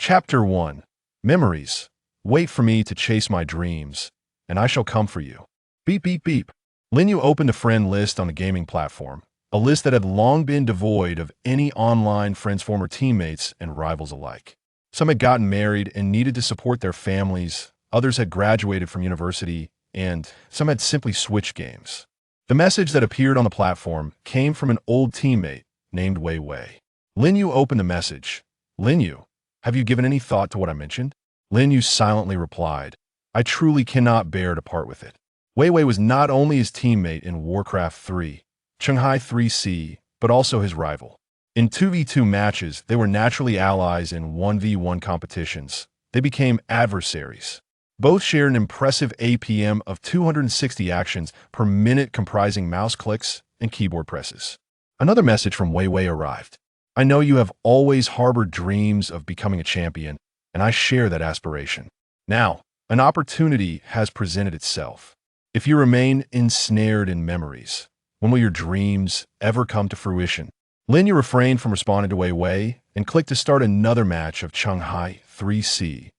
Chapter 1. Memories. Wait for me to chase my dreams, and I shall come for you. Beep, beep, beep. Lin Yu opened a friend list on the gaming platform, a list that had long been devoid of any online friends, former teammates, and rivals alike. Some had gotten married and needed to support their families, others had graduated from university, and some had simply switched games. The message that appeared on the platform came from an old teammate named Wei Wei. Lin Yu opened the message. Lin Yu, have you given any thought to what I mentioned? Lin Yu silently replied, I truly cannot bear to part with it. Wei Wei was not only his teammate in Warcraft 3, Shanghai 3C, but also his rival. In 2v2 matches, they were naturally allies in 1v1 competitions. They became adversaries. Both shared an impressive APM of 260 actions per minute comprising mouse clicks and keyboard presses. Another message from Wei Wei arrived. I know you have always harbored dreams of becoming a champion, and I share that aspiration. Now, an opportunity has presented itself. If you remain ensnared in memories, when will your dreams ever come to fruition? Lin Yu refrained from responding to Wei Wei and clicked to start another match of Shanghai 3C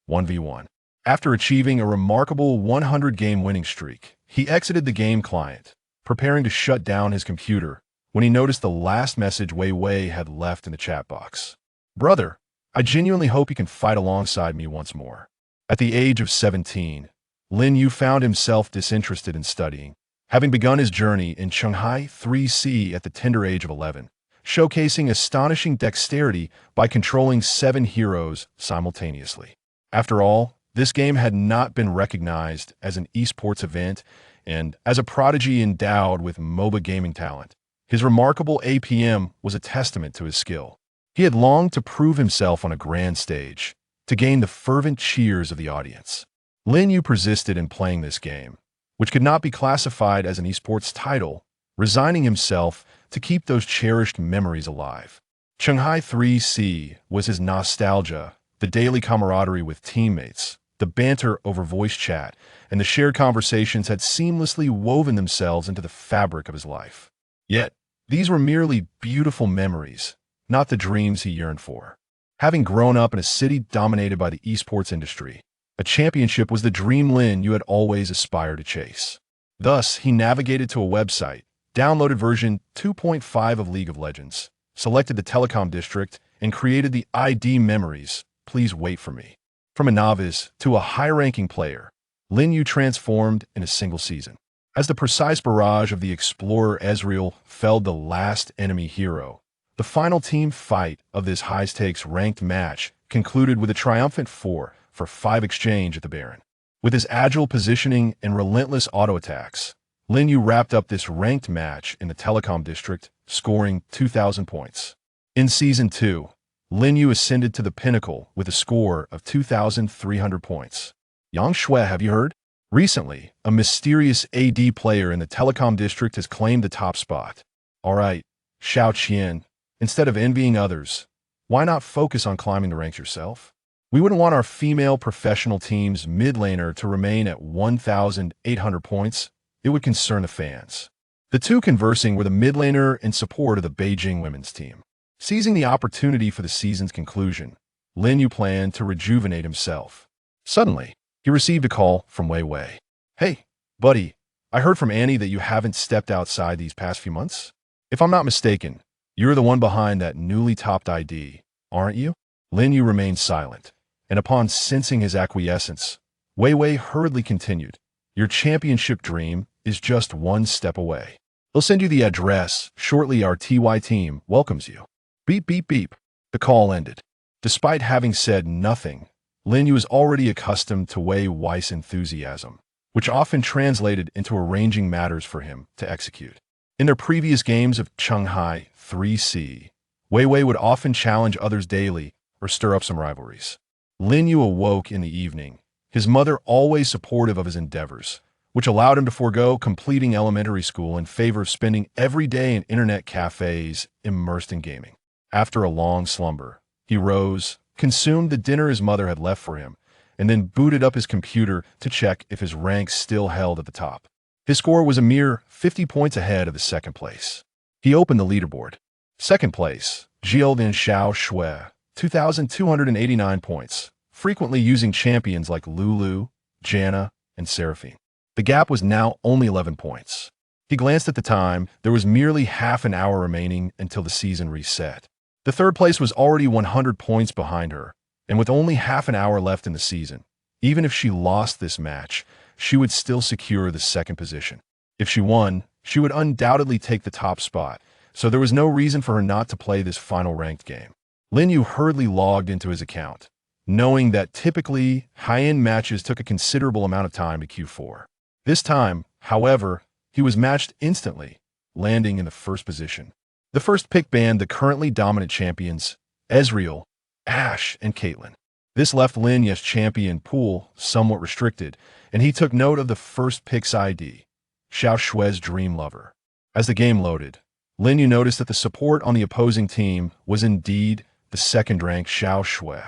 1v1. After achieving a remarkable 100-game winning streak, he exited the game client, preparing to shut down his computer when he noticed the last message Wei Wei had left in the chat box. Brother, I genuinely hope you can fight alongside me once more. At the age of 17, Lin Yu found himself disinterested in studying, having begun his journey in Shanghai 3C at the tender age of 11, showcasing astonishing dexterity by controlling 7 heroes simultaneously. After all, this game had not been recognized as an esports event, and as a prodigy endowed with MOBA gaming talent, his remarkable APM was a testament to his skill. He had longed to prove himself on a grand stage, to gain the fervent cheers of the audience. Lin Yu persisted in playing this game, which could not be classified as an esports title, resigning himself to keep those cherished memories alive. Shanghai 3C was his nostalgia, the daily camaraderie with teammates, the banter over voice chat, and the shared conversations had seamlessly woven themselves into the fabric of his life. Yet, these were merely beautiful memories, not the dreams he yearned for. Having grown up in a city dominated by the esports industry, a championship was the dream Lin Yu had always aspired to chase. Thus, he navigated to a website, downloaded version 2.5 of League of Legends, selected the telecom district, and created the ID memories, Please Wait for Me. From a novice to a high-ranking player, Lin Yu transformed in a single season. As the precise barrage of the explorer Ezreal felled the last enemy hero, the final team fight of this high-stakes ranked match concluded with a triumphant 4-for-5 exchange at the Baron. With his agile positioning and relentless auto-attacks, Lin Yu wrapped up this ranked match in the telecom district, scoring 2,000 points. In Season 2, Lin Yu ascended to the pinnacle with a score of 2,300 points. Yang Shui, have you heard? Recently, a mysterious AD player in the telecom district has claimed the top spot. Alright, Xiao Qian, instead of envying others, why not focus on climbing the ranks yourself? We wouldn't want our female professional team's mid laner to remain at 1,800 points. It would concern the fans. The two conversing were the mid laner in support of the Beijing women's team. Seizing the opportunity for the season's conclusion, Lin Yu planned to rejuvenate himself. Suddenly, he received a call from Wei Wei. Hey, buddy, I heard from Annie that you haven't stepped outside these past few months. If I'm not mistaken, you're the one behind that newly topped ID, aren't you? Lin Yu remained silent, and upon sensing his acquiescence, Wei Wei hurriedly continued, Your championship dream is just one step away. They'll send you the address. Shortly, our TY team welcomes you. Beep, beep, beep. The call ended. Despite having said nothing, Lin Yu was already accustomed to Wei Wei's enthusiasm, which often translated into arranging matters for him to execute. In their previous games of Shanghai 3C, Wei Wei would often challenge others daily or stir up some rivalries. Lin Yu awoke in the evening, his mother always supportive of his endeavors, which allowed him to forego completing elementary school in favor of spending every day in internet cafes immersed in gaming. After a long slumber, he rose, consumed the dinner his mother had left for him, and then booted up his computer to check if his rank still held at the top. His score was a mere 50 points ahead of the second place. He opened the leaderboard. Second place, Jiao Xiao Shui, 2,289 points, frequently using champions like Lulu, Janna, and Seraphine. The gap was now only 11 points. He glanced at the time. There was merely half an hour remaining until the season reset. The third place was already 100 points behind her, and with only half an hour left in the season, even if she lost this match, she would still secure the second position. If she won, she would undoubtedly take the top spot, so there was no reason for her not to play this final ranked game. Lin Yu hurriedly logged into his account, knowing that typically high-end matches took a considerable amount of time to queue for. This time, however, he was matched instantly, landing in the first position. The first pick banned the currently dominant champions, Ezreal, Ashe, and Caitlyn. This left Lin Yu's champion pool somewhat restricted, and he took note of the first pick's ID, Xiao Shue's Dream Lover. As the game loaded, Lin Yu noticed that the support on the opposing team was indeed the second-ranked Xiao Shui.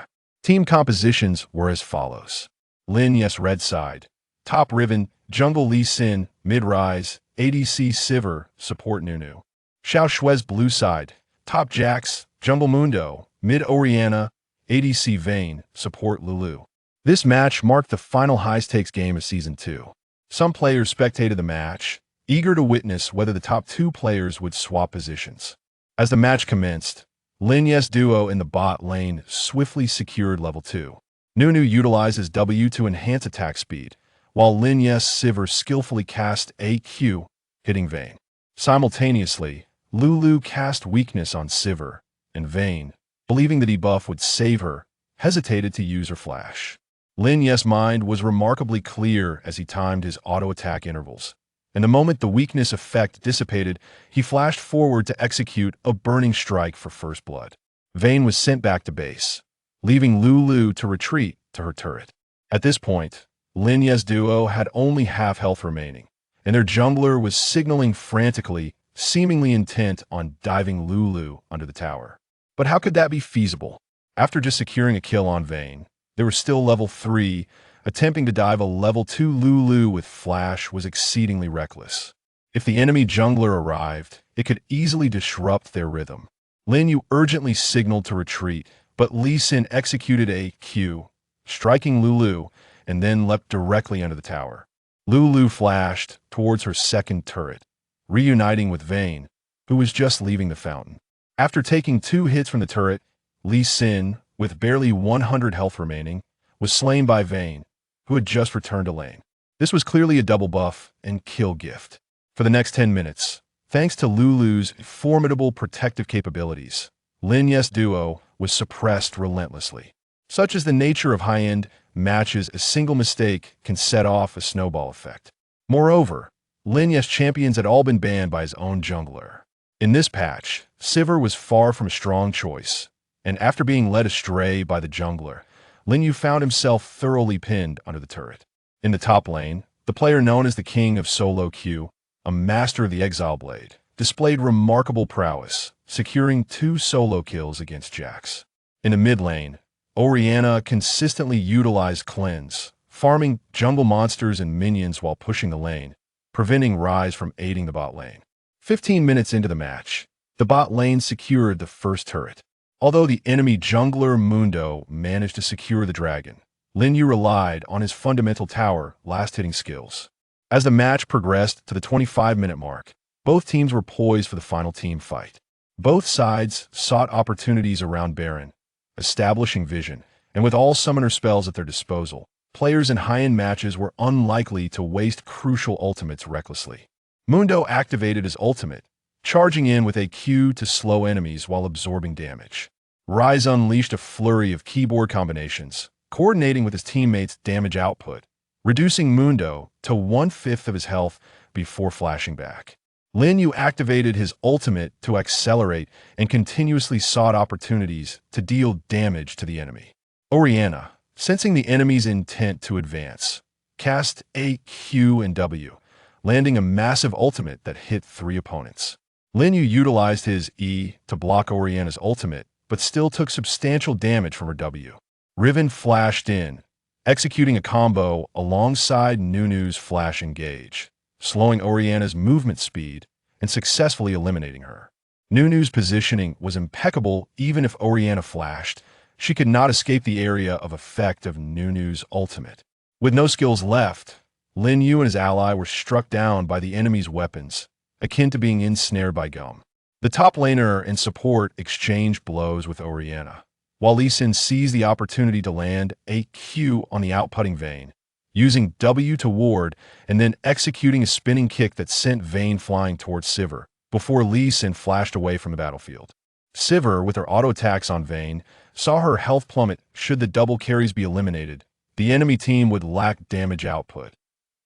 Team compositions were as follows. Lin Yu's red side, top Riven, jungle Lee Sin, mid-rise, ADC Sivir, support Nunu. Xiao Shue's blue side, top Jax, jungle Mundo, mid Orianna, ADC Vayne, support Lulu. This match marked the final high-stakes game of Season 2. Some players spectated the match, eager to witness whether the top two players would swap positions. As the match commenced, Lin Yu's duo in the bot lane swiftly secured level 2. Nunu utilized his W to enhance attack speed, while Lin Yu's Sivir skillfully cast a Q, hitting Vayne. Simultaneously, Lulu cast weakness on Sivir, and Vayne, believing the debuff would save her, hesitated to use her flash. Lin Yu's mind was remarkably clear as he timed his auto-attack intervals, and the moment the weakness effect dissipated, he flashed forward to execute a burning strike for first blood. Vayne was sent back to base, leaving Lulu to retreat to her turret. At this point, Lin Yu's duo had only half health remaining, and their jungler was signaling frantically, seemingly intent on diving Lulu under the tower. But how could that be feasible? After just securing a kill on Vayne, they were still level 3. Attempting to dive a level 2 Lulu with flash was exceedingly reckless. If the enemy jungler arrived, it could easily disrupt their rhythm. Lin Yu urgently signaled to retreat, but Lee Sin executed a Q, striking Lulu, and then leapt directly under the tower. Lulu flashed towards her second turret, reuniting with Vayne, who was just leaving the fountain. After taking 2 hits from the turret, Lee Sin, with barely 100 health remaining, was slain by Vayne, who had just returned to lane. This was clearly a double buff and kill gift. For the next 10 minutes, thanks to Lulu's formidable protective capabilities, Lin Yu's duo was suppressed relentlessly. Such is the nature of high-end matches, a single mistake can set off a snowball effect. Moreover, Lin Yu's champions had all been banned by his own jungler. In this patch, Sivir was far from a strong choice, and after being led astray by the jungler, Lin Yu found himself thoroughly pinned under the turret. In the top lane, the player known as the King of Solo Q, a master of the Exile Blade, displayed remarkable prowess, securing 2 solo kills against Jax. In the mid lane, Orianna consistently utilized cleanse, farming jungle monsters and minions while pushing the lane, preventing Ryze from aiding the bot lane. 15 minutes into the match, the bot lane secured the first turret. Although the enemy jungler Mundo managed to secure the dragon, Lin Yu relied on his fundamental tower last-hitting skills. As the match progressed to the 25-minute mark, both teams were poised for the final team fight. Both sides sought opportunities around Baron, establishing vision, and with all summoner spells at their disposal, players in high-end matches were unlikely to waste crucial ultimates recklessly. Mundo activated his ultimate, charging in with a Q to slow enemies while absorbing damage. Ryze unleashed a flurry of keyboard combinations, coordinating with his teammates' damage output, reducing Mundo to 1/5 of his health before flashing back. Lin Yu activated his ultimate to accelerate and continuously sought opportunities to deal damage to the enemy. Orianna, sensing the enemy's intent to advance, cast a Q and W, landing a massive ultimate that hit 3 opponents. Lin Yu utilized his E to block Orianna's ultimate, but still took substantial damage from her W. Riven flashed in, executing a combo alongside Nunu's flash engage, slowing Orianna's movement speed and successfully eliminating her. Nunu's positioning was impeccable even if Orianna flashed, she could not escape the area of effect of Nunu's ultimate. With no skills left, Lin Yu and his ally were struck down by the enemy's weapons, akin to being ensnared by gum. The top laner and support exchanged blows with Oriana, while Lee Sin seized the opportunity to land a Q on the outputting Vayne, using W to ward and then executing a spinning kick that sent Vayne flying towards Sivir, before Lee Sin flashed away from the battlefield. Sivir, with her auto attacks on Vayne, saw her health plummet. Should the double carries be eliminated, the enemy team would lack damage output.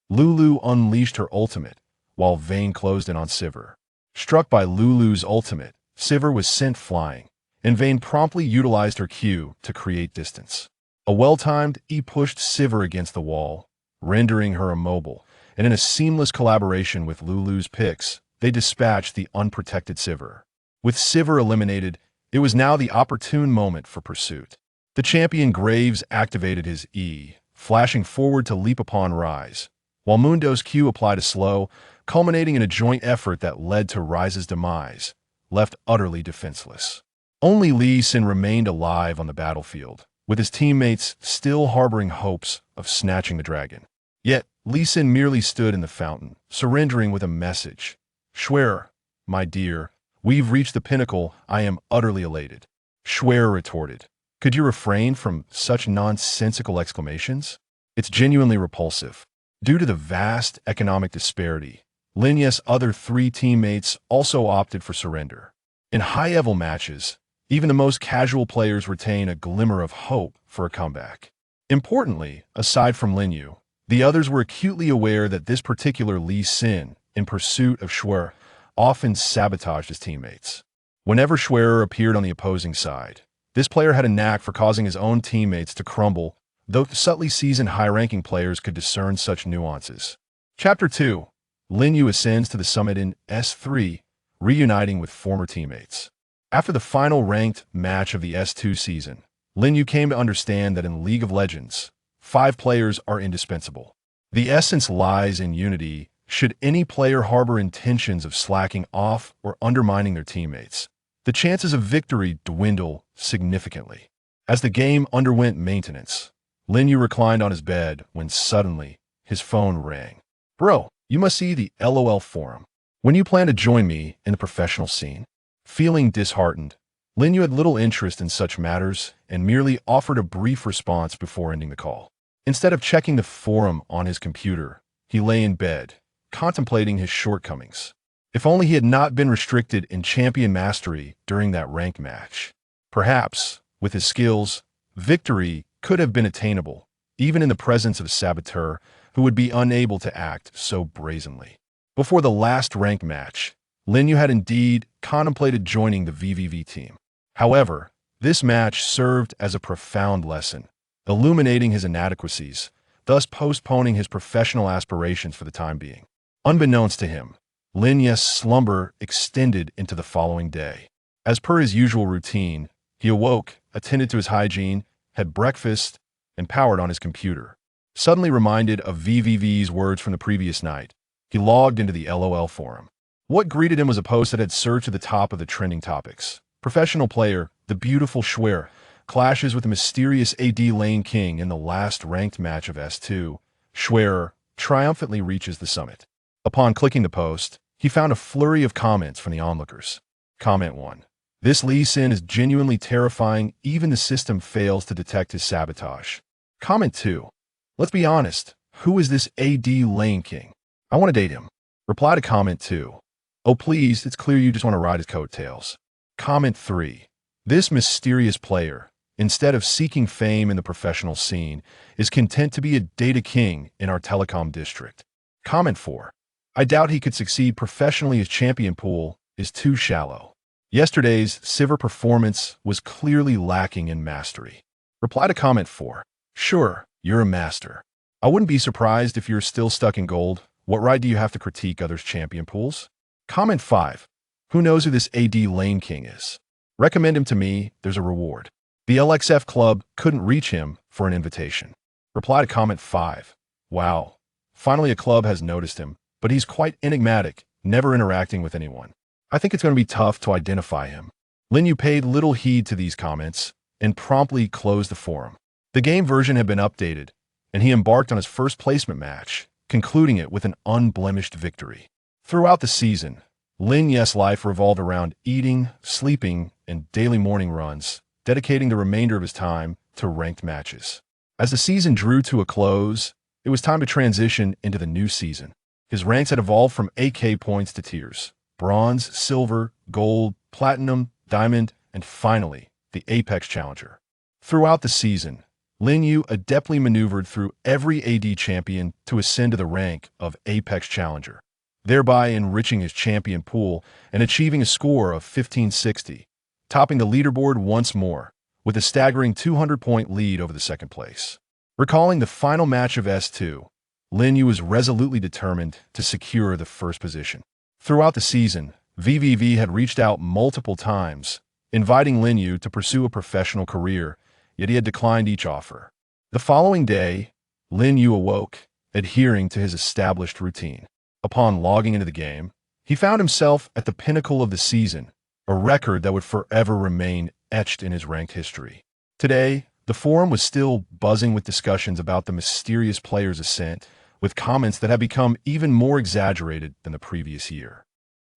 Lulu unleashed her ultimate, while Vayne closed in on Sivir. Struck by Lulu's ultimate, Sivir was sent flying, and Vayne promptly utilized her Q to create distance. A well-timed E pushed Sivir against the wall, rendering her immobile, and in a seamless collaboration with Lulu's picks, they dispatched the unprotected Sivir. With Sivir eliminated, it was now the opportune moment for pursuit. The champion Graves activated his E, flashing forward to leap upon Rise, while Mundo's Q applied a slow, culminating in a joint effort that led to Rise's demise, left utterly defenseless. Only Lee Sin remained alive on the battlefield, with his teammates still harboring hopes of snatching the dragon. Yet, Lee Sin merely stood in the fountain, surrendering with a message. "Schwer, my dear, we've reached the pinnacle. I am utterly elated." Schwer retorted, "Could you refrain from such nonsensical exclamations? It's genuinely repulsive." Due to the vast economic disparity, Lin Yu's other three teammates also opted for surrender. In high-level matches, even the most casual players retain a glimmer of hope for a comeback. Importantly, aside from Lin Yu, the others were acutely aware that this particular Lee Sin, in pursuit of Schwer, often sabotaged his teammates. Whenever Schwer appeared on the opposing side, this player had a knack for causing his own teammates to crumble, though subtly seasoned high-ranking players could discern such nuances. Chapter 2. Lin Yu ascends to the summit in S3, reuniting with former teammates. After the final ranked match of the S2 season, Lin Yu came to understand that in League of Legends, 5 players are indispensable. The essence lies in unity. Should any player harbor intentions of slacking off or undermining their teammates, the chances of victory dwindle significantly. As the game underwent maintenance, Lin Yu reclined on his bed when suddenly his phone rang. "Bro, you must see the LOL forum. When you plan to join me in the professional scene?" Feeling disheartened, Lin Yu had little interest in such matters and merely offered a brief response before ending the call. Instead of checking the forum on his computer, he lay in bed, contemplating his shortcomings. If only he had not been restricted in champion mastery during that ranked match. Perhaps, with his skills, victory could have been attainable, even in the presence of a saboteur who would be unable to act so brazenly. Before the last ranked match, Lin Yu had indeed contemplated joining the VVV team. However, this match served as a profound lesson, illuminating his inadequacies, thus postponing his professional aspirations for the time being. Unbeknownst to him, Lin Yu's slumber extended into the following day. As per his usual routine, he awoke, attended to his hygiene, had breakfast, and powered on his computer. Suddenly reminded of VVV's words from the previous night, he logged into the LOL forum. What greeted him was a post that had surged to the top of the trending topics. Professional player, the beautiful Schwer, clashes with the mysterious AD Lane King in the last ranked match of S2. Schwer triumphantly reaches the summit. Upon clicking the post, he found a flurry of comments from the onlookers. Comment 1. This Lee Sin is genuinely terrifying, even the system fails to detect his sabotage. Comment 2. Let's be honest, who is this AD Lane King? I want to date him. Reply to comment 2. Oh please, it's clear you just want to ride his coattails. Comment 3. This mysterious player, instead of seeking fame in the professional scene, is content to be a data king in our telecom district. Comment 4. I doubt he could succeed professionally as champion pool is too shallow. Yesterday's Sivir performance was clearly lacking in mastery. Reply to comment 4. Sure, you're a master. I wouldn't be surprised if you're still stuck in gold. What right do you have to critique others' champion pools? Comment 5. Who knows who this AD Lane King is? Recommend him to me, there's a reward. The LXF club couldn't reach him for an invitation. Reply to comment 5. Wow. Finally a club has noticed him, but he's quite enigmatic, never interacting with anyone. I think it's going to be tough to identify him. Lin Yu paid little heed to these comments, and promptly closed the forum. The game version had been updated, and he embarked on his first placement match, concluding it with an unblemished victory. Throughout the season, Lin Yu's life revolved around eating, sleeping, and daily morning runs, dedicating the remainder of his time to ranked matches. As the season drew to a close, it was time to transition into the new season. His ranks had evolved from AK points to tiers: bronze, silver, gold, platinum, diamond, and finally, the Apex Challenger. Throughout the season, Lin Yu adeptly maneuvered through every AD champion to ascend to the rank of Apex Challenger, thereby enriching his champion pool and achieving a score of 1560, topping the leaderboard once more, with a staggering 200-point lead over the second place. Recalling the final match of S2, Lin Yu was resolutely determined to secure the first position. Throughout the season, VVV had reached out multiple times, inviting Lin Yu to pursue a professional career, yet he had declined each offer. The following day, Lin Yu awoke, adhering to his established routine. Upon logging into the game, he found himself at the pinnacle of the season, a record that would forever remain etched in his ranked history. Today, the forum was still buzzing with discussions about the mysterious player's ascent, with comments that had become even more exaggerated than the previous year.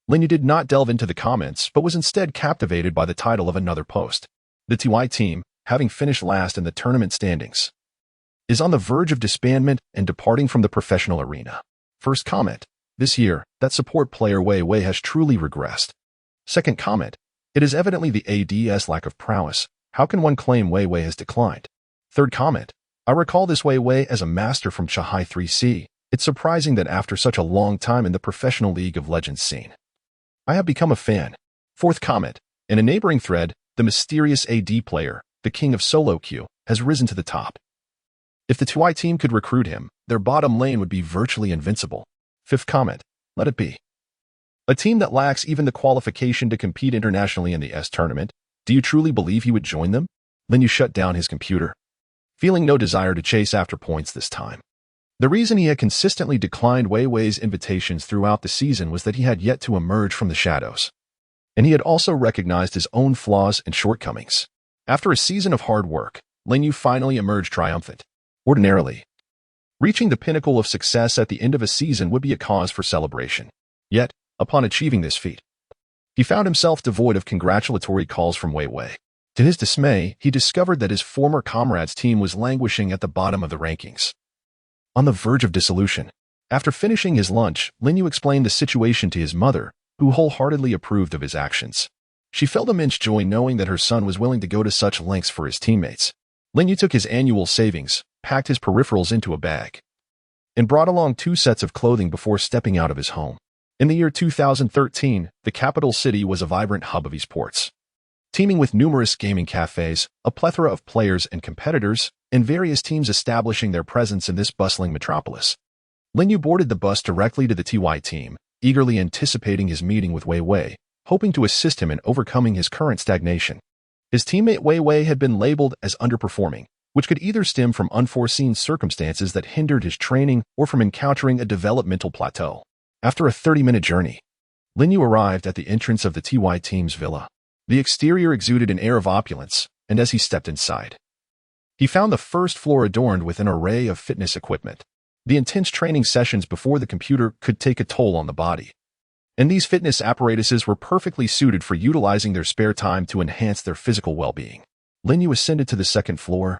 Lin Yu did not delve into the comments, but was instead captivated by the title of another post. The TY team, having finished last in the tournament standings, is on the verge of disbandment and departing from the professional arena. First comment: this year, that support player Wei Wei has truly regressed. Second comment: it is evidently the AD's lack of prowess. How can one claim Wei Wei has declined? Third comment: I recall this Wei Wei as a master from Chahai 3C. It's surprising that after such a long time in the professional League of Legends scene, I have become a fan. Fourth comment: in a neighboring thread, the mysterious AD player, the king of solo queue, has risen to the top. If the 2i team could recruit him, their bottom lane would be virtually invincible. Fifth comment: let it be. A team that lacks even the qualification to compete internationally in the S tournament, do you truly believe he would join them? Lin Yu shut down his computer, feeling no desire to chase after points this time. The reason he had consistently declined Wei Wei's invitations throughout the season was that he had yet to emerge from the shadows, and he had also recognized his own flaws and shortcomings. After a season of hard work, Lin Yu finally emerged triumphant. Ordinarily, reaching the pinnacle of success at the end of a season would be a cause for celebration. Yet, upon achieving this feat, he found himself devoid of congratulatory calls from Wei Wei. To his dismay, he discovered that his former comrade's team was languishing at the bottom of the rankings, on the verge of dissolution. After finishing his lunch, Lin Yu explained the situation to his mother, who wholeheartedly approved of his actions. She felt immense joy knowing that her son was willing to go to such lengths for his teammates. Lin Yu took his annual savings, packed his peripherals into a bag, and brought along 2 sets of clothing before stepping out of his home. In the year 2013, the capital city was a vibrant hub of esports, teeming with numerous gaming cafes, a plethora of players and competitors, and various teams establishing their presence in this bustling metropolis. Lin Yu boarded the bus directly to the TY team, eagerly anticipating his meeting with Wei Wei, hoping to assist him in overcoming his current stagnation. His teammate Wei Wei had been labeled as underperforming, which could either stem from unforeseen circumstances that hindered his training or from encountering a developmental plateau. After a 30-minute journey, Lin Yu arrived at the entrance of the TY team's villa. The exterior exuded an air of opulence, and as he stepped inside, he found the first floor adorned with an array of fitness equipment. The intense training sessions before the computer could take a toll on the body, and these fitness apparatuses were perfectly suited for utilizing their spare time to enhance their physical well-being. Lin Yu ascended to the second floor,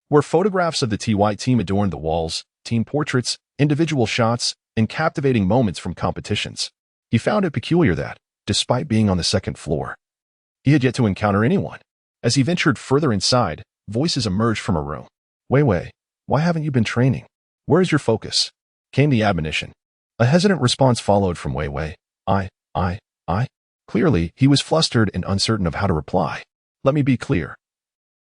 where photographs of the TY team adorned the walls, team portraits, individual shots, and captivating moments from competitions. He found it peculiar that, despite being on the second floor, he had yet to encounter anyone. As he ventured further inside, voices emerged from a room. Wei Wei, why haven't you been training? Where is your focus? Came the admonition. A hesitant response followed from Wei Wei. I. Clearly, he was flustered and uncertain of how to reply. Let me be clear.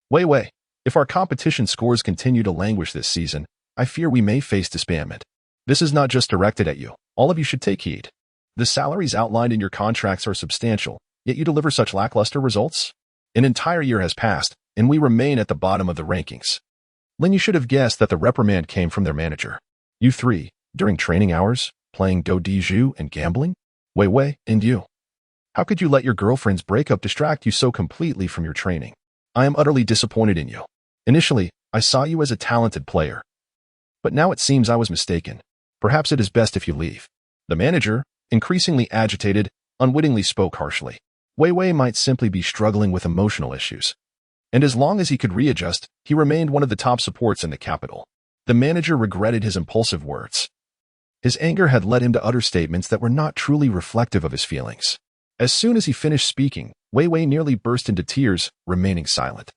Wei Wei, if our competition scores continue to languish this season, I fear we may face disbandment. This is not just directed at you. All of you should take heed. The salaries outlined in your contracts are substantial, yet you deliver such lackluster results? An entire year has passed, and we remain at the bottom of the rankings. Lin Yu should have guessed that the reprimand came from their manager. You 3, during training hours, playing do Diju and gambling? Wei Wei, and you. How could you let your girlfriend's breakup distract you so completely from your training? I am utterly disappointed in you. Initially, I saw you as a talented player. But now it seems I was mistaken. Perhaps it is best if you leave. The manager, increasingly agitated, unwittingly spoke harshly. Wei Wei might simply be struggling with emotional issues. And as long as he could readjust, he remained one of the top supports in the capital. The manager regretted his impulsive words. His anger had led him to utter statements that were not truly reflective of his feelings. As soon as he finished speaking, Wei Wei nearly burst into tears, remaining silent.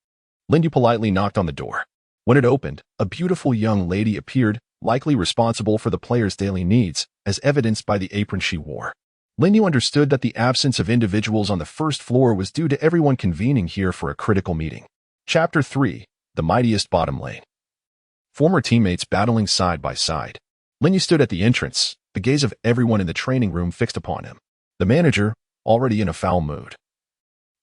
Lin Yu politely knocked on the door. When it opened, a beautiful young lady appeared, likely responsible for the player's daily needs, as evidenced by the apron she wore. Lin Yu understood that the absence of individuals on the first floor was due to everyone convening here for a critical meeting. Chapter 3. The Mightiest Bottom Lane. Former teammates battling side by side. Lin Yu stood at the entrance, the gaze of everyone in the training room fixed upon him. The manager, already in a foul mood,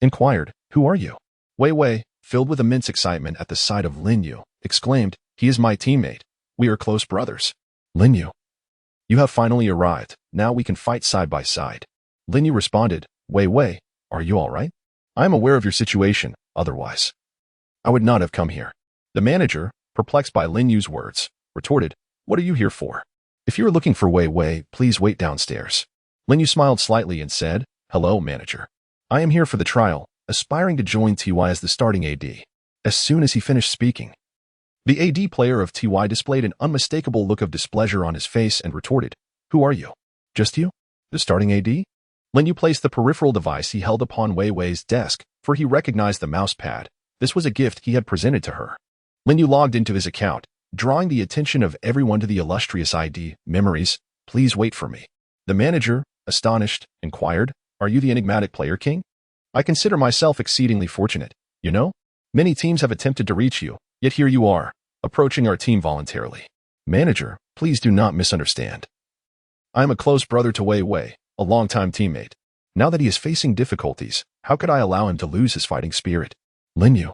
inquired, "Who are you?" Wei Wei, filled with immense excitement at the sight of Lin Yu, exclaimed, "He is my teammate. We are close brothers." "Lin Yu, you have finally arrived. Now we can fight side by side." Lin Yu responded, "Wei Wei, are you all right? I am aware of your situation, otherwise I would not have come here." The manager, perplexed by Lin Yu's words, retorted, "What are you here for? If you are looking for Wei Wei, please wait downstairs." Lin Yu smiled slightly and said, "Hello, manager. I am here for the trial, aspiring to join TY as the starting AD." As soon as he finished speaking, the AD player of TY displayed an unmistakable look of displeasure on his face and retorted, "Who are you? Just you? The starting AD?" Lin Yu placed the peripheral device he held upon Wei Wei's desk, for he recognized the mouse pad. This was a gift he had presented to her. Lin Yu logged into his account, drawing the attention of everyone to the illustrious ID, "Memories, please wait for me." The manager, astonished, inquired, "Are you the enigmatic player king? I consider myself exceedingly fortunate. You know, many teams have attempted to reach you, yet here you are, approaching our team voluntarily." "Manager, please do not misunderstand. I am a close brother to Wei Wei, a longtime teammate. Now that he is facing difficulties, how could I allow him to lose his fighting spirit?" "Lin Yu,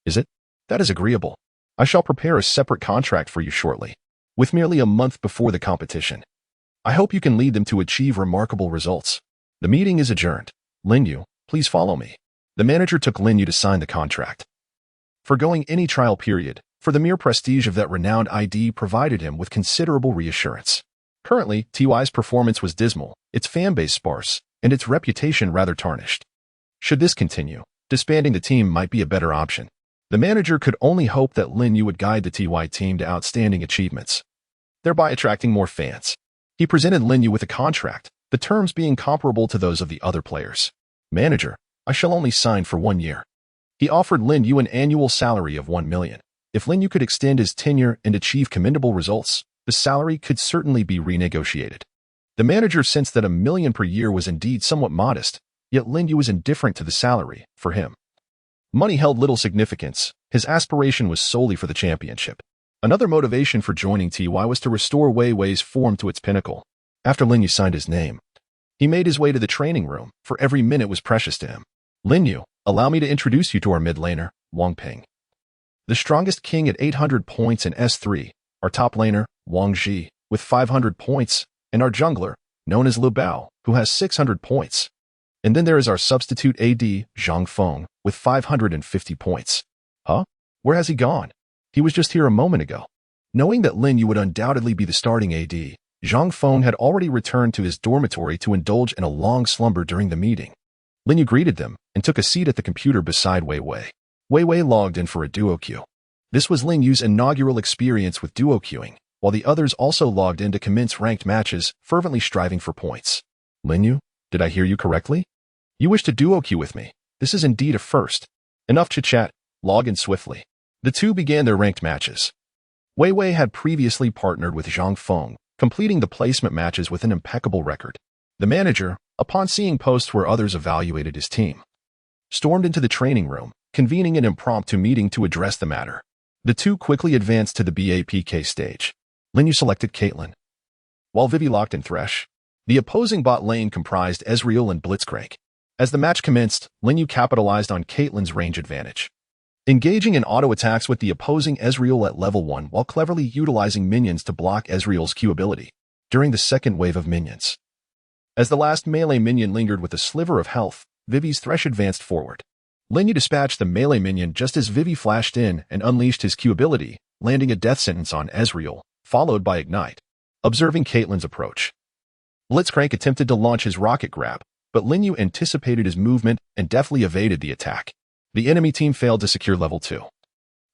is it? That is agreeable. I shall prepare a separate contract for you shortly, with merely a month before the competition. I hope you can lead them to achieve remarkable results. The meeting is adjourned. Lin Yu, please follow me." The manager took Lin Yu to sign the contract. Forgoing any trial period, for the mere prestige of that renowned ID provided him with considerable reassurance. Currently, TY's performance was dismal, its fanbase sparse, and its reputation rather tarnished. Should this continue, disbanding the team might be a better option. The manager could only hope that Lin Yu would guide the TY team to outstanding achievements, thereby attracting more fans. He presented Lin Yu with a contract, the terms being comparable to those of the other players. "Manager, I shall only sign for 1 year." He offered Lin Yu an annual salary of 1 million. If Lin Yu could extend his tenure and achieve commendable results, the salary could certainly be renegotiated. The manager sensed that 1 million per year was indeed somewhat modest, yet Lin Yu was indifferent to the salary. For him, money held little significance. His aspiration was solely for the championship. Another motivation for joining TY was to restore Wei Wei's form to its pinnacle. After Lin Yu signed his name, he made his way to the training room, for every minute was precious to him. "Lin Yu, allow me to introduce you to our mid laner, Wang Ping, the strongest king at 800 points in S3, our top laner, Wang Ji, with 500 points, and our jungler, known as Lu Bao, who has 600 points. And then there is our substitute AD, Zhang Feng, with 550 points." "Huh? Where has he gone? He was just here a moment ago." Knowing that Lin Yu would undoubtedly be the starting AD, Zhang Feng had already returned to his dormitory to indulge in a long slumber during the meeting. Lin Yu greeted them and took a seat at the computer beside Wei Wei. Wei Wei logged in for a duo queue. This was Lin Yu's inaugural experience with duo queuing, while the others also logged in to commence ranked matches, fervently striving for points. "Lin Yu, did I hear you correctly? You wish to duo queue with me? This is indeed a first. Enough chit-chat, log in swiftly." The two began their ranked matches. Wei Wei had previously partnered with Zhang Feng, completing the placement matches with an impeccable record. The manager, upon seeing posts where others evaluated his team, stormed into the training room, convening an impromptu meeting to address the matter. The two quickly advanced to the BAPK stage. Lin Yu selected Caitlyn, while Vivi locked in Thresh. The opposing bot lane comprised Ezreal and Blitzcrank. As the match commenced, Lin Yu capitalized on Caitlyn's range advantage, engaging in auto attacks with the opposing Ezreal at level 1 while cleverly utilizing minions to block Ezreal's Q ability during the second wave of minions. As the last melee minion lingered with a sliver of health, Vivi's Thresh advanced forward. Lin Yu dispatched the melee minion just as Vivi flashed in and unleashed his Q ability, landing a death sentence on Ezreal, followed by Ignite. Observing Caitlyn's approach, Blitzcrank attempted to launch his rocket grab, but Lin Yu anticipated his movement and deftly evaded the attack. The enemy team failed to secure level 2,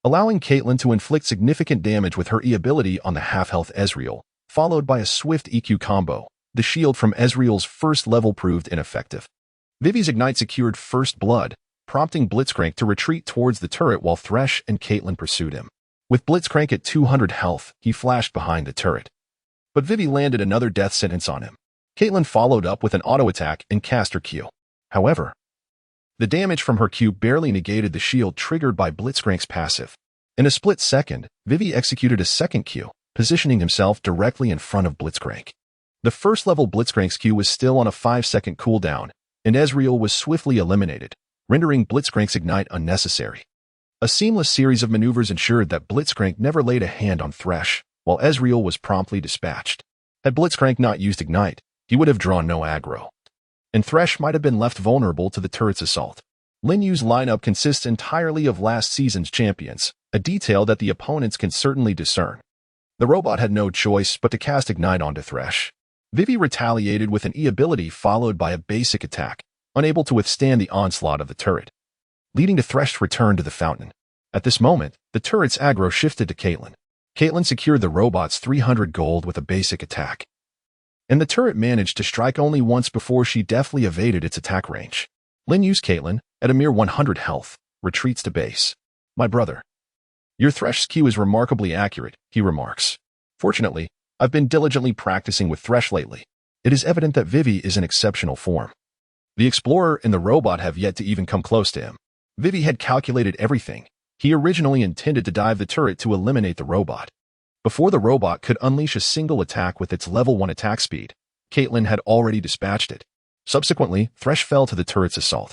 allowing Caitlyn to inflict significant damage with her E ability on the half-health Ezreal, followed by a swift EQ combo. The shield from Ezreal's first level proved ineffective. Vivi's Ignite secured first blood, prompting Blitzcrank to retreat towards the turret while Thresh and Caitlyn pursued him. With Blitzcrank at 200 health, he flashed behind the turret. But Vivi landed another death sentence on him. Caitlyn followed up with an auto-attack and cast her Q. However, the damage from her Q barely negated the shield triggered by Blitzcrank's passive. In a split second, Vivi executed a second Q, positioning himself directly in front of Blitzcrank. The first level Blitzcrank's Q was still on a 5-second cooldown, and Ezreal was swiftly eliminated, rendering Blitzcrank's Ignite unnecessary. A seamless series of maneuvers ensured that Blitzcrank never laid a hand on Thresh, while Ezreal was promptly dispatched. Had Blitzcrank not used Ignite, he would have drawn no aggro, and Thresh might have been left vulnerable to the turret's assault. Lin Yu's lineup consists entirely of last season's champions, a detail that the opponents can certainly discern. The robot had no choice but to cast Ignite onto Thresh. Vivi retaliated with an E ability followed by a basic attack, unable to withstand the onslaught of the turret, leading to Thresh's return to the fountain. At this moment, the turret's aggro shifted to Caitlyn. Caitlyn secured the robot's 300 gold with a basic attack, and the turret managed to strike only once before she deftly evaded its attack range. Lin Yu's Caitlyn, at a mere 100 health, retreats to base. "My brother, your Thresh's Q is remarkably accurate," he remarks. "Fortunately, I've been diligently practicing with Thresh lately. It is evident that Vivi is in exceptional form." The Explorer and the robot have yet to even come close to him. Vivi had calculated everything. He originally intended to dive the turret to eliminate the robot. Before the robot could unleash a single attack with its level 1 attack speed, Caitlyn had already dispatched it. Subsequently, Thresh fell to the turret's assault,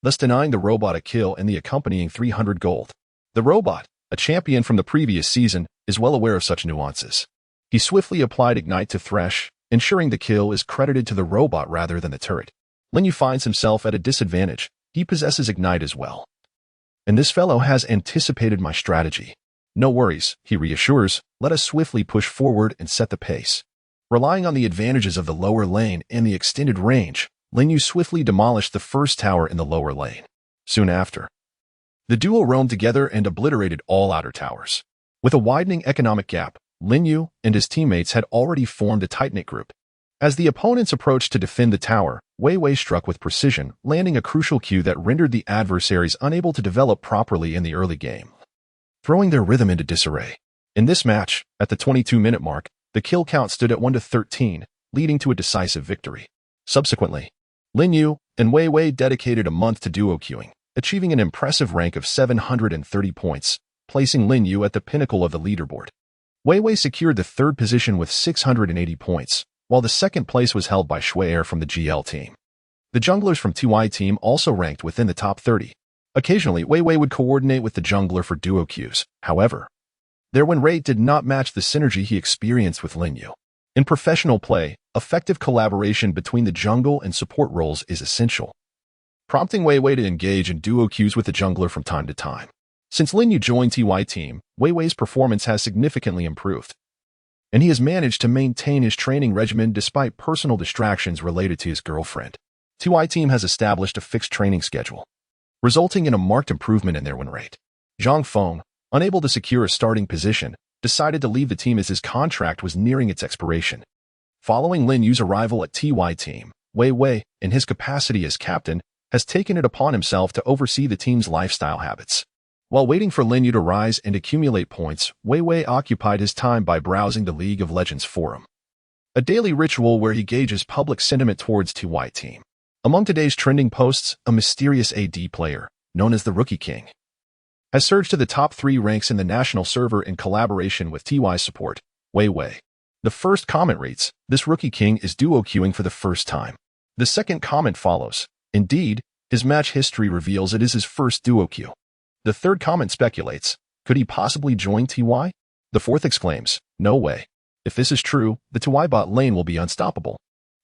thus denying the robot a kill and the accompanying 300 gold. The robot, a champion from the previous season, is well aware of such nuances. He swiftly applied Ignite to Thresh, ensuring the kill is credited to the robot rather than the turret. Lin Yu finds himself at a disadvantage. He possesses Ignite as well, and this fellow has anticipated my strategy. "No worries," he reassures, "let us swiftly push forward and set the pace." Relying on the advantages of the lower lane and the extended range, Lin Yu swiftly demolished the first tower in the lower lane. Soon after, the duo roamed together and obliterated all outer towers. With a widening economic gap, Lin Yu and his teammates had already formed a tight-knit group. As the opponents approached to defend the tower, Wei Wei struck with precision, landing a crucial Q that rendered the adversaries unable to develop properly in the early game, throwing their rhythm into disarray. In this match, at the 22-minute mark, the kill count stood at 1-13, leading to a decisive victory. Subsequently, Lin Yu and Wei Wei dedicated a month to duo queuing, achieving an impressive rank of 730 points, placing Lin Yu at the pinnacle of the leaderboard. Wei Wei secured the third position with 680 points, while the second place was held by Shuai from the GL team. The junglers from TY team also ranked within the top 30. Occasionally, Wei Wei would coordinate with the jungler for duo queues. However, their win rate did not match the synergy he experienced with Lin Yu. In professional play, effective collaboration between the jungle and support roles is essential, prompting Wei Wei to engage in duo queues with the jungler from time to time. Since Lin Yu joined TY team, Wei Wei's performance has significantly improved, and he has managed to maintain his training regimen despite personal distractions related to his girlfriend. TY team has established a fixed training schedule, resulting in a marked improvement in their win rate. Zhang Feng, unable to secure a starting position, decided to leave the team as his contract was nearing its expiration. Following Lin Yu's arrival at TY team, Wei Wei, in his capacity as captain, has taken it upon himself to oversee the team's lifestyle habits. While waiting for Lin Yu to rise and accumulate points, Wei Wei occupied his time by browsing the League of Legends forum, a daily ritual where he gauges public sentiment towards TY team. Among today's trending posts, a mysterious AD player, known as the Rookie King, has surged to the top 3 ranks in the national server in collaboration with TY support, Wei Wei. The first comment reads, "This Rookie King is duo queuing for the first time." The second comment follows, "Indeed, his match history reveals it is his first duo queue." The third comment speculates, "Could he possibly join TY?" The fourth exclaims, "No way. If this is true, the TY bot lane will be unstoppable."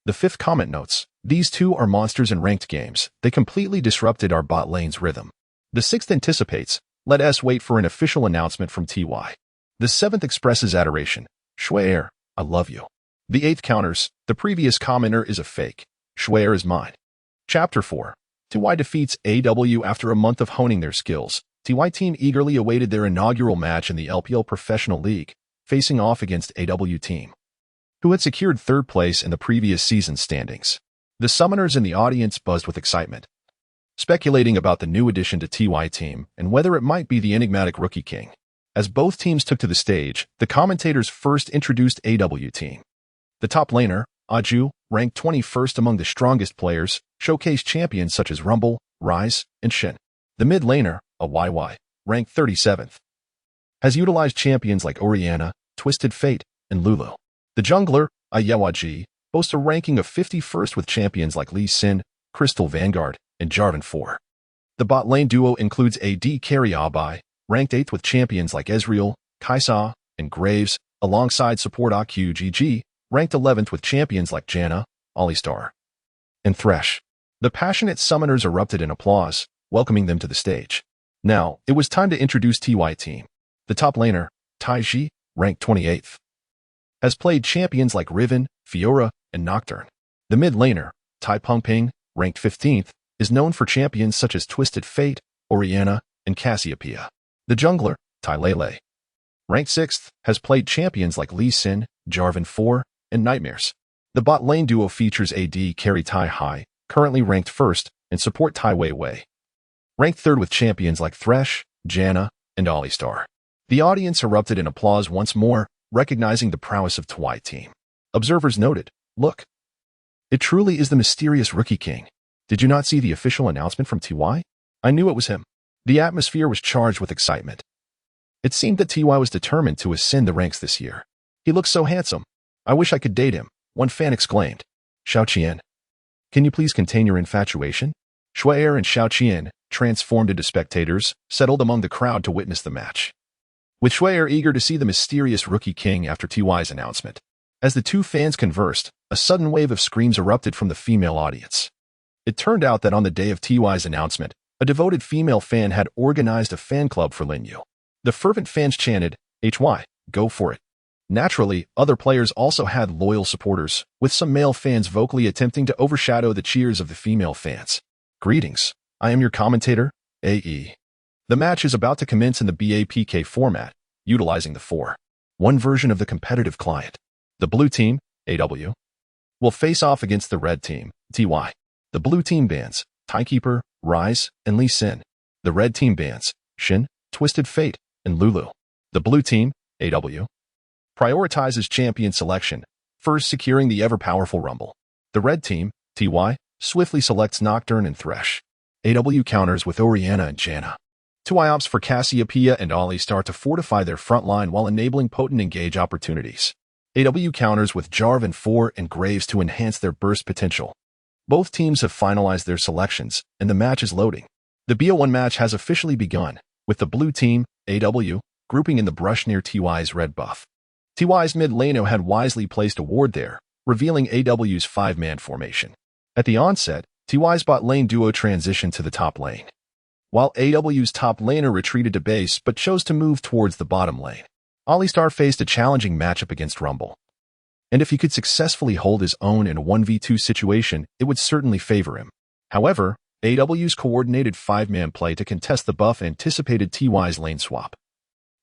The fifth comment notes, These two are monsters in ranked games. They completely disrupted our bot lane's rhythm. The sixth anticipates. Let us wait for an official announcement from TY. The seventh expresses adoration. Shuair, I love you. The eighth counters. The previous commenter is a fake. Shuair is mine. Chapter 4. TY defeats AW after a month of honing their skills. TY team eagerly awaited their inaugural match in the LPL Professional League, facing off against AW team, who had secured third place in the previous season's standings. The summoners in the audience buzzed with excitement, speculating about the new addition to TY team and whether it might be the enigmatic Rookie King. As both teams took to the stage, the commentators first introduced AW team. The top laner, Aju, ranked 21st among the strongest players, showcased champions such as Rumble, Rise, and Shin. The mid laner, a Wei Wei, ranked 37th, has utilized champions like Orianna, Twisted Fate, and Lulu. The jungler, a Yewaji, boasts a ranking of 51st with champions like Lee Sin, Crystal Vanguard, and Jarvan 4. The bot lane duo includes AD carry Abai, ranked 8th with champions like Ezreal, Kaisa, and Graves, alongside support AQGG, ranked 11th with champions like Janna, Alistar, and Thresh. The passionate summoners erupted in applause, welcoming them to the stage. Now, it was time to introduce TY team. The top laner, Taiji, ranked 28th, has played champions like Riven, Fiora, and Nocturne. The mid laner, Tai Pengping, ranked 15th, is known for champions such as Twisted Fate, Orianna, and Cassiopeia. The jungler, Tai Lele, ranked 6th, has played champions like Lee Sin, Jarvan 4, and Nightmares. The bot lane duo features AD carry Tai Hai, currently ranked 1st, and support Tai Wei Wei, ranked 3rd with champions like Thresh, Janna, and Alistar. The audience erupted in applause once more, recognizing the prowess of TY team. Observers noted, look, it truly is the mysterious Rookie King. Did you not see the official announcement from TY? I knew it was him. The atmosphere was charged with excitement. It seemed that TY was determined to ascend the ranks this year. He looks so handsome. I wish I could date him, one fan exclaimed. Xiao Qian, can you please contain your infatuation? Shuair and Xiao Qian, transformed into spectators, settled among the crowd to witness the match, with Shuair eager to see the mysterious Rookie King after TY's announcement. As the two fans conversed, a sudden wave of screams erupted from the female audience. It turned out that on the day of TY's announcement, a devoted female fan had organized a fan club for Lin Yu. The fervent fans chanted, HY, go for it. Naturally, other players also had loyal supporters, with some male fans vocally attempting to overshadow the cheers of the female fans. Greetings, I am your commentator, AE. The match is about to commence in the BAPK format, utilizing the 4-1 version of the competitive client. The blue team, AW, will face off against the red team, TY. The blue team bans Timekeeper, Rise, and Lee Sin. The red team bans Shin, Twisted Fate, and Lulu. The blue team, AW, prioritizes champion selection, first securing the ever-powerful Rumble. The red team, TY, swiftly selects Nocturne and Thresh. AW counters with Orianna and Janna. TY opts for Cassiopeia and Alistar to fortify their front line while enabling potent engage opportunities. AW counters with Jarvan 4 and Graves to enhance their burst potential. Both teams have finalized their selections, and the match is loading. The BO1 match has officially begun, with the blue team, AW, grouping in the brush near TY's red buff. TY's mid laner had wisely placed a ward there, revealing AW's 5-man formation. At the onset, TY's bot lane duo transitioned to the top lane, while AW's top laner retreated to base but chose to move towards the bottom lane. Alistar faced a challenging matchup against Rumble, and if he could successfully hold his own in a 1v2 situation, it would certainly favor him. However, AW's coordinated 5-man play to contest the buff anticipated TY's lane swap,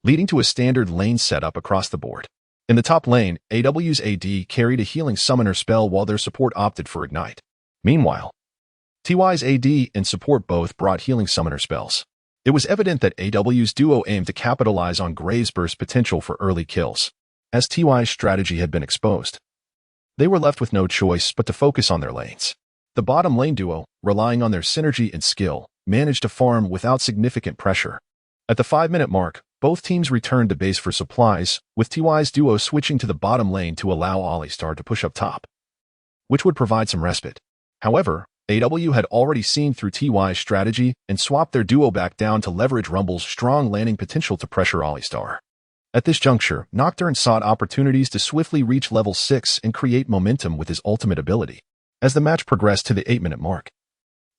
leading to a standard lane setup across the board. In the top lane, AW's AD carried a healing summoner spell while their support opted for Ignite. Meanwhile, TY's AD and support both brought healing summoner spells. It was evident that AW's duo aimed to capitalize on Graves' burst potential for early kills. As TY's strategy had been exposed, they were left with no choice but to focus on their lanes. The bottom lane duo, relying on their synergy and skill, managed to farm without significant pressure. At the 5-minute mark, both teams returned to base for supplies, with TY's duo switching to the bottom lane to allow Alistar to push up top, which would provide some respite. However, AW had already seen through TY's strategy and swapped their duo back down to leverage Rumble's strong landing potential to pressure Alistar. At this juncture, Nocturne sought opportunities to swiftly reach level 6 and create momentum with his ultimate ability. As the match progressed to the 8-minute mark,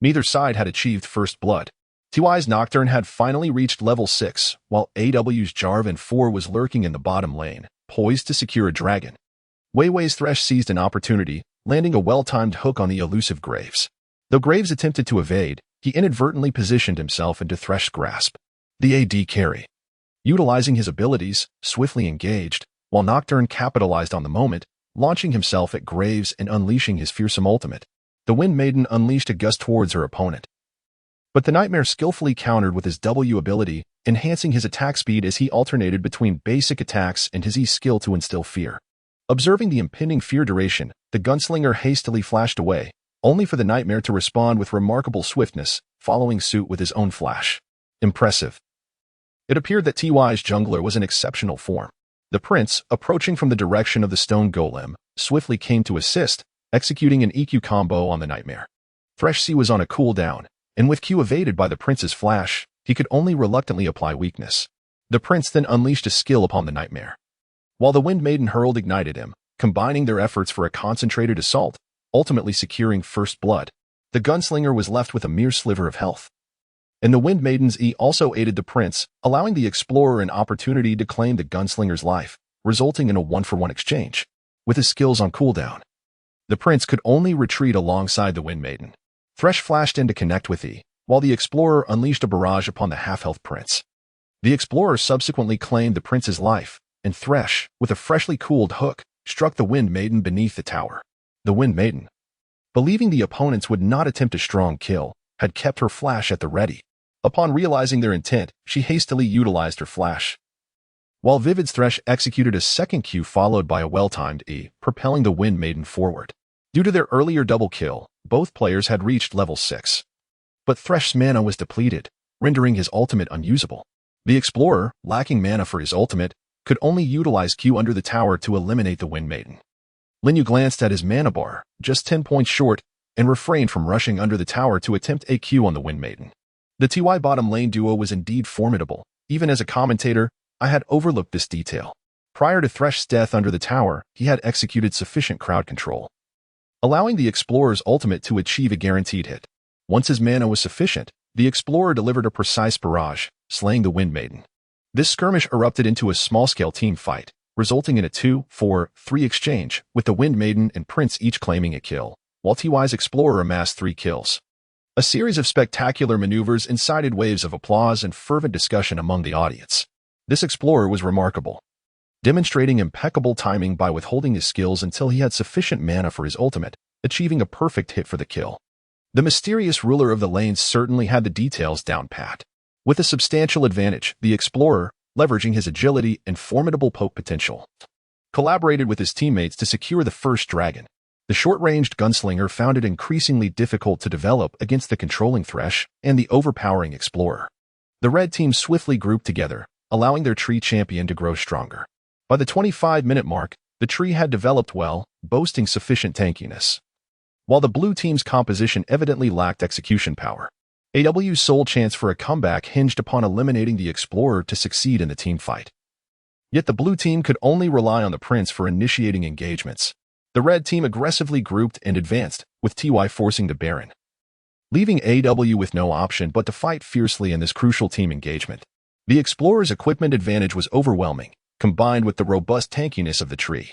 neither side had achieved first blood. TY's Nocturne had finally reached level 6, while AW's Jarvan 4 was lurking in the bottom lane, poised to secure a dragon. Wei Wei's Thresh seized an opportunity, landing a well-timed hook on the elusive Graves. Though Graves attempted to evade, he inadvertently positioned himself into Thresh's grasp. The AD carry, utilizing his abilities, swiftly engaged, while Nocturne capitalized on the moment, launching himself at Graves and unleashing his fearsome ultimate. The Wind Maiden unleashed a gust towards her opponent, but the Nightmare skillfully countered with his W ability, enhancing his attack speed as he alternated between basic attacks and his E skill to instill fear. Observing the impending fear duration, the gunslinger hastily flashed away, only for the Nightmare to respond with remarkable swiftness, following suit with his own flash. Impressive. It appeared that TY's jungler was in exceptional form. The Prince, approaching from the direction of the stone golem, swiftly came to assist, executing an EQ combo on the Nightmare. Thresh C was on a cooldown, and with Q evaded by the Prince's flash, he could only reluctantly apply weakness. The Prince then unleashed a skill upon the Nightmare, while the Wind Maiden hurled ignited him, combining their efforts for a concentrated assault, ultimately securing first blood. The gunslinger was left with a mere sliver of health, and the Wind Maiden's E also aided the Prince, allowing the Explorer an opportunity to claim the gunslinger's life, resulting in a 1-for-1 exchange. With his skills on cooldown, the Prince could only retreat alongside the Wind Maiden. Thresh flashed in to connect with E, while the Explorer unleashed a barrage upon the half-health Prince. The Explorer subsequently claimed the Prince's life, and Thresh, with a freshly cooled hook, struck the Wind Maiden beneath the tower. The Wind Maiden, believing the opponents would not attempt a strong kill, had kept her flash at the ready. Upon realizing their intent, she hastily utilized her flash, while Vivid's Thresh executed a second Q followed by a well-timed E, propelling the Wind Maiden forward. Due to their earlier double kill, both players had reached level 6. But Thresh's mana was depleted, rendering his ultimate unusable. The Explorer, lacking mana for his ultimate, could only utilize Q under the tower to eliminate the Wind Maiden. Lin Yu glanced at his mana bar, just 10 points short, and refrained from rushing under the tower to attempt a Q on the Wind Maiden. The TY bottom lane duo was indeed formidable. Even as a commentator, I had overlooked this detail. Prior to Thresh's death under the tower, he had executed sufficient crowd control, allowing the Explorer's ultimate to achieve a guaranteed hit. Once his mana was sufficient, the Explorer delivered a precise barrage, slaying the Wind Maiden. This skirmish erupted into a small-scale team fight, resulting in a 2-4-3 exchange, with the Wind Maiden and Prince each claiming a kill, while TY's Explorer amassed 3 kills. A series of spectacular maneuvers incited waves of applause and fervent discussion among the audience. This Explorer was remarkable, demonstrating impeccable timing by withholding his skills until he had sufficient mana for his ultimate, achieving a perfect hit for the kill. The mysterious ruler of the lanes certainly had the details down pat. With a substantial advantage, the Explorer, leveraging his agility and formidable poke potential, collaborated with his teammates to secure the first dragon. The short-ranged gunslinger found it increasingly difficult to develop against the controlling Thresh and the overpowering Explorer. The red team swiftly grouped together, allowing their tree champion to grow stronger. By the 25-minute mark, the tree had developed well, boasting sufficient tankiness, while the blue team's composition evidently lacked execution power. AW's sole chance for a comeback hinged upon eliminating the Explorer to succeed in the team fight. Yet the blue team could only rely on the Prince for initiating engagements. The red team aggressively grouped and advanced, with TY forcing the Baron, leaving AW with no option but to fight fiercely in this crucial team engagement. The Explorer's equipment advantage was overwhelming, combined with the robust tankiness of the tree.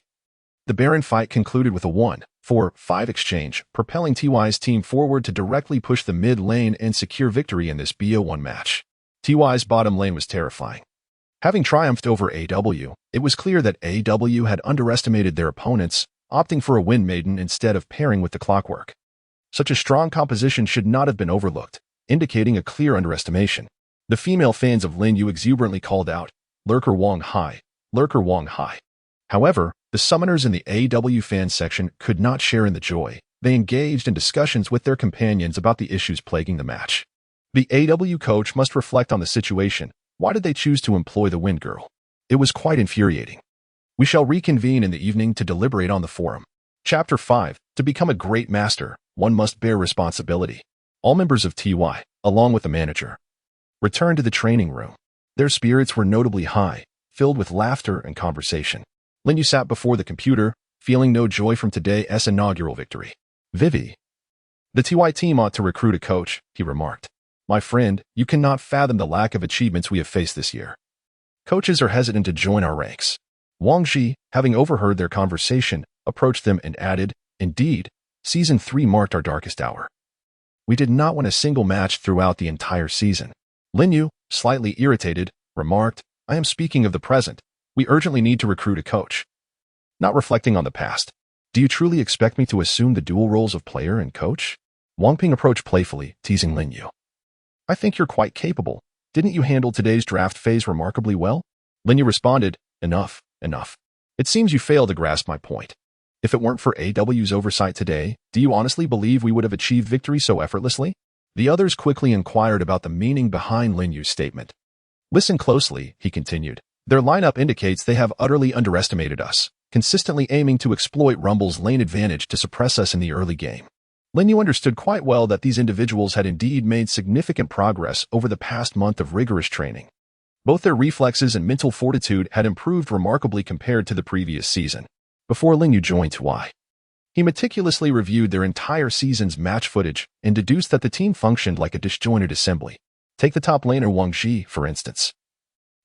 The Baron fight concluded with a 1-4-5 exchange, propelling TY's team forward to directly push the mid lane and secure victory in this BO1 match. TY's bottom lane was terrifying. Having triumphed over AW, it was clear that AW had underestimated their opponents, opting for a Wind Maiden instead of pairing with the Clockwork. Such a strong composition should not have been overlooked, indicating a clear underestimation. The female fans of Lin Yu exuberantly called out, "Lurker Wang high, Lurker Wang high." However, the summoners in the AW fan section could not share in the joy. They engaged in discussions with their companions about the issues plaguing the match. The AW coach must reflect on the situation. Why did they choose to employ the Wind Girl? It was quite infuriating. We shall reconvene in the evening to deliberate on the forum. Chapter 5. To become a great master, one must bear responsibility. All members of TY, along with the manager, returned to the training room. Their spirits were notably high, filled with laughter and conversation. Lin Yu sat before the computer, feeling no joy from today's inaugural victory. Vivi. The TY team ought to recruit a coach, he remarked. My friend, you cannot fathom the lack of achievements we have faced this year. Coaches are hesitant to join our ranks. Wang, having overheard their conversation, approached them and added, Indeed, Season 3 marked our darkest hour. We did not win a single match throughout the entire season. Lin Yu, slightly irritated, remarked, I am speaking of the present. We urgently need to recruit a coach. Not reflecting on the past. Do you truly expect me to assume the dual roles of player and coach? Wang Ping approached playfully, teasing Lin Yu. I think you're quite capable. Didn't you handle today's draft phase remarkably well? Lin Yu responded, Enough. It seems you failed to grasp my point. If it weren't for AW's oversight today, do you honestly believe we would have achieved victory so effortlessly? The others quickly inquired about the meaning behind Lin Yu's statement. Listen closely, he continued. Their lineup indicates they have utterly underestimated us, consistently aiming to exploit Rumble's lane advantage to suppress us in the early game. Lin Yu understood quite well that these individuals had indeed made significant progress over the past month of rigorous training. Both their reflexes and mental fortitude had improved remarkably compared to the previous season. Before Lin Yu joined TY, he meticulously reviewed their entire season's match footage and deduced that the team functioned like a disjointed assembly. Take the top laner Wang, for instance.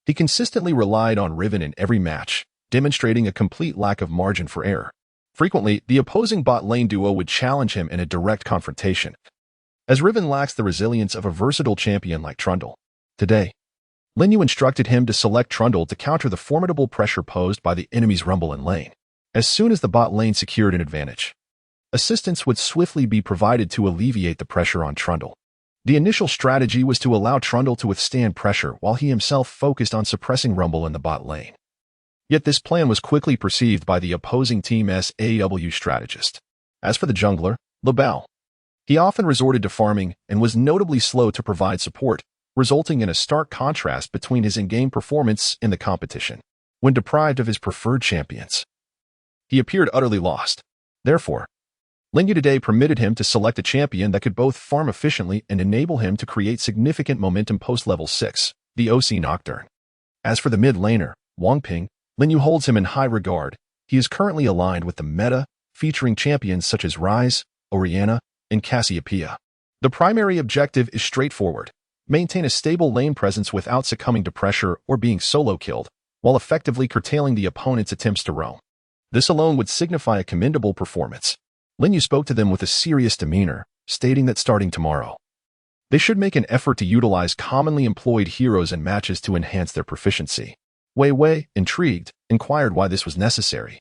He consistently relied on Riven in every match, demonstrating a complete lack of margin for error. Frequently, the opposing bot lane duo would challenge him in a direct confrontation, as Riven lacks the resilience of a versatile champion like Trundle. Today, Lin Yu instructed him to select Trundle to counter the formidable pressure posed by the enemy's Rumble in lane. As soon as the bot lane secured an advantage, assistance would swiftly be provided to alleviate the pressure on Trundle. The initial strategy was to allow Trundle to withstand pressure while he himself focused on suppressing Rumble in the bot lane. Yet this plan was quickly perceived by the opposing team's AW strategist. As for the jungler, Lebao, he often resorted to farming and was notably slow to provide support, resulting in a stark contrast between his in-game performance and the competition. When deprived of his preferred champions, he appeared utterly lost. Therefore, Lin Yu today permitted him to select a champion that could both farm efficiently and enable him to create significant momentum post-level 6, the OC Nocturne. As for the mid laner, Wang Ping, Lin Yu holds him in high regard. He is currently aligned with the meta, featuring champions such as Ryze, Orianna, and Cassiopeia. The primary objective is straightforward: maintain a stable lane presence without succumbing to pressure or being solo-killed, while effectively curtailing the opponent's attempts to roam. This alone would signify a commendable performance. Lin Yu spoke to them with a serious demeanor, stating that starting tomorrow, they should make an effort to utilize commonly employed heroes in matches to enhance their proficiency. Wei Wei, intrigued, inquired why this was necessary,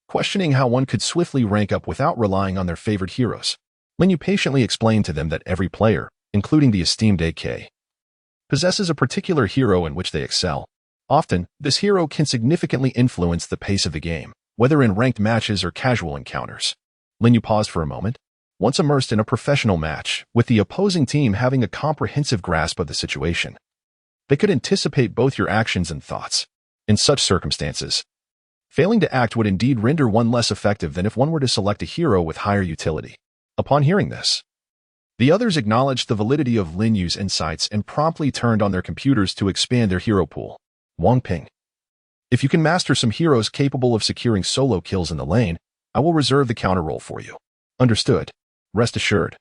questioning how one could swiftly rank up without relying on their favorite heroes. Lin Yu patiently explained to them that every player, including the esteemed AK, possesses a particular hero in which they excel. Often, this hero can significantly influence the pace of the game, whether in ranked matches or casual encounters. Lin Yu paused for a moment, once immersed in a professional match, with the opposing team having a comprehensive grasp of the situation. They could anticipate both your actions and thoughts. In such circumstances, failing to act would indeed render one less effective than if one were to select a hero with higher utility. Upon hearing this, the others acknowledged the validity of Lin Yu's insights and promptly turned on their computers to expand their hero pool. Wang Ping, if you can master some heroes capable of securing solo kills in the lane, I will reserve the counter role for you. Understood. Rest assured.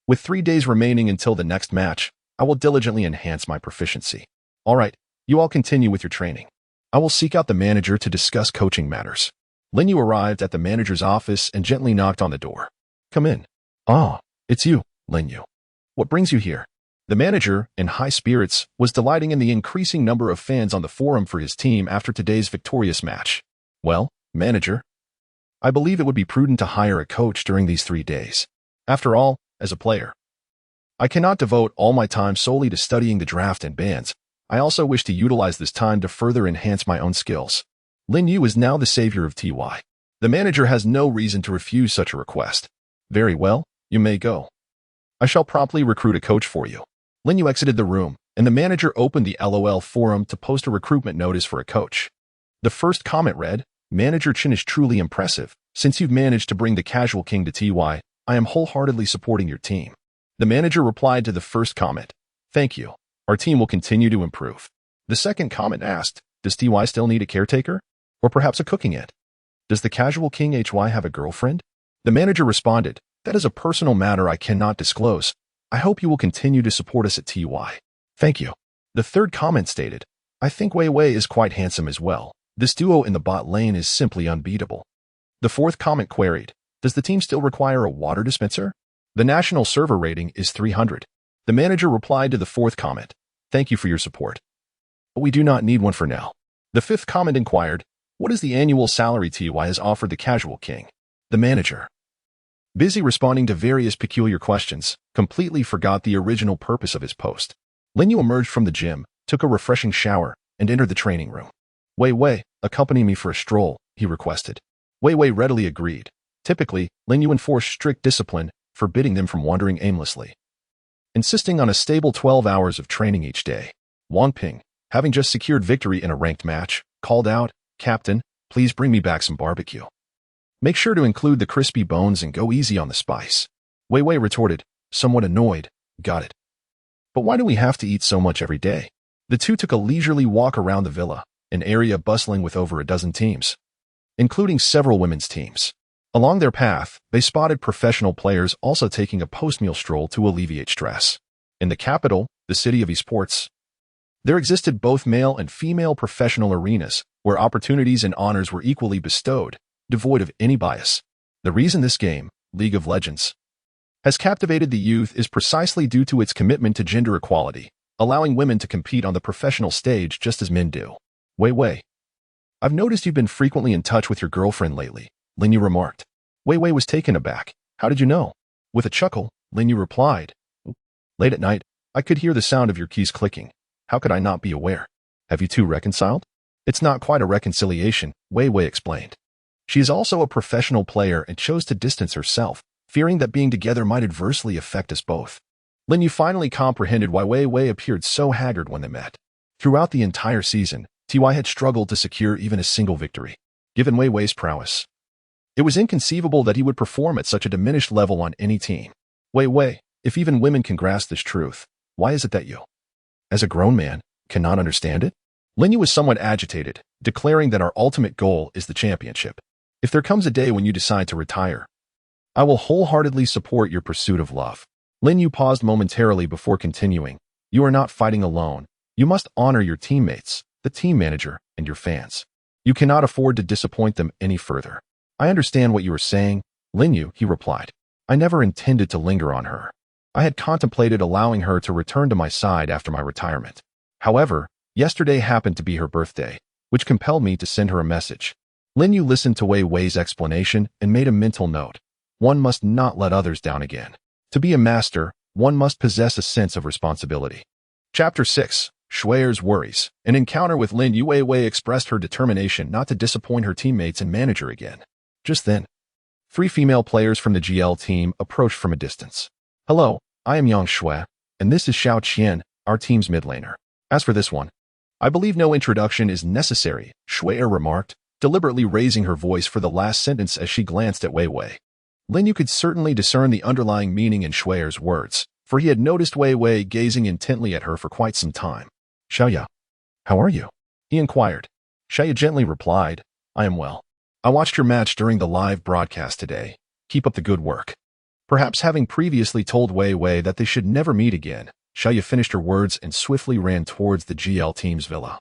With 3 days remaining until the next match, I will diligently enhance my proficiency. All right, you all continue with your training. I will seek out the manager to discuss coaching matters. Lin Yu arrived at the manager's office and gently knocked on the door. Come in. Ah, it's you, Lin Yu. What brings you here? The manager, in high spirits, was delighting in the increasing number of fans on the forum for his team after today's victorious match. Well, manager, I believe it would be prudent to hire a coach during these 3 days. After all, as a player, I cannot devote all my time solely to studying the draft and bans. I also wish to utilize this time to further enhance my own skills. Lin Yu is now the savior of TY. The manager has no reason to refuse such a request. Very well, you may go. I shall promptly recruit a coach for you. Lin Yu exited the room, and the manager opened the LOL forum to post a recruitment notice for a coach. The first comment read, Manager Chen is truly impressive. Since you've managed to bring the Casual King to TY, I am wholeheartedly supporting your team. The manager replied to the first comment, Thank you. Our team will continue to improve. The second comment asked, Does TY still need a caretaker? Or perhaps a cooking it? Does the Casual King HY have a girlfriend? The manager responded, That is a personal matter I cannot disclose. I hope you will continue to support us at TY. Thank you. The third comment stated, I think Wei Wei is quite handsome as well. This duo in the bot lane is simply unbeatable. The fourth comment queried, does the team still require a water dispenser? The national server rating is 300. The manager replied to the fourth comment, thank you for your support. But we do not need one for now. The fifth comment inquired, what is the annual salary TY has offered the casual king? The manager, busy responding to various peculiar questions, completely forgot the original purpose of his post. Lin Yu emerged from the gym, took a refreshing shower, and entered the training room. Wei Wei, accompany me for a stroll, he requested. Wei Wei readily agreed. Typically, Lin Yu enforced strict discipline, forbidding them from wandering aimlessly, insisting on a stable 12 hours of training each day. Wang, having just secured victory in a ranked match, called out, Captain, please bring me back some barbecue. Make sure to include the crispy bones and go easy on the spice. Wei Wei retorted, somewhat annoyed, got it. But why do we have to eat so much every day? The two took a leisurely walk around the villa, an area bustling with over a dozen teams, including several women's teams. Along their path, they spotted professional players also taking a post-meal stroll to alleviate stress. In the capital, the city of esports, there existed both male and female professional arenas where opportunities and honors were equally bestowed, devoid of any bias. The reason this game, League of Legends, has captivated the youth is precisely due to its commitment to gender equality, allowing women to compete on the professional stage just as men do. Wei Wei, I've noticed you've been frequently in touch with your girlfriend lately, Lin Yu remarked. Wei Wei was taken aback. How did you know? With a chuckle, Lin Yu replied, late at night, I could hear the sound of your keys clicking. How could I not be aware? Have you two reconciled? It's not quite a reconciliation, Wei Wei explained. She is also a professional player and chose to distance herself, fearing that being together might adversely affect us both. Lin Yu finally comprehended why Wei Wei appeared so haggard when they met. Throughout the entire season, TY had struggled to secure even a single victory. Given Wei Wei's prowess, it was inconceivable that he would perform at such a diminished level on any team. Wei Wei, if even women can grasp this truth, why is it that you, as a grown man, cannot understand it? Lin Yu was somewhat agitated, declaring that our ultimate goal is the championship. If there comes a day when you decide to retire, I will wholeheartedly support your pursuit of love. Lin Yu paused momentarily before continuing. You are not fighting alone. You must honor your teammates, the team manager, and your fans. You cannot afford to disappoint them any further. I understand what you are saying, Lin Yu, he replied. I never intended to linger on her. I had contemplated allowing her to return to my side after my retirement. However, yesterday happened to be her birthday, which compelled me to send her a message. Lin Yu listened to Wei Wei's explanation and made a mental note. One must not let others down again. To be a master, one must possess a sense of responsibility. Chapter 6. Shue'er's Worries. An encounter with Lin Yu. Wei Wei expressed her determination not to disappoint her teammates and manager again. Just then, 3 female players from the GL team approached from a distance. Hello, I am Yang Shui, and this is Xiao Qian, our team's mid laner. As for this one, I believe no introduction is necessary, Shue'er remarked, deliberately raising her voice for the last sentence as she glanced at Wei Wei. Lin Yu could certainly discern the underlying meaning in Shue'er's words, for he had noticed Wei Wei gazing intently at her for quite some time. Xiaoya, how are you? He inquired. Xiaoya gently replied, I am well. I watched your match during the live broadcast today. Keep up the good work. Perhaps having previously told Wei Wei that they should never meet again, Xiaoya finished her words and swiftly ran towards the GL team's villa,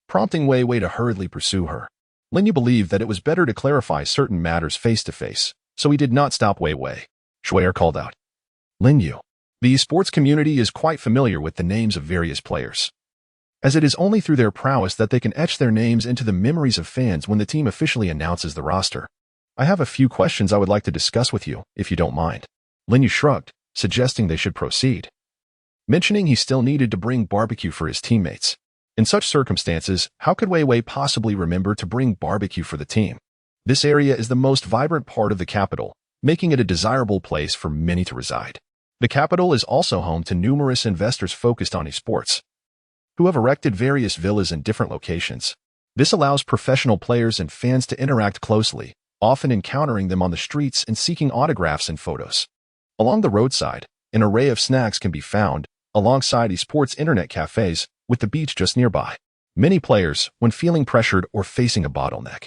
prompting Wei Wei to hurriedly pursue her. Lin Yu believed that it was better to clarify certain matters face-to-face, so he did not stop Wei Wei. Shue'er called out, Lin Yu. The esports community is quite familiar with the names of various players, as it is only through their prowess that they can etch their names into the memories of fans when the team officially announces the roster. I have a few questions I would like to discuss with you, if you don't mind. Lin Yu shrugged, suggesting they should proceed, mentioning he still needed to bring barbecue for his teammates. In such circumstances, how could Wei Wei possibly remember to bring barbecue for the team? This area is the most vibrant part of the capital, making it a desirable place for many to reside. The capital is also home to numerous investors focused on esports, who have erected various villas in different locations. This allows professional players and fans to interact closely, often encountering them on the streets and seeking autographs and photos. Along the roadside, an array of snacks can be found, alongside esports internet cafes, with the beach just nearby. Many players, when feeling pressured or facing a bottleneck,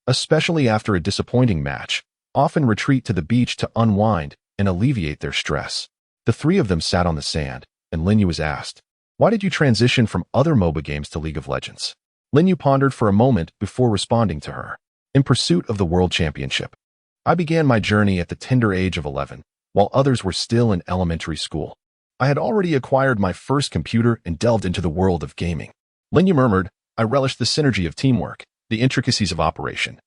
especially after a disappointing match, often retreat to the beach to unwind and alleviate their stress. The three of them sat on the sand, and Lin Yu was asked, "Why did you transition from other MOBA games to League of Legends?" Lin Yu pondered for a moment before responding to her. "In pursuit of the World Championship. I began my journey at the tender age of 11, while others were still in elementary school. I had already acquired my first computer and delved into the world of gaming." Lin Yu murmured, "I relished the synergy of teamwork, the intricacies of operation,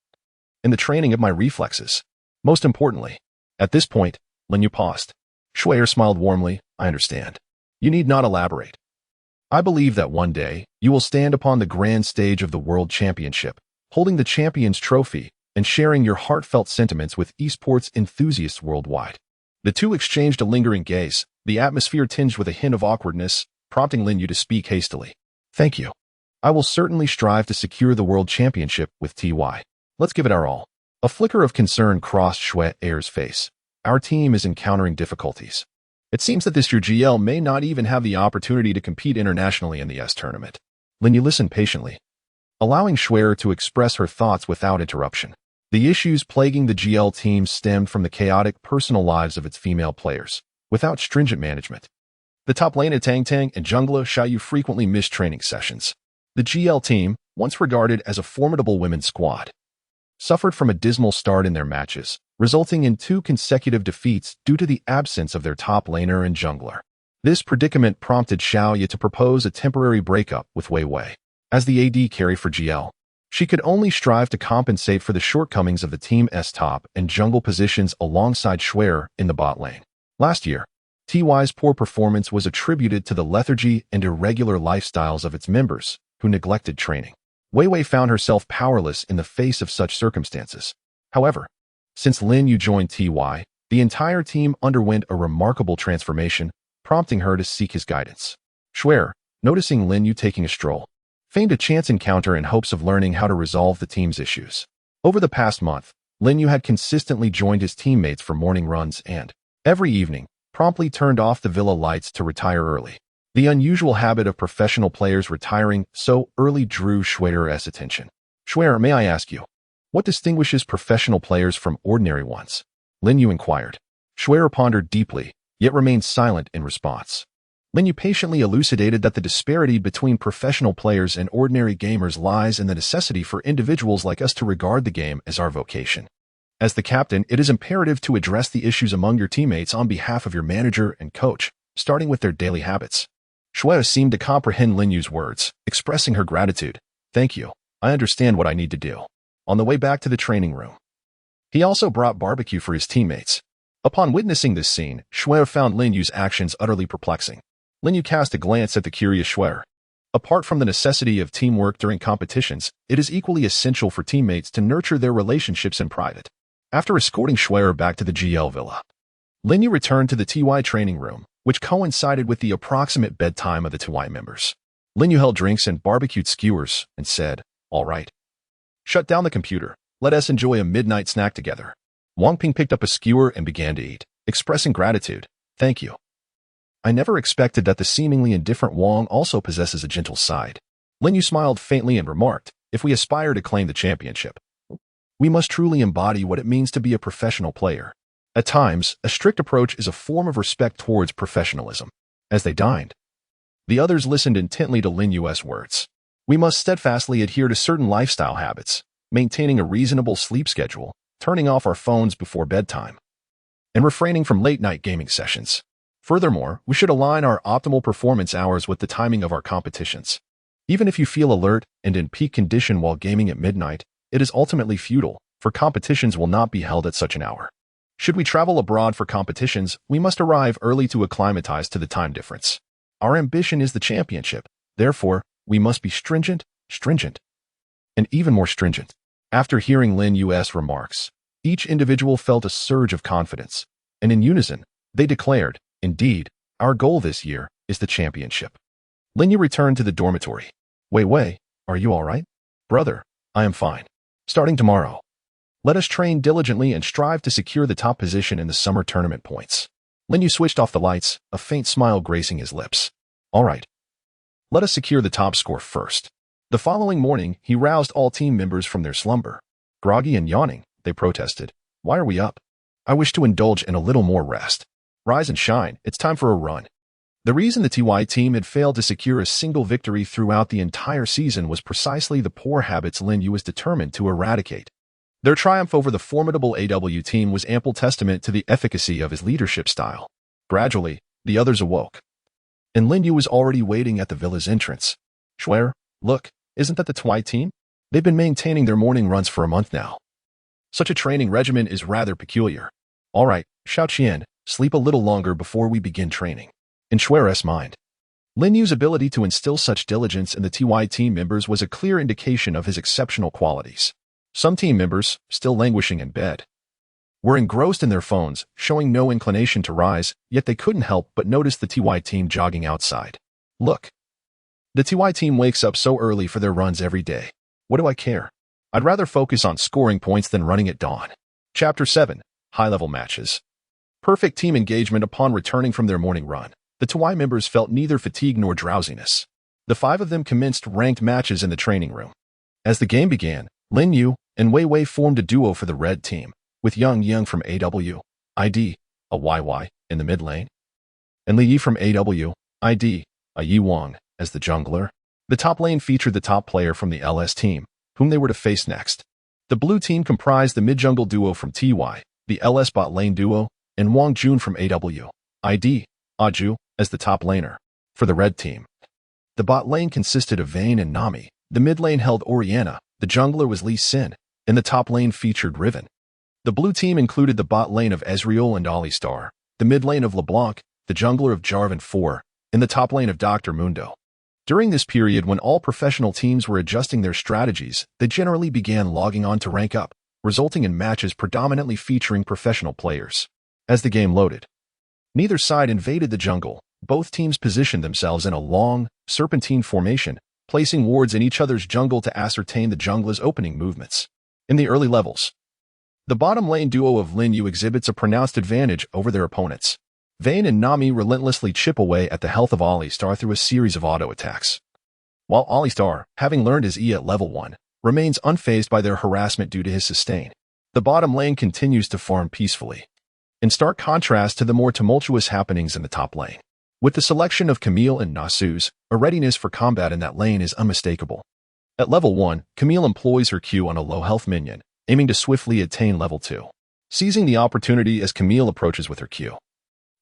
and the training of my reflexes. Most importantly." At this point, Lin Yu paused. Shuai smiled warmly. "I understand. You need not elaborate. I believe that one day, you will stand upon the grand stage of the World Championship, holding the champion's trophy and sharing your heartfelt sentiments with esports enthusiasts worldwide." The two exchanged a lingering gaze, the atmosphere tinged with a hint of awkwardness, prompting Lin Yu to speak hastily. "Thank you. I will certainly strive to secure the World Championship with TY. Let's give it our all." A flicker of concern crossed Shuai's face. "Our team is encountering difficulties. It seems that this year GL may not even have the opportunity to compete internationally in the S tournament." Lin Yu listened patiently, allowing Shuai to express her thoughts without interruption. The issues plaguing the GL team stemmed from the chaotic personal lives of its female players, without stringent management. The top lane at Tang Tang and jungler Xiaoyu frequently missed training sessions. The GL team, once regarded as a formidable women's squad, suffered from a dismal start in their matches, resulting in 2 consecutive defeats due to the absence of their top laner and jungler. This predicament prompted Xiaoyu to propose a temporary breakup with Wei Wei. As the AD carry for GL, she could only strive to compensate for the shortcomings of the team's top and jungle positions alongside Shuai in the bot lane. Last year, TY's poor performance was attributed to the lethargy and irregular lifestyles of its members, who neglected training. Wei Wei found herself powerless in the face of such circumstances. However, since Lin Yu joined TY, the entire team underwent a remarkable transformation, prompting her to seek his guidance. Shuai, noticing Lin Yu taking a stroll, feigned a chance encounter in hopes of learning how to resolve the team's issues. Over the past month, Lin Yu had consistently joined his teammates for morning runs and, every evening, promptly turned off the villa lights to retire early. The unusual habit of professional players retiring so early drew Shuai's attention. "Shuai, may I ask you, what distinguishes professional players from ordinary ones?" Lin Yu inquired. Shuai pondered deeply, yet remained silent in response. Lin Yu patiently elucidated that the disparity between professional players and ordinary gamers lies in the necessity for individuals like us to regard the game as our vocation. As the captain, it is imperative to address the issues among your teammates on behalf of your manager and coach, starting with their daily habits. Shuai seemed to comprehend Lin Yu's words, expressing her gratitude. "Thank you. I understand what I need to do." On the way back to the training room, he also brought barbecue for his teammates. Upon witnessing this scene, Shuai found Lin Yu's actions utterly perplexing. Lin Yu cast a glance at the curious Shuai. Apart from the necessity of teamwork during competitions, it is equally essential for teammates to nurture their relationships in private. After escorting Shuai back to the GL villa, Lin Yu returned to the TY training room, which coincided with the approximate bedtime of the TY members. Lin Yu held drinks and barbecued skewers and said, "All right. Shut down the computer. Let us enjoy a midnight snack together." Wang Ping picked up a skewer and began to eat, expressing gratitude. "Thank you. I never expected that the seemingly indifferent Wang also possesses a gentle side." Lin Yu smiled faintly and remarked, "If we aspire to claim the championship, we must truly embody what it means to be a professional player. At times, a strict approach is a form of respect towards professionalism." As they dined, the others listened intently to Lin Yu's words. "We must steadfastly adhere to certain lifestyle habits, maintaining a reasonable sleep schedule, turning off our phones before bedtime, and refraining from late-night gaming sessions. Furthermore, we should align our optimal performance hours with the timing of our competitions. Even if you feel alert and in peak condition while gaming at midnight, it is ultimately futile, for competitions will not be held at such an hour. Should we travel abroad for competitions, we must arrive early to acclimatize to the time difference. Our ambition is the championship. Therefore, we must be stringent, and even more stringent." After hearing Lin Yu's remarks, each individual felt a surge of confidence, and in unison, they declared, "Indeed, our goal this year is the championship." Lin Yu returned to the dormitory. "Wei Wei, are you all right?" "Brother, I am fine. Starting tomorrow, let us train diligently and strive to secure the top position in the summer tournament points." Lin Yu switched off the lights, a faint smile gracing his lips. "All right. Let us secure the top score first." The following morning, he roused all team members from their slumber. Groggy and yawning, they protested, Why are we up? I wish to indulge in a little more rest. Rise and shine, it's time for a run. The reason the TY team had failed to secure a single victory throughout the entire season was precisely the poor habits Lin Yu was determined to eradicate. Their triumph over the formidable AW team was ample testament to the efficacy of his leadership style. Gradually, the others awoke. And Lin Yu was already waiting at the villa's entrance. Schwer, look, isn't that the TY team? They've been maintaining their morning runs for a month now. Such a training regimen is rather peculiar. All right, Xiao Qian, sleep a little longer before we begin training. In Schwer's mind, Lin Yu's ability to instill such diligence in the TY team members was a clear indication of his exceptional qualities. Some team members, still languishing in bed, were engrossed in their phones, showing no inclination to rise, yet they couldn't help but notice the TY team jogging outside. Look. The TY team wakes up so early for their runs every day. What do I care? I'd rather focus on scoring points than running at dawn. Chapter 7. High-level matches. Perfect team engagement upon returning from their morning run. The TY members felt neither fatigue nor drowsiness. The 5 of them commenced ranked matches in the training room. As the game began, Lin Yu and Wei Wei formed a duo for the red team, with Yang from AW, ID, a YY, in the mid lane, and Li Yi from AW, ID, a Yi Wang, as the jungler. The top lane featured the top player from the LS team, whom they were to face next. The blue team comprised the mid-jungle duo from TY, the LS bot lane duo, and Wang Jun from AW, ID, Aju, as the top laner. For the red team, the bot lane consisted of Vayne and Nami, the mid lane held Orianna, the jungler was Lee Sin, and the top lane featured Riven. The blue team included the bot lane of Ezreal and Alistar, the mid lane of LeBlanc, the jungler of Jarvan 4, and the top lane of Dr. Mundo. During this period when all professional teams were adjusting their strategies, they generally began logging on to rank up, resulting in matches predominantly featuring professional players. As the game loaded, neither side invaded the jungle. Both teams positioned themselves in a long, serpentine formation, placing wards in each other's jungle to ascertain the jungler's opening movements. In the early levels, the bottom lane duo of Lin Yu exhibits a pronounced advantage over their opponents. Vayne and Nami relentlessly chip away at the health of Alistar through a series of auto-attacks. While Alistar, having learned his E at level 1, remains unfazed by their harassment due to his sustain. The bottom lane continues to farm peacefully, in stark contrast to the more tumultuous happenings in the top lane. With the selection of Camille and Nasus, a readiness for combat in that lane is unmistakable. At level 1, Camille employs her Q on a low-health minion, aiming to swiftly attain level 2. Seizing the opportunity as Camille approaches with her Q,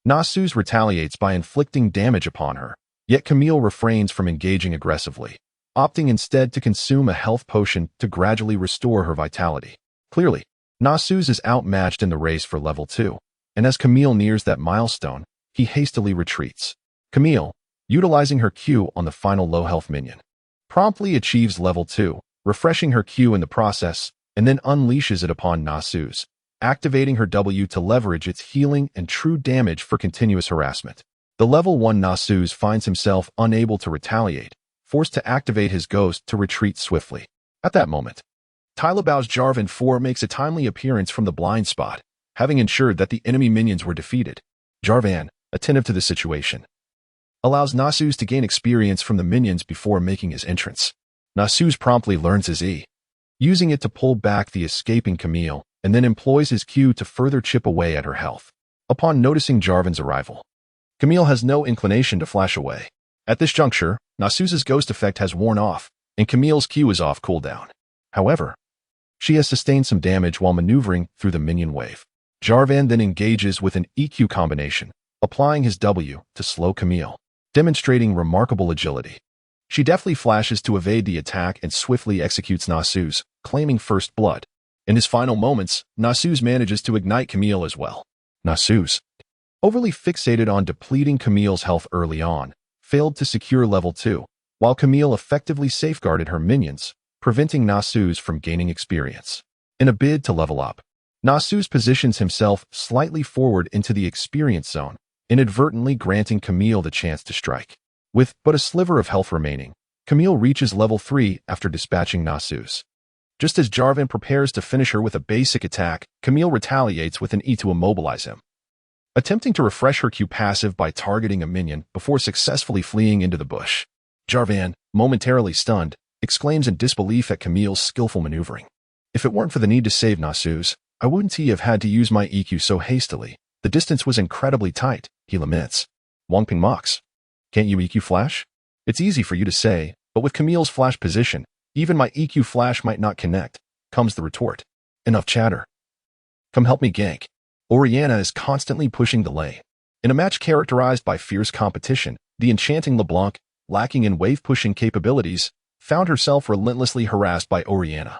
Nasus retaliates by inflicting damage upon her, yet Camille refrains from engaging aggressively, opting instead to consume a health potion to gradually restore her vitality. Clearly, Nasus is outmatched in the race for level 2, and as Camille nears that milestone, he hastily retreats. Camille, utilizing her Q on the final low-health minion, promptly achieves level 2, refreshing her Q in the process, and then unleashes it upon Nasus, activating her W to leverage its healing and true damage for continuous harassment. The level 1 Nasus finds himself unable to retaliate, forced to activate his ghost to retreat swiftly. At that moment, Tylabao's Jarvan 4 makes a timely appearance from the blind spot, having ensured that the enemy minions were defeated. Jarvan, attentive to the situation, allows Nasus to gain experience from the minions before making his entrance. Nasus promptly learns his E, using it to pull back the escaping Camille, and then employs his Q to further chip away at her health. Upon noticing Jarvan's arrival, Camille has no inclination to flash away. At this juncture, Nasus's ghost effect has worn off, and Camille's Q is off cooldown. However, she has sustained some damage while maneuvering through the minion wave. Jarvan then engages with an EQ combination, applying his W to slow Camille, demonstrating remarkable agility. She deftly flashes to evade the attack and swiftly executes Nasus, claiming first blood. In his final moments, Nasus manages to ignite Camille as well. Nasus, overly fixated on depleting Camille's health early on, failed to secure level 2, while Camille effectively safeguarded her minions, preventing Nasus from gaining experience. In a bid to level up, Nasus positions himself slightly forward into the experience zone, inadvertently granting Camille the chance to strike. With but a sliver of health remaining, Camille reaches level 3 after dispatching Nasus. Just as Jarvan prepares to finish her with a basic attack, Camille retaliates with an E to immobilize him, attempting to refresh her Q passive by targeting a minion before successfully fleeing into the bush. Jarvan, momentarily stunned, exclaims in disbelief at Camille's skillful maneuvering. If it weren't for the need to save Nasus, I wouldn't have had to use my EQ so hastily. The distance was incredibly tight, he laments. Wang Ping mocks. Can't you EQ flash? It's easy for you to say, but with Camille's flash position, even my EQ flash might not connect, comes the retort. Enough chatter. Come help me gank. Oriana is constantly pushing the lane. In a match characterized by fierce competition, the enchanting LeBlanc, lacking in wave-pushing capabilities, found herself relentlessly harassed by Oriana.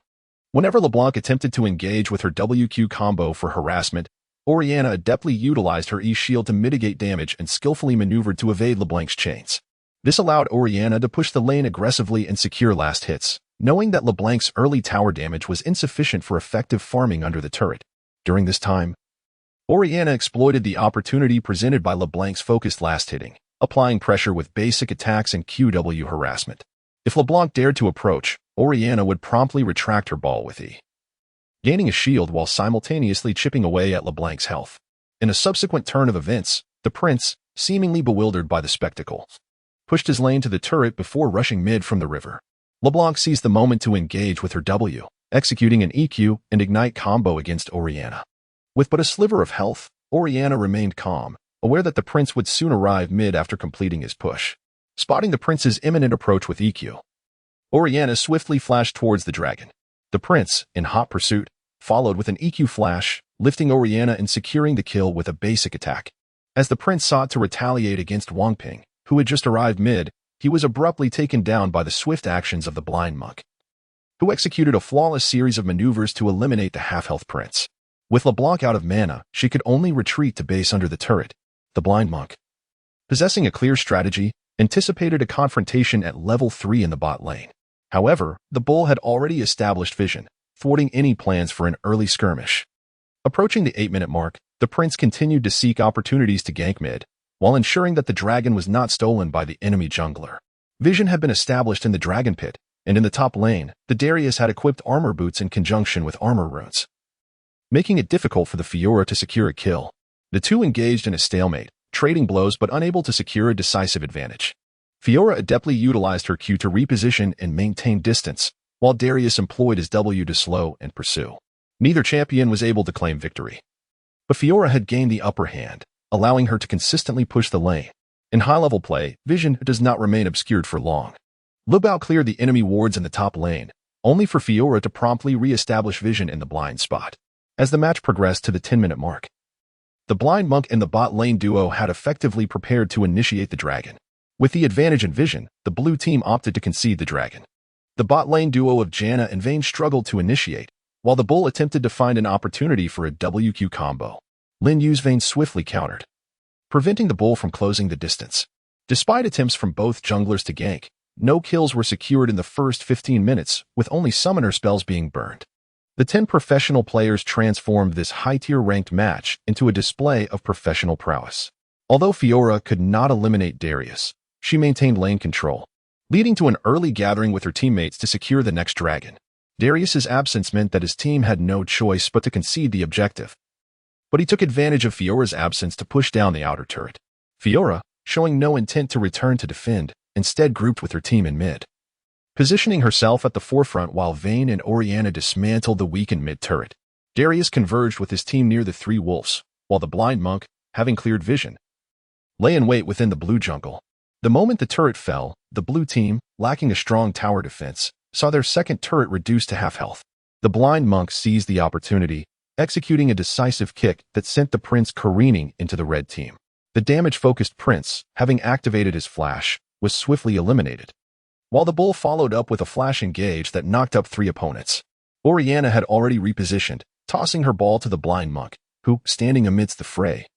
Whenever LeBlanc attempted to engage with her WQ combo for harassment, Oriana adeptly utilized her E-shield to mitigate damage and skillfully maneuvered to evade LeBlanc's chains. This allowed Oriana to push the lane aggressively and secure last hits, knowing that LeBlanc's early tower damage was insufficient for effective farming under the turret. During this time, Oriana exploited the opportunity presented by LeBlanc's focused last hitting, applying pressure with basic attacks and QW harassment. If LeBlanc dared to approach, Oriana would promptly retract her ball with E, gaining a shield while simultaneously chipping away at LeBlanc's health. In a subsequent turn of events, the prince, seemingly bewildered by the spectacle, pushed his lane to the turret before rushing mid from the river. LeBlanc seized the moment to engage with her W, executing an EQ and ignite combo against Oriana. With but a sliver of health, Oriana remained calm, aware that the prince would soon arrive mid after completing his push. Spotting the prince's imminent approach with EQ, Oriana swiftly flashed towards the dragon. The prince, in hot pursuit, followed with an EQ flash, lifting Oriana and securing the kill with a basic attack. As the prince sought to retaliate against Wang Ping, who had just arrived mid, he was abruptly taken down by the swift actions of the blind monk, who executed a flawless series of maneuvers to eliminate the half-health prince. With LeBlanc out of mana, she could only retreat to base under the turret. The blind monk, possessing a clear strategy, anticipated a confrontation at level 3 in the bot lane. However, the bull had already established vision, thwarting any plans for an early skirmish. Approaching the 8-minute mark, the prince continued to seek opportunities to gank mid, while ensuring that the dragon was not stolen by the enemy jungler. Vision had been established in the dragon pit, and in the top lane, the Darius had equipped armor boots in conjunction with armor runes, making it difficult for the Fiora to secure a kill. The two engaged in a stalemate, trading blows but unable to secure a decisive advantage. Fiora adeptly utilized her Q to reposition and maintain distance, while Darius employed his W to slow and pursue. Neither champion was able to claim victory, but Fiora had gained the upper hand, allowing her to consistently push the lane. In high-level play, Vision does not remain obscured for long. Lu Bao cleared the enemy wards in the top lane, only for Fiora to promptly re-establish Vision in the blind spot. As the match progressed to the 10-minute mark, the blind monk and the bot lane duo had effectively prepared to initiate the dragon. With the advantage in Vision, the blue team opted to concede the dragon. The bot lane duo of Janna and Vayne struggled to initiate, while the bull attempted to find an opportunity for a WQ combo. Lin Yu's Vayne swiftly countered, preventing the bull from closing the distance. Despite attempts from both junglers to gank, no kills were secured in the first 15 minutes, with only summoner spells being burned. The 10 professional players transformed this high-tier ranked match into a display of professional prowess. Although Fiora could not eliminate Darius, she maintained lane control, leading to an early gathering with her teammates to secure the next dragon. Darius's absence meant that his team had no choice but to concede the objective, but he took advantage of Fiora's absence to push down the outer turret. Fiora, showing no intent to return to defend, instead grouped with her team in mid, positioning herself at the forefront while Vayne and Oriana dismantled the weakened mid-turret. Darius converged with his team near the three wolves, while the blind monk, having cleared Vision, lay in wait within the blue jungle. The moment the turret fell, the blue team, lacking a strong tower defense, saw their second turret reduced to half health. The blind monk seized the opportunity, executing a decisive kick that sent the prince careening into the red team. The damage-focused prince, having activated his flash, was swiftly eliminated, while the bull followed up with a flash engage that knocked up 3 opponents. Oriana had already repositioned, tossing her ball to the blind monk, who, standing amidst the fray,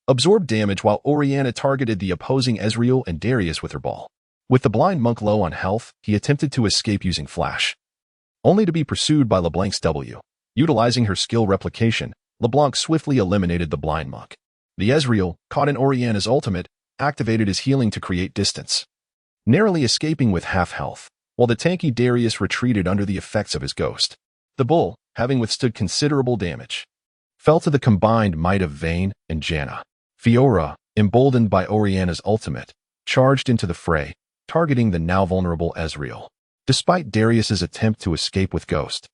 absorbed damage while Oriana targeted the opposing Ezreal and Darius with her ball. With the blind monk low on health, he attempted to escape using flash, only to be pursued by LeBlanc's W. Utilizing her skill replication, LeBlanc swiftly eliminated the blind monk. The Ezreal, caught in Oriana's ultimate, activated his healing to create distance, narrowly escaping with half health, while the tanky Darius retreated under the effects of his ghost. The bull, having withstood considerable damage, fell to the combined might of Vayne and Janna. Fiora, emboldened by Oriana's ultimate, charged into the fray, targeting the now vulnerable Ezreal. Despite Darius's attempt to escape with Ghost,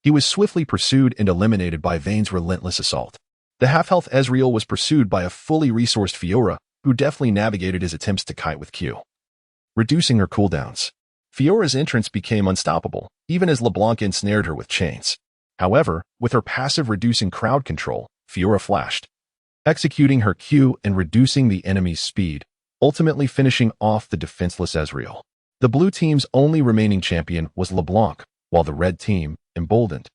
He was swiftly pursued and eliminated by Vane's relentless assault. The half-health Ezreal was pursued by a fully resourced Fiora, who deftly navigated his attempts to kite with Q, reducing her cooldowns. Fiora's entrance became unstoppable, even as LeBlanc ensnared her with chains. However, with her passive reducing crowd control, Fiora flashed, executing her Q and reducing the enemy's speed, ultimately finishing off the defenseless Ezreal. The blue team's only remaining champion was LeBlanc, while the red team, emboldened,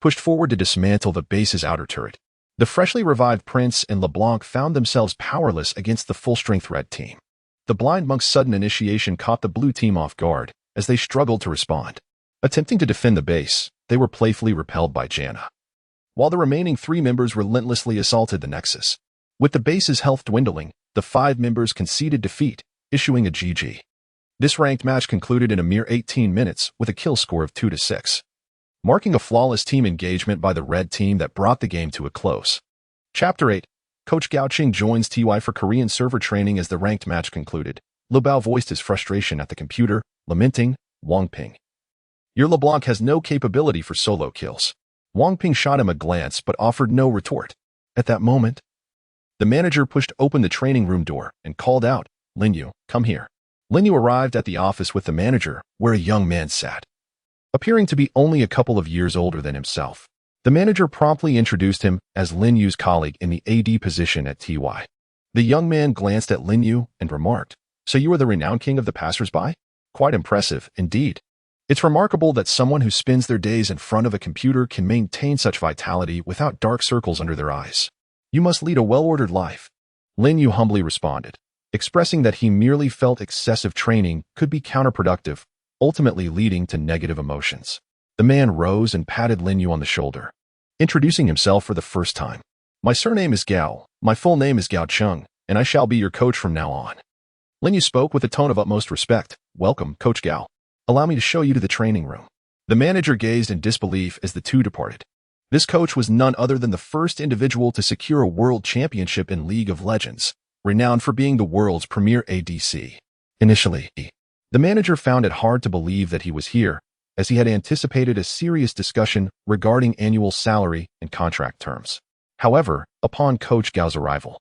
pushed forward to dismantle the base's outer turret. The freshly revived Prince and LeBlanc found themselves powerless against the full-strength red team. The Blind Monk's sudden initiation caught the blue team off guard as they struggled to respond. Attempting to defend the base, they were playfully repelled by Janna, while the remaining 3 members relentlessly assaulted the Nexus. With the base's health dwindling, the 5 members conceded defeat, issuing a GG. This ranked match concluded in a mere 18 minutes with a kill score of 2-6, marking a flawless team engagement by the red team that brought the game to a close. Chapter 8. Coach Gaoqing joins TY for Korean server training. As the ranked match concluded, Lu Bao voiced his frustration at the computer, lamenting, "Wang Ping, your LeBlanc has no capability for solo kills." Wang Ping shot him a glance but offered no retort. At that moment, the manager pushed open the training room door and called out, "Lin Yu, come here." Lin Yu arrived at the office with the manager, where a young man sat, appearing to be only a couple of years older than himself. The manager promptly introduced him as Lin Yu's colleague in the AD position at TY. The young man glanced at Lin Yu and remarked, "So you are the renowned king of the passers-by? Quite impressive, indeed. It's remarkable that someone who spends their days in front of a computer can maintain such vitality without dark circles under their eyes. You must lead a well-ordered life." Lin Yu humbly responded, expressing that he merely felt excessive training could be counterproductive, ultimately leading to negative emotions. The man rose and patted Lin Yu on the shoulder, introducing himself for the first time. "My surname is Gao, my full name is Gaoqing, and I shall be your coach from now on." Lin Yu spoke with a tone of utmost respect. "Welcome, Coach Gao. Allow me to show you to the training room." The manager gazed in disbelief as the two departed. This coach was none other than the first individual to secure a world championship in League of Legends, renowned for being the world's premier ADC. Initially, the manager found it hard to believe that he was here, as he had anticipated a serious discussion regarding annual salary and contract terms. However, upon Coach Gao's arrival,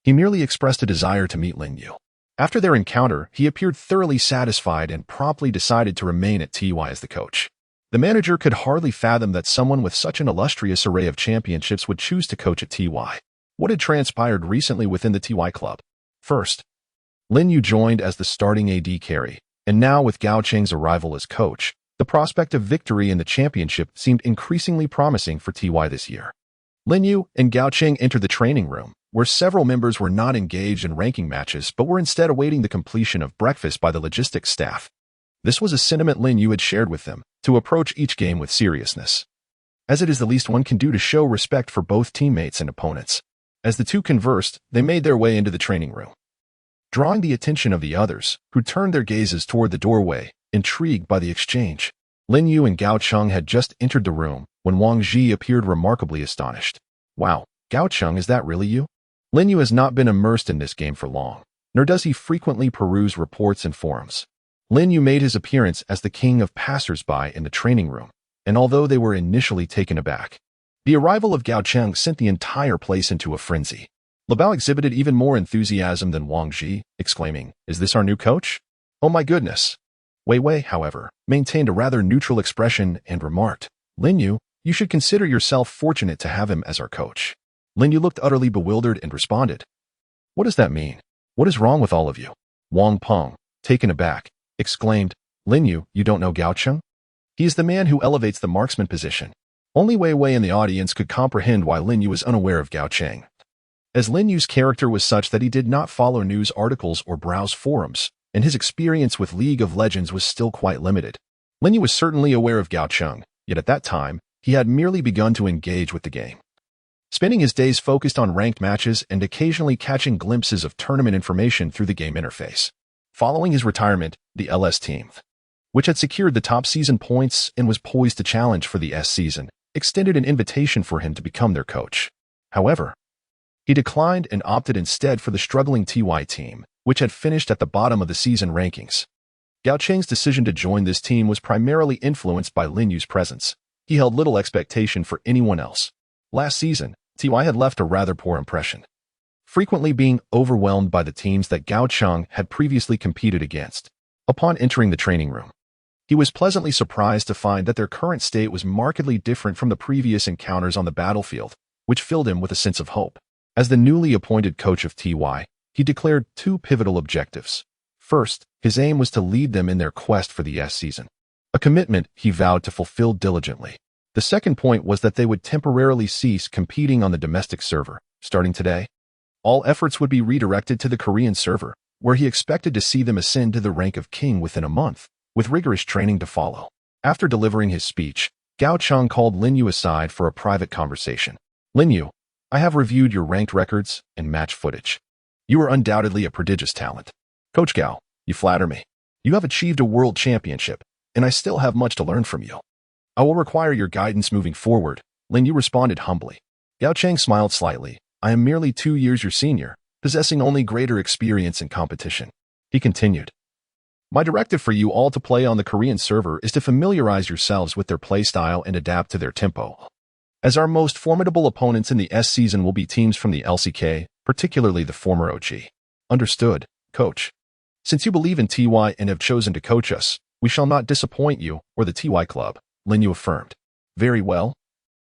he merely expressed a desire to meet Lin Yu. After their encounter, he appeared thoroughly satisfied and promptly decided to remain at TY as the coach. The manager could hardly fathom that someone with such an illustrious array of championships would choose to coach at TY. What had transpired recently within the TY club? First, Lin Yu joined as the starting AD carry, and now with Gaoqing's arrival as coach, the prospect of victory in the championship seemed increasingly promising for TY this year. Lin Yu and Gaoqing entered the training room, where several members were not engaged in ranking matches but were instead awaiting the completion of breakfast by the logistics staff. This was a sentiment Lin Yu had shared with them, to approach each game with seriousness, as it is the least one can do to show respect for both teammates and opponents. As the two conversed, they made their way into the training room, drawing the attention of the others, who turned their gazes toward the doorway, intrigued by the exchange. Lin Yu and Gaoqing had just entered the room when Wang Ji appeared remarkably astonished. "Wow, Gaoqing, is that really you?" Lin Yu has not been immersed in this game for long, nor does he frequently peruse reports and forums. Lin Yu made his appearance as the king of passers-by in the training room, and although they were initially taken aback, the arrival of Gaoqing sent the entire place into a frenzy. Lu Bao exhibited even more enthusiasm than Wang Ji, exclaiming, "Is this our new coach? Oh my goodness." Wei Wei, however, maintained a rather neutral expression and remarked, "Lin Yu, you should consider yourself fortunate to have him as our coach." Lin Yu looked utterly bewildered and responded, "What does that mean? What is wrong with all of you?" Wang Peng, taken aback, exclaimed, "Lin Yu, you don't know Gaoqing? He is the man who elevates the marksman position." Only Wei Wei in the audience could comprehend why Lin Yu was unaware of Gaoqing, as Lin Yu's character was such that he did not follow news articles or browse forums, and his experience with League of Legends was still quite limited. Lin Yu was certainly aware of Gaoqing, yet at that time, he had merely begun to engage with the game, spending his days focused on ranked matches and occasionally catching glimpses of tournament information through the game interface. Following his retirement, the LS team, which had secured the top season points and was poised to challenge for the S season, extended an invitation for him to become their coach. However, he declined and opted instead for the struggling TY team, which had finished at the bottom of the season rankings. Gaoqing's decision to join this team was primarily influenced by Lin Yu's presence, He held little expectation for anyone else. Last season, TY had left a rather poor impression, frequently being overwhelmed by the teams that Gao Cheng had previously competed against. Upon entering the training room, he was pleasantly surprised to find that their current state was markedly different from the previous encounters on the battlefield, which filled him with a sense of hope. As the newly appointed coach of TY, he declared two pivotal objectives. First, his aim was to lead them in their quest for the S season, a commitment he vowed to fulfill diligently. The second point was that they would temporarily cease competing on the domestic server, starting today. All efforts would be redirected to the Korean server, where he expected to see them ascend to the rank of king within a month, with rigorous training to follow. After delivering his speech, Gao Cheng called Lin Yu aside for a private conversation. Lin Yu, I have reviewed your ranked records and match footage. You are undoubtedly a prodigious talent. Coach Gao, you flatter me. You have achieved a world championship, and I still have much to learn from you. I will require your guidance moving forward, Lin Yu responded humbly. Gao Cheng smiled slightly. I am merely 2 years your senior, possessing only greater experience in competition. He continued. My directive for you all to play on the Korean server is to familiarize yourselves with their playstyle and adapt to their tempo, as our most formidable opponents in the S season will be teams from the LCK, particularly the former OG. Understood, coach. Since you believe in TY and have chosen to coach us, we shall not disappoint you or the TY club, Lin Yu affirmed. Very well.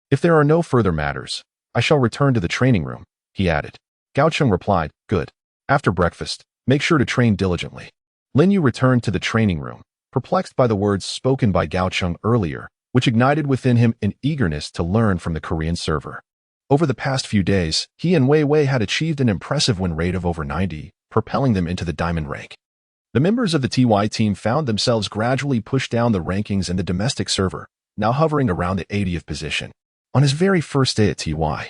If there are no further matters, I shall return to the training room, he added. Gao Cheng replied, good. After breakfast, make sure to train diligently. Lin Yu returned to the training room, perplexed by the words spoken by Gao Cheng earlier, which ignited within him an eagerness to learn from the Korean server. Over the past few days, he and Wei Wei had achieved an impressive win rate of over 90, propelling them into the diamond rank. The members of the TY team found themselves gradually pushed down the rankings in the domestic server, now hovering around the 80th position. On his very first day at TY,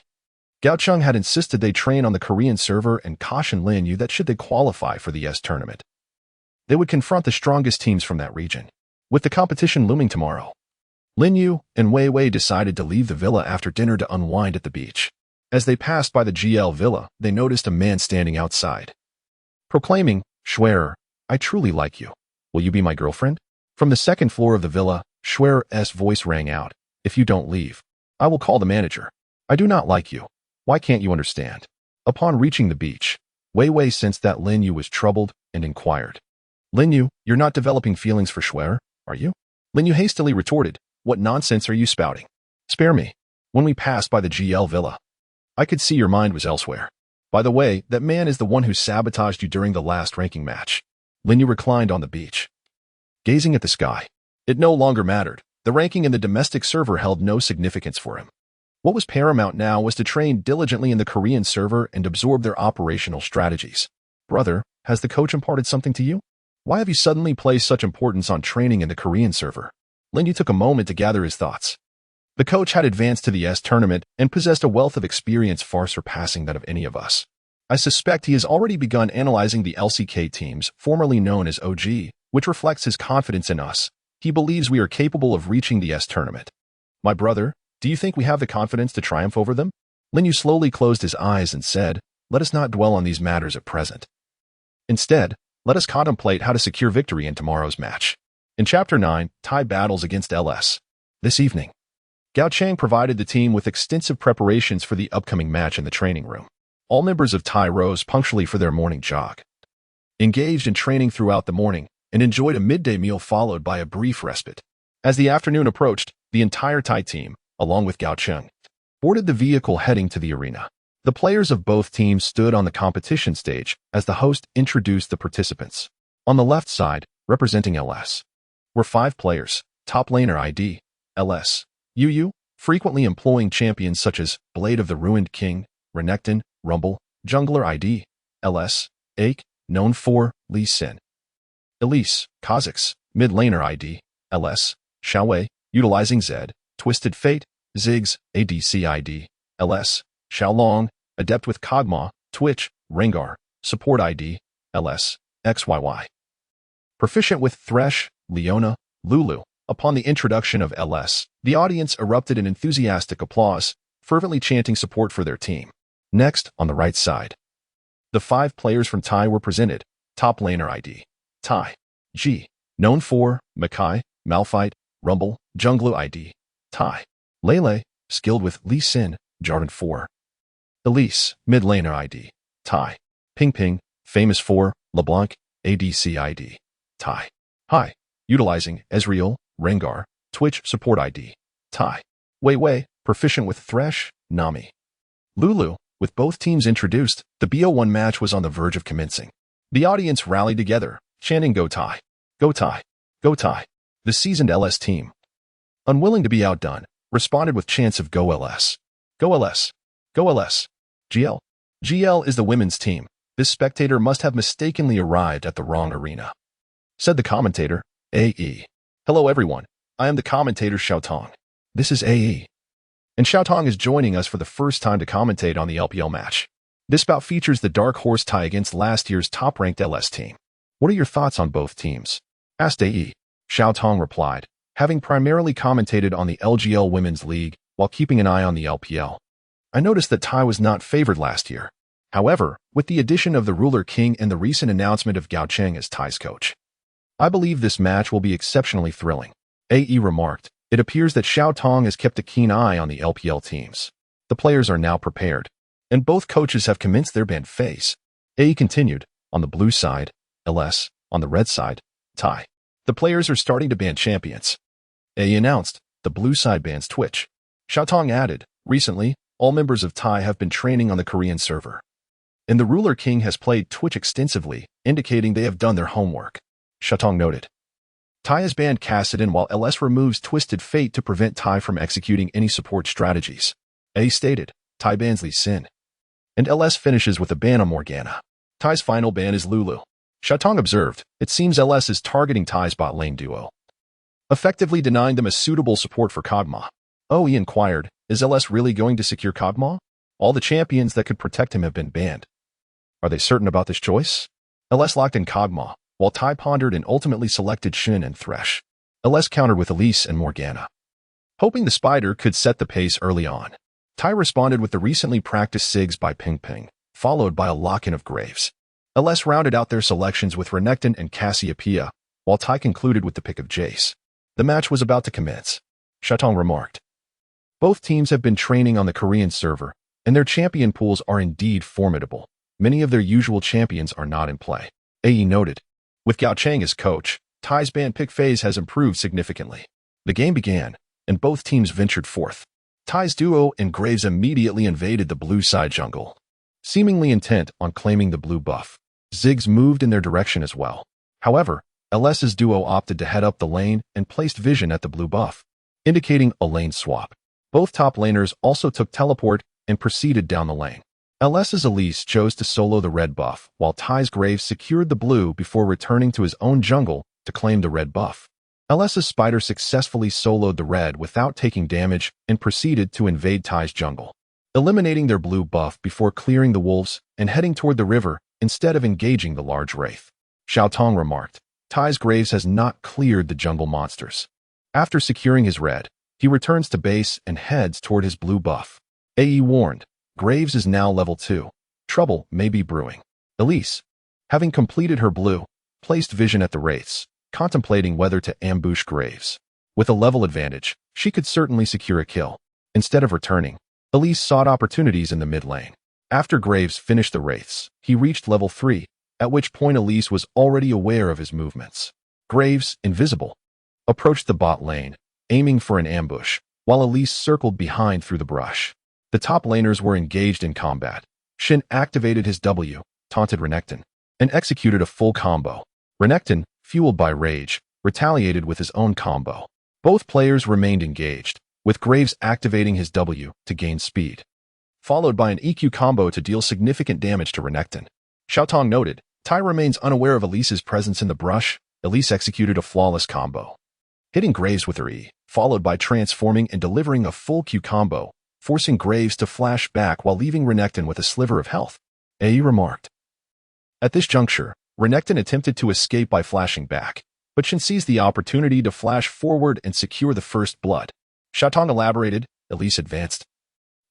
Gao Cheng had insisted they train on the Korean server and cautioned Lin Yu that should they qualify for the S tournament, they would confront the strongest teams from that region. With the competition looming tomorrow, Lin Yu and Wei Wei decided to leave the villa after dinner to unwind at the beach. As they passed by the GL villa, they noticed a man standing outside, proclaiming, Schwerer, I truly like you. Will you be my girlfriend? From the second floor of the villa, Schwerer's voice rang out. If you don't leave, I will call the manager. I do not like you. Why can't you understand? Upon reaching the beach, Wei Wei sensed that Lin Yu was troubled and inquired. Lin Yu, you're not developing feelings for Schwerer, are you? Lin Yu hastily retorted, what nonsense are you spouting? Spare me. When we passed by the GL villa, I could see your mind was elsewhere. By the way, that man is the one who sabotaged you during the last ranking match. Lin Yu reclined on the beach, gazing at the sky. It no longer mattered. The ranking in the domestic server held no significance for him. What was paramount now was to train diligently in the Korean server and absorb their operational strategies. Brother, has the coach imparted something to you? Why have you suddenly placed such importance on training in the Korean server? Lin Yu took a moment to gather his thoughts. The coach had advanced to the S tournament and possessed a wealth of experience far surpassing that of any of us. I suspect he has already begun analyzing the LCK teams, formerly known as OG, which reflects his confidence in us. He believes we are capable of reaching the S tournament. My brother, do you think we have the confidence to triumph over them? Lin Yu slowly closed his eyes and said, let us not dwell on these matters at present. Instead, let us contemplate how to secure victory in tomorrow's match. In Chapter 9, TY battles against LS. This evening, Gao Cheng provided the team with extensive preparations for the upcoming match in the training room. All members of TY rose punctually for their morning jog, engaged in training throughout the morning, and enjoyed a midday meal followed by a brief respite. As the afternoon approached, the entire TY team, along with Gao Cheng, boarded the vehicle heading to the arena. The players of both teams stood on the competition stage as the host introduced the participants. On the left side, representing LS, were 5 players, top laner ID, LS, Yu, frequently employing champions such as Blade of the Ruined King, Renekton, Rumble, jungler ID, LS, Ake, known for Lee Sin. Elise, Kha'Zix, mid laner ID, LS, Xiaowei, utilizing Zed, Twisted Fate, Ziggs, ADC ID, LS, Xiaolong, adept with Kog'Maw, Twitch, Rengar, support ID, LS, XYY. Proficient with Thresh, Leona, Lulu. Upon the introduction of LS, the audience erupted in enthusiastic applause, fervently chanting support for their team. Next, on the right side, the 5 players from TY were presented. Top laner ID, TY, G, known for Makai, Malphite, Rumble, jungler ID, Tai. Lele, skilled with Lee Sin, Jarvan 4. Elise, mid laner ID. Tai. Ping Ping, famous for LeBlanc, ADC ID. Tai. Hai, utilizing Ezreal, Rengar, Twitch support ID. Tai. Wei Wei, proficient with Thresh, Nami. Lulu, with both teams introduced, the BO1 match was on the verge of commencing. The audience rallied together, chanting Go Tai, Go Tai, Go Tai. The seasoned LS team, unwilling to be outdone, responded with chants of Go LS, Go LS, Go LS. GL. GL is the women's team. This spectator must have mistakenly arrived at the wrong arena. Said the commentator, AE. Hello everyone, I am the commentator Xiaotong. This is AE. And Xiaotong is joining us for the first time to commentate on the LPL match. This bout features the Dark Horse tie against last year's top-ranked LS team. What are your thoughts on both teams? Asked AE. Xiaotong replied, having primarily commentated on the LGL Women's League while keeping an eye on the LPL. I noticed that Tai was not favored last year. However, with the addition of the Ruler King and the recent announcement of Gao Cheng as Tai's coach, I believe this match will be exceptionally thrilling. AE remarked, it appears that Xiaotong has kept a keen eye on the LPL teams. The players are now prepared, and both coaches have commenced their ban phase. AE continued, on the blue side, LS, on the red side, Tai. The players are starting to ban champions. AE announced, the blue side bans Twitch. Xiaotong added, recently, all members of Tai have been training on the Korean server. And the Ruler King has played Twitch extensively, indicating they have done their homework. Xiaotong noted. Tai has banned Kassadin while LS removes Twisted Fate to prevent Tai from executing any support strategies. AE stated, Tai bans Lee Sin. And LS finishes with a ban on Morgana. Tai's final ban is Lulu. Xiaotong observed, it seems LS is targeting Tai's bot lane duo, effectively denying them a suitable support for Kog'Maw. OE inquired, is LS really going to secure Kog'Maw? All the champions that could protect him have been banned. Are they certain about this choice? LS locked in Kog'Maw, while Tai pondered and ultimately selected Shin and Thresh. LS countered with Elise and Morgana, hoping the Spider could set the pace early on. Tai responded with the recently practiced Sigs by Ping Ping, followed by a lock-in of Graves. LS rounded out their selections with Renekton and Cassiopeia, while Tai concluded with the pick of Jace. The match was about to commence. Xiaotong remarked, both teams have been training on the Korean server, and their champion pools are indeed formidable. Many of their usual champions are not in play. AE noted, with Gao Cheng as coach, Tai's ban pick phase has improved significantly. The game began, and both teams ventured forth. Tai's duo and Graves immediately invaded the blue side jungle, seemingly intent on claiming the blue buff. Ziggs moved in their direction as well. However, LS's duo opted to head up the lane and placed vision at the blue buff, indicating a lane swap. Both top laners also took teleport and proceeded down the lane. LS's Elise chose to solo the red buff, while Tai's Graves secured the blue before returning to his own jungle to claim the red buff. LS's Spider successfully soloed the red without taking damage and proceeded to invade Tai's jungle, eliminating their blue buff before clearing the wolves and heading toward the river instead of engaging the large wraith. Xiaotong remarked, Tai's Graves has not cleared the jungle monsters. After securing his red, he returns to base and heads toward his blue buff. AE warned, Graves is now level 2. Trouble may be brewing. Elise, having completed her blue, placed vision at the wraiths, contemplating whether to ambush Graves. With a level advantage, she could certainly secure a kill. Instead of returning, Elise sought opportunities in the mid lane. After Graves finished the wraiths, he reached level 3, at which point Elise was already aware of his movements. Graves, invisible, approached the bot lane, aiming for an ambush, while Elise circled behind through the brush. The top laners were engaged in combat. Shin activated his W, taunted Renekton, and executed a full combo. Renekton, fueled by rage, retaliated with his own combo. Both players remained engaged, with Graves activating his W to gain speed, followed by an EQ combo to deal significant damage to Renekton. Xiaotong noted, Tai remains unaware of Elise's presence in the brush. Elise executed a flawless combo, hitting Graves with her E, followed by transforming and delivering a full Q combo, forcing Graves to flash back while leaving Renekton with a sliver of health. AE remarked. At this juncture, Renekton attempted to escape by flashing back, but Shin seized the opportunity to flash forward and secure the first blood. Xiaotong elaborated, Elise advanced,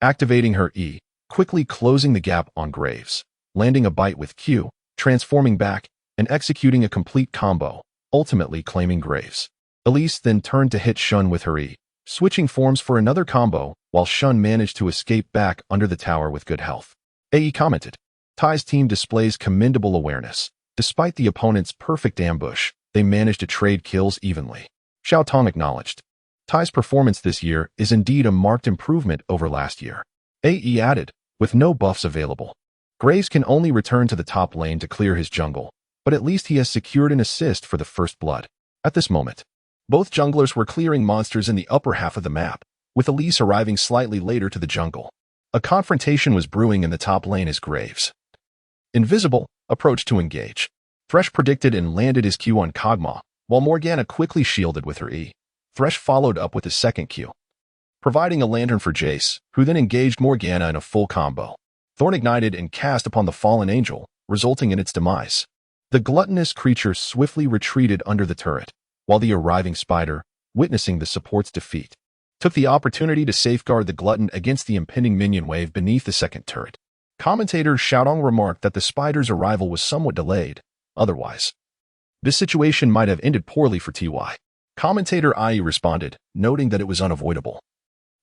activating her E, quickly closing the gap on Graves, landing a bite with Q, transforming back, and executing a complete combo, ultimately claiming Graves. Elise then turned to hit Shun with her E, switching forms for another combo, while Shun managed to escape back under the tower with good health. AE commented, Tai's team displays commendable awareness. Despite the opponent's perfect ambush, they managed to trade kills evenly. Xiao Tong acknowledged, Tai's performance this year is indeed a marked improvement over last year. AE added, with no buffs available, Graves can only return to the top lane to clear his jungle, but at least he has secured an assist for the first blood. At this moment, both junglers were clearing monsters in the upper half of the map, with Elise arriving slightly later to the jungle. A confrontation was brewing in the top lane as Graves, invisible, approached to engage. Thresh predicted and landed his Q on Kog'Maw, while Morgana quickly shielded with her E. Thresh followed up with his second Q, providing a lantern for Jace, who then engaged Morgana in a full combo. Thorn ignited and cast upon the fallen angel, resulting in its demise. The gluttonous creature swiftly retreated under the turret, while the arriving spider, witnessing the support's defeat, took the opportunity to safeguard the glutton against the impending minion wave beneath the second turret. Commentator Xiaodong remarked that the spider's arrival was somewhat delayed. Otherwise, this situation might have ended poorly for TY. Commentator IE responded, noting that it was unavoidable,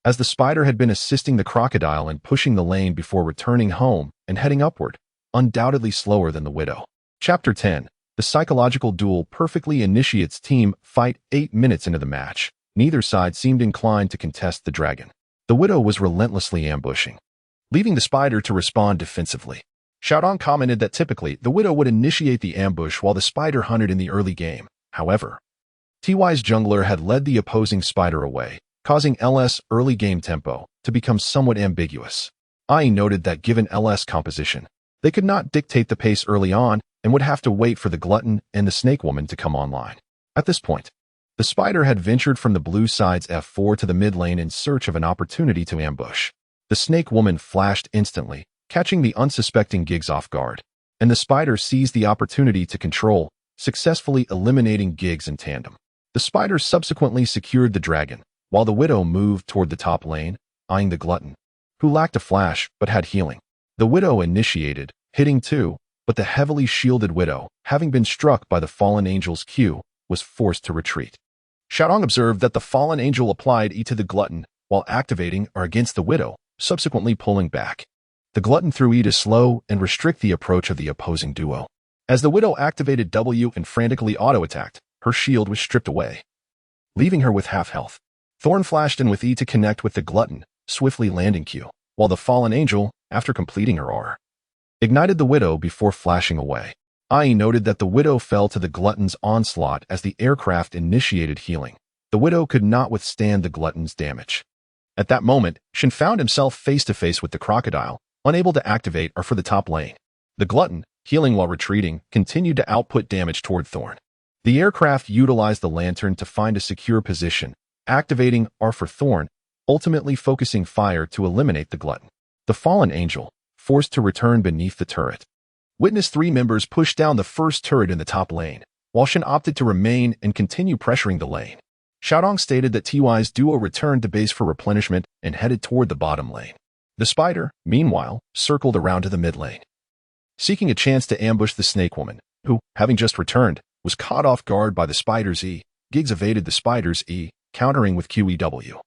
as the spider had been assisting the crocodile in pushing the lane before returning home and heading upward, undoubtedly slower than the widow. Chapter 10. The psychological duel perfectly initiates team fight 8 minutes into the match. Neither side seemed inclined to contest the dragon. The widow was relentlessly ambushing, leaving the spider to respond defensively. Xiaodong commented that typically the widow would initiate the ambush while the spider hunted in the early game. However, TY's jungler had led the opposing spider away, causing LS early game tempo to become somewhat ambiguous. IE noted that given LS composition, they could not dictate the pace early on and would have to wait for the glutton and the snake woman to come online. At this point, the spider had ventured from the blue side's F4 to the mid lane in search of an opportunity to ambush. The snake woman flashed instantly, catching the unsuspecting Giggs off guard, and the spider seized the opportunity to control, successfully eliminating Giggs in tandem. The spider subsequently secured the dragon, while the widow moved toward the top lane, eyeing the glutton, who lacked a flash but had healing. The widow initiated, hitting two, but the heavily shielded widow, having been struck by the fallen angel's Q, was forced to retreat. Xiaodong observed that the fallen angel applied E to the glutton while activating or against the widow, subsequently pulling back. The glutton threw E to slow and restrict the approach of the opposing duo. As the widow activated W and frantically auto-attacked, her shield was stripped away, leaving her with half health. Thorn flashed in with E to connect with the glutton, swiftly landing Q, while the fallen angel, after completing her R, ignited the widow before flashing away. IE noted that the widow fell to the glutton's onslaught as the aircraft initiated healing. The widow could not withstand the glutton's damage. At that moment, Shin found himself face-to-face with the crocodile, unable to activate or for the top lane. The glutton, healing while retreating, continued to output damage toward Thorn. The aircraft utilized the lantern to find a secure position, activating R for Thorn, ultimately focusing fire to eliminate the glutton. The fallen angel, forced to return beneath the turret, witnessed 3 members push down the first turret in the top lane, while Shin opted to remain and continue pressuring the lane. Xiaodong stated that TY's duo returned to base for replenishment and headed toward the bottom lane. The spider, meanwhile, circled around to the mid lane, seeking a chance to ambush the snake woman, who, having just returned, was caught off guard by the spider's E. Giggs evaded the spider's E, countering with QEW.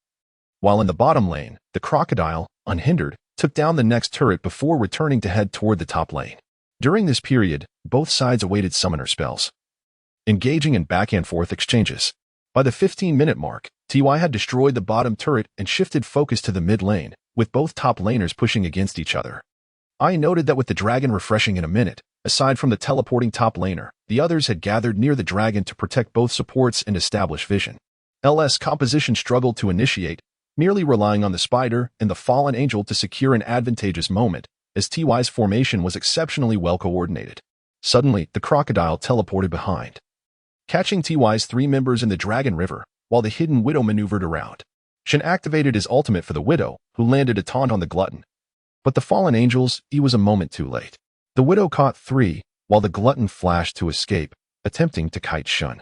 While in the bottom lane, the crocodile, unhindered, took down the next turret before returning to head toward the top lane. During this period, both sides awaited summoner spells, engaging in back-and-forth exchanges. By the 15-minute mark, TY had destroyed the bottom turret and shifted focus to the mid lane, with both top laners pushing against each other. I noted that with the dragon refreshing in a minute, aside from the teleporting top laner, the others had gathered near the dragon to protect both supports and establish vision. LS composition struggled to initiate, merely relying on the spider and the fallen angel to secure an advantageous moment, as TY's formation was exceptionally well coordinated. Suddenly, the crocodile teleported behind, catching TY's 3 members in the Dragon River, while the hidden widow maneuvered around. Shin activated his ultimate for the widow, who landed a taunt on the glutton. But the fallen angel's E was a moment too late. The widow caught 3, while the glutton flashed to escape, attempting to kite Shun.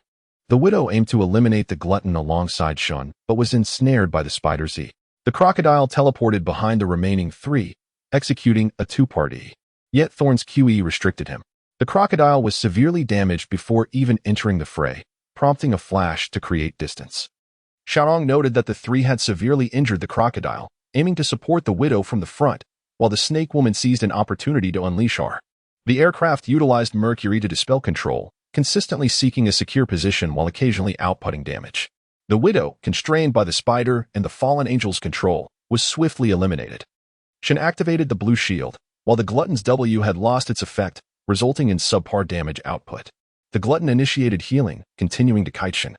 The widow aimed to eliminate the glutton alongside Shun, but was ensnared by the spider's E. The crocodile teleported behind the remaining 3, executing a 2-part E. Yet Thorn's QE restricted him. The crocodile was severely damaged before even entering the fray, prompting a flash to create distance. Xiaodong noted that the three had severely injured the crocodile, aiming to support the widow from the front, while the snake woman seized an opportunity to unleash her. The aircraft utilized Mercury to dispel control, consistently seeking a secure position while occasionally outputting damage. The widow, constrained by the spider and the fallen angel's control, was swiftly eliminated. Shen activated the blue shield, while the glutton's W had lost its effect, resulting in subpar damage output. The glutton initiated healing, continuing to kite Shen,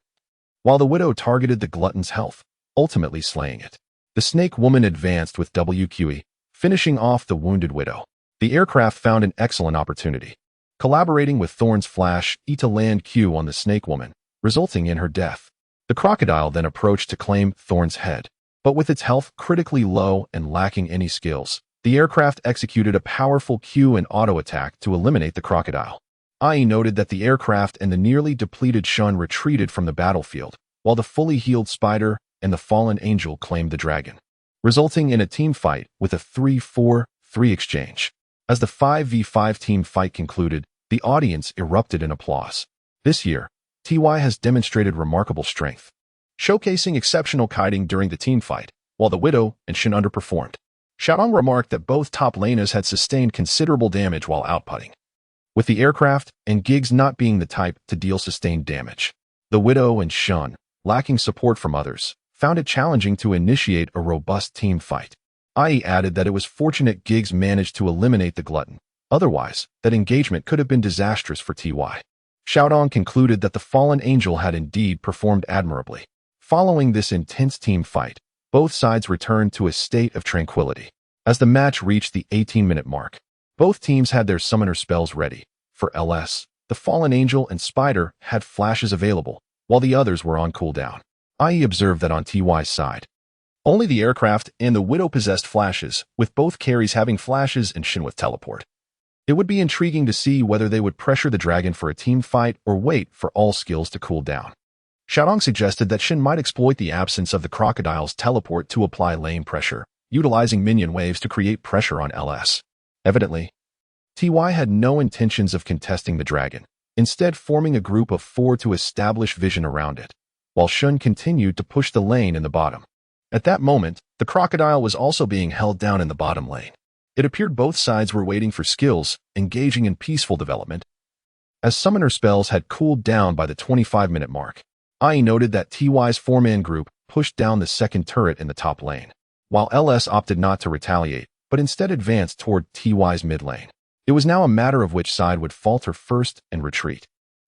while the widow targeted the glutton's health, ultimately slaying it. The snake woman advanced with WQE, finishing off the wounded widow. The aircraft found an excellent opportunity, collaborating with Thorn's flash E to land Q on the snake woman, resulting in her death. The crocodile then approached to claim Thorn's head, but with its health critically low and lacking any skills, the aircraft executed a powerful Q and auto attack to eliminate the crocodile. IE noted that the aircraft and the nearly depleted Shun retreated from the battlefield, while the fully healed spider and the fallen angel claimed the dragon, resulting in a team fight with a 3-4-3 exchange. As the 5v5 team fight concluded, the audience erupted in applause. This year, TY has demonstrated remarkable strength, showcasing exceptional kiting during the team fight, while the widow and Shin underperformed. Xiaodong remarked that both top laners had sustained considerable damage while outputting, with the aircraft and gigs not being the type to deal sustained damage. The widow and Shun, lacking support from others, found it challenging to initiate a robust team fight. IE added that it was fortunate gigs managed to eliminate the glutton. Otherwise, that engagement could have been disastrous for TY. Xiaodong concluded that the fallen angel had indeed performed admirably. Following this intense team fight, both sides returned to a state of tranquility. As the match reached the 18-minute mark, both teams had their summoner spells ready. For LS, the fallen angel and spider had flashes available, while the others were on cooldown. IE observed that on TY's side, only the aircraft and the widow possessed flashes, with both carries having flashes and Shin with teleport. It would be intriguing to see whether they would pressure the dragon for a team fight or wait for all skills to cool down. Xiaodong suggested that Shin might exploit the absence of the crocodile's teleport to apply lane pressure, utilizing minion waves to create pressure on LS. Evidently, TY had no intentions of contesting the dragon, instead forming a group of 4 to establish vision around it, while Shun continued to push the lane in the bottom. At that moment, the crocodile was also being held down in the bottom lane. It appeared both sides were waiting for skills, engaging in peaceful development. As summoner spells had cooled down by the 25-minute mark, IE noted that TY's 4-man group pushed down the second turret in the top lane, while LS opted not to retaliate, but instead advanced toward TY's mid lane. It was now a matter of which side would falter first and retreat.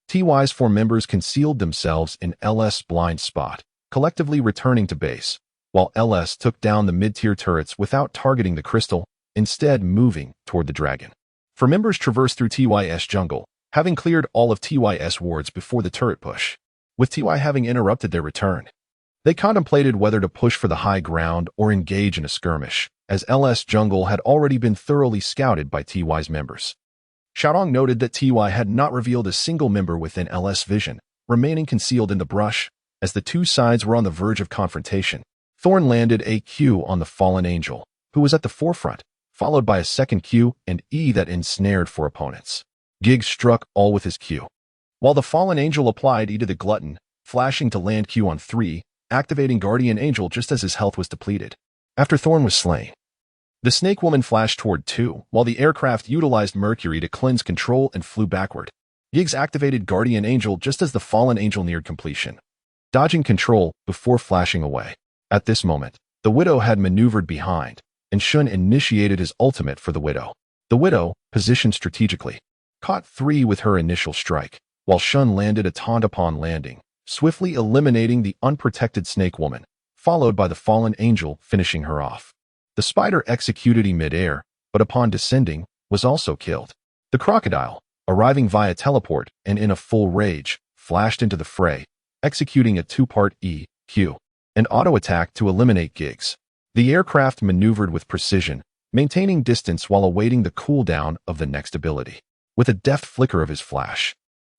TY's 4 members concealed themselves in LS' blind spot, collectively returning to base, while LS took down the mid-tier turrets without targeting the crystal, instead moving toward the dragon. 4 members traversed through TY's jungle, having cleared all of TY's wards before the turret push, with TY having interrupted their return. They contemplated whether to push for the high ground or engage in a skirmish, as LS jungle had already been thoroughly scouted by TY's members. Xiaodong noted that TY had not revealed a single member within LS vision, remaining concealed in the brush. As the two sides were on the verge of confrontation, Thorn landed a Q on the fallen angel, who was at the forefront, followed by a second Q and E that ensnared 4 opponents. Giggs struck all with his Q, while the fallen angel applied E to the glutton, flashing to land Q on 3, activating Guardian Angel just as his health was depleted. After Thorn was slain, the snake woman flashed toward 2, while the aircraft utilized Mercury to cleanse control and flew backward. Giggs activated Guardian Angel just as the fallen angel neared completion, dodging control before flashing away. At this moment, the widow had maneuvered behind, and Shun initiated his ultimate for the widow. The widow, positioned strategically, caught 3 with her initial strike, while Shun landed a taunt upon landing, swiftly eliminating the unprotected snake woman, followed by the fallen angel finishing her off. The spider executed E mid-air, but upon descending, was also killed. The crocodile, arriving via teleport and in a full rage, flashed into the fray, executing a 2-part E, Q, and auto attack to eliminate Giggs. The aircraft maneuvered with precision, maintaining distance while awaiting the cooldown of the next ability. With a deft flicker of his flash,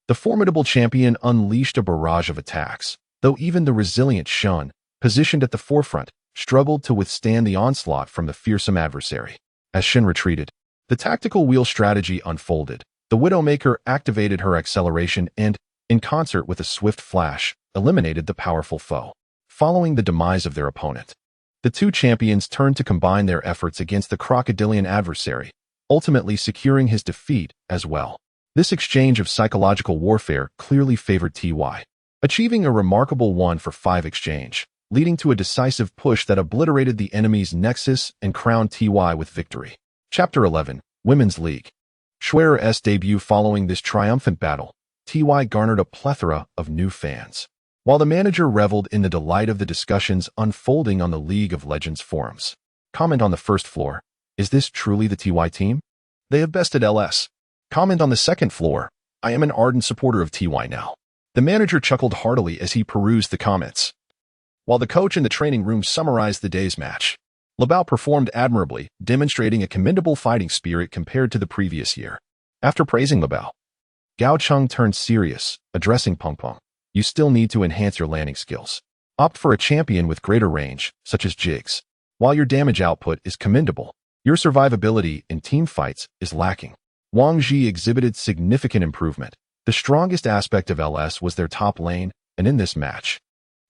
the formidable champion unleashed a barrage of attacks, though even the resilient Shun, positioned at the forefront, struggled to withstand the onslaught from the fearsome adversary. As Shin retreated, the tactical wheel strategy unfolded. The Widowmaker activated her acceleration and, in concert with a swift flash, eliminated the powerful foe. following the demise of their opponent. The two champions turned to combine their efforts against the crocodilian adversary, ultimately securing his defeat as well. This exchange of psychological warfare clearly favored TY, achieving a remarkable 1-for-5 exchange, leading to a decisive push that obliterated the enemy's nexus and crowned TY with victory. Chapter 11, Women's League. Schwerer's debut. Following this triumphant battle, TY garnered a plethora of new fans, while the manager reveled in the delight of the discussions unfolding on the League of Legends forums. Comment on the first floor: is this truly the TY team? They have bested LS. Comment on the second floor: I am an ardent supporter of TY now. The manager chuckled heartily as he perused the comments, while the coach in the training room summarized the day's match. Labao performed admirably, demonstrating a commendable fighting spirit compared to the previous year. After praising Labao, Gao Cheng turned serious, addressing Peng Peng. You still need to enhance your landing skills. Opt for a champion with greater range, such as Jigs. While your damage output is commendable, your survivability in team fights is lacking. Wang Ji exhibited significant improvement. The strongest aspect of LS was their top lane, and in this match,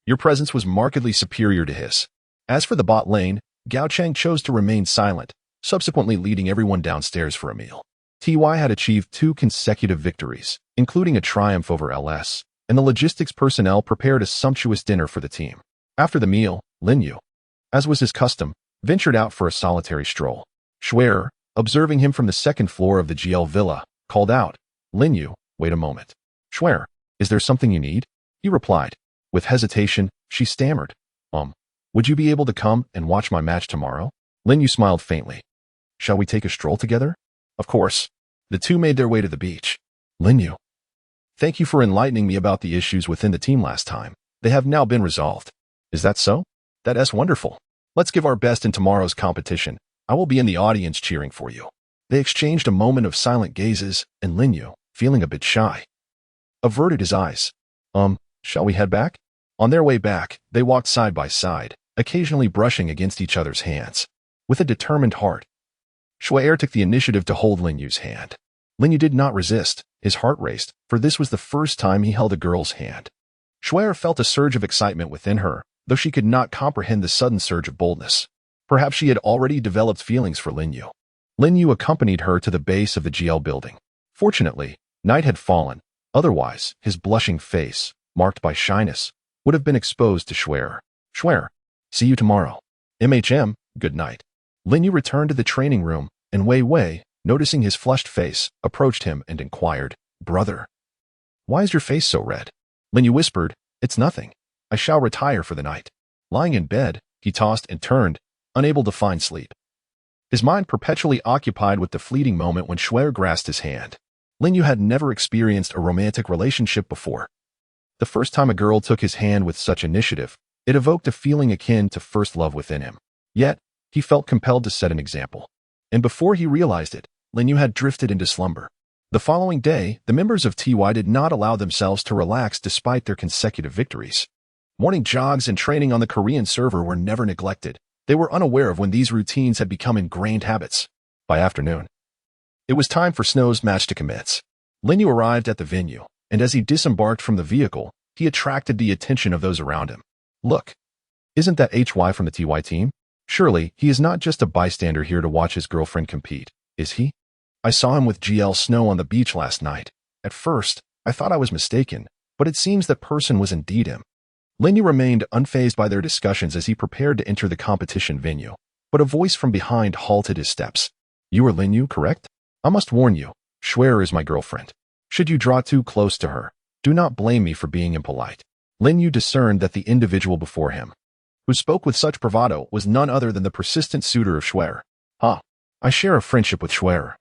your presence was markedly superior to his. As for the bot lane, Gao Cheng chose to remain silent, subsequently leading everyone downstairs for a meal. TY had achieved 2 consecutive victories, including a triumph over LS, and the logistics personnel prepared a sumptuous dinner for the team. After the meal, Lin Yu, as was his custom, ventured out for a solitary stroll. Schwerer, observing him from the second floor of the GL villa, called out, Lin Yu, wait a moment. Schwerer, is there something you need? He replied. With hesitation, she stammered, would you be able to come and watch my match tomorrow? Lin Yu smiled faintly. Shall we take a stroll together? Of course. The two made their way to the beach. Lin Yu, thank you for enlightening me about the issues within the team last time. They have now been resolved. Is that so? That's wonderful. Let's give our best in tomorrow's competition. I will be in the audience cheering for you. They exchanged a moment of silent gazes, and Lin Yu, feeling a bit shy, averted his eyes. Shall we head back? On their way back, they walked side by side, occasionally brushing against each other's hands. With a determined heart, Schwerer took the initiative to hold Lin Yu's hand. Lin Yu did not resist. His heart raced, for this was the first time he held a girl's hand. Schwerer felt a surge of excitement within her, though she could not comprehend the sudden surge of boldness. Perhaps she had already developed feelings for Lin Yu. Lin Yu accompanied her to the base of the GL building. Fortunately, night had fallen. Otherwise, his blushing face, marked by shyness, would have been exposed to Schwerer. Schwerer, see you tomorrow. Good night. Lin Yu returned to the training room, and Wei Wei, noticing his flushed face, approached him and inquired, Brother, why is your face so red? Lin Yu whispered, It's nothing. I shall retire for the night. Lying in bed, he tossed and turned, unable to find sleep. His mind perpetually occupied with the fleeting moment when Schwerer grasped his hand. Lin Yu had never experienced a romantic relationship before. The first time a girl took his hand with such initiative, it evoked a feeling akin to first love within him. Yet, he felt compelled to set an example. And before he realized it, Lin Yu had drifted into slumber. The following day, the members of TY did not allow themselves to relax despite their consecutive victories. Morning jogs and training on the Korean server were never neglected. They were unaware of when these routines had become ingrained habits. By afternoon, it was time for Snow's match to commence. Lin Yu arrived at the venue, and as he disembarked from the vehicle, he attracted the attention of those around him. Look, isn't that HY from the TY team? Surely, he is not just a bystander here to watch his girlfriend compete, is he? I saw him with GL Snow on the beach last night. At first, I thought I was mistaken, but it seems that person was indeed him. Lin Yu remained unfazed by their discussions as he prepared to enter the competition venue, but a voice from behind halted his steps. You are Lin Yu, correct? I must warn you, Schwerer is my girlfriend. Should you draw too close to her, do not blame me for being impolite. Lin Yu discerned that the individual before him, who spoke with such bravado, was none other than the persistent suitor of Schwerer. I share a friendship with Schwerer.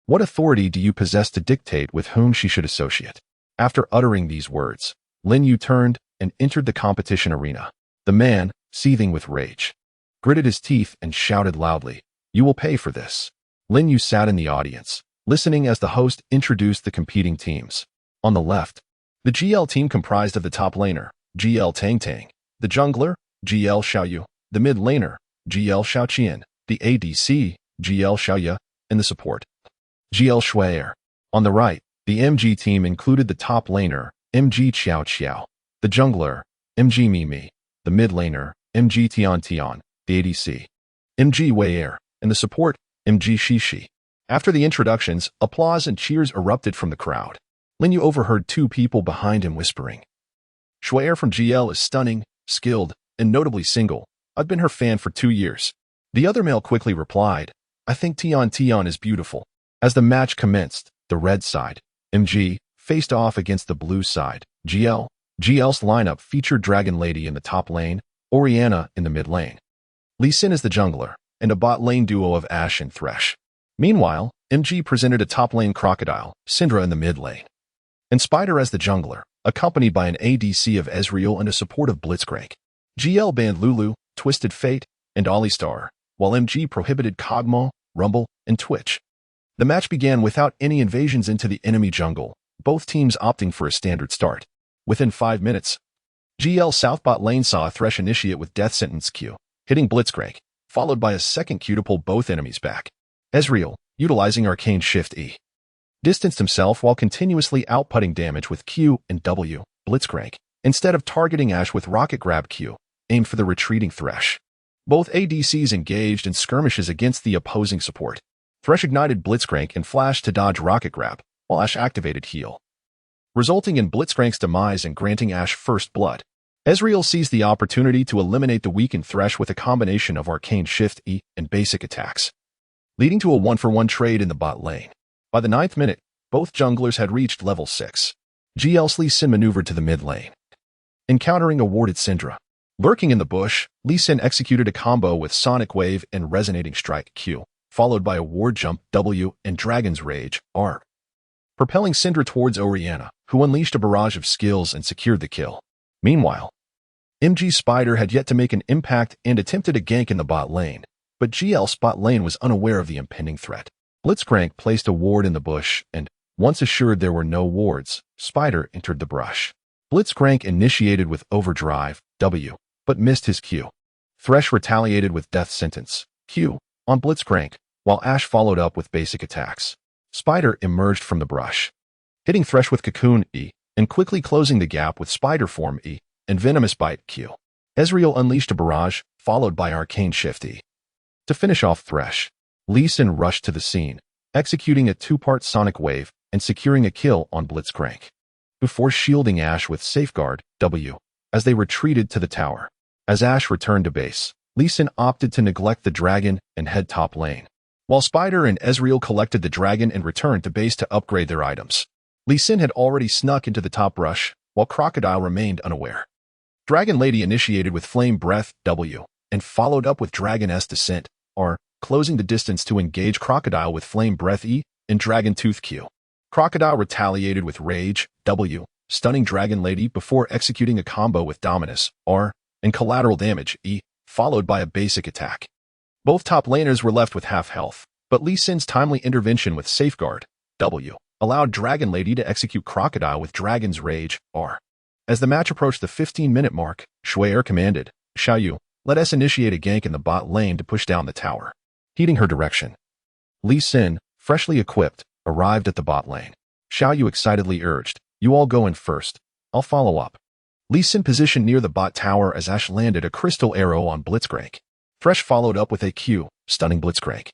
What authority do you possess to dictate with whom she should associate? After uttering these words, Lin Yu turned and entered the competition arena. The man, seething with rage, gritted his teeth and shouted loudly, You will pay for this. Lin Yu sat in the audience, listening as the host introduced the competing teams. On the left, the GL team comprised of the top laner, GL Tang Tang, the jungler, GL Xiaoyu, the mid laner, GL Xiaoqian, the ADC, GL Xiaoya, and the support, GL Schwerer. On the right, the MG team included the top laner, MG Xiao Xiao, the jungler, MG Mimi, the mid laner, MG Tian, the ADC, MG Wei Wei, and the support, MG Shishi. After the introductions, applause and cheers erupted from the crowd. Lin Yu overheard two people behind him whispering. Shui from GL is stunning, skilled, and notably single. I've been her fan for 2 years. The other male quickly replied, I think Tian is beautiful. As the match commenced, the red side, MG, faced off against the blue side, GL. GL's lineup featured Dragon Lady in the top lane, Orianna in the mid lane. Lee Sin is the jungler, and a bot lane duo of Ashe and Thresh. Meanwhile, MG presented a top lane Crocodile, Syndra in the mid lane, and Spider as the jungler, accompanied by an ADC of Ezreal and a support of Blitzcrank. GL banned Lulu, Twisted Fate, and Alistar, while MG prohibited Kog'Maw, Rumble, and Twitch. The match began without any invasions into the enemy jungle, both teams opting for a standard start. Within 5 minutes, GL South bot lane saw a Thresh initiate with Death Sentence Q, hitting Blitzcrank, followed by a second Q to pull both enemies back. Ezreal, utilizing Arcane Shift E, distanced himself while continuously outputting damage with Q and W, Blitzcrank, instead of targeting Ashe with Rocket Grab Q, aimed for the retreating Thresh. Both ADCs engaged in skirmishes against the opposing support. Thresh ignited Blitzcrank and flashed to dodge Rocket Grab, while Ashe activated Heal, resulting in Blitzcrank's demise and granting Ashe first blood. Ezreal seized the opportunity to eliminate the weakened Thresh with a combination of Arcane Shift E and basic attacks, leading to a 1-for-1 trade in the bot lane. By the 9th minute, both junglers had reached level 6. GL's Lee Sin maneuvered to the mid lane, encountering a warded Syndra. Lurking in the bush, Lee Sin executed a combo with Sonic Wave and Resonating Strike Q, followed by a Ward Jump W and Dragon's Rage R, propelling Syndra towards Orianna, who unleashed a barrage of skills and secured the kill. Meanwhile, MG Spider had yet to make an impact and attempted a gank in the bot lane, but GL's bot lane was unaware of the impending threat. Blitzcrank placed a ward in the bush, and, once assured there were no wards, Spider entered the brush. Blitzcrank initiated with Overdrive W, but missed his Q. Thresh retaliated with Death Sentence Q on Blitzcrank, while Ashe followed up with basic attacks. Spider emerged from the brush, hitting Thresh with Cocoon E, and quickly closing the gap with Spider Form E and Venomous Bite Q. Ezreal unleashed a barrage, followed by Arcane Shift E. To finish off Thresh, Lee Sin rushed to the scene, executing a 2-part Sonic Wave and securing a kill on Blitzcrank, before shielding Ashe with Safeguard W as they retreated to the tower. As Ashe returned to base, Lee Sin opted to neglect the dragon and head top lane, while Spider and Ezreal collected the dragon and returned to base to upgrade their items. Lee Sin had already snuck into the top rush, while Crocodile remained unaware. Dragon Lady initiated with Flame Breath W and followed up with Dragon S Descent R, closing the distance to engage Crocodile with Flame Breath E and Dragon Tooth Q. Crocodile retaliated with Rage W, stunning Dragon Lady before executing a combo with Dominus R and Collateral Damage E, followed by a basic attack. Both top laners were left with half health, but Lee Sin's timely intervention with Safeguard W allowed Dragon Lady to execute Crocodile with Dragon's Rage R. As the match approached the 15-minute mark, Shui commanded, Xiaoyu, let us initiate a gank in the bot lane to push down the tower. Heeding her direction, Lee Sin, freshly equipped, arrived at the bot lane. Xiaoyu excitedly urged, you all go in first. I'll follow up. Lee Sin positioned near the bot tower as Ashe landed a crystal arrow on Blitzcrank. Thresh followed up with a Q, stunning Blitzcrank,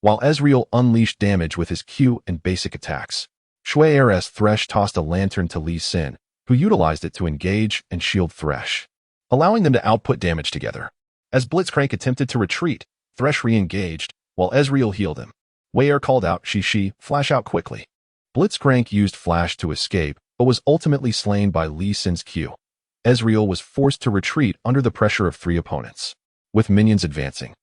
while Ezreal unleashed damage with his Q and basic attacks. Shui's Thresh tossed a lantern to Lee Sin, who utilized it to engage and shield Thresh, allowing them to output damage together. As Blitzcrank attempted to retreat, Thresh re-engaged, while Ezreal healed him. Wei called out Shishi, flash out quickly. Blitzcrank used Flash to escape, but was ultimately slain by Lee Sin's Q. Ezreal was forced to retreat under the pressure of 3 opponents, with minions advancing.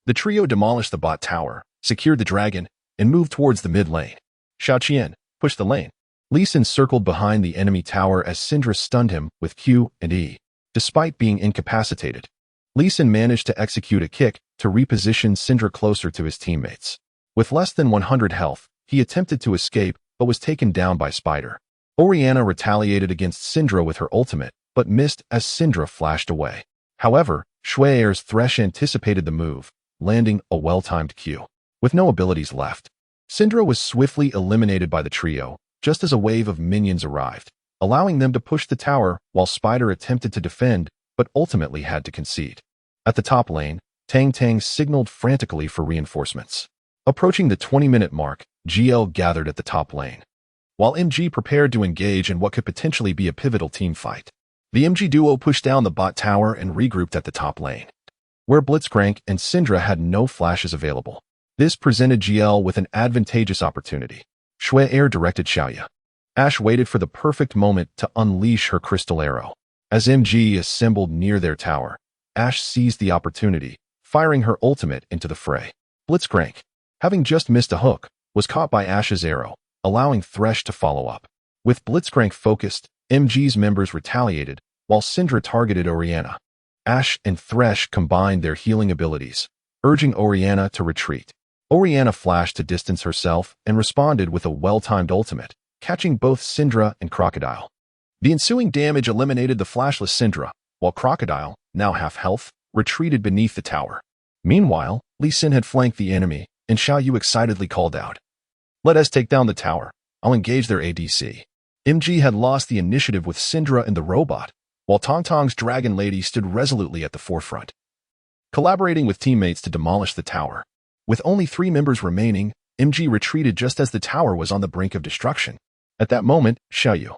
The trio demolished the bot tower, secured the dragon, and moved towards the mid lane. Xiao Qian pushed the lane. Lee Sin circled behind the enemy tower as Syndra stunned him with Q and E. Despite being incapacitated, Lee Sin managed to execute a kick to reposition Syndra closer to his teammates. With less than 100 health, he attempted to escape but was taken down by Spider. Orianna retaliated against Syndra with her ultimate, but missed as Syndra flashed away. However, Shui's Thresh anticipated the move, landing a well-timed Q. With no abilities left, Syndra was swiftly eliminated by the trio, just as a wave of minions arrived, allowing them to push the tower while Spider attempted to defend but ultimately had to concede. At the top lane, Tang Tang signaled frantically for reinforcements. Approaching the 20-minute mark, GL gathered at the top lane, while MG prepared to engage in what could potentially be a pivotal team fight. The MG duo pushed down the bot tower and regrouped at the top lane, where Blitzcrank and Syndra had no flashes available. This presented GL with an advantageous opportunity. Shui Air directed Xiaoya. Ashe waited for the perfect moment to unleash her crystal arrow. As MG assembled near their tower, Ashe seized the opportunity, firing her ultimate into the fray. Blitzcrank, having just missed a hook, was caught by Ashe's arrow, allowing Thresh to follow up. With Blitzcrank focused, MG's members retaliated, while Syndra targeted Orianna. Ashe and Thresh combined their healing abilities, urging Orianna to retreat. Orianna flashed to distance herself and responded with a well-timed ultimate, catching both Syndra and Crocodile. The ensuing damage eliminated the flashless Syndra, while Crocodile, now half health, retreated beneath the tower. Meanwhile, Lee Sin had flanked the enemy, and Xiao Yu excitedly called out, "Let us take down the tower. I'll engage their ADC." MG had lost the initiative with Syndra and the robot, while Tong Tong's Dragon Lady stood resolutely at the forefront, collaborating with teammates to demolish the tower. With only 3 members remaining, MG retreated just as the tower was on the brink of destruction. At that moment, Xiao Yu,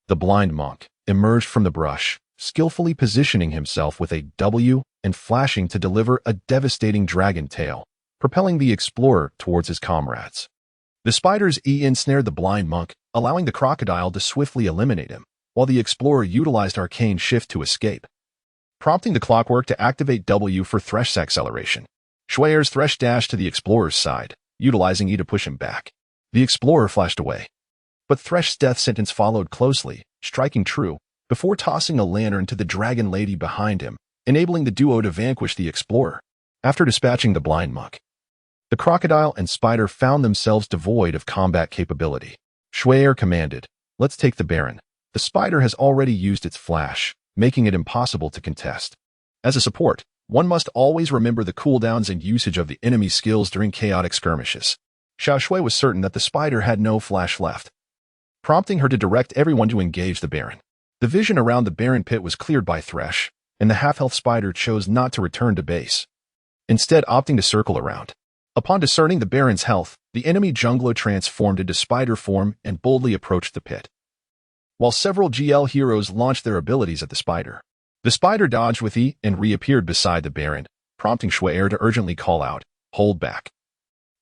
the blind monk, emerged from the brush, skillfully positioning himself with a W and flashing to deliver a devastating dragon tail, propelling the explorer towards his comrades. The spider's E ensnared the blind monk, allowing the crocodile to swiftly eliminate him, while the explorer utilized arcane shift to escape, prompting the clockwork to activate W for Thresh's acceleration. Shui'er's Thresh dashed to the explorer's side, utilizing E to push him back. The explorer flashed away, but Thresh's death sentence followed closely, striking true, before tossing a lantern to the Dragon Lady behind him, enabling the duo to vanquish the explorer. After dispatching the blind monk, the crocodile and spider found themselves devoid of combat capability. Shui'er commanded, "Let's take the Baron." The spider has already used its flash, making it impossible to contest. As a support, one must always remember the cooldowns and usage of the enemy's skills during chaotic skirmishes. Xiao Shui was certain that the spider had no flash left, prompting her to direct everyone to engage the Baron. The vision around the Baron pit was cleared by Thresh, and the half-health spider chose not to return to base, instead opting to circle around. Upon discerning the Baron's health, the enemy jungler transformed into spider form and boldly approached the pit, while several GL heroes launched their abilities at the spider. The spider dodged with E and reappeared beside the Baron, prompting Shui'er to urgently call out, "Hold back.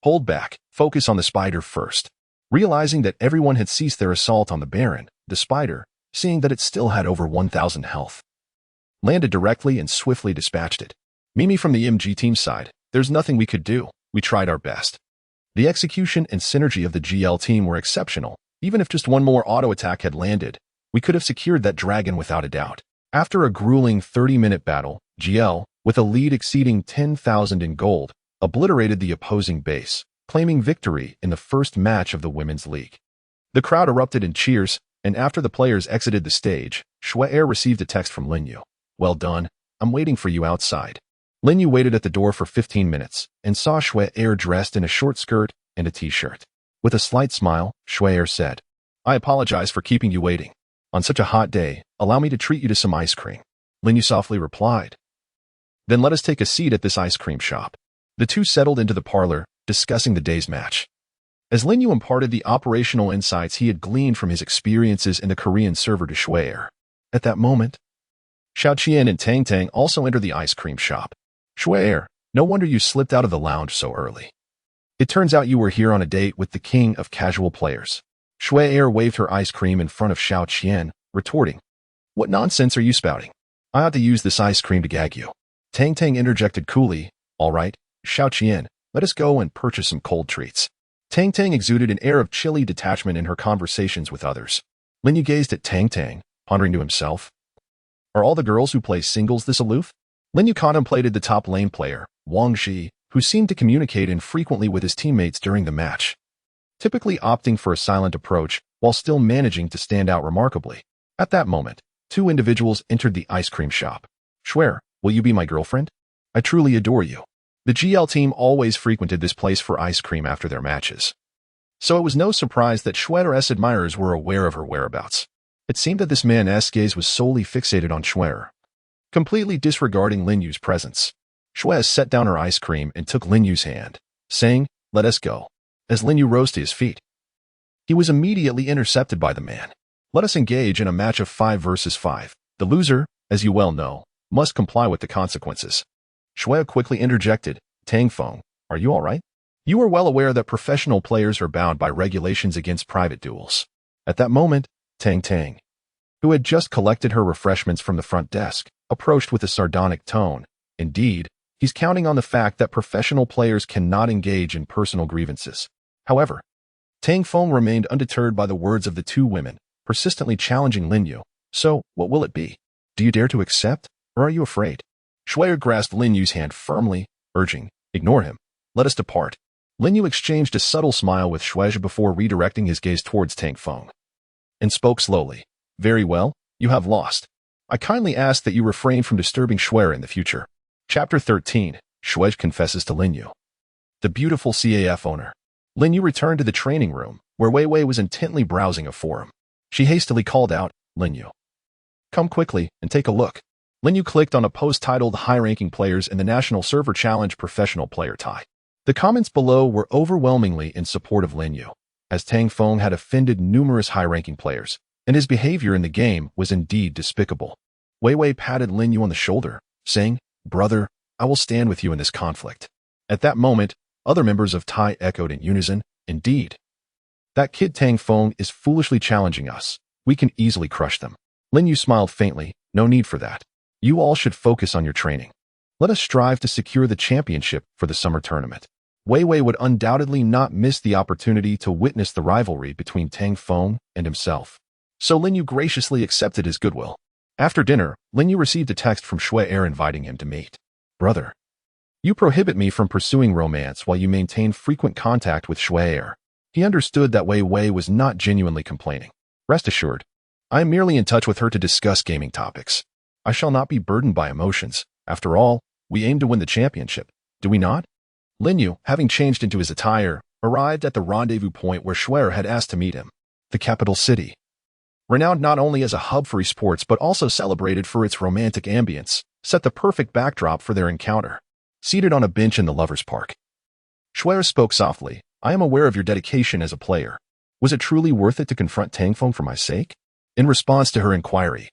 Hold back, focus on the spider first." Realizing that everyone had ceased their assault on the Baron, the spider, seeing that it still had over 1,000 health, landed directly and swiftly dispatched it. Mimi from the MG team side, "There's nothing we could do. We tried our best." The execution and synergy of the GL team were exceptional. Even if just one more auto attack had landed, we could have secured that dragon without a doubt. After a grueling 30-minute battle, GL, with a lead exceeding 10,000 in gold, obliterated the opposing base, claiming victory in the first match of the Women's League. The crowd erupted in cheers, and after the players exited the stage, Shui'er received a text from Lin Yu. "Well done. I'm waiting for you outside." Lin Yu waited at the door for 15 minutes and saw Shui'er dressed in a short skirt and a t-shirt. With a slight smile, Shui'er said, "I apologize for keeping you waiting. On such a hot day, allow me to treat you to some ice cream." Lin Yu softly replied, "Then let us take a seat at this ice cream shop." The two settled into the parlor, discussing the day's match. As Lin Yu imparted the operational insights he had gleaned from his experiences in the Korean server to Shui'er. At that moment, Xiao Qian and Tang Tang also entered the ice cream shop. "Shui'er, no wonder you slipped out of the lounge so early. It turns out you were here on a date with the king of casual players." Shui'er waved her ice cream in front of Xiao Qian, retorting, "What nonsense are you spouting? I ought to use this ice cream to gag you." Tang Tang interjected coolly, "All right, Xiao Qian, let us go and purchase some cold treats." Tang Tang exuded an air of chilly detachment in her conversations with others. Lin Yu gazed at Tang Tang, pondering to himself, "Are all the girls who play singles this aloof?" Lin Yu contemplated the top lane player, Wang, who seemed to communicate infrequently with his teammates during the match, typically opting for a silent approach while still managing to stand out remarkably. At that moment, 2 individuals entered the ice cream shop. "Shui'er, will you be my girlfriend? I truly adore you." The GL team always frequented this place for ice cream after their matches, so it was no surprise that Shui'er's admirers were aware of her whereabouts. It seemed that this man's gaze was solely fixated on Shui'er. completely disregarding Lin Yu's presence. Shui set down her ice cream and took Lin Yu's hand, saying, "Let us go." As Lin Yu rose to his feet, he was immediately intercepted by the man. "Let us engage in a match of 5 versus 5. The loser, as you well know, must comply with the consequences." Shui quickly interjected, "Tang Feng, are you all right? You are well aware that professional players are bound by regulations against private duels." At that moment, Tang, who had just collected her refreshments from the front desk, approached with a sardonic tone. "Indeed, he's counting on the fact that professional players cannot engage in personal grievances." However, Tang Feng remained undeterred by the words of the two women, persistently challenging Lin Yu. "So, what will it be? Do you dare to accept, or are you afraid?" Shui grasped Lin Yu's hand firmly, urging, "Ignore him. Let us depart." Lin Yu exchanged a subtle smile with Shui before redirecting his gaze towards Tang Feng, and spoke slowly. "Very well, you have lost. I kindly ask that you refrain from disturbing Shui in the future." Chapter 13. Shui confesses to Lin Yu. The beautiful CAF owner. Lin Yu returned to the training room, where Wei Wei was intently browsing a forum. She hastily called out, "Lin Yu, come quickly and take a look." Lin Yu clicked on a post titled "High-Ranking Players in the National Server Challenge Professional Player Tie." The comments below were overwhelmingly in support of Lin Yu, as Tang Feng had offended numerous high-ranking players, and his behavior in the game was indeed despicable. Wei Wei patted Lin Yu on the shoulder, saying, "Brother, I will stand with you in this conflict." At that moment, other members of Tai echoed in unison, "Indeed. That kid Tang Feng is foolishly challenging us. We can easily crush them." Lin Yu smiled faintly, "No need for that. You all should focus on your training. Let us strive to secure the championship for the summer tournament." Wei Wei would undoubtedly not miss the opportunity to witness the rivalry between Tang Feng and himself. So Lin Yu graciously accepted his goodwill. After dinner, Lin Yu received a text from Shui inviting him to meet. "Brother, you prohibit me from pursuing romance while you maintain frequent contact with Shui." He understood that Wei Wei was not genuinely complaining. "Rest assured, I am merely in touch with her to discuss gaming topics. I shall not be burdened by emotions. After all, we aim to win the championship, do we not?" Lin Yu, having changed into his attire, arrived at the rendezvous point where Shui had asked to meet him. The capital city, renowned not only as a hub for esports but also celebrated for its romantic ambience, set the perfect backdrop for their encounter. Seated on a bench in the Lovers' Park, Shui spoke softly, "I am aware of your dedication as a player. Was it truly worth it to confront Tang Feng for my sake?" In response to her inquiry,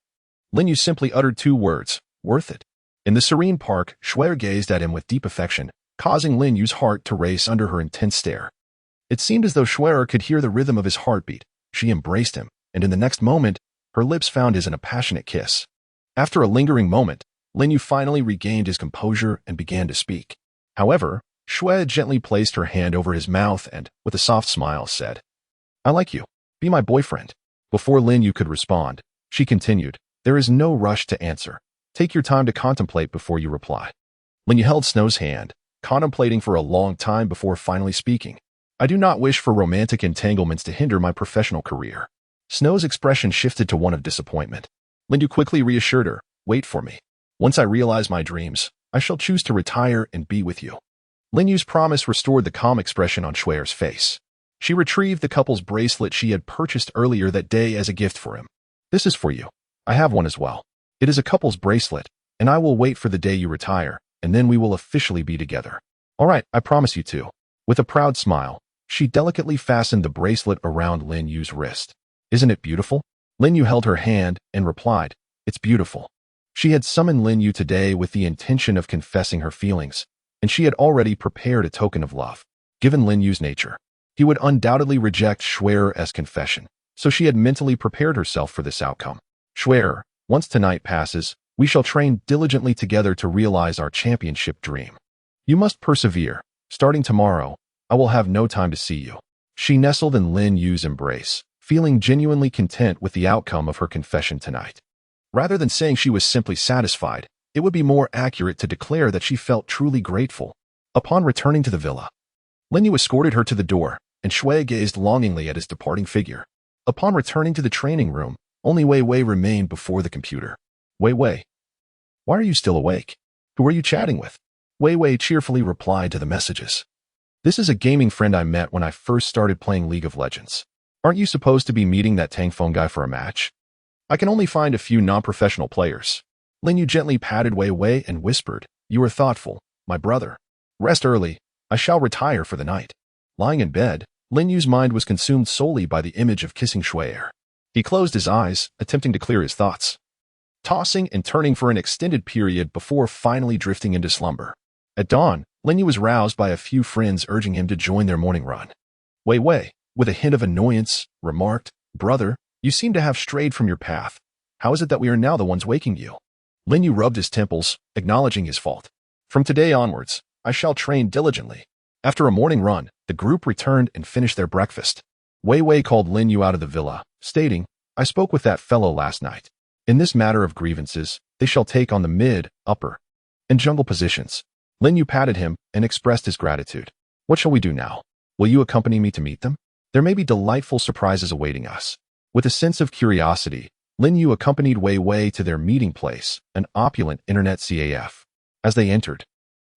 Lin Yu simply uttered 2 words, "Worth it." In the serene park, Shui gazed at him with deep affection, causing Lin Yu's heart to race under her intense stare. It seemed as though Shui could hear the rhythm of his heartbeat. She embraced him, and in the next moment, her lips found his in a passionate kiss. After a lingering moment, Lin Yu finally regained his composure and began to speak. However, Shui gently placed her hand over his mouth and, with a soft smile, said, "I like you. Be my boyfriend." Before Lin Yu could respond, she continued, "There is no rush to answer. Take your time to contemplate before you reply." Lin Yu held Snow's hand, contemplating for a long time before finally speaking. "I do not wish for romantic entanglements to hinder my professional career." Snow's expression shifted to one of disappointment. Lin Yu quickly reassured her, "Wait for me. Once I realize my dreams, I shall choose to retire and be with you." Lin Yu's promise restored the calm expression on Shui's face. She retrieved the couple's bracelet she had purchased earlier that day as a gift for him. "This is for you. I have one as well. It is a couple's bracelet, and I will wait for the day you retire, and then we will officially be together." "All right, I promise you to." With a proud smile, she delicately fastened the bracelet around Lin Yu's wrist. "Isn't it beautiful?" Lin Yu held her hand and replied, "It's beautiful." She had summoned Lin Yu today with the intention of confessing her feelings, and she had already prepared a token of love. Given Lin Yu's nature, he would undoubtedly reject Shui as confession, so she had mentally prepared herself for this outcome. "Shui, once tonight passes, we shall train diligently together to realize our championship dream. You must persevere. Starting tomorrow, I will have no time to see you." She nestled in Lin Yu's embrace, feeling genuinely content with the outcome of her confession tonight. Rather than saying she was simply satisfied, it would be more accurate to declare that she felt truly grateful. Upon returning to the villa, Lin Yu escorted her to the door, and Shui gazed longingly at his departing figure. Upon returning to the training room, only Wei Wei remained before the computer. "Wei Wei, why are you still awake? Who are you chatting with?" Wei Wei cheerfully replied to the messages. "This is a gaming friend I met when I first started playing League of Legends. Aren't you supposed to be meeting that Tang Feng guy for a match? I can only find a few non-professional players." Lin Yu gently patted Wei Wei and whispered, "You are thoughtful, my brother. Rest early. I shall retire for the night." Lying in bed, Lin Yu's mind was consumed solely by the image of kissing Shui'er. He closed his eyes, attempting to clear his thoughts, tossing and turning for an extended period before finally drifting into slumber. At dawn, Lin Yu was roused by a few friends urging him to join their morning run. Wei Wei, with a hint of annoyance, remarked, "Brother, you seem to have strayed from your path. How is it that we are now the ones waking you?" Lin Yu rubbed his temples, acknowledging his fault. "From today onwards, I shall train diligently." After a morning run, the group returned and finished their breakfast. Wei Wei called Lin Yu out of the villa, stating, "I spoke with that fellow last night. In this matter of grievances, they shall take on the mid, upper, and jungle positions." Lin Yu patted him and expressed his gratitude. "What shall we do now? Will you accompany me to meet them? There may be delightful surprises awaiting us." With a sense of curiosity, Lin Yu accompanied Wei Wei to their meeting place, an opulent internet CAF. As they entered,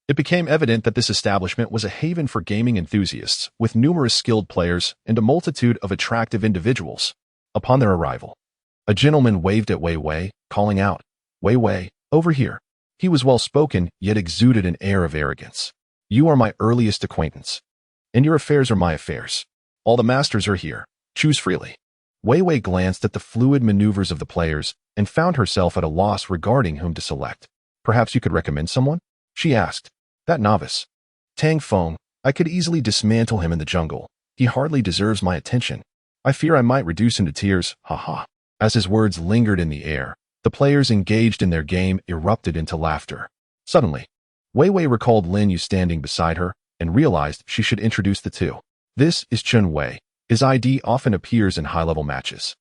it became evident that this establishment was a haven for gaming enthusiasts, with numerous skilled players and a multitude of attractive individuals. Upon their arrival, a gentleman waved at Wei Wei, calling out, "Wei Wei, over here." He was well-spoken, yet exuded an air of arrogance. "You are my earliest acquaintance, and your affairs are my affairs. All the masters are here. Choose freely." Wei Wei glanced at the fluid maneuvers of the players and found herself at a loss regarding whom to select. "Perhaps you could recommend someone?" she asked. "That novice, Tang Feng, I could easily dismantle him in the jungle. He hardly deserves my attention. I fear I might reduce him to tears, ha." As his words lingered in the air, the players engaged in their game erupted into laughter. Suddenly, Wei Wei recalled Lin Yu standing beside her and realized she should introduce the two. "This is Chen Wei. His ID often appears in high-level matches."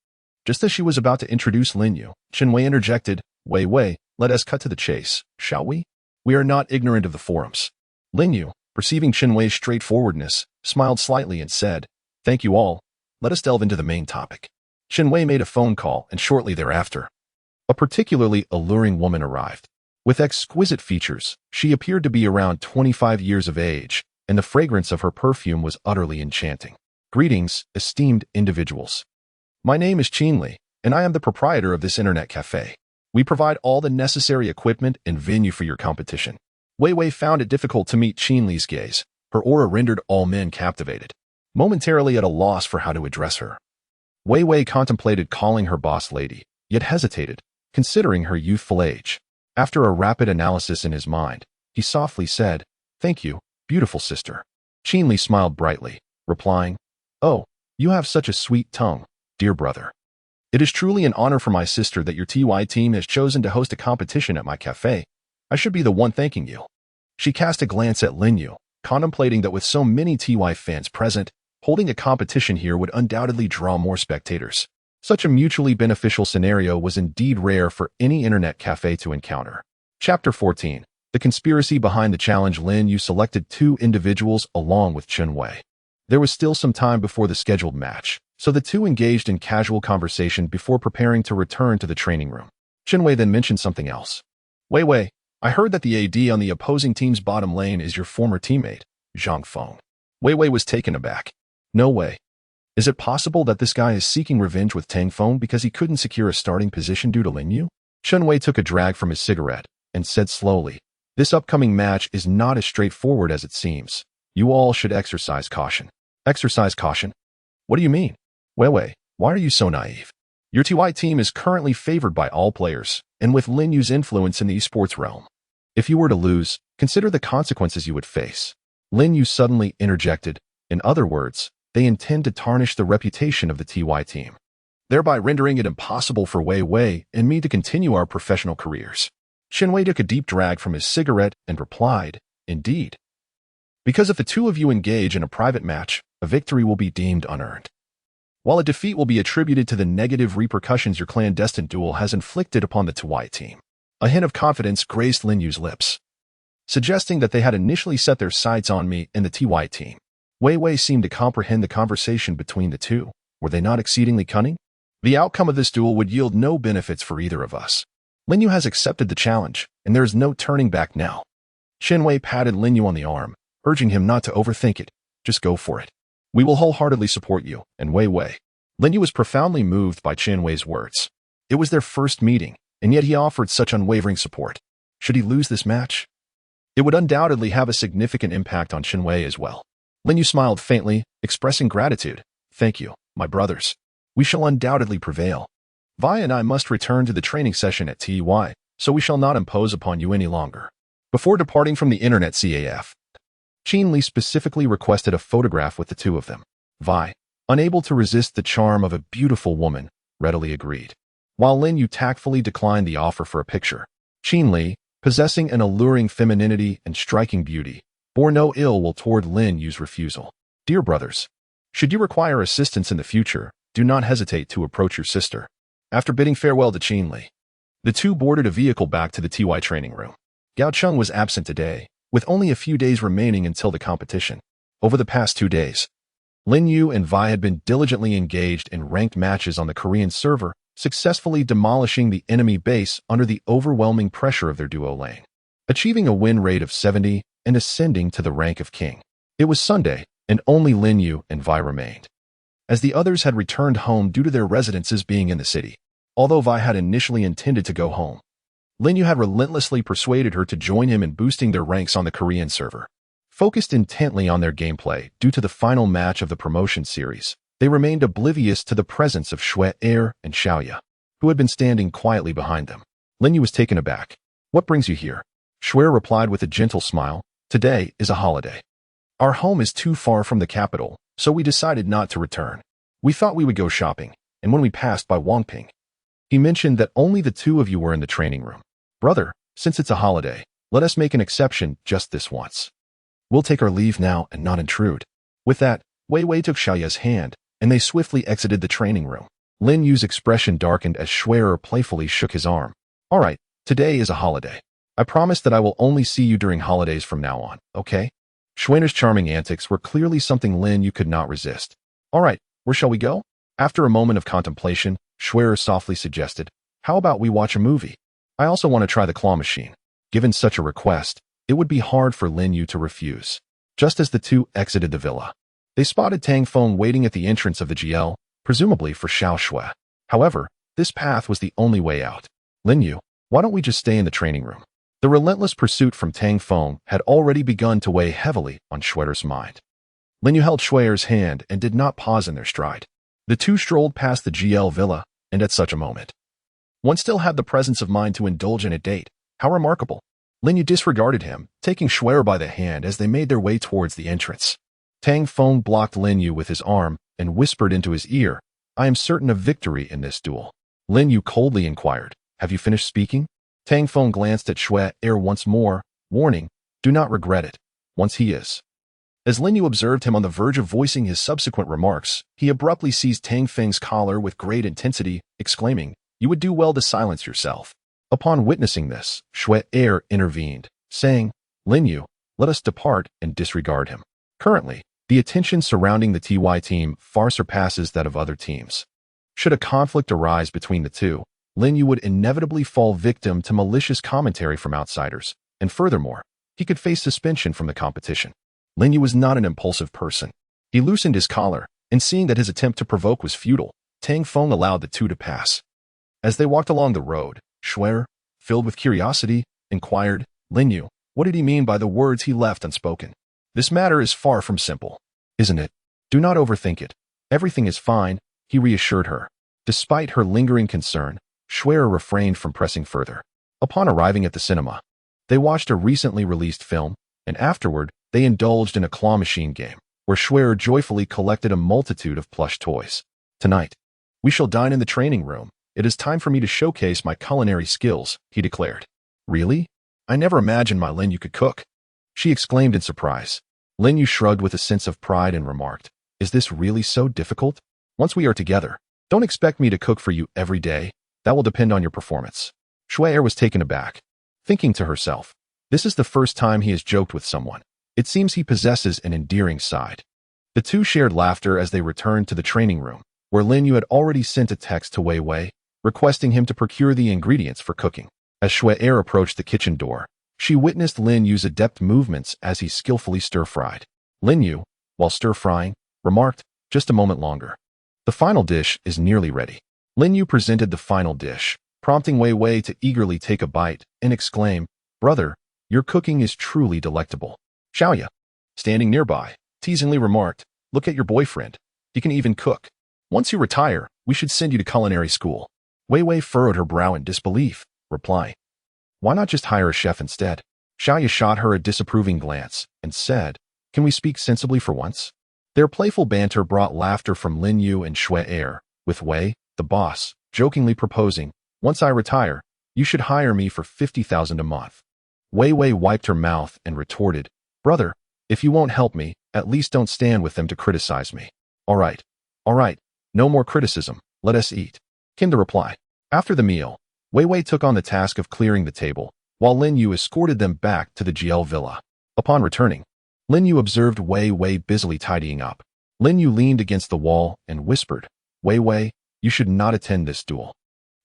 Just as she was about to introduce Lin Yu, Chen Wei interjected, "Wei Wei, let us cut to the chase, shall we? We are not ignorant of the forums." Lin Yu, perceiving Chen Wei's straightforwardness, smiled slightly and said, "Thank you all. Let us delve into the main topic." Chen Wei made a phone call, and shortly thereafter, a particularly alluring woman arrived. With exquisite features, she appeared to be around 25 years of age, and the fragrance of her perfume was utterly enchanting. "Greetings, esteemed individuals. My name is Li, and I am the proprietor of this internet cafe. We provide all the necessary equipment and venue for your competition." Wei Wei found it difficult to meet Li's gaze. Her aura rendered all men captivated. Momentarily at a loss for how to address her, Wei Wei contemplated calling her boss lady, yet hesitated, considering her youthful age. After a rapid analysis in his mind, he softly said, "Thank you, beautiful sister." Li smiled brightly, replying, "Oh, you have such a sweet tongue, dear brother. It is truly an honor for my sister that your TY team has chosen to host a competition at my cafe. I should be the one thanking you." She cast a glance at Lin Yu, contemplating that with so many TY fans present, holding a competition here would undoubtedly draw more spectators. Such a mutually beneficial scenario was indeed rare for any internet cafe to encounter. Chapter 14. The conspiracy behind the challenge. Lin Yu selected two individuals along with Chen Wei. There was still some time before the scheduled match, so the two engaged in casual conversation before preparing to return to the training room. Chen Wei then mentioned something else. "Wei Wei, I heard that the AD on the opposing team's bottom lane is your former teammate, Zhang Feng." Wei Wei was taken aback. "No way. Is it possible that this guy is seeking revenge with Tang Feng because he couldn't secure a starting position due to Lin Yu?" Chen Wei took a drag from his cigarette and said slowly, "This upcoming match is not as straightforward as it seems. You all should exercise caution." "Exercise caution? What do you mean?" "Wei Wei, why are you so naive? Your TY team is currently favored by all players, and with Lin Yu's influence in the esports realm. If you were to lose, consider the consequences you would face." Lin Yu suddenly interjected, "In other words, they intend to tarnish the reputation of the TY team, thereby rendering it impossible for Wei Wei and me to continue our professional careers." Chen Wei took a deep drag from his cigarette and replied, "Indeed. Because if the two of you engage in a private match, a victory will be deemed unearned, while a defeat will be attributed to the negative repercussions your clandestine duel has inflicted upon the TY team." A hint of confidence graced Lin Yu's lips, suggesting that they had initially set their sights on me and the TY team. Wei Wei seemed to comprehend the conversation between the two. Were they not exceedingly cunning? The outcome of this duel would yield no benefits for either of us. Lin Yu has accepted the challenge, and there is no turning back now. Chen Wei patted Lin Yu on the arm, urging him not to overthink it. "Just go for it. We will wholeheartedly support you, and Wei Wei." Lin Yu was profoundly moved by Chen Wei's words. It was their first meeting, and yet he offered such unwavering support. Should he lose this match? It would undoubtedly have a significant impact on Wei as well. Lin Yu smiled faintly, expressing gratitude. Thank you, my brothers. We shall undoubtedly prevail. Vi and I must return to the training session at TY, so we shall not impose upon you any longer. Before departing from the internet CAF, Li specifically requested a photograph with the two of them. Vi, unable to resist the charm of a beautiful woman, readily agreed. While Lin Yu tactfully declined the offer for a picture, Li, possessing an alluring femininity and striking beauty, bore no ill will toward Lin Yu's refusal. Dear brothers, should you require assistance in the future, do not hesitate to approach your sister. After bidding farewell to Li, the two boarded a vehicle back to the TY training room. Gao Cheng was absent today, with only a few days remaining until the competition. Over the past 2 days, Lin Yu and Vi had been diligently engaged in ranked matches on the Korean server, successfully demolishing the enemy base under the overwhelming pressure of their duo lane, achieving a win rate of 70 and ascending to the rank of king. It was Sunday, and only Lin Yu and Vi remained, as the others had returned home due to their residences being in the city. Although Vi had initially intended to go home, Lin Yu had relentlessly persuaded her to join him in boosting their ranks on the Korean server. Focused intently on their gameplay due to the final match of the promotion series, they remained oblivious to the presence of Wei Wei and Xiaoya, who had been standing quietly behind them. Lin Yu was taken aback. What brings you here? Wei replied with a gentle smile. Today is a holiday. Our home is too far from the capital, so we decided not to return. We thought we would go shopping, and when we passed by Wang, he mentioned that only the two of you were in the training room. Brother, since it's a holiday, let us make an exception just this once. We'll take our leave now and not intrude. With that, Wei Wei took Xiaoya's hand, and they swiftly exited the training room. Lin Yu's expression darkened as Wei playfully shook his arm. All right, today is a holiday. I promise that I will only see you during holidays from now on, okay? Wei's charming antics were clearly something Lin Yu could not resist. All right, where shall we go? After a moment of contemplation, Wei softly suggested, how about we watch a movie? I also want to try the claw machine. Given such a request, it would be hard for Lin Yu to refuse. Just as the two exited the villa, they spotted Tang Feng waiting at the entrance of the GL, presumably for Xiao Shui. However, this path was the only way out. Lin Yu, why don't we just stay in the training room? The relentless pursuit from Tang Feng had already begun to weigh heavily on Schwetter's mind. Lin Yu held Schwetter's hand and did not pause in their stride. The two strolled past the GL villa, and at such a moment, one still had the presence of mind to indulge in a date. How remarkable. Lin Yu disregarded him, taking Schwetter by the hand as they made their way towards the entrance. Tang Feng blocked Lin Yu with his arm and whispered into his ear, I am certain of victory in this duel. Lin Yu coldly inquired, have you finished speaking? Tang Feng glanced at Schwetter once more, warning, do not regret it, once he is. As Lin Yu observed him on the verge of voicing his subsequent remarks, he abruptly seized Tang Feng's collar with great intensity, exclaiming, you would do well to silence yourself. Upon witnessing this, Schwetter intervened, saying, Lin Yu, let us depart and disregard him. Currently, the attention surrounding the TY team far surpasses that of other teams. Should a conflict arise between the two, Lin Yu would inevitably fall victim to malicious commentary from outsiders, and furthermore, he could face suspension from the competition. Lin Yu was not an impulsive person. He loosened his collar, and seeing that his attempt to provoke was futile, Tang Feng allowed the two to pass. As they walked along the road, Schwetter, filled with curiosity, inquired, Lin Yu, what did he mean by the words he left unspoken? This matter is far from simple, isn't it? Do not overthink it. Everything is fine, he reassured her. Despite her lingering concern, Schwetter refrained from pressing further. Upon arriving at the cinema, they watched a recently released film, and afterward, they indulged in a claw machine game, where Schwetter joyfully collected a multitude of plush toys. Tonight, we shall dine in the training room. It is time for me to showcase my culinary skills, he declared. Really? I never imagined my Lin Yu could cook. She exclaimed in surprise. Lin Yu shrugged with a sense of pride and remarked, is this really so difficult? Once we are together, don't expect me to cook for you every day. That will depend on your performance. Schwetter was taken aback, thinking to herself, this is the first time he has joked with someone. It seems he possesses an endearing side. The two shared laughter as they returned to the training room, where Lin Yu had already sent a text to Wei Wei, requesting him to procure the ingredients for cooking. As Schwetter approached the kitchen door, she witnessed Lin Yu's adept movements as he skillfully stir-fried. Lin Yu, while stir-frying, remarked, just a moment longer. The final dish is nearly ready. Lin Yu presented the final dish, prompting Wei Wei to eagerly take a bite and exclaim, "Brother, your cooking is truly delectable." Xiaoya, standing nearby, teasingly remarked, "Look at your boyfriend. He can even cook. Once you retire, we should send you to culinary school." Wei Wei furrowed her brow in disbelief, replying, "Why not just hire a chef instead?" Xiaoya shot her a disapproving glance and said, "Can we speak sensibly for once?" Their playful banter brought laughter from Lin Yu and Shui Er, with Wei, the boss, jokingly proposing, "Once I retire, you should hire me for 50,000 a month." Wei Wei wiped her mouth and retorted, "Brother, if you won't help me, at least don't stand with them to criticize me." All right, no more criticism, let us eat," came the reply. After the meal, Wei Wei took on the task of clearing the table, while Lin Yu escorted them back to the GL villa. Upon returning, Lin Yu observed Wei Wei busily tidying up. Lin Yu leaned against the wall and whispered, "Wei Wei, you should not attend this duel.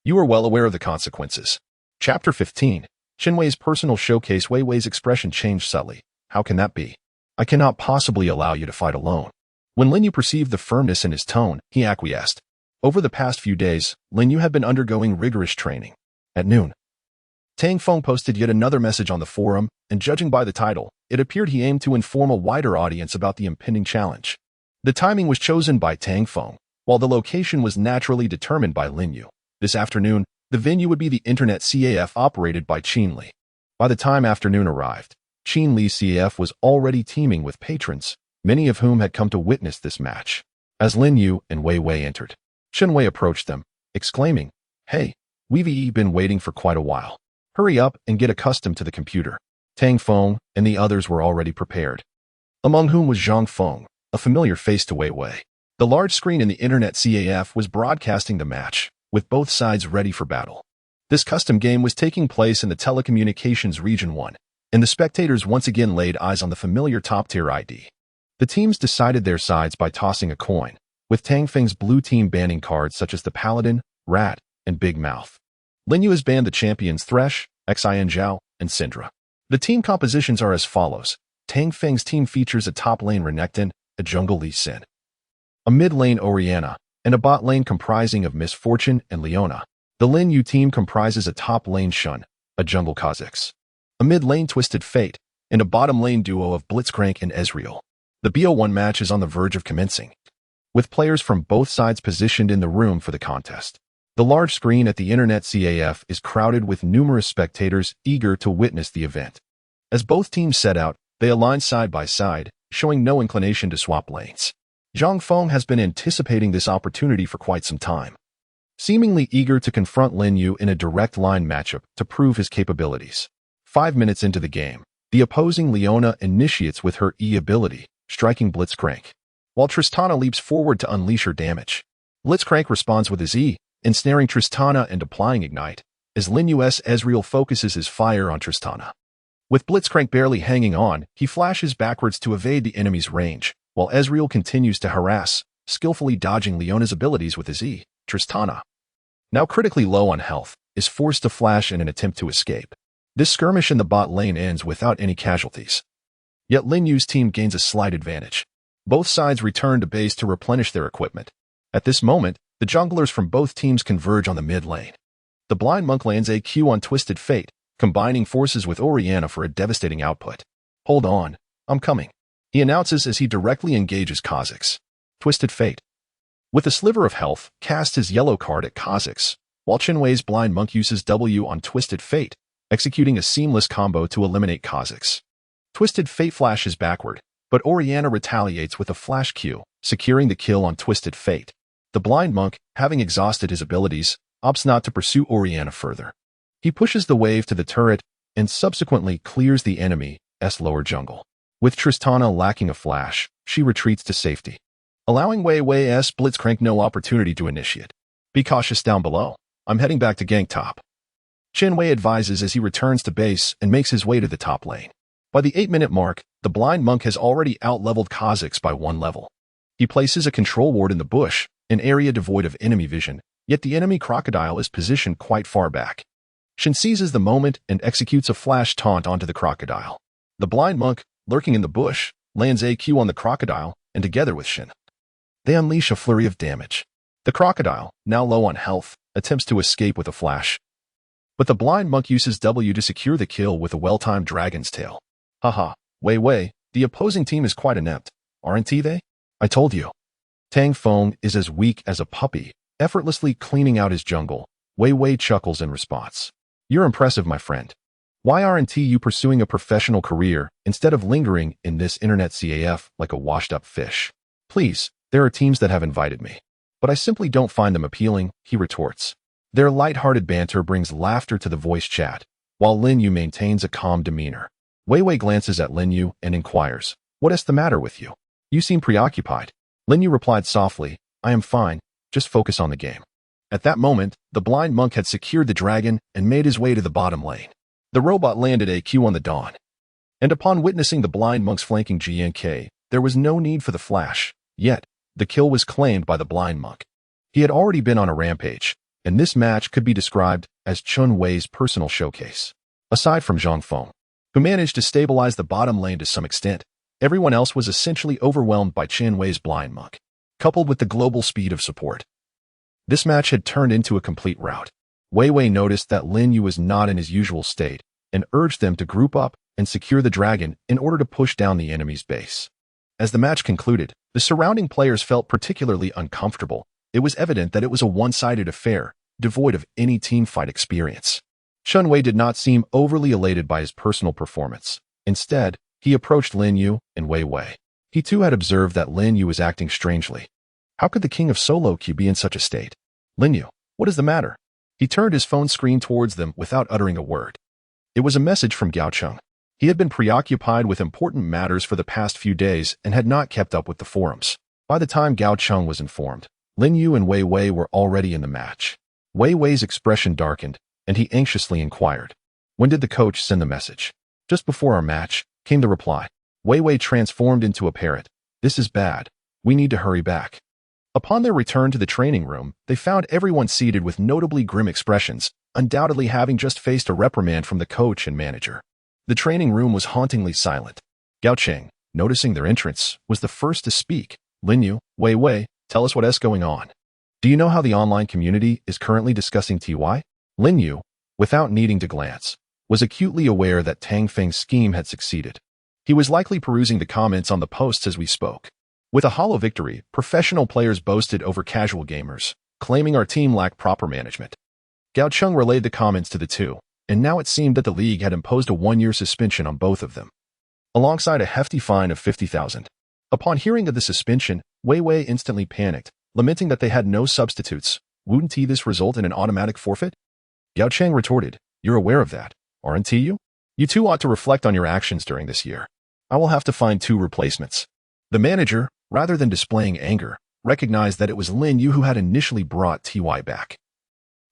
You are well aware of the consequences." Chapter 15. Chen Wei's personal showcase. Wei Wei's expression changed subtly. "How can that be? I cannot possibly allow you to fight alone." When Lin Yu perceived the firmness in his tone, he acquiesced. Over the past few days, Lin Yu had been undergoing rigorous training. At noon, Tang Feng posted yet another message on the forum, and judging by the title, it appeared he aimed to inform a wider audience about the impending challenge. The timing was chosen by Tang Feng, while the location was naturally determined by Lin Yu. This afternoon, the venue would be the Internet CAF operated by Qin Li. By the time afternoon arrived, Qin Li's CAF was already teeming with patrons, many of whom had come to witness this match. As Lin Yu and Wei Wei entered, Chen Wei approached them, exclaiming, "Hey, we've been waiting for quite a while. Hurry up and get accustomed to the computer." Tang Feng and the others were already prepared, among whom was Zhang Feng, a familiar face to Wei Wei. The large screen in the Internet CAF was broadcasting the match, with both sides ready for battle. This custom game was taking place in the Telecommunications Region 1, and the spectators once again laid eyes on the familiar top-tier ID. The teams decided their sides by tossing a coin, with Tang Feng's blue team banning cards such as the Paladin, Rat, and Big Mouth. Lin Yu has banned the champions Thresh, Xin Zhao, and Syndra. The team compositions are as follows. Tang Feng's team features a top lane Renekton, a jungle Lee Sin, a mid lane Orianna, and a bot lane comprising of Misfortune and Leona. The Lin Yu team comprises a top lane Shun, a jungle Kha'Zix, a mid lane Twisted Fate, and a bottom lane duo of Blitzcrank and Ezreal. The BO1 match is on the verge of commencing, with players from both sides positioned in the room for the contest. The large screen at the Internet CAF is crowded with numerous spectators eager to witness the event. As both teams set out, they align side by side, showing no inclination to swap lanes. Zhang Feng has been anticipating this opportunity for quite some time, seemingly eager to confront Lin Yu in a direct line matchup to prove his capabilities. 5 minutes into the game, the opposing Leona initiates with her E ability, striking Blitzcrank, while Tristana leaps forward to unleash her damage. Blitzcrank responds with his E, ensnaring Tristana and applying Ignite, as Lin Yu's Ezreal focuses his fire on Tristana. With Blitzcrank barely hanging on, he flashes backwards to evade the enemy's range, while Ezreal continues to harass, skillfully dodging Leona's abilities with his E. Tristana, now critically low on health, is forced to flash in an attempt to escape. This skirmish in the bot lane ends without any casualties. Yet Lin Yu's team gains a slight advantage. Both sides return to base to replenish their equipment. At this moment, the junglers from both teams converge on the mid lane. The Blind Monk lands a Q on Twisted Fate, combining forces with Orianna for a devastating output. "Hold on, I'm coming," he announces as he directly engages Kha'Zix. Twisted Fate, with a sliver of health, casts his yellow card at Kha'Zix, while Chen Wei's Blind Monk uses W on Twisted Fate, executing a seamless combo to eliminate Kha'Zix. Twisted Fate flashes backward, but Orianna retaliates with a flash Q, securing the kill on Twisted Fate. The Blind Monk, having exhausted his abilities, opts not to pursue Orianna further. He pushes the wave to the turret and subsequently clears the enemy's lower jungle. With Tristana lacking a flash, she retreats to safety, allowing Wei Wei's Blitzcrank no opportunity to initiate. "Be cautious down below. I'm heading back to gank top," Chen Wei advises as he returns to base and makes his way to the top lane. By the 8-minute mark, the Blind Monk has already outleveled Kha'Zix by 1 level. He places a control ward in the bush, an area devoid of enemy vision, yet the enemy crocodile is positioned quite far back. Shen seizes the moment and executes a flash taunt onto the crocodile. The Blind Monk, lurking in the bush, lands a Q on the crocodile, and together with Shen, they unleash a flurry of damage. The crocodile, now low on health, attempts to escape with a flash, But the blind monk uses W to secure the kill with a well-timed dragon's tail. Haha, Wei Wei, the opposing team is quite inept, aren't they? I told you. Tang Feng is as weak as a puppy, effortlessly cleaning out his jungle. Wei Wei chuckles in response. You're impressive, my friend. Why aren't you pursuing a professional career instead of lingering in this internet CAF like a washed-up fish? Please, there are teams that have invited me, but I simply don't find them appealing, he retorts. Their light-hearted banter brings laughter to the voice chat, while Lin Yu maintains a calm demeanor. Wei Wei glances at Lin Yu and inquires, what is the matter with you? You seem preoccupied. Lin Yu replied softly, I am fine, just focus on the game. At that moment, the blind monk had secured the dragon and made his way to the bottom lane. The robot landed AQ on the dawn. And upon witnessing the blind monk's flanking GNK, there was no need for the flash. Yet, the kill was claimed by the blind monk. He had already been on a rampage, and this match could be described as Chun Wei's personal showcase. Aside from Zhang Feng, who managed to stabilize the bottom lane to some extent, everyone else was essentially overwhelmed by Chun Wei's blind monk, coupled with the global speed of support. This match had turned into a complete rout. Wei Wei noticed that Lin Yu was not in his usual state and urged them to group up and secure the dragon in order to push down the enemy's base. As the match concluded, the surrounding players felt particularly uncomfortable. It was evident that it was a one-sided affair, devoid of any teamfight experience. Chun Wei did not seem overly elated by his personal performance. Instead, he approached Lin Yu and Wei Wei. He too had observed that Lin Yu was acting strangely. How could the king of solo queue be in such a state? Lin Yu, what is the matter? He turned his phone screen towards them without uttering a word. It was a message from Gao Cheng. He had been preoccupied with important matters for the past few days and had not kept up with the forums. By the time Gao Cheng was informed, Lin Yu and Wei Wei were already in the match. Wei Wei's expression darkened, and he anxiously inquired, when did the coach send the message? Just before our match, came the reply. Wei Wei transformed into a parrot. This is bad. We need to hurry back. Upon their return to the training room, they found everyone seated with notably grim expressions, undoubtedly having just faced a reprimand from the coach and manager. The training room was hauntingly silent. Gao Cheng, noticing their entrance, was the first to speak. Lin Yu, Wei Wei, tell us what is going on. Do you know how the online community is currently discussing TY? Lin Yu, without needing to glance, was acutely aware that Tang Feng's scheme had succeeded. He was likely perusing the comments on the posts as we spoke. With a hollow victory, professional players boasted over casual gamers, claiming our team lacked proper management. Gao Cheng relayed the comments to the two, and now it seemed that the league had imposed a one-year suspension on both of them, alongside a hefty fine of 50,000. Upon hearing of the suspension, Wei Wei instantly panicked, lamenting that they had no substitutes. Wouldn't this result in an automatic forfeit? Gao Cheng retorted, you're aware of that, aren't you? You two ought to reflect on your actions during this year. I will have to find 2 replacements. The manager, rather than displaying anger, recognized that it was Lin Yu who had initially brought TY back.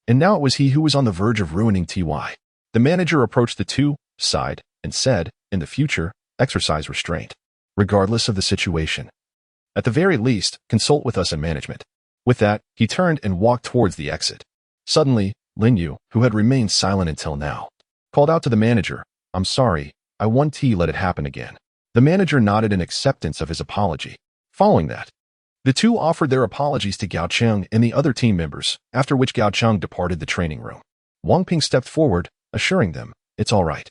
And now it was he who was on the verge of ruining TY. The manager approached the two, sighed, and said, in the future, exercise restraint, regardless of the situation. At the very least, consult with us in management. With that, he turned and walked towards the exit. Suddenly, Lin Yu, who had remained silent until now, called out to the manager, I'm sorry, I won't let it happen again. The manager nodded in acceptance of his apology. Following that, the two offered their apologies to Gao Cheng and the other team members, after which Gao Cheng departed the training room. Wang Ping stepped forward, assuring them, it's all right.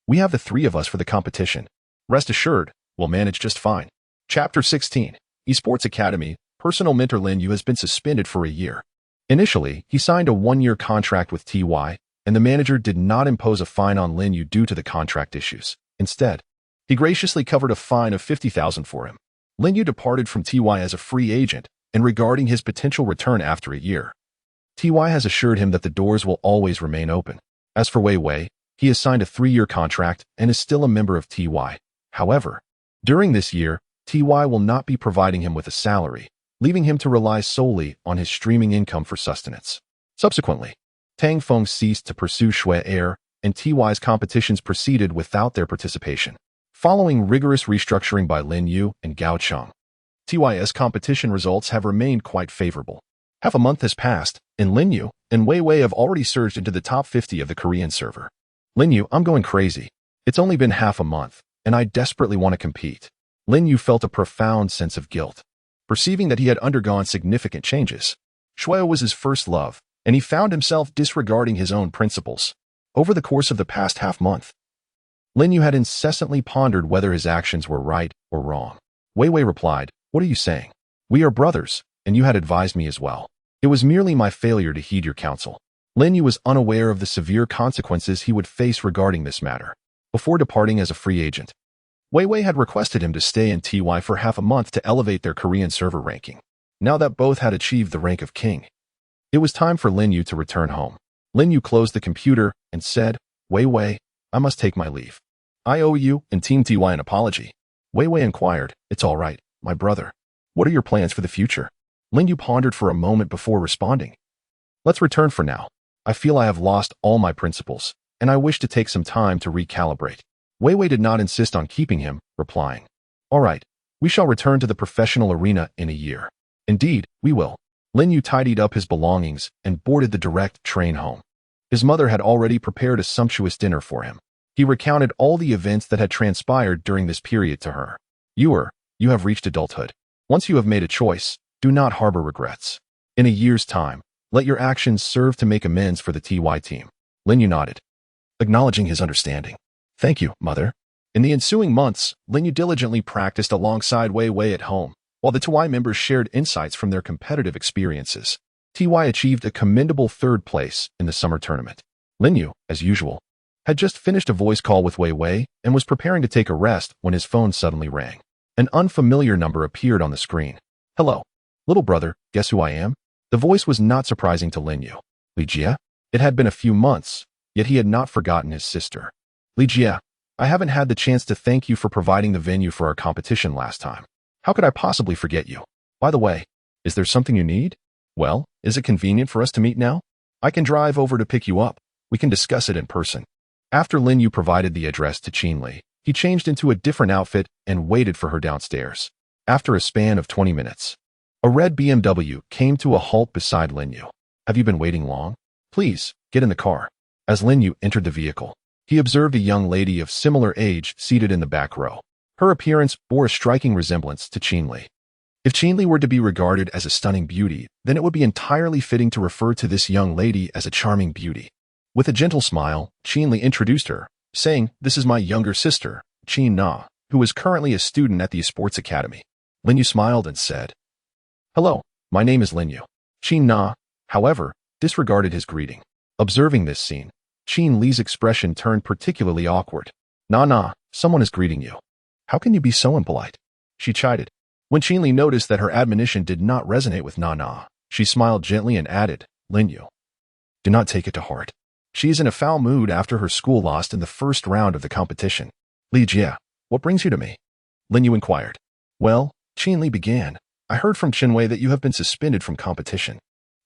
We have the 3 of us for the competition. Rest assured, we'll manage just fine. Chapter 16, Esports Academy, personal mentor Lin Yu has been suspended for a year. Initially, he signed a 1-year contract with TY, and the manager did not impose a fine on Lin Yu due to the contract issues. Instead, he graciously covered a fine of 50,000 for him. Lin Yu departed from TY as a free agent, and regarding his potential return after a year, TY has assured him that the doors will always remain open. As for Wei Wei, he has signed a 3-year contract and is still a member of TY. However, during this year, TY will not be providing him with a salary, leaving him to rely solely on his streaming income for sustenance. Subsequently, Tang Feng ceased to pursue Shui Air, and TY's competitions proceeded without their participation. Following rigorous restructuring by Lin Yu and Gao Cheng, TY's competition results have remained quite favorable. Half a month has passed, and Lin Yu and Wei Wei have already surged into the top 50 of the Korean server. Lin Yu, I'm going crazy. It's only been half a month, and I desperately want to compete. Lin Yu felt a profound sense of guilt, perceiving that he had undergone significant changes. Shui was his first love, and he found himself disregarding his own principles. Over the course of the past half-month, Lin Yu had incessantly pondered whether his actions were right or wrong. Wei Wei replied, "What are you saying? We are brothers, and you had advised me as well. It was merely my failure to heed your counsel." Lin Yu was unaware of the severe consequences he would face regarding this matter. Before departing as a free agent, Wei Wei had requested him to stay in TY for half a month to elevate their Korean server ranking. Now that both had achieved the rank of king, it was time for Lin Yu to return home. Lin Yu closed the computer and said, "Wei Wei, I must take my leave. I owe you and Team TY an apology." Wei Wei inquired, "It's all right, my brother. What are your plans for the future?" Lin Yu pondered for a moment before responding. "Let's return for now. I feel I have lost all my principles, and I wish to take some time to recalibrate." Wei Wei did not insist on keeping him, replying, "All right, we shall return to the professional arena in a year." "Indeed, we will." Lin Yu tidied up his belongings and boarded the direct train home. His mother had already prepared a sumptuous dinner for him. He recounted all the events that had transpired during this period to her. You have reached adulthood. Once you have made a choice, do not harbor regrets. In a year's time, let your actions serve to make amends for the TY team." Lin Yu nodded, acknowledging his understanding. "Thank you, mother." In the ensuing months, Lin Yu diligently practiced alongside Wei Wei at home, while the TY members shared insights from their competitive experiences. TY achieved a commendable third place in the summer tournament. Lin Yu, as usual, had just finished a voice call with Wei Wei and was preparing to take a rest when his phone suddenly rang. An unfamiliar number appeared on the screen. "Hello, little brother, guess who I am?" The voice was not surprising to Lin Yu. "Li Jie?" It had been a few months, yet he had not forgotten his sister. "Li Jie, I haven't had the chance to thank you for providing the venue for our competition last time. How could I possibly forget you? By the way, is there something you need? Well, is it convenient for us to meet now? I can drive over to pick you up. We can discuss it in person." After Lin Yu provided the address to Qin Li, he changed into a different outfit and waited for her downstairs. After a span of 20 minutes, a red BMW came to a halt beside Lin Yu. "Have you been waiting long? Please, get in the car." As Lin Yu entered the vehicle, he observed a young lady of similar age seated in the back row. Her appearance bore a striking resemblance to Qin Li. If Qin Li were to be regarded as a stunning beauty, then it would be entirely fitting to refer to this young lady as a charming beauty. With a gentle smile, Qin Li introduced her, saying, "This is my younger sister, Qin Na, who is currently a student at the Sports Academy." Lin Yu smiled and said, "Hello, my name is Lin Yu." Qin Na, however, disregarded his greeting. Observing this scene, Qin Li's expression turned particularly awkward. Na, someone is greeting you. How can you be so impolite?" she chided. When Qin Li noticed that her admonition did not resonate with Na, she smiled gently and added, "Lin Yu, do not take it to heart. She is in a foul mood after her school lost in the first round of the competition." "Li Jie, what brings you to me?" Lin Yu inquired. "Well," Qin Li began, "I heard from Qin Wei that you have been suspended from competition.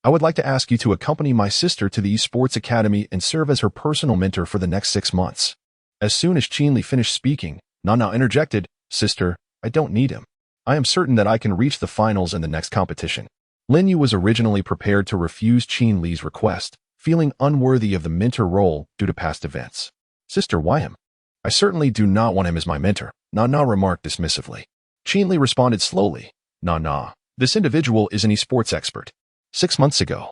I would like to ask you to accompany my sister to the Esports Academy and serve as her personal mentor for the next 6 months." As soon as Qin Li finished speaking, Na interjected, "Sister, I don't need him. I am certain that I can reach the finals in the next competition." Lin Yu was originally prepared to refuse Qin Li's request, feeling unworthy of the mentor role due to past events. "Sister, why him? I certainly do not want him as my mentor," Na remarked dismissively. Qin Li responded slowly, Na, this individual is an esports expert. 6 months ago,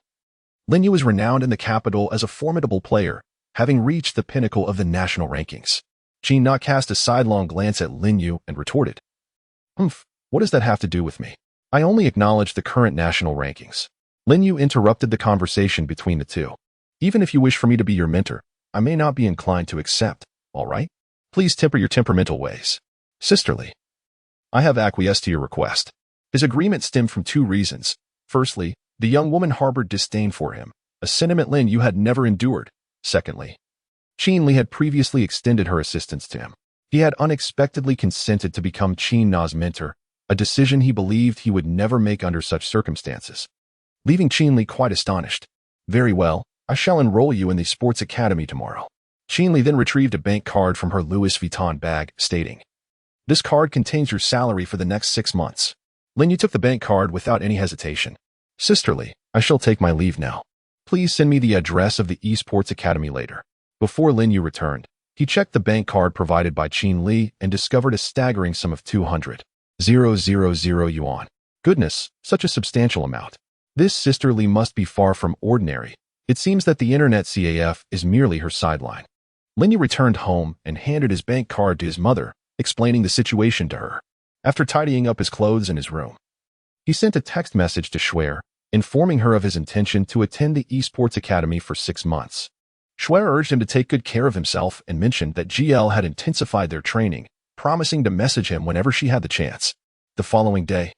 Lin Yu was renowned in the capital as a formidable player, having reached the pinnacle of the national rankings." Qin Na cast a sidelong glance at Lin Yu and retorted, "What does that have to do with me? I only acknowledge the current national rankings." Lin Yu interrupted the conversation between the two. "Even if you wish for me to be your mentor, I may not be inclined to accept, all right? Please temper your temperamental ways." "Sisterly, I have acquiesced to your request." His agreement stemmed from 2 reasons. Firstly, the young woman harbored disdain for him, a sentiment Lin Yu had never endured. Secondly, Qin Li had previously extended her assistance to him. He had unexpectedly consented to become Qin Na's mentor, a decision he believed he would never make under such circumstances, leaving Qin Li quite astonished. "Very well, I shall enroll you in the Sports Academy tomorrow." Qin Li then retrieved a bank card from her Louis Vuitton bag, stating, "This card contains your salary for the next 6 months." Lin Yu took the bank card without any hesitation. "Sisterly, I shall take my leave now. Please send me the address of the Esports Academy later." Before Lin Yu returned, he checked the bank card provided by Qin Li and discovered a staggering sum of 200,000 yuan. Goodness, such a substantial amount. This sister Li must be far from ordinary. It seems that the internet CAF is merely her sideline. Lin Yu returned home and handed his bank card to his mother, explaining the situation to her. After tidying up his clothes in his room, he sent a text message to Shuer, informing her of his intention to attend the esports academy for 6 months. Shuer urged him to take good care of himself and mentioned that GL had intensified their training, promising to message him whenever she had the chance. The following day,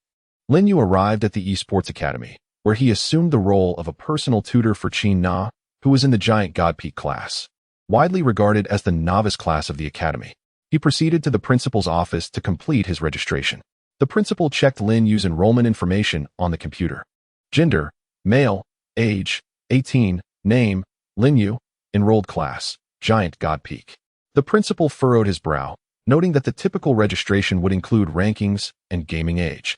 Lin Yu arrived at the esports academy, where he assumed the role of a personal tutor for Qin Na, who was in the Giant God Peak class. Widely regarded as the novice class of the academy, he proceeded to the principal's office to complete his registration. The principal checked Lin Yu's enrollment information on the computer. Gender, male, age, 18, name, Lin Yu, enrolled class, Giant God Peak. The principal furrowed his brow, noting that the typical registration would include rankings and gaming age.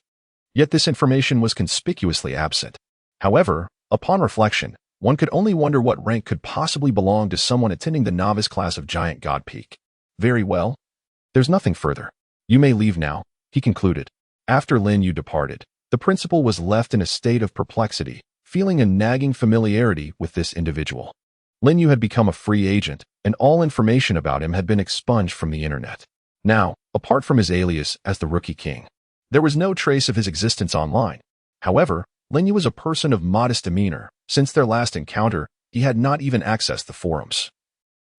Yet this information was conspicuously absent. However, upon reflection, one could only wonder what rank could possibly belong to someone attending the novice class of Giant God Peak. Very well. There's nothing further. You may leave now, he concluded. After Lin Yu departed, the principal was left in a state of perplexity, feeling a nagging familiarity with this individual. Lin Yu had become a free agent, and all information about him had been expunged from the internet. Now, apart from his alias as the Rookie King, there was no trace of his existence online. However, Lin Yu was a person of modest demeanor. Since their last encounter, he had not even accessed the forums.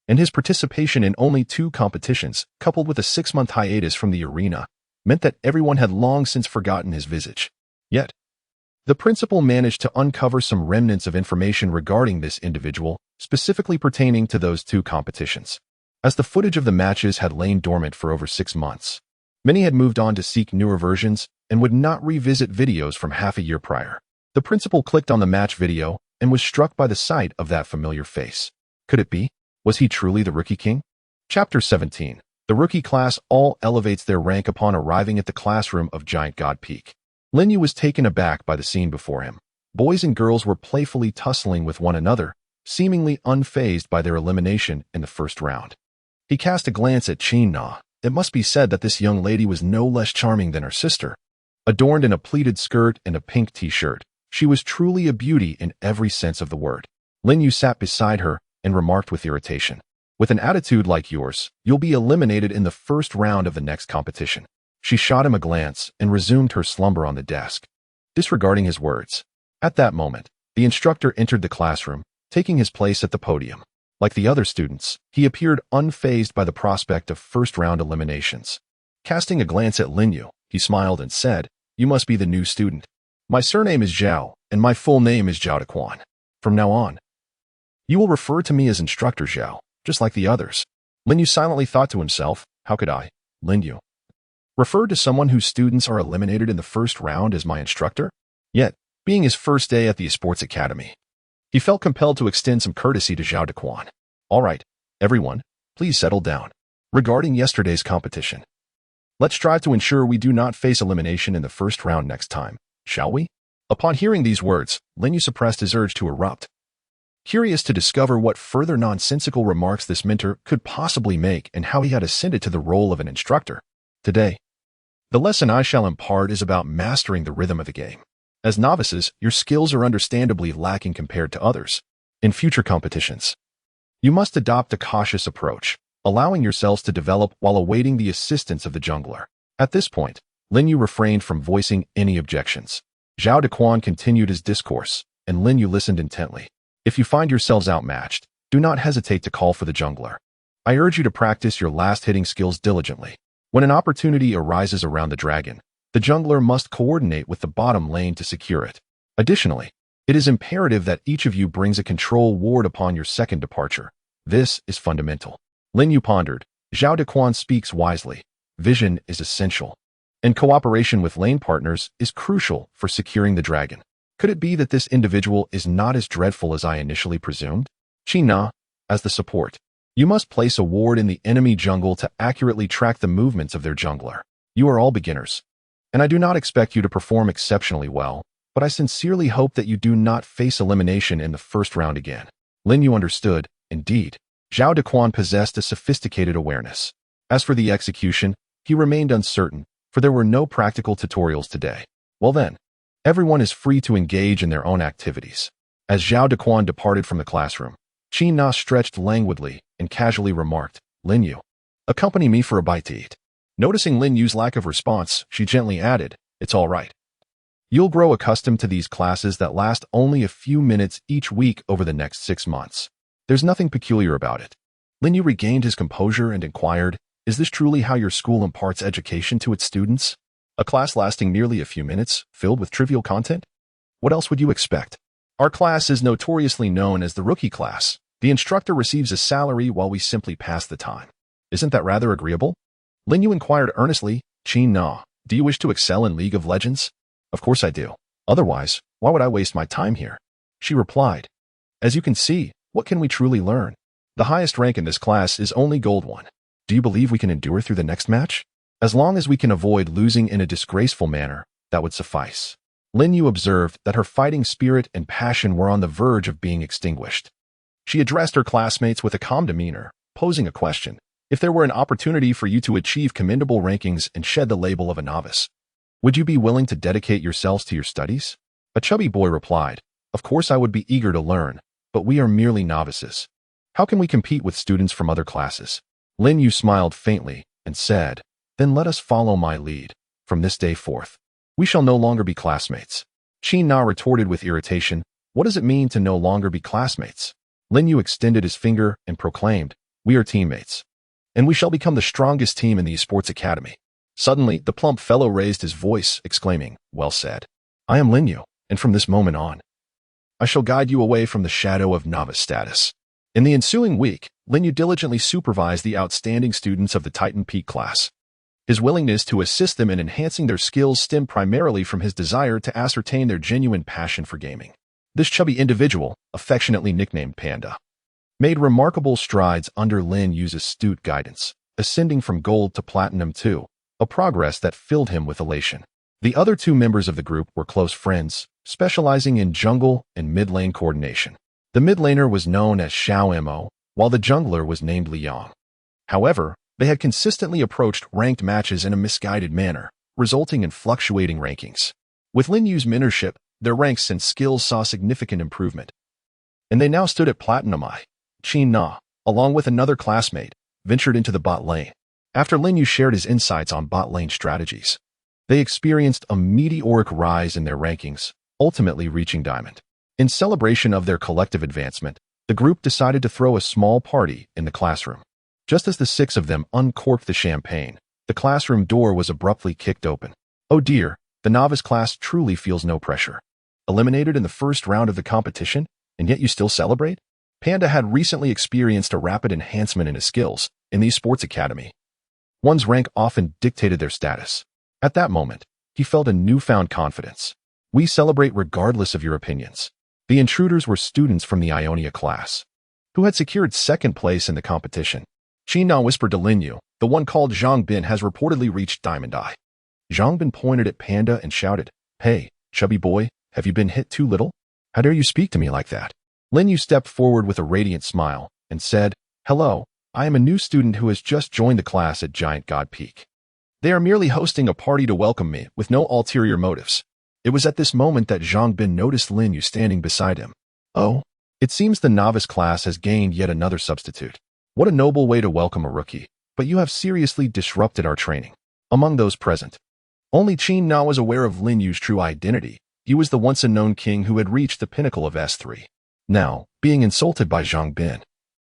And his participation in only 2 competitions, coupled with a 6-month hiatus from the arena, meant that everyone had long since forgotten his visage. Yet, the principal managed to uncover some remnants of information regarding this individual, specifically pertaining to those 2 competitions. As the footage of the matches had lain dormant for over 6 months, many had moved on to seek newer versions and would not revisit videos from half a year prior. The principal clicked on the match video and was struck by the sight of that familiar face. Could it be? Was he truly the Rookie King? Chapter 17. The rookie class all elevates their rank upon arriving at the classroom of Giant God Peak. Lin Yu was taken aback by the scene before him. Boys and girls were playfully tussling with one another, seemingly unfazed by their elimination in the first round. He cast a glance at Qin Na. It must be said that this young lady was no less charming than her sister. Adorned in a pleated skirt and a pink t-shirt, she was truly a beauty in every sense of the word. Lin Yu sat beside her and remarked with irritation, "With an attitude like yours, you'll be eliminated in the first round of the next competition." She shot him a glance and resumed her slumber on the desk, disregarding his words. At that moment, the instructor entered the classroom, taking his place at the podium. Like the other students, he appeared unfazed by the prospect of first-round eliminations. Casting a glance at Lin Yu, he smiled and said, "You must be the new student. My surname is Zhao, and my full name is Zhao Dequan. From now on, you will refer to me as Instructor Zhao, just like the others." Lin Yu silently thought to himself, how could I, Lin Yu, refer to someone whose students are eliminated in the first round as my instructor? Yet, being his first day at the Sports Academy, he felt compelled to extend some courtesy to Zhao Dequan. "All right, everyone, please settle down. Regarding yesterday's competition, let's strive to ensure we do not face elimination in the first round next time, shall we?" Upon hearing these words, Lin Yu suppressed his urge to erupt. Curious to discover what further nonsensical remarks this mentor could possibly make and how he had ascended to the role of an instructor. Today, the lesson I shall impart is about mastering the rhythm of the game. As novices, your skills are understandably lacking compared to others. In future competitions, you must adopt a cautious approach, allowing yourselves to develop while awaiting the assistance of the jungler. At this point, Lin Yu refrained from voicing any objections. Zhao Dequan continued his discourse, and Lin Yu listened intently. If you find yourselves outmatched, do not hesitate to call for the jungler. I urge you to practice your last-hitting skills diligently. When an opportunity arises around the dragon, the jungler must coordinate with the bottom lane to secure it. Additionally, it is imperative that each of you brings a control ward upon your second departure. This is fundamental. Lin Yu pondered. Zhao Dequan speaks wisely. Vision is essential, and cooperation with lane partners is crucial for securing the dragon. Could it be that this individual is not as dreadful as I initially presumed? Qin Na, as the support, you must place a ward in the enemy jungle to accurately track the movements of their jungler. You are all beginners, and I do not expect you to perform exceptionally well, but I sincerely hope that you do not face elimination in the first round again. Lin Yu understood. Indeed, Zhao Dequan possessed a sophisticated awareness. As for the execution, he remained uncertain, for there were no practical tutorials today. Well then, Everyone is free to engage in their own activities. As Zhao Dequan departed from the classroom, Qin Na stretched languidly and casually remarked, "Lin Yu, accompany me for a bite to eat." Noticing Lin Yu's lack of response, she gently added, "It's all right. You'll grow accustomed to these classes that last only a few minutes each week over the next 6 months. There's nothing peculiar about it." Lin Yu regained his composure and inquired, "Is this truly how your school imparts education to its students? A class lasting merely a few minutes, filled with trivial content? What else would you expect? Our class is notoriously known as the rookie class. The instructor receives a salary while we simply pass the time. Isn't that rather agreeable?" Lin Yu inquired earnestly, "Qin Na, do you wish to excel in League of Legends?" "Of course I do. Otherwise, why would I waste my time here?" She replied. "As you can see, what can we truly learn? The highest rank in this class is only Gold 1. Do you believe we can endure through the next match? As long as we can avoid losing in a disgraceful manner, that would suffice." Lin Yu observed that her fighting spirit and passion were on the verge of being extinguished. She addressed her classmates with a calm demeanor, posing a question. "If there were an opportunity for you to achieve commendable rankings and shed the label of a novice, would you be willing to dedicate yourselves to your studies?" A chubby boy replied, "Of course I would be eager to learn, but we are merely novices. How can we compete with students from other classes?" Lin Yu smiled faintly and said, "Then let us follow my lead. From this day forth, we shall no longer be classmates." Qin Na retorted with irritation, "What does it mean to no longer be classmates?" Lin Yu extended his finger and proclaimed, "We are teammates, and we shall become the strongest team in the esports academy." Suddenly, the plump fellow raised his voice, exclaiming, "Well said. I am Lin Yu, and from this moment on, I shall guide you away from the shadow of novice status." In the ensuing week, Lin Yu diligently supervised the outstanding students of the Titan Peak class. His willingness to assist them in enhancing their skills stemmed primarily from his desire to ascertain their genuine passion for gaming. This chubby individual, affectionately nicknamed Panda, made remarkable strides under Lin Yu's astute guidance, ascending from gold to platinum 2, a progress that filled him with elation. The other 2 members of the group were close friends, specializing in jungle and mid-lane coordination. The mid-laner was known as Xiao Mo, while the jungler was named Liang. However, they had consistently approached ranked matches in a misguided manner, resulting in fluctuating rankings. With Lin Yu's mentorship, their ranks and skills saw significant improvement, and they now stood at Platinum I. Qin Na, along with another classmate, ventured into the bot lane. After Lin Yu shared his insights on bot lane strategies, they experienced a meteoric rise in their rankings, ultimately reaching Diamond. In celebration of their collective advancement, the group decided to throw a small party in the classroom. Just as the 6 of them uncorked the champagne, the classroom door was abruptly kicked open. Oh dear, the novice class truly feels no pressure. Eliminated in the first round of the competition, and yet you still celebrate? Panda had recently experienced a rapid enhancement in his skills in the sports academy. One's rank often dictated their status. At that moment, he felt a newfound confidence. "We celebrate regardless of your opinions." The intruders were students from the Ionia class, who had secured second place in the competition. Qin Na whispered to Lin Yu, "The one called Zhang Bin has reportedly reached Diamond I." Zhang Bin pointed at Panda and shouted, "Hey, chubby boy, have you been hit too little? How dare you speak to me like that?" Lin Yu stepped forward with a radiant smile and said, "Hello, I am a new student who has just joined the class at Giant God Peak. They are merely hosting a party to welcome me with no ulterior motives." It was at this moment that Zhang Bin noticed Lin Yu standing beside him. "Oh, it seems the novice class has gained yet another substitute. What a noble way to welcome a rookie, but you have seriously disrupted our training." Among those present, only Qin Na was aware of Lin Yu's true identity. He was the once-unknown king who had reached the pinnacle of S3. Now, being insulted by Zhang Bin,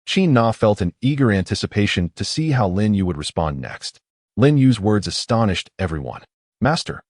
Qin Na felt an eager anticipation to see how Lin Yu would respond next. Lin Yu's words astonished everyone. "Master,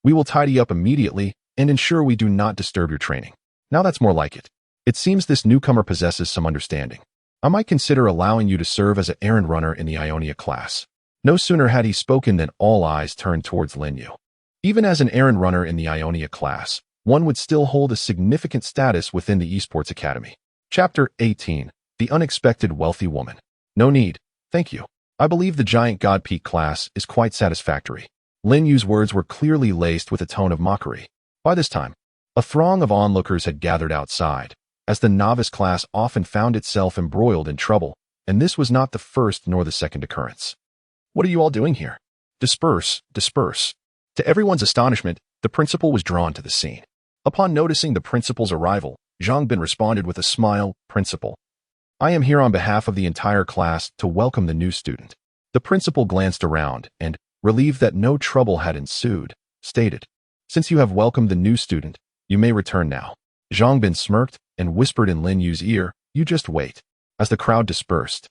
we will tidy up immediately and ensure we do not disturb your training." Now that's more like it. It seems this newcomer possesses some understanding. I might consider allowing you to serve as an errand runner in the Ionia class. No sooner had he spoken than all eyes turned towards Lin Yu. Even as an errand runner in the Ionia class, one would still hold a significant status within the esports academy. Chapter 18. The Unexpected Wealthy Woman. No need, thank you. I believe the Giant God Peak class is quite satisfactory. Lin Yu's words were clearly laced with a tone of mockery. By this time, a throng of onlookers had gathered outside, as the novice class often found itself embroiled in trouble, and this was not the first nor the second occurrence. "What are you all doing here? Disperse, disperse." To everyone's astonishment, the The principal was drawn to the scene. Upon noticing the principal's arrival, Zhang Bin responded with a smile, "Principal, I am here on behalf of the entire class to welcome the new student." The principal glanced around and, relieved that no trouble had ensued, stated, "Since you have welcomed the new student, you may return now." Zhang Bin smirked and whispered in Lin Yu's ear, "You just wait." As the crowd dispersed,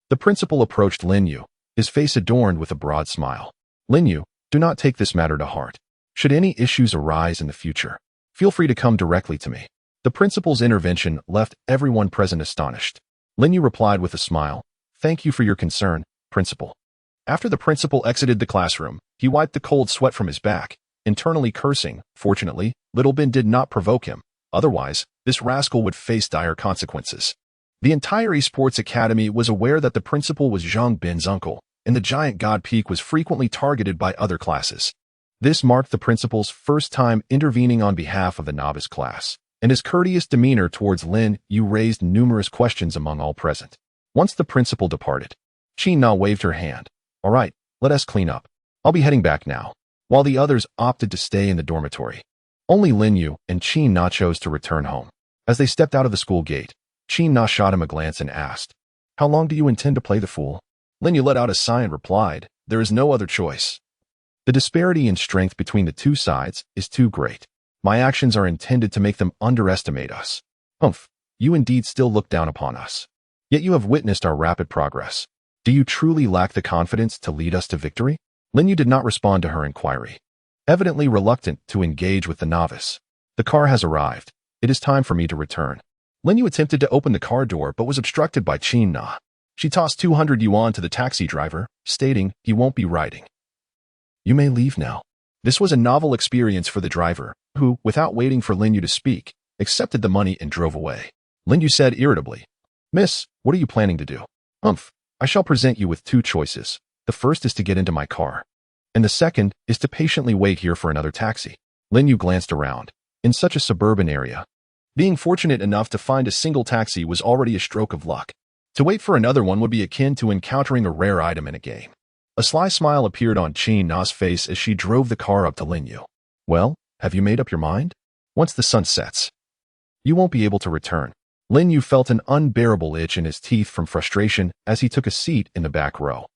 the principal approached Lin Yu, his face adorned with a broad smile. "Lin Yu, do not take this matter to heart. Should any issues arise in the future, feel free to come directly to me." The principal's intervention left everyone present astonished. Lin Yu replied with a smile, "Thank you for your concern, Principal." After the principal exited the classroom, he wiped the cold sweat from his back, internally cursing. Fortunately, Little Bin did not provoke him. Otherwise, this rascal would face dire consequences. The entire esports academy was aware that the principal was Zhang Bin's uncle, and the giant god Peak was frequently targeted by other classes. This marked the principal's first time intervening on behalf of the novice class, and his courteous demeanor towards Lin Yu raised numerous questions among all present. Once the principal departed, Qin Na waved her hand. "All right, let us clean up. I'll be heading back now," while the others opted to stay in the dormitory. Only Lin Yu and Qin Na chose to return home. As they stepped out of the school gate, Qin Na shot him a glance and asked, "How long do you intend to play the fool?" Lin Yu let out a sigh and replied, "There is no other choice. The disparity in strength between the two sides is too great. My actions are intended to make them underestimate us." "Humph, you indeed still look down upon us. Yet you have witnessed our rapid progress. Do you truly lack the confidence to lead us to victory?" Lin Yu did not respond to her inquiry, evidently reluctant to engage with the novice. "The car has arrived. It is time for me to return." Lin Yu attempted to open the car door but was obstructed by Qin Na. She tossed 200 yuan to the taxi driver, stating he won't be riding. "You may leave now." This was a novel experience for the driver, who, without waiting for Lin Yu to speak, accepted the money and drove away. Lin Yu said irritably, "Miss, what are you planning to do?" "Humph, I shall present you with two choices. The first is to get into my car, and the second is to patiently wait here for another taxi." Lin Yu glanced around. In such a suburban area, being fortunate enough to find a single taxi was already a stroke of luck. To wait for another one would be akin to encountering a rare item in a game. A sly smile appeared on Qin Na's face as she drove the car up to Lin Yu. "Well, have you made up your mind? Once the sun sets, you won't be able to return." Lin Yu felt an unbearable itch in his teeth from frustration as he took a seat in the back row,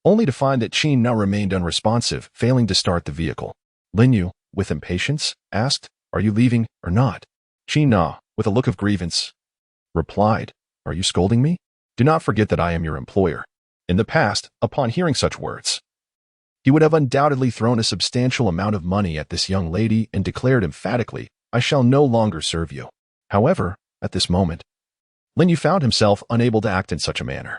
only to find that Qin Na remained unresponsive, failing to start the vehicle. Lin Yu, with impatience, asked, "Are you leaving or not?" Qin Na, with a look of grievance, replied, "Are you scolding me? Do not forget that I am your employer." In the past, upon hearing such words, he would have undoubtedly thrown a substantial amount of money at this young lady and declared emphatically, "I shall no longer serve you." However, at this moment, Lin Yu found himself unable to act in such a manner.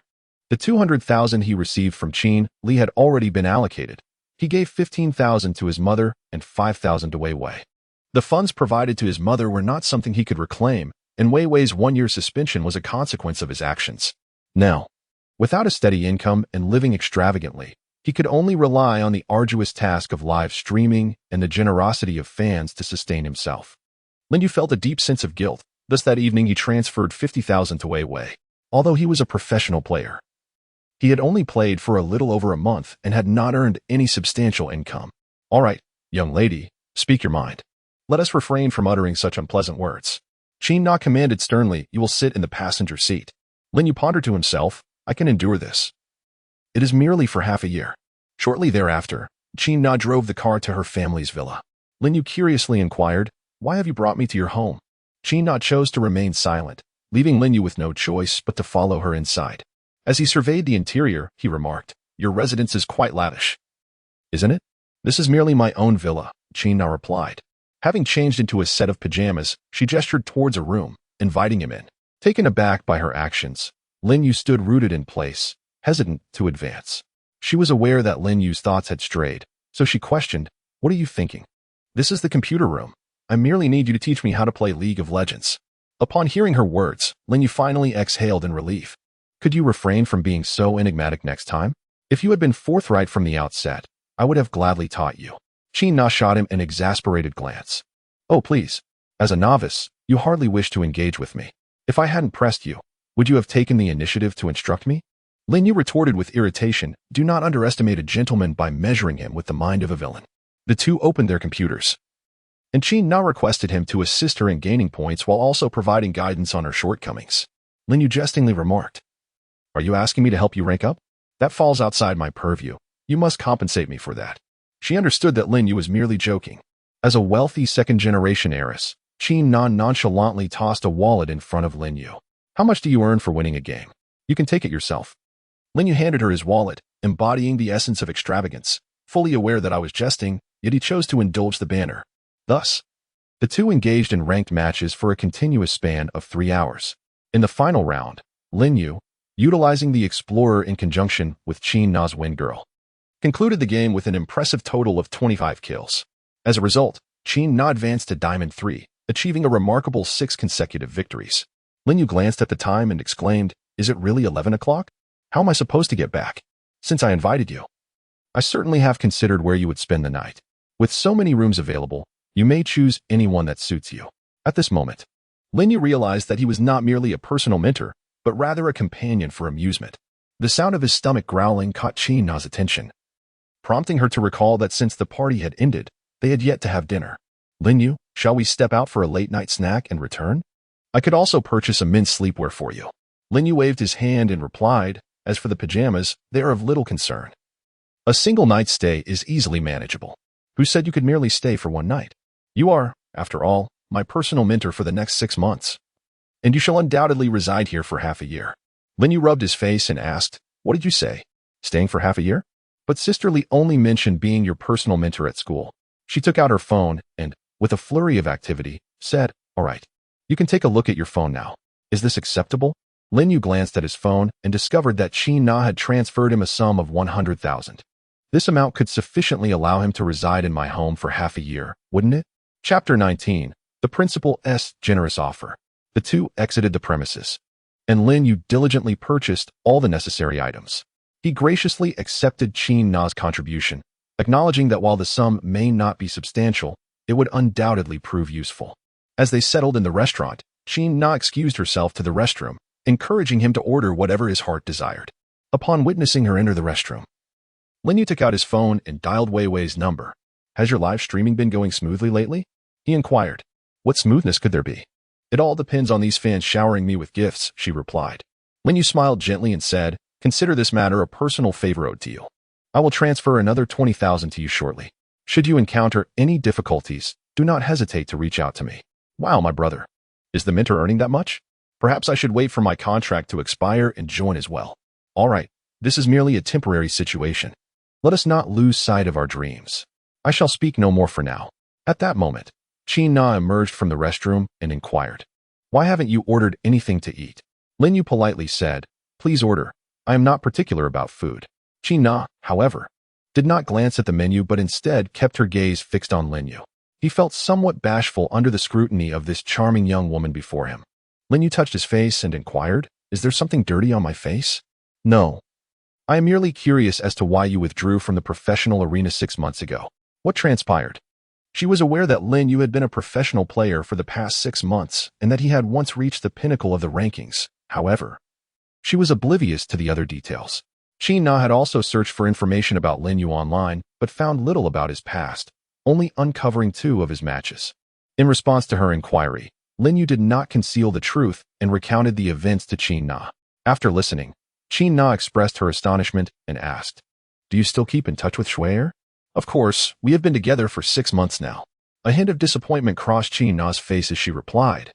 The 200,000 he received from Qin Li had already been allocated. He gave 15,000 to his mother and 5,000 to Wei Wei. The funds provided to his mother were not something he could reclaim, and Wei Wei's one-year suspension was a consequence of his actions. Now, without a steady income and living extravagantly, he could only rely on the arduous task of live streaming and the generosity of fans to sustain himself. Lin Yu felt a deep sense of guilt. Thus that evening he transferred 50,000 to Wei Wei. Although he was a professional player, he had only played for a little over a month and had not earned any substantial income. "All right, young lady, speak your mind. Let us refrain from uttering such unpleasant words." Qin Na commanded sternly, "You will sit in the passenger seat." Lin Yu pondered to himself, "I can endure this. It is merely for half a year." Shortly thereafter, Qin Na drove the car to her family's villa. Lin Yu curiously inquired, "Why have you brought me to your home?" Qin Na chose to remain silent, leaving Lin Yu with no choice but to follow her inside. As he surveyed the interior, he remarked, "Your residence is quite lavish, isn't it?" "This is merely my own villa," Qin Na replied. Having changed into a set of pajamas, she gestured towards a room, inviting him in. Taken aback by her actions, Lin Yu stood rooted in place, hesitant to advance. She was aware that Lin Yu's thoughts had strayed, so she questioned, "What are you thinking?" "This is the computer room. I merely need you to teach me how to play League of Legends." Upon hearing her words, Lin Yu finally exhaled in relief. "Could you refrain from being so enigmatic next time? If you had been forthright from the outset, I would have gladly taught you." Qin Na shot him an exasperated glance. "Oh, please. As a novice, you hardly wish to engage with me. If I hadn't pressed you, would you have taken the initiative to instruct me?" Lin Yu retorted with irritation, "Do not underestimate a gentleman by measuring him with the mind of a villain." The two opened their computers. and Qin Na requested him to assist her in gaining points while also providing guidance on her shortcomings. Lin Yu jestingly remarked, "Are you asking me to help you rank up? That falls outside my purview. You must compensate me for that." She understood that Lin Yu was merely joking. As a wealthy second-generation heiress, Qin Na nonchalantly tossed a wallet in front of Lin Yu. "How much do you earn for winning a game? You can take it yourself." Lin Yu handed her his wallet, embodying the essence of extravagance. Fully aware that I was jesting, yet he chose to indulge the banter. Thus, the two engaged in ranked matches for a continuous span of 3 hours. In the final round, Lin Yu, utilizing the Explorer in conjunction with Qin Na's Wind Girl, concluded the game with an impressive total of 25 kills. As a result, Qin Na advanced to Diamond 3, achieving a remarkable 6 consecutive victories. Lin Yu glanced at the time and exclaimed, "Is it really 11 o'clock? How am I supposed to get back? Since I invited you, I certainly have considered where you would spend the night. With so many rooms available, you may choose any one that suits you." At this moment, Lin Yu realized that he was not merely a personal mentor, but rather a companion for amusement. The sound of his stomach growling caught Qin Na's attention, prompting her to recall that since the party had ended, they had yet to have dinner. "Lin Yu, shall we step out for a late-night snack and return? I could also purchase a men's sleepwear for you." Lin Yu waved his hand and replied, "As for the pajamas, they are of little concern. A single night's stay is easily manageable. Who said you could merely stay for one night? You are, after all, my personal mentor for the next 6 months, and you shall undoubtedly reside here for half a year." Lin Yu rubbed his face and asked, "What did you say? Staying for half a year?" But Sister Li only mentioned being your personal mentor at school. She took out her phone and, with a flurry of activity, said, "All right, you can take a look at your phone now. Is this acceptable?" Lin Yu glanced at his phone and discovered that Qin Na had transferred him a sum of 100,000. This amount could sufficiently allow him to reside in my home for half a year, wouldn't it? Chapter 19. The Principal's Generous Offer. The two exited the premises, and Lin Yu diligently purchased all the necessary items. He graciously accepted Qin Na's contribution, acknowledging that while the sum may not be substantial, it would undoubtedly prove useful. As they settled in the restaurant, Qin Na excused herself to the restroom, encouraging him to order whatever his heart desired. Upon witnessing her enter the restroom, Lin Yu took out his phone and dialed Wei Wei's number. "Has your live streaming been going smoothly lately?" he inquired. "What smoothness could there be? It all depends on these fans showering me with gifts," she replied. Lin Yu smiled gently and said, "Consider this matter a personal favor deal. I will transfer another 20,000 to you shortly. Should you encounter any difficulties, do not hesitate to reach out to me." "Wow, my brother. Is the mentor earning that much? Perhaps I should wait for my contract to expire and join as well." "All right, this is merely a temporary situation. Let us not lose sight of our dreams. I shall speak no more for now." At that moment, Qin Na emerged from the restroom and inquired, "Why haven't you ordered anything to eat?" Lin Yu politely said, "Please order. I am not particular about food." Qin Na, however, did not glance at the menu but instead kept her gaze fixed on Lin Yu. He felt somewhat bashful under the scrutiny of this charming young woman before him. Lin Yu touched his face and inquired, "Is there something dirty on my face?" "No. I am merely curious as to why you withdrew from the professional arena 6 months ago. What transpired?" She was aware that Lin Yu had been a professional player for the past 6 months and that he had once reached the pinnacle of the rankings. However, she was oblivious to the other details. Qin Na had also searched for information about Lin Yu online, but found little about his past, only uncovering 2 of his matches. In response to her inquiry, Lin Yu did not conceal the truth and recounted the events to Qin Na. After listening, Qin Na expressed her astonishment and asked, "Do you still keep in touch with Shui'er?" "Of course, we have been together for 6 months now." A hint of disappointment crossed Qin Na's face as she replied,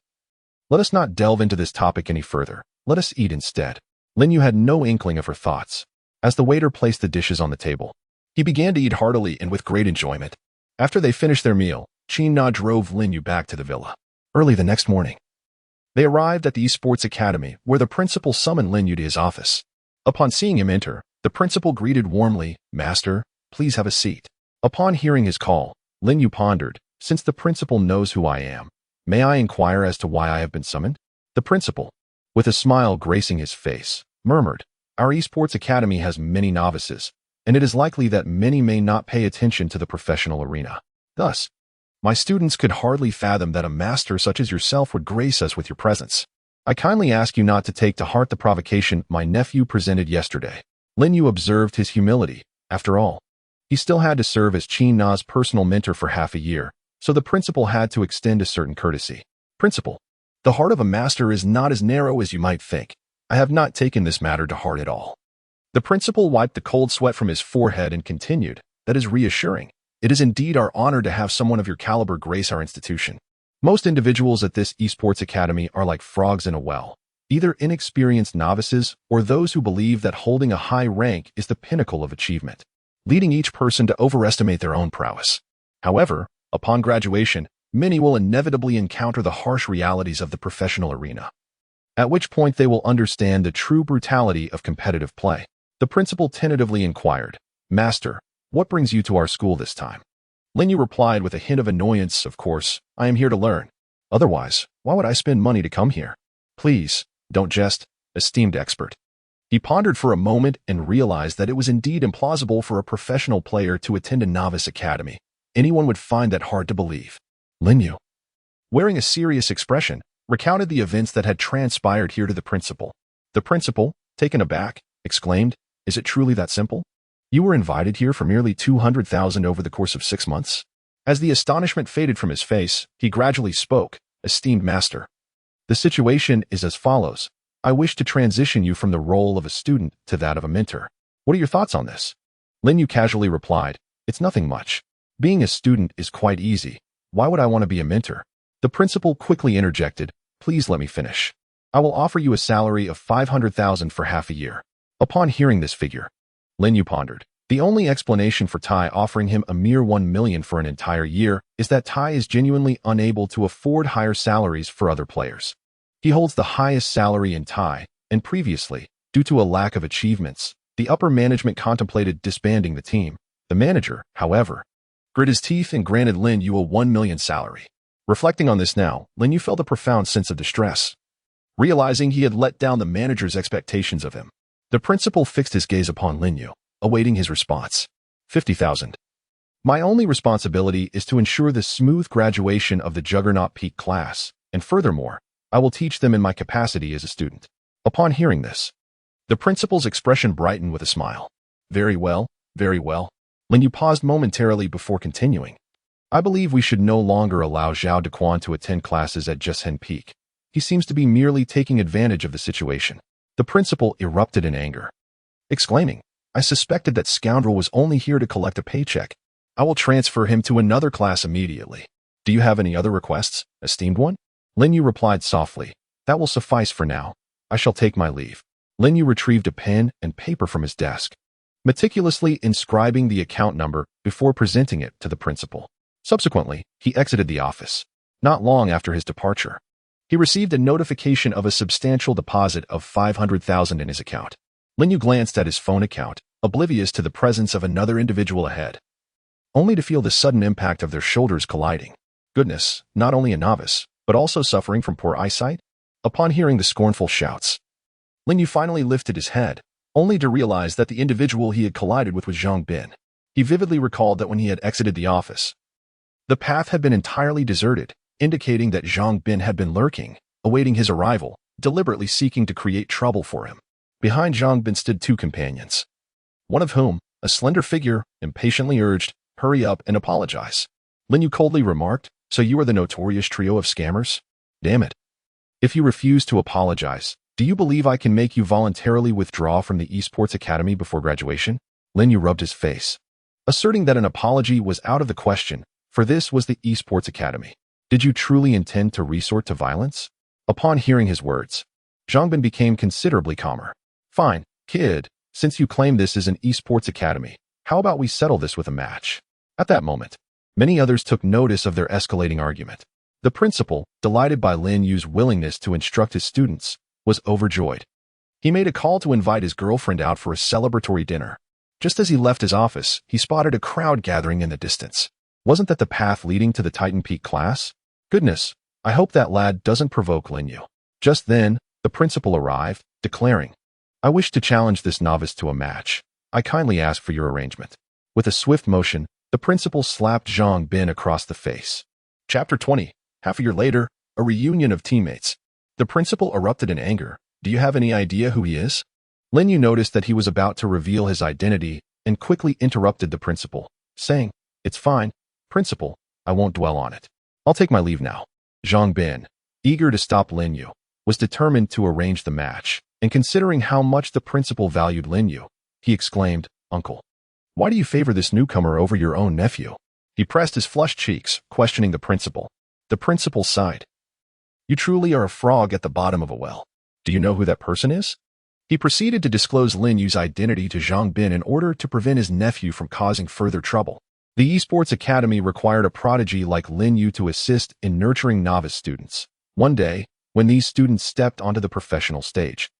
"Let us not delve into this topic any further. Let us eat instead." Lin Yu had no inkling of her thoughts. As the waiter placed the dishes on the table, he began to eat heartily and with great enjoyment. After they finished their meal, Qin Na drove Lin Yu back to the villa. Early the next morning, they arrived at the esports academy where the principal summoned Lin Yu to his office. Upon seeing him enter, the principal greeted warmly, "Master, please have a seat." Upon hearing his call, Lin Yu pondered, "Since the principal knows who I am, may I inquire as to why I have been summoned?" The principal, with a smile gracing his face, murmured, "Our esports academy has many novices, and it is likely that many may not pay attention to the professional arena. Thus, my students could hardly fathom that a master such as yourself would grace us with your presence. I kindly ask you not to take to heart the provocation my nephew presented yesterday." Lin Yu observed his humility. After all, he still had to serve as Qin Na's personal mentor for half a year, so the principal had to extend a certain courtesy. Principal, the heart of a master is not as narrow as you might think. I have not taken this matter to heart at all. The principal wiped the cold sweat from his forehead and continued, that is reassuring. It is indeed our honor to have someone of your caliber grace our institution. Most individuals at this esports academy are like frogs in a well, either inexperienced novices or those who believe that holding a high rank is the pinnacle of achievement, leading each person to overestimate their own prowess. However, upon graduation, many will inevitably encounter the harsh realities of the professional arena, at which point they will understand the true brutality of competitive play. The principal tentatively inquired, Master, what brings you to our school this time? Lin Yu replied with a hint of annoyance, of course, I am here to learn. Otherwise, why would I spend money to come here? Please, don't jest, esteemed expert. He pondered for a moment and realized that it was indeed implausible for a professional player to attend a novice academy. Anyone would find that hard to believe. Lin Yu, wearing a serious expression, recounted the events that had transpired here to the principal. The principal, taken aback, exclaimed, Is it truly that simple? You were invited here for merely 200,000 over the course of 6 months? As the astonishment faded from his face, he gradually spoke, Esteemed master. The situation is as follows. I wish to transition you from the role of a student to that of a mentor. What are your thoughts on this? Lin Yu casually replied, It's nothing much. Being a student is quite easy. Why would I want to be a mentor? The principal quickly interjected, Please let me finish. I will offer you a salary of 500,000 for half a year. Upon hearing this figure, Lin Yu pondered. The only explanation for Tai offering him a mere 1 million for an entire year is that Tai is genuinely unable to afford higher salaries for other players. He holds the highest salary in Tai, and previously, due to a lack of achievements, the upper management contemplated disbanding the team. The manager, however, grit his teeth and granted Lin Yu a 1 million salary. Reflecting on this now, Lin Yu felt a profound sense of distress, realizing he had let down the manager's expectations of him. The principal fixed his gaze upon Lin Yu, awaiting his response. 50,000. My only responsibility is to ensure the smooth graduation of the Juggernaut Peak class, and furthermore, I will teach them in my capacity as a student. Upon hearing this, the principal's expression brightened with a smile. Very well, very well. Lin Yu paused momentarily before continuing. I believe we should no longer allow Zhao Dequan to attend classes at Jeshen Peak. He seems to be merely taking advantage of the situation. The principal erupted in anger, exclaiming, I suspected that scoundrel was only here to collect a paycheck. I will transfer him to another class immediately. Do you have any other requests, esteemed one? Lin Yu replied softly, That will suffice for now. I shall take my leave. Lin Yu retrieved a pen and paper from his desk, meticulously inscribing the account number before presenting it to the principal. Subsequently, he exited the office. Not long after his departure, he received a notification of a substantial deposit of 500,000 in his account. Lin Yu glanced at his phone account, oblivious to the presence of another individual ahead, only to feel the sudden impact of their shoulders colliding. Goodness, not only a novice, but also suffering from poor eyesight? Upon hearing the scornful shouts, Lin Yu finally lifted his head, only to realize that the individual he had collided with was Zhang Bin. He vividly recalled that when he had exited the office, the path had been entirely deserted, indicating that Zhang Bin had been lurking, awaiting his arrival, deliberately seeking to create trouble for him. Behind Zhang Bin stood 2 companions, one of whom, a slender figure, impatiently urged, Hurry up and apologize. Lin Yu coldly remarked, So you are the notorious trio of scammers? Damn it. If you refuse to apologize, do you believe I can make you voluntarily withdraw from the esports academy before graduation? Lin Yu rubbed his face, asserting that an apology was out of the question, for this was the esports academy. Did you truly intend to resort to violence? Upon hearing his words, Zhang Bin became considerably calmer. Fine, kid, since you claim this is an esports academy, how about we settle this with a match? At that moment, many others took notice of their escalating argument. The principal, delighted by Lin Yu's willingness to instruct his students, was overjoyed. He made a call to invite his girlfriend out for a celebratory dinner. Just as he left his office, he spotted a crowd gathering in the distance. Wasn't that the path leading to the Titan Peak class? Goodness, I hope that lad doesn't provoke Lin Yu. Just then, the principal arrived, declaring, I wish to challenge this novice to a match. I kindly ask for your arrangement. With a swift motion, the principal slapped Zhang Bin across the face. Chapter 20. Half a year later, a reunion of teammates. The principal erupted in anger. Do you have any idea who he is? Lin Yu noticed that he was about to reveal his identity and quickly interrupted the principal, saying, It's fine, principal. I won't dwell on it. I'll take my leave now. Zhang Bin, eager to stop Lin Yu, was determined to arrange the match, and considering how much the principal valued Lin Yu, he exclaimed, "Uncle, why do you favor this newcomer over your own nephew?" He pressed his flushed cheeks, questioning the principal. The principal sighed. "You truly are a frog at the bottom of a well. Do you know who that person is?" He proceeded to disclose Lin Yu's identity to Zhang Bin in order to prevent his nephew from causing further trouble. The esports academy required a prodigy like Lin Yu to assist in nurturing novice students. One day, when these students stepped onto the professional stage,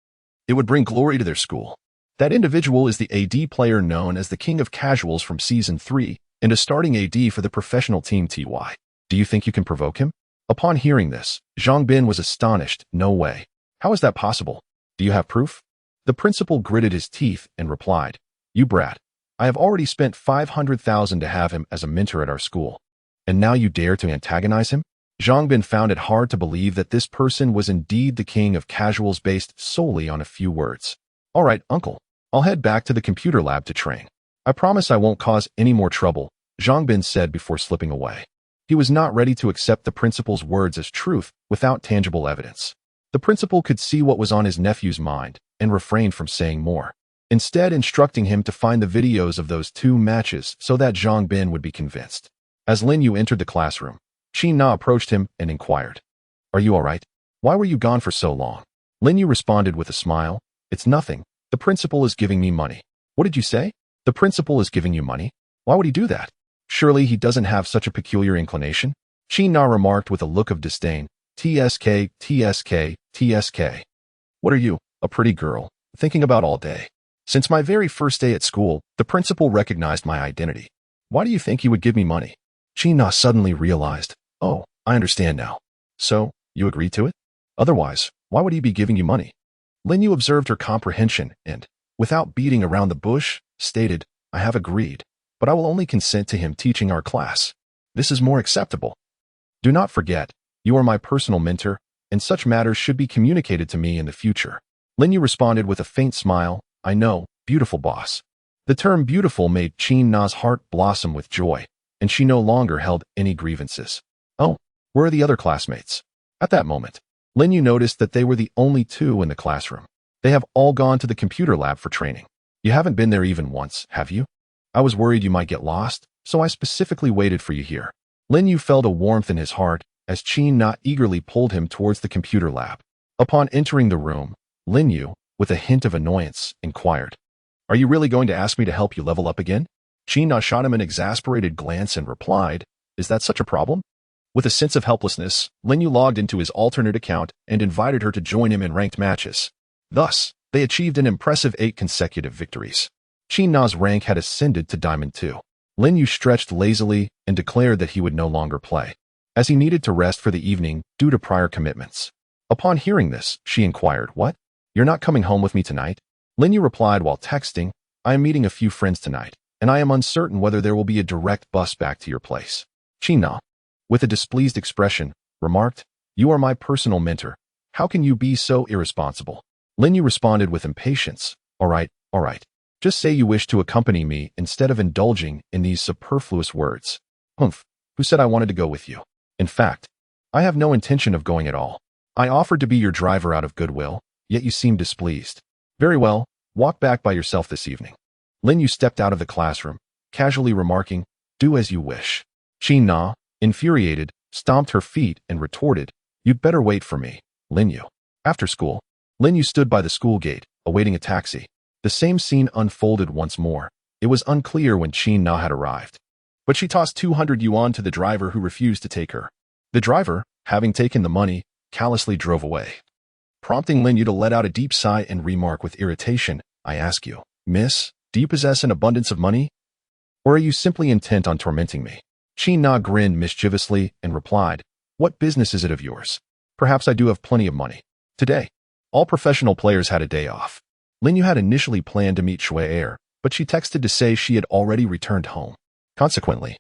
it would bring glory to their school. That individual is the AD player known as the King of Casuals from Season 3 and a starting AD for the professional team TY. Do you think you can provoke him? Upon hearing this, Zhang Bin was astonished. No way. How is that possible? Do you have proof? The principal gritted his teeth and replied, "You brat. I have already spent 500,000 to have him as a mentor at our school. And now you dare to antagonize him?" Zhang Bin found it hard to believe that this person was indeed the king of casuals based solely on a few words. "All right, uncle. I'll head back to the computer lab to train. I promise I won't cause any more trouble," Zhang Bin said before slipping away. He was not ready to accept the principal's words as truth without tangible evidence. The principal could see what was on his nephew's mind and refrained from saying more, instead instructing him to find the videos of those two matches so that Zhang Bin would be convinced. As Lin Yu entered the classroom, Qin Na approached him and inquired, "Are you all right? Why were you gone for so long?" Lin Yu responded with a smile, "It's nothing. The principal is giving me money." "What did you say? The principal is giving you money? Why would he do that? Surely he doesn't have such a peculiar inclination?" Qin Na remarked with a look of disdain, "TSK, TSK, TSK. What are you, a pretty girl, thinking about all day? Since my very first day at school, the principal recognized my identity. Why do you think he would give me money?" Qin Na suddenly realized, "Oh, I understand now. So, you agreed to it? Otherwise, why would he be giving you money?" Lin Yu observed her comprehension and, without beating around the bush, stated, "I have agreed, but I will only consent to him teaching our class. This is more acceptable. Do not forget, you are my personal mentor, and such matters should be communicated to me in the future." Lin Yu responded with a faint smile, "I know, beautiful boss." The term beautiful made Qin Na's heart blossom with joy, and she no longer held any grievances. "Oh, where are the other classmates?" At that moment, Lin Yu noticed that they were the only two in the classroom. "They have all gone to the computer lab for training. You haven't been there even once, have you? I was worried you might get lost, so I specifically waited for you here." Lin Yu felt a warmth in his heart as Qin Na eagerly pulled him towards the computer lab. Upon entering the room, Lin Yu, with a hint of annoyance, inquired, "Are you really going to ask me to help you level up again?" Qin Na shot him an exasperated glance and replied, "Is that such a problem?" With a sense of helplessness, Lin Yu logged into his alternate account and invited her to join him in ranked matches. Thus, they achieved an impressive 8 consecutive victories. Qin Na's rank had ascended to Diamond 2. Lin Yu stretched lazily and declared that he would no longer play, as he needed to rest for the evening due to prior commitments. Upon hearing this, she inquired, "What? You're not coming home with me tonight?" Lin Yu replied while texting, "I am meeting a few friends tonight, and I am uncertain whether there will be a direct bus back to your place." Qin Na, with a displeased expression, remarked, "You are my personal mentor. How can you be so irresponsible?" Lin Yu responded with impatience, all right. Just say you wish to accompany me instead of indulging in these superfluous words." "Humph, who said I wanted to go with you? In fact, I have no intention of going at all. I offered to be your driver out of goodwill, yet you seem displeased. Very well, walk back by yourself this evening." Lin Yu stepped out of the classroom, casually remarking, "Do as you wish." Qin Na, infuriated, stomped her feet and retorted, "You'd better wait for me, Lin Yu." After school, Lin Yu stood by the school gate, awaiting a taxi. The same scene unfolded once more. It was unclear when Qin Na had arrived, but she tossed 200 yuan to the driver who refused to take her. The driver, having taken the money, callously drove away, prompting Lin Yu to let out a deep sigh and remark with irritation, "I ask you, miss, do you possess an abundance of money? Or are you simply intent on tormenting me?" Qin Na grinned mischievously and replied, "What business is it of yours? Perhaps I do have plenty of money." Today, all professional players had a day off. Lin Yu had initially planned to meet Shui Er, but she texted to say she had already returned home. Consequently,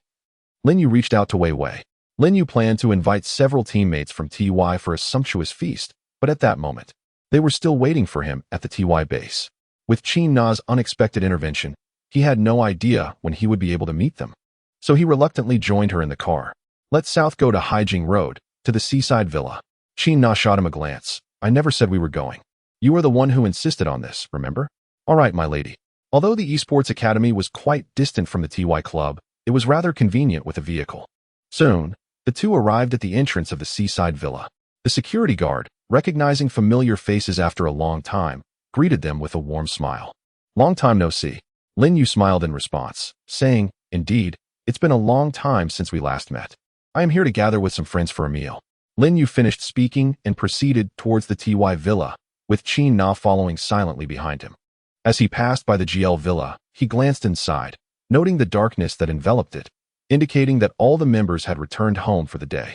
Lin Yu reached out to Wei Wei. Lin Yu planned to invite several teammates from TY for a sumptuous feast, but at that moment, they were still waiting for him at the TY base. With Qin Na's unexpected intervention, he had no idea when he would be able to meet them, so he reluctantly joined her in the car. Let's south go to Haijing Road, to the seaside villa. Qin Na shot him a glance. I never said we were going. You are the one who insisted on this, remember? All right, my lady. Although the esports academy was quite distant from the TY club, it was rather convenient with a vehicle. Soon, the two arrived at the entrance of the seaside villa. The security guard, recognizing familiar faces after a long time, greeted them with a warm smile. Long time no see. Lin Yu smiled in response, saying, Indeed, it's been a long time since we last met. I am here to gather with some friends for a meal. Lin Yu finished speaking and proceeded towards the TY villa, with Qin Na following silently behind him. As he passed by the GL villa, he glanced inside, noting the darkness that enveloped it, indicating that all the members had returned home for the day.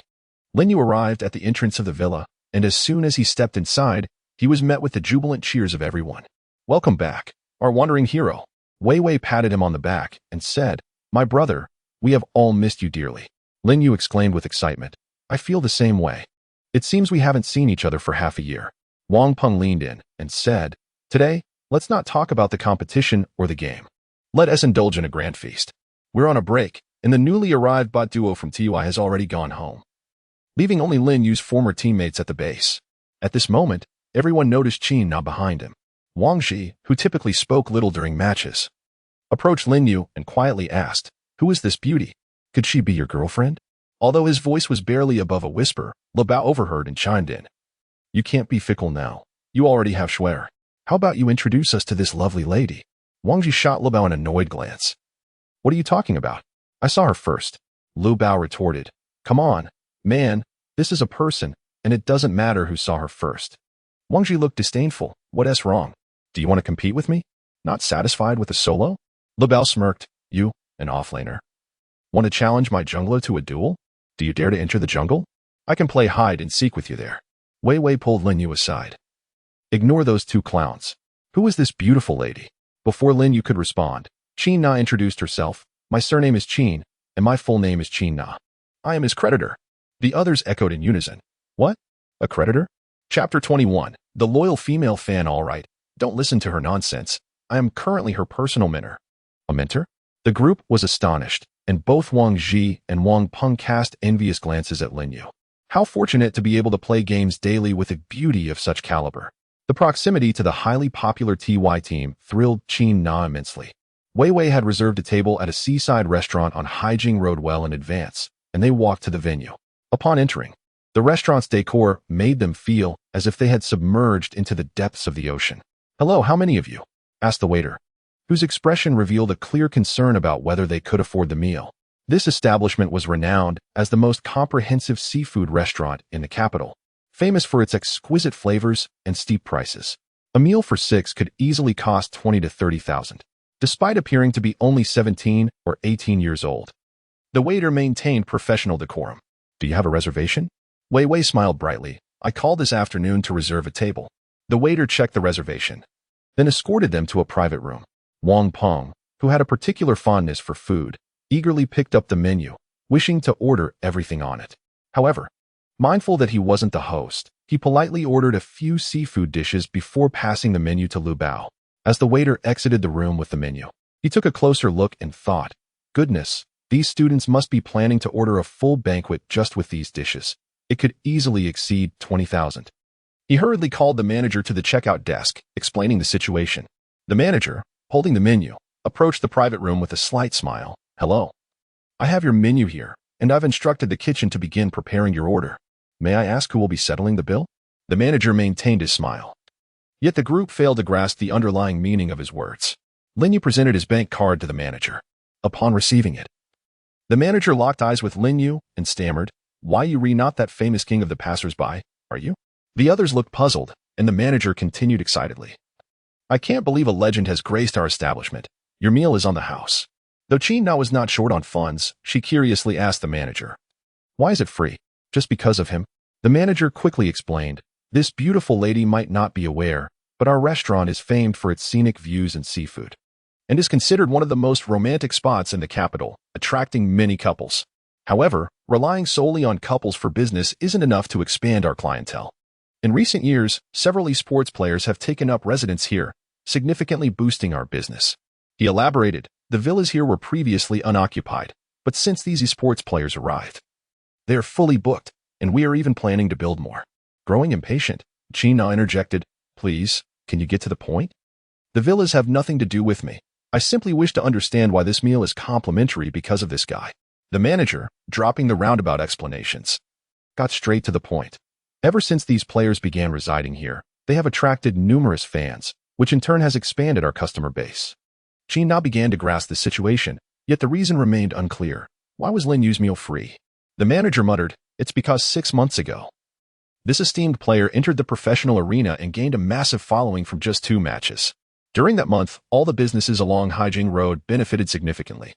Lin Yu arrived at the entrance of the villa, and as soon as he stepped inside, he was met with the jubilant cheers of everyone. Welcome back, our wandering hero. Wei Wei patted him on the back and said, My brother, we have all missed you dearly. Lin Yu exclaimed with excitement, I feel the same way. It seems we haven't seen each other for half a year. Wang leaned in and said, Today, let's not talk about the competition or the game. Let us indulge in a grand feast. We're on a break, and the newly arrived bot duo from TY has already gone home, leaving only Lin Yu's former teammates at the base. At this moment, everyone noticed Qin Na behind him. Wang Ji, who typically spoke little during matches, approached Lin Yu and quietly asked, Who is this beauty? Could she be your girlfriend? Although his voice was barely above a whisper, Le Bao overheard and chimed in. You can't be fickle now. You already have Schwer. How about you introduce us to this lovely lady? Wang Ji shot Lu Bao an annoyed glance. What are you talking about? I saw her first. Lu Bao retorted. Come on, man, this is a person, and it doesn't matter who saw her first. Wang Ji looked disdainful. What's wrong? Do you want to compete with me? Not satisfied with a solo? Lu Bao smirked. You, an offlaner, want to challenge my jungler to a duel? Do you dare to enter the jungle? I can play hide and seek with you there. Wei Wei pulled Lin Yu aside. Ignore those two clowns. Who is this beautiful lady? Before Lin Yu could respond, Qin Na introduced herself. My surname is Qin, and my full name is Qin Na. I am his creditor. The others echoed in unison. What? A creditor? Chapter 21. The loyal female fan. All right. Don't listen to her nonsense. I am currently her personal mentor. A mentor? The group was astonished, and both Wang Ji and Wang Peng cast envious glances at Lin Yu. How fortunate to be able to play games daily with a beauty of such caliber. The proximity to the highly popular TY team thrilled Qin Na immensely. Wei Wei had reserved a table at a seaside restaurant on Haijing Road well in advance, and they walked to the venue. Upon entering, the restaurant's decor made them feel as if they had submerged into the depths of the ocean. Hello, how many of you? Asked the waiter, whose expression revealed a clear concern about whether they could afford the meal. This establishment was renowned as the most comprehensive seafood restaurant in the capital, famous for its exquisite flavors and steep prices. A meal for 6 could easily cost 20 to 30,000, despite appearing to be only 17 or 18 years old. The waiter maintained professional decorum. Do you have a reservation? Wei Wei smiled brightly. I called this afternoon to reserve a table. The waiter checked the reservation, then escorted them to a private room. Wang Peng, who had a particular fondness for food, eagerly picked up the menu, wishing to order everything on it. However, mindful that he wasn't the host, he politely ordered a few seafood dishes before passing the menu to Lu Bao. As the waiter exited the room with the menu, he took a closer look and thought, Goodness, these students must be planning to order a full banquet just with these dishes. It could easily exceed 20,000. He hurriedly called the manager to the checkout desk, explaining the situation. The manager, holding the menu, approached the private room with a slight smile. Hello. I have your menu here, and I've instructed the kitchen to begin preparing your order. May I ask who will be settling the bill? The manager maintained his smile. Yet the group failed to grasp the underlying meaning of his words. Lin Yu presented his bank card to the manager. Upon receiving it, the manager locked eyes with Lin Yu and stammered, Why you not that famous king of the passers-by, are you? The others looked puzzled, and the manager continued excitedly. I can't believe a legend has graced our establishment. Your meal is on the house. Though Qin Na was not short on funds, she curiously asked the manager, Why is it free? Just because of him? The manager quickly explained, This beautiful lady might not be aware, but our restaurant is famed for its scenic views and seafood, and is considered one of the most romantic spots in the capital, attracting many couples. However, relying solely on couples for business isn't enough to expand our clientele. In recent years, several esports players have taken up residence here, significantly boosting our business. He elaborated, the villas here were previously unoccupied, but since these esports players arrived, They are fully booked, and we are even planning to build more. Growing impatient, Qin interjected, "Please, can you get to the point? The villas have nothing to do with me. I simply wish to understand why this meal is complimentary because of this guy." The manager, dropping the roundabout explanations, got straight to the point. Ever since these players began residing here, they have attracted numerous fans, which in turn has expanded our customer base. Qin now began to grasp the situation, yet the reason remained unclear. Why was Lin Yu's meal free? The manager muttered, "It's because 6 months ago, this esteemed player entered the professional arena and gained a massive following from just 2 matches. During that month, all the businesses along Haijing Road benefited significantly.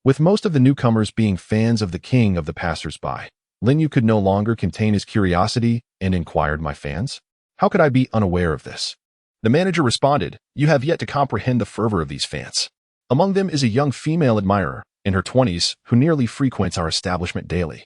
With most of the newcomers being fans of the king of the passers-by, Lin Yu could no longer contain his curiosity and inquired, 'My fans? How could I be unaware of this?' The manager responded, 'You have yet to comprehend the fervor of these fans. Among them is a young female admirer, in her 20s, who nearly frequents our establishment daily.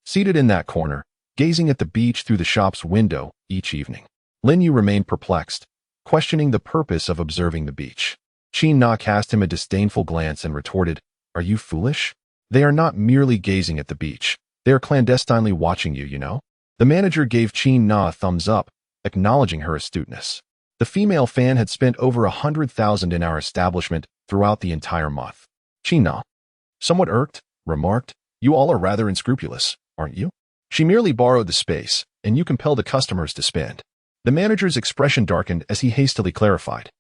Seated in that corner, gazing at the beach through the shop's window each evening, Lin Yu remained perplexed, questioning the purpose of observing the beach. Qin Na cast him a disdainful glance and retorted, 'Are you foolish? They are not merely gazing at the beach. They are clandestinely watching you, you know?' The manager gave Qin Na a thumbs up, acknowledging her astuteness. The female fan had spent over 100,000 in our establishment throughout the entire month. Qin Na, somewhat irked, remarked, 'You all are rather unscrupulous, aren't you? She merely borrowed the space, and you compel the customers to spend.' The manager's expression darkened as he hastily clarified,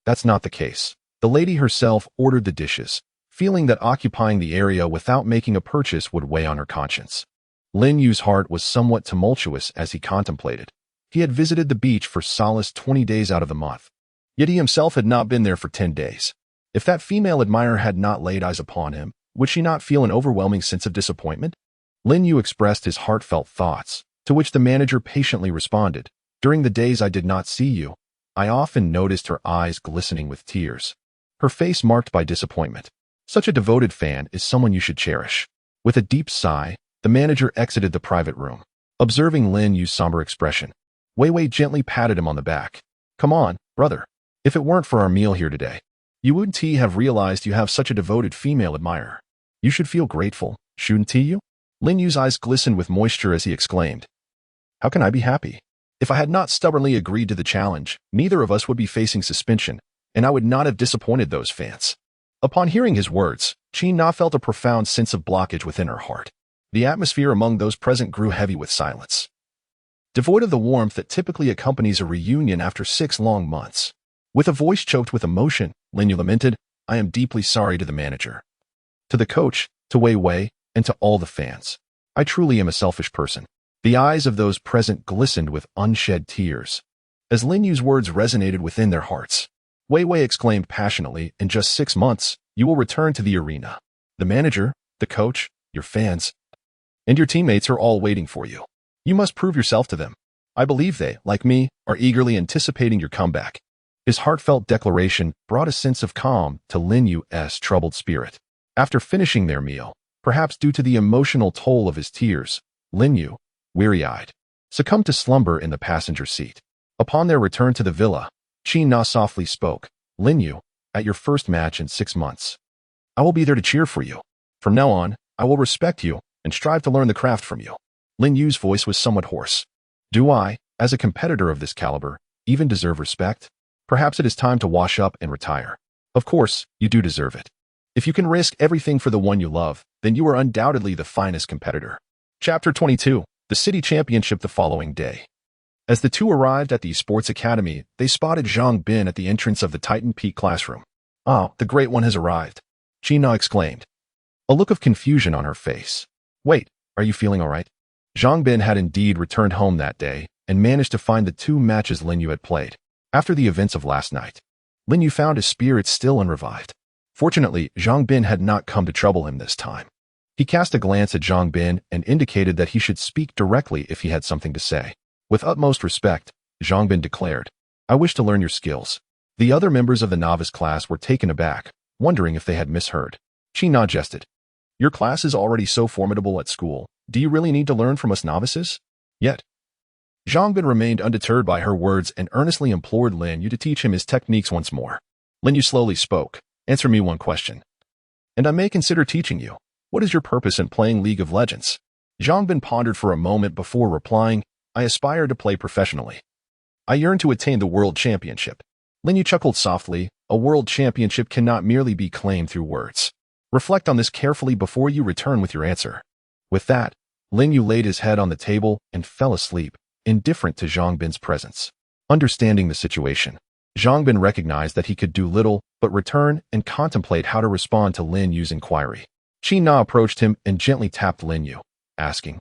'That's not the case. The lady herself ordered the dishes, feeling that occupying the area without making a purchase would weigh on her conscience.' Lin Yu's heart was somewhat tumultuous as he contemplated. He had visited the beach for solace 20 days out of the month, yet he himself had not been there for 10 days. If that female admirer had not laid eyes upon him, would she not feel an overwhelming sense of disappointment? Lin Yu expressed his heartfelt thoughts, to which the manager patiently responded, 'During the days I did not see you, I often noticed her eyes glistening with tears, her face marked by disappointment. Such a devoted fan is someone you should cherish.' With a deep sigh, the manager exited the private room. Observing Lin Yu's somber expression, Wei Wei gently patted him on the back. 'Come on, brother. If it weren't for our meal here today, you wouldn't have realized you have such a devoted female admirer. You should feel grateful, shouldn't you?' Lin Yu's eyes glistened with moisture as he exclaimed, 'How can I be happy? If I had not stubbornly agreed to the challenge, neither of us would be facing suspension, and I would not have disappointed those fans.' Upon hearing his words, Qin Na felt a profound sense of blockage within her heart. The atmosphere among those present grew heavy with silence, devoid of the warmth that typically accompanies a reunion after 6 long months. With a voice choked with emotion, Lin Yu lamented, 'I am deeply sorry to the manager, to the coach, to Wei Wei, and to all the fans. I truly am a selfish person.' The eyes of those present glistened with unshed tears, as Lin Yu's words resonated within their hearts. Wei Wei exclaimed passionately, 'In just 6 months, you will return to the arena. The manager, the coach, your fans, and your teammates are all waiting for you. You must prove yourself to them. I believe they, like me, are eagerly anticipating your comeback.' His heartfelt declaration brought a sense of calm to Lin Yu's troubled spirit. After finishing their meal, perhaps due to the emotional toll of his tears, Lin Yu, weary-eyed, succumbed to slumber in the passenger seat. Upon their return to the villa, Qin Na softly spoke, 'Lin Yu, at your first match in 6 months, I will be there to cheer for you. From now on, I will respect you and strive to learn the craft from you.' Lin Yu's voice was somewhat hoarse. 'Do I, as a competitor of this caliber, even deserve respect? Perhaps it is time to wash up and retire. Of course, you do deserve it. If you can risk everything for the one you love, then you are undoubtedly the finest competitor.' Chapter 22. The City Championship the following day. As the two arrived at the sports academy, they spotted Zhang Bin at the entrance of the Titan Peak classroom. 'Ah, the Great One has arrived,' Qin Na exclaimed, a look of confusion on her face. 'Wait, are you feeling all right?' Zhang Bin had indeed returned home that day and managed to find the 2 matches Lin Yu had played. After the events of last night, Lin Yu found his spirits still unrevived. Fortunately, Zhang Bin had not come to trouble him this time. He cast a glance at Zhang Bin and indicated that he should speak directly if he had something to say. With utmost respect, Zhang Bin declared, 'I wish to learn your skills.' The other members of the novice class were taken aback, wondering if they had misheard. Qin Na jested, 'Your class is already so formidable at school. Do you really need to learn from us novices?' Yet, Zhang Bin remained undeterred by her words and earnestly implored Lin Yu to teach him his techniques once more. Lin Yu slowly spoke, 'Answer me one question, and I may consider teaching you. What is your purpose in playing League of Legends?' Zhangbin pondered for a moment before replying, I aspire to play professionally. I yearn to attain the world championship. Lin Yu chuckled softly. A world championship cannot merely be claimed through words. Reflect on this carefully before you return with your answer. With that, Lin Yu laid his head on the table and fell asleep, indifferent to Zhangbin's presence. Understanding the situation, Zhangbin recognized that he could do little but return and contemplate how to respond to Lin Yu's inquiry. Qin Na approached him and gently tapped Lin Yu, asking,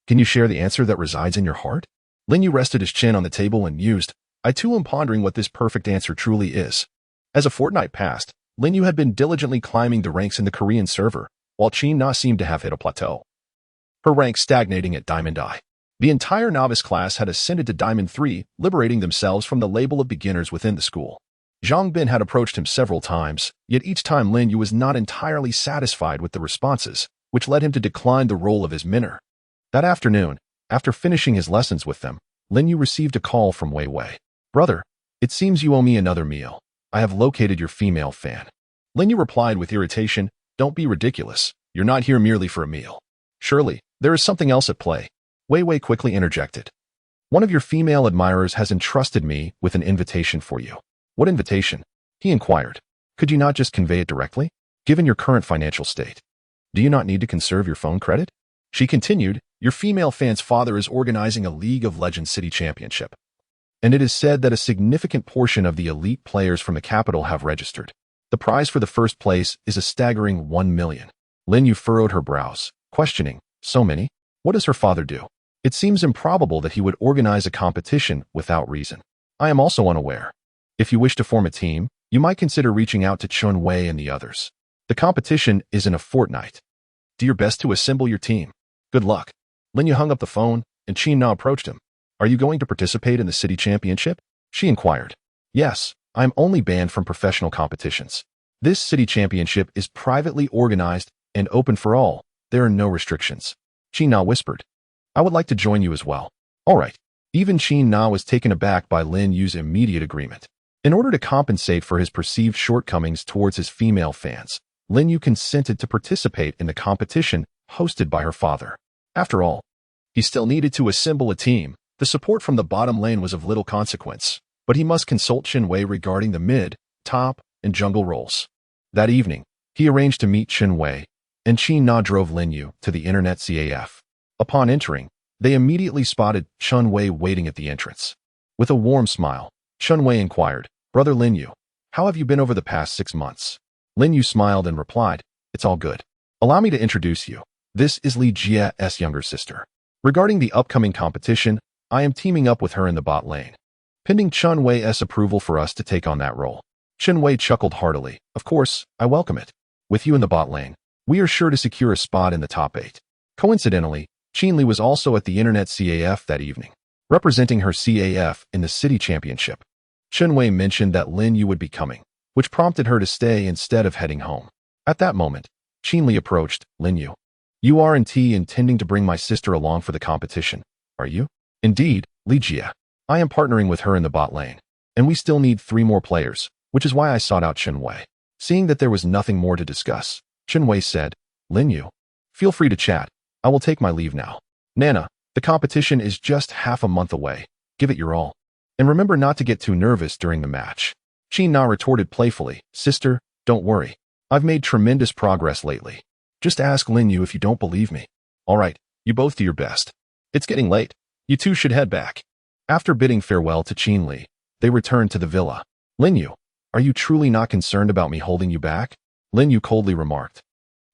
Can you share the answer that resides in your heart? Lin Yu rested his chin on the table and mused, I too am pondering what this perfect answer truly is. As a fortnight passed, Lin Yu had been diligently climbing the ranks in the Korean server, while Qin Na seemed to have hit a plateau. Her rank stagnating at Diamond I. The entire novice class had ascended to Diamond 3, liberating themselves from the label of beginners within the school. Zhangbin had approached him several times, yet each time Lin Yu was not entirely satisfied with the responses, which led him to decline the role of his mentor. That afternoon, after finishing his lessons with them, Lin Yu received a call from Wei Wei. Brother, it seems you owe me another meal. I have located your female fan. Lin Yu replied with irritation, Don't be ridiculous. You're not here merely for a meal. Surely, there is something else at play. Wei Wei quickly interjected. One of your female admirers has entrusted me with an invitation for you. What invitation? He inquired. Could you not just convey it directly? Given your current financial state, do you not need to conserve your phone credit? She continued, Your female fan's father is organizing a League of Legends City Championship. And it is said that a significant portion of the elite players from the capital have registered. The prize for the first place is a staggering 1 million. Lin Yu furrowed her brows, questioning, So many? What does her father do? It seems improbable that he would organize a competition without reason. I am also unaware. If you wish to form a team, you might consider reaching out to Chun Wei and the others. The competition is in a fortnight. Do your best to assemble your team. Good luck. Lin Yu hung up the phone, and Qin Na approached him. Are you going to participate in the city championship? She inquired. Yes, I am only banned from professional competitions. This city championship is privately organized and open for all. There are no restrictions. Qin Na whispered. I would like to join you as well. All right. Even Qin Na was taken aback by Lin Yu's immediate agreement. In order to compensate for his perceived shortcomings towards his female fans, Lin Yu consented to participate in the competition hosted by her father. After all, he still needed to assemble a team. The support from the bottom lane was of little consequence, but he must consult Chun Wei regarding the mid, top, and jungle roles. That evening, he arranged to meet Chun Wei, and Qin Na drove Lin Yu to the internet CAF. Upon entering, they immediately spotted Chun Wei waiting at the entrance. With a warm smile, Chun Wei inquired, Brother Lin Yu, how have you been over the past 6 months? Lin Yu smiled and replied, It's all good. Allow me to introduce you. This is Li Jia's younger sister. Regarding the upcoming competition, I am teaming up with her in the bot lane, pending Chun Wei's approval for us to take on that role. Chun Wei chuckled heartily. Of course, I welcome it. With you in the bot lane, we are sure to secure a spot in the top 8. Coincidentally, Qin Li was also at the internet CAF that evening, representing her CAF in the city championship. Chun Wei mentioned that Lin Yu would be coming, which prompted her to stay instead of heading home. At that moment, Qin Li approached. Lin Yu, you are intending to bring my sister along for the competition, are you? Indeed, Li Jia. I am partnering with her in the bot lane, and we still need 3 more players, which is why I sought out Chun Wei. Seeing that there was nothing more to discuss, Chun Wei said, Lin Yu, feel free to chat. I will take my leave now. Nana, the competition is just half a month away. Give it your all. And remember not to get too nervous during the match. Qin Na retorted playfully, Sister, don't worry. I've made tremendous progress lately. Just ask Lin Yu if you don't believe me. All right, you both do your best. It's getting late. You two should head back. After bidding farewell to Qin Li, they returned to the villa. Lin Yu, are you truly not concerned about me holding you back? Lin Yu coldly remarked.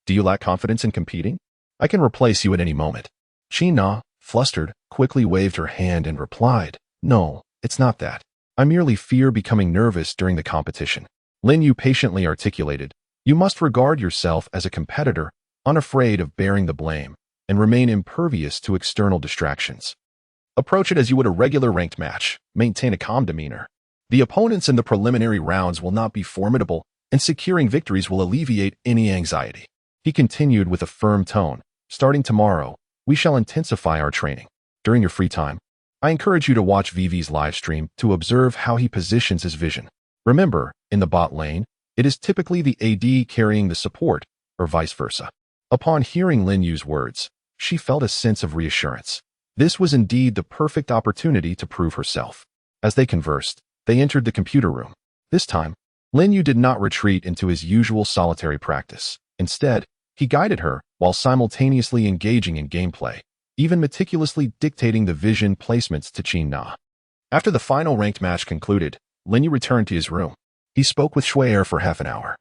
Do you lack confidence in competing? I can replace you at any moment. Qin Na, flustered, quickly waved her hand and replied, No, it's not that. I merely fear becoming nervous during the competition. Lin Yu patiently articulated, You must regard yourself as a competitor, unafraid of bearing the blame, and remain impervious to external distractions. Approach it as you would a regular ranked match. Maintain a calm demeanor. The opponents in the preliminary rounds will not be formidable, and securing victories will alleviate any anxiety. He continued with a firm tone. Starting tomorrow, we shall intensify our training. During your free time, I encourage you to watch VV's live stream to observe how he positions his vision. Remember, in the bot lane, it is typically the AD carrying the support, or vice versa. Upon hearing Lin Yu's words, she felt a sense of reassurance. This was indeed the perfect opportunity to prove herself. As they conversed, they entered the computer room. This time, Lin Yu did not retreat into his usual solitary practice. Instead, he guided her while simultaneously engaging in gameplay, even meticulously dictating the vision placements to Qin Na. After the final ranked match concluded, Lin Yu returned to his room. He spoke with Shui for half an hour,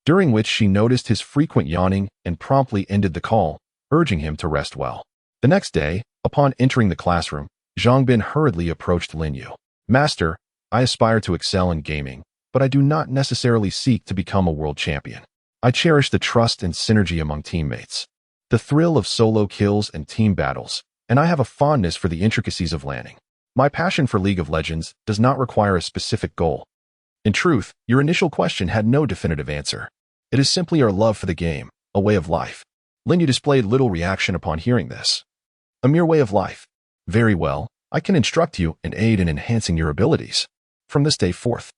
during which she noticed his frequent yawning and promptly ended the call, urging him to rest well. The next day, upon entering the classroom, Zhang Bin hurriedly approached Lin Yu. "Master, I aspire to excel in gaming, but I do not necessarily seek to become a world champion. I cherish the trust and synergy among teammates, the thrill of solo kills and team battles, and I have a fondness for the intricacies of landing. My passion for League of Legends does not require a specific goal. In truth, your initial question had no definitive answer. It is simply our love for the game, a way of life." Lin Yu displayed little reaction upon hearing this. "A mere way of life. Very well, I can instruct you and aid in enhancing your abilities. From this day forth,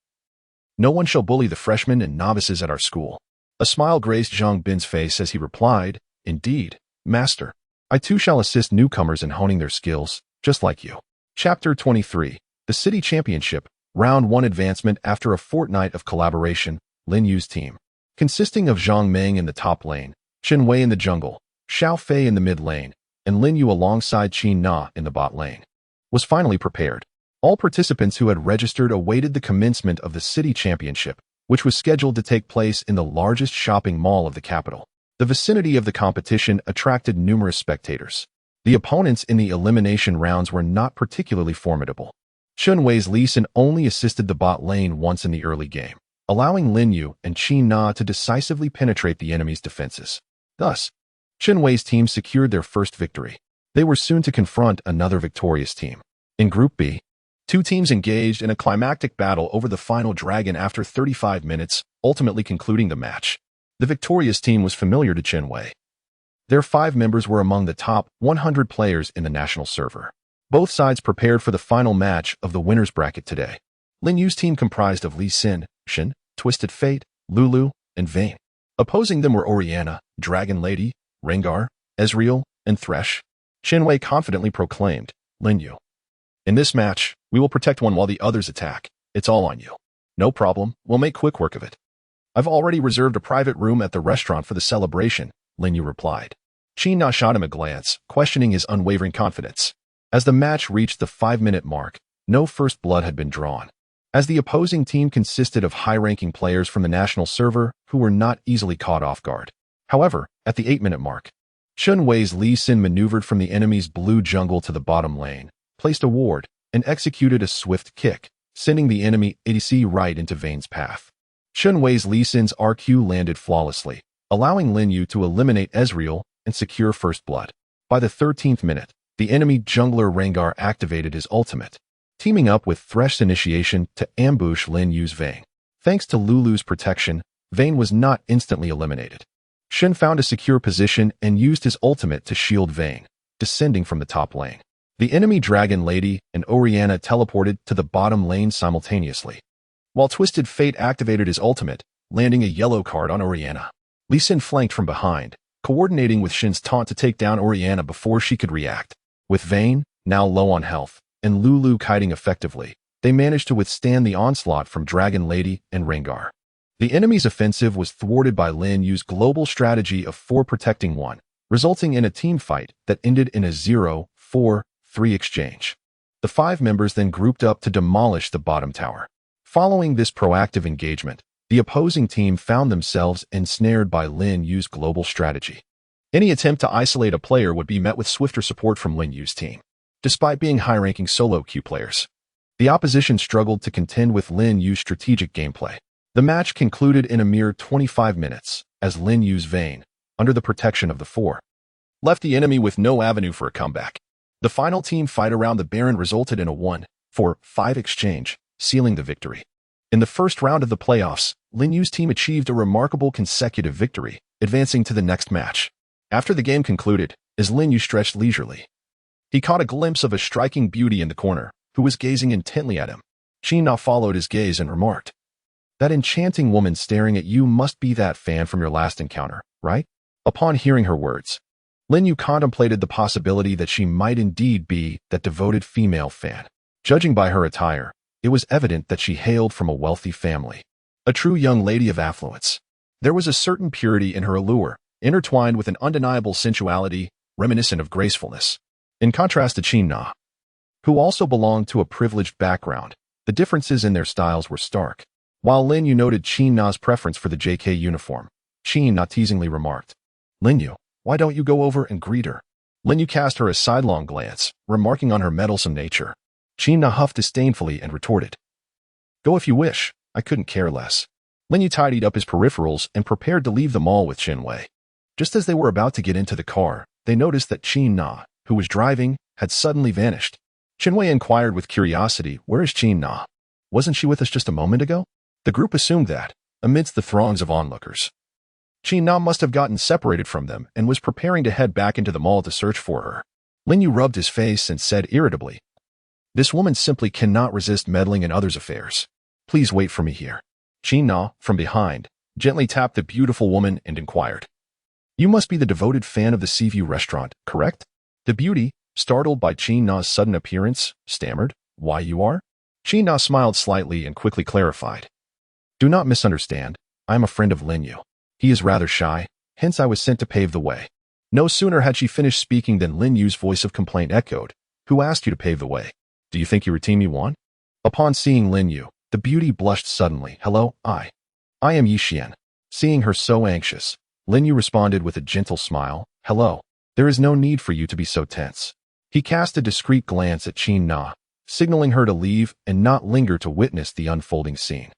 no one shall bully the freshmen and novices at our school." A smile graced Zhang Bin's face as he replied, "Indeed, Master. I too shall assist newcomers in honing their skills, just like you." Chapter 23. The City Championship, Round 1 advancement. After a fortnight of collaboration, Lin Yu's team, consisting of Zhang Meng in the top lane, Chen Wei in the jungle, Xiao Fei in the mid lane, and Lin Yu alongside Qin Na in the bot lane, was finally prepared. All participants who had registered awaited the commencement of the City Championship, which was scheduled to take place in the largest shopping mall of the capital. The vicinity of the competition attracted numerous spectators. The opponents in the elimination rounds were not particularly formidable. Chen Wei's Lee Sin only assisted the bot lane once in the early game, allowing Lin Yu and Qin Na to decisively penetrate the enemy's defenses. Thus, Chen Wei's team secured their first victory. They were soon to confront another victorious team. In Group B, two teams engaged in a climactic battle over the final dragon after 35 minutes, ultimately concluding the match. The victorious team was familiar to Chen Wei. Their 5 members were among the top 100 players in the national server. Both sides prepared for the final match of the winner's bracket today. Lin Yu's team comprised of Lee Sin, Shin, Twisted Fate, Lulu, and Vayne. Opposing them were Oriana, Dragon Lady, Rengar, Ezreal, and Thresh. Chen Wei confidently proclaimed, "Lin Yu, in this match, we will protect one while the others attack. It's all on you." "No problem, we'll make quick work of it. I've already reserved a private room at the restaurant for the celebration," Lin Yu replied. Qin Na shot him a glance, questioning his unwavering confidence. As the match reached the 5-minute mark, no first blood had been drawn, as the opposing team consisted of high-ranking players from the national server who were not easily caught off guard. However, at the 8-minute mark, Chen Wei's Lee Sin maneuvered from the enemy's blue jungle to the bottom lane, placed a ward, and executed a swift kick, sending the enemy ADC right into Vayne's path. Chen Wei's Lee Sin's RQ landed flawlessly, allowing Lin Yu to eliminate Ezreal and secure first blood. By the 13th minute, the enemy jungler Rengar activated his ultimate, teaming up with Thresh's initiation to ambush Lin Yu's Vayne. Thanks to Lulu's protection, Vayne was not instantly eliminated. Shen found a secure position and used his ultimate to shield Vayne, descending from the top lane. The enemy Dragon Lady and Oriana teleported to the bottom lane simultaneously, while Twisted Fate activated his ultimate, landing a yellow card on Oriana. Lee Sin flanked from behind, coordinating with Shin's taunt to take down Oriana before she could react. With Vayne, now low on health, and Lulu kiting effectively, they managed to withstand the onslaught from Dragon Lady and Rengar. The enemy's offensive was thwarted by Lin Yu's global strategy of 4 protecting 1, resulting in a team fight that ended in a 0-4-3 exchange. The 5 members then grouped up to demolish the bottom tower. Following this proactive engagement, the opposing team found themselves ensnared by Lin Yu's global strategy. Any attempt to isolate a player would be met with swifter support from Lin Yu's team. Despite being high-ranking solo queue players, the opposition struggled to contend with Lin Yu's strategic gameplay. The match concluded in a mere 25 minutes, as Lin Yu's Vayne, under the protection of the 4, left the enemy with no avenue for a comeback. The final team fight around the Baron resulted in a 1-4-5 exchange, sealing the victory. In the first round of the playoffs, Lin Yu's team achieved a remarkable consecutive victory, advancing to the next match. After the game concluded, as Lin Yu stretched leisurely, he caught a glimpse of a striking beauty in the corner, who was gazing intently at him. Qin Na followed his gaze and remarked, "That enchanting woman staring at you must be that fan from your last encounter, right?" Upon hearing her words, Lin Yu contemplated the possibility that she might indeed be that devoted female fan. Judging by her attire, it was evident that she hailed from a wealthy family. A true young lady of affluence. There was a certain purity in her allure, intertwined with an undeniable sensuality reminiscent of gracefulness. In contrast to Qin Na, who also belonged to a privileged background, the differences in their styles were stark. While Lin Yu noted Qin Na's preference for the JK uniform, Qin Na teasingly remarked, "Lin Yu, why don't you go over and greet her?" Lin Yu cast her a sidelong glance, remarking on her meddlesome nature. Qin Na huffed disdainfully and retorted, "Go if you wish, I couldn't care less." Lin Yu tidied up his peripherals and prepared to leave the mall with Qin Wei. Just as they were about to get into the car, they noticed that Qin Na, who was driving, had suddenly vanished. Qin Wei inquired with curiosity, "Where is Qin Na? Wasn't she with us just a moment ago?" The group assumed that, amidst the throngs of onlookers, Qin Na must have gotten separated from them and was preparing to head back into the mall to search for her. Lin Yu rubbed his face and said irritably, "This woman simply cannot resist meddling in others' affairs. Please wait for me here." Qin Na, from behind, gently tapped the beautiful woman and inquired, "You must be the devoted fan of the Seaview restaurant, correct?" The beauty, startled by Qin Na's sudden appearance, stammered, "Why you are?" Qin Na smiled slightly and quickly clarified, "Do not misunderstand, I am a friend of Lin Yu. He is rather shy, hence I was sent to pave the way." No sooner had she finished speaking than Lin Yu's voice of complaint echoed, "Who asked you to pave the way? Do you think your team you won?" Upon seeing Lin Yu, the beauty blushed suddenly. "Hello, I am Yi Xian." Seeing her so anxious, Lin Yu responded with a gentle smile, "Hello. There is no need for you to be so tense." He cast a discreet glance at Qin Na, signaling her to leave and not linger to witness the unfolding scene.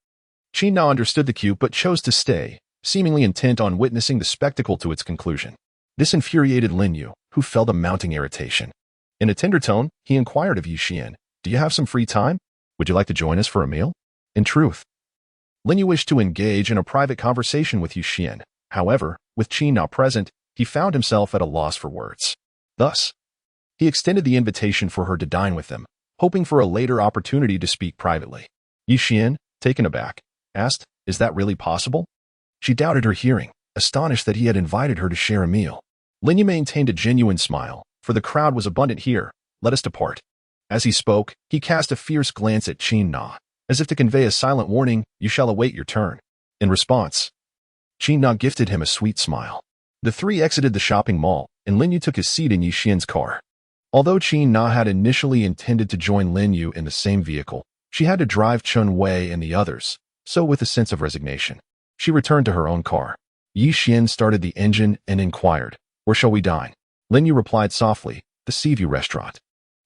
Qin Na understood the cue but chose to stay, seemingly intent on witnessing the spectacle to its conclusion. This infuriated Lin Yu, who felt a mounting irritation. In a tender tone, he inquired of Yi Xian, "Do you have some free time? Would you like to join us for a meal?" In truth, Lin Yu wished to engage in a private conversation with Yi Xian. However, with Qin Na present, he found himself at a loss for words. Thus, he extended the invitation for her to dine with him, hoping for a later opportunity to speak privately. Yi Xian, taken aback, asked, "Is that really possible?" She doubted her hearing, astonished that he had invited her to share a meal. Lin Yu maintained a genuine smile, for the crowd was abundant here. "Let us depart." As he spoke, he cast a fierce glance at Qin Na, as if to convey a silent warning, "You shall await your turn." In response, Qin Na gifted him a sweet smile. The three exited the shopping mall, and Lin Yu took his seat in Yi Xian's car. Although Qin Na had initially intended to join Lin Yu in the same vehicle, she had to drive Chun Wei and the others, so with a sense of resignation, she returned to her own car. Yi Xian started the engine and inquired, "Where shall we dine?" Lin Yu replied softly, "The Seaview restaurant."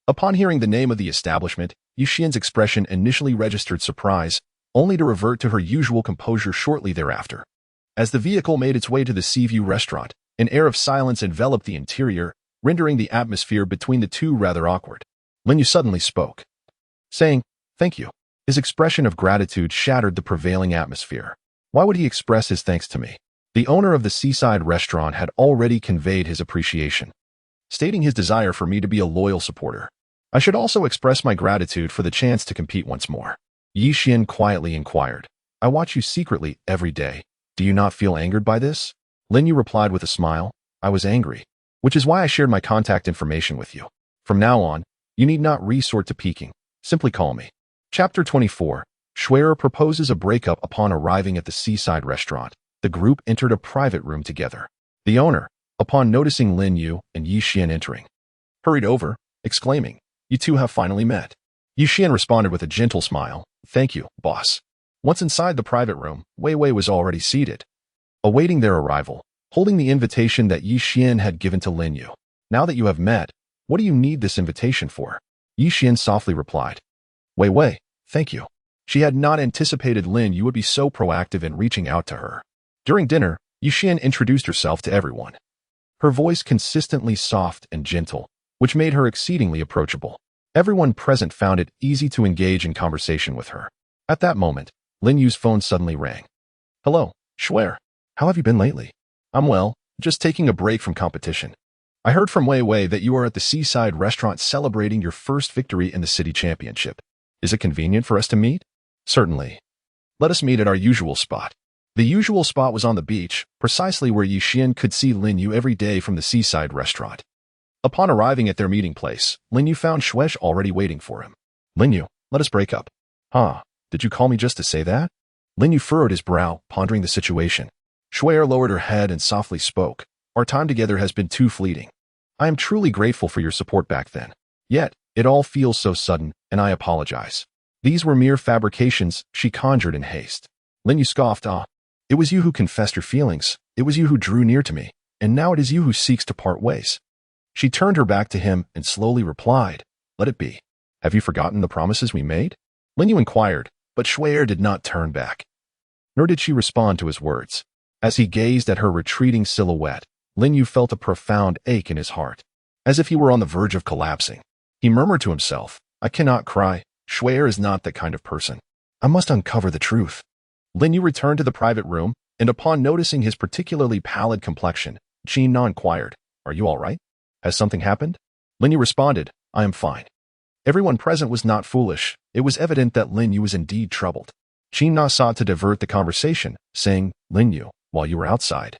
Upon hearing the name of the establishment, Yi Xian's expression initially registered surprise, only to revert to her usual composure shortly thereafter. As the vehicle made its way to the Seaview restaurant, an air of silence enveloped the interior, rendering the atmosphere between the two rather awkward. Lin Yu suddenly spoke, saying, "Thank you." His expression of gratitude shattered the prevailing atmosphere. Why would he express his thanks to me? The owner of the seaside restaurant had already conveyed his appreciation, stating his desire for me to be a loyal supporter. I should also express my gratitude for the chance to compete once more. Yi Xian quietly inquired, "I watch you secretly every day. Do you not feel angered by this?" Lin Yu replied with a smile, "I was angry, which is why I shared my contact information with you. From now on, you need not resort to peeking. Simply call me." Chapter 24. Schwerer proposes a breakup upon arriving at the seaside restaurant. The group entered a private room together. The owner, upon noticing Lin Yu and Yi Xian entering, hurried over, exclaiming, "You two have finally met." Yi Xian responded with a gentle smile, "Thank you, boss." Once inside the private room, Wei Wei was already seated, awaiting their arrival, holding the invitation that Yi Xian had given to Lin Yu. "Now that you have met, what do you need this invitation for?" Yi Xian softly replied, "Wei Wei, thank you." She had not anticipated Lin Yu would be so proactive in reaching out to her. During dinner, Yi Xian introduced herself to everyone. Her voice consistently soft and gentle, which made her exceedingly approachable. Everyone present found it easy to engage in conversation with her. At that moment, Lin Yu's phone suddenly rang. "Hello, Schwer. How have you been lately?" "I'm well, just taking a break from competition. I heard from Wei Wei that you are at the seaside restaurant celebrating your first victory in the city championship. Is it convenient for us to meet?" "Certainly. Let us meet at our usual spot." The usual spot was on the beach, precisely where Yixian could see Lin Yu every day from the seaside restaurant. Upon arriving at their meeting place, Lin Yu found Shuesh already waiting for him. Lin Yu, let us break up. Huh, did you call me just to say that? Lin Yu furrowed his brow, pondering the situation. Shue'er lowered her head and softly spoke. Our time together has been too fleeting. I am truly grateful for your support back then. Yet, it all feels so sudden, and I apologize. These were mere fabrications she conjured in haste. Lin Yu scoffed. It was you who confessed your feelings, it was you who drew near to me, and now it is you who seeks to part ways. She turned her back to him and slowly replied, let it be. Have you forgotten the promises we made? Lin Yu inquired, but Shue'er did not turn back. Nor did she respond to his words. As he gazed at her retreating silhouette, Lin Yu felt a profound ache in his heart, as if he were on the verge of collapsing. He murmured to himself, I cannot cry. Shue'er is not that kind of person. I must uncover the truth. Lin Yu returned to the private room, and upon noticing his particularly pallid complexion, Qin Na inquired, are you all right? Has something happened? Lin Yu responded, I am fine. Everyone present was not foolish. It was evident that Lin Yu was indeed troubled. Qin Na sought to divert the conversation, saying, Lin Yu, while you were outside,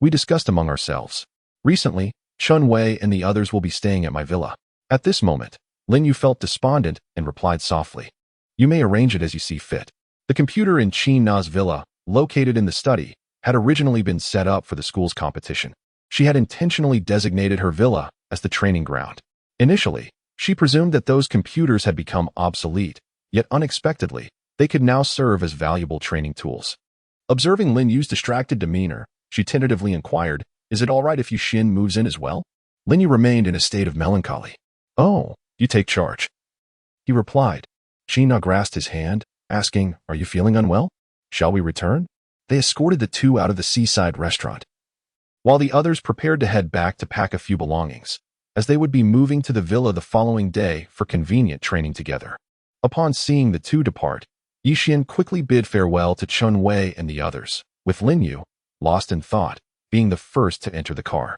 we discussed among ourselves. Recently, Chun Wei and the others will be staying at my villa. At this moment, Lin Yu felt despondent and replied softly, you may arrange it as you see fit. The computer in Qin Na's villa, located in the study, had originally been set up for the school's competition. She had intentionally designated her villa as the training ground. Initially, she presumed that those computers had become obsolete, yet unexpectedly, they could now serve as valuable training tools. Observing Lin Yu's distracted demeanor, she tentatively inquired, is it all right if Yixian moves in as well? Lin Yu remained in a state of melancholy. Oh, you take charge. He replied. Qin Na grasped his hand, asking, are you feeling unwell? Shall we return? They escorted the two out of the seaside restaurant, while the others prepared to head back to pack a few belongings, as they would be moving to the villa the following day for convenient training together. Upon seeing the two depart, Yixian quickly bid farewell to Chun Wei and the others, with Lin Yu, lost in thought, being the first to enter the car.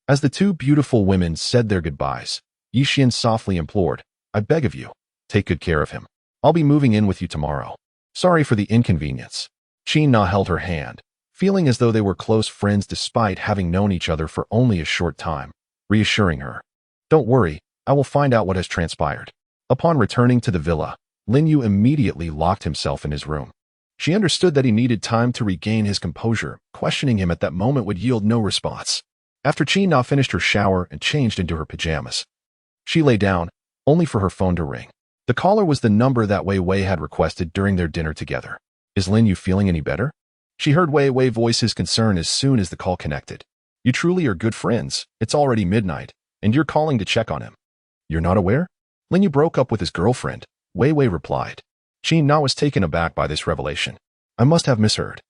As the two beautiful women said their goodbyes, Yixian softly implored, I beg of you, take good care of him. I'll be moving in with you tomorrow. Sorry for the inconvenience. Qin Na held her hand, feeling as though they were close friends despite having known each other for only a short time, reassuring her. Don't worry, I will find out what has transpired. Upon returning to the villa, Lin Yu immediately locked himself in his room. She understood that he needed time to regain his composure. Questioning him at that moment would yield no response. After Qin Na finished her shower and changed into her pajamas, she lay down, only for her phone to ring. The caller was the number that Wei Wei had requested during their dinner together. Is Lin Yu feeling any better? She heard Wei Wei voice his concern as soon as the call connected. You truly are good friends. It's already midnight, and you're calling to check on him. You're not aware? Lin Yu broke up with his girlfriend, Wei Wei replied. Qin Na was taken aback by this revelation. I must have misheard.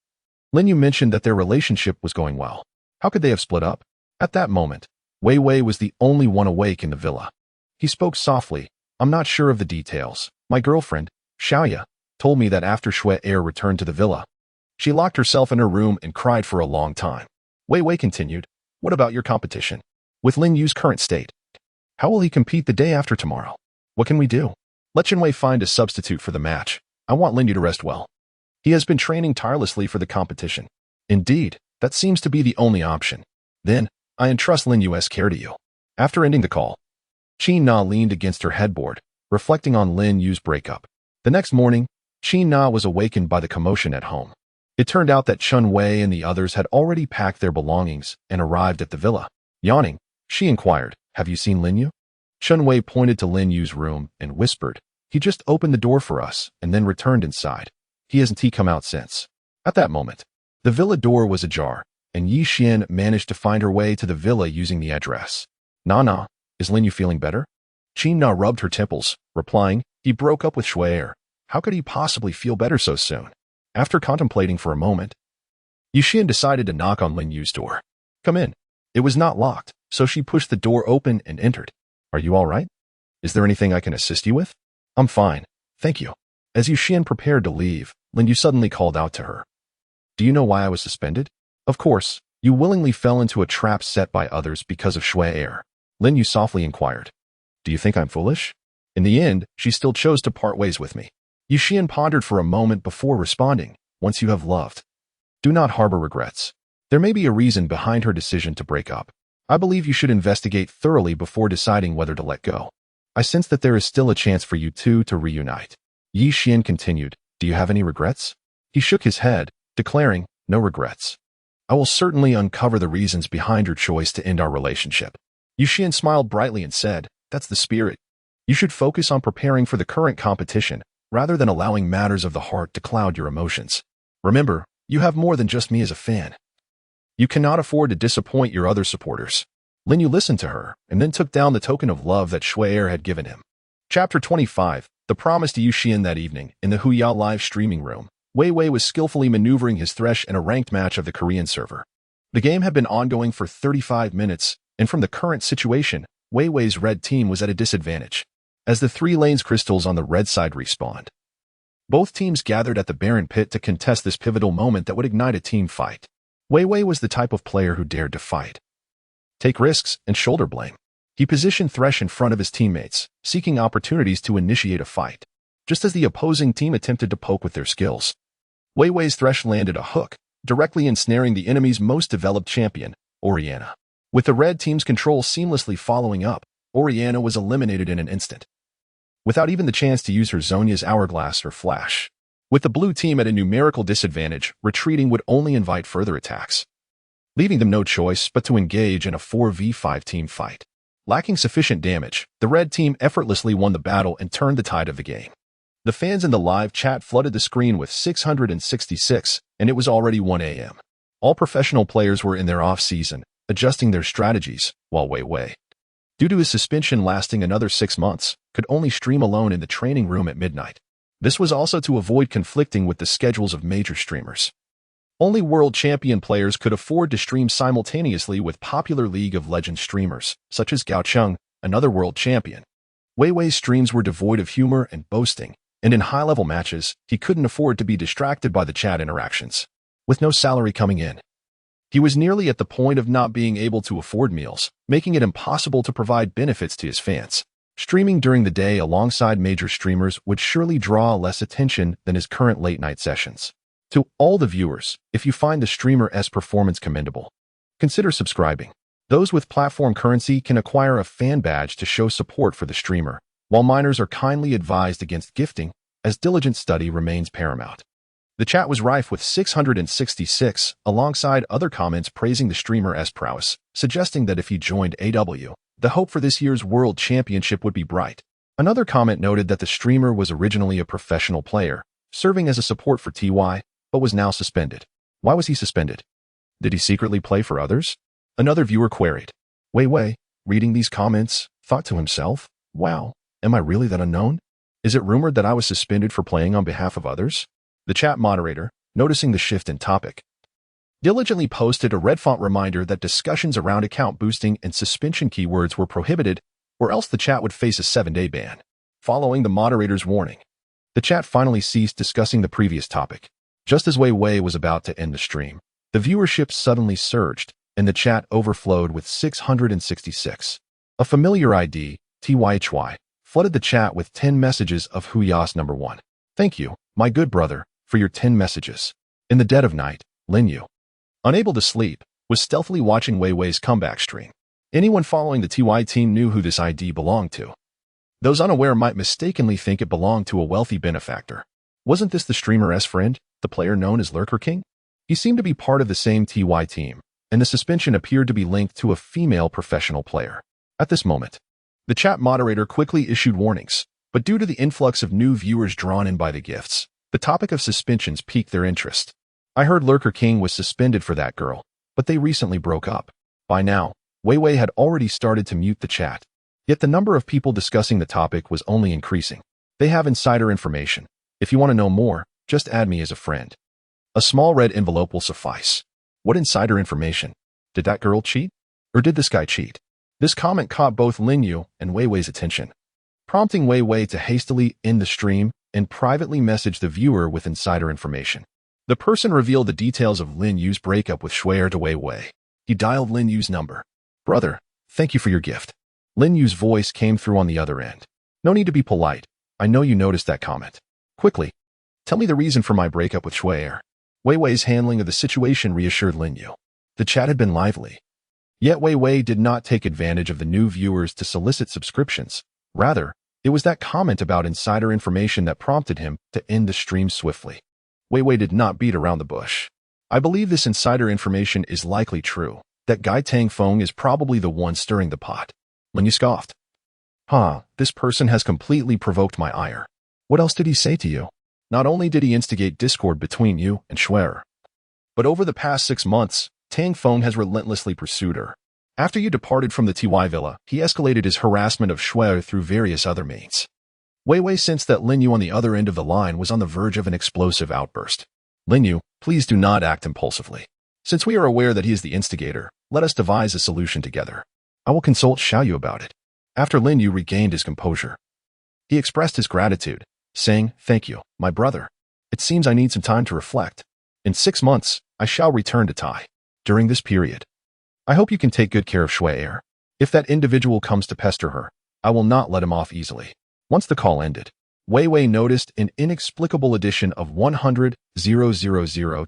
Lin Yu mentioned that their relationship was going well. How could they have split up? At that moment, Wei Wei was the only one awake in the villa. He spoke softly. I'm not sure of the details. My girlfriend, Xiaoya, told me that after Shue'er returned to the villa, she locked herself in her room and cried for a long time. Wei Wei continued, what about your competition? With Lin Yu's current state, how will he compete the day after tomorrow? What can we do? Let Chen Wei find a substitute for the match. I want Lin Yu to rest well. He has been training tirelessly for the competition. Indeed, that seems to be the only option. Then, I entrust Lin Yu's care to you. After ending the call, Qin Na leaned against her headboard, reflecting on Lin Yu's breakup. The next morning, Qin Na was awakened by the commotion at home. It turned out that Chun Wei and the others had already packed their belongings and arrived at the villa. Yawning, she inquired, have you seen Lin Yu? Chun Wei pointed to Lin Yu's room and whispered, he just opened the door for us and then returned inside. He hasn't come out since. At that moment, the villa door was ajar, and Yixian managed to find her way to the villa using the address. Na, is Lin Yu feeling better? Qin Na rubbed her temples, replying, he broke up with Shue'er. How could he possibly feel better so soon? After contemplating for a moment, Yixian decided to knock on Lin Yu's door. Come in. It was not locked, so she pushed the door open and entered. Are you all right? Is there anything I can assist you with? I'm fine, thank you. As Yixian prepared to leave, Lin Yu suddenly called out to her. Do you know why I was suspended? Of course, you willingly fell into a trap set by others because of Shue'er. Lin Yu softly inquired. Do you think I'm foolish? In the end, she still chose to part ways with me. Yixian pondered for a moment before responding, once you have loved, Do not harbor regrets. There may be a reason behind her decision to break up. I believe you should investigate thoroughly before deciding whether to let go. I sense that there is still a chance for you two to reunite. Yi Xian continued, do you have any regrets? He shook his head, declaring, no regrets. I will certainly uncover the reasons behind your choice to end our relationship. Yi Xian smiled brightly and said, that's the spirit. You should focus on preparing for the current competition, rather than allowing matters of the heart to cloud your emotions. Remember, you have more than just me as a fan. You cannot afford to disappoint your other supporters. Lin Yu listened to her, and then took down the token of love that Shui Er had given him. Chapter 25, The Promise to Yu Xian. That evening, in the Huya live streaming room, Wei Wei was skillfully maneuvering his Thresh in a ranked match of the Korean server. The game had been ongoing for 35 minutes, and from the current situation, Wei Wei's red team was at a disadvantage, as the 3 lanes crystals on the red side respawned. Both teams gathered at the Barren Pit to contest this pivotal moment that would ignite a team fight. Wei Wei was the type of player who dared to fight, take risks, and shoulder blame. He positioned Thresh in front of his teammates, seeking opportunities to initiate a fight, just as the opposing team attempted to poke with their skills. Wei Wei's Thresh landed a hook, directly ensnaring the enemy's most developed champion, Orianna. With the red team's control seamlessly following up, Orianna was eliminated in an instant, without even the chance to use her Zhonya's Hourglass or Flash. With the blue team at a numerical disadvantage, retreating would only invite further attacks, leaving them no choice but to engage in a 4v5 team fight. Lacking sufficient damage, the red team effortlessly won the battle and turned the tide of the game. The fans in the live chat flooded the screen with 666, and it was already 1 a.m. All professional players were in their off-season, adjusting their strategies, while Wei Wei, due to his suspension lasting another 6 months, could only stream alone in the training room at midnight. This was also to avoid conflicting with the schedules of major streamers. Only world champion players could afford to stream simultaneously with popular League of Legends streamers, such as Gao Cheng, another world champion. Wei Wei's streams were devoid of humor and boasting, and in high-level matches, he couldn't afford to be distracted by the chat interactions. With no salary coming in, he was nearly at the point of not being able to afford meals, making it impossible to provide benefits to his fans. Streaming during the day alongside major streamers would surely draw less attention than his current late-night sessions. To all the viewers, if you find the streamer's performance commendable, consider subscribing. Those with platform currency can acquire a fan badge to show support for the streamer, while minors are kindly advised against gifting, as diligent study remains paramount. The chat was rife with 666, alongside other comments praising the streamer's prowess, suggesting that if he joined AW, the hope for this year's World Championship would be bright. Another comment noted that the streamer was originally a professional player, serving as a support for TY, but was now suspended. Why was he suspended? Did he secretly play for others? Another viewer queried. Wei Wei, reading these comments, thought to himself, wow, am I really that unknown? Is it rumored that I was suspended for playing on behalf of others? The chat moderator, noticing the shift in topic, diligently posted a red font reminder that discussions around account boosting and suspension keywords were prohibited, or else the chat would face a 7-day ban. Following the moderator's warning, the chat finally ceased discussing the previous topic. Just as Wei Wei was about to end the stream, the viewership suddenly surged, and the chat overflowed with 666. A familiar ID, TYHY, flooded the chat with 10 messages of Huyas number 1. Thank you, my good brother, for your 10 messages. In the dead of night, Lin Yu, unable to sleep, was stealthily watching Wei Wei's comeback stream. Anyone following the TY team knew who this ID belonged to. Those unaware might mistakenly think it belonged to a wealthy benefactor. Wasn't this the streamer's friend, the player known as Lurker King? He seemed to be part of the same TY team, and the suspension appeared to be linked to a female professional player. At this moment, the chat moderator quickly issued warnings, but due to the influx of new viewers drawn in by the gifts, the topic of suspensions piqued their interest. I heard Lurker King was suspended for that girl, but they recently broke up. By now, Wei Wei had already started to mute the chat. Yet the number of people discussing the topic was only increasing. They have insider information. If you want to know more, just add me as a friend. A small red envelope will suffice. What insider information? Did that girl cheat? Or did this guy cheat? This comment caught both Lin Yu and Wei Wei's attention, prompting Wei Wei to hastily end the stream and privately message the viewer with insider information. The person revealed the details of Lin Yu's breakup with Shui Er to Wei Wei. He dialed Lin Yu's number. Brother, thank you for your gift. Lin Yu's voice came through on the other end. No need to be polite. I know you noticed that comment. Quickly, tell me the reason for my breakup with Shui Er. Wei Wei's handling of the situation reassured Lin Yu. The chat had been lively. Yet Wei Wei did not take advantage of the new viewers to solicit subscriptions. Rather, it was that comment about insider information that prompted him to end the stream swiftly. Wei Wei did not beat around the bush. I believe this insider information is likely true, that Gai Tangfeng is probably the one stirring the pot. Lin Yu scoffed. This person has completely provoked my ire. What else did he say to you? Not only did he instigate discord between you and Schwer, but over the past 6 months, Tangfeng has relentlessly pursued her. After you departed from the TY villa, he escalated his harassment of Schwer through various other means. Wei Wei sensed that Lin Yu on the other end of the line was on the verge of an explosive outburst. Lin Yu, please do not act impulsively. Since we are aware that he is the instigator, let us devise a solution together. I will consult Xiaoyu about it. After Lin Yu regained his composure, he expressed his gratitude, saying, Thank you, my brother. It seems I need some time to reflect. In 6 months, I shall return to Tai. During this period, I hope you can take good care of Schwer. If that individual comes to pester her, I will not let him off easily. Once the call ended, Wei Wei noticed an inexplicable addition of 100,000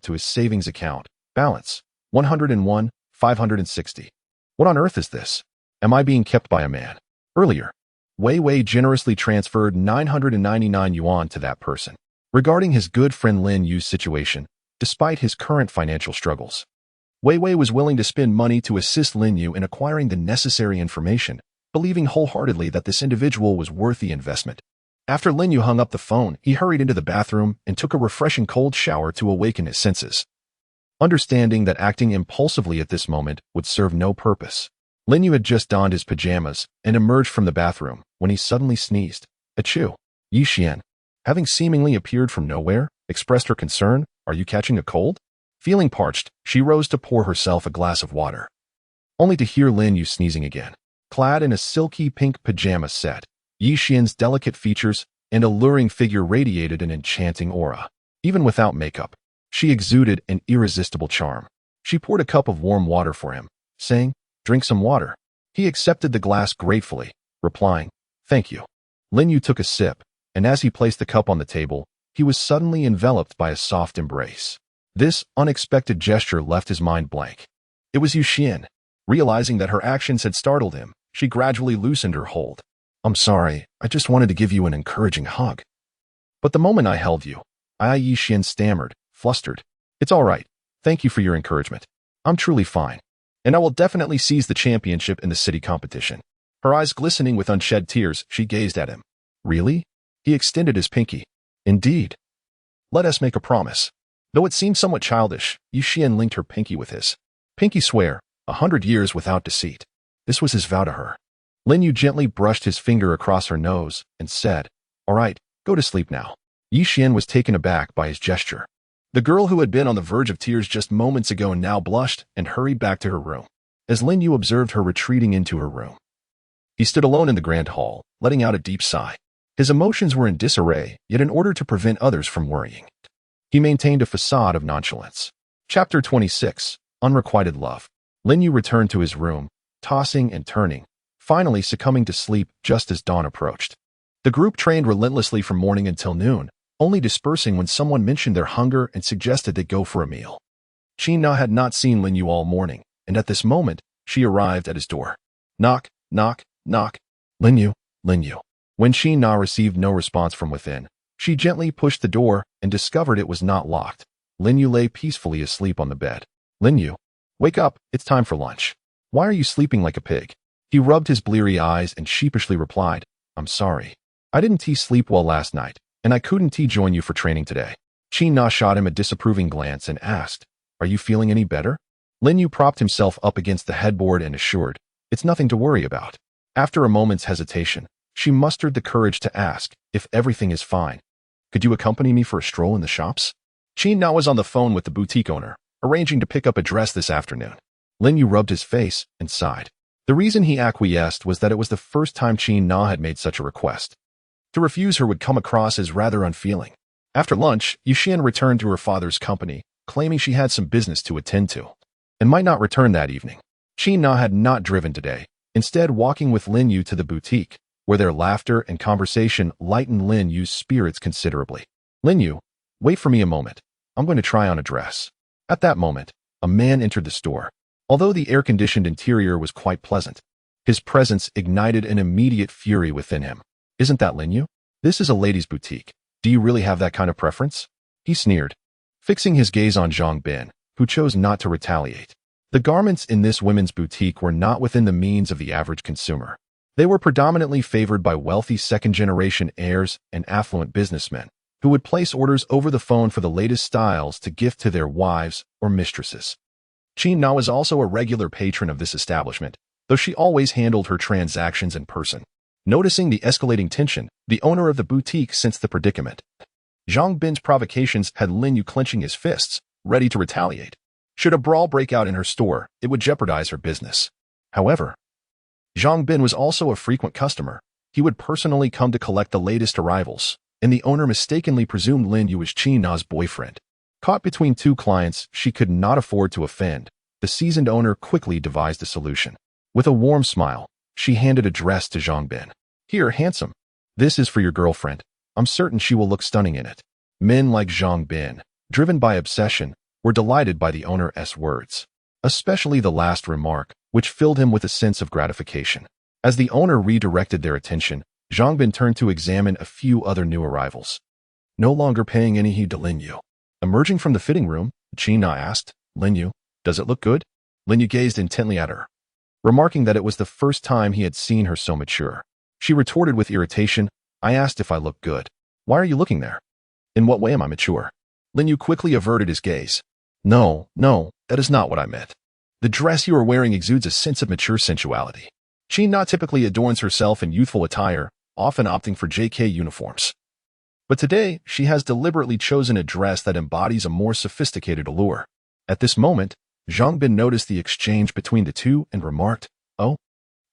to his savings account. Balance, 101,560. What on earth is this? Am I being kept by a man? Earlier, Wei Wei generously transferred 999 yuan to that person. Regarding his good friend Lin Yu's situation, despite his current financial struggles, Wei Wei was willing to spend money to assist Lin Yu in acquiring the necessary information, believing wholeheartedly that this individual was worth the investment. After Lin Yu hung up the phone, he hurried into the bathroom and took a refreshing cold shower to awaken his senses. Understanding that acting impulsively at this moment would serve no purpose, Lin Yu had just donned his pajamas and emerged from the bathroom when he suddenly sneezed. Achoo! Yi Xian, having seemingly appeared from nowhere, expressed her concern. Are you catching a cold? Feeling parched, she rose to pour herself a glass of water, only to hear Lin Yu sneezing again. Clad in a silky pink pajama set, Yi Xian's delicate features and alluring figure radiated an enchanting aura. Even without makeup, she exuded an irresistible charm. She poured a cup of warm water for him, saying, Drink some water. He accepted the glass gratefully, replying, Thank you. Lin Yu took a sip, and as he placed the cup on the table, he was suddenly enveloped by a soft embrace. This unexpected gesture left his mind blank. It was Yu Xian. Realizing that her actions had startled him, she gradually loosened her hold. I'm sorry, I just wanted to give you an encouraging hug. But the moment I held you, Yi Xian stammered, flustered. It's all right. Thank you for your encouragement. I'm truly fine. And I will definitely seize the championship in the city competition. Her eyes glistening with unshed tears, she gazed at him. Really? He extended his pinky. Indeed. Let us make a promise. Though it seemed somewhat childish, Yu Xian linked her pinky with his. Pinky swear, 100 years without deceit. This was his vow to her. Lin Yu gently brushed his finger across her nose and said, All right, go to sleep now. Yi Xian was taken aback by his gesture. The girl who had been on the verge of tears just moments ago now blushed and hurried back to her room. As Lin Yu observed her retreating into her room, he stood alone in the grand hall, letting out a deep sigh. His emotions were in disarray, yet in order to prevent others from worrying, he maintained a facade of nonchalance. Chapter 26. Unrequited Love. Lin Yu returned to his room, tossing and turning, finally succumbing to sleep just as dawn approached. The group trained relentlessly from morning until noon, only dispersing when someone mentioned their hunger and suggested they go for a meal. Qin Na had not seen Lin Yu all morning, and at this moment, she arrived at his door. Knock, knock, knock. Lin Yu, Lin Yu. When Qin Na received no response from within, she gently pushed the door and discovered it was not locked. Lin Yu lay peacefully asleep on the bed. Lin Yu, wake up, it's time for lunch. Why are you sleeping like a pig? He rubbed his bleary eyes and sheepishly replied, I'm sorry. I didn't sleep well last night, and I couldn't join you for training today. Qin Na shot him a disapproving glance and asked, Are you feeling any better? Lin Yu propped himself up against the headboard and assured, It's nothing to worry about. After a moment's hesitation, she mustered the courage to ask, If everything is fine, could you accompany me for a stroll in the shops? Qin Na was on the phone with the boutique owner, arranging to pick up a dress this afternoon. Lin Yu rubbed his face and sighed. The reason he acquiesced was that it was the first time Qin Na had made such a request. To refuse her would come across as rather unfeeling. After lunch, Yu Xian returned to her father's company, claiming she had some business to attend to, and might not return that evening. Qin Na had not driven today, instead walking with Lin Yu to the boutique, where their laughter and conversation lightened Lin Yu's spirits considerably. Lin Yu, wait for me a moment. I'm going to try on a dress. At that moment, a man entered the store. Although the air-conditioned interior was quite pleasant, his presence ignited an immediate fury within him. Isn't that Lin Yu? This is a ladies' boutique. Do you really have that kind of preference? He sneered, fixing his gaze on Zhang Bin, who chose not to retaliate. The garments in this women's boutique were not within the means of the average consumer. They were predominantly favored by wealthy second-generation heirs and affluent businessmen, who would place orders over the phone for the latest styles to gift to their wives or mistresses. Qin Na was also a regular patron of this establishment, though she always handled her transactions in person. Noticing the escalating tension, the owner of the boutique sensed the predicament. Zhang Bin's provocations had Lin Yu clenching his fists, ready to retaliate. Should a brawl break out in her store, it would jeopardize her business. However, Zhang Bin was also a frequent customer. He would personally come to collect the latest arrivals, and the owner mistakenly presumed Lin Yu was Qin Na's boyfriend. Caught between two clients she could not afford to offend, the seasoned owner quickly devised a solution. With a warm smile, she handed a dress to Zhang Bin. Here, handsome. This is for your girlfriend. I'm certain she will look stunning in it. Men like Zhang Bin, driven by obsession, were delighted by the owner's words, especially the last remark, which filled him with a sense of gratification. As the owner redirected their attention, Zhang Bin turned to examine a few other new arrivals. No longer paying any heed to Lin Yu. Emerging from the fitting room, Qin Na asked, Lin Yu, does it look good? Lin Yu gazed intently at her, remarking that it was the first time he had seen her so mature. She retorted with irritation, I asked if I looked good. Why are you looking there? In what way am I mature? Lin Yu quickly averted his gaze. No, that is not what I meant. The dress you are wearing exudes a sense of mature sensuality. Qin Na typically adorns herself in youthful attire, often opting for JK uniforms. But today, she has deliberately chosen a dress that embodies a more sophisticated allure. At this moment, Zhang Bin noticed the exchange between the two and remarked, Oh,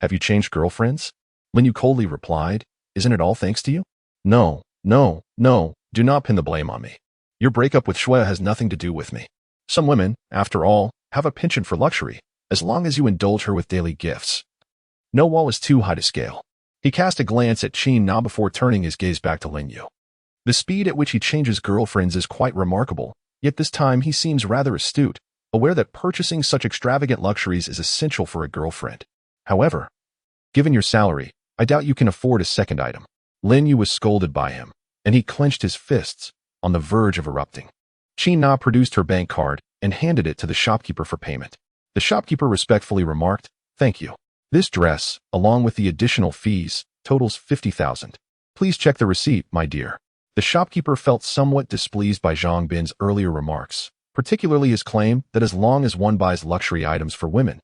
have you changed girlfriends? Lin Yu coldly replied, Isn't it all thanks to you? No, do not pin the blame on me. Your breakup with Shui has nothing to do with me. Some women, after all, have a penchant for luxury, as long as you indulge her with daily gifts. No wall is too high to scale. He cast a glance at Qin Na before turning his gaze back to Lin Yu. The speed at which he changes girlfriends is quite remarkable, yet this time he seems rather astute, aware that purchasing such extravagant luxuries is essential for a girlfriend. However, given your salary, I doubt you can afford a second item. Lin Yu was scolded by him, and he clenched his fists, on the verge of erupting. Qin Na produced her bank card and handed it to the shopkeeper for payment. The shopkeeper respectfully remarked, Thank you. This dress, along with the additional fees, totals 50,000. Please check the receipt, my dear. The shopkeeper felt somewhat displeased by Zhang Bin's earlier remarks, particularly his claim that as long as one buys luxury items for women,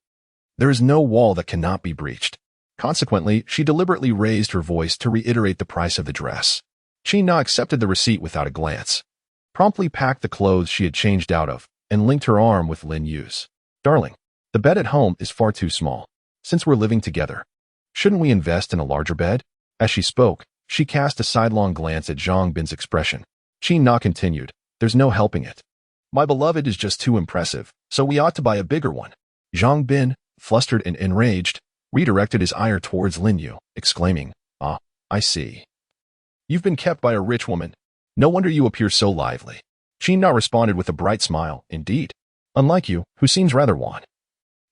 there is no wall that cannot be breached. Consequently, she deliberately raised her voice to reiterate the price of the dress. Qin Na accepted the receipt without a glance, promptly packed the clothes she had changed out of, and linked her arm with Lin Yu's. Darling, the bed at home is far too small. Since we're living together, shouldn't we invest in a larger bed? As she spoke, she cast a sidelong glance at Zhang Bin's expression. Qin Na continued, There's no helping it. My beloved is just too impressive, so we ought to buy a bigger one. Zhang Bin, flustered and enraged, redirected his ire towards Lin Yu, exclaiming, I see. You've been kept by a rich woman. No wonder you appear so lively. Qin Na responded with a bright smile, Indeed. Unlike you, who seems rather wan.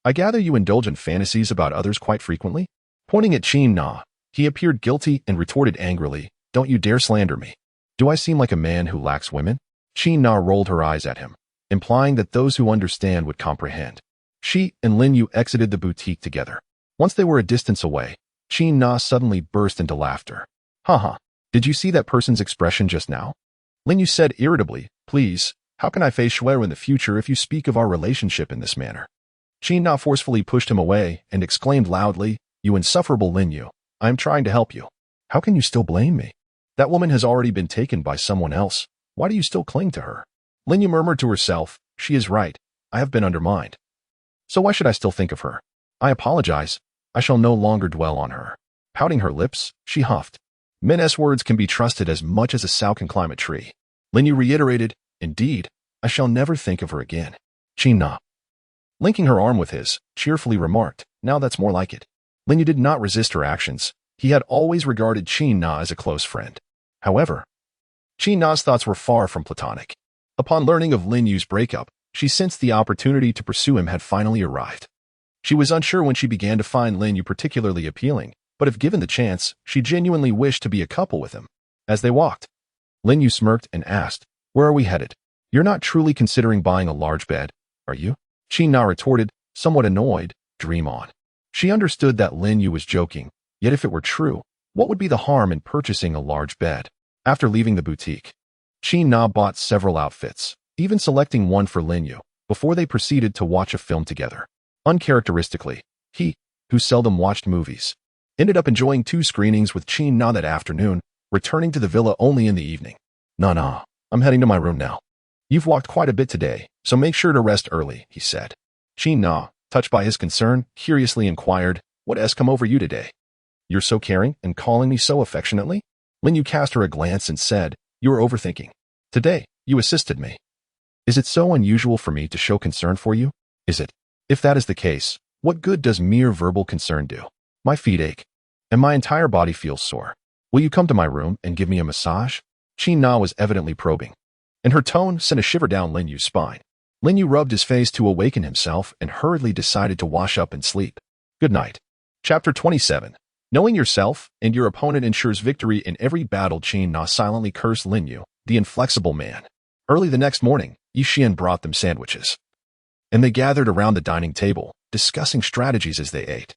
I gather you indulge in fantasies about others quite frequently? Pointing at Qin Na, he appeared guilty and retorted angrily, Don't you dare slander me. Do I seem like a man who lacks women? Qin Na rolled her eyes at him, implying that those who understand would comprehend. She and Lin Yu exited the boutique together. Once they were a distance away, Qin Na suddenly burst into laughter. Haha, did you see that person's expression just now? Lin Yu said irritably, Please, how can I face Shui in the future if you speak of our relationship in this manner? Qin Na forcefully pushed him away and exclaimed loudly, You insufferable Lin Yu, I am trying to help you. How can you still blame me? That woman has already been taken by someone else. Why do you still cling to her? Lin Yu murmured to herself, She is right. I have been undermined. So why should I still think of her? I apologize. I shall no longer dwell on her. Pouting her lips, she huffed. Men's words can be trusted as much as a sow can climb a tree. Lin Yu reiterated, Indeed, I shall never think of her again. Qin Na, linking her arm with his, cheerfully remarked, Now that's more like it. Lin Yu did not resist her actions. He had always regarded Qin Na as a close friend. However, Qin Na's thoughts were far from platonic. Upon learning of Lin Yu's breakup, she sensed the opportunity to pursue him had finally arrived. She was unsure when she began to find Lin Yu particularly appealing, but if given the chance, she genuinely wished to be a couple with him. As they walked, Lin Yu smirked and asked, "Where are we headed? You're not truly considering buying a large bed, are you?" Qin Na retorted, somewhat annoyed, "Dream on." She understood that Lin Yu was joking, yet if it were true, what would be the harm in purchasing a large bed? After leaving the boutique, Qin Na bought several outfits, even selecting one for Lin Yu, before they proceeded to watch a film together. Uncharacteristically, he, who seldom watched movies, ended up enjoying 2 screenings with Qin Na that afternoon, returning to the villa only in the evening. Nah, I'm heading to my room now. You've walked quite a bit today, so make sure to rest early, he said. Qin Na, touched by his concern, curiously inquired, "What has come over you today? You're so caring and calling me so affectionately?" Lin Yu cast her a glance and said, "You are overthinking. Today, you assisted me. Is it so unusual for me to show concern for you? Is it? If that is the case, what good does mere verbal concern do? My feet ache, and my entire body feels sore. Will you come to my room and give me a massage?" Qin Na was evidently probing, and her tone sent a shiver down Lin Yu's spine. Lin Yu rubbed his face to awaken himself and hurriedly decided to wash up and sleep. Good night. Chapter 27. Knowing yourself and your opponent ensures victory in every battle. Qin Na silently cursed Lin Yu, the inflexible man. Early the next morning, Yi Xian brought them sandwiches, and they gathered around the dining table, discussing strategies as they ate.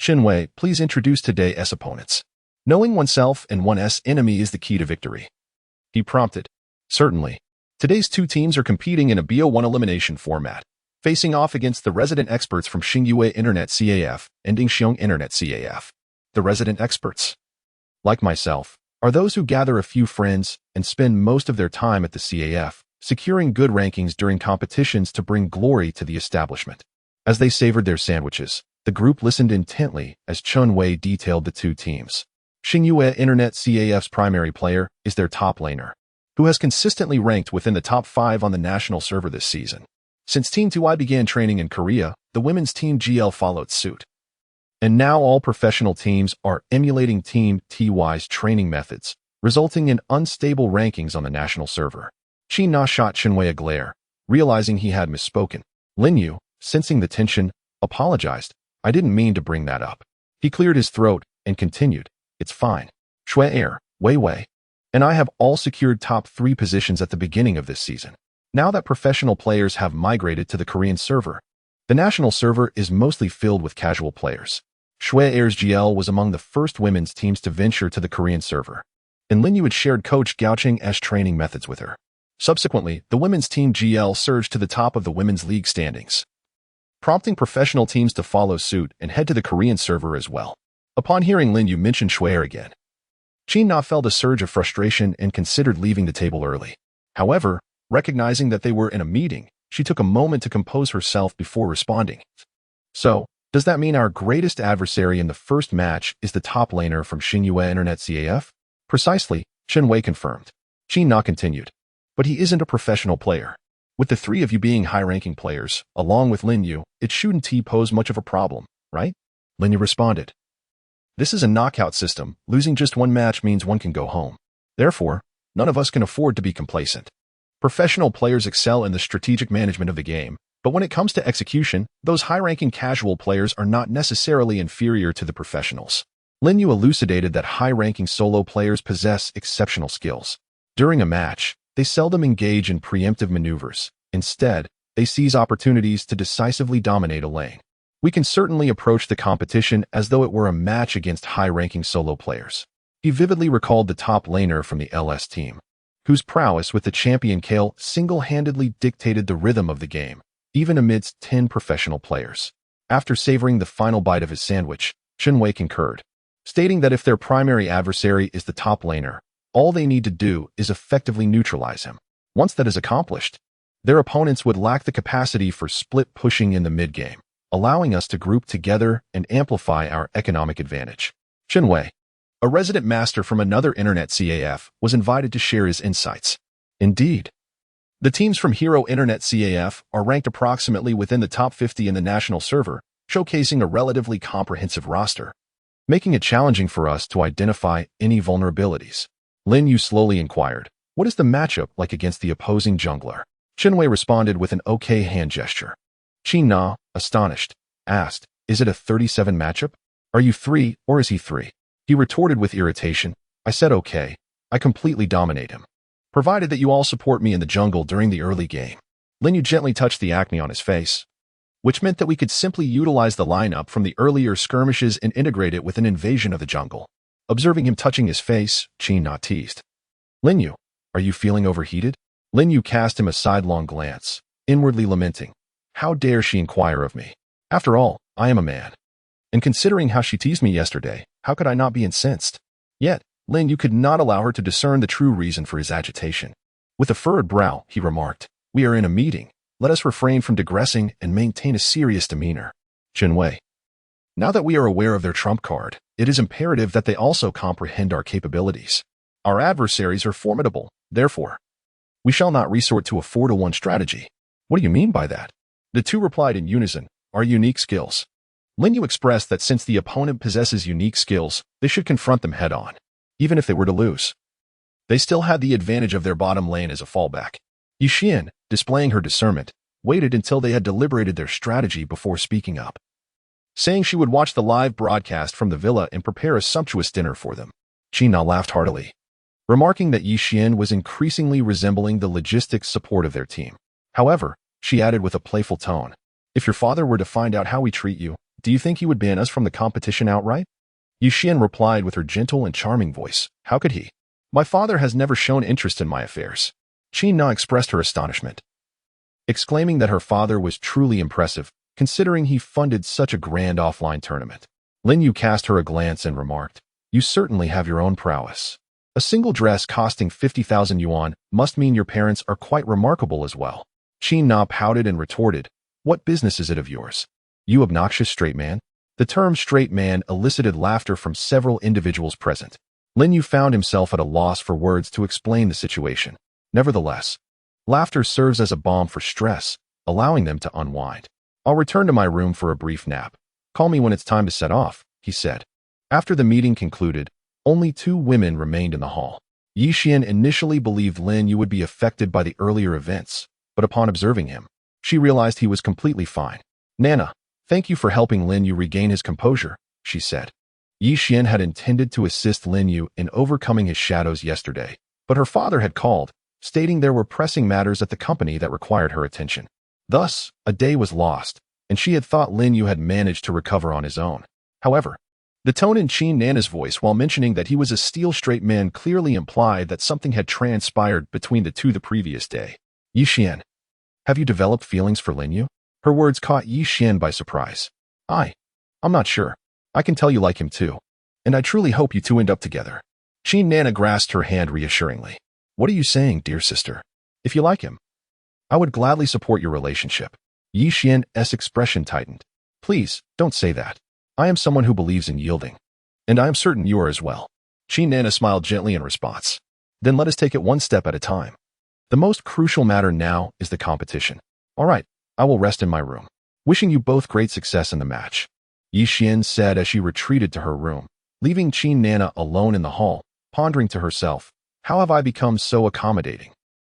"Wei Wei, please introduce today's opponents. Knowing oneself and one's enemy is the key to victory," he prompted. "Certainly. Today's 2 teams are competing in a BO1 elimination format, facing off against the resident experts from Xingyue Internet CAF and Dingxiong Internet CAF. The resident experts, like myself, are those who gather a few friends and spend most of their time at the CAF, securing good rankings during competitions to bring glory to the establishment." As they savored their sandwiches, the group listened intently as Wei Wei detailed the 2 teams. Xingyue Internet CAF's primary player is their top laner, who has consistently ranked within the top 5 on the national server this season. Since Team 2i began training in Korea, the women's Team GL followed suit. And now all professional teams are emulating Team TY's training methods, resulting in unstable rankings on the national server. Qin Na shot Wei Wei a glare, realizing he had misspoken. Lin Yu, sensing the tension, apologized. "I didn't mean to bring that up." He cleared his throat and continued, "It's fine. Wei Wei, and I have all secured top 3 positions at the beginning of this season. Now that professional players have migrated to the Korean server, the national server is mostly filled with casual players. Air's GL was among the first women's teams to venture to the Korean server, and Lin Yu had shared Coach Gao Cheng's training methods with her. Subsequently, the women's Team GL surged to the top of the women's league standings, prompting professional teams to follow suit and head to the Korean server as well. Upon hearing Lin Yu mention Shuer again, Qin Na felt a surge of frustration and considered leaving the table early. However, recognizing that they were in a meeting, she took a moment to compose herself before responding. "So, does that mean our greatest adversary in the first match is the top laner from Xingyue Internet CAF?" "Precisely," Wei Wei confirmed. Qin Na continued, "But he isn't a professional player. With the 3 of you being high-ranking players, along with Lin Yu, it shouldn't pose much of a problem, right?" Lin Yu responded, "This is a knockout system. Losing just 1 match means one can go home. Therefore, none of us can afford to be complacent. Professional players excel in the strategic management of the game, but when it comes to execution, those high-ranking casual players are not necessarily inferior to the professionals." Lin Yu elucidated that high-ranking solo players possess exceptional skills. During a match, they seldom engage in preemptive maneuvers. Instead, they seize opportunities to decisively dominate a lane. "We can certainly approach the competition as though it were a match against high-ranking solo players." He vividly recalled the top laner from the LS team, whose prowess with the champion Kale single-handedly dictated the rhythm of the game, even amidst 10 professional players. After savoring the final bite of his sandwich, Wei Wei concurred, stating that if their primary adversary is the top laner, all they need to do is effectively neutralize him. Once that is accomplished, their opponents would lack the capacity for split pushing in the mid-game, allowing us to group together and amplify our economic advantage. Wei Wei, a resident master from another Internet CAF, was invited to share his insights. Indeed, the teams from Hero Internet CAF are ranked approximately within the top 50 in the national server, showcasing a relatively comprehensive roster, making it challenging for us to identify any vulnerabilities. Lin Yu slowly inquired, "What is the matchup like against the opposing jungler?" Wei responded with an okay hand gesture. Na, astonished, asked, "Is it a 37 matchup? Are you 3 or is he 3? He retorted with irritation. I said okay. I completely dominate him. Provided that you all support me in the jungle during the early game. Lin Yu gently touched the acne on his face, which meant that we could simply utilize the lineup from the earlier skirmishes and integrate it with an invasion of the jungle. Observing him touching his face, Na teased. Lin Yu, are you feeling overheated? Lin Yu cast him a sidelong glance, inwardly lamenting. How dare she inquire of me? After all, I am a man. And considering how she teased me yesterday, how could I not be incensed? Yet, Lin Yu could not allow her to discern the true reason for his agitation. With a furrowed brow, he remarked, "We are in a meeting. Let us refrain from digressing and maintain a serious demeanor." Wei. Now that we are aware of their trump card, it is imperative that they also comprehend our capabilities. Our adversaries are formidable, therefore. We shall not resort to a 4-to-1 strategy. What do you mean by that? The two replied in unison, our unique skills. Lin Yu expressed that since the opponent possesses unique skills, they should confront them head-on, even if they were to lose. They still had the advantage of their bottom lane as a fallback. Yixian, displaying her discernment, waited until they had deliberated their strategy before speaking up, saying she would watch the live broadcast from the villa and prepare a sumptuous dinner for them. Na laughed heartily, remarking that Yixian was increasingly resembling the logistics support of their team. However, she added with a playful tone, "If your father were to find out how we treat you, do you think he would ban us from the competition outright?" Yixian replied with her gentle and charming voice, "How could he? My father has never shown interest in my affairs." Na expressed her astonishment, exclaiming that her father was truly impressive, considering he funded such a grand offline tournament. Lin Yu cast her a glance and remarked, "You certainly have your own prowess. A single dress costing 50,000 yuan must mean your parents are quite remarkable as well." Na pouted and retorted, "What business is it of yours? You obnoxious straight man?" The term straight man elicited laughter from several individuals present. Lin Yu found himself at a loss for words to explain the situation. Nevertheless, laughter serves as a balm for stress, allowing them to unwind. "I'll return to my room for a brief nap. Call me when it's time to set off," he said. After the meeting concluded, only 2 women remained in the hall. Yixian initially believed Lin Yu would be affected by the earlier events, but upon observing him, she realized he was completely fine. "Nana, thank you for helping Lin Yu regain his composure," she said. Yixian had intended to assist Lin Yu in overcoming his shadows yesterday, but her father had called, stating there were pressing matters at the company that required her attention. Thus, a day was lost, and she had thought Lin Yu had managed to recover on his own. However, the tone in Nana's voice while mentioning that he was a steel straight man clearly implied that something had transpired between the two the previous day. "Yixian, have you developed feelings for Lin Yu?" Her words caught Yixian by surprise. I'm not sure. I can tell you like him too, and I truly hope you two end up together." Nana grasped her hand reassuringly. "What are you saying, dear sister? If you like him, I would gladly support your relationship." Yixian's expression tightened. "Please, don't say that. I am someone who believes in yielding, and I am certain you are as well." Nana smiled gently in response. "Then let us take it one step at a time. The most crucial matter now is the competition. All right, I will rest in my room. Wishing you both great success in the match," Yixian said as she retreated to her room, leaving Nana alone in the hall, pondering to herself, "How have I become so accommodating?"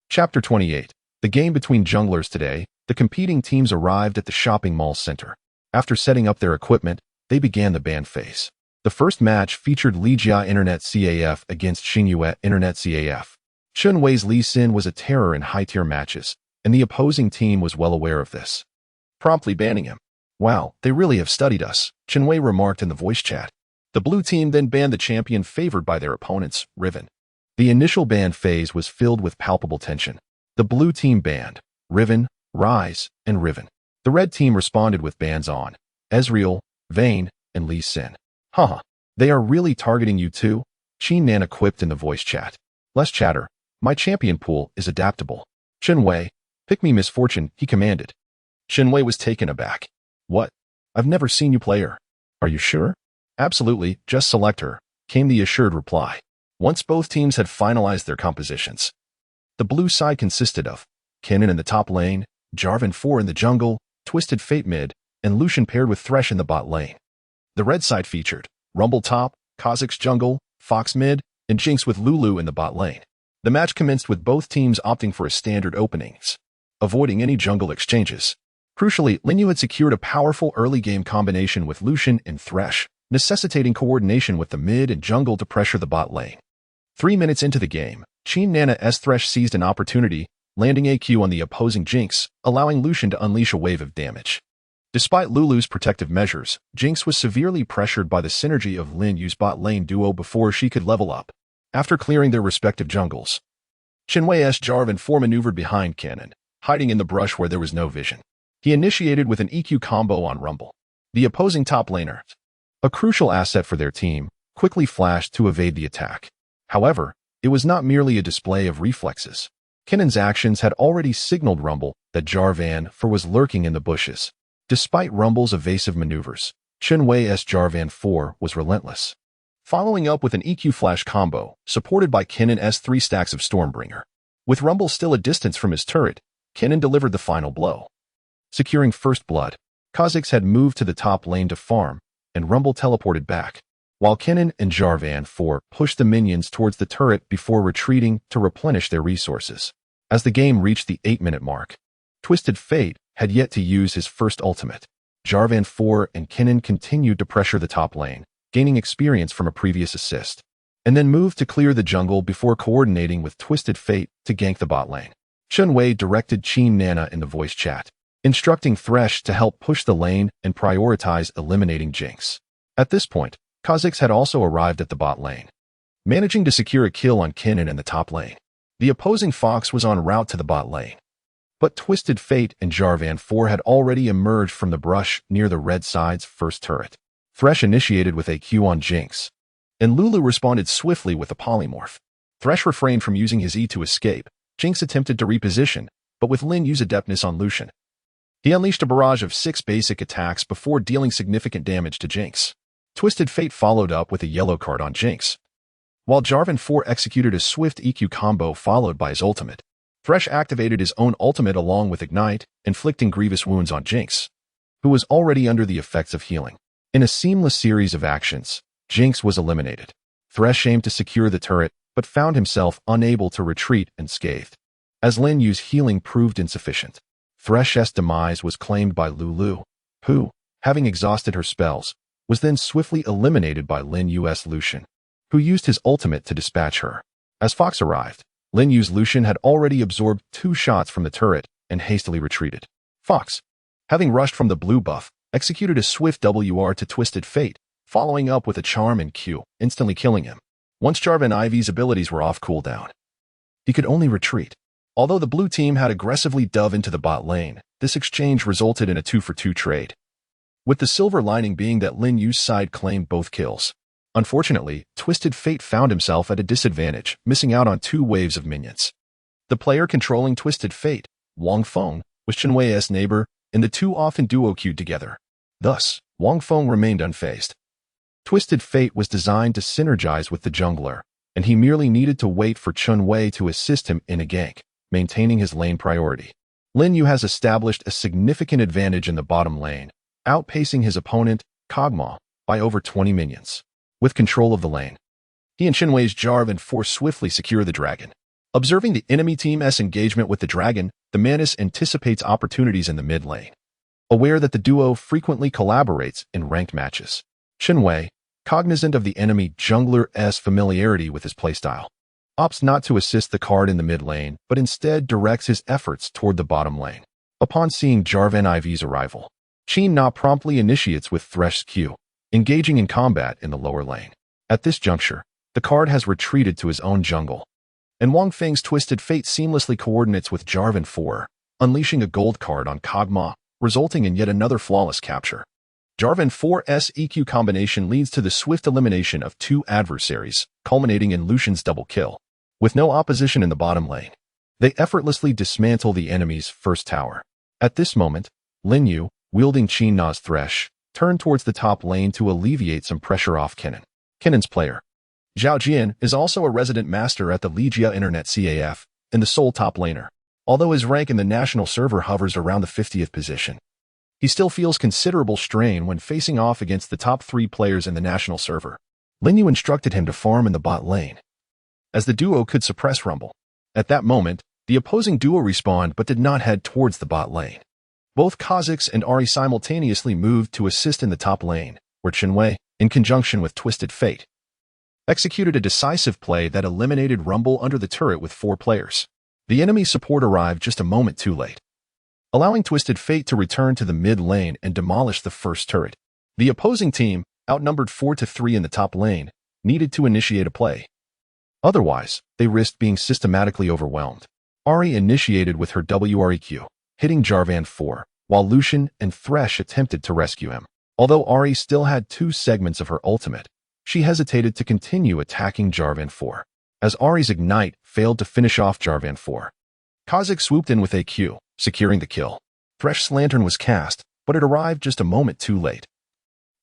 Chapter 28. The game between junglers today. The competing teams arrived at the shopping mall center. After setting up their equipment, they began the ban phase. The first match featured Li Jia Internet CAF against Xingyue Internet CAF. Wei's Li Xin was a terror in high-tier matches, and the opposing team was well aware of this, promptly banning him. "Wow, they really have studied us," Wei remarked in the voice chat. The blue team then banned the champion favored by their opponents, Riven. The initial ban phase was filled with palpable tension. The blue team banned Riven, Rise, and Riven. The red team responded with bans on Ezreal, Vayne, and Li Xin. "Haha, they are really targeting you too?" Nana quipped in the voice chat. "Less chatter. My champion pool is adaptable." Wei, "Pick me misfortune," he commanded. Wei was taken aback. "What? I've never seen you play her." "Are you sure?" "Absolutely, just select her," came the assured reply. Once both teams had finalized their compositions, the blue side consisted of Kennen in the top lane, Jarvan 4 in the jungle, Twisted Fate mid, and Lucian paired with Thresh in the bot lane. The red side featured Rumble top, Kha'Zix jungle, Fox mid, and Jinx with Lulu in the bot lane. The match commenced with both teams opting for a standard openings. avoiding any jungle exchanges. Crucially, Lin Yu had secured a powerful early-game combination with Lucian and Thresh, necessitating coordination with the mid and jungle to pressure the bot lane. 3 minutes into the game, Qin Nana's Thresh seized an opportunity, landing AQ on the opposing Jinx, allowing Lucian to unleash a wave of damage. Despite Lulu's protective measures, Jinx was severely pressured by the synergy of Lin Yu's bot lane duo before she could level up. After clearing their respective jungles, Chen Wei's Jarvan 4 maneuvered behind Cannon, hiding in the brush where there was no vision. He initiated with an EQ combo on Rumble. The opposing top laner, a crucial asset for their team, quickly flashed to evade the attack. However, it was not merely a display of reflexes. Cannon's actions had already signaled Rumble that Jarvan 4 was lurking in the bushes. Despite Rumble's evasive maneuvers, Chen Wei's Jarvan 4 was relentless. Following up with an EQ flash combo, supported by Cannon's 3 stacks of Stormbringer. With Rumble still a distance from his turret, Cannon delivered the final blow. Securing first blood, Kha'Zix had moved to the top lane to farm, and Rumble teleported back, while Cannon and Jarvan 4 pushed the minions towards the turret before retreating to replenish their resources. As the game reached the 8-minute mark, Twisted Fate had yet to use his first ultimate. Jarvan 4 and Cannon continued to pressure the top lane, gaining experience from a previous assist, and then moved to clear the jungle before coordinating with Twisted Fate to gank the bot lane. Chen Wei directed Qin Nana in the voice chat, instructing Thresh to help push the lane and prioritize eliminating Jinx. At this point, Kha'Zix had also arrived at the bot lane, managing to secure a kill on Cannon in the top lane. The opposing Fox was en route to the bot lane, but Twisted Fate and Jarvan 4 had already emerged from the brush near the red side's first turret. Thresh initiated with a Q on Jinx, and Lulu responded swiftly with a polymorph. Thresh refrained from using his E to escape. Jinx attempted to reposition, but with Lin Yu's adeptness on Lucian, he unleashed a barrage of 6 basic attacks before dealing significant damage to Jinx. Twisted Fate followed up with a yellow card on Jinx, while Jarvan 4 executed a swift EQ combo followed by his ultimate. Thresh activated his own ultimate along with Ignite, inflicting grievous wounds on Jinx, who was already under the effects of healing. In a seamless series of actions, Jinx was eliminated. Thresh aimed to secure the turret, but found himself unable to retreat unscathed, as Lin Yu's healing proved insufficient. Thresh's demise was claimed by Lulu, who, having exhausted her spells, was then swiftly eliminated by Lin Yu's Lucian, who used his ultimate to dispatch her. As Fox arrived, Lin Yu's Lucian had already absorbed 2 shots from the turret and hastily retreated. Fox, having rushed from the blue buff, executed a swift WR to Twisted Fate, following up with a charm and Q, instantly killing him. Once Jarvan Ivy's abilities were off cooldown, he could only retreat. Although the blue team had aggressively dove into the bot lane, this exchange resulted in a 2-for-2 trade, with the silver lining being that Lin Yu's side claimed both kills. Unfortunately, Twisted Fate found himself at a disadvantage, missing out on 2 waves of minions. The player controlling Twisted Fate, Wang Feng, was Chen Wei's neighbor, and the two often duo queued together. Thus, Wang Feng remained unfazed. Twisted Fate was designed to synergize with the jungler, and he merely needed to wait for Chen Wei to assist him in a gank, maintaining his lane priority. Lin Yu has established a significant advantage in the bottom lane, outpacing his opponent, Kog'Maw, by over 20 minions. With control of the lane, he and Chen Wei's Jarvan 4 swiftly secure the dragon. Observing the enemy team's engagement with the dragon, the Manus anticipates opportunities in the mid lane. Aware that the duo frequently collaborates in ranked matches, Chen Wei, cognizant of the enemy jungler's familiarity with his playstyle, opts not to assist the card in the mid lane, but instead directs his efforts toward the bottom lane. Upon seeing Jarvan Ivy's arrival, Qin Na promptly initiates with Thresh's Q, engaging in combat in the lower lane. At this juncture, the card has retreated to his own jungle, and Wang Feng's Twisted Fate seamlessly coordinates with Jarvan 4, unleashing a gold card on Kog'Maw, resulting in yet another flawless capture. Jarvan 4's EQ combination leads to the swift elimination of 2 adversaries, culminating in Lucian's double kill. With no opposition in the bottom lane, they effortlessly dismantle the enemy's first tower. At this moment, Lin Yu, wielding Qin Na's Thresh, turned towards the top lane to alleviate some pressure off Cannon. Cannon's player, Zhao Jian, is also a resident master at the Ligia Internet CAF and the sole top laner. Although his rank in the national server hovers around the 50th position, he still feels considerable strain when facing off against the top 3 players in the national server. Lin Yu instructed him to farm in the bot lane, as the duo could suppress Rumble. At that moment, The opposing duo respawned but did not head towards the bot lane. Both Kha'Zix and Ahri simultaneously moved to assist in the top lane, where Qin Wei, in conjunction with Twisted Fate, executed a decisive play that eliminated Rumble under the turret with 4 players. The enemy support arrived just a moment too late, allowing Twisted Fate to return to the mid lane and demolish the first turret. The opposing team, outnumbered 4-3 in the top lane, needed to initiate a play. Otherwise, they risked being systematically overwhelmed. Ahri initiated with her WREQ, hitting Jarvan 4, while Lucian and Thresh attempted to rescue him. Although Ahri still had 2 segments of her ultimate, she hesitated to continue attacking Jarvan 4, as Ahri's Ignite failed to finish off Jarvan 4. Kha'Zix swooped in with a Q, securing the kill. Thresh's lantern was cast, but it arrived just a moment too late,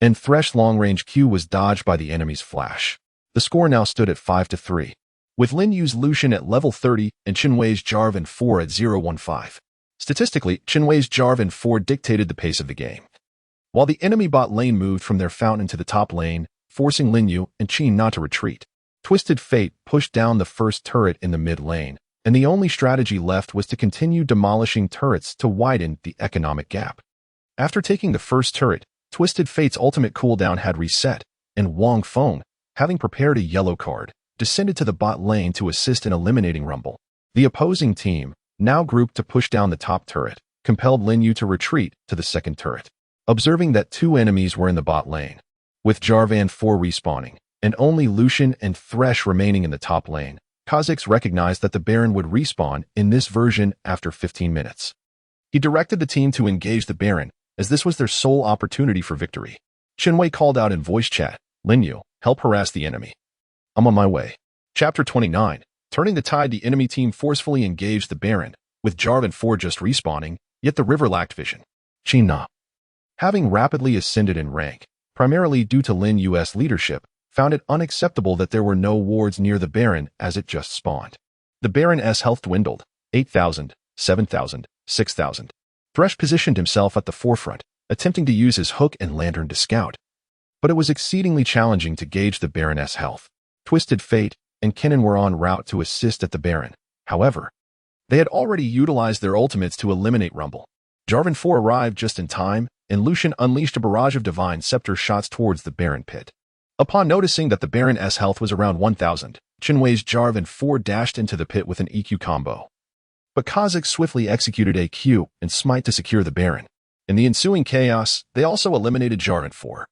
and Thresh's long-range Q was dodged by the enemy's flash. The score now stood at 5-3, with Lin Yu's Lucian at level 30 and Qin Wei's Jarvan 4 at 0-1-5. Statistically, Qin Wei's Jarvan 4 dictated the pace of the game, while the enemy bot lane moved from their fountain to the top lane, forcing Lin Yu and Qin not to retreat. Twisted Fate pushed down the first turret in the mid lane, and the only strategy left was to continue demolishing turrets to widen the economic gap. After taking the first turret, Twisted Fate's ultimate cooldown had reset, and Wang, having prepared a yellow card, descended to the bot lane to assist in eliminating Rumble. The opposing team, now grouped to push down the top turret, compelled Lin Yu to retreat to the second turret. Observing that 2 enemies were in the bot lane, with Jarvan 4 respawning, and only Lucian and Thresh remaining in the top lane, Kha'Zix recognized that the Baron would respawn in this version after 15 minutes. He directed the team to engage the Baron, as this was their sole opportunity for victory. Qin Wei called out in voice chat, "Lin Yu, help harass the enemy. I'm on my way." Chapter 29. Turning the tide, the enemy team forcefully engaged the Baron, with Jarvan 4 just respawning, yet the river lacked vision. Qin Na, having rapidly ascended in rank, primarily due to Lin Yu's leadership, found it unacceptable that there were no wards near the Baron as it just spawned. The Baron's health dwindled, 8,000, 7,000, 6,000. Thresh positioned himself at the forefront, attempting to use his hook and lantern to scout, but it was exceedingly challenging to gauge the Baron's health. Twisted Fate and Kennen were en route to assist at the Baron. However, they had already utilized their ultimates to eliminate Rumble. Jarvan 4 arrived just in time, and Lucian unleashed a barrage of Divine Scepter shots towards the Baron pit. Upon noticing that the Baron's health was around 1,000, Qin Wei's Jarvan 4 dashed into the pit with an EQ combo. But Kha'Zix swiftly executed a Q and Smite to secure the Baron. In the ensuing chaos, they also eliminated Jarvan 4,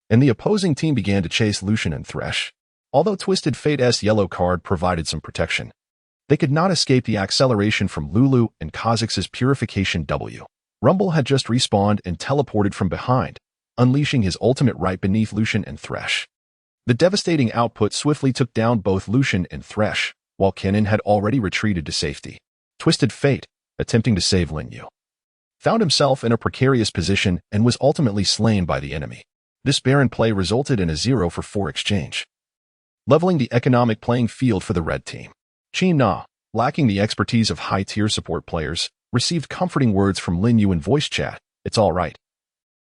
and the opposing team began to chase Lucian and Thresh. Although Twisted Fate's yellow card provided some protection, they could not escape the acceleration from Lulu and Kha'Zix's Purification W. Rumble had just respawned and teleported from behind, unleashing his ultimate right beneath Lucian and Thresh. The devastating output swiftly took down both Lucian and Thresh, while Kennen had already retreated to safety. Twisted Fate, attempting to save Lin Yu, found himself in a precarious position and was ultimately slain by the enemy. This Baron play resulted in a 0-for-4 exchange, leveling the economic playing field for the red team. Qin Na, lacking the expertise of high-tier support players, received comforting words from Lin Yu in voice chat. "It's all right.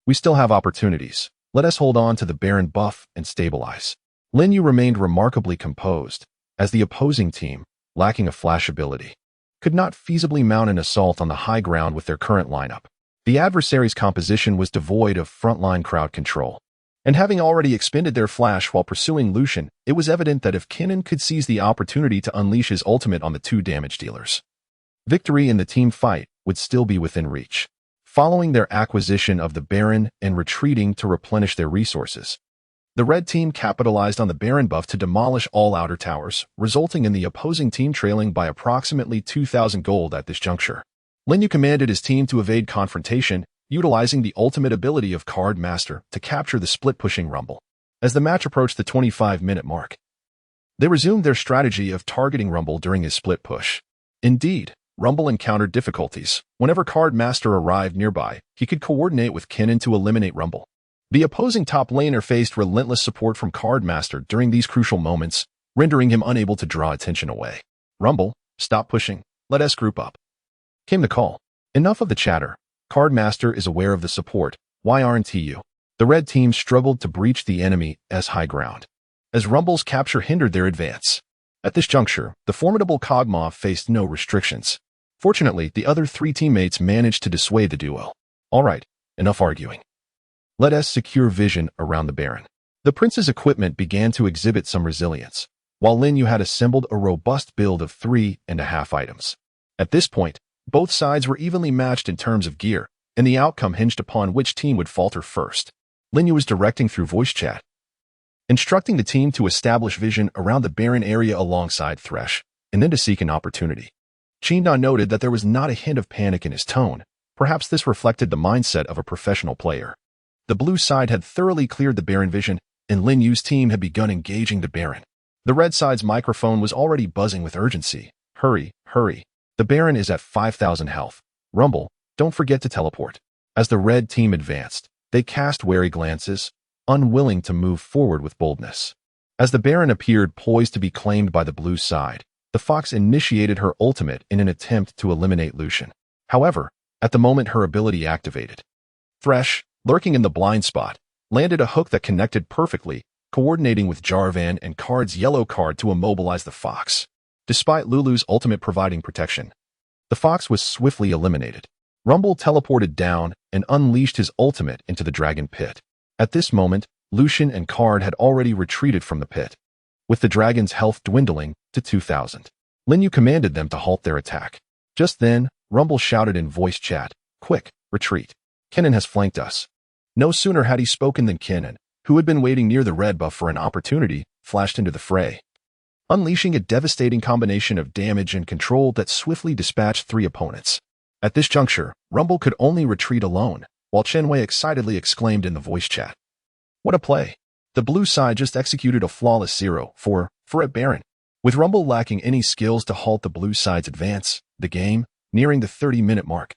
We still have opportunities. Let us hold on to the Baron buff and stabilize." Lin Yu remained remarkably composed, as the opposing team, lacking a flash ability, could not feasibly mount an assault on the high ground with their current lineup. The adversary's composition was devoid of frontline crowd control, and having already expended their flash while pursuing Lucian, it was evident that if Kennen could seize the opportunity to unleash his ultimate on the 2 damage dealers, victory in the team fight would still be within reach. Following their acquisition of the Baron and retreating to replenish their resources, the red team capitalized on the Baron buff to demolish all outer towers, resulting in the opposing team trailing by approximately 2,000 gold at this juncture. Lin Yu commanded his team to evade confrontation, utilizing the ultimate ability of Card Master to capture the split-pushing Rumble. As the match approached the 25-minute mark, they resumed their strategy of targeting Rumble during his split push. Indeed, Rumble encountered difficulties. Whenever Card Master arrived nearby, he could coordinate with Kennen to eliminate Rumble. The opposing top laner faced relentless support from Card Master during these crucial moments, rendering him unable to draw attention away. "Rumble, stop pushing. Let us group up," came the call. Enough of the chatter. Card Master is aware of the support. Why aren't you? The red team struggled to breach the enemy's high ground, as Rumble's capture hindered their advance. At this juncture, the formidable Kog'Maw faced no restrictions. Fortunately, the other three teammates managed to dissuade the duo. All right, enough arguing. Let us secure vision around the Baron. The prince's equipment began to exhibit some resilience, while Lin Yu had assembled a robust build of 3.5 items. At this point, both sides were evenly matched in terms of gear, and the outcome hinged upon which team would falter first. Lin Yu was directing through voice chat, instructing the team to establish vision around the Baron area alongside Thresh, and then to seek an opportunity. Qin noted that there was not a hint of panic in his tone. Perhaps this reflected the mindset of a professional player. The blue side had thoroughly cleared the Baron vision, and Lin Yu's team had begun engaging the Baron. The red side's microphone was already buzzing with urgency. Hurry, hurry. The Baron is at 5,000 health. Rumble, don't forget to teleport. As the red team advanced, they cast wary glances, unwilling to move forward with boldness. As the Baron appeared poised to be claimed by the blue side, the Fox initiated her ultimate in an attempt to eliminate Lucian. However, at the moment her ability activated, Thresh, lurking in the blind spot, landed a hook that connected perfectly, coordinating with Jarvan and Card's yellow card to immobilize the Fox. Despite Lulu's ultimate providing protection, the Fox was swiftly eliminated. Rumble teleported down and unleashed his ultimate into the dragon pit. At this moment, Lucian and Card had already retreated from the pit, with the dragon's health dwindling to 2,000. Lin Yu commanded them to halt their attack. Just then, Rumble shouted in voice chat, "Quick, retreat. Kennen has flanked us." No sooner had he spoken than Kennen, who had been waiting near the red buff for an opportunity, flashed into the fray, unleashing a devastating combination of damage and control that swiftly dispatched three opponents. At this juncture, Rumble could only retreat alone, while Chen Wei excitedly exclaimed in the voice chat, "What a play! The blue side just executed a flawless 0-4 for a Baron." With Rumble lacking any skills to halt the blue side's advance, the game, nearing the 30-minute mark,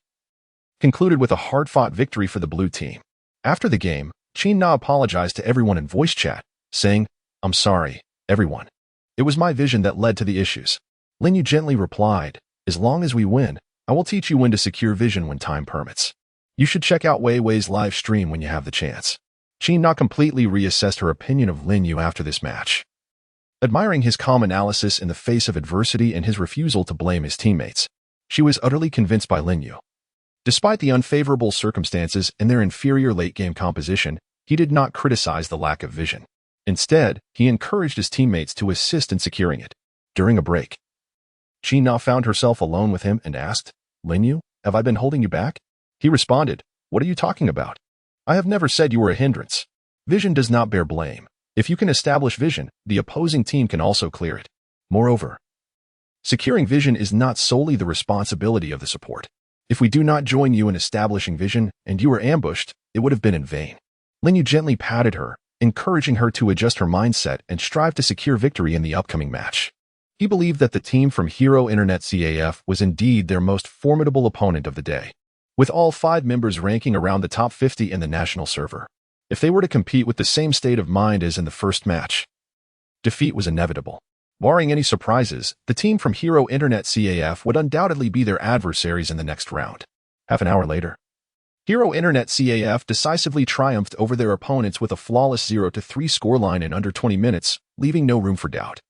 concluded with a hard-fought victory for the blue team. After the game, Qin Na apologized to everyone in voice chat, saying, "I'm sorry, everyone. It was my vision that led to the issues." Lin Yu gently replied, "As long as we win, I will teach you when to secure vision when time permits. You should check out Wei Wei's live stream when you have the chance." Qin Na completely reassessed her opinion of Lin Yu after this match, admiring his calm analysis in the face of adversity and his refusal to blame his teammates. She was utterly convinced by Lin Yu. Despite the unfavorable circumstances and their inferior late-game composition, he did not criticize the lack of vision. Instead, he encouraged his teammates to assist in securing it. During a break, Qin Na found herself alone with him and asked, "Lin Yu, have I been holding you back?" He responded, "What are you talking about? I have never said you were a hindrance. Vision does not bear blame. If you can establish vision, the opposing team can also clear it. Moreover, securing vision is not solely the responsibility of the support. If we do not join you in establishing vision and you were ambushed, it would have been in vain." Lin Yu gently patted her, encouraging her to adjust her mindset and strive to secure victory in the upcoming match. He believed that the team from Hero Internet CAF was indeed their most formidable opponent of the day, with all 5 members ranking around the top 50 in the national server. If they were to compete with the same state of mind as in the first match, defeat was inevitable. Barring any surprises, the team from Hero Internet CAF would undoubtedly be their adversaries in the next round. Half an hour later, Hero Internet CAF decisively triumphed over their opponents with a flawless 0-3 scoreline in under 20 minutes, leaving no room for doubt.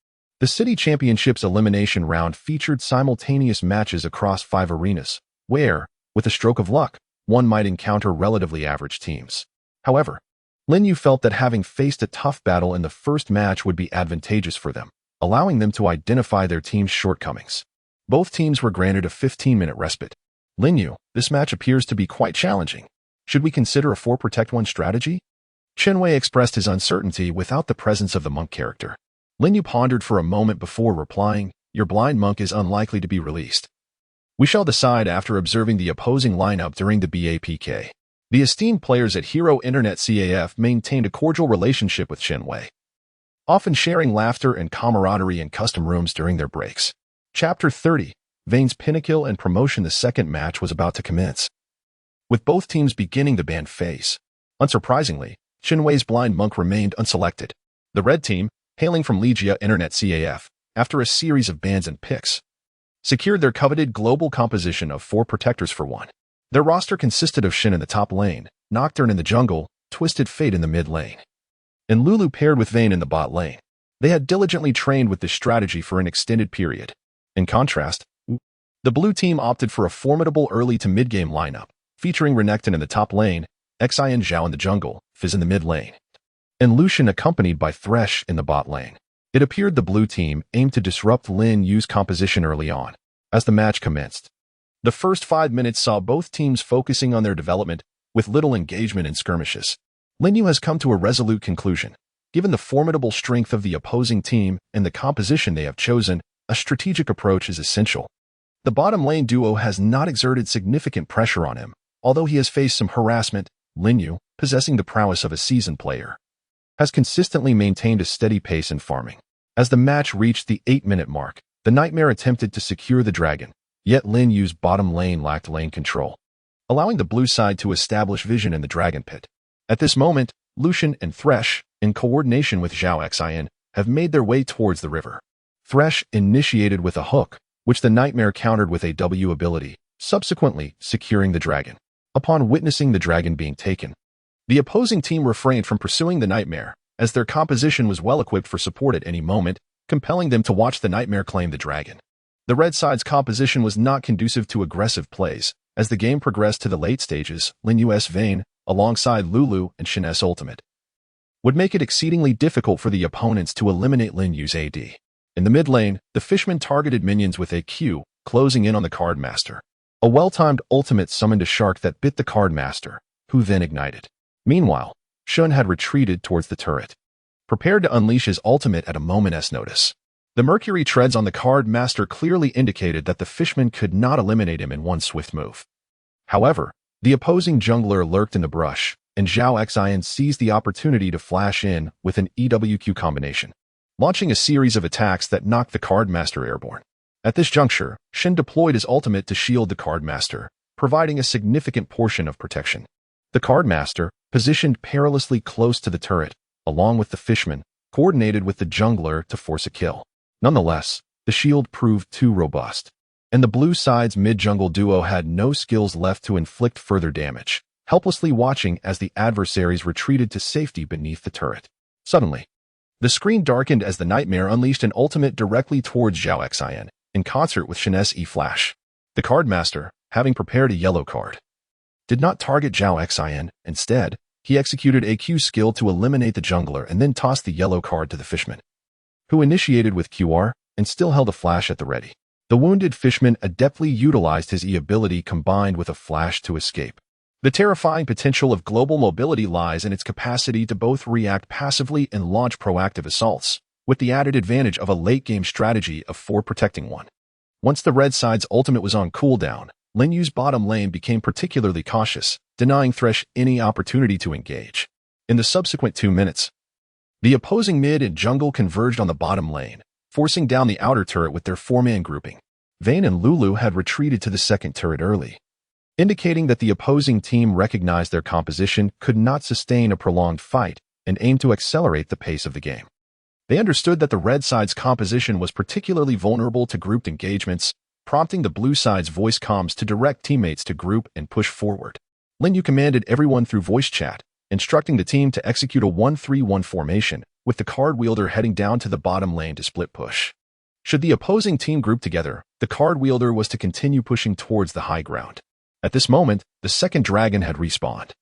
The City Championships elimination round featured simultaneous matches across 5 arenas, where, with a stroke of luck, one might encounter relatively average teams. However, Lin Yu felt that having faced a tough battle in the first match would be advantageous for them, allowing them to identify their team's shortcomings. Both teams were granted a 15-minute respite. "Lin Yu, this match appears to be quite challenging. Should we consider a 4-protect-1 strategy?" Chen Wei expressed his uncertainty without the presence of the monk character. Lin Yu pondered for a moment before replying, "Your blind monk is unlikely to be released. We shall decide after observing the opposing lineup during the BAPK." The esteemed players at Hero Internet CAF maintained a cordial relationship with Chen Wei, often sharing laughter and camaraderie in custom rooms during their breaks. Chapter 30, Vayne's Pinnacle and Promotion. The second match was about to commence, with both teams beginning the ban phase. Unsurprisingly, Chen Wei's blind monk remained unselected. The red team, hailing from Legia Internet CAF, after a series of bans and picks, secured their coveted global composition of 4 protectors for 1. Their roster consisted of Shin in the top lane, Nocturne in the jungle, Twisted Fate in the mid lane, and Lulu paired with Vayne in the bot lane. They had diligently trained with this strategy for an extended period. In contrast, the blue team opted for a formidable early to mid-game lineup, featuring Renekton in the top lane, Xian Zhao in the jungle, Fizz in the mid lane, and Lucian accompanied by Thresh in the bot lane. It appeared the blue team aimed to disrupt Lin Yu's composition early on. As the match commenced, the first 5 minutes saw both teams focusing on their development with little engagement in skirmishes. Lin Yu has come to a resolute conclusion. Given the formidable strength of the opposing team and the composition they have chosen, a strategic approach is essential. The bottom lane duo has not exerted significant pressure on him, although he has faced some harassment. Lin Yu, possessing the prowess of a seasoned player, has consistently maintained a steady pace in farming. As the match reached the 8-minute mark, the Nightmare attempted to secure the dragon, yet Lin Yu's bottom lane lacked lane control, allowing the blue side to establish vision in the dragon pit. At this moment, Lucian and Thresh, in coordination with Zhao Xian, have made their way towards the river. Thresh initiated with a hook, which the Nightmare countered with a W ability, subsequently securing the dragon. Upon witnessing the dragon being taken, the opposing team refrained from pursuing the Nightmare, as their composition was well-equipped for support at any moment, compelling them to watch the Nightmare claim the dragon. The red side's composition was not conducive to aggressive plays. As the game progressed to the late stages, Lin Yu's Vayne, alongside Lulu and Shin's ultimate, would make it exceedingly difficult for the opponents to eliminate Lin Yu's AD. In the mid lane, the Fishman targeted minions with a Q, closing in on the Card Master. A well-timed ultimate summoned a shark that bit the Card Master, who then ignited. Meanwhile, Shun had retreated towards the turret, prepared to unleash his ultimate at a moment's notice. The Mercury treads on the Card Master clearly indicated that the Fishman could not eliminate him in one swift move. However, the opposing jungler lurked in the brush, and Zhao Xian seized the opportunity to flash in with an EWQ combination, launching a series of attacks that knocked the Card Master airborne. At this juncture, Shin deployed his ultimate to shield the Card Master, providing a significant portion of protection. The Card Master, positioned perilously close to the turret, along with the Fishman, coordinated with the jungler to force a kill. Nonetheless, the shield proved too robust, and the blue side's mid-jungle duo had no skills left to inflict further damage, helplessly watching as the adversaries retreated to safety beneath the turret. Suddenly, the screen darkened as the Nightmare unleashed an ultimate directly towards Zhao Xian, in concert with Shin's E-Flash. The Card Master, having prepared a yellow card, did not target Zhao Xian. Instead, he executed a Q skill to eliminate the jungler and then tossed the yellow card to the Fishman, who initiated with QR and still held a flash at the ready. The wounded Fishman adeptly utilized his E ability combined with a flash to escape. The terrifying potential of global mobility lies in its capacity to both react passively and launch proactive assaults, with the added advantage of a late-game strategy of 4 protecting 1. Once the red side's ultimate was on cooldown, Lin Yu's bottom lane became particularly cautious, denying Thresh any opportunity to engage. In the subsequent 2 minutes, the opposing mid and jungle converged on the bottom lane, forcing down the outer turret with their 4-man grouping. Vayne and Lulu had retreated to the second turret early, indicating that the opposing team recognized their composition could not sustain a prolonged fight and aimed to accelerate the pace of the game. They understood that the red side's composition was particularly vulnerable to grouped engagements, prompting the blue side's voice comms to direct teammates to group and push forward. Lin Yu commanded everyone through voice chat, instructing the team to execute a 1-3-1 formation, with the card wielder heading down to the bottom lane to split push. Should the opposing team group together, the card wielder was to continue pushing towards the high ground. At this moment, the second dragon had respawned,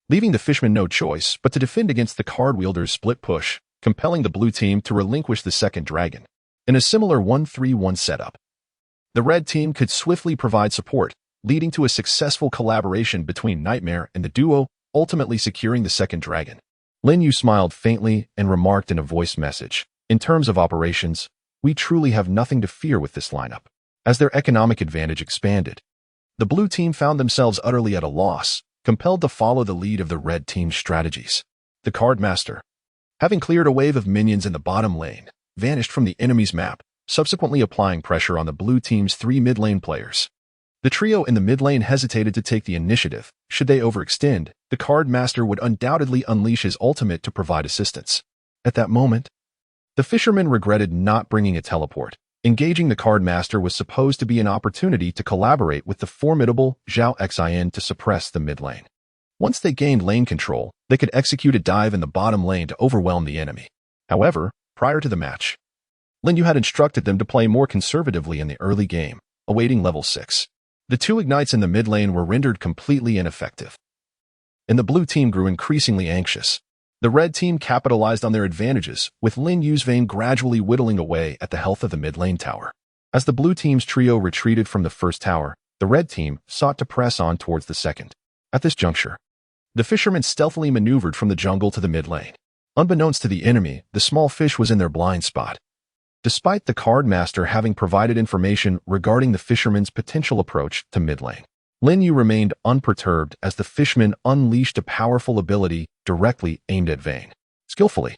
leaving the Fishman no choice but to defend against the card wielder's split push, compelling the blue team to relinquish the second dragon. In a similar 1-3-1 setup, the red team could swiftly provide support, leading to a successful collaboration between Nightmare and the duo, ultimately securing the second dragon. Lin Yu smiled faintly and remarked in a voice message, "In terms of operations, we truly have nothing to fear with this lineup." As their economic advantage expanded, the blue team found themselves utterly at a loss, compelled to follow the lead of the red team's strategies. The Card Master, having cleared a wave of minions in the bottom lane, vanished from the enemy's map, subsequently applying pressure on the blue team's 3 mid-lane players. The trio in the mid lane hesitated to take the initiative. Should they overextend, the Card Master would undoubtedly unleash his ultimate to provide assistance. At that moment, the fisherman regretted not bringing a teleport. Engaging the Card Master was supposed to be an opportunity to collaborate with the formidable Zhao Xian to suppress the mid lane. Once they gained lane control, they could execute a dive in the bottom lane to overwhelm the enemy. However, Prior to the match, Lin Yu had instructed them to play more conservatively in the early game, awaiting level 6. The 2 ignites in the mid lane were rendered completely ineffective, and the blue team grew increasingly anxious. The red team capitalized on their advantages, with Lin Yu's Vayne gradually whittling away at the health of the mid lane tower. As the blue team's trio retreated from the first tower, the red team sought to press on towards the second. At this juncture, the fishermen stealthily maneuvered from the jungle to the mid lane. Unbeknownst to the enemy, the small fish was in their blind spot. Despite the card master having provided information regarding the fisherman's potential approach to mid lane, Lin Yu remained unperturbed as the fishman unleashed a powerful ability directly aimed at Vayne. Skillfully,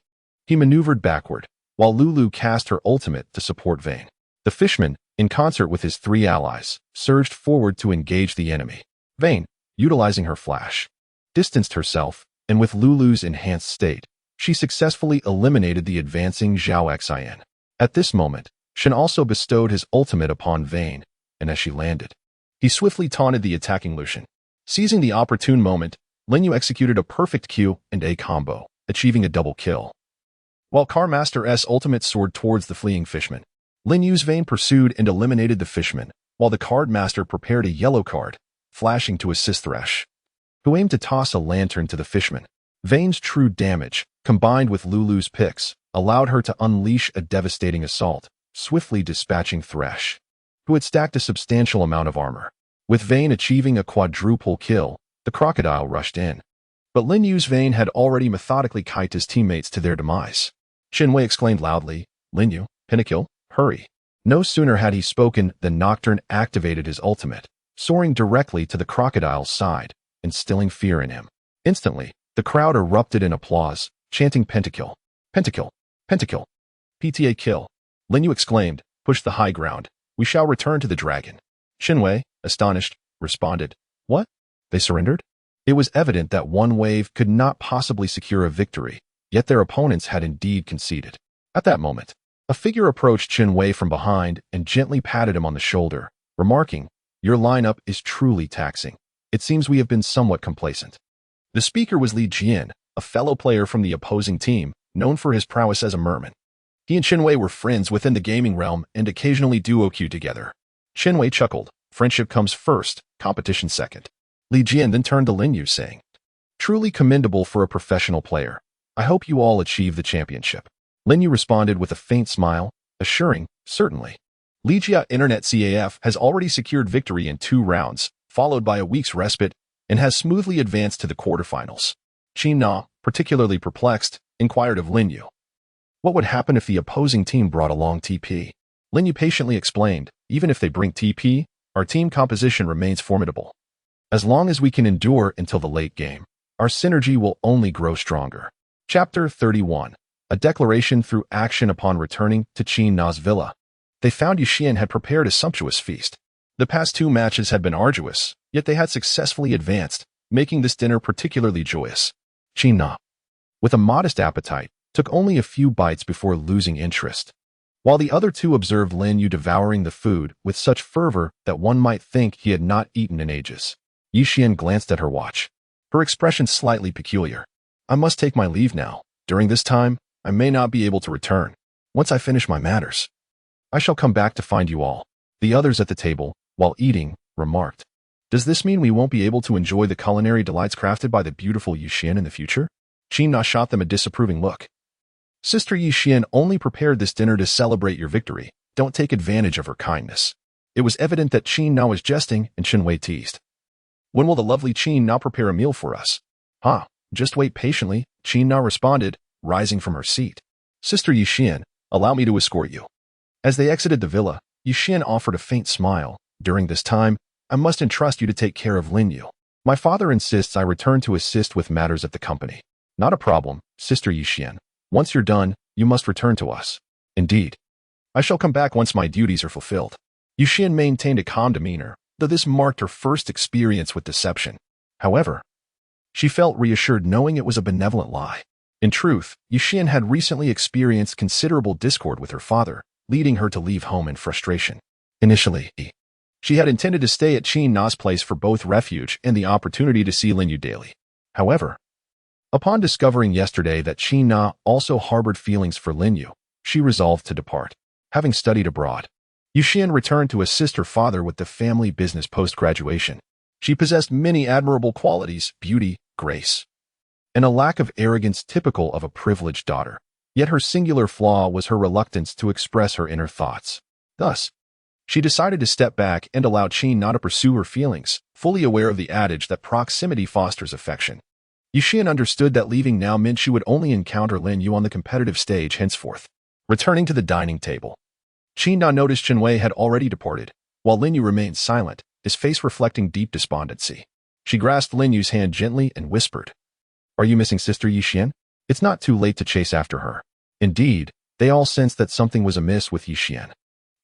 he maneuvered backward, while Lulu cast her ultimate to support Vayne. The fishman, in concert with his 3 allies, surged forward to engage the enemy. Vayne, utilizing her flash, distanced herself, and with Lulu's enhanced state, she successfully eliminated the advancing Zhao Xin. At this moment, Shen also bestowed his ultimate upon Vayne, and as she landed, he swiftly taunted the attacking Lucian. Seizing the opportune moment, Lin Yu executed a perfect Q and A combo, achieving a double kill. While Carmaster's ultimate soared towards the fleeing fishman, Lin Yu's Vayne pursued and eliminated the fishman, while the card master prepared a yellow card, flashing to assist Thresh, who aimed to toss a lantern to the fishman. Vayne's true damage, combined with Lulu's picks, allowed her to unleash a devastating assault, swiftly dispatching Thresh, who had stacked a substantial amount of armor. With Vayne achieving a quadruple kill, the crocodile rushed in. But Lin Yu's Vayne had already methodically kited his teammates to their demise. Qin Wei exclaimed loudly, "Lin Yu, pinnacle, hurry." No sooner had he spoken than Nocturne activated his ultimate, soaring directly to the crocodile's side, instilling fear in him. Instantly, the crowd erupted in applause, chanting pentakill, pentakill, pentakill, PTA kill. Lin Yu exclaimed, "Push the high ground. We shall return to the dragon." Qin Wei, astonished, responded, "What? They surrendered?" It was evident that one wave could not possibly secure a victory, yet their opponents had indeed conceded. At that moment, a figure approached Qin Wei from behind and gently patted him on the shoulder, remarking, "Your lineup is truly taxing. It seems we have been somewhat complacent." The speaker was Li Jian, a fellow player from the opposing team, known for his prowess as a merman. He and Qin Wei were friends within the gaming realm and occasionally duo queue together. Qin Wei chuckled, "Friendship comes first, competition second." Li Jian then turned to Lin Yu, saying, "Truly commendable for a professional player. I hope you all achieve the championship." Lin Yu responded with a faint smile, assuring, "Certainly." Ligia Internet CAF has already secured victory in 2 rounds, followed by a week's respite, and has smoothly advanced to the quarterfinals. Qin Na, particularly perplexed, inquired of Lin Yu, what would happen if the opposing team brought along TP? Lin Yu patiently explained, "Even if they bring TP, our team composition remains formidable. As long as we can endure until the late game, our synergy will only grow stronger." Chapter 31. A declaration through action. Upon returning to Qin Na's villa, they found Yuxian had prepared a sumptuous feast. The past 2 matches had been arduous, yet they had successfully advanced, making this dinner particularly joyous. Qin Na, with a modest appetite, took only a few bites before losing interest, while the other 2 observed Lin Yu devouring the food with such fervor that one might think he had not eaten in ages. Yuxian glanced at her watch, her expression slightly peculiar. "I must take my leave now. During this time, I may not be able to return. Once I finish my matters, I shall come back to find you all." The others at the table, while eating, remarked, "Does this mean we won't be able to enjoy the culinary delights crafted by the beautiful Yuxian in the future?" Qin Na shot them a disapproving look. "Sister Yuxian only prepared this dinner to celebrate your victory. Don't take advantage of her kindness." It was evident that Qin Na was jesting, and Qin Wei teased, "When will the lovely Qin Na prepare a meal for us?" Just wait patiently," Qin Na responded, rising from her seat. "Sister Yuxian, allow me to escort you." As they exited the villa, Yuxian offered a faint smile. "During this time, I must entrust you to take care of Lin Yu. My father insists I return to assist with matters at the company." "Not a problem, Sister Yuxian. Once you're done, you must return to us." "Indeed. I shall come back once my duties are fulfilled." Yuxian maintained a calm demeanor, though this marked her first experience with deception. However, she felt reassured knowing it was a benevolent lie. In truth, Yuxian had recently experienced considerable discord with her father, leading her to leave home in frustration. Initially, she had intended to stay at Qin Na's place for both refuge and the opportunity to see Lin Yu daily. However, upon discovering yesterday that Qin Na also harbored feelings for Lin Yu, she resolved to depart. Having studied abroad, Yuxian returned to assist her father with the family business post-graduation. She possessed many admirable qualities: beauty, grace, and a lack of arrogance typical of a privileged daughter. Yet her singular flaw was her reluctance to express her inner thoughts. Thus, she decided to step back and allow Qin Na to pursue her feelings, fully aware of the adage that proximity fosters affection. Yuxian understood that leaving now meant she would only encounter Lin Yu on the competitive stage henceforth. Returning to the dining table, Qin Na noticed Chen Wei had already departed, while Lin Yu remained silent, his face reflecting deep despondency. She grasped Lin Yu's hand gently and whispered, "Are you missing Sister Yuxian? It's not too late to chase after her." Indeed, they all sensed that something was amiss with Yuxian.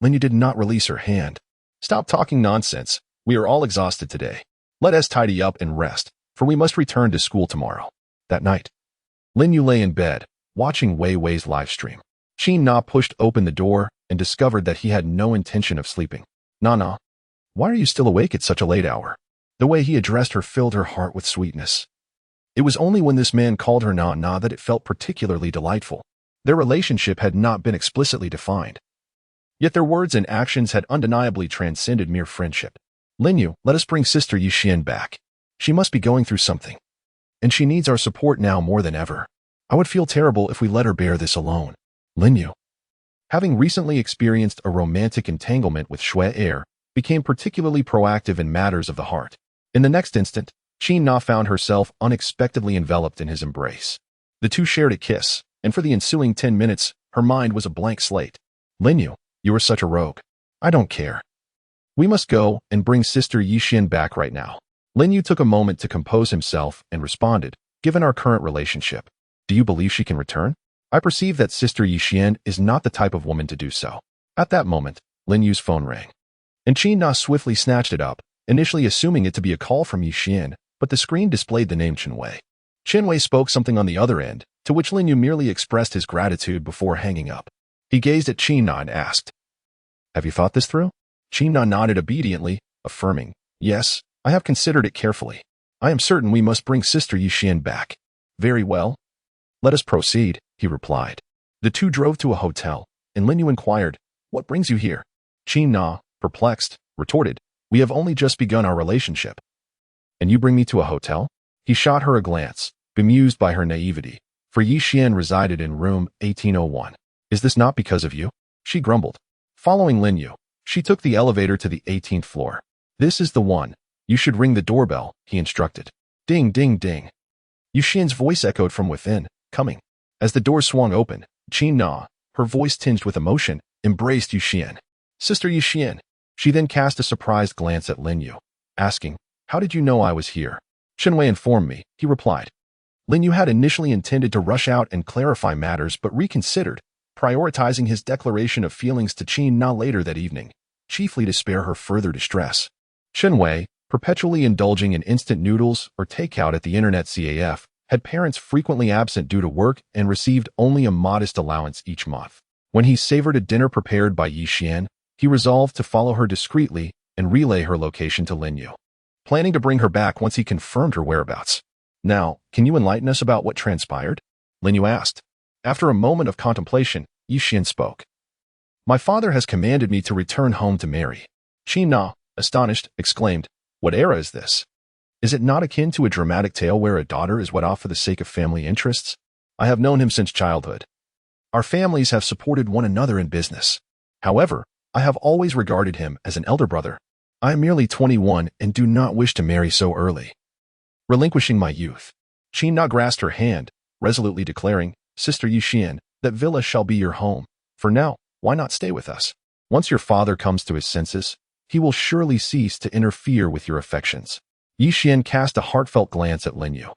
Lin Yu did not release her hand. "Stop talking nonsense. We are all exhausted today. Let us tidy up and rest, for we must return to school tomorrow." That night, Lin Yu lay in bed, watching Wei Wei's live stream. Qin Na pushed open the door and discovered that he had no intention of sleeping. "Nana, why are you still awake at such a late hour?" The way he addressed her filled her heart with sweetness. It was only when this man called her Na that it felt particularly delightful. Their relationship had not been explicitly defined, yet their words and actions had undeniably transcended mere friendship. "Lin Yu, let us bring Sister Yuxian back. She must be going through something, and she needs our support now more than ever. I would feel terrible if we let her bear this alone." Lin Yu, having recently experienced a romantic entanglement with Shui Er, became particularly proactive in matters of the heart. In the next instant, Qin Na found herself unexpectedly enveloped in his embrace. The two shared a kiss, and for the ensuing 10 minutes, her mind was a blank slate. "Lin Yu, you are such a rogue. I don't care. We must go and bring Sister Yuxian back right now." Lin Yu took a moment to compose himself and responded, "Given our current relationship, do you believe she can return? I perceive that Sister Yuxian is not the type of woman to do so." At that moment, Lin Yu's phone rang, and Qin Na swiftly snatched it up, initially assuming it to be a call from Yuxian, but the screen displayed the name Chen Wei. Chen Wei spoke something on the other end, to which Lin Yu merely expressed his gratitude before hanging up. He gazed at Qin Na and asked, "Have you thought this through?" Qin Na nodded obediently, affirming, "Yes, I have considered it carefully. I am certain we must bring Sister Yuxian back." "Very well. Let us proceed," he replied. The two drove to a hotel, and Lin Yu inquired, "What brings you here?" Qin Na, perplexed, retorted, "We have only just begun our relationship. And you bring me to a hotel?" He shot her a glance, bemused by her naivety, for Yuxian resided in room 1801. "Is this not because of you?" she grumbled. Following Lin Yu, she took the elevator to the 18th floor. "This is the one. You should ring the doorbell," he instructed. Ding, ding, ding. Yuxian's voice echoed from within, "Coming." As the door swung open, Qin Na, her voice tinged with emotion, embraced Yuxian. "Sister Yuxian." She then cast a surprised glance at Lin Yu, asking, "How did you know I was here?" "Chen Wei informed me," he replied. Lin Yu had initially intended to rush out and clarify matters but reconsidered, prioritizing his declaration of feelings to Qin Na later that evening, chiefly to spare her further distress. Chen Wei, perpetually indulging in instant noodles or takeout at the internet CAF, had parents frequently absent due to work and received only a modest allowance each month. When he savored a dinner prepared by Yuxian, he resolved to follow her discreetly and relay her location to Lin Yu, planning to bring her back once he confirmed her whereabouts. "Now, can you enlighten us about what transpired?" Lin Yu asked. After a moment of contemplation, Yuxian spoke. "My father has commanded me to return home to marry." Qin Na, astonished, exclaimed, "What era is this? Is it not akin to a dramatic tale where a daughter is wed off for the sake of family interests? I have known him since childhood. Our families have supported one another in business. However, I have always regarded him as an elder brother. I am merely 21 and do not wish to marry so early, relinquishing my youth." Qin Na grasped her hand, resolutely declaring, "Sister Yuxian, that villa shall be your home. For now, why not stay with us? Once your father comes to his senses, he will surely cease to interfere with your affections." Yuxian cast a heartfelt glance at Lin Yu.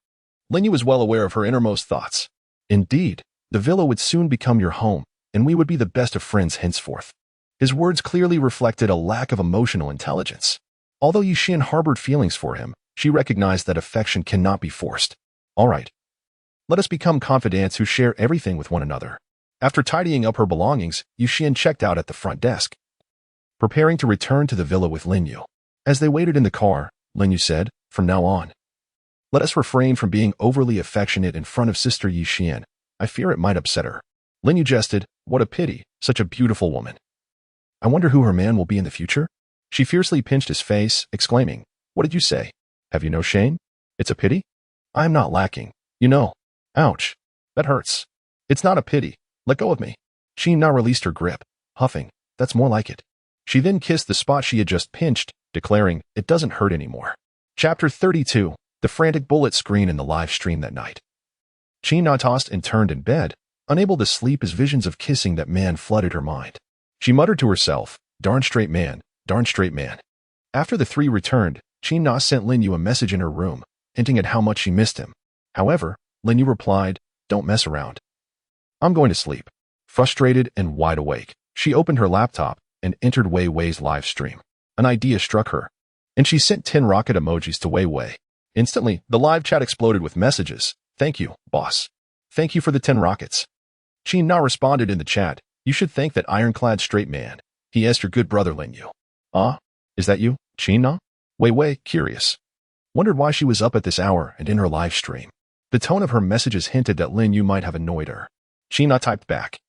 Lin Yu was well aware of her innermost thoughts. Indeed, the villa would soon become your home, and we would be the best of friends henceforth. His words clearly reflected a lack of emotional intelligence. Although Yuxian harbored feelings for him, she recognized that affection cannot be forced. "All right. Let us become confidants who share everything with one another." After tidying up her belongings, Yuxian checked out at the front desk, preparing to return to the villa with Lin Yu. As they waited in the car, Lin Yu said, "From now on, let us refrain from being overly affectionate in front of Sister Yuxian. I fear it might upset her." Lin Yu jested, What a pity, such a beautiful woman. I wonder who her man will be in the future? She fiercely pinched his face, exclaiming, What did you say? Have you no shame? It's a pity? I am not lacking, you know. Ouch. That hurts. It's not a pity. Let go of me. Qin Na released her grip, huffing, That's more like it. She then kissed the spot she had just pinched, declaring, It doesn't hurt anymore. Chapter 32. The frantic bullet screen in the live stream that night. Qin Na tossed and turned in bed, unable to sleep as visions of kissing that man flooded her mind. She muttered to herself, Darn straight man, darn straight man. After the three returned, Qin Na sent Lin Yu a message in her room, hinting at how much she missed him. However, Lin Yu replied, Don't mess around. I'm going to sleep. Frustrated and wide awake, she opened her laptop and entered Wei Wei's live stream. An idea struck her, and she sent 10 rocket emojis to Wei Wei. Instantly, the live chat exploded with messages. Thank you, boss. Thank you for the 10 rockets. Qin Na responded in the chat, You should thank that ironclad straight man. He asked your good brother Lin Yu. Is that you, Qin Na? Wei Wei, curious, wondered why she was up at this hour and in her live stream. The tone of her messages hinted that Lin Yu might have annoyed her. Qin Na typed back,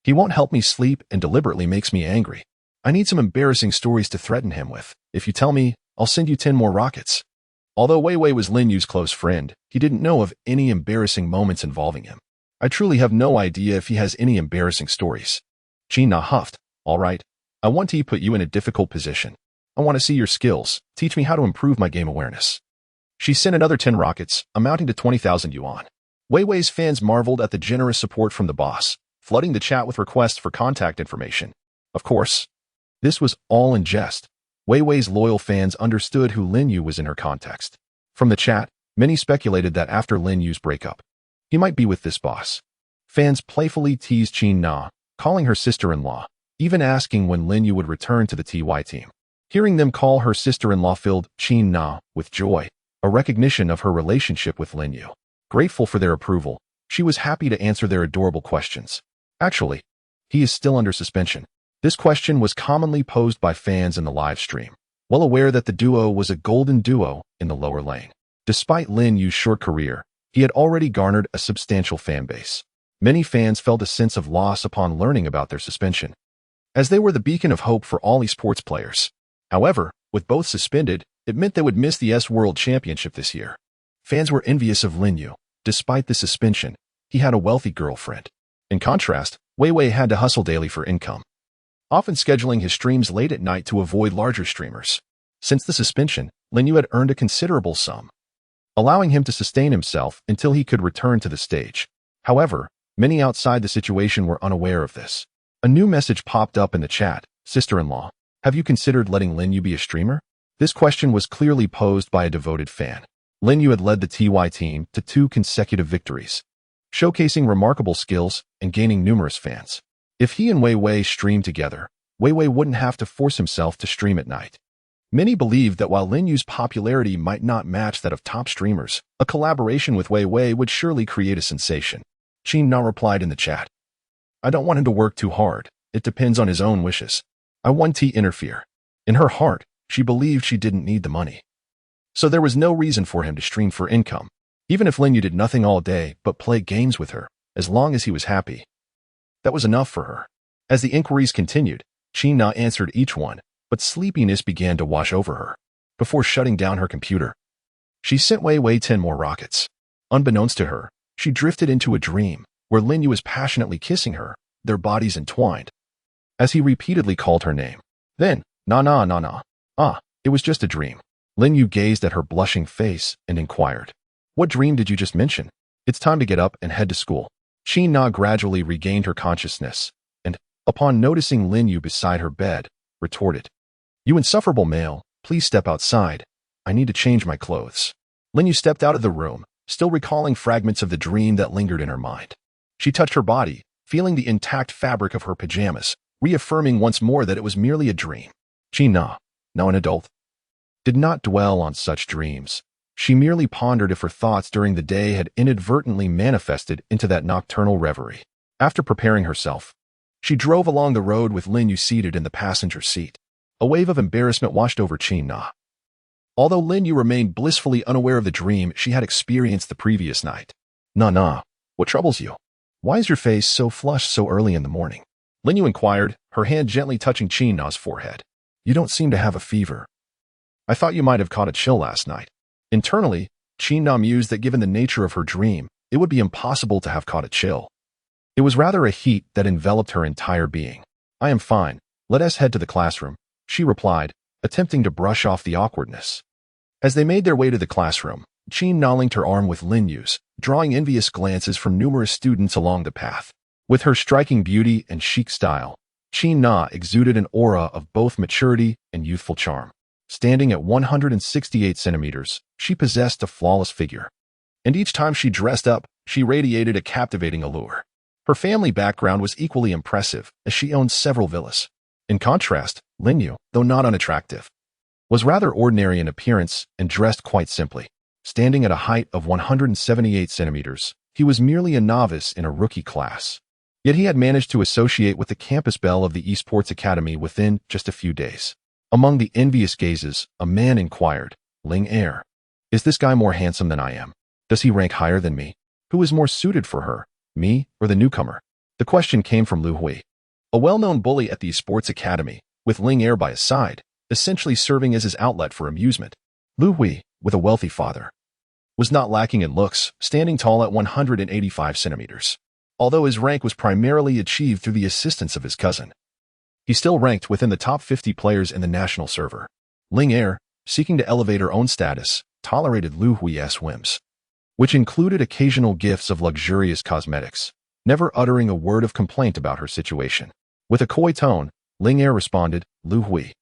He won't help me sleep and deliberately makes me angry. I need some embarrassing stories to threaten him with. If you tell me, I'll send you 10 more rockets. Although Wei Wei was Lin Yu's close friend, he didn't know of any embarrassing moments involving him. I truly have no idea if he has any embarrassing stories. Qin Na huffed, All right. I want to put you in a difficult position. I want to see your skills. Teach me how to improve my game awareness. She sent another 10 rockets, amounting to 20,000 yuan. Wei Wei's fans marveled at the generous support from the boss, flooding the chat with requests for contact information. Of course, this was all in jest. Wei Wei's loyal fans understood who Lin Yu was in her context. From the chat, many speculated that after Lin Yu's breakup, he might be with this boss. Fans playfully teased Qin Na, calling her sister-in-law, even asking when Lin Yu would return to the TY team. Hearing them call her sister-in-law filled Qin Na with joy, a recognition of her relationship with Lin Yu. Grateful for their approval, she was happy to answer their adorable questions. Actually, he is still under suspension. This question was commonly posed by fans in the live stream, well aware that the duo was a golden duo in the lower lane. Despite Lin Yu's short career, he had already garnered a substantial fan base. Many fans felt a sense of loss upon learning about their suspension, as they were the beacon of hope for all esports players. However, with both suspended, it meant they would miss the World Championship this year. Fans were envious of Lin Yu. Despite the suspension, he had a wealthy girlfriend. In contrast, Wei Wei had to hustle daily for income, often scheduling his streams late at night to avoid larger streamers. Since the suspension, Lin Yu had earned a considerable sum, allowing him to sustain himself until he could return to the stage. However, many outside the situation were unaware of this. A new message popped up in the chat. Sister-in-law, have you considered letting Lin Yu be a streamer? This question was clearly posed by a devoted fan. Lin Yu had led the TY team to 2 consecutive victories, showcasing remarkable skills and gaining numerous fans. If he and Wei Wei streamed together, Wei Wei wouldn't have to force himself to stream at night. Many believed that while Lin Yu's popularity might not match that of top streamers, a collaboration with Wei Wei would surely create a sensation. Qin Na replied in the chat, I don't want him to work too hard. It depends on his own wishes. I want to interfere. In her heart, she believed she didn't need the money, so there was no reason for him to stream for income. Even if Lin Yu did nothing all day but play games with her, as long as he was happy, that was enough for her. As the inquiries continued, Qin Na answered each one, but sleepiness began to wash over her. Before shutting down her computer, she sent Wei Wei 10 more rockets. Unbeknownst to her, she drifted into a dream where Lin Yu was passionately kissing her, their bodies entwined, as he repeatedly called her name. Then, na. It was just a dream. Lin Yu gazed at her blushing face and inquired, What dream did you just mention? It's time to get up and head to school. Qin Na gradually regained her consciousness, and, upon noticing Lin Yu beside her bed, retorted, You insufferable male, please step outside. I need to change my clothes. Lin Yu stepped out of the room, still recalling fragments of the dream that lingered in her mind. She touched her body, feeling the intact fabric of her pajamas, reaffirming once more that it was merely a dream. Qin Na, now an adult, did not dwell on such dreams. She merely pondered if her thoughts during the day had inadvertently manifested into that nocturnal reverie. After preparing herself, she drove along the road with Lin Yu seated in the passenger seat. A wave of embarrassment washed over Qin Na. Although Lin Yu remained blissfully unaware of the dream she had experienced the previous night. Na, what troubles you? Why is your face so flushed so early in the morning? Lin Yu inquired, her hand gently touching Qin Na's forehead. You don't seem to have a fever. I thought you might have caught a chill last night. Internally, Qin Na mused that given the nature of her dream, it would be impossible to have caught a chill. It was rather a heat that enveloped her entire being. I am fine. Let us head to the classroom, she replied, attempting to brush off the awkwardness. As they made their way to the classroom, Qin Na linked her arm with Lin Yu's, drawing envious glances from numerous students along the path. With her striking beauty and chic style, Qin Na exuded an aura of both maturity and youthful charm. Standing at 168 centimeters, she possessed a flawless figure. And each time she dressed up, she radiated a captivating allure. Her family background was equally impressive, as she owned several villas. In contrast, Lin Yu, though not unattractive, was rather ordinary in appearance and dressed quite simply. Standing at a height of 178 centimeters, he was merely a novice in a rookie class. Yet he had managed to associate with the campus belle of the Esports Academy within just a few days. Among the envious gazes, a man inquired, Ling Air, is this guy more handsome than I am? Does he rank higher than me? Who is more suited for her, me or the newcomer? The question came from Lu Hui, a well-known bully at the Esports Academy, with Ling Air by his side, essentially serving as his outlet for amusement. Lu Hui, with a wealthy father, was not lacking in looks, standing tall at 185 centimeters. Although his rank was primarily achieved through the assistance of his cousin, he still ranked within the top 50 players in the national server. Ling Air, seeking to elevate her own status, tolerated Lu Hui's whims, which included occasional gifts of luxurious cosmetics, never uttering a word of complaint about her situation. With a coy tone, Ling Air responded, Lu Hui,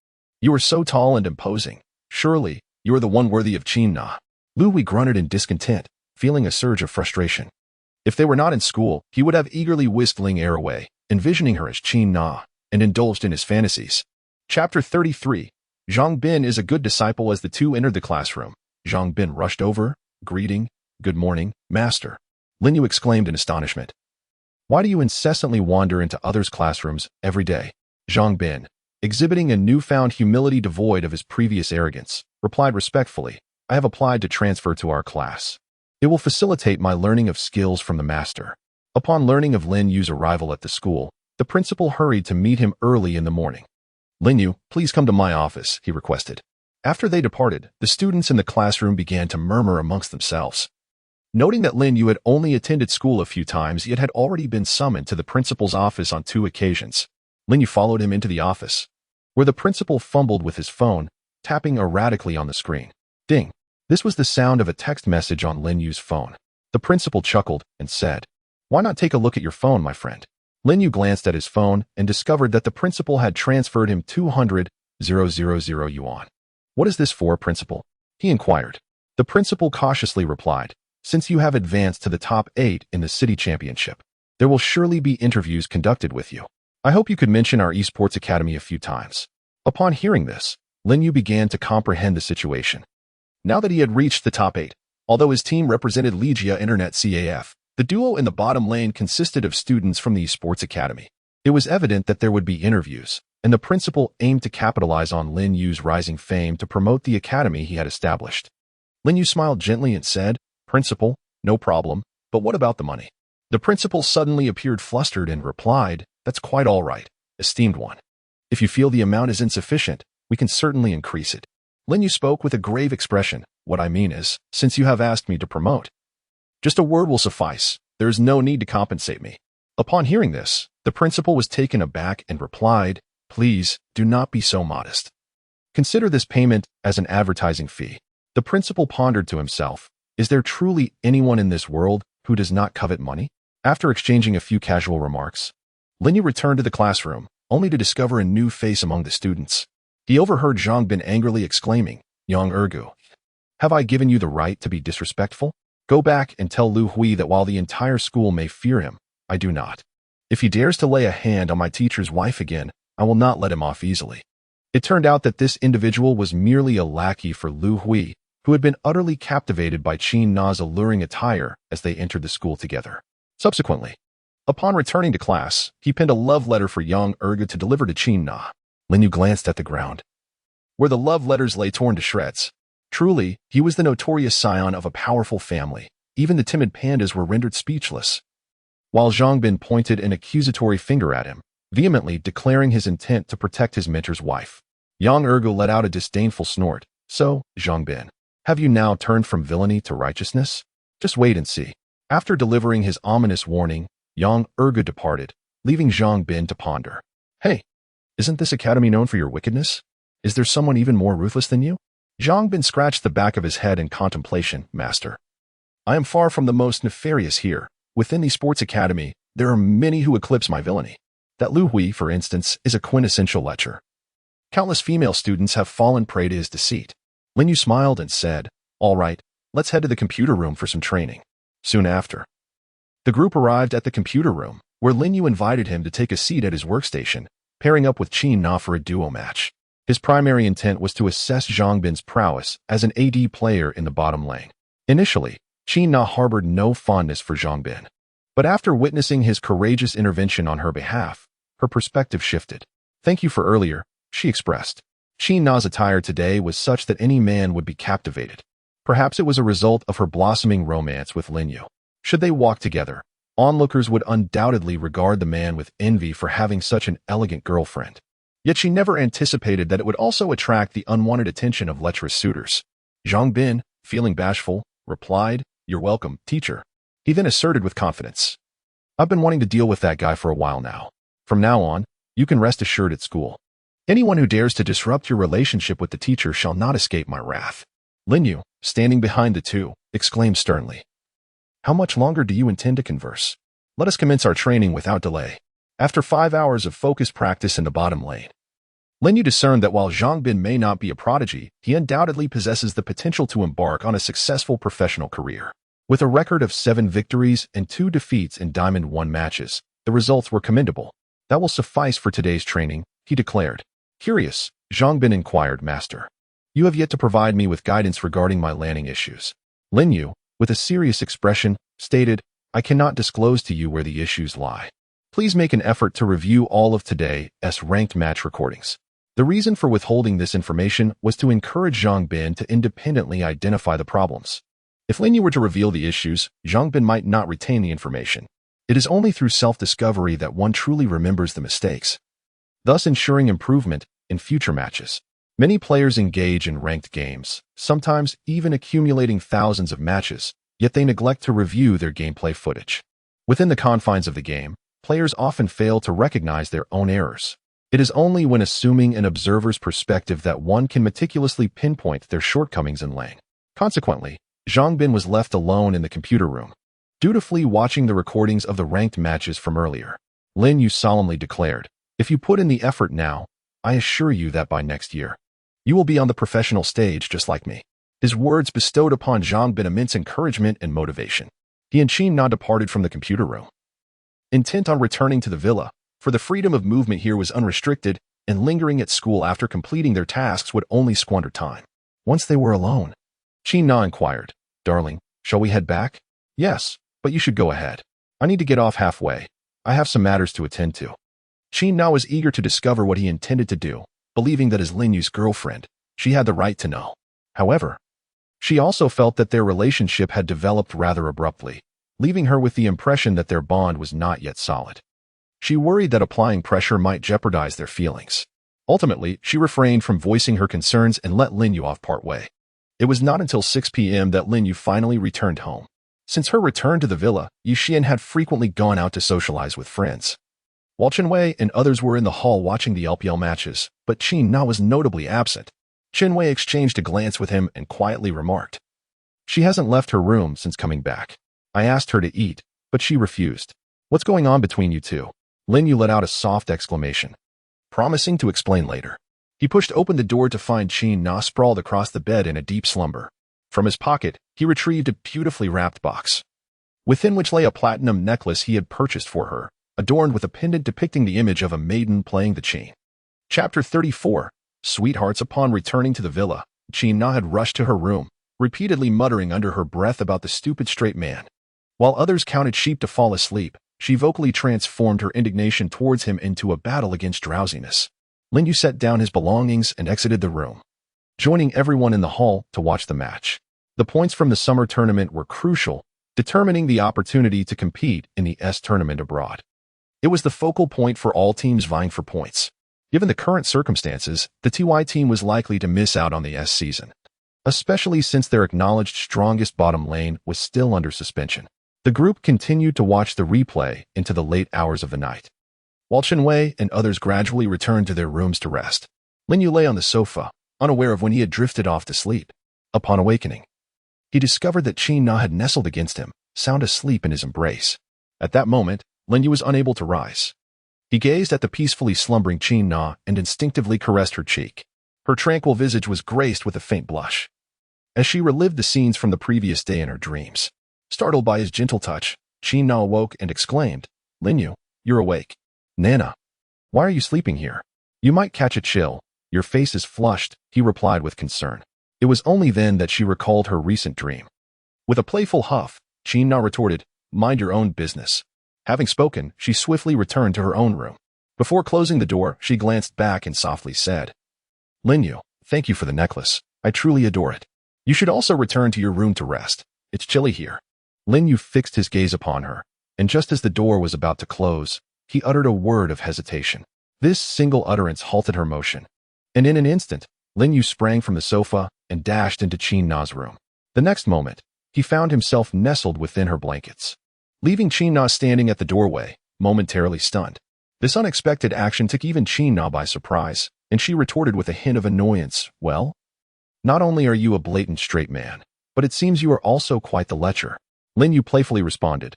you are so tall and imposing. Surely, you are the one worthy of Qin Na. Lu Hui grunted in discontent, feeling a surge of frustration. If they were not in school, he would have eagerly whisked Ling Air away, envisioning her as Qin Na, and indulged in his fantasies. Chapter 33. Zhang Bin is a good disciple. As the two entered the classroom, Zhang Bin rushed over, greeting, good morning, master. Lin Yu exclaimed in astonishment. Why do you incessantly wander into others' classrooms every day? Zhang Bin, exhibiting a newfound humility devoid of his previous arrogance, replied respectfully, I have applied to transfer to our class. It will facilitate my learning of skills from the master. Upon learning of Lin Yu's arrival at the school, the principal hurried to meet him early in the morning. Lin Yu, please come to my office, he requested. After they departed, the students in the classroom began to murmur amongst themselves. Noting that Lin Yu had only attended school a few times yet had already been summoned to the principal's office on 2 occasions, Lin Yu followed him into the office, where the principal fumbled with his phone, tapping erratically on the screen. Ding! This was the sound of a text message on Lin Yu's phone. The principal chuckled and said, why not take a look at your phone, my friend? Lin Yu glanced at his phone and discovered that the principal had transferred him 200,000 yuan. What is this for, principal? He inquired. The principal cautiously replied, since you have advanced to the top 8 in the city championship, there will surely be interviews conducted with you. I hope you could mention our Esports Academy a few times. Upon hearing this, Lin Yu began to comprehend the situation. Now that he had reached the top 8, although his team represented Legia Internet CAF, the duo in the bottom lane consisted of students from the Esports Academy. It was evident that there would be interviews, and the principal aimed to capitalize on Lin Yu's rising fame to promote the academy he had established. Lin Yu smiled gently and said, Principal, no problem, but what about the money? The principal suddenly appeared flustered and replied, that's quite all right, esteemed one. If you feel the amount is insufficient, we can certainly increase it. Lin Yu spoke with a grave expression. What I mean is, since you have asked me to promote, just a word will suffice. There is no need to compensate me. Upon hearing this, the principal was taken aback and replied, please, do not be so modest. Consider this payment as an advertising fee. The principal pondered to himself, is there truly anyone in this world who does not covet money? After exchanging a few casual remarks, Lin Yu returned to the classroom, only to discover a new face among the students. He overheard Zhang Bin angrily exclaiming, Yang Ergu, have I given you the right to be disrespectful? Go back and tell Lu Hui that while the entire school may fear him, I do not. If he dares to lay a hand on my teacher's wife again, I will not let him off easily. It turned out that this individual was merely a lackey for Lu Hui, who had been utterly captivated by Qin Na's alluring attire as they entered the school together. Subsequently, upon returning to class, he penned a love letter for Yang Ergu to deliver to Qin Na. Lin Yu glanced at the ground, where the love letters lay torn to shreds. Truly, he was the notorious scion of a powerful family. Even the timid pandas were rendered speechless. while Zhang Bin pointed an accusatory finger at him, vehemently declaring his intent to protect his mentor's wife. Yang Ergo let out a disdainful snort. So, Zhang Bin, have you now turned from villainy to righteousness? Just wait and see. After delivering his ominous warning, Yang Ergo departed, leaving Zhang Bin to ponder. Hey, isn't this academy known for your wickedness? Is there someone even more ruthless than you? Zhang Bin scratched the back of his head in contemplation. Master, I am far from the most nefarious here. Within the sports academy, there are many who eclipse my villainy. That Lu Hui, for instance, is a quintessential lecher. Countless female students have fallen prey to his deceit. Lin Yu smiled and said, all right, let's head to the computer room for some training. Soon after, the group arrived at the computer room, where Lin Yu invited him to take a seat at his workstation, pairing up with Qin Na for a duo match. His primary intent was to assess Zhang Bin's prowess as an AD player in the bottom lane. Initially, Qin Na harbored no fondness for Zhang Bin. But after witnessing his courageous intervention on her behalf, her perspective shifted. Thank you for earlier, she expressed. Qin Na's attire today was such that any man would be captivated. Perhaps it was a result of her blossoming romance with Lin Yu. Should they walk together, onlookers would undoubtedly regard the man with envy for having such an elegant girlfriend. Yet she never anticipated that it would also attract the unwanted attention of lecherous suitors. Zhang Bin, feeling bashful, replied, "You're welcome, teacher." He then asserted with confidence, "I've been wanting to deal with that guy for a while now. From now on, you can rest assured at school. Anyone who dares to disrupt your relationship with the teacher shall not escape my wrath." Lin Yu, standing behind the two, exclaimed sternly, "How much longer do you intend to converse? Let us commence our training without delay." After 5 hours of focused practice in the bottom lane, Lin Yu discerned that while Zhang Bin may not be a prodigy, he undoubtedly possesses the potential to embark on a successful professional career. With a record of 7 victories and 2 defeats in Diamond 1 matches, the results were commendable. "That will suffice for today's training," he declared. Curious, Zhang Bin inquired, "Master, you have yet to provide me with guidance regarding my landing issues." Lin Yu, with a serious expression, stated, "I cannot disclose to you where the issues lie. Please make an effort to review all of today's ranked match recordings." The reason for withholding this information was to encourage Zhang Bin to independently identify the problems. If Lin Yu were to reveal the issues, Zhang Bin might not retain the information. It is only through self-discovery that one truly remembers the mistakes, thus ensuring improvement in future matches. Many players engage in ranked games, sometimes even accumulating thousands of matches, yet they neglect to review their gameplay footage. Within the confines of the game, players often fail to recognize their own errors. It is only when assuming an observer's perspective that one can meticulously pinpoint their shortcomings in laying. Consequently, Zhang Bin was left alone in the computer room, dutifully watching the recordings of the ranked matches from earlier. Lin Yu solemnly declared, "If you put in the effort now, I assure you that by next year, you will be on the professional stage just like me." His words bestowed upon Zhang Bin immense encouragement and motivation. He and Qin Na departed from the computer room, intent on returning to the villa, for the freedom of movement here was unrestricted, and lingering at school after completing their tasks would only squander time. Once they were alone, Qin Na inquired, "Darling, shall we head back?" "Yes, but you should go ahead. I need to get off halfway. I have some matters to attend to." Qin Na was eager to discover what he intended to do, believing that as Lin Yu's girlfriend, she had the right to know. However, she also felt that their relationship had developed rather abruptly, leaving her with the impression that their bond was not yet solid. She worried that applying pressure might jeopardize their feelings. Ultimately, she refrained from voicing her concerns and let Lin Yu off partway. It was not until 6 p.m. that Lin Yu finally returned home. Since her return to the villa, Yu Xian had frequently gone out to socialize with friends, while Chen Wei and others were in the hall watching the LPL matches, but Qin Na was notably absent. Chen Wei exchanged a glance with him and quietly remarked, "She hasn't left her room since coming back. I asked her to eat, but she refused. What's going on between you two?" Lin Yu let out a soft exclamation, promising to explain later. He pushed open the door to find Qin Na sprawled across the bed in a deep slumber. From his pocket, he retrieved a beautifully wrapped box, within which lay a platinum necklace he had purchased for her, adorned with a pendant depicting the image of a maiden playing the chain. Chapter 34. Sweethearts. Upon returning to the villa, Qin Na had rushed to her room, repeatedly muttering under her breath about the stupid straight man. While others counted sheep to fall asleep, she vocally transformed her indignation towards him into a battle against drowsiness. Lin Yu set down his belongings and exited the room, joining everyone in the hall to watch the match. The points from the summer tournament were crucial, determining the opportunity to compete in the S tournament abroad. It was the focal point for all teams vying for points. Given the current circumstances, the TY team was likely to miss out on the S season, especially since their acknowledged strongest bottom lane was still under suspension. The group continued to watch the replay into the late hours of the night. While Chen Wei and others gradually returned to their rooms to rest, Lin Yu lay on the sofa, unaware of when he had drifted off to sleep. Upon awakening, he discovered that Qin Na had nestled against him, sound asleep in his embrace. At that moment, Lin Yu was unable to rise. He gazed at the peacefully slumbering Qin Na and instinctively caressed her cheek. Her tranquil visage was graced with a faint blush, as she relived the scenes from the previous day in her dreams. Startled by his gentle touch, Qin Na awoke and exclaimed, "Lin Yu, you're awake. Nana, why are you sleeping here? You might catch a chill. Your face is flushed," he replied with concern. It was only then that she recalled her recent dream. With a playful huff, Qin Na retorted, "Mind your own business." Having spoken, she swiftly returned to her own room. Before closing the door, she glanced back and softly said, "Lin Yu, thank you for the necklace. I truly adore it. You should also return to your room to rest. It's chilly here." Lin Yu fixed his gaze upon her, and just as the door was about to close, he uttered a word of hesitation. This single utterance halted her motion, and in an instant, Lin Yu sprang from the sofa and dashed into Qin Na's room. The next moment, he found himself nestled within her blankets, leaving Qin Na standing at the doorway, momentarily stunned. This unexpected action took even Qin Na by surprise, and she retorted with a hint of annoyance, "Well, not only are you a blatant straight man, but it seems you are also quite the lecher." Lin Yu playfully responded,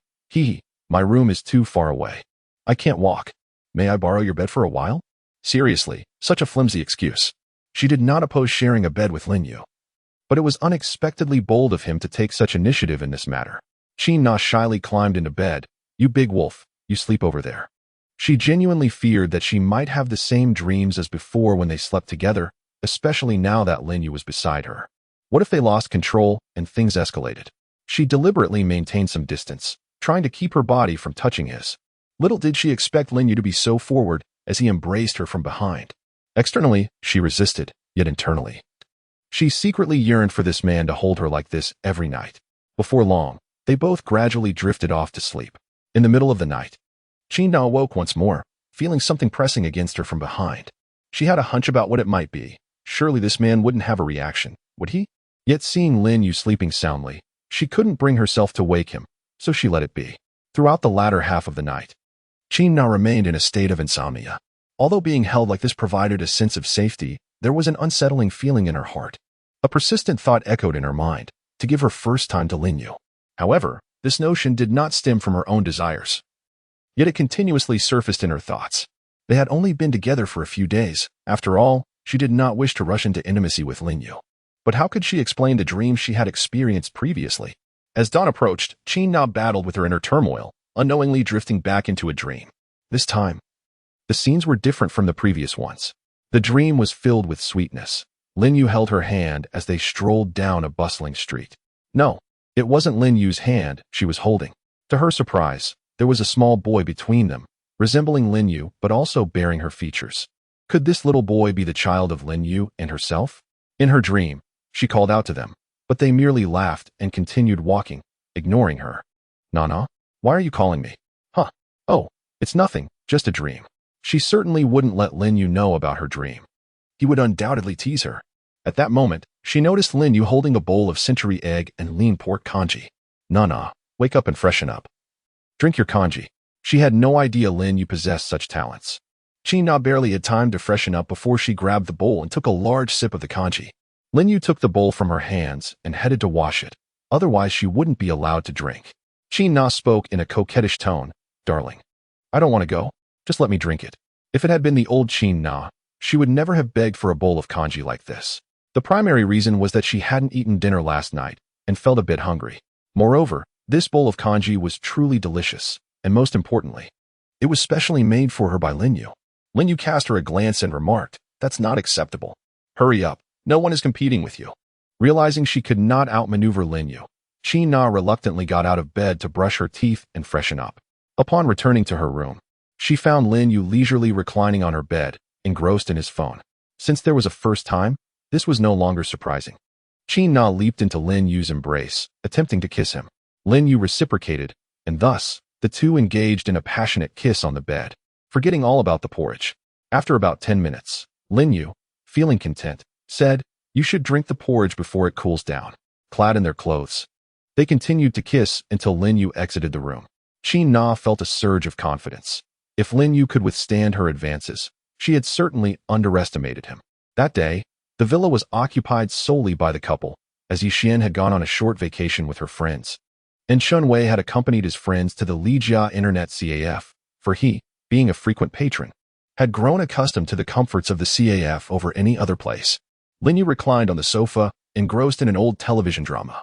My room is too far away. I can't walk. May I borrow your bed for a while?" Seriously, such a flimsy excuse. She did not oppose sharing a bed with Lin Yu, but it was unexpectedly bold of him to take such initiative in this matter. Qin Na shyly climbed into bed. "You big wolf, you sleep over there." She genuinely feared that she might have the same dreams as before when they slept together, especially now that Lin Yu was beside her. What if they lost control and things escalated? She deliberately maintained some distance, trying to keep her body from touching his. Little did she expect Lin Yu to be so forward as he embraced her from behind. Externally, she resisted, yet internally, she secretly yearned for this man to hold her like this every night. Before long, they both gradually drifted off to sleep. In the middle of the night, Qin Na awoke once more, feeling something pressing against her from behind. She had a hunch about what it might be. Surely this man wouldn't have a reaction, would he? Yet seeing Lin Yu sleeping soundly, she couldn't bring herself to wake him, so she let it be. Throughout the latter half of the night, Qin Na remained in a state of insomnia. Although being held like this provided a sense of safety, there was an unsettling feeling in her heart. A persistent thought echoed in her mind, to give her first time to Lin Yu. However, this notion did not stem from her own desires. Yet it continuously surfaced in her thoughts. They had only been together for a few days. After all, she did not wish to rush into intimacy with Lin Yu. But how could she explain the dreams she had experienced previously? As dawn approached, Qin Na battled with her inner turmoil, unknowingly drifting back into a dream. This time, the scenes were different from the previous ones. The dream was filled with sweetness. Lin Yu held her hand as they strolled down a bustling street. No, it wasn't Lin Yu's hand she was holding. To her surprise, there was a small boy between them, resembling Lin Yu but also bearing her features. Could this little boy be the child of Lin Yu and herself? In her dream, she called out to them, but they merely laughed and continued walking, ignoring her. "Nana, why are you calling me?" "Huh. Oh, it's nothing, just a dream." She certainly wouldn't let Lin Yu know about her dream. He would undoubtedly tease her. At that moment, she noticed Lin Yu holding a bowl of century egg and lean pork congee. "Nana, wake up and freshen up. Drink your congee." She had no idea Lin Yu possessed such talents. Qin Na barely had time to freshen up before she grabbed the bowl and took a large sip of the congee. Lin Yu took the bowl from her hands and headed to wash it. Otherwise, she wouldn't be allowed to drink. Qin Na spoke in a coquettish tone. "Darling, I don't want to go. Just let me drink it." If it had been the old Qin Na, she would never have begged for a bowl of congee like this. The primary reason was that she hadn't eaten dinner last night and felt a bit hungry. Moreover, this bowl of congee was truly delicious, and most importantly, it was specially made for her by Lin Yu. Lin Yu cast her a glance and remarked, "That's not acceptable. Hurry up, no one is competing with you." Realizing she could not outmaneuver Lin Yu, Qin Na reluctantly got out of bed to brush her teeth and freshen up. Upon returning to her room, she found Lin Yu leisurely reclining on her bed, engrossed in his phone. Since there was a first time, this was no longer surprising. Qin Na leaped into Lin Yu's embrace, attempting to kiss him. Lin Yu reciprocated, and thus, the two engaged in a passionate kiss on the bed, forgetting all about the porridge. After about 10 minutes, Lin Yu, feeling content, said, "You should drink the porridge before it cools down." Clad in their clothes, they continued to kiss until Lin Yu exited the room. Qin Na felt a surge of confidence. If Lin Yu could withstand her advances, she had certainly underestimated him. That day, the villa was occupied solely by the couple, as Yixian had gone on a short vacation with her friends. And Shun Wei had accompanied his friends to the Lijia Internet CAF, for he, being a frequent patron, had grown accustomed to the comforts of the CAF over any other place. Lin Yu reclined on the sofa, engrossed in an old television drama,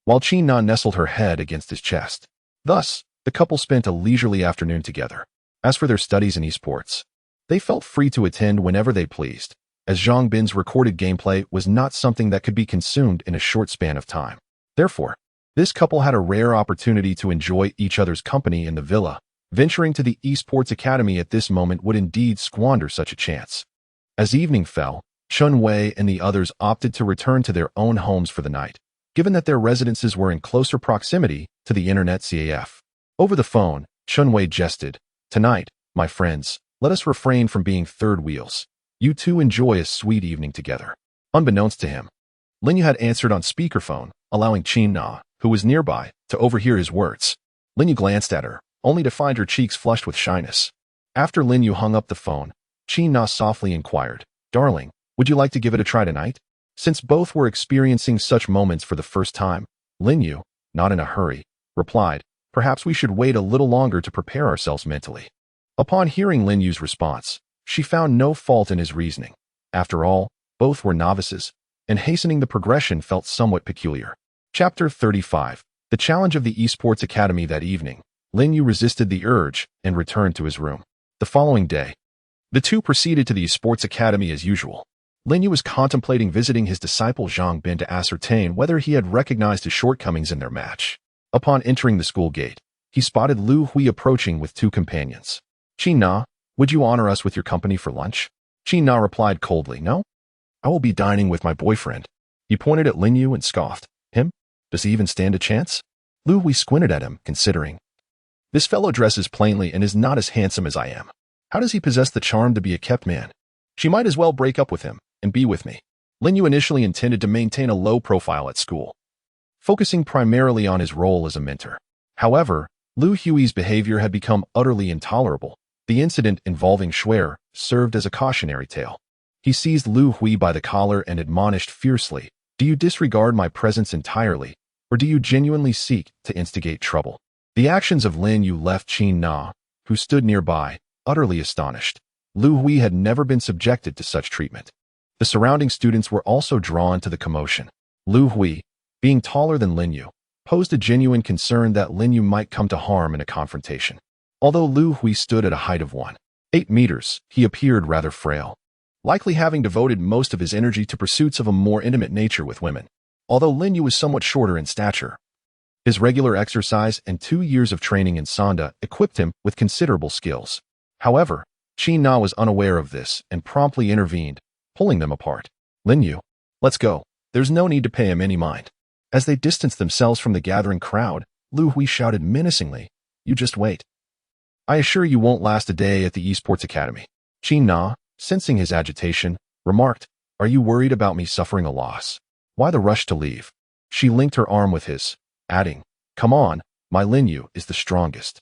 while Qin Na nestled her head against his chest. Thus, the couple spent a leisurely afternoon together. As for their studies in esports, they felt free to attend whenever they pleased, as Zhang Bin's recorded gameplay was not something that could be consumed in a short span of time. Therefore, this couple had a rare opportunity to enjoy each other's company in the villa. Venturing to the esports academy at this moment would indeed squander such a chance. As evening fell, Shun Wei and the others opted to return to their own homes for the night, given that their residences were in closer proximity to the Internet CAF. Over the phone, Shun Wei jested, "Tonight, my friends, let us refrain from being third wheels. You two enjoy a sweet evening together." Unbeknownst to him, Lin Yu had answered on speakerphone, allowing Qin Na, who was nearby, to overhear his words. Lin Yu glanced at her, only to find her cheeks flushed with shyness. After Lin Yu hung up the phone, Qin Na softly inquired, "Darling, would you like to give it a try tonight?" Since both were experiencing such moments for the first time, Lin Yu, not in a hurry, replied, "Perhaps we should wait a little longer to prepare ourselves mentally." Upon hearing Lin Yu's response, she found no fault in his reasoning. After all, both were novices, and hastening the progression felt somewhat peculiar. Chapter 35. The challenge of the Esports Academy. That evening, Lin Yu resisted the urge and returned to his room. The following day, the two proceeded to the Esports Academy as usual. Lin Yu was contemplating visiting his disciple Zhang Bin to ascertain whether he had recognized his shortcomings in their match. Upon entering the school gate, he spotted Lu Hui approaching with two companions. "Qin Na, would you honor us with your company for lunch?" Qin Na replied coldly, "No. I will be dining with my boyfriend." He pointed at Lin Yu and scoffed. "Him? Does he even stand a chance?" Lu Hui squinted at him, considering. "This fellow dresses plainly and is not as handsome as I am. How does he possess the charm to be a kept man? She might as well break up with him and be with me." Lin Yu initially intended to maintain a low profile at school, focusing primarily on his role as a mentor. However, Lu Hui's behavior had become utterly intolerable. The incident involving Shuer served as a cautionary tale. He seized Lu Hui by the collar and admonished fiercely, "Do you disregard my presence entirely, or do you genuinely seek to instigate trouble?" The actions of Lin Yu left Qin Na, who stood nearby, utterly astonished. Lu Hui had never been subjected to such treatment. The surrounding students were also drawn to the commotion. Lu Hui, being taller than Lin Yu, posed a genuine concern that Lin Yu might come to harm in a confrontation. Although Lu Hui stood at a height of 1.8 meters, he appeared rather frail, likely having devoted most of his energy to pursuits of a more intimate nature with women. Although Lin Yu was somewhat shorter in stature, his regular exercise and 2 years of training in Sanda equipped him with considerable skills. However, Qin Na was unaware of this and promptly intervened, pulling them apart. "Lin Yu, let's go. There's no need to pay him any mind." As they distanced themselves from the gathering crowd, Lu Hui shouted menacingly, "You just wait. I assure you won't last a day at the Esports Academy." Qin Na, sensing his agitation, remarked, "Are you worried about me suffering a loss? Why the rush to leave?" She linked her arm with his, adding, "Come on, my Lin Yu is the strongest."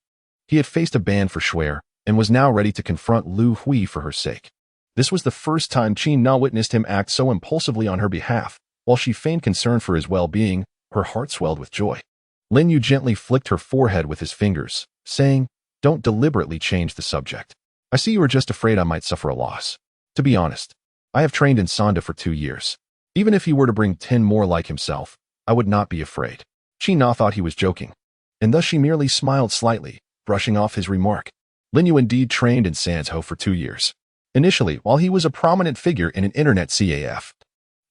He had faced a ban for Shuer and was now ready to confront Lu Hui for her sake. This was the first time Qin Na witnessed him act so impulsively on her behalf. While she feigned concern for his well-being, her heart swelled with joy. Lin Yu gently flicked her forehead with his fingers, saying, "Don't deliberately change the subject. I see you are just afraid I might suffer a loss. To be honest, I have trained in Sanda for 2 years. Even if he were to bring 10 more like himself, I would not be afraid." Qin Na thought he was joking, and thus she merely smiled slightly, brushing off his remark. Lin Yu indeed trained in Sanzhou for 2 years. Initially, while he was a prominent figure in an internet CAF,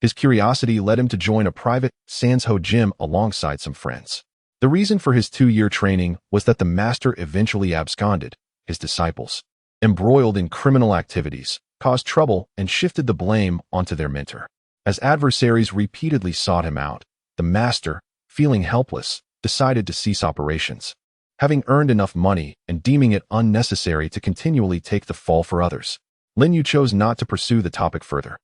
his curiosity led him to join a private Sanzhou gym alongside some friends. The reason for his 2-year training was that the master eventually absconded. His disciples, embroiled in criminal activities, caused trouble and shifted the blame onto their mentor. As adversaries repeatedly sought him out, the master, feeling helpless, decided to cease operations, having earned enough money and deeming it unnecessary to continually take the fall for others. Lin Yu chose not to pursue the topic further,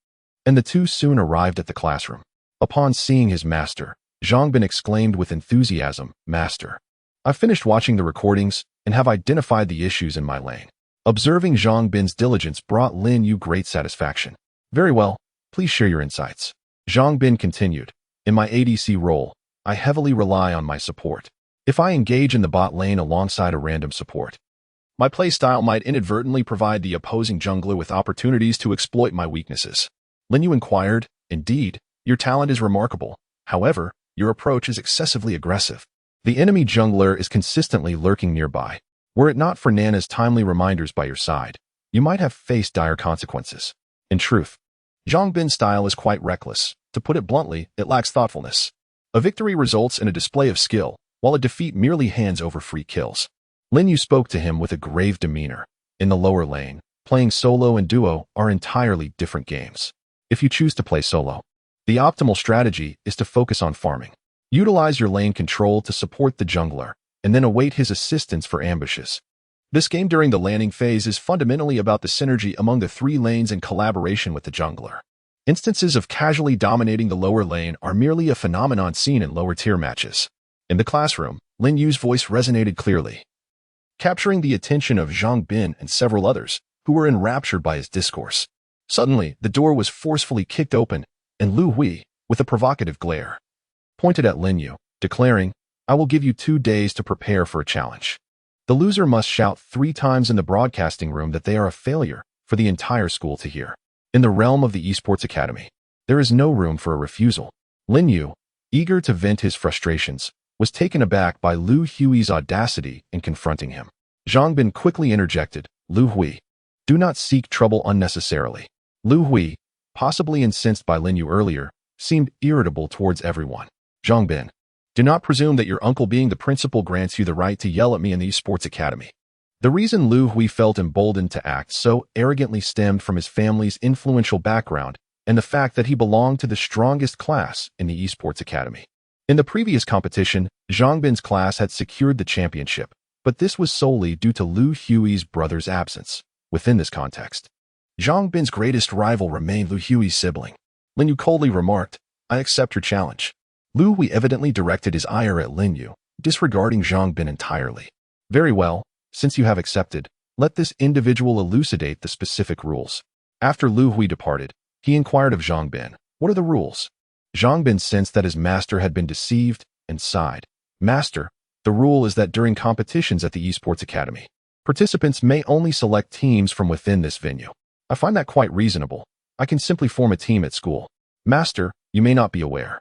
and the two soon arrived at the classroom. Upon seeing his master, Zhang Bin exclaimed with enthusiasm, "Master, I've finished watching the recordings and have identified the issues in my lane." Observing Zhang Bin's diligence brought Lin Yu great satisfaction. "Very well, please share your insights." Zhang Bin continued, "In my ADC role, I heavily rely on my support. If I engage in the bot lane alongside a random support, my playstyle might inadvertently provide the opposing jungler with opportunities to exploit my weaknesses." Lin Yu inquired, "Indeed, your talent is remarkable. However, your approach is excessively aggressive. The enemy jungler is consistently lurking nearby. Were it not for Nana's timely reminders by your side, you might have faced dire consequences." In truth, Zhang Bin's style is quite reckless. To put it bluntly, it lacks thoughtfulness. A victory results in a display of skill, while a defeat merely hands over free kills. Lin Yu spoke to him with a grave demeanor. In the lower lane, playing solo and duo are entirely different games. If you choose to play solo, the optimal strategy is to focus on farming. Utilize your lane control to support the jungler, and then await his assistance for ambushes. This game during the landing phase is fundamentally about the synergy among the three lanes and collaboration with the jungler. Instances of casually dominating the lower lane are merely a phenomenon seen in lower-tier matches. In the classroom, Lin Yu's voice resonated clearly, capturing the attention of Zhang Bin and several others, who were enraptured by his discourse. Suddenly, the door was forcefully kicked open, and Lu Hui, with a provocative glare, pointed at Lin Yu, declaring, "I will give you 2 days to prepare for a challenge. The loser must shout 3 times in the broadcasting room that they are a failure for the entire school to hear." In the realm of the Esports Academy, there is no room for a refusal. Lin Yu, eager to vent his frustrations, was taken aback by Lu Hui's audacity in confronting him. Zhang Bin quickly interjected, "Lu Hui, do not seek trouble unnecessarily." Lu Hui, possibly incensed by Lin Yu earlier, seemed irritable towards everyone. "Zhang Bin, do not presume that your uncle being the principal grants you the right to yell at me in the Esports Academy." The reason Lu Hui felt emboldened to act so arrogantly stemmed from his family's influential background and the fact that he belonged to the strongest class in the Esports Academy. In the previous competition, Zhang Bin's class had secured the championship, but this was solely due to Lu Hui's brother's absence. Within this context, Zhang Bin's greatest rival remained Lu Hui's sibling. Lin Yu coldly remarked, "I accept your challenge." Lu Hui evidently directed his ire at Lin Yu, disregarding Zhang Bin entirely. "Very well, since you have accepted, let this individual elucidate the specific rules." After Lu Hui departed, he inquired of Zhang Bin, "What are the rules?" Zhang Bin sensed that his master had been deceived and sighed. "Master, the rule is that during competitions at the Esports Academy, participants may only select teams from within this venue. I find that quite reasonable. I can simply form a team at school. Master, you may not be aware,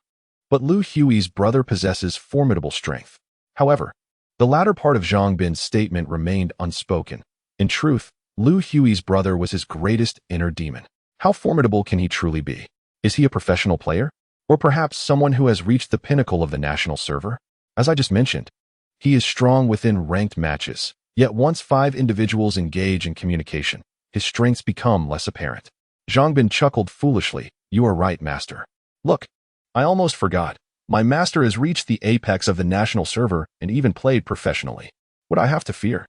but Lu Hui's brother possesses formidable strength." However, the latter part of Zhang Bin's statement remained unspoken. In truth, Lu Hui's brother was his greatest inner demon. How formidable can he truly be? Is he a professional player? Or perhaps someone who has reached the pinnacle of the national server? As I just mentioned, he is strong within ranked matches, yet once 5 individuals engage in communication, his strengths become less apparent. Zhang Bin chuckled foolishly, "You are right, master. Look, I almost forgot. My master has reached the apex of the national server and even played professionally. What I have to fear?"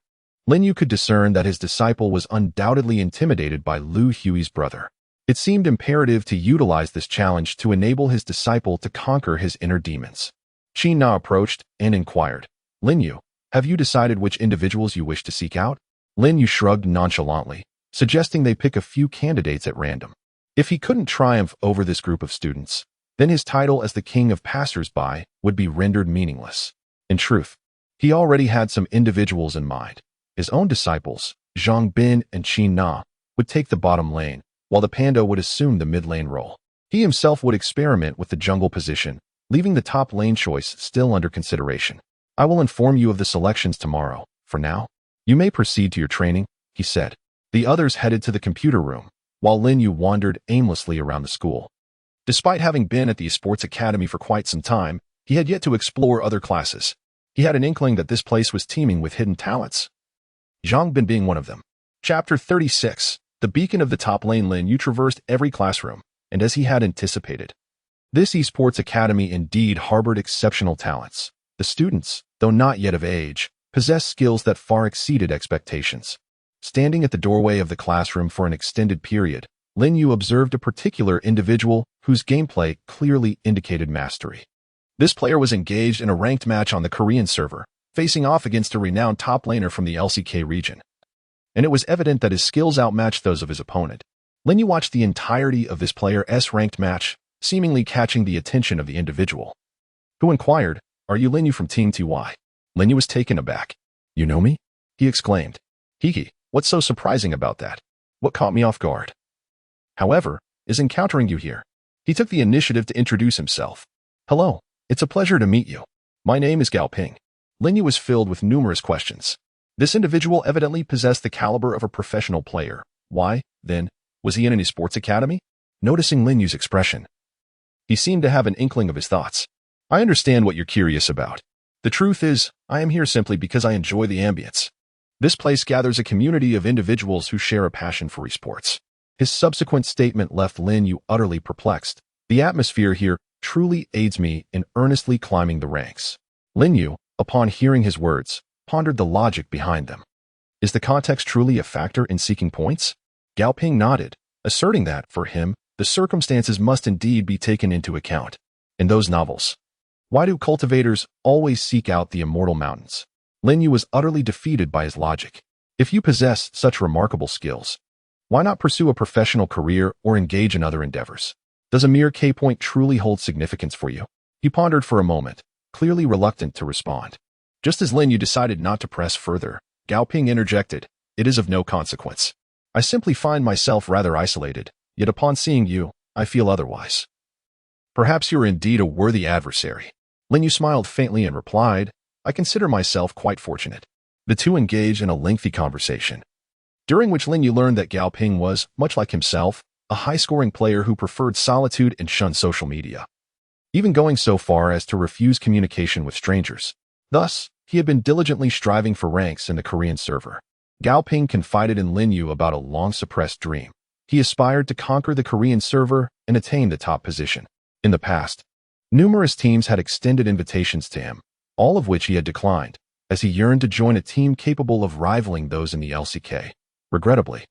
Lin Yu could discern that his disciple was undoubtedly intimidated by Lu Hui's brother. It seemed imperative to utilize this challenge to enable his disciple to conquer his inner demons. Qin Na approached and inquired, "Lin Yu, have you decided which individuals you wish to seek out?" Lin Yu shrugged nonchalantly, suggesting they pick a few candidates at random. If he couldn't triumph over this group of students, then his title as the king of passers-by would be rendered meaningless. In truth, he already had some individuals in mind. His own disciples, Zhang Bin and Qin Na, would take the bottom lane, while the panda would assume the mid-lane role. He himself would experiment with the jungle position, leaving the top lane choice still under consideration. "I will inform you of the selections tomorrow. For now, you may proceed to your training," he said. The others headed to the computer room, while Lin Yu wandered aimlessly around the school. Despite having been at the Esports Academy for quite some time, he had yet to explore other classes. He had an inkling that this place was teeming with hidden talents, Zhang Bin being one of them. Chapter 36. The beacon of the top lane. Lin Yu traversed every classroom, and as he had anticipated, this Esports Academy indeed harbored exceptional talents. The students, though not yet of age, possessed skills that far exceeded expectations. Standing at the doorway of the classroom for an extended period, Lin Yu observed a particular individual whose gameplay clearly indicated mastery. This player was engaged in a ranked match on the Korean server, facing off against a renowned top laner from the LCK region. And it was evident that his skills outmatched those of his opponent. Lin Yu watched the entirety of this player's ranked match, seemingly catching the attention of the individual, who inquired, "Are you Lin Yu from Team TY?" Lin Yu was taken aback. "You know me?" he exclaimed. "Hee, what's so surprising about that? What caught me off guard, however, is encountering you here." He took the initiative to introduce himself. "Hello, it's a pleasure to meet you. My name is Gao Ping." Lin Yu was filled with numerous questions. This individual evidently possessed the caliber of a professional player. Why, then, was he in any sports academy? Noticing Lin Yu's expression, he seemed to have an inkling of his thoughts. "I understand what you're curious about. The truth is, I am here simply because I enjoy the ambience. This place gathers a community of individuals who share a passion for esports." His subsequent statement left Lin Yu utterly perplexed. "The atmosphere here truly aids me in earnestly climbing the ranks." Lin Yu, upon hearing his words, pondered the logic behind them. Is the context truly a factor in seeking points? Gao Ping nodded, asserting that, for him, the circumstances must indeed be taken into account. In those novels, why do cultivators always seek out the immortal mountains? Lin Yu was utterly defeated by his logic. If you possess such remarkable skills, why not pursue a professional career or engage in other endeavors? Does a mere K-point truly hold significance for you? He pondered for a moment, clearly reluctant to respond. Just as Lin Yu decided not to press further, Gao Ping interjected, "It is of no consequence. I simply find myself rather isolated, yet upon seeing you, I feel otherwise. Perhaps you are indeed a worthy adversary." Lin Yu smiled faintly and replied, "I consider myself quite fortunate." The two engaged in a lengthy conversation, during which Lin Yu learned that Gao Ping was, much like himself, a high-scoring player who preferred solitude and shunned social media, even going so far as to refuse communication with strangers. Thus, he had been diligently striving for ranks in the Korean server. Gao Ping confided in Lin Yu about a long-suppressed dream. He aspired to conquer the Korean server and attain the top position. In the past, numerous teams had extended invitations to him, all of which he had declined, as he yearned to join a team capable of rivaling those in the LCK. Regrettably,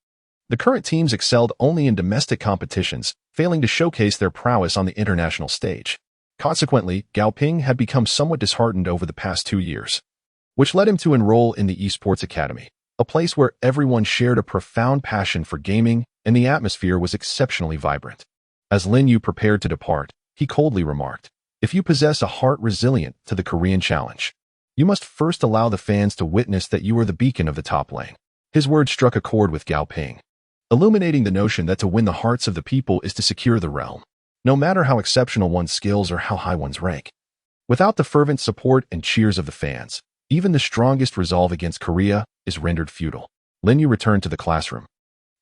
the current teams excelled only in domestic competitions, failing to showcase their prowess on the international stage. Consequently, Gao Ping had become somewhat disheartened over the past 2 years, which led him to enroll in the Esports Academy, a place where everyone shared a profound passion for gaming and the atmosphere was exceptionally vibrant. As Lin Yu prepared to depart, he coldly remarked, "If you possess a heart resilient to the Korean challenge, you must first allow the fans to witness that you are the beacon of the top lane." His words struck a chord with Gao Ping, illuminating the notion that to win the hearts of the people is to secure the realm, no matter how exceptional one's skills or how high one's rank. Without the fervent support and cheers of the fans, even the strongest resolve against Korea is rendered futile. Lin Yu returned to the classroom,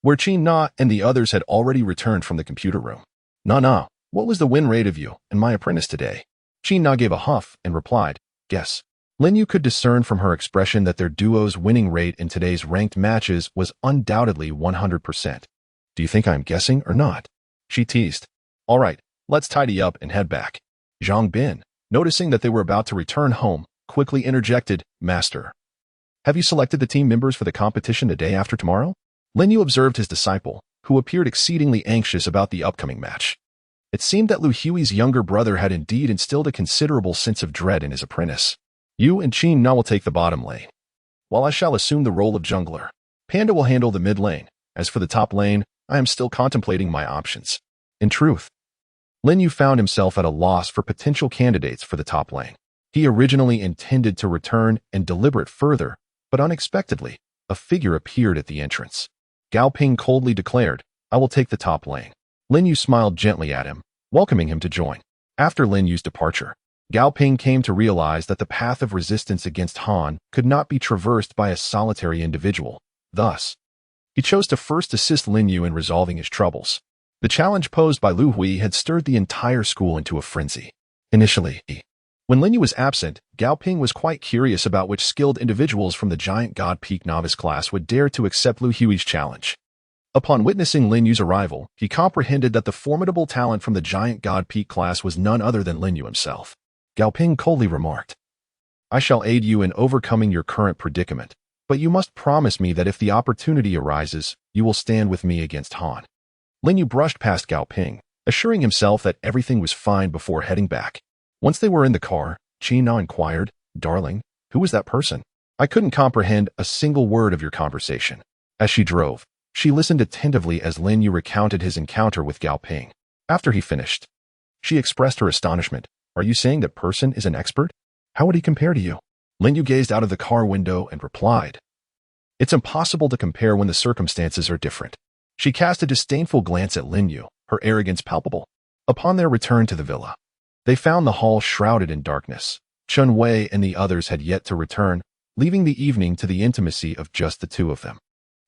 where Chin Na and the others had already returned from the computer room. "Na, what was the win rate of you and my apprentice today?" Chin Na gave a huff and replied, "Guess." Lin Yu could discern from her expression that their duo's winning rate in today's ranked matches was undoubtedly 100%. "Do you think I'm guessing or not?" she teased. "All right, let's tidy up and head back." Zhang Bin, noticing that they were about to return home, quickly interjected, "Master, have you selected the team members for the competition the day after tomorrow?" Lin Yu observed his disciple, who appeared exceedingly anxious about the upcoming match. It seemed that Lu Hui's younger brother had indeed instilled a considerable sense of dread in his apprentice. "You and Chin Na will take the bottom lane, while I shall assume the role of jungler. Panda will handle the mid lane. As for the top lane, I am still contemplating my options." In truth, Lin Yu found himself at a loss for potential candidates for the top lane. He originally intended to return and deliberate further, but unexpectedly, a figure appeared at the entrance. Gao Ping coldly declared, "I will take the top lane." Lin Yu smiled gently at him, welcoming him to join. After Lin Yu's departure, Gao Ping came to realize that the path of resistance against Han could not be traversed by a solitary individual. Thus, he chose to first assist Lin Yu in resolving his troubles. The challenge posed by Lu Hui had stirred the entire school into a frenzy. Initially, when Lin Yu was absent, Gao Ping was quite curious about which skilled individuals from the Giant God Peak novice class would dare to accept Lu Hui's challenge. Upon witnessing Lin Yu's arrival, he comprehended that the formidable talent from the Giant God Peak class was none other than Lin Yu himself. Gao Ping coldly remarked, I shall aid you in overcoming your current predicament, but you must promise me that if the opportunity arises, you will stand with me against Han. Lin Yu brushed past Gao Ping, assuring himself that everything was fine before heading back. Once they were in the car, Qin Na inquired, "Darling, who was that person? I couldn't comprehend a single word of your conversation." As she drove, she listened attentively as Lin Yu recounted his encounter with Gao Ping. After he finished, she expressed her astonishment. "Are you saying that person is an expert? How would he compare to you?" Lin Yu gazed out of the car window and replied, "It's impossible to compare when the circumstances are different." She cast a disdainful glance at Lin Yu, her arrogance palpable. Upon their return to the villa, they found the hall shrouded in darkness. Chun Wei and the others had yet to return, leaving the evening to the intimacy of just the two of them.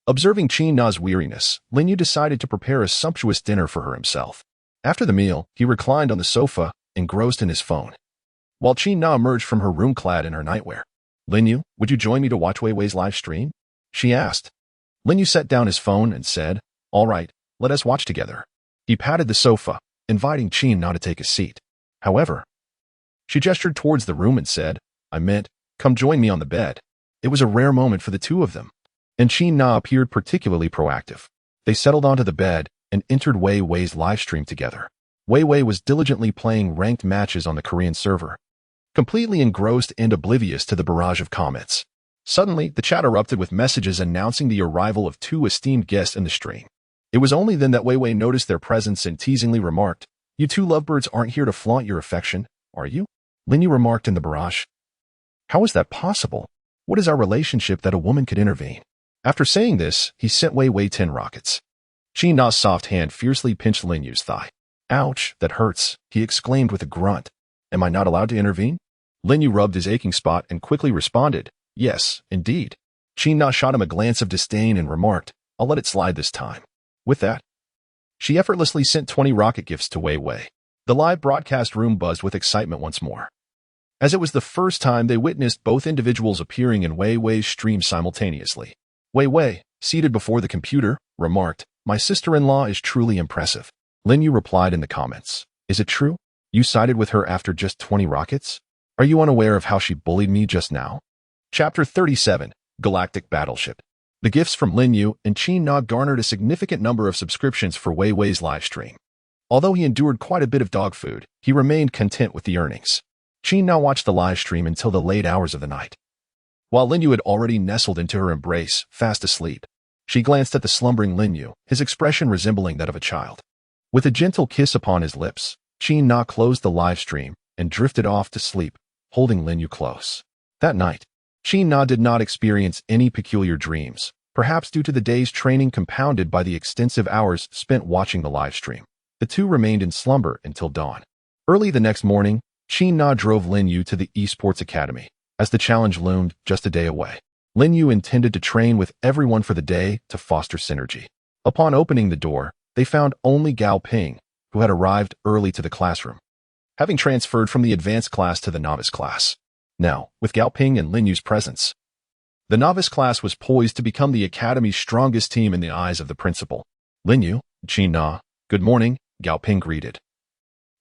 Observing Qin Na's weariness, Lin Yu decided to prepare a sumptuous dinner for her himself. After the meal, he reclined on the sofa, engrossed in his phone, while Qin Na emerged from her room clad in her nightwear. "Lin Yu, would you join me to watch Wei Wei's live stream?" she asked. Lin Yu set down his phone and said, "All right, let us watch together." He patted the sofa, inviting Qin Na to take a seat. However, she gestured towards the room and said, "I meant, come join me on the bed." It was a rare moment for the two of them, and Qin Na appeared particularly proactive. They settled onto the bed and entered Wei Wei's live stream together. Wei Wei was diligently playing ranked matches on the Korean server, completely engrossed and oblivious to the barrage of comments. Suddenly, the chat erupted with messages announcing the arrival of two esteemed guests in the stream. It was only then that Wei Wei noticed their presence and teasingly remarked, "You two lovebirds aren't here to flaunt your affection, are you?" Lin Yu remarked in the barrage. "How is that possible? What is our relationship that a woman could intervene?" After saying this, he sent Wei Wei 10 rockets. Qin Na's soft hand fiercely pinched Lin Yu's thigh. "Ouch, that hurts," he exclaimed with a grunt. "Am I not allowed to intervene?" Lin Yu rubbed his aching spot and quickly responded, "Yes, indeed." Qin Na shot him a glance of disdain and remarked, "I'll let it slide this time." With that, she effortlessly sent 20 rocket gifts to Wei Wei. The live broadcast room buzzed with excitement once more, as it was the first time they witnessed both individuals appearing in Wei Wei's stream simultaneously. Wei Wei, seated before the computer, remarked, "My sister-in-law is truly impressive." Lin Yu replied in the comments, "Is it true? You sided with her after just 20 rockets? Are you unaware of how she bullied me just now?" Chapter 37, Galactic Battleship. The gifts from Lin Yu and Qin Na garnered a significant number of subscriptions for Wei Wei's live stream. Although he endured quite a bit of dog food, he remained content with the earnings. Qin Na watched the live stream until the late hours of the night. While Lin Yu had already nestled into her embrace, fast asleep, she glanced at the slumbering Lin Yu, his expression resembling that of a child. With a gentle kiss upon his lips, Qin Na closed the live stream and drifted off to sleep, holding Lin Yu close. That night, Qin Na did not experience any peculiar dreams, perhaps due to the day's training compounded by the extensive hours spent watching the live stream. The two remained in slumber until dawn. Early the next morning, Qin Na drove Lin Yu to the Esports Academy, as the challenge loomed just a day away. Lin Yu intended to train with everyone for the day to foster synergy. Upon opening the door, they found only Gao Ping, who had arrived early to the classroom, having transferred from the advanced class to the novice class. Now, with Gao Ping and Lin Yu's presence, the novice class was poised to become the academy's strongest team in the eyes of the principal. "Lin Yu, Qin Na, good morning," Gao Ping greeted.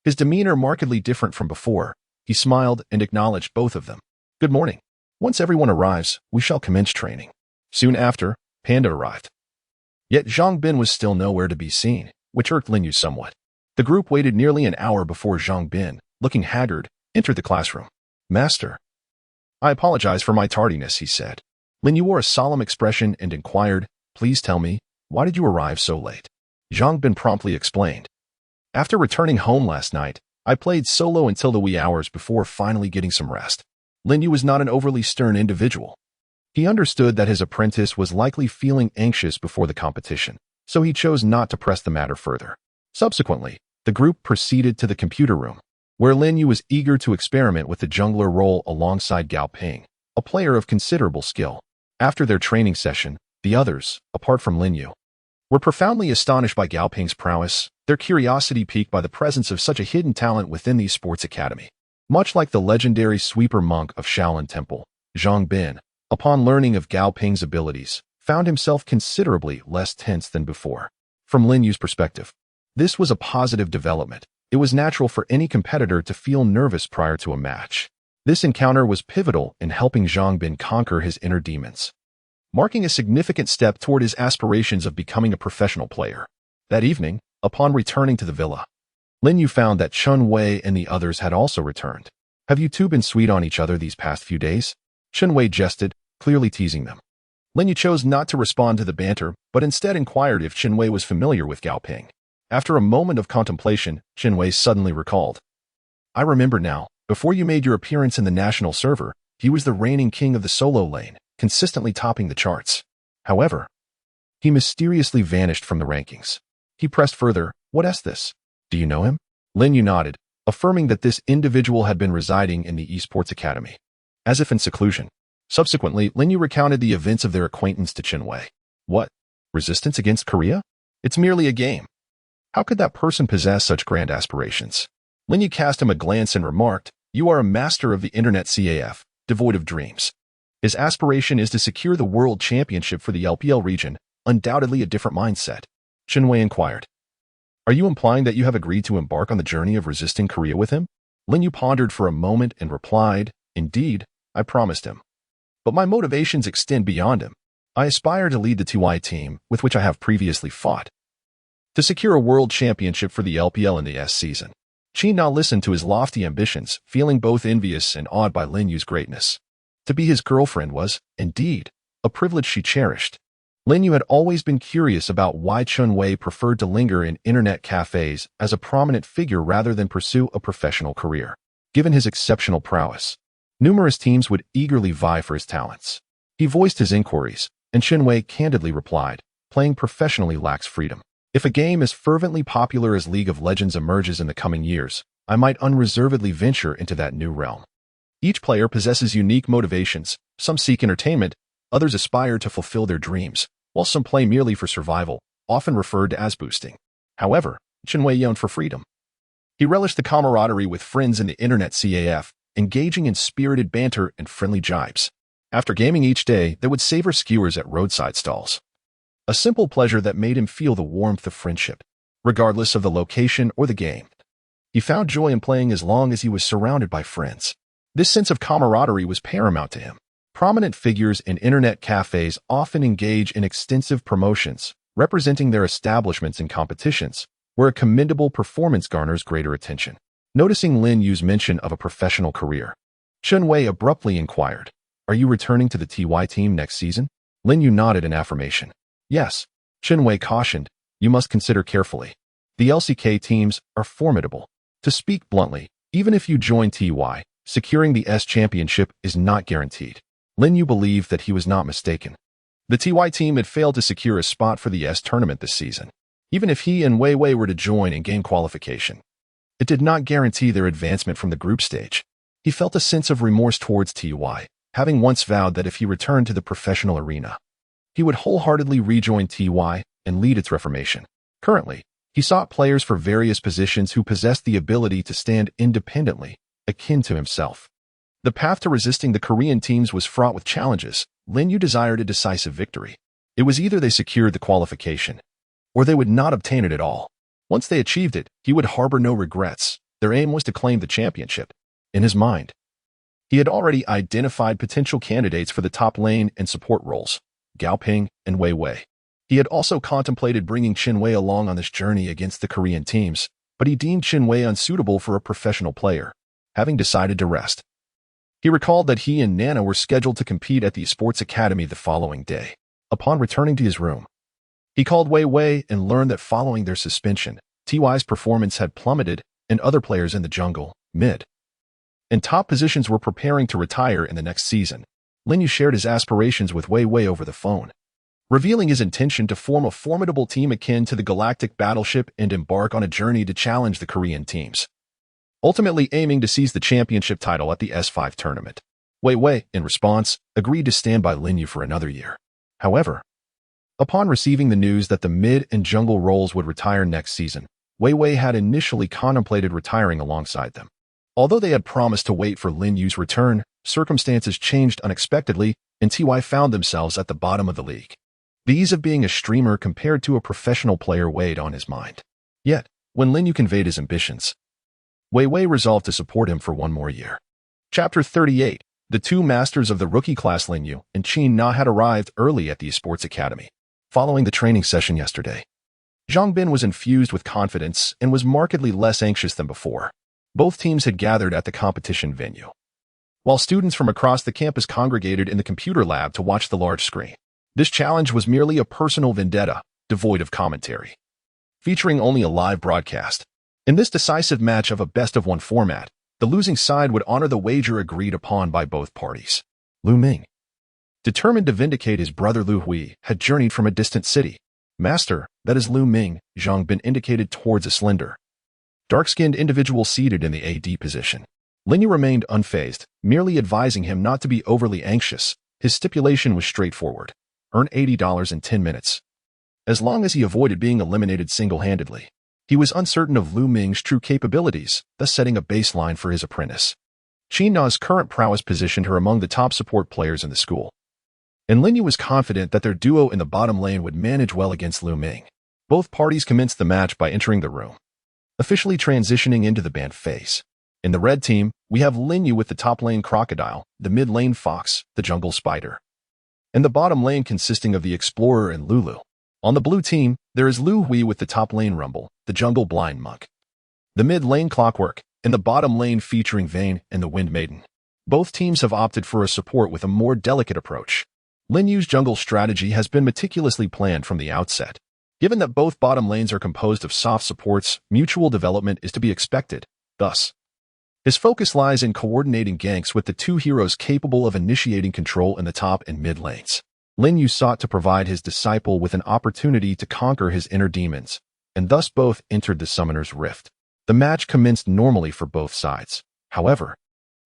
His demeanor markedly different from before. He smiled and acknowledged both of them. "Good morning. Once everyone arrives, we shall commence training." Soon after, Panda arrived. Yet Zhang Bin was still nowhere to be seen, which irked Lin Yu somewhat. The group waited nearly an hour before Zhang Bin, looking haggard, entered the classroom. "Master, I apologize for my tardiness," he said. Lin Yu wore a solemn expression and inquired, "Please tell me, why did you arrive so late?" Zhang Bin promptly explained, "After returning home last night, I played solo until the wee hours before finally getting some rest." Lin Yu was not an overly stern individual. He understood that his apprentice was likely feeling anxious before the competition, so he chose not to press the matter further. Subsequently, the group proceeded to the computer room, where Lin Yu was eager to experiment with the jungler role alongside Gao Ping, a player of considerable skill. After their training session, the others, apart from Lin Yu, were profoundly astonished by Gao Ping's prowess, their curiosity piqued by the presence of such a hidden talent within the Sports Academy. Much like the legendary sweeper monk of Shaolin Temple, Zhang Bin, upon learning of Gao Ping's abilities, found himself considerably less tense than before. From Lin Yu's perspective, this was a positive development. It was natural for any competitor to feel nervous prior to a match. This encounter was pivotal in helping Zhang Bin conquer his inner demons, marking a significant step toward his aspirations of becoming a professional player. That evening, upon returning to the villa, Lin Yu found that Chun Wei and the others had also returned. "Have you two been sweet on each other these past few days?" Chun Wei jested, clearly teasing them. Lin Yu chose not to respond to the banter, but instead inquired if Chun Wei was familiar with Gao Ping. After a moment of contemplation, Chun Wei suddenly recalled, "I remember now, before you made your appearance in the national server, he was the reigning king of the solo lane, consistently topping the charts. However, he mysteriously vanished from the rankings." He pressed further, "What is this? Do you know him?" Lin Yu nodded, affirming that this individual had been residing in the esports academy, as if in seclusion. Subsequently, Lin Yu recounted the events of their acquaintance to Chun Wei. "What? Resistance against Korea? It's merely a game. How could that person possess such grand aspirations?" Lin Yu cast him a glance and remarked, "You are a master of the internet CAF, devoid of dreams. His aspiration is to secure the world championship for the LPL region, undoubtedly a different mindset." Chun Wei inquired, "Are you implying that you have agreed to embark on the journey of resisting Korea with him?" Lin Yu pondered for a moment and replied, "Indeed, I promised him. But my motivations extend beyond him. I aspire to lead the TY team, with which I have previously fought, to secure a world championship for the LPL in the S season." Qi now listened to his lofty ambitions, feeling both envious and awed by Lin Yu's greatness. To be his girlfriend was, indeed, a privilege she cherished. Lin Yu had always been curious about why Chun Wei preferred to linger in internet cafes as a prominent figure rather than pursue a professional career. Given his exceptional prowess, numerous teams would eagerly vie for his talents. He voiced his inquiries, and Chun Wei candidly replied, "Playing professionally lacks freedom. If a game as fervently popular as League of Legends emerges in the coming years, I might unreservedly venture into that new realm." Each player possesses unique motivations. Some seek entertainment, others aspire to fulfill their dreams, while some play merely for survival, often referred to as boosting. However, Chun Wei yearned for freedom. He relished the camaraderie with friends in the internet CAF, engaging in spirited banter and friendly jibes. After gaming each day, they would savor skewers at roadside stalls, a simple pleasure that made him feel the warmth of friendship, regardless of the location or the game. He found joy in playing as long as he was surrounded by friends. This sense of camaraderie was paramount to him. Prominent figures in internet cafes often engage in extensive promotions, representing their establishments in competitions, where a commendable performance garners greater attention. Noticing Lin Yu's mention of a professional career, Chun Wei abruptly inquired, "Are you returning to the TY team next season?" Lin Yu nodded in affirmation. "Yes." Chun Wei cautioned, "You must consider carefully. The LCK teams are formidable. To speak bluntly, even if you join TY, securing the S championship is not guaranteed." Lin Yu believed that he was not mistaken. The TY team had failed to secure a spot for the S tournament this season. Even if he and Wei Wei were to join and gain qualification, it did not guarantee their advancement from the group stage. He felt a sense of remorse towards TY, having once vowed that if he returned to the professional arena, he would wholeheartedly rejoin TY and lead its reformation. Currently, he sought players for various positions who possessed the ability to stand independently, akin to himself. The path to resisting the Korean teams was fraught with challenges. Lin Yu desired a decisive victory. It was either they secured the qualification, or they would not obtain it at all. Once they achieved it, he would harbor no regrets. Their aim was to claim the championship. In his mind, he had already identified potential candidates for the top lane and support roles, Gao Ping and Wei Wei. He had also contemplated bringing Chun Wei along on this journey against the Korean teams, but he deemed Chun Wei unsuitable for a professional player, having decided to rest. He recalled that he and Nana were scheduled to compete at the Sports Academy the following day. Upon returning to his room, he called Wei Wei and learned that following their suspension, TY's performance had plummeted and other players in the jungle, mid, and top positions were preparing to retire in the next season. Lin Yu shared his aspirations with Wei Wei over the phone, revealing his intention to form a formidable team akin to the Galactic Battleship and embark on a journey to challenge the Korean teams, ultimately aiming to seize the championship title at the S5 tournament. Wei Wei, in response, agreed to stand by Lin Yu for another year. However, upon receiving the news that the mid and jungle roles would retire next season, Wei Wei had initially contemplated retiring alongside them. Although they had promised to wait for Lin Yu's return, circumstances changed unexpectedly, and TY found themselves at the bottom of the league. The ease of being a streamer compared to a professional player weighed on his mind. Yet, when Lin Yu conveyed his ambitions, Wei Wei resolved to support him for one more year. Chapter 38. The two masters of the rookie class Lin Yu and Qin Na had arrived early at the esports academy. Following the training session yesterday, Zhang Bin was infused with confidence and was markedly less anxious than before. Both teams had gathered at the competition venue, while students from across the campus congregated in the computer lab to watch the large screen. This challenge was merely a personal vendetta, devoid of commentary, featuring only a live broadcast. In this decisive match of a best-of-one format, the losing side would honor the wager agreed upon by both parties. Lu Ming, determined to vindicate his brother Lu Hui, had journeyed from a distant city. Master, that is Lu Ming, Zhang Bin indicated towards a slender, dark-skinned individual seated in the AD position. Lin Yu remained unfazed, merely advising him not to be overly anxious. His stipulation was straightforward: earn $80 in 10 minutes. As long as he avoided being eliminated single-handedly. He was uncertain of Lu Ming's true capabilities, thus setting a baseline for his apprentice. Qin Na's current prowess positioned her among the top support players in the school, and Lin Yu was confident that their duo in the bottom lane would manage well against Lu Ming. Both parties commenced the match by entering the room, officially transitioning into the band phase. In the red team, we have Lin Yu with the top lane Crocodile, the mid lane Fox, the jungle Spider, and the bottom lane consisting of the Explorer and Lulu. On the blue team, there is Lu Hui with the top lane Rumble, the jungle Blind Monk, the mid lane Clockwork, and the bottom lane featuring Vayne and the Wind Maiden. Both teams have opted for a support with a more delicate approach. Lin Yu's jungle strategy has been meticulously planned from the outset. Given that both bottom lanes are composed of soft supports, mutual development is to be expected. Thus, his focus lies in coordinating ganks with the two heroes capable of initiating control in the top and mid lanes. Lin Yu sought to provide his disciple with an opportunity to conquer his inner demons, and thus both entered the Summoner's Rift. The match commenced normally for both sides. However,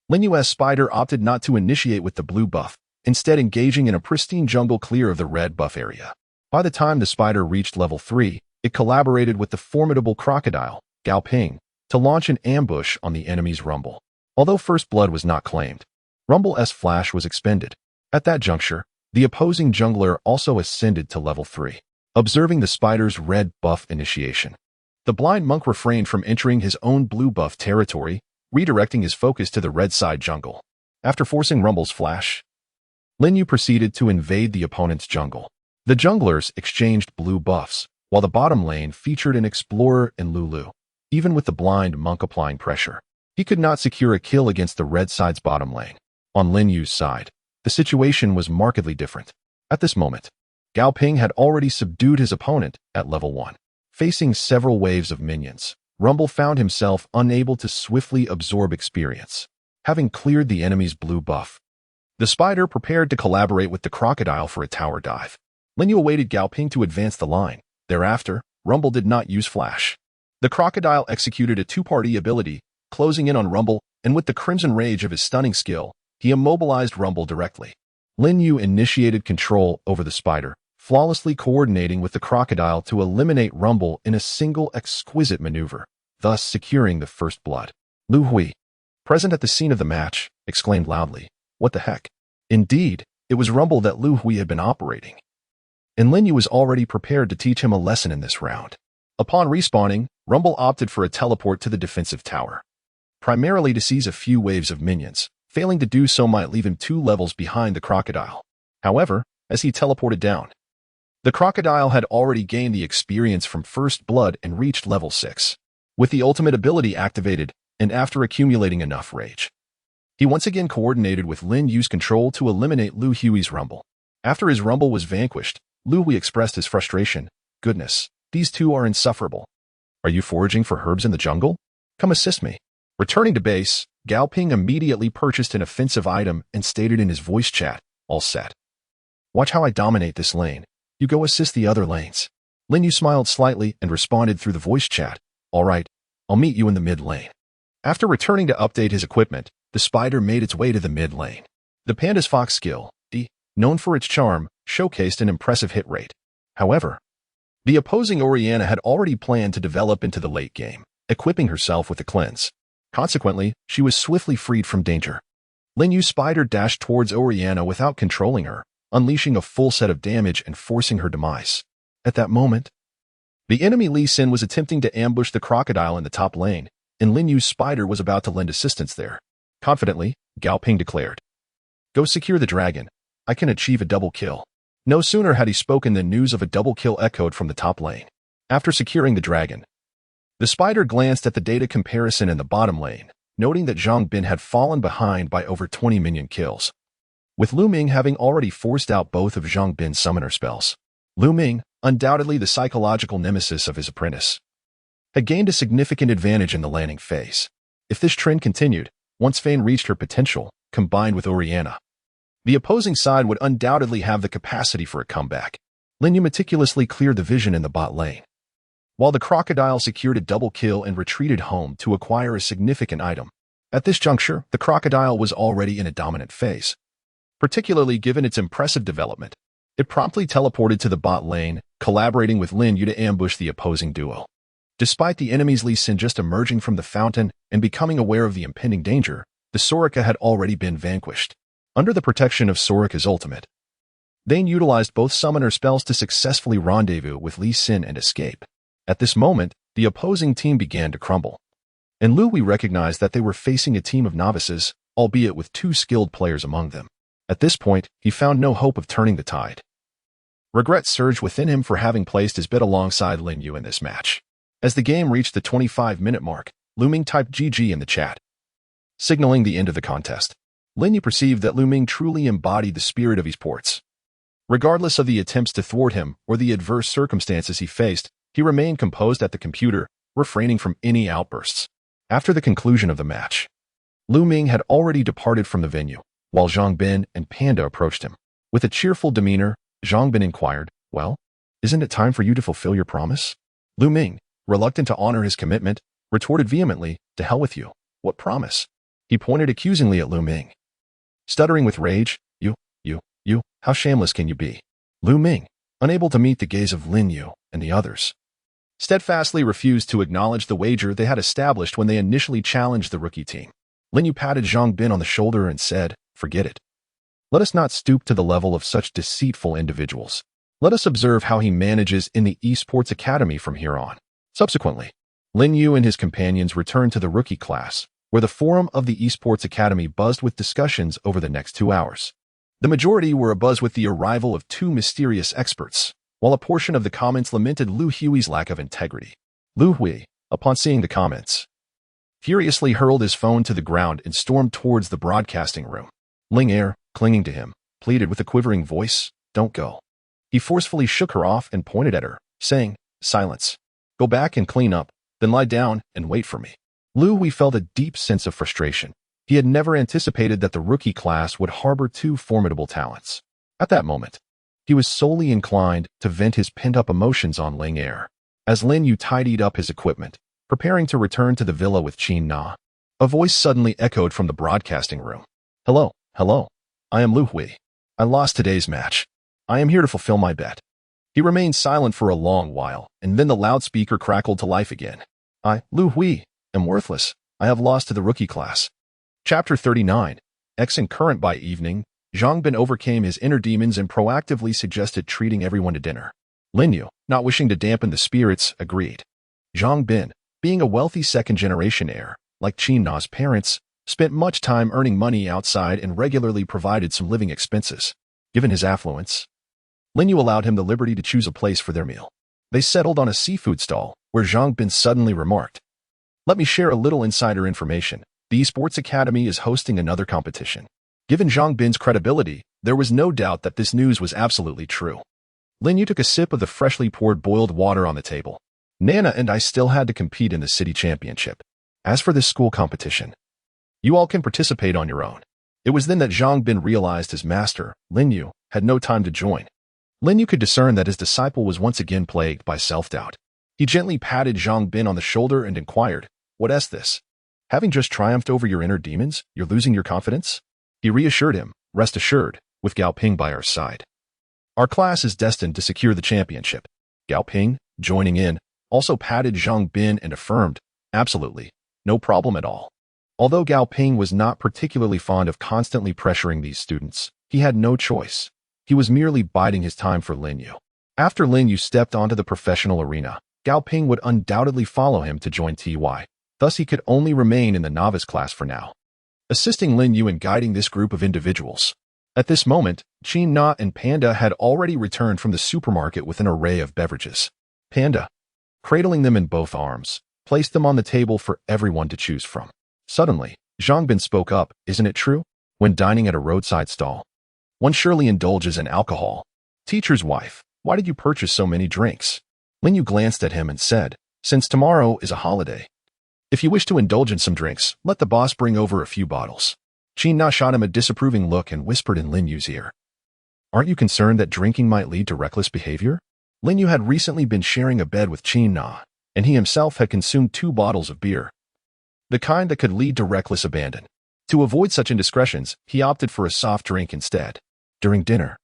Lin Yu's Spider opted not to initiate with the blue buff, instead engaging in a pristine jungle clear of the red buff area. By the time the Spider reached level 3, it collaborated with the formidable Crocodile, Gao Ping, to launch an ambush on the enemy's Rumble. Although First Blood was not claimed, Rumble's flash was expended. At that juncture, the opposing jungler also ascended to level 3, observing the Spider's red buff initiation. The Blind Monk refrained from entering his own blue buff territory, redirecting his focus to the red side jungle. After forcing Rumble's flash, Lin Yu proceeded to invade the opponent's jungle. The junglers exchanged blue buffs, while the bottom lane featured an Explorer and Lulu. Even with the Blind Monk applying pressure, he could not secure a kill against the red side's bottom lane. On Lin Yu's side, the situation was markedly different. At this moment, Gao Ping had already subdued his opponent at level 1. Facing several waves of minions, Rumble found himself unable to swiftly absorb experience. Having cleared the enemy's blue buff, the Spider prepared to collaborate with the Crocodile for a tower dive. Lin Yu awaited Gao Ping to advance the line. Thereafter, Rumble did not use flash. The Crocodile executed a two-party ability, closing in on Rumble, and with the Crimson Rage of his stunning skill, he immobilized Rumble directly. Lin Yu initiated control over the Spider, flawlessly coordinating with the Crocodile to eliminate Rumble in a single exquisite maneuver, thus securing the first blood. Lu Hui, present at the scene of the match, exclaimed loudly, "What the heck?" Indeed, it was Rumble that Lu Hui had been operating, and Lin Yu was already prepared to teach him a lesson in this round. Upon respawning, Rumble opted for a teleport to the defensive tower, primarily to seize a few waves of minions. Failing to do so might leave him 2 levels behind the Crocodile. However, as he teleported down, the Crocodile had already gained the experience from First Blood and reached level 6. With the ultimate ability activated, and after accumulating enough rage, he once again coordinated with Lin Yu's control to eliminate Lu Hui's Rumble. After his Rumble was vanquished, Lu Hui expressed his frustration. "Goodness, these two are insufferable. Are you foraging for herbs in the jungle? Come assist me." Returning to base, Gao Ping immediately purchased an offensive item and stated in his voice chat, "All set. Watch how I dominate this lane. You go assist the other lanes." Lin Yu smiled slightly and responded through the voice chat, "All right, I'll meet you in the mid lane." After returning to update his equipment, the Spider made its way to the mid lane. The Panda's Fox skill, known for its charm, showcased an impressive hit rate. However, the opposing Orianna had already planned to develop into the late game, equipping herself with a cleanse. Consequently, she was swiftly freed from danger. Lin Yu's Spider dashed towards Orianna without controlling her, unleashing a full set of damage and forcing her demise. At that moment, the enemy Lee Sin was attempting to ambush the Crocodile in the top lane, and Lin Yu's Spider was about to lend assistance there. Confidently, Gao Ping declared. Go secure the dragon. I can achieve a double kill. No sooner had he spoken than news of a double kill echoed from the top lane. After securing the dragon, the spider glanced at the data comparison in the bottom lane, noting that Zhang Bin had fallen behind by over 20 minion kills, with Lu Ming having already forced out both of Zhang Bin's summoner spells. Lu Ming, undoubtedly the psychological nemesis of his apprentice, had gained a significant advantage in the landing phase. If this trend continued, once Fane reached her potential, combined with Oriana, the opposing side would undoubtedly have the capacity for a comeback. Lin Yu meticulously cleared the vision in the bot lane, while the crocodile secured a double kill and retreated home to acquire a significant item. At this juncture, the crocodile was already in a dominant phase, particularly given its impressive development. It promptly teleported to the bot lane, collaborating with Lin Yu to ambush the opposing duo. Despite the enemy's Lee Sin just emerging from the fountain and becoming aware of the impending danger, the Soraka had already been vanquished. Under the protection of Soraka's ultimate, Thane utilized both summoner spells to successfully rendezvous with Lee Sin and escape. At this moment, the opposing team began to crumble, and Lu Wei recognized that they were facing a team of novices, albeit with 2 skilled players among them. At this point, he found no hope of turning the tide. Regret surged within him for having placed his bet alongside Lin Yu in this match. As the game reached the 25-minute mark, Lu Ming typed GG in the chat, signaling the end of the contest. Lin Yu perceived that Lu Ming truly embodied the spirit of esports. Regardless of the attempts to thwart him or the adverse circumstances he faced, he remained composed at the computer, refraining from any outbursts. After the conclusion of the match, Lu Ming had already departed from the venue, while Zhang Bin and Panda approached him. With a cheerful demeanor, Zhang Bin inquired, Well, isn't it time for you to fulfill your promise? Lu Ming, reluctant to honor his commitment, retorted vehemently, To hell with you. What promise? He pointed accusingly at Lu Ming. Stuttering with rage, You, how shameless can you be? Lu Ming, unable to meet the gaze of Lin Yu and the others, steadfastly refused to acknowledge the wager they had established when they initially challenged the rookie team. Lin Yu patted Zhang Bin on the shoulder and said, Forget it. Let us not stoop to the level of such deceitful individuals. Let us observe how he manages in the Esports Academy from here on. Subsequently, Lin Yu and his companions returned to the rookie class, where the forum of the Esports Academy buzzed with discussions over the next 2 hours. The majority were abuzz with the arrival of 2 mysterious experts, while a portion of the comments lamented Lu Hui's lack of integrity. Lu Hui, upon seeing the comments, furiously hurled his phone to the ground and stormed towards the broadcasting room. Ling Er, clinging to him, pleaded with a quivering voice, Don't go. He forcefully shook her off and pointed at her, saying, Silence. Go back and clean up, then lie down and wait for me. Lu Hui felt a deep sense of frustration. He had never anticipated that the rookie class would harbor 2 formidable talents. At that moment, he was solely inclined to vent his pent-up emotions on Ling Er. As Lin Yu tidied up his equipment, preparing to return to the villa with Qin Na, a voice suddenly echoed from the broadcasting room. Hello, I am Lu Hui. I lost today's match. I am here to fulfill my bet. He remained silent for a long while, and then the loudspeaker crackled to life again. I, Lu Hui, am worthless. I have lost to the rookie class. Chapter 39. X and current. By evening, Zhang Bin overcame his inner demons and proactively suggested treating everyone to dinner. Lin Yu, not wishing to dampen the spirits, agreed. Zhang Bin, being a wealthy second-generation heir, like Qin Na's parents, spent much time earning money outside and regularly provided some living expenses. Given his affluence, Lin Yu allowed him the liberty to choose a place for their meal. They settled on a seafood stall, where Zhang Bin suddenly remarked, Let me share a little insider information. The Esports Academy is hosting another competition. Given Zhang Bin's credibility, there was no doubt that this news was absolutely true. Lin Yu took a sip of the freshly poured boiled water on the table. Nana and I still had to compete in the city championship. As for this school competition, you all can participate on your own. It was then that Zhang Bin realized his master, Lin Yu, had no time to join. Lin Yu could discern that his disciple was once again plagued by self-doubt. He gently patted Zhang Bin on the shoulder and inquired, What is this? Having just triumphed over your inner demons, you're losing your confidence? He reassured him, Rest assured, with Gao Ping by our side. Our class is destined to secure the championship. Gao Ping, joining in, also patted Zhang Bin and affirmed, Absolutely, no problem at all. Although Gao Ping was not particularly fond of constantly pressuring these students, he had no choice. He was merely biding his time for Lin Yu. After Lin Yu stepped onto the professional arena, Gao Ping would undoubtedly follow him to join TY. Thus he could only remain in the novice class for now. assisting Lin Yu in guiding this group of individuals. At this moment, Qin Na and Panda had already returned from the supermarket with an array of beverages. Panda, cradling them in both arms, placed them on the table for everyone to choose from. Suddenly, Zhang Bin spoke up, "Isn't it true? When dining at a roadside stall, one surely indulges in alcohol. Teacher's wife, why did you purchase so many drinks?" Lin Yu glanced at him and said, "Since tomorrow is a holiday, if you wish to indulge in some drinks, let the boss bring over a few bottles." Qin Na shot him a disapproving look and whispered in Lin Yu's ear, "Aren't you concerned that drinking might lead to reckless behavior?" Lin Yu had recently been sharing a bed with Qin Na, and he himself had consumed 2 bottles of beer, the kind that could lead to reckless abandon. To avoid such indiscretions, he opted for a soft drink instead. During dinner,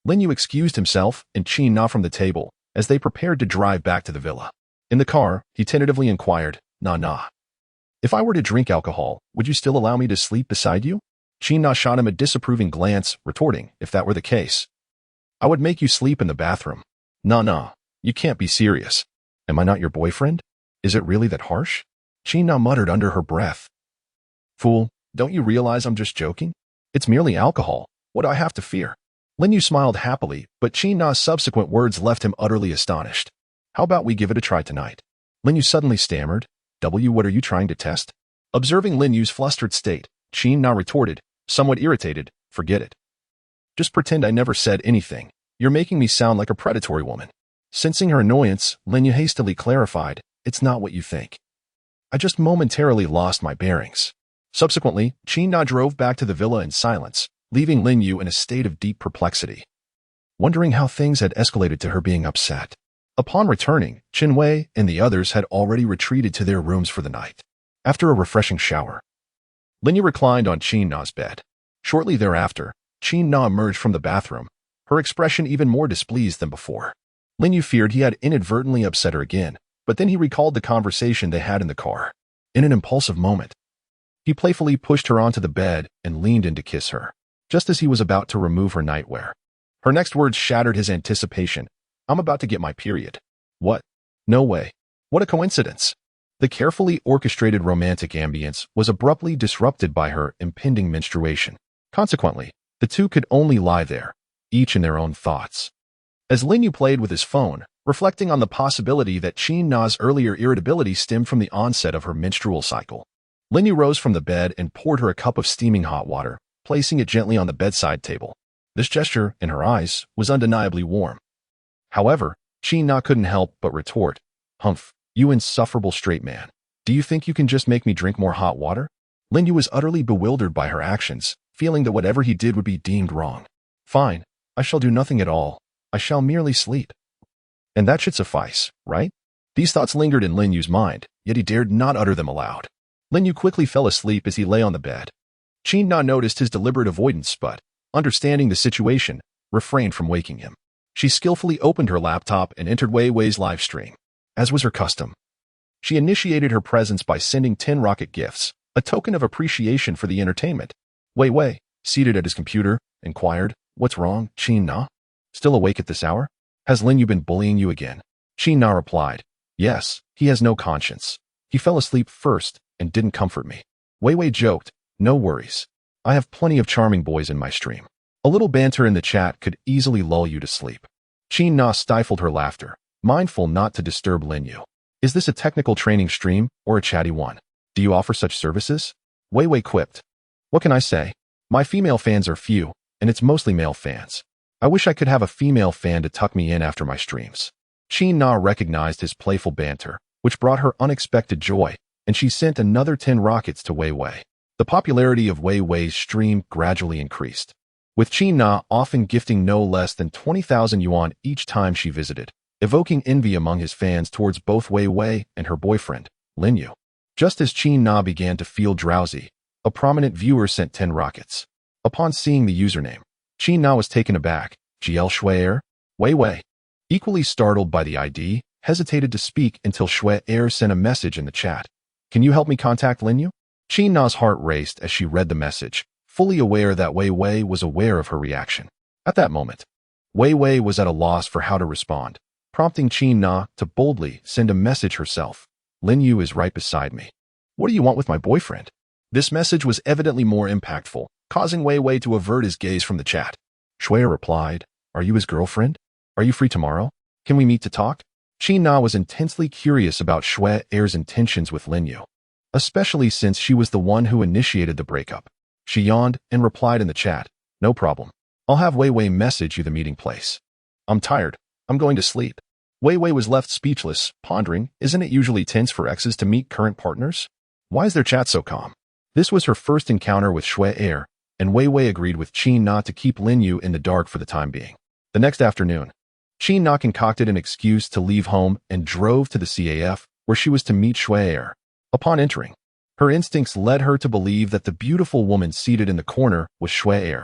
Lin Yu excused himself and Qin Na from the table as they prepared to drive back to the villa. In the car, he tentatively inquired, "Na, if I were to drink alcohol, would you still allow me to sleep beside you?" Qin Na shot him a disapproving glance, retorting, "If that were the case, I would make you sleep in the bathroom." "Na, you can't be serious. Am I not your boyfriend? Is it really that harsh?" Qin Na muttered under her breath. "Fool, don't you realize I'm just joking? It's merely alcohol. What do I have to fear?" Lin Yu smiled happily, but Qin Na's subsequent words left him utterly astonished. "How about we give it a try tonight?" Lin Yu suddenly stammered. What are you trying to test?" Observing Lin Yu's flustered state, Qin Na retorted, somewhat irritated, "Forget it. Just pretend I never said anything. You're making me sound like a predatory woman." Sensing her annoyance, Lin Yu hastily clarified, "It's not what you think. I just momentarily lost my bearings." Subsequently, Qin Na drove back to the villa in silence, leaving Lin Yu in a state of deep perplexity, wondering how things had escalated to her being upset. Upon returning, Qin Wei and the others had already retreated to their rooms for the night. After a refreshing shower, Lin Yu reclined on Qin Na's bed. Shortly thereafter, Qin Na emerged from the bathroom, her expression even more displeased than before. Lin Yu feared he had inadvertently upset her again, but then he recalled the conversation they had in the car. In an impulsive moment, he playfully pushed her onto the bed and leaned in to kiss her, just as he was about to remove her nightwear. Her next words shattered his anticipation. "I'm about to get my period." "What? No way. What a coincidence." The carefully orchestrated romantic ambience was abruptly disrupted by her impending menstruation. Consequently, the two could only lie there, each in their own thoughts. As Lin Yu played with his phone, reflecting on the possibility that Qin Na's earlier irritability stemmed from the onset of her menstrual cycle, Lin Yu rose from the bed and poured her a cup of steaming hot water, placing it gently on the bedside table. This gesture, in her eyes, was undeniably warm. However, Qin Na couldn't help but retort, "Humph, you insufferable straight man. Do you think you can just make me drink more hot water?" Lin Yu was utterly bewildered by her actions, feeling that whatever he did would be deemed wrong. "Fine, I shall do nothing at all. I shall merely sleep. And that should suffice, right?" These thoughts lingered in Lin Yu's mind, yet he dared not utter them aloud. Lin Yu quickly fell asleep as he lay on the bed. Qin Na noticed his deliberate avoidance but, understanding the situation, refrained from waking him. She skillfully opened her laptop and entered Wei Wei's live stream. As was her custom, she initiated her presence by sending 10 rocket gifts, a token of appreciation for the entertainment. Wei Wei, seated at his computer, inquired, "What's wrong, Qin Na? Still awake at this hour? Has Lin Yu been bullying you again?" Qin Na replied, "Yes, he has no conscience. He fell asleep first and didn't comfort me." Wei Wei joked, "No worries. I have plenty of charming boys in my stream. A little banter in the chat could easily lull you to sleep." Qin Na stifled her laughter, mindful not to disturb Lin Yu. "Is this a technical training stream or a chatty one? Do you offer such services?" Wei Wei quipped, "What can I say? My female fans are few, and it's mostly male fans. I wish I could have a female fan to tuck me in after my streams." Qin Na recognized his playful banter, which brought her unexpected joy, and she sent another 10 rockets to Wei Wei. The popularity of Wei Wei's stream gradually increased, with Qin Na often gifting no less than 20,000 yuan each time she visited, evoking envy among his fans towards both Wei Wei and her boyfriend, Lin Yu. Just as Qin Na began to feel drowsy, a prominent viewer sent 10 rockets. Upon seeing the username, Qin Na was taken aback. "GL Shui? Wei Wei?" Equally startled by the ID, hesitated to speak until Shui sent a message in the chat. "Can you help me contact Lin Yu?" Qin Na's heart raced as she read the message, fully aware that Wei Wei was aware of her reaction. At that moment, Wei Wei was at a loss for how to respond, prompting Qin Na to boldly send a message herself. "Lin Yu is right beside me. What do you want with my boyfriend?" This message was evidently more impactful, causing Wei Wei to avert his gaze from the chat. Shui replied, "Are you his girlfriend? Are you free tomorrow? Can we meet to talk?" Qin Na was intensely curious about Shui's intentions with Lin Yu, especially since she was the one who initiated the breakup. She yawned and replied in the chat, "No problem. I'll have Wei Wei message you the meeting place. I'm tired. I'm going to sleep." Wei Wei was left speechless, pondering, isn't it usually tense for exes to meet current partners? Why is their chat so calm? This was her first encounter with Shui, and Wei Wei agreed with Qin Na to keep Lin Yu in the dark for the time being. The next afternoon, Qin Na concocted an excuse to leave home and drove to the CAF, where she was to meet Shui. Upon entering, her instincts led her to believe that the beautiful woman seated in the corner was Shui.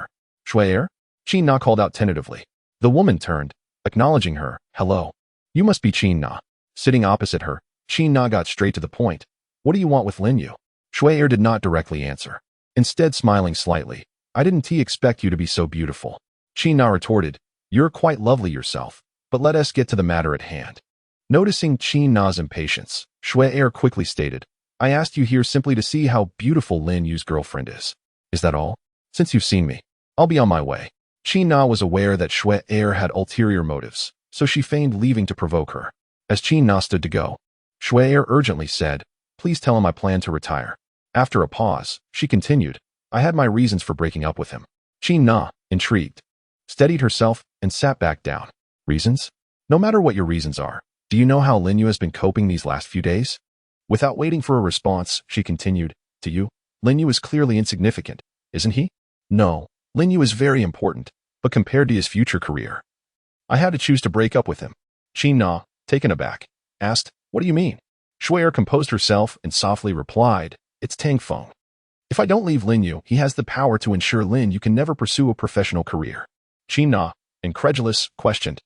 "Shui?" Qin Na called out tentatively. The woman turned, acknowledging her. "Hello. You must be Qin Na." Sitting opposite her, Qin Na got straight to the point. "What do you want with Lin Yu?" Shui did not directly answer, instead smiling slightly. "I didn't expect you to be so beautiful." Qin Na retorted, "You're quite lovely yourself, but let us get to the matter at hand." Noticing Qin Na's impatience, Shui quickly stated, "I asked you here simply to see how beautiful Lin Yu's girlfriend is. Is that all? Since you've seen me, I'll be on my way." Qin Na was aware that Shui had ulterior motives, so she feigned leaving to provoke her. As Qin Na stood to go, Shui urgently said, "Please tell him I plan to retire." After a pause, she continued, "I had my reasons for breaking up with him." Qin Na, intrigued, steadied herself and sat back down. "Reasons? No matter what your reasons are, do you know how Lin Yu has been coping these last few days?" Without waiting for a response, she continued, "To you, Lin Yu is clearly insignificant, isn't he?" "No, Lin Yu is very important, but compared to his future career, I had to choose to break up with him." Qin Na, taken aback, asked, "What do you mean?" Shui composed herself and softly replied, "It's Tang Feng. If I don't leave Lin Yu, he has the power to ensure Lin Yu can never pursue a professional career." Qin Na, incredulous, questioned,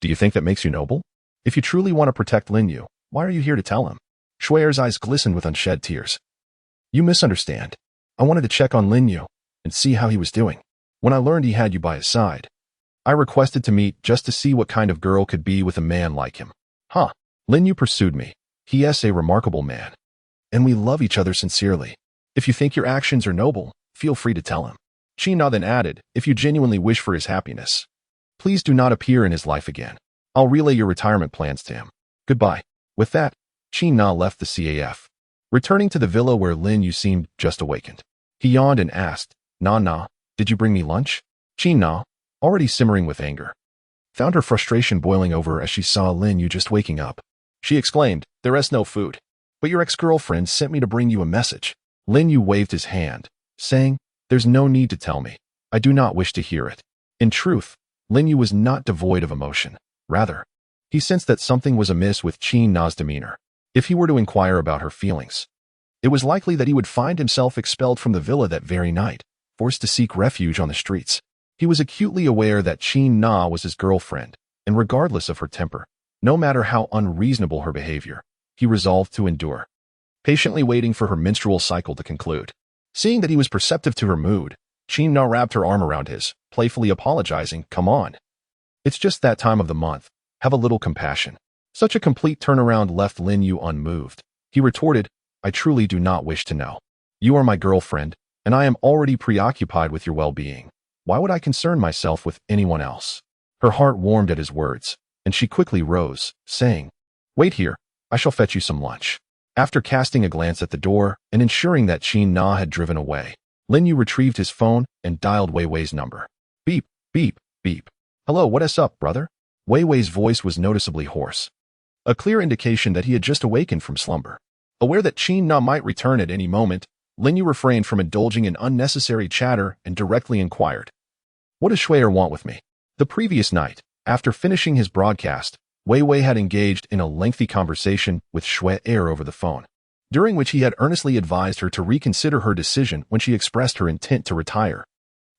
"Do you think that makes you noble? If you truly want to protect Lin Yu, why are you here to tell him?" Shui's eyes glistened with unshed tears. "You misunderstand. I wanted to check on Lin Yu and see how he was doing. When I learned he had you by his side, I requested to meet just to see what kind of girl could be with a man like him." "Huh. Lin Yu pursued me. He is a remarkable man, and we love each other sincerely. If you think your actions are noble, feel free to tell him." Qin Na then added, "If you genuinely wish for his happiness, please do not appear in his life again. I'll relay your retirement plans to him. Goodbye." With that, Qin Na left the CAF, returning to the villa where Lin Yu seemed just awakened. He yawned and asked, Na, did you bring me lunch?" Qin Na, already simmering with anger, found her frustration boiling over as she saw Lin Yu just waking up. She exclaimed, "There is no food, but your ex-girlfriend sent me to bring you a message." Lin Yu waved his hand, saying, "There's no need to tell me. I do not wish to hear it." In truth, Lin Yu was not devoid of emotion. Rather, he sensed that something was amiss with Qin Na's demeanor. If he were to inquire about her feelings, it was likely that he would find himself expelled from the villa that very night, forced to seek refuge on the streets. He was acutely aware that Qin Na was his girlfriend, and regardless of her temper, no matter how unreasonable her behavior, he resolved to endure, patiently waiting for her menstrual cycle to conclude. Seeing that he was perceptive to her mood, Qin Na wrapped her arm around his, playfully apologizing, "Come on. It's just that time of the month. Have a little compassion." Such a complete turnaround left Lin Yu unmoved. He retorted, "I truly do not wish to know. You are my girlfriend, and I am already preoccupied with your well-being. Why would I concern myself with anyone else?" Her heart warmed at his words, and she quickly rose, saying, "Wait here, I shall fetch you some lunch." After casting a glance at the door and ensuring that Qin Na had driven away, Lin Yu retrieved his phone and dialed Wei Wei's number. Beep, beep, beep. "Hello, what is up, brother?" Wei Wei's voice was noticeably hoarse, a clear indication that he had just awakened from slumber. Aware that Qin Na might return at any moment, Lin Yu refrained from indulging in unnecessary chatter and directly inquired, "What does Shui want with me?" The previous night, after finishing his broadcast, Wei Wei had engaged in a lengthy conversation with Shui over the phone, during which he had earnestly advised her to reconsider her decision when she expressed her intent to retire.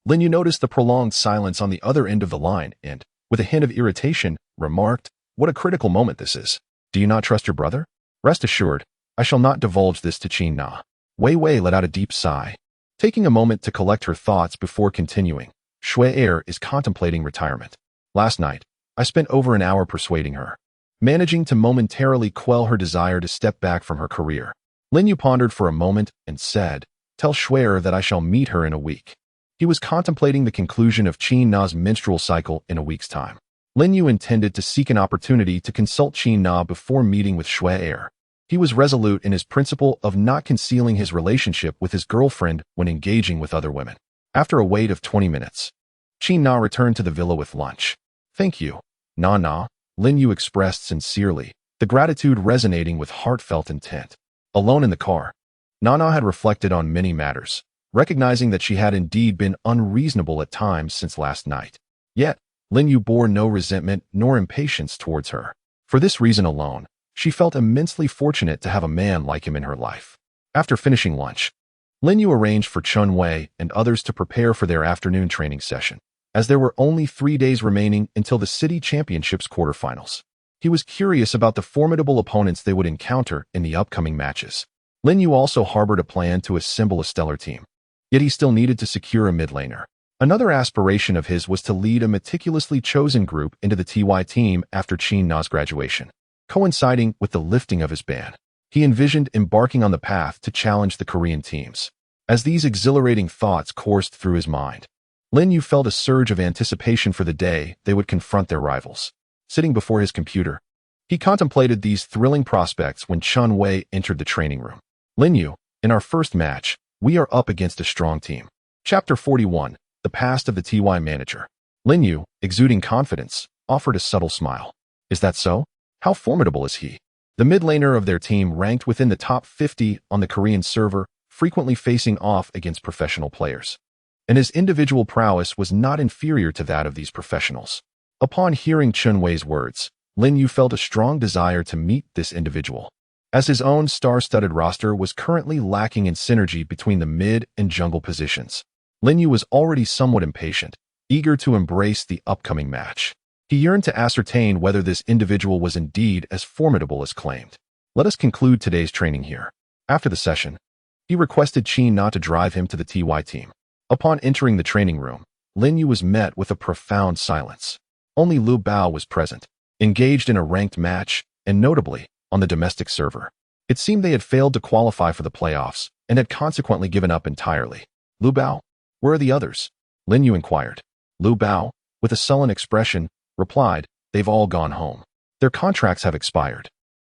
Lin Yu noticed the prolonged silence on the other end of the line and, with a hint of irritation, remarked, "What a critical moment this is. Do you not trust your brother? Rest assured, I shall not divulge this to Qin Na." Wei Wei let out a deep sigh, taking a moment to collect her thoughts before continuing. "Shui is contemplating retirement. Last night, I spent over an hour persuading her, managing to momentarily quell her desire to step back from her career." Lin Yu pondered for a moment and said, Tell Shuer that I shall meet her in a week. He was contemplating the conclusion of Qin Na's menstrual cycle in a week's time. Lin Yu intended to seek an opportunity to consult Qin Na before meeting with Shuer. He was resolute in his principle of not concealing his relationship with his girlfriend when engaging with other women. After a wait of 20 minutes, Qin Na returned to the villa with lunch. Thank you, Na, Lin Yu expressed sincerely, the gratitude resonating with heartfelt intent. Alone in the car, Na had reflected on many matters, recognizing that she had indeed been unreasonable at times since last night. Yet, Lin Yu bore no resentment nor impatience towards her. For this reason alone, she felt immensely fortunate to have a man like him in her life. After finishing lunch, Lin Yu arranged for Chun Wei and others to prepare for their afternoon training session, as there were only 3 days remaining until the City Championships quarterfinals. He was curious about the formidable opponents they would encounter in the upcoming matches. Lin Yu also harbored a plan to assemble a stellar team, yet he still needed to secure a mid-laner. Another aspiration of his was to lead a meticulously chosen group into the TY team after Qin Na's graduation. Coinciding with the lifting of his ban, he envisioned embarking on the path to challenge the Korean teams. As these exhilarating thoughts coursed through his mind, Lin Yu felt a surge of anticipation for the day they would confront their rivals. Sitting before his computer, he contemplated these thrilling prospects when Chun Wei entered the training room. Lin Yu, in our first match, we are up against a strong team. Chapter 41, The Past of the TY Manager. Lin Yu, exuding confidence, offered a subtle smile. Is that so? How formidable is he? The mid-laner of their team ranked within the top 50 on the Korean server, frequently facing off against professional players. And his individual prowess was not inferior to that of these professionals. Upon hearing Chun Wei's words, Lin Yu felt a strong desire to meet this individual, as his own star-studded roster was currently lacking in synergy between the mid and jungle positions. Lin Yu was already somewhat impatient, eager to embrace the upcoming match. He yearned to ascertain whether this individual was indeed as formidable as claimed. Let us conclude today's training here. After the session, he requested Qin Na to drive him to the TY team. Upon entering the training room, Lin Yu was met with a profound silence. Only Lu Bao was present, engaged in a ranked match, and notably, on the domestic server. It seemed they had failed to qualify for the playoffs, and had consequently given up entirely. Lu Bao, where are the others? Lin Yu inquired. Lu Bao, with a sullen expression, replied, they've all gone home. Their contracts have expired.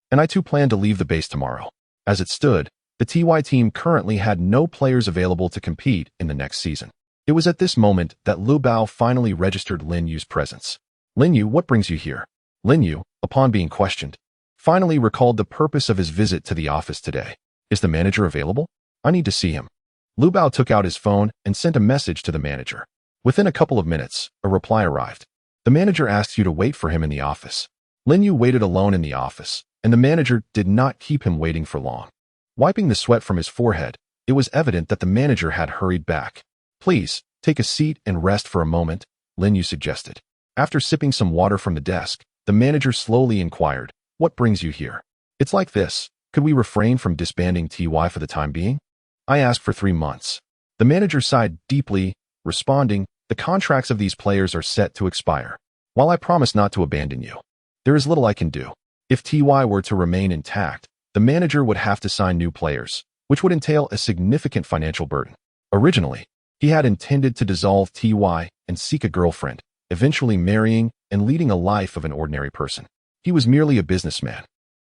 And I too plan to leave the base tomorrow. As it stood, the TY team currently had no players available to compete in the next season. It was at this moment that Lu Bao finally registered Lin Yu's presence. Lin Yu, what brings you here? Lin Yu, upon being questioned, finally recalled the purpose of his visit to the office today. Is the manager available? I need to see him. Lu Bao took out his phone and sent a message to the manager. Within a couple of minutes, a reply arrived. The manager asks you to wait for him in the office. Lin Yu waited alone in the office, and the manager did not keep him waiting for long. Wiping the sweat from his forehead, it was evident that the manager had hurried back. Please, take a seat and rest for a moment, Lin Yu suggested. After sipping some water from the desk, the manager slowly inquired, what brings you here? It's like this. Could we refrain from disbanding TY for the time being? I asked for 3 months. The manager sighed deeply, responding, the contracts of these players are set to expire. While I promise not to abandon you, there is little I can do. If TY were to remain intact, the manager would have to sign new players, which would entail a significant financial burden. Originally, he had intended to dissolve TY and seek a girlfriend, eventually marrying and leading a life of an ordinary person. He was merely a businessman,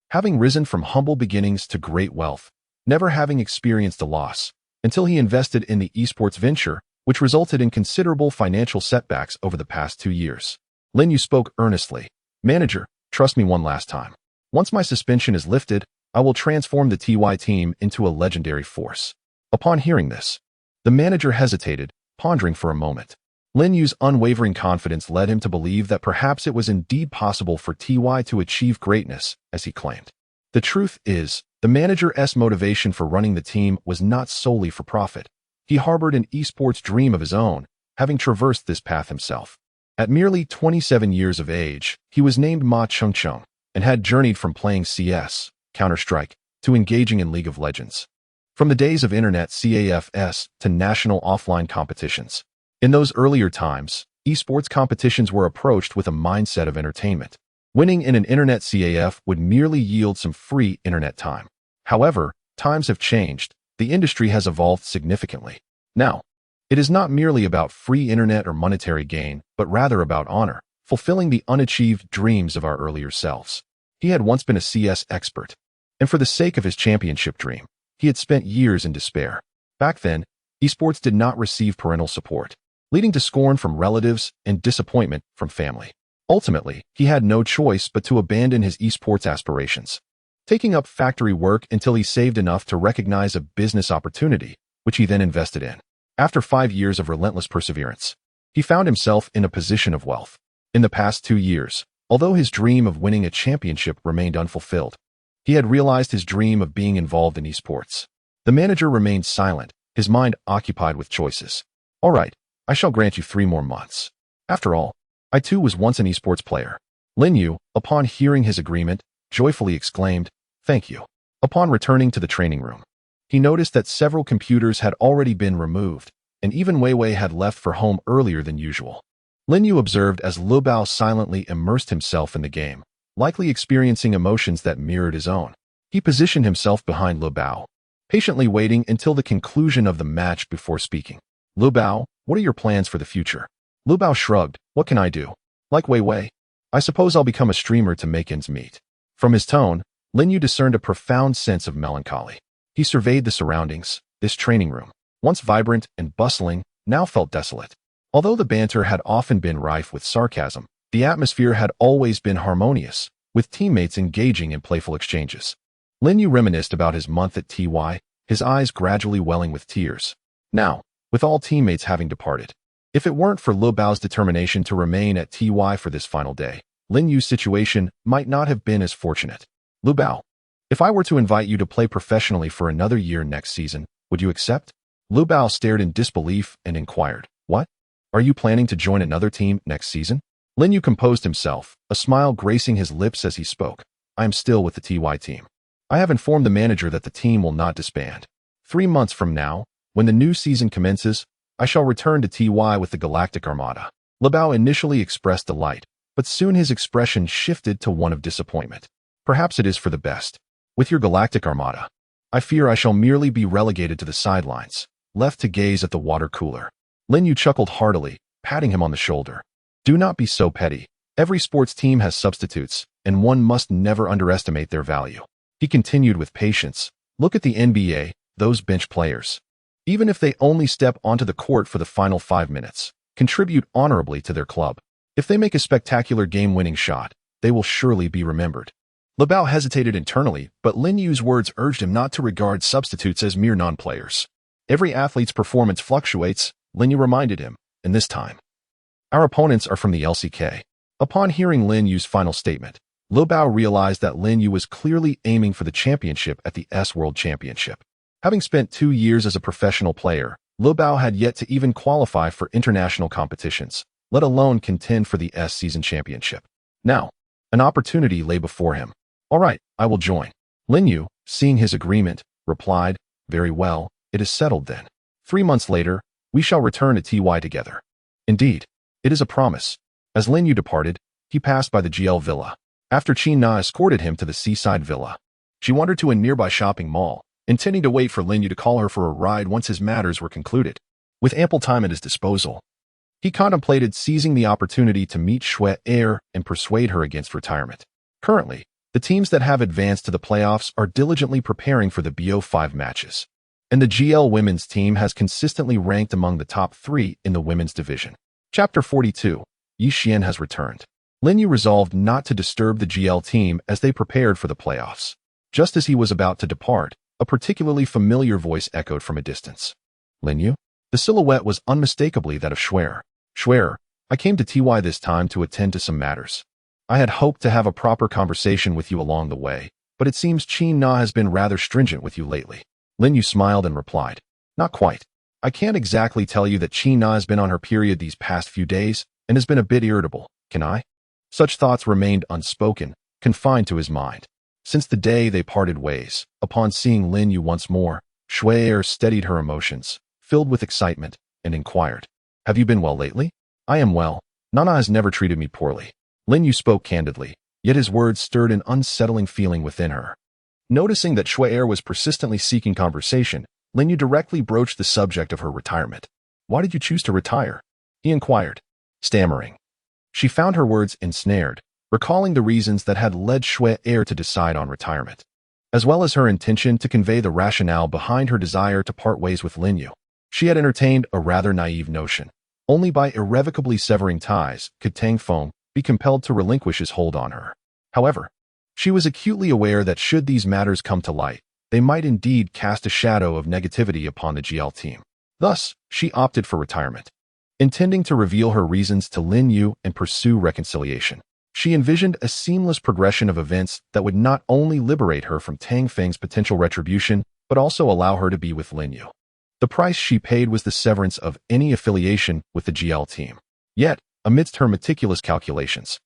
having risen from humble beginnings to great wealth, never having experienced a loss, until he invested in the esports venture, which resulted in considerable financial setbacks over the past 2 years. Lin Yu spoke earnestly. Manager, trust me one last time. Once my suspension is lifted, I will transform the TY team into a legendary force. Upon hearing this, the manager hesitated, pondering for a moment. Lin Yu's unwavering confidence led him to believe that perhaps it was indeed possible for TY to achieve greatness, as he claimed. The truth is, the manager's motivation for running the team was not solely for profit. He harbored an esports dream of his own, having traversed this path himself. At merely 27 years of age, he was named Ma Chungchung and had journeyed from playing CS, Counter-Strike, to engaging in League of Legends. From the days of internet CAFs to national offline competitions. In those earlier times, esports competitions were approached with a mindset of entertainment. Winning in an internet CAF would merely yield some free internet time. However, times have changed, the industry has evolved significantly. Now, it is not merely about free internet or monetary gain, but rather about honor, fulfilling the unachieved dreams of our earlier selves. He had once been a CS expert, and for the sake of his championship dream, he had spent years in despair. Back then, esports did not receive parental support, leading to scorn from relatives and disappointment from family. Ultimately, he had no choice but to abandon his esports aspirations, taking up factory work until he saved enough to recognize a business opportunity, which he then invested in. After 5 years of relentless perseverance, he found himself in a position of wealth. In the past 2 years, although his dream of winning a championship remained unfulfilled, he had realized his dream of being involved in esports. The manager remained silent, his mind occupied with choices. All right, I shall grant you 3 more months. After all, I too was once an esports player. Lin Yu, upon hearing his agreement, joyfully exclaimed, "Thank you." Upon returning to the training room, he noticed that several computers had already been removed, and even Wei Wei had left for home earlier than usual. Lin Yu observed as Lu Bao silently immersed himself in the game, likely experiencing emotions that mirrored his own. He positioned himself behind Lu Bao, patiently waiting until the conclusion of the match before speaking. "Lu Bao, what are your plans for the future?" Lu Bao shrugged. "What can I do? Like Wei Wei, I suppose I'll become a streamer to make ends meet." From his tone, Lin Yu discerned a profound sense of melancholy. He surveyed the surroundings. This training room, once vibrant and bustling, now felt desolate. Although the banter had often been rife with sarcasm, the atmosphere had always been harmonious, with teammates engaging in playful exchanges. Lin Yu reminisced about his month at TY, his eyes gradually welling with tears. Now, with all teammates having departed, if it weren't for Lu Bao's determination to remain at TY for this final day, Lin Yu's situation might not have been as fortunate. "Lu Bao, if I were to invite you to play professionally for another year next season, would you accept?" Lu Bao stared in disbelief and inquired, "What? Are you planning to join another team next season?" Lin Yu composed himself, a smile gracing his lips as he spoke. "I am still with the TY team. I have informed the manager that the team will not disband. 3 months from now, when the new season commences, I shall return to TY with the Galactic Armada." Lu Bao initially expressed delight, but soon his expression shifted to one of disappointment. "Perhaps it is for the best. With your Galactic Armada, I fear I shall merely be relegated to the sidelines, left to gaze at the water cooler." Lin Yu chuckled heartily, patting him on the shoulder. "Do not be so petty. Every sports team has substitutes, and one must never underestimate their value." He continued with patience, "Look at the NBA, those bench players. Even if they only step onto the court for the final 5 minutes, contribute honorably to their club. If they make a spectacular game-winning shot, they will surely be remembered." Lu Bao hesitated internally, but Lin Yu's words urged him not to regard substitutes as mere non-players. "Every athlete's performance fluctuates," Lin Yu reminded him, "and this time, our opponents are from the LCK." Upon hearing Lin Yu's final statement, Lu Bao realized that Lin Yu was clearly aiming for the championship at the S World Championship. Having spent 2 years as a professional player, Lu Bao had yet to even qualify for international competitions, let alone contend for the S Season Championship. Now, an opportunity lay before him. "All right, I will join." Lin Yu, seeing his agreement, replied, "Very well, it is settled then. 3 months later, we shall return to TY together." "Indeed, it is a promise." As Lin Yu departed, he passed by the GL Villa. After Qin Na escorted him to the seaside villa, she wandered to a nearby shopping mall, intending to wait for Lin Yu to call her for a ride once his matters were concluded. With ample time at his disposal, he contemplated seizing the opportunity to meet Shui Er and persuade her against retirement. Currently, the teams that have advanced to the playoffs are diligently preparing for the BO5 matches, and the GL women's team has consistently ranked among the top 3 in the women's division. Chapter 42. Yi Xian has returned. Lin Yu resolved not to disturb the GL team as they prepared for the playoffs. Just as he was about to depart, a particularly familiar voice echoed from a distance. "Lin Yu?" The silhouette was unmistakably that of Schwer. "Schwer, I came to TY this time to attend to some matters. I had hoped to have a proper conversation with you along the way, but it seems Qin Na has been rather stringent with you lately." Lin Yu smiled and replied, "Not quite. I can't exactly tell you that Qin Na has been on her period these past few days and has been a bit irritable, can I?" Such thoughts remained unspoken, confined to his mind. Since the day they parted ways, upon seeing Lin Yu once more, Shui Er steadied her emotions, filled with excitement, and inquired, "Have you been well lately?" "I am well. Nana has never treated me poorly." Lin Yu spoke candidly, yet his words stirred an unsettling feeling within her. Noticing that Shui Er was persistently seeking conversation, Lin Yu directly broached the subject of her retirement. Why did you choose to retire? He inquired, stammering. She found her words ensnared, recalling the reasons that had led Wei Wei to decide on retirement, as well as her intention to convey the rationale behind her desire to part ways with Lin Yu. She had entertained a rather naive notion. Only by irrevocably severing ties could Tang Feng be compelled to relinquish his hold on her. However, she was acutely aware that should these matters come to light, they might indeed cast a shadow of negativity upon the GL team. Thus, she opted for retirement, intending to reveal her reasons to Lin Yu and pursue reconciliation. She envisioned a seamless progression of events that would not only liberate her from Tang Feng's potential retribution, but also allow her to be with Lin Yu. The price she paid was the severance of any affiliation with the GL team. Yet, amidst her meticulous calculations,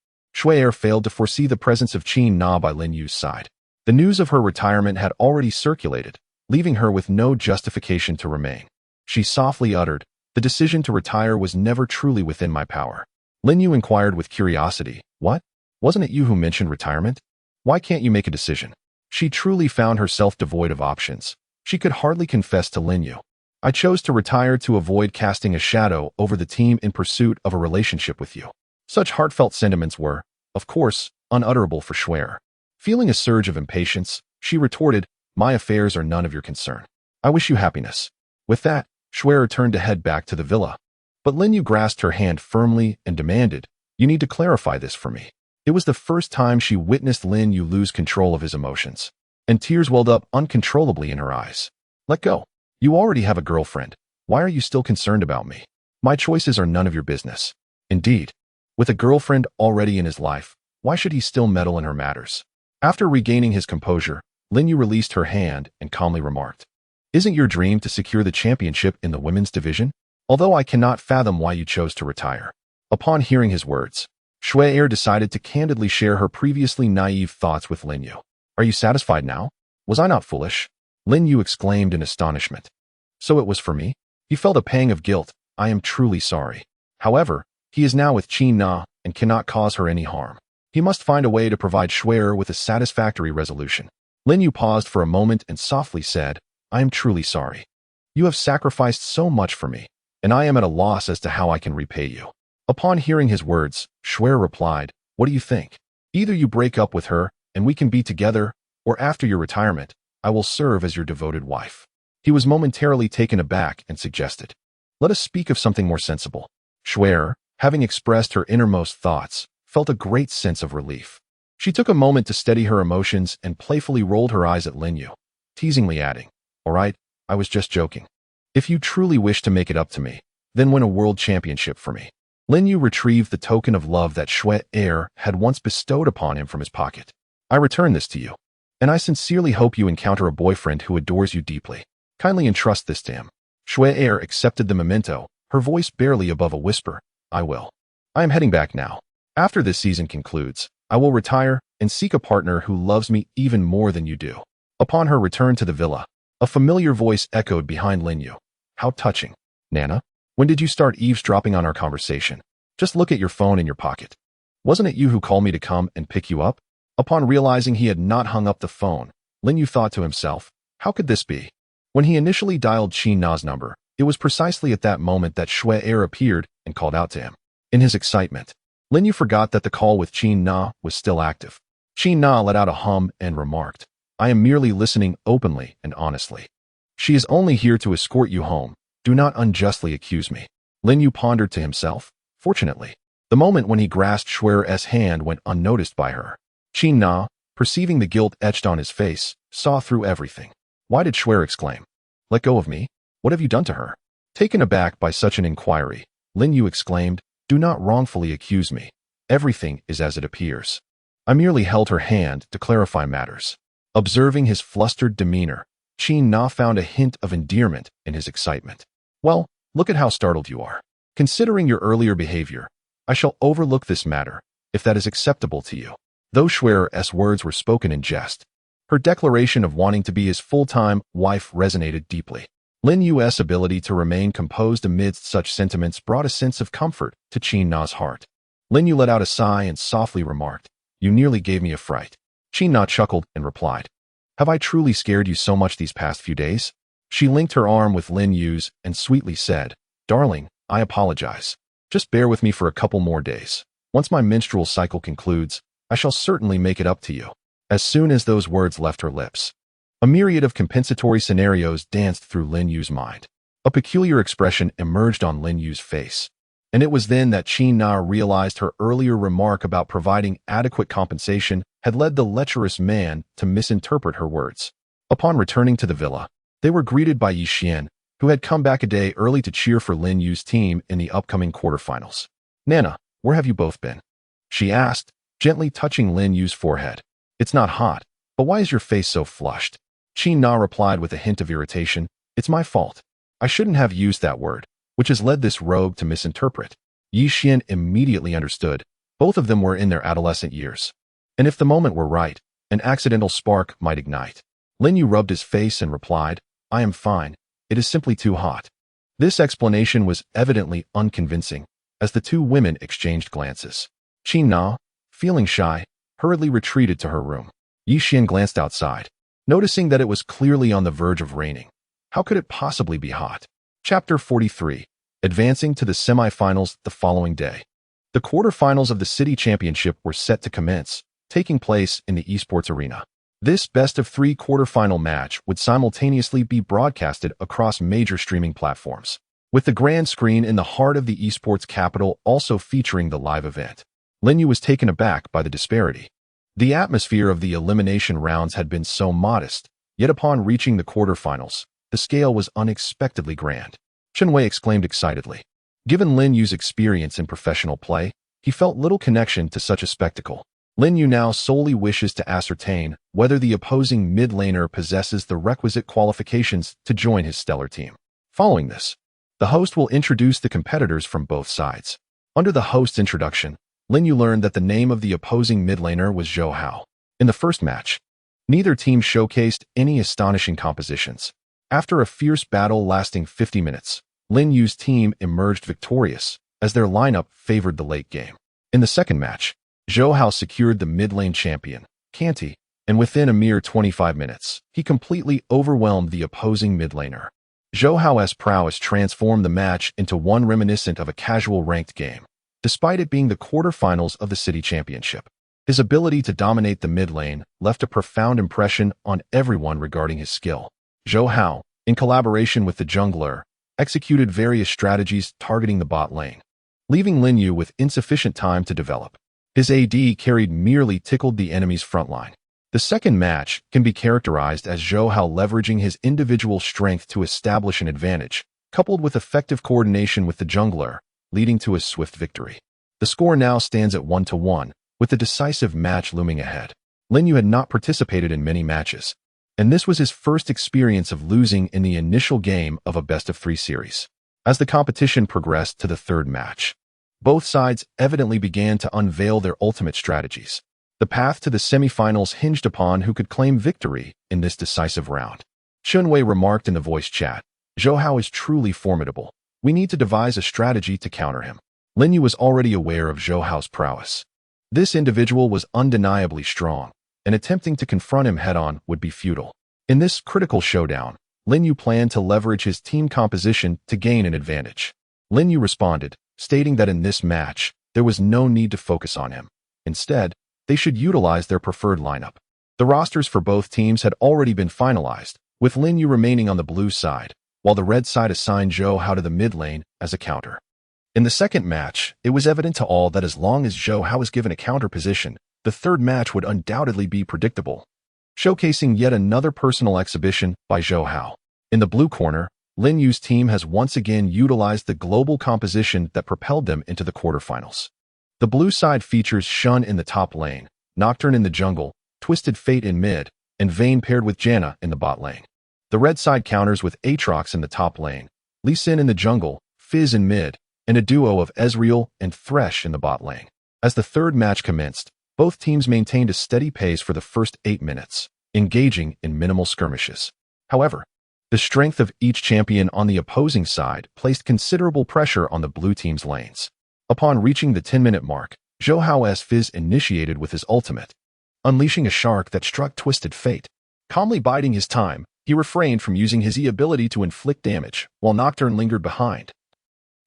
Wei Wei failed to foresee the presence of Qin Na by Lin Yu's side. The news of her retirement had already circulated, leaving her with no justification to remain. She softly uttered, "The decision to retire was never truly within my power." Lin Yu inquired with curiosity, "What? Wasn't it you who mentioned retirement? Why can't you make a decision?" She truly found herself devoid of options. She could hardly confess to Lin Yu, "I chose to retire to avoid casting a shadow over the team in pursuit of a relationship with you." Such heartfelt sentiments were, of course, unutterable for Wei Wei. Feeling a surge of impatience, she retorted, "My affairs are none of your concern. I wish you happiness." With that, Wei Wei turned to head back to the villa. But Lin Yu grasped her hand firmly and demanded, "You need to clarify this for me." It was the first time she witnessed Lin Yu lose control of his emotions, and tears welled up uncontrollably in her eyes. "Let go. You already have a girlfriend. Why are you still concerned about me? My choices are none of your business." Indeed, with a girlfriend already in his life, why should he still meddle in her matters? After regaining his composure, Lin Yu released her hand and calmly remarked, "Isn't your dream to secure the championship in the women's division? Although I cannot fathom why you chose to retire." Upon hearing his words, Wei Wei decided to candidly share her previously naive thoughts with Lin Yu. "Are you satisfied now? Was I not foolish?" Lin Yu exclaimed in astonishment. "So it was for me?" He felt a pang of guilt. "I am truly sorry. However, he is now with Qin Na and cannot cause her any harm. He must find a way to provide Wei Wei with a satisfactory resolution." Lin Yu paused for a moment and softly said, "I am truly sorry. You have sacrificed so much for me, and I am at a loss as to how I can repay you." Upon hearing his words, Wei Wei replied, "What do you think? Either you break up with her and we can be together, or after your retirement, I will serve as your devoted wife." He was momentarily taken aback and suggested, "Let us speak of something more sensible." Wei Wei, having expressed her innermost thoughts, felt a great sense of relief. She took a moment to steady her emotions and playfully rolled her eyes at Lin Yu, teasingly adding, "All right, I was just joking. If you truly wish to make it up to me, then win a world championship for me." Lin Yu retrieved the token of love that Wei Wei had once bestowed upon him from his pocket. "I return this to you, and I sincerely hope you encounter a boyfriend who adores you deeply. Kindly entrust this to him." Wei Wei accepted the memento, her voice barely above a whisper, "I will. I am heading back now. After this season concludes, I will retire and seek a partner who loves me even more than you do." Upon her return to the villa, a familiar voice echoed behind Lin Yu. "How touching. Nana, when did you start eavesdropping on our conversation? Just look at your phone in your pocket. Wasn't it you who called me to come and pick you up?" Upon realizing he had not hung up the phone, Lin Yu thought to himself, how could this be? When he initially dialed Qin Na's number, it was precisely at that moment that Wei Wei appeared and called out to him. In his excitement, Lin Yu forgot that the call with Qin Na was still active. Qin Na let out a hum and remarked, "I am merely listening openly and honestly. She is only here to escort you home. Do not unjustly accuse me." Lin Yu pondered to himself. Fortunately, the moment when he grasped Wei Wei's hand went unnoticed by her. Qin Na, perceiving the guilt etched on his face, saw through everything. Why did Wei Wei exclaim, "Let go of me? What have you done to her?" Taken aback by such an inquiry, Lin Yu exclaimed, "Do not wrongfully accuse me. Everything is as it appears. I merely held her hand to clarify matters." Observing his flustered demeanor, Qin Na found a hint of endearment in his excitement. "Well, look at how startled you are. Considering your earlier behavior, I shall overlook this matter, if that is acceptable to you." Though Wei Wei's words were spoken in jest, her declaration of wanting to be his full-time wife resonated deeply. Lin Yu's ability to remain composed amidst such sentiments brought a sense of comfort to Qin Na's heart. Lin Yu let out a sigh and softly remarked, "You nearly gave me a fright." Qin Na chuckled and replied, "Have I truly scared you so much these past few days?" She linked her arm with Lin Yu's and sweetly said, "Darling, I apologize. Just bear with me for a couple more days. Once my menstrual cycle concludes, I shall certainly make it up to you." As soon as those words left her lips, a myriad of compensatory scenarios danced through Lin Yu's mind. A peculiar expression emerged on Lin Yu's face, and it was then that Qin Na realized her earlier remark about providing adequate compensation had led the lecherous man to misinterpret her words. Upon returning to the villa, they were greeted by Yi Xian, who had come back a day early to cheer for Lin Yu's team in the upcoming quarterfinals. "Nana, where have you both been?" she asked, gently touching Lin Yu's forehead. "It's not hot, but why is your face so flushed?" Qin Na replied with a hint of irritation, "It's my fault. I shouldn't have used that word, which has led this rogue to misinterpret." Yi Xian immediately understood. Both of them were in their adolescent years, and if the moment were right, an accidental spark might ignite. Lin Yu rubbed his face and replied, "I am fine. It is simply too hot." This explanation was evidently unconvincing, as the two women exchanged glances. Qin Na, feeling shy, hurriedly retreated to her room. Yi Xian glanced outside, noticing that it was clearly on the verge of raining. How could it possibly be hot? Chapter 43. Advancing to the semifinals the following day. The quarterfinals of the city championship were set to commence, taking place in the esports arena. This best-of-3 quarterfinal match would simultaneously be broadcasted across major streaming platforms, with the grand screen in the heart of the esports capital also featuring the live event. Lin Yu was taken aback by the disparity. The atmosphere of the elimination rounds had been so modest, yet upon reaching the quarterfinals, the scale was unexpectedly grand. Chen Wei exclaimed excitedly. Given Lin Yu's experience in professional play, he felt little connection to such a spectacle. Lin Yu now solely wishes to ascertain whether the opposing mid laner possesses the requisite qualifications to join his stellar team. Following this, the host will introduce the competitors from both sides. Under the host's introduction, Lin Yu learned that the name of the opposing mid laner was Zhou Hao. In the first match, neither team showcased any astonishing compositions. After a fierce battle lasting 50 minutes, Lin Yu's team emerged victorious, as their lineup favored the late game. In the second match, Zhou Hao secured the mid-lane champion, Kanti, and within a mere 25 minutes, he completely overwhelmed the opposing mid-laner. Zhou Hao's prowess transformed the match into one reminiscent of a casual ranked game, despite it being the quarterfinals of the city championship. His ability to dominate the mid-lane left a profound impression on everyone regarding his skill. Zhou Hao, in collaboration with the jungler, executed various strategies targeting the bot lane, leaving Lin Yu with insufficient time to develop. His AD carried merely tickled the enemy's frontline. The second match can be characterized as Zhou Hao leveraging his individual strength to establish an advantage, coupled with effective coordination with the jungler, leading to a swift victory. The score now stands at 1-1, with the decisive match looming ahead. Lin Yu had not participated in many matches, and this was his first experience of losing in the initial game of a best-of-3 series. As the competition progressed to the third match, both sides evidently began to unveil their ultimate strategies. The path to the semifinals hinged upon who could claim victory in this decisive round. Chen Wei remarked in the voice chat, "Zhou Hao is truly formidable. We need to devise a strategy to counter him." Lin Yu was already aware of Zhou Hao's prowess. This individual was undeniably strong, and attempting to confront him head-on would be futile. In this critical showdown, Lin Yu planned to leverage his team composition to gain an advantage. Lin Yu responded, stating that in this match, there was no need to focus on him. Instead, they should utilize their preferred lineup. The rosters for both teams had already been finalized, with Lin Yu remaining on the blue side, while the red side assigned Zhou Hao to the mid lane as a counter. In the second match, it was evident to all that as long as Zhou Hao was given a counter position, the third match would undoubtedly be predictable, showcasing yet another personal exhibition by Zhou Hao. In the blue corner, Lin Yu's team has once again utilized the global composition that propelled them into the quarterfinals. The blue side features Shun in the top lane, Nocturne in the jungle, Twisted Fate in mid, and Vayne paired with Janna in the bot lane. The red side counters with Aatrox in the top lane, Lee Sin in the jungle, Fizz in mid, and a duo of Ezreal and Thresh in the bot lane. As the third match commenced, both teams maintained a steady pace for the first 8 minutes, engaging in minimal skirmishes. However, the strength of each champion on the opposing side placed considerable pressure on the blue team's lanes. Upon reaching the 10-minute mark, Zhou Hao's Fizz initiated with his ultimate, unleashing a shark that struck Twisted Fate. Calmly biding his time, He refrained from using his ability to inflict damage, while Nocturne lingered behind,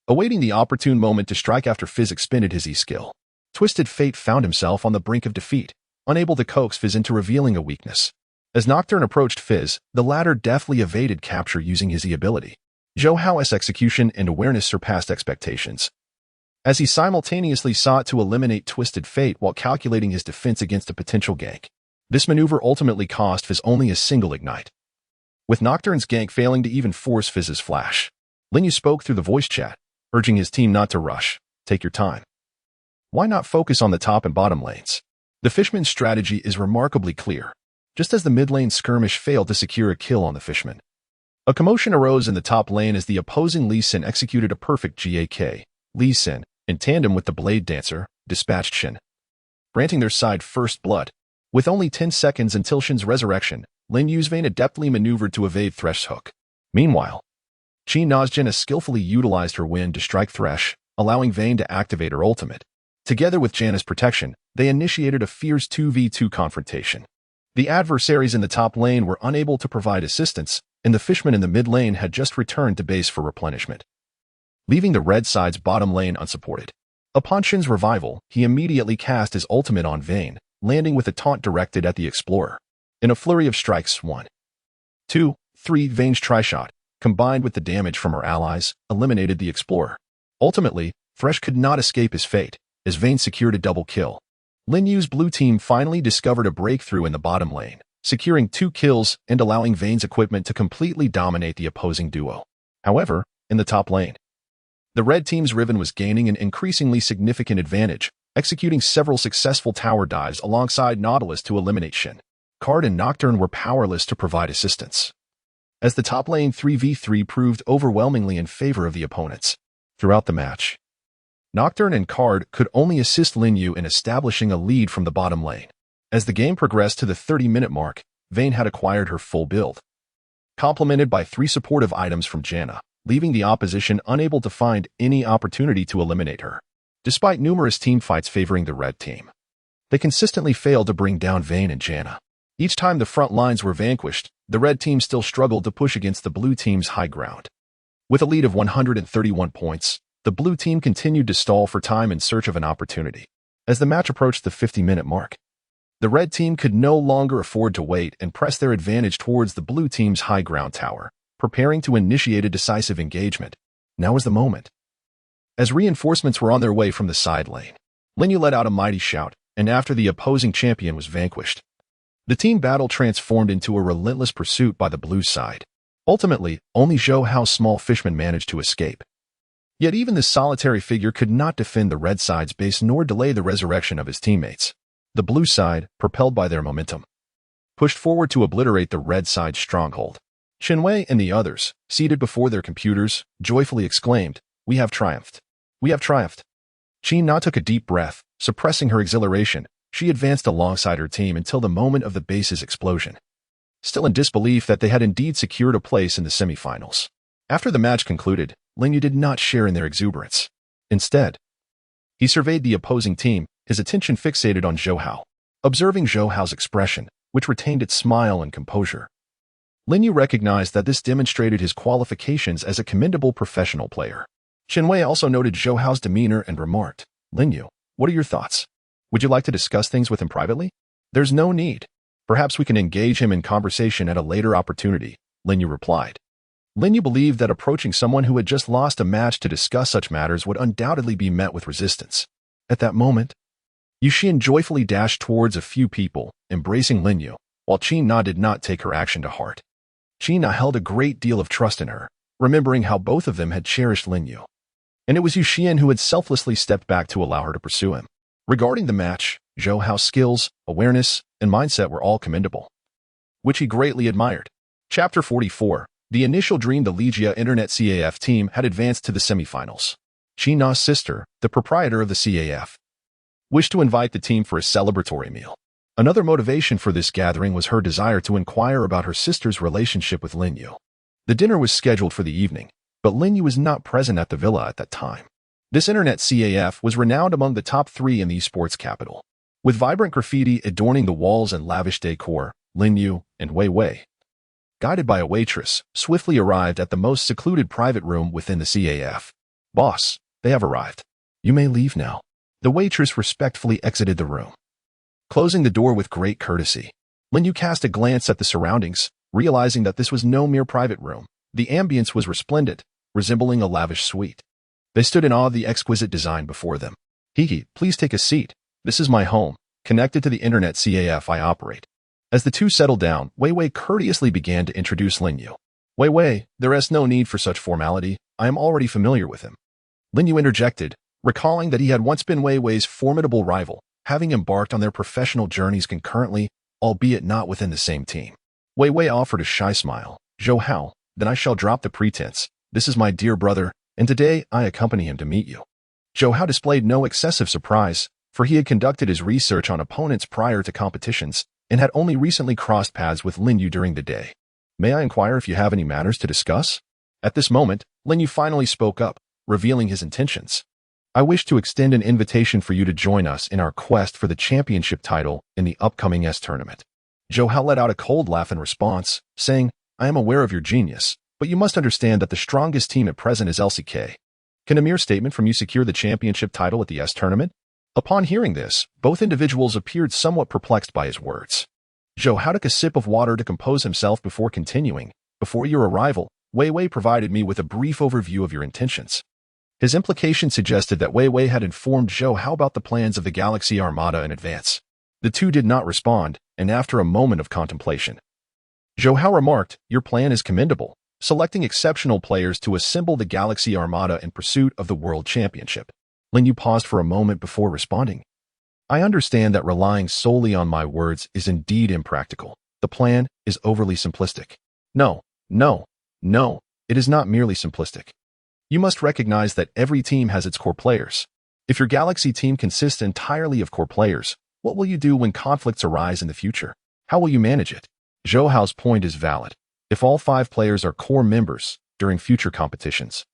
awaiting the opportune moment to strike after Fizz expended his E-skill. Twisted Fate found himself on the brink of defeat, unable to coax Fizz into revealing a weakness. As Nocturne approached Fizz, the latter deftly evaded capture using his E-ability. Zhou Hao's execution and awareness surpassed expectations, as he simultaneously sought to eliminate Twisted Fate while calculating his defense against a potential gank. This maneuver ultimately cost Fizz only a single ignite, with Nocturne's gank failing to even force Fizz's flash. Lin Yu spoke through the voice chat, urging his team not to rush. Take your time. Why not focus on the top and bottom lanes? The Fishman's strategy is remarkably clear, just as the mid-lane skirmish failed to secure a kill on the Fishman. A commotion arose in the top lane as the opposing Lee Sin executed a perfect GAK. Lee Sin, in tandem with the Blade Dancer, dispatched Shin, granting their side first blood. With only 10 seconds until Shin's resurrection, Lin Yu's Vayne adeptly maneuvered to evade Thresh's hook. Meanwhile, Qi Nazjin skillfully utilized her wind to strike Thresh, allowing Vayne to activate her ultimate. Together with Janna's protection, they initiated a fierce 2v2 confrontation. The adversaries in the top lane were unable to provide assistance, and the Fishman in the mid lane had just returned to base for replenishment, leaving the red side's bottom lane unsupported. Upon Shin's revival, he immediately cast his ultimate on Vayne, landing with a taunt directed at the Explorer. In a flurry of strikes, 1, 2, 3, Vayne's tri-shot, combined with the damage from her allies, eliminated the Explorer. Ultimately, Thresh could not escape his fate, as Vayne secured a double kill. Lin Yu's blue team finally discovered a breakthrough in the bottom lane, securing 2 kills and allowing Vayne's equipment to completely dominate the opposing duo. However, in the top lane, the red team's Riven was gaining an increasingly significant advantage, executing several successful tower dives alongside Nautilus to eliminate Shin. Card and Nocturne were powerless to provide assistance, as the top lane 3v3 proved overwhelmingly in favor of the opponents. Throughout the match, Nocturne and Card could only assist Lin Yu in establishing a lead from the bottom lane. As the game progressed to the 30-minute mark, Vayne had acquired her full build, complemented by 3 supportive items from Janna, leaving the opposition unable to find any opportunity to eliminate her. Despite numerous teamfights favoring the red team, they consistently failed to bring down Vayne and Janna. Each time the front lines were vanquished, the red team still struggled to push against the blue team's high ground. With a lead of 131 points, the blue team continued to stall for time in search of an opportunity. As the match approached the 50-minute mark, the red team could no longer afford to wait and press their advantage towards the blue team's high ground tower, preparing to initiate a decisive engagement. Now was the moment. As reinforcements were on their way from the side lane, Lin Yu let out a mighty shout, and after the opposing champion was vanquished, the team battle transformed into a relentless pursuit by the blue side. Ultimately, only Zhou Hao's small Fishman managed to escape. Yet even this solitary figure could not defend the red side's base nor delay the resurrection of his teammates. The blue side, propelled by their momentum, pushed forward to obliterate the red side's stronghold. Wei and the others, seated before their computers, joyfully exclaimed, "We have triumphed. We have triumphed." Na took a deep breath, suppressing her exhilaration. She advanced alongside her team until the moment of the base's explosion, still in disbelief that they had indeed secured a place in the semifinals. After the match concluded, Lin Yu did not share in their exuberance. Instead, he surveyed the opposing team, his attention fixated on Zhou Hao. Observing Zhou Hao's expression, which retained its smile and composure, Lin Yu recognized that this demonstrated his qualifications as a commendable professional player. Wei also noted Zhou Hao's demeanor and remarked, "Lin Yu, what are your thoughts? Would you like to discuss things with him privately?" "There's no need. Perhaps we can engage him in conversation at a later opportunity," Lin Yu replied. Lin Yu believed that approaching someone who had just lost a match to discuss such matters would undoubtedly be met with resistance. At that moment, Yuxian joyfully dashed towards a few people, embracing Lin Yu, while Na did not take her action to heart. Na held a great deal of trust in her, remembering how both of them had cherished Lin Yu, and it was Yuxian who had selflessly stepped back to allow her to pursue him. Regarding the match, Zhou Hao's skills, awareness, and mindset were all commendable, which he greatly admired. Chapter 44. The initial dream. The Legia Internet CAF team had advanced to the semifinals. Na's sister, the proprietor of the CAF, wished to invite the team for a celebratory meal. Another motivation for this gathering was her desire to inquire about her sister's relationship with Lin Yu. The dinner was scheduled for the evening, but Lin Yu was not present at the villa at that time. This Internet CAF was renowned among the top 3 in the esports capital. With vibrant graffiti adorning the walls and lavish decor, Lin Yu and Wei Wei guided by a waitress, swiftly arrived at the most secluded private room within the CAF. "Boss, they have arrived. You may leave now." The waitress respectfully exited the room, closing the door with great courtesy. Lin Yu cast a glance at the surroundings, realizing that this was no mere private room. The ambience was resplendent, resembling a lavish suite. They stood in awe of the exquisite design before them. "Hee, please take a seat. This is my home, connected to the internet CAF I operate." As the two settled down, Wei Wei courteously began to introduce Lin Yu. "Wei Wei, there is no need for such formality. I am already familiar with him." Lin Yu interjected, recalling that he had once been Wei Wei's formidable rival, having embarked on their professional journeys concurrently, albeit not within the same team. Wei Wei offered a shy smile. "Zhou Hao, then I shall drop the pretense. This is my dear brother, and today I accompany him to meet you." Zhou Hao displayed no excessive surprise, for he had conducted his research on opponents prior to competitions and had only recently crossed paths with Lin Yu during the day. "May I inquire if you have any matters to discuss?" At this moment, Lin Yu finally spoke up, revealing his intentions. "I wish to extend an invitation for you to join us in our quest for the championship title in the upcoming S tournament." Zhou Hao let out a cold laugh in response, saying, "I am aware of your genius, but you must understand that the strongest team at present is LCK. Can a mere statement from you secure the championship title at the S tournament?" Upon hearing this, both individuals appeared somewhat perplexed by his words. Zhou Hao took a sip of water to compose himself before continuing. "Before your arrival, Wei Wei provided me with a brief overview of your intentions." His implication suggested that Wei Wei had informed Zhou Hao about the plans of the Galaxy Armada in advance. The two did not respond, and after a moment of contemplation, Zhou Hao remarked, "Your plan is commendable, selecting exceptional players to assemble the Galaxy Armada in pursuit of the World Championship." Lin Yu paused for a moment before responding. "I understand that relying solely on my words is indeed impractical. The plan is overly simplistic." No, it is not merely simplistic. You must recognize that every team has its core players. If your Galaxy team consists entirely of core players, what will you do when conflicts arise in the future? How will you manage it? Zhou Hao's point is valid. If all 5 players are core members during future competitions,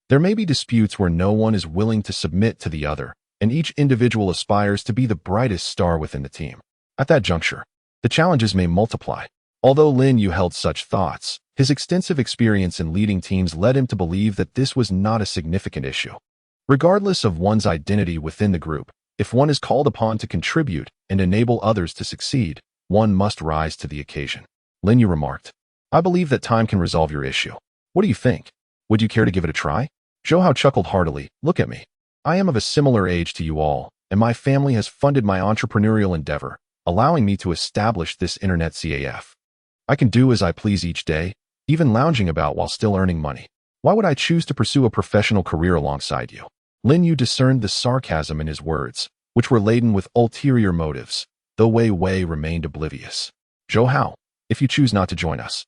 there may be disputes where no one is willing to submit to the other, and each individual aspires to be the brightest star within the team. At that juncture, the challenges may multiply. Although Lin Yu held such thoughts, his extensive experience in leading teams led him to believe that this was not a significant issue. Regardless of one's identity within the group, if one is called upon to contribute and enable others to succeed, one must rise to the occasion. Lin Yu remarked, "I believe that time can resolve your issue. What do you think? Would you care to give it a try?" Zhou Hao chuckled heartily. "Look at me. I am of a similar age to you all, and my family has funded my entrepreneurial endeavor, allowing me to establish this internet CAF. I can do as I please each day, even lounging about while still earning money. Why would I choose to pursue a professional career alongside you?" Lin Yu discerned the sarcasm in his words, which were laden with ulterior motives, though Wei Wei remained oblivious. "Zhou Hao, if you choose not to join us,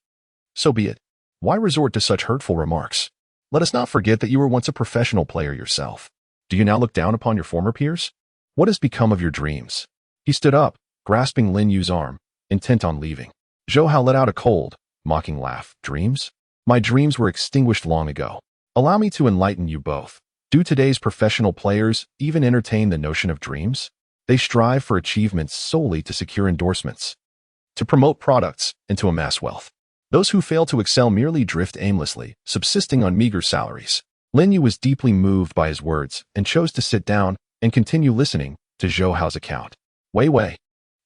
so be it. Why resort to such hurtful remarks? Let us not forget that you were once a professional player yourself. Do you now look down upon your former peers? What has become of your dreams?" He stood up, grasping Lin Yu's arm, intent on leaving. Zhou Hao let out a cold, mocking laugh. "Dreams? My dreams were extinguished long ago. Allow me to enlighten you both. Do today's professional players even entertain the notion of dreams? They strive for achievements solely to secure endorsements, to promote products, and to amass wealth. Those who fail to excel merely drift aimlessly, subsisting on meager salaries." Lin Yu was deeply moved by his words and chose to sit down and continue listening to Zhou Hao's account. "Wei Wei,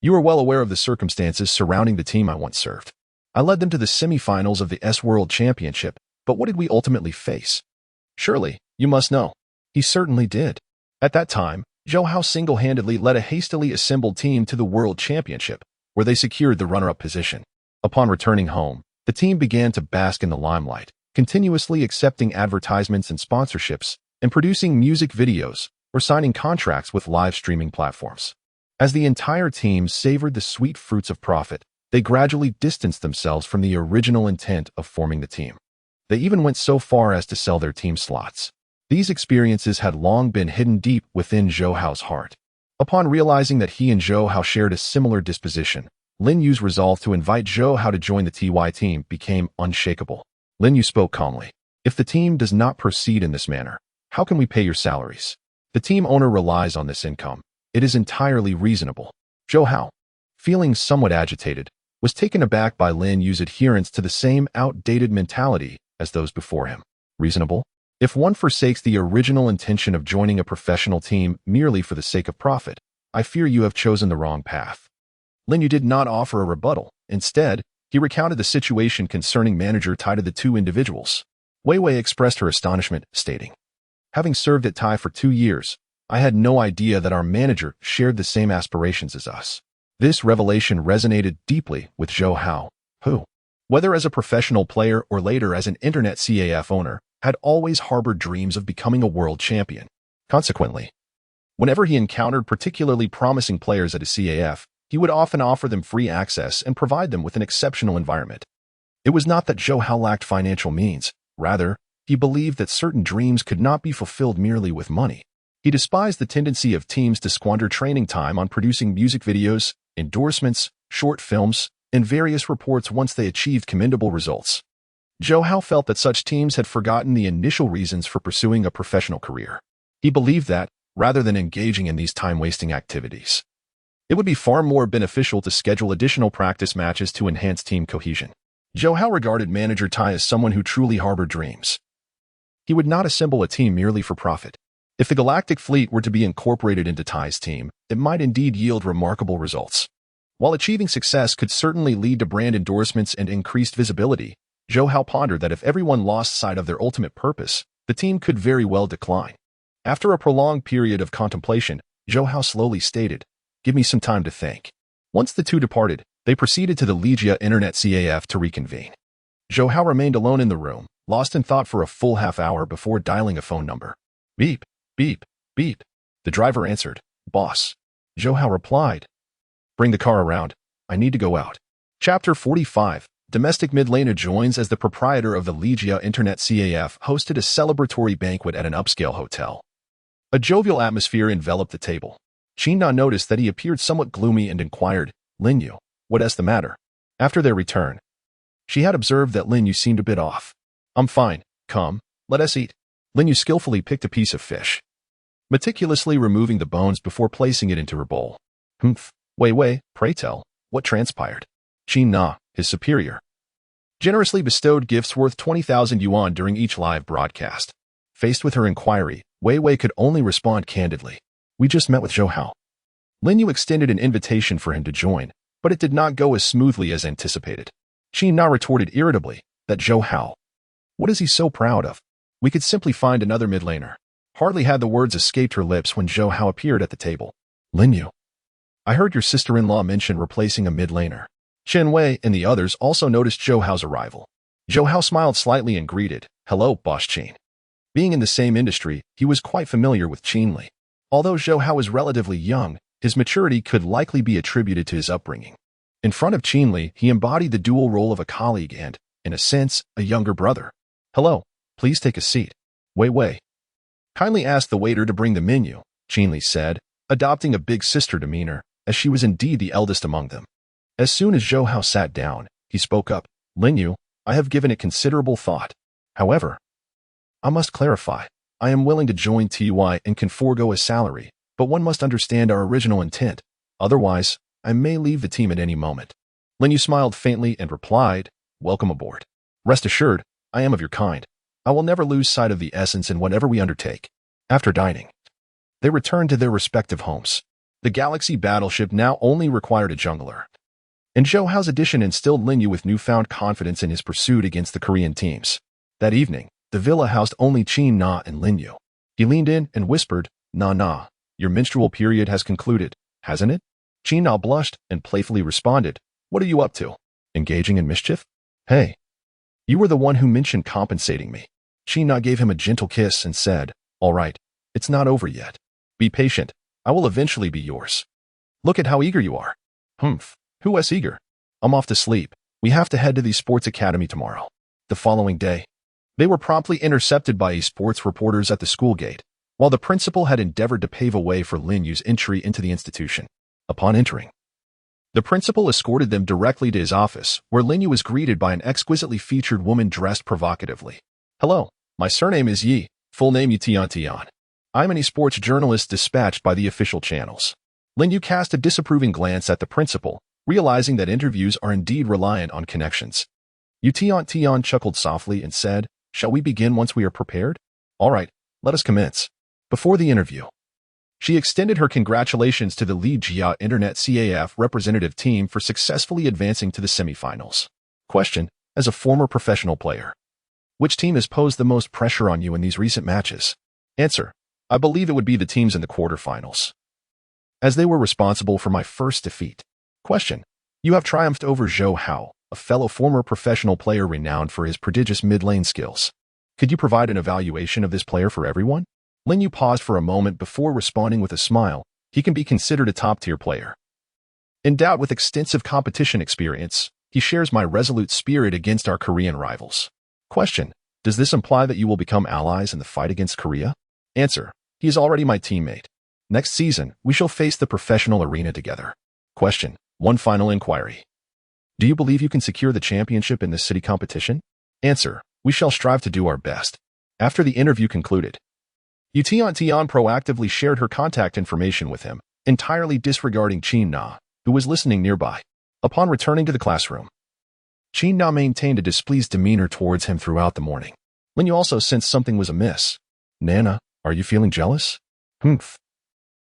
you are well aware of the circumstances surrounding the team I once served. I led them to the semifinals of the S World Championship, but what did we ultimately face? Surely, you must know." He certainly did. At that time, Zhou Hao single-handedly led a hastily assembled team to the World Championship, where they secured the runner-up position. Upon returning home, the team began to bask in the limelight, continuously accepting advertisements and sponsorships, and producing music videos or signing contracts with live streaming platforms. As the entire team savored the sweet fruits of profit, they gradually distanced themselves from the original intent of forming the team. They even went so far as to sell their team slots. These experiences had long been hidden deep within Zhou Hao's heart. Upon realizing that he and Zhou Hao shared a similar disposition, Lin Yu's resolve to invite Zhou Hao to join the TY team became unshakable. Lin Yu spoke calmly. "If the team does not proceed in this manner, how can we pay your salaries? The team owner relies on this income. It is entirely reasonable." Zhou Hao, feeling somewhat agitated, was taken aback by Lin Yu's adherence to the same outdated mentality as those before him. Reasonable? If one forsakes the original intention of joining a professional team merely for the sake of profit, I fear you have chosen the wrong path. Lin Yu did not offer a rebuttal. Instead, he recounted the situation concerning manager Tai to the two individuals. Wei Wei expressed her astonishment, stating, "Having served at Tai for 2 years, I had no idea that our manager shared the same aspirations as us." This revelation resonated deeply with Zhou Hao, who, whether as a professional player or later as an internet CAF owner, had always harbored dreams of becoming a world champion. Consequently, whenever he encountered particularly promising players at a CAF, he would often offer them free access and provide them with an exceptional environment. It was not that Zhou Hao lacked financial means. Rather, he believed that certain dreams could not be fulfilled merely with money. He despised the tendency of teams to squander training time on producing music videos, endorsements, short films, and various reports once they achieved commendable results. Zhou Hao felt that such teams had forgotten the initial reasons for pursuing a professional career. He believed that, rather than engaging in these time-wasting activities, it would be far more beneficial to schedule additional practice matches to enhance team cohesion. Zhou Hao regarded manager Tai as someone who truly harbored dreams. He would not assemble a team merely for profit. If the Galactic Fleet were to be incorporated into Tai's team, it might indeed yield remarkable results. While achieving success could certainly lead to brand endorsements and increased visibility, Zhou Hao pondered that if everyone lost sight of their ultimate purpose, the team could very well decline. After a prolonged period of contemplation, Zhou Hao slowly stated, "Give me some time to think." Once the two departed, they proceeded to the Ligia Internet CAF to reconvene. Zhou Hao remained alone in the room, lost in thought for a full half-hour before dialing a phone number. Beep, beep, beep. The driver answered, "Boss." Zhou Hao replied, "Bring the car around. I need to go out." Chapter 45. Domestic mid-laner joins as the proprietor of the Ligia Internet CAF hosted a celebratory banquet at an upscale hotel. A jovial atmosphere enveloped the table. Qin noticed that he appeared somewhat gloomy and inquired, "Lin Yu, what's the matter?" After their return, she had observed that Lin Yu seemed a bit off. "I'm fine. Come, let us eat." Lin Yu skillfully picked a piece of fish, meticulously removing the bones before placing it into her bowl. Wei Wei, pray tell, what transpired?" Qin, his superior, generously bestowed gifts worth 20,000 yuan during each live broadcast. Faced with her inquiry, Wei Wei could only respond candidly, "We just met with Zhou Hao." Lin Yu extended an invitation for him to join, but it did not go as smoothly as anticipated. Qin retorted irritably, "That Zhou Hao. What is he so proud of? We could simply find another mid-laner." Hardly had the words escaped her lips when Zhou Hao appeared at the table. "Lin Yu, I heard your sister-in-law mention replacing a mid-laner." Chen Wei and the others also noticed Zhou Hao's arrival. Zhou Hao smiled slightly and greeted, "Hello, Boss Qin." Being in the same industry, he was quite familiar with Qin Li. Although Zhou Hao was relatively young, his maturity could likely be attributed to his upbringing. In front of Qin Li, he embodied the dual role of a colleague and, in a sense, a younger brother. "Hello, please take a seat." "Wei Wei, kindly ask the waiter to bring the menu," Qin Li said, adopting a big sister demeanor, as she was indeed the eldest among them. As soon as Zhou Hao sat down, he spoke up, "Lin Yu, I have given it considerable thought. However, I must clarify, I am willing to join TY and can forego a salary, but one must understand our original intent. Otherwise, I may leave the team at any moment." Lin Yu smiled faintly and replied, "Welcome aboard. Rest assured, I am of your kind. I will never lose sight of the essence in whatever we undertake." After dining, they returned to their respective homes. The Galaxy battleship now only required a jungler, and Zhou Hao's addition instilled Lin Yu with newfound confidence in his pursuit against the Korean teams. That evening, the villa housed only Qin and Lin Yu. He leaned in and whispered, "Na, your menstrual period has concluded, hasn't it?" Qin blushed and playfully responded, "What are you up to? Engaging in mischief?" "Hey, you were the one who mentioned compensating me." Qin gave him a gentle kiss and said, "All right, it's not over yet. Be patient, I will eventually be yours. Look at how eager you are." Who is eager? "I'm off to sleep. We have to head to the sports academy tomorrow." The following day, they were promptly intercepted by sports reporters at the school gate, while the principal had endeavored to pave a way for Lin Yu's entry into the institution. Upon entering, the principal escorted them directly to his office, where Lin Yu was greeted by an exquisitely featured woman dressed provocatively. "Hello, my surname is Yi, full name Tian. I'm an esports journalist dispatched by the official channels." Lin Yu cast a disapproving glance at the principal, realizing that interviews are indeed reliant on connections. Yu Tian chuckled softly and said, "Shall we begin once we are prepared? All right, let us commence." Before the interview, she extended her congratulations to the Li Jia Internet CAF representative team for successfully advancing to the semifinals. Question: as a former professional player, which team has posed the most pressure on you in these recent matches? Answer: I believe it would be the teams in the quarterfinals, as they were responsible for my first defeat. Question: you have triumphed over Zhou Hao, a fellow former professional player renowned for his prodigious mid-lane skills. Could you provide an evaluation of this player for everyone? Lin Yu paused for a moment before responding with a smile. He can be considered a top-tier player. Endowed with extensive competition experience, he shares my resolute spirit against our Korean rivals. Question: does this imply that you will become allies in the fight against Korea? Answer: he is already my teammate. Next season, we shall face the professional arena together. Question: one final inquiry. Do you believe you can secure the championship in this city competition? Answer: we shall strive to do our best. After the interview concluded, Yu Tian proactively shared her contact information with him, entirely disregarding Qin Na, who was listening nearby. Upon returning to the classroom, Qin Na maintained a displeased demeanor towards him throughout the morning. Lin Yu also sensed something was amiss. Nana, are you feeling jealous? Humph.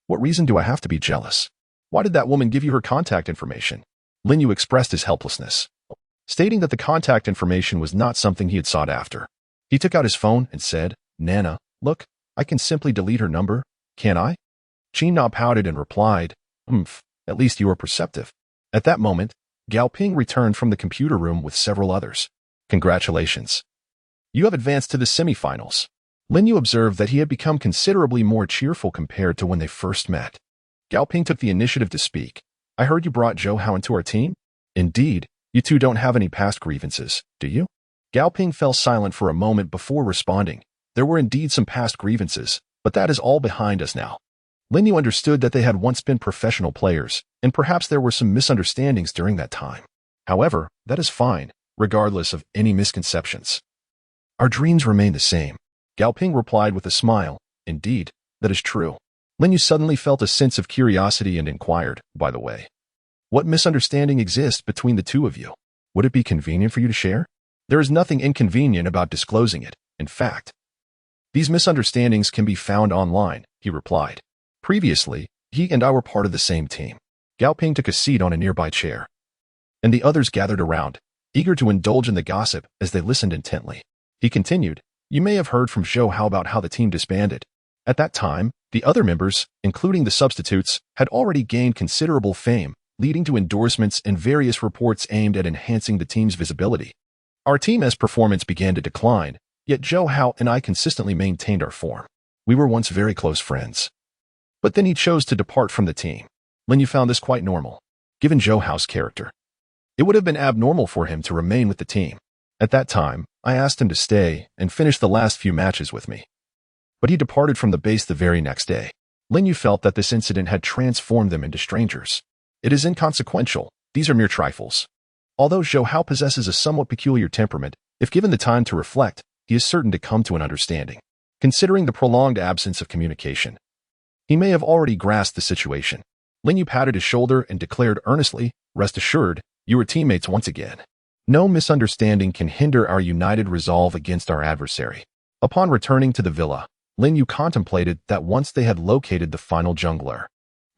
What reason do I have to be jealous? Why did that woman give you her contact information? Lin Yu expressed his helplessness, stating that the contact information was not something he had sought after. He took out his phone and said, Nana, look, I can simply delete her number, can't I? Qin Na pouted and replied, at least you are perceptive. At that moment, Gao Ping returned from the computer room with several others. Congratulations. You have advanced to the semifinals. Lin Yu observed that he had become considerably more cheerful compared to when they first met. Gao Ping took the initiative to speak. I heard you brought Zhou Hao into our team? Indeed, you two don't have any past grievances, do you? Gao Ping fell silent for a moment before responding. There were indeed some past grievances, but that is all behind us now. Lin Yu understood that they had once been professional players, and perhaps there were some misunderstandings during that time. However, that is fine, regardless of any misconceptions. Our dreams remain the same. Gao Ping replied with a smile. Indeed, that is true. Lin Yu suddenly felt a sense of curiosity and inquired, by the way, what misunderstanding exists between the two of you? Would it be convenient for you to share? There is nothing inconvenient about disclosing it. In fact, these misunderstandings can be found online, he replied. Previously, he and I were part of the same team. Gao Ping took a seat on a nearby chair, and the others gathered around, eager to indulge in the gossip as they listened intently. He continued, you may have heard from Zhou Hao about how the team disbanded. At that time, the other members, including the substitutes, had already gained considerable fame, leading to endorsements and various reports aimed at enhancing the team's visibility. Our team's performance began to decline, yet Zhou Hao and I consistently maintained our form. We were once very close friends. But then he chose to depart from the team. Lin Yu found this quite normal. Given Zhou Hao's character, it would have been abnormal for him to remain with the team. At that time, I asked him to stay and finish the last few matches with me. But he departed from the base the very next day. Lin Yu felt that this incident had transformed them into strangers. It is inconsequential. These are mere trifles. Although Zhou Hao possesses a somewhat peculiar temperament, if given the time to reflect, he is certain to come to an understanding. Considering the prolonged absence of communication, he may have already grasped the situation. Lin Yu patted his shoulder and declared earnestly, rest assured, you are teammates once again. No misunderstanding can hinder our united resolve against our adversary. Upon returning to the villa, Lin Yu contemplated that once they had located the final jungler,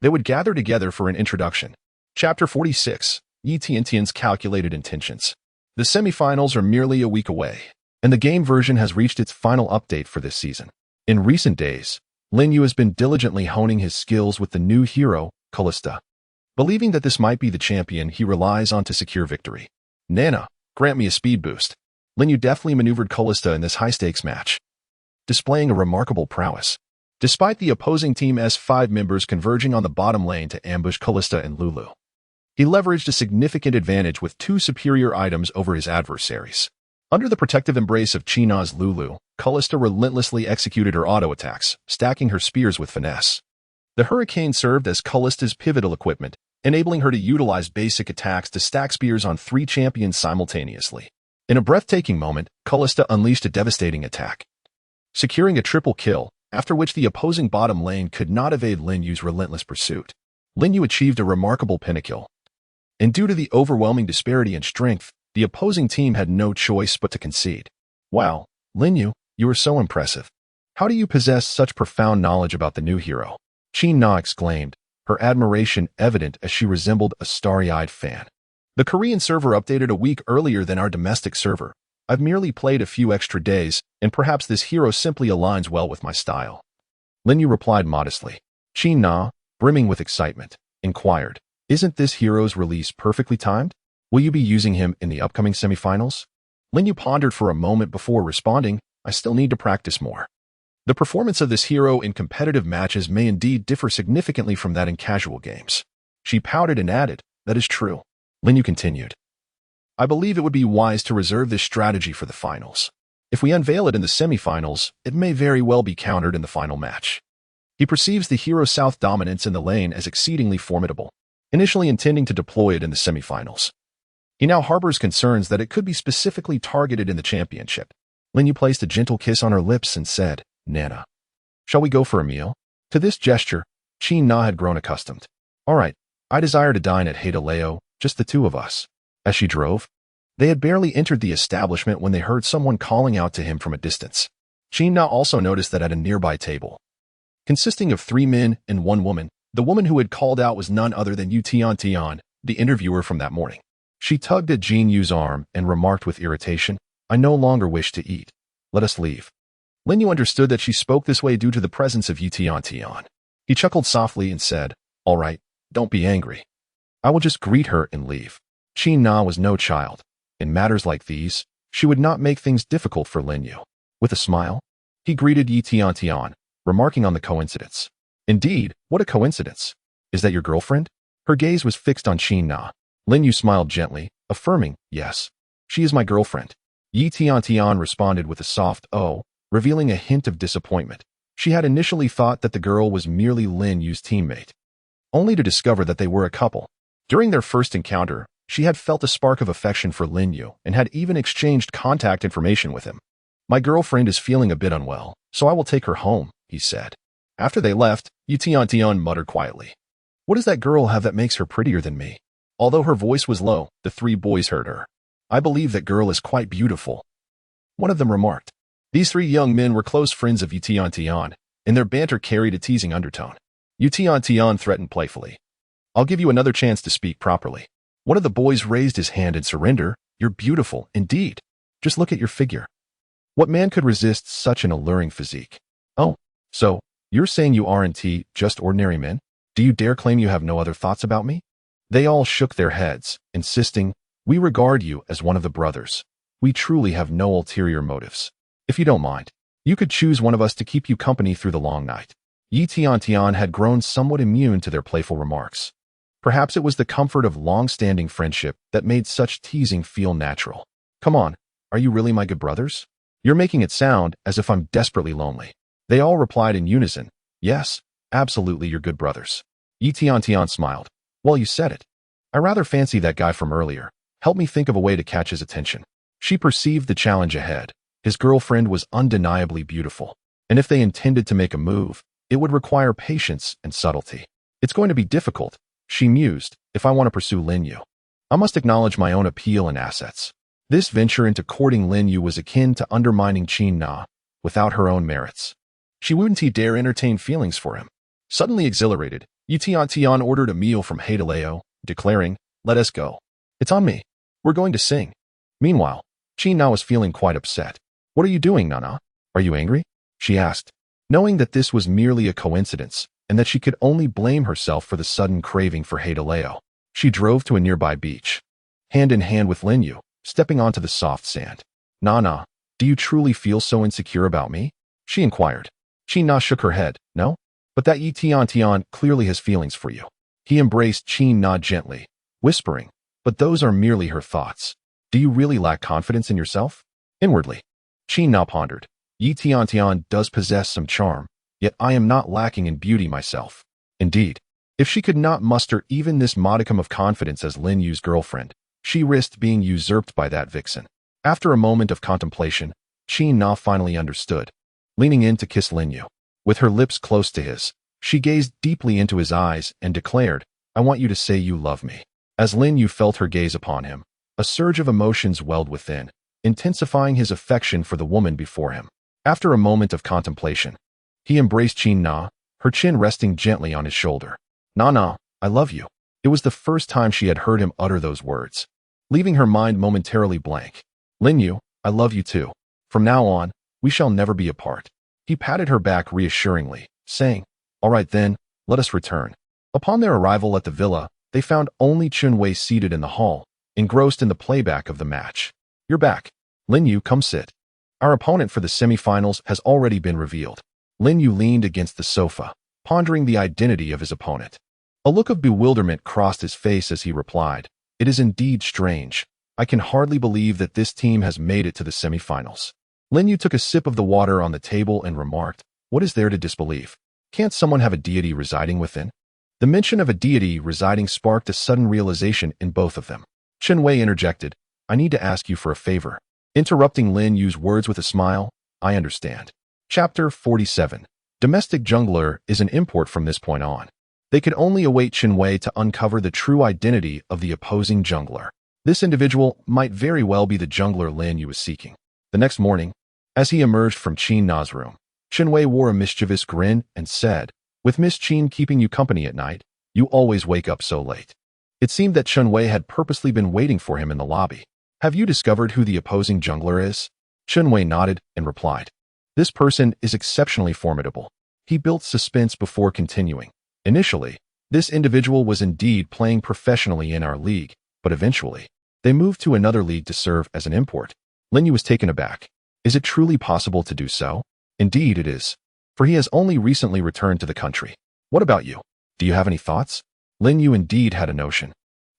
they would gather together for an introduction. Chapter 46, Yi Tiantian's Calculated Intentions. The semifinals are merely a week away, and the game version has reached its final update for this season. In recent days, Lin Yu has been diligently honing his skills with the new hero, Callista. Believing that this might be the champion he relies on to secure victory. Nana, grant me a speed boost. Lin Yu deftly maneuvered Callista in this high-stakes match, displaying a remarkable prowess. Despite the opposing team's 5 members converging on the bottom lane to ambush Callista and Lulu, he leveraged a significant advantage with 2 superior items over his adversaries. Under the protective embrace of China's Lulu, Callista relentlessly executed her auto-attacks, stacking her spears with finesse. The Hurricane served as Callista's pivotal equipment, enabling her to utilize basic attacks to stack spears on 3 champions simultaneously. In a breathtaking moment, Callista unleashed a devastating attack, securing a triple kill, after which the opposing bottom lane could not evade Lin Yu's relentless pursuit. Lin Yu achieved a remarkable pinnacle, and due to the overwhelming disparity in strength, the opposing team had no choice but to concede. Wow, Lin Yu, you are so impressive. How do you possess such profound knowledge about the new hero? Qin Na exclaimed, her admiration evident as she resembled a starry-eyed fan. The Korean server updated a week earlier than our domestic server. I've merely played a few extra days, and perhaps this hero simply aligns well with my style. Lin Yu replied modestly. Qin Na, brimming with excitement, inquired, isn't this hero's release perfectly timed? Will you be using him in the upcoming semifinals? Lin Yu pondered for a moment before responding, I still need to practice more. The performance of this hero in competitive matches may indeed differ significantly from that in casual games. She pouted and added, that is true. Lin Yu continued. I believe it would be wise to reserve this strategy for the finals. If we unveil it in the semifinals, it may very well be countered in the final match. He perceives the hero's South dominance in the lane as exceedingly formidable, initially intending to deploy it in the semifinals. He now harbors concerns that it could be specifically targeted in the championship. Lin Yu placed a gentle kiss on her lips and said, Nana, shall we go for a meal? To this gesture, Qin Na had grown accustomed. All right, I desire to dine at Haidaleo, just the two of us. As she drove, they had barely entered the establishment when they heard someone calling out to him from a distance. Qin Na also noticed that at a nearby table, consisting of 3 men and 1 woman, the woman who had called out was none other than Yu Tian, the interviewer from that morning. She tugged at Jin Yu's arm and remarked with irritation, I no longer wish to eat. Let us leave. Lin Yu understood that she spoke this way due to the presence of Yu Tian. He chuckled softly and said, all right, don't be angry. I will just greet her and leave. Qin Na was no child. In matters like these, she would not make things difficult for Lin Yu. With a smile, he greeted Yu Tian, remarking on the coincidence. Indeed, what a coincidence. Is that your girlfriend? Her gaze was fixed on Qin Na. Lin Yu smiled gently, affirming, yes, she is my girlfriend. Yu Tian responded with a soft oh, revealing a hint of disappointment. She had initially thought that the girl was merely Lin Yu's teammate, only to discover that they were a couple. During their first encounter, she had felt a spark of affection for Lin Yu and had even exchanged contact information with him. My girlfriend is feeling a bit unwell, so I will take her home, he said. After they left, Yu Tian muttered quietly, what does that girl have that makes her prettier than me? Although her voice was low, the 3 boys heard her. I believe that girl is quite beautiful. One of them remarked. These 3 young men were close friends of Yu Tian, and their banter carried a teasing undertone. Yu Tian threatened playfully. I'll give you another chance to speak properly. One of the boys raised his hand in surrender. You're beautiful, indeed. Just look at your figure. What man could resist such an alluring physique? Oh, so, you're saying you aren't just ordinary men? Do you dare claim you have no other thoughts about me? They all shook their heads, insisting, we regard you as one of the brothers. We truly have no ulterior motives. If you don't mind, you could choose one of us to keep you company through the long night. Yu Tian had grown somewhat immune to their playful remarks. Perhaps it was the comfort of long-standing friendship that made such teasing feel natural. Come on, are you really my good brothers? You're making it sound as if I'm desperately lonely. They all replied in unison, yes, absolutely your good brothers. Yu Tian smiled. Well, you said it. I rather fancy that guy from earlier. Help me think of a way to catch his attention. She perceived the challenge ahead. His girlfriend was undeniably beautiful, and if they intended to make a move, it would require patience and subtlety. It's going to be difficult, she mused, if I want to pursue Lin Yu. I must acknowledge my own appeal and assets. This venture into courting Lin Yu was akin to undermining Qin Na without her own merits. She wouldn't dare entertain feelings for him. Suddenly exhilarated, Yu Tian ordered a meal from Haidaleo, declaring, let us go. It's on me. We're going to sing. Meanwhile, Qin Na was feeling quite upset. What are you doing, Nana? Are you angry? She asked, knowing that this was merely a coincidence and that she could only blame herself for the sudden craving for Haidaleo. She drove to a nearby beach, hand in hand with Lin Yu, stepping onto the soft sand. Nana, do you truly feel so insecure about me? She inquired. Qin Na shook her head. No? But that Yu Tian clearly has feelings for you. He embraced Qin Na gently, whispering, but those are merely her thoughts. Do you really lack confidence in yourself? Inwardly, Qin Na pondered. Yu Tian does possess some charm, yet I am not lacking in beauty myself. Indeed, if she could not muster even this modicum of confidence as Lin Yu's girlfriend, she risked being usurped by that vixen. After a moment of contemplation, Qin Na finally understood, leaning in to kiss Lin Yu. With her lips close to his, she gazed deeply into his eyes and declared, I want you to say you love me. As Lin Yu felt her gaze upon him, a surge of emotions welled within, intensifying his affection for the woman before him. After a moment of contemplation, he embraced Qin Na, her chin resting gently on his shoulder. Na, I love you. It was the first time she had heard him utter those words, leaving her mind momentarily blank. Lin Yu, I love you too. From now on, we shall never be apart. He patted her back reassuringly, saying, All right then, let us return. Upon their arrival at the villa, they found only Chun Wei seated in the hall, engrossed in the playback of the match. You're back. Lin Yu, come sit. Our opponent for the semifinals has already been revealed. Lin Yu leaned against the sofa, pondering the identity of his opponent. A look of bewilderment crossed his face as he replied, It is indeed strange. I can hardly believe that this team has made it to the semifinals. Lin Yu took a sip of the water on the table and remarked, What is there to disbelieve? Can't someone have a deity residing within? The mention of a deity residing sparked a sudden realization in both of them. Chun Wei interjected, I need to ask you for a favor. Interrupting Lin Yu's words with a smile, I understand. Chapter 47. Domestic jungler is an import from this point on. They could only await Chun Wei to uncover the true identity of the opposing jungler. This individual might very well be the jungler Lin Yu was seeking. The next morning, as he emerged from Qin Na's room, Chun Wei wore a mischievous grin and said, With Miss Qin keeping you company at night, you always wake up so late. It seemed that Chun Wei had purposely been waiting for him in the lobby. Have you discovered who the opposing jungler is? Chun Wei nodded and replied, This person is exceptionally formidable. He built suspense before continuing. Initially, this individual was indeed playing professionally in our league, but eventually, they moved to another league to serve as an import. Lin Yu was taken aback. Is it truly possible to do so? Indeed it is, for he has only recently returned to the country. What about you? Do you have any thoughts? Lin Yu indeed had a notion.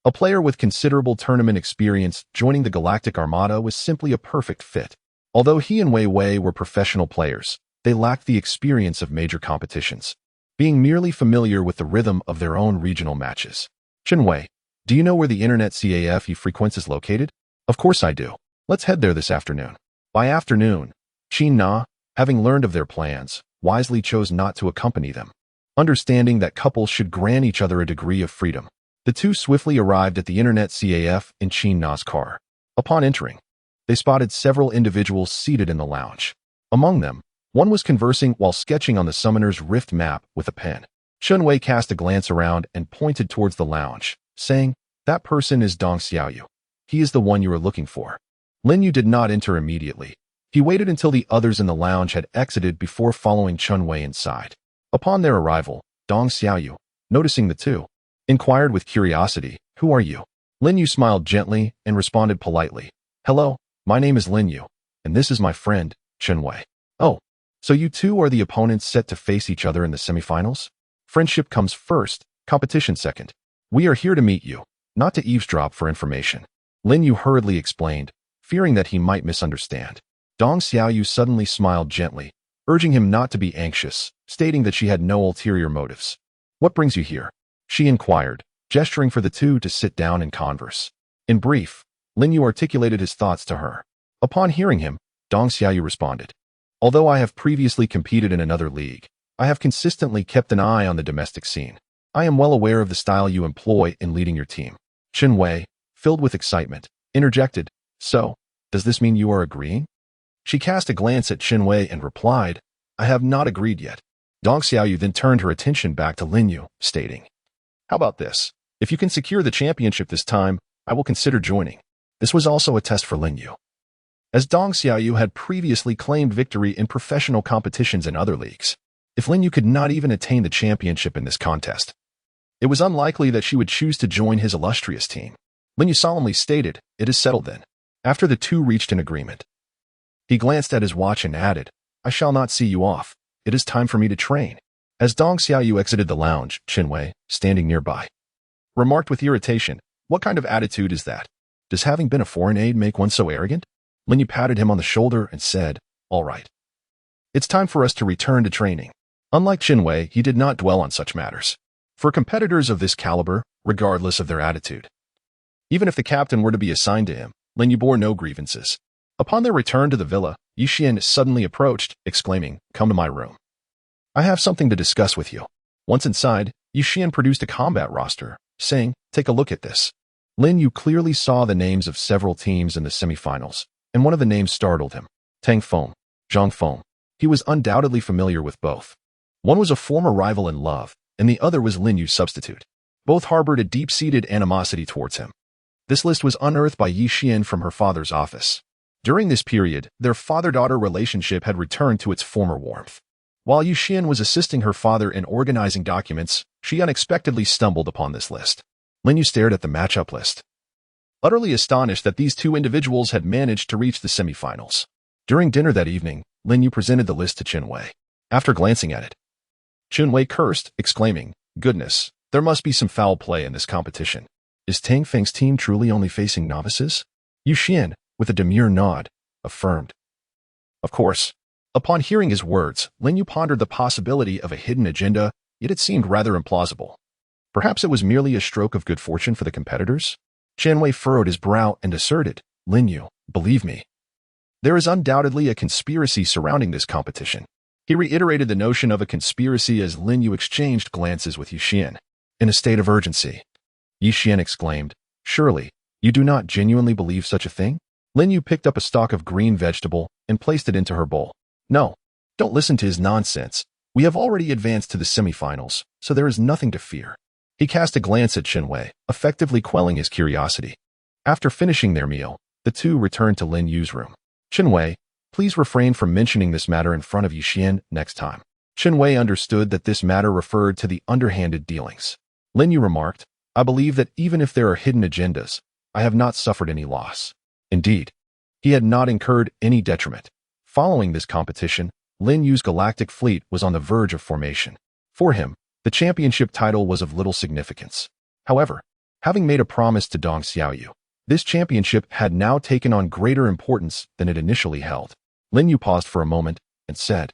A player with considerable tournament experience joining the Galactic Armada was simply a perfect fit. Although he and Wei Wei were professional players, they lacked the experience of major competitions, being merely familiar with the rhythm of their own regional matches. Chun Wei, do you know where the internet CAF he frequents is located? Of course I do. Let's head there this afternoon. By afternoon, Qin Na, having learned of their plans, wisely chose not to accompany them. Understanding that couples should grant each other a degree of freedom, the two swiftly arrived at the internet CAF in Qin Na's car. Upon entering, they spotted several individuals seated in the lounge. Among them, one was conversing while sketching on the Summoner's Rift map with a pen. Chun Wei cast a glance around and pointed towards the lounge, saying, That person is Dong Xiaoyu. He is the one you are looking for. Lin Yu did not enter immediately. He waited until the others in the lounge had exited before following Chun Wei inside. Upon their arrival, Dong Xiaoyu, noticing the two, inquired with curiosity, Who are you? Lin Yu smiled gently and responded politely, Hello, my name is Lin Yu, and this is my friend, Chun Wei. Oh, so you two are the opponents set to face each other in the semifinals? Friendship comes first, competition second. We are here to meet you, not to eavesdrop for information. Lin Yu hurriedly explained, fearing that he might misunderstand. Dong Xiaoyu suddenly smiled gently, urging him not to be anxious, stating that she had no ulterior motives. What brings you here? She inquired, gesturing for the two to sit down and converse. In brief, Lin Yu articulated his thoughts to her. Upon hearing him, Dong Xiaoyu responded, Although I have previously competed in another league, I have consistently kept an eye on the domestic scene. I am well aware of the style you employ in leading your team. Chun Wei, filled with excitement, interjected, So, does this mean you are agreeing? She cast a glance at Chun Wei and replied, I have not agreed yet. Dong Xiaoyu then turned her attention back to Lin Yu, stating, How about this? If you can secure the championship this time, I will consider joining. This was also a test for Lin Yu, as Dong Xiaoyu had previously claimed victory in professional competitions in other leagues. If Lin Yu could not even attain the championship in this contest, it was unlikely that she would choose to join his illustrious team. Lin Yu solemnly stated, It is settled then. After the two reached an agreement, he glanced at his watch and added, I shall not see you off. It is time for me to train. As Dong Xiaoyu exited the lounge, Chun Wei, standing nearby, remarked with irritation, What kind of attitude is that? Does having been a foreign aide make one so arrogant? Lin Yu patted him on the shoulder and said, All right. It's time for us to return to training. Unlike Chun Wei, he did not dwell on such matters. For competitors of this caliber, regardless of their attitude, even if the captain were to be assigned to him, Lin Yu bore no grievances. Upon their return to the villa, Yixian suddenly approached, exclaiming, Come to my room. I have something to discuss with you. Once inside, Yixian produced a combat roster, saying, Take a look at this. Lin Yu clearly saw the names of several teams in the semifinals, and one of the names startled him. Tang Feng, Zhang Feng. He was undoubtedly familiar with both. One was a former rival in love, and the other was Lin Yu's substitute. Both harbored a deep-seated animosity towards him. This list was unearthed by Yi Xian from her father's office. During this period, their father-daughter relationship had returned to its former warmth. While Yi Xian was assisting her father in organizing documents, she unexpectedly stumbled upon this list. Lin Yu stared at the matchup list, utterly astonished that these two individuals had managed to reach the semifinals. During dinner that evening, Lin Yu presented the list to Qin Wei. After glancing at it, Qin Wei cursed, exclaiming, "Goodness, there must be some foul play in this competition. Is Tang Feng's team truly only facing novices?" Yi Xian, with a demure nod, affirmed. Of course. Upon hearing his words, Lin Yu pondered the possibility of a hidden agenda, yet it seemed rather implausible. Perhaps it was merely a stroke of good fortune for the competitors? Qin Wei furrowed his brow and asserted, "Lin Yu, believe me. There is undoubtedly a conspiracy surrounding this competition." He reiterated the notion of a conspiracy as Lin Yu exchanged glances with Yi Xian. In a state of urgency, Yi Xian exclaimed, "Surely, you do not genuinely believe such a thing?" Lin Yu picked up a stalk of green vegetable and placed it into her bowl. "No, don't listen to his nonsense. We have already advanced to the semifinals, so there is nothing to fear." He cast a glance at Qin Wei, effectively quelling his curiosity. After finishing their meal, the two returned to Lin Yu's room. "Qin Wei, please refrain from mentioning this matter in front of Yi Xian next time." Qin Wei understood that this matter referred to the underhanded dealings. Lin Yu remarked, "I believe that even if there are hidden agendas, I have not suffered any loss." Indeed, he had not incurred any detriment. Following this competition, Lin Yu's galactic fleet was on the verge of formation. For him, the championship title was of little significance. However, having made a promise to Dong Xiaoyu, this championship had now taken on greater importance than it initially held. Lin Yu paused for a moment and said,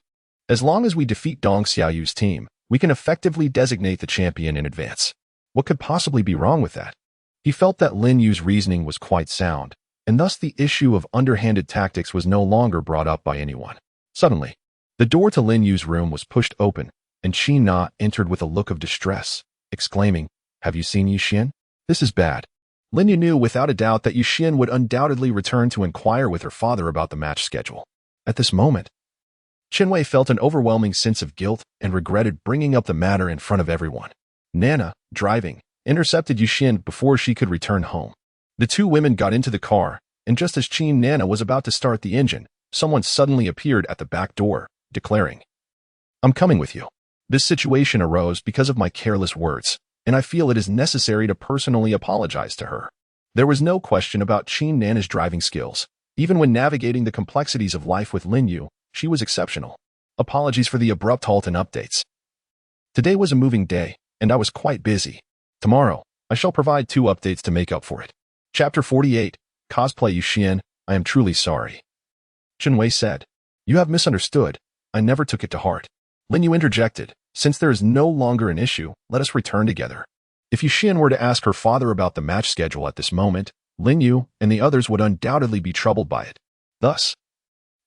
"As long as we defeat Dong Xiaoyu's team, we can effectively designate the champion in advance." What could possibly be wrong with that? He felt that Lin Yu's reasoning was quite sound, and thus the issue of underhanded tactics was no longer brought up by anyone. Suddenly, the door to Lin Yu's room was pushed open, and Qi Na entered with a look of distress, exclaiming, "Have you seen Yi Xian? This is bad." Lin Yu knew without a doubt that Yi Xian would undoubtedly return to inquire with her father about the match schedule. At this moment, Qin Wei felt an overwhelming sense of guilt and regretted bringing up the matter in front of everyone. Nana, driving, intercepted Yi Xian before she could return home. The two women got into the car, and just as Qin Nana was about to start the engine, someone suddenly appeared at the back door, declaring, "I'm coming with you." This situation arose because of my careless words, and I feel it is necessary to personally apologize to her. There was no question about Qin Nana's driving skills. Even when navigating the complexities of life with Lin Yu, she was exceptional. Apologies for the abrupt halt and updates. Today was a moving day, and I was quite busy. Tomorrow, I shall provide 2 updates to make up for it. Chapter 48, Cosplay Yi Xian, I am truly sorry. Qin Wei said, "You have misunderstood. I never took it to heart." Lin Yu interjected, "Since there is no longer an issue, let us return together." If Yi Xian were to ask her father about the match schedule at this moment, Lin Yu and the others would undoubtedly be troubled by it. Thus,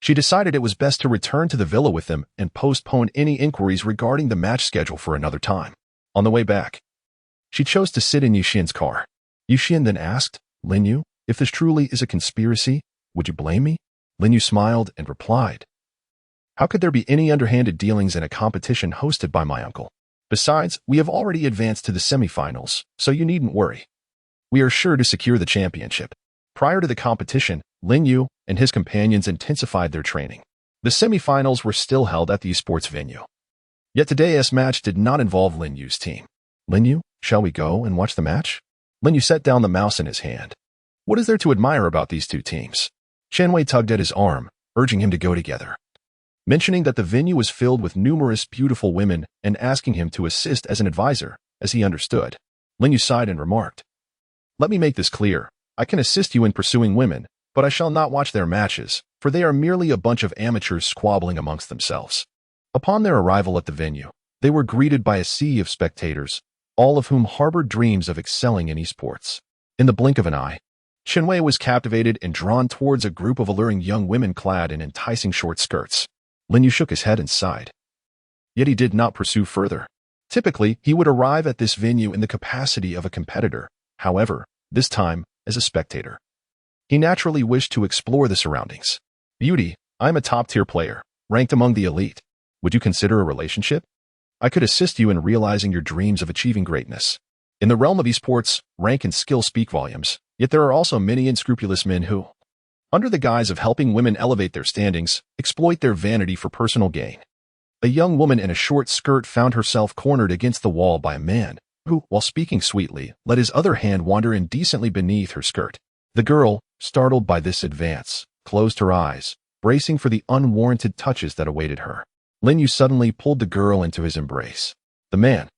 she decided it was best to return to the villa with them and postpone any inquiries regarding the match schedule for another time. On the way back, she chose to sit in Yi Xian's car. Yi Xian then asked, "Lin Yu, if this truly is a conspiracy, would you blame me?" Lin Yu smiled and replied, "How could there be any underhanded dealings in a competition hosted by my uncle? Besides, we have already advanced to the semifinals, so you needn't worry. We are sure to secure the championship." Prior to the competition, Lin Yu and his companions intensified their training. The semifinals were still held at the esports venue. Yet today's match did not involve Lin Yu's team. "Lin Yu, shall we go and watch the match?" Lin Yu set down the mouse in his hand. What is there to admire about these two teams? Qin Wei tugged at his arm, urging him to go together. Mentioning that the venue was filled with numerous beautiful women and asking him to assist as an advisor, as he understood. Lin Yu sighed and remarked, "Let me make this clear. I can assist you in pursuing women, but I shall not watch their matches, for they are merely a bunch of amateurs squabbling amongst themselves." Upon their arrival at the venue, they were greeted by a sea of spectators, all of whom harbored dreams of excelling in esports. In the blink of an eye, Qin Wei was captivated and drawn towards a group of alluring young women clad in enticing short skirts. Lin Yu shook his head and sighed. Yet he did not pursue further. Typically, he would arrive at this venue in the capacity of a competitor. However, this time as a spectator. He naturally wished to explore the surroundings. Beauty, I'm a top-tier player, ranked among the elite. Would you consider a relationship? I could assist you in realizing your dreams of achieving greatness. In the realm of esports, rank and skill speak volumes, yet there are also many unscrupulous men who, under the guise of helping women elevate their standings, exploit their vanity for personal gain. A young woman in a short skirt found herself cornered against the wall by a man who, while speaking sweetly, let his other hand wander indecently beneath her skirt. The girl, startled by this advance, closed her eyes, bracing for the unwarranted touches that awaited her. Lin Yu suddenly pulled the girl into his embrace. The man,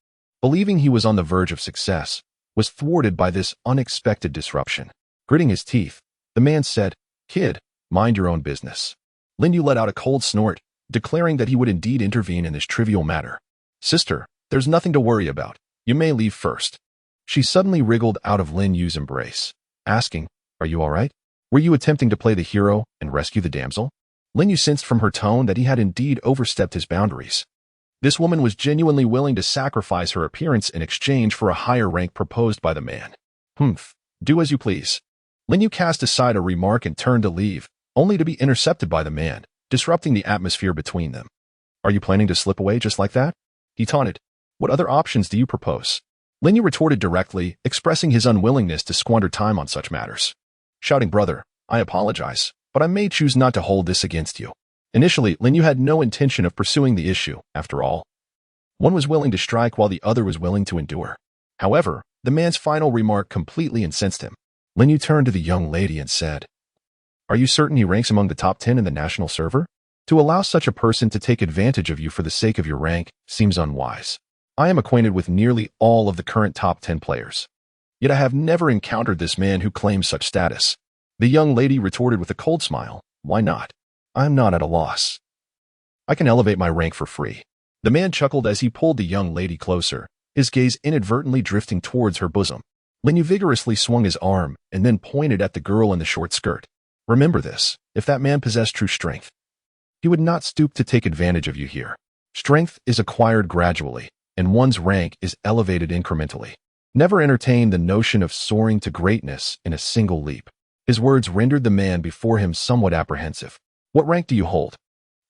believing he was on the verge of success, was thwarted by this unexpected disruption. Gritting his teeth, the man said, "Kid, mind your own business." Lin Yu let out a cold snort, declaring that he would indeed intervene in this trivial matter. "Sister, there's nothing to worry about. You may leave first." She suddenly wriggled out of Lin Yu's embrace, asking, "Are you all right? Were you attempting to play the hero and rescue the damsel?" Lin Yu sensed from her tone that he had indeed overstepped his boundaries. This woman was genuinely willing to sacrifice her appearance in exchange for a higher rank proposed by the man. "Humph, do as you please." Lin Yu cast aside a remark and turned to leave, only to be intercepted by the man, disrupting the atmosphere between them. "Are you planning to slip away just like that?" he taunted. "What other options do you propose?" Lin Yu retorted directly, expressing his unwillingness to squander time on such matters. Shouting, "Brother, I apologize, but I may choose not to hold this against you." Initially, Lin Yu had no intention of pursuing the issue, after all. One was willing to strike while the other was willing to endure. However, the man's final remark completely incensed him. Lin Yu turned to the young lady and said, "Are you certain he ranks among the top 10 in the national server? To allow such a person to take advantage of you for the sake of your rank seems unwise. I am acquainted with nearly all of the current top 10 players. Yet I have never encountered this man who claims such status." The young lady retorted with a cold smile, "Why not? I am not at a loss. I can elevate my rank for free." The man chuckled as he pulled the young lady closer, his gaze inadvertently drifting towards her bosom. Lin Yu vigorously swung his arm and then pointed at the girl in the short skirt. "Remember this, if that man possessed true strength, he would not stoop to take advantage of you here. Strength is acquired gradually, and one's rank is elevated incrementally. Never entertain the notion of soaring to greatness in a single leap." His words rendered the man before him somewhat apprehensive. "What rank do you hold?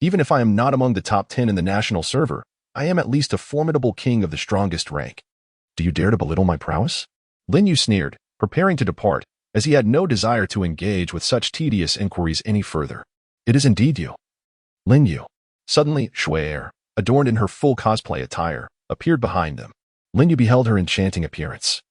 Even if I am not among the top 10 in the national server, I am at least a formidable king of the strongest rank. Do you dare to belittle my prowess?" Lin Yu sneered, preparing to depart, as he had no desire to engage with such tedious inquiries any further. "It is indeed you." Lin Yu. Suddenly, Shui, adorned in her full cosplay attire, appeared behind them. Lin Yu beheld her enchanting appearance,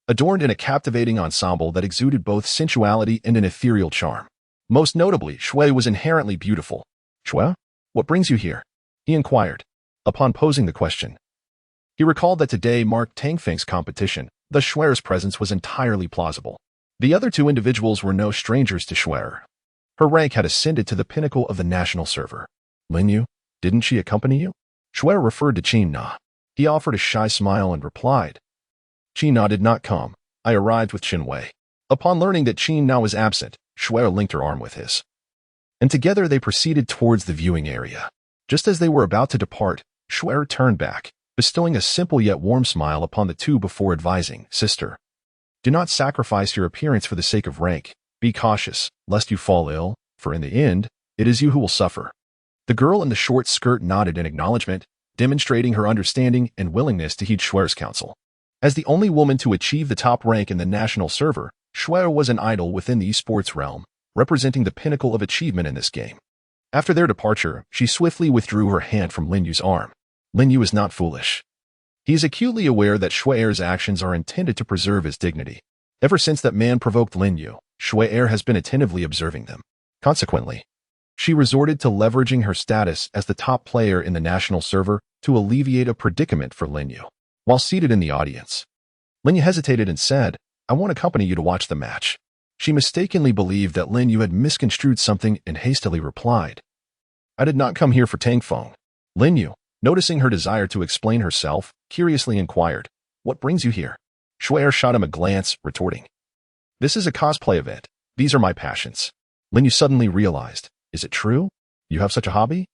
adorned in a captivating ensemble that exuded both sensuality and an ethereal charm. Most notably, Shui was inherently beautiful. "Shui, what brings you here?" he inquired. Upon posing the question, he recalled that today marked Tang Feng's competition, thus Shui's presence was entirely plausible. The other two individuals were no strangers to Shui. Her rank had ascended to the pinnacle of the national server. "Lin Yu, didn't she accompany you?" Shui referred to Qin Na. He offered a shy smile and replied, "Qin Na did not come. I arrived with Qin Wei." Upon learning that Qin Na was absent, Shui linked her arm with his, and together they proceeded towards the viewing area. Just as they were about to depart, Shui turned back, bestowing a simple yet warm smile upon the two before advising, "Sister, do not sacrifice your appearance for the sake of rank. Be cautious, lest you fall ill, for in the end, it is you who will suffer." The girl in the short skirt nodded in acknowledgement, demonstrating her understanding and willingness to heed Shui's counsel. As the only woman to achieve the top rank in the national server, Shui was an idol within the esports realm, representing the pinnacle of achievement in this game. After their departure, she swiftly withdrew her hand from Lin Yu's arm. Lin Yu is not foolish. He is acutely aware that Shui's actions are intended to preserve his dignity. Ever since that man provoked Lin Yu, Shui has been attentively observing them. Consequently, she resorted to leveraging her status as the top player in the national server to alleviate a predicament for Lin Yu. While seated in the audience, Lin Yu hesitated and said, "I won't accompany you to watch the match." She mistakenly believed that Lin Yu had misconstrued something and hastily replied, "I did not come here for Tang Feng." Lin Yu, noticing her desire to explain herself, curiously inquired, "What brings you here?" Shui shot him a glance, retorting, "This is a cosplay event. These are my passions." Lin Yu suddenly realized, "Is it true? You have such a hobby?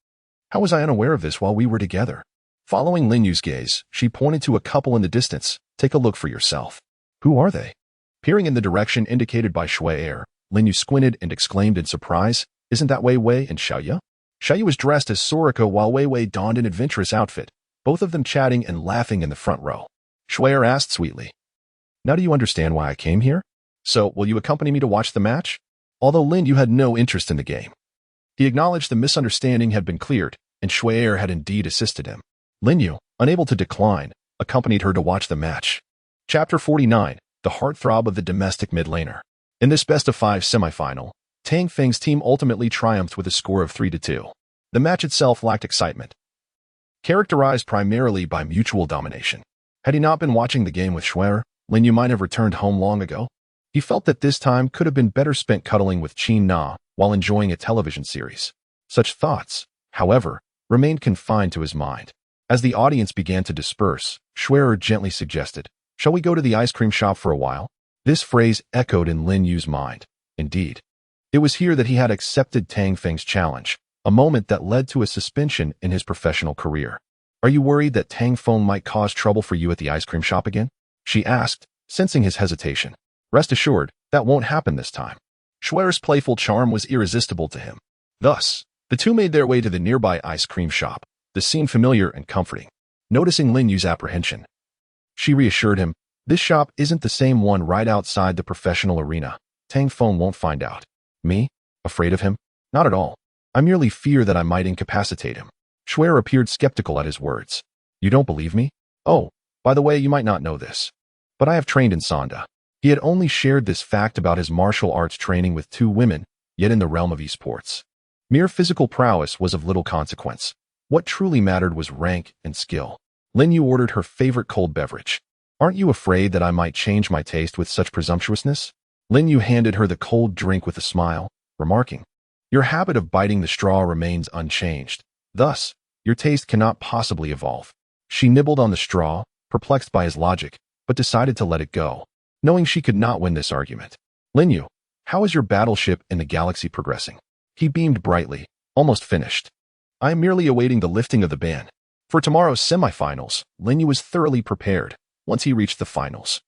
How was I unaware of this while we were together?" Following Lin Yu's gaze, she pointed to a couple in the distance. "Take a look for yourself." "Who are they?" Peering in the direction indicated by Shui, Lin Yu squinted and exclaimed in surprise, "Isn't that Wei Wei and Xiaoyu?" Xiaoyu was dressed as Soraka while Wei Wei donned an adventurous outfit, both of them chatting and laughing in the front row. Shui asked sweetly, "Now do you understand why I came here? So, will you accompany me to watch the match?" Although Lin Yu had no interest in the game, he acknowledged the misunderstanding had been cleared, and Shui had indeed assisted him. Lin Yu, unable to decline, accompanied her to watch the match. Chapter 49, the heartthrob of the domestic mid laner. In this best-of-5 semifinal, Tang Feng's team ultimately triumphed with a score of 3-2. The match itself lacked excitement, characterized primarily by mutual domination. Had he not been watching the game with Shui, Lin Yu might have returned home long ago. He felt that this time could have been better spent cuddling with Qin Na while enjoying a television series. Such thoughts, however, remained confined to his mind. As the audience began to disperse, Shui gently suggested, "Shall we go to the ice cream shop for a while?" This phrase echoed in Lin Yu's mind. Indeed, it was here that he had accepted Tang Feng's challenge, a moment that led to a suspension in his professional career. "Are you worried that Tang Feng might cause trouble for you at the ice cream shop again?" she asked, sensing his hesitation. "Rest assured, that won't happen this time." Shui's playful charm was irresistible to him. Thus, the two made their way to the nearby ice cream shop, the scene familiar and comforting. Noticing Lin Yu's apprehension, she reassured him, "This shop isn't the same one right outside the professional arena. Tang Feng won't find out." "Me? Afraid of him? Not at all. I merely fear that I might incapacitate him." Shui appeared skeptical at his words. "You don't believe me? Oh, by the way, you might not know this, but I have trained in Sanda." He had only shared this fact about his martial arts training with 2 women, yet in the realm of esports. Mere physical prowess was of little consequence. What truly mattered was rank and skill. Lin Yu ordered her favorite cold beverage. "Aren't you afraid that I might change my taste with such presumptuousness?" Lin Yu handed her the cold drink with a smile, remarking, "Your habit of biting the straw remains unchanged. Thus, your taste cannot possibly evolve." She nibbled on the straw, perplexed by his logic, but decided to let it go, knowing she could not win this argument. "Lin Yu, how is your battleship in the galaxy progressing?" He beamed brightly, almost finished. "I am merely awaiting the lifting of the ban." For tomorrow's semifinals, Lin Yu was thoroughly prepared. Once he reached the finals,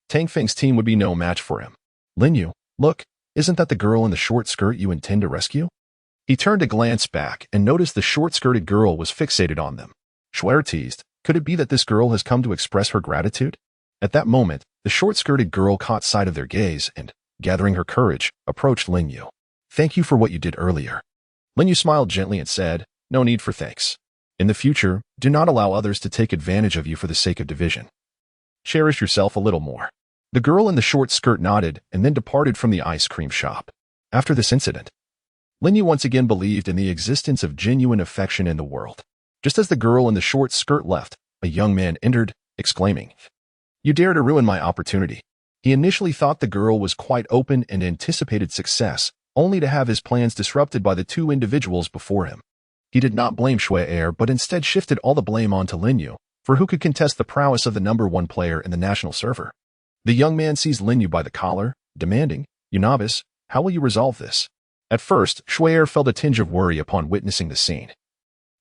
Tang Feng's team would be no match for him. "Lin Yu, look, isn't that the girl in the short skirt you intend to rescue?" He turned to glance back and noticed the short-skirted girl was fixated on them. Shui teased, "Could it be that this girl has come to express her gratitude?" At that moment, the short-skirted girl caught sight of their gaze and, gathering her courage, approached Lin Yu. "Thank you for what you did earlier." Lin Yu smiled gently and said, "No need for thanks. In the future, do not allow others to take advantage of you for the sake of division. Cherish yourself a little more." The girl in the short skirt nodded and then departed from the ice cream shop. After this incident, Lin Yu once again believed in the existence of genuine affection in the world. Just as the girl in the short skirt left, a young man entered, exclaiming, "You dare to ruin my opportunity." He initially thought the girl was quite open and anticipated success, only to have his plans disrupted by the 2 individuals before him. He did not blame Shui but instead shifted all the blame onto Lin Yu, for who could contest the prowess of the #1 player in the national server. The young man seized Lin Yu by the collar, demanding, "You novice, how will you resolve this?" At first, Shui felt a tinge of worry upon witnessing the scene,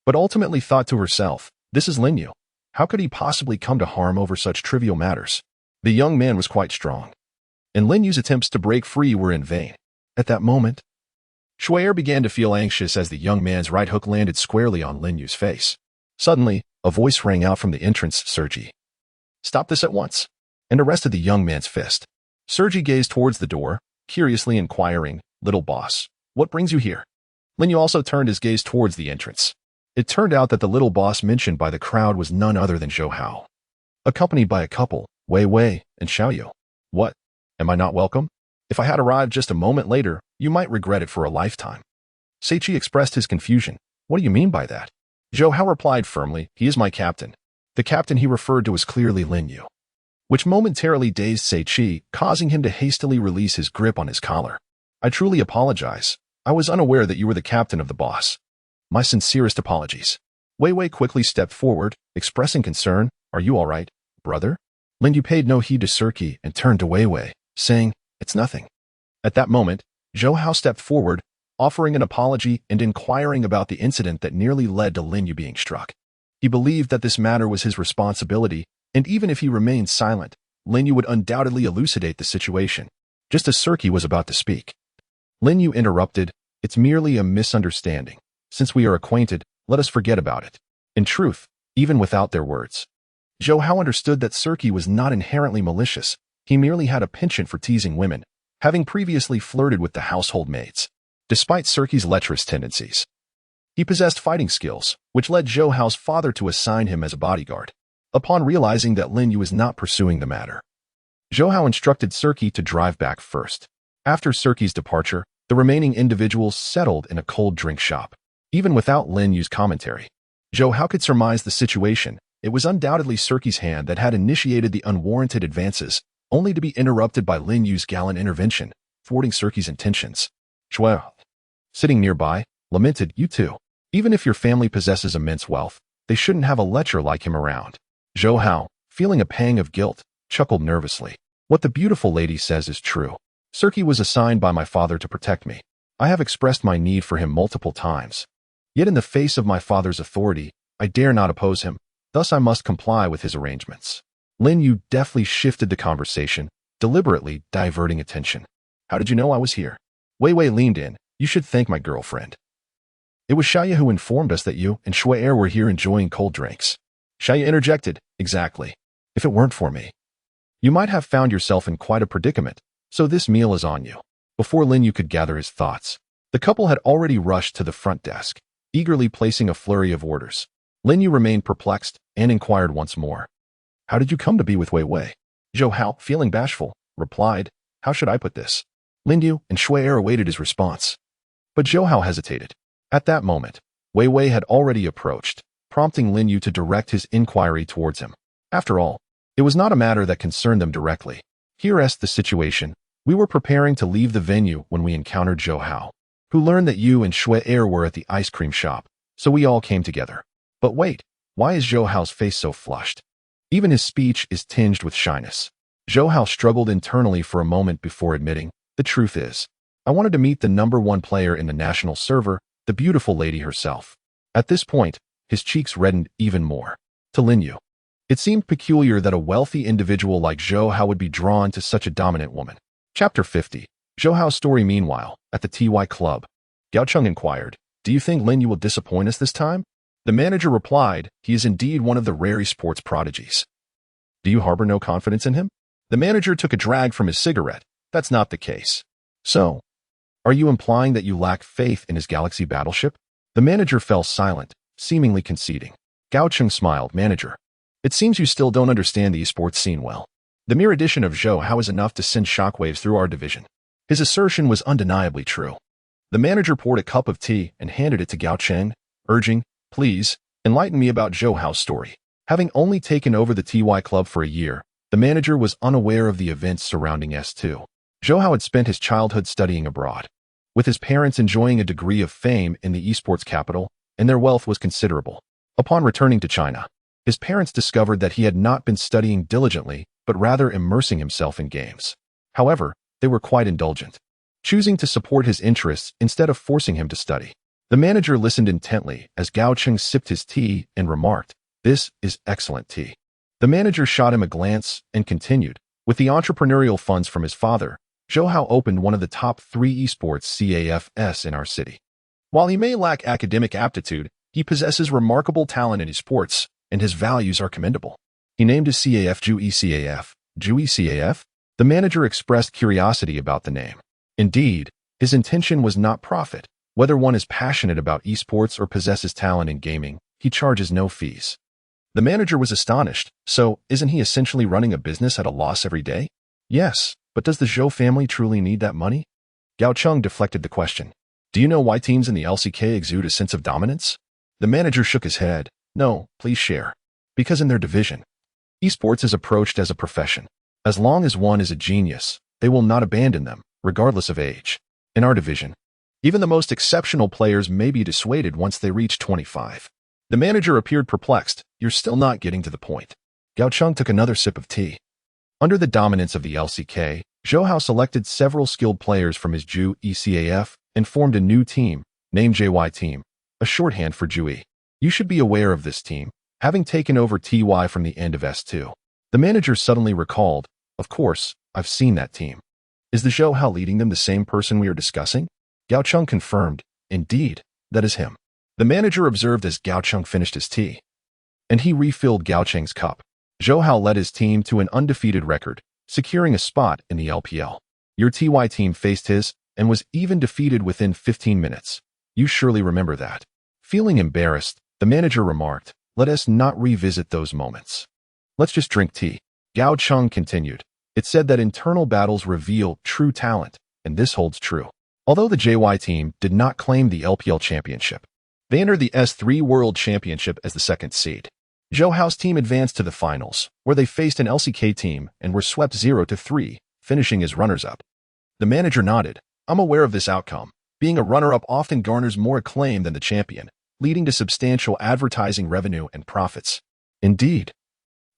but ultimately thought to herself, "This is Lin Yu. How could he possibly come to harm over such trivial matters?" The young man was quite strong, and Lin Yu's attempts to break free were in vain. At that moment, Shui began to feel anxious as the young man's right hook landed squarely on Lin Yu's face. Suddenly, a voice rang out from the entrance, "Sergi, stop this at once," and arrested the young man's fist. Sergi gazed towards the door, curiously inquiring, "Little boss, what brings you here?" Lin Yu also turned his gaze towards the entrance. It turned out that the little boss mentioned by the crowd was none other than Zhou Hao, accompanied by a couple, Wei Wei and Xiaoyu. "What? Am I not welcome? If I had arrived just a moment later, you might regret it for a lifetime." Seichi expressed his confusion. "What do you mean by that?" Zhou Hao replied firmly, "He is my captain." The captain he referred to was clearly Lin Yu, which momentarily dazed Seichi, causing him to hastily release his grip on his collar. "I truly apologize. I was unaware that you were the captain of the boss. My sincerest apologies." Wei Wei quickly stepped forward, expressing concern. "Are you all right, brother?" Lin Yu paid no heed to Sergi and turned to Wei Wei, saying, "It's nothing." At that moment, Zhou Hao stepped forward, offering an apology and inquiring about the incident that nearly led to Lin Yu being struck. He believed that this matter was his responsibility, and even if he remained silent, Lin Yu would undoubtedly elucidate the situation, just as Serki was about to speak. Lin Yu interrupted, "It's merely a misunderstanding. Since we are acquainted, let us forget about it." In truth, even without their words, Zhou Hao understood that Serki was not inherently malicious. He merely had a penchant for teasing women, having previously flirted with the household maids. Despite Serki's lecherous tendencies, he possessed fighting skills, which led Zhou Hao's father to assign him as a bodyguard. Upon realizing that Lin Yu was not pursuing the matter, Zhou Hao instructed Serki to drive back first. After Serki's departure, the remaining individuals settled in a cold drink shop. Even without Lin Yu's commentary, Zhou Hao could surmise the situation. It was undoubtedly Serki's hand that had initiated the unwarranted advances, only to be interrupted by Lin Yu's gallant intervention, thwarting Serki's intentions. Shui, sitting nearby, lamented, "You too. Even if your family possesses immense wealth, they shouldn't have a lecher like him around." Zhou Hao, feeling a pang of guilt, chuckled nervously. "What the beautiful lady says is true. Serki was assigned by my father to protect me. I have expressed my need for him multiple times. Yet in the face of my father's authority, I dare not oppose him. Thus I must comply with his arrangements." Lin Yu deftly shifted the conversation, deliberately diverting attention. "How did you know I was here?" Wei Wei leaned in. "You should thank my girlfriend. It was Xiaoya who informed us that you and Shui were here enjoying cold drinks." Xiaoya interjected, "Exactly. If it weren't for me, you might have found yourself in quite a predicament, so this meal is on you." Before Lin Yu could gather his thoughts, the couple had already rushed to the front desk, eagerly placing a flurry of orders. Lin Yu remained perplexed and inquired once more, "How did you come to be with Wei Wei?" Zhou Hao, feeling bashful, replied, "How should I put this?" Lin Yu and Shui awaited his response, but Zhou Hao hesitated. At that moment, Wei Wei had already approached, prompting Lin Yu to direct his inquiry towards him. After all, it was not a matter that concerned them directly. "Here's the situation. We were preparing to leave the venue when we encountered Zhou Hao, who learned that you and Shui were at the ice cream shop, so we all came together. But wait, why is Zhou Hao's face so flushed? Even his speech is tinged with shyness." Zhou Hao struggled internally for a moment before admitting, "The truth is, I wanted to meet the #1 player in the national server, the beautiful lady herself." At this point, his cheeks reddened even more. To Lin Yu, it seemed peculiar that a wealthy individual like Zhou Hao would be drawn to such a dominant woman. Chapter 50. Zhou Hao's story. Meanwhile, at the TY Club, Gao Cheng inquired, "Do you think Lin Yu will disappoint us this time?" The manager replied, "He is indeed one of the rare esports prodigies." "Do you harbor no confidence in him?" The manager took a drag from his cigarette. "That's not the case." "So, are you implying that you lack faith in his galaxy battleship?" The manager fell silent, seemingly conceding. Gao Cheng smiled. "Manager, it seems you still don't understand the esports scene well. The mere addition of Zhou Hao is enough to send shockwaves through our division." His assertion was undeniably true. The manager poured a cup of tea and handed it to Gao Cheng, urging, "Please, enlighten me about Zhou Hao's story." Having only taken over the TY Club for a year, the manager was unaware of the events surrounding S2. Zhou Hao had spent his childhood studying abroad, with his parents enjoying a degree of fame in the esports capital, and their wealth was considerable. Upon returning to China, his parents discovered that he had not been studying diligently, but rather immersing himself in games. However, they were quite indulgent, choosing to support his interests instead of forcing him to study. The manager listened intently as Gao Cheng sipped his tea and remarked, "This is excellent tea." The manager shot him a glance and continued, "With the entrepreneurial funds from his father, Zhou Hao opened one of the top 3 esports CAFs in our city. While he may lack academic aptitude, he possesses remarkable talent in esports, and his values are commendable." He named his CAF Jui CAF. Jui CAF? The manager expressed curiosity about the name. Indeed, his intention was not profit. Whether one is passionate about esports or possesses talent in gaming, he charges no fees. The manager was astonished. "So, isn't he essentially running a business at a loss every day?" "Yes, but does the Zhou family truly need that money?" Gao Cheng deflected the question. "Do you know why teams in the LCK exude a sense of dominance?" The manager shook his head. "No, please share." Because in their division, esports is approached as a profession. As long as one is a genius, they will not abandon them, regardless of age. In our division, even the most exceptional players may be dissuaded once they reach 25. The manager appeared perplexed. "You're still not getting to the point." Gao Cheng took another sip of tea. Under the dominance of the LCK, Zhou Hao selected several skilled players from his Ju ECAF and formed a new team, named JY Team, a shorthand for Jui. You should be aware of this team, having taken over TY from the end of S2. The manager suddenly recalled, Of course, I've seen that team. Is the Zhou Hao leading them the same person we are discussing? Gao Cheng confirmed. Indeed, that is him. The manager observed as Gao Cheng finished his tea, and he refilled Gao Cheng's cup. Zhou Hao led his team to an undefeated record, securing a spot in the LPL. Your TY team faced his and was even defeated within 15 minutes. You surely remember that. Feeling embarrassed, the manager remarked, let us not revisit those moments. Let's just drink tea. Gao Cheng continued. It said that internal battles reveal true talent, and this holds true. Although the JY team did not claim the LPL championship, they entered the S3 World Championship as the second seed. Zhou Hao's team advanced to the finals, where they faced an LCK team and were swept 0-3, finishing as runners-up. The manager nodded. I'm aware of this outcome. Being a runner-up often garners more acclaim than the champion, leading to substantial advertising revenue and profits. Indeed,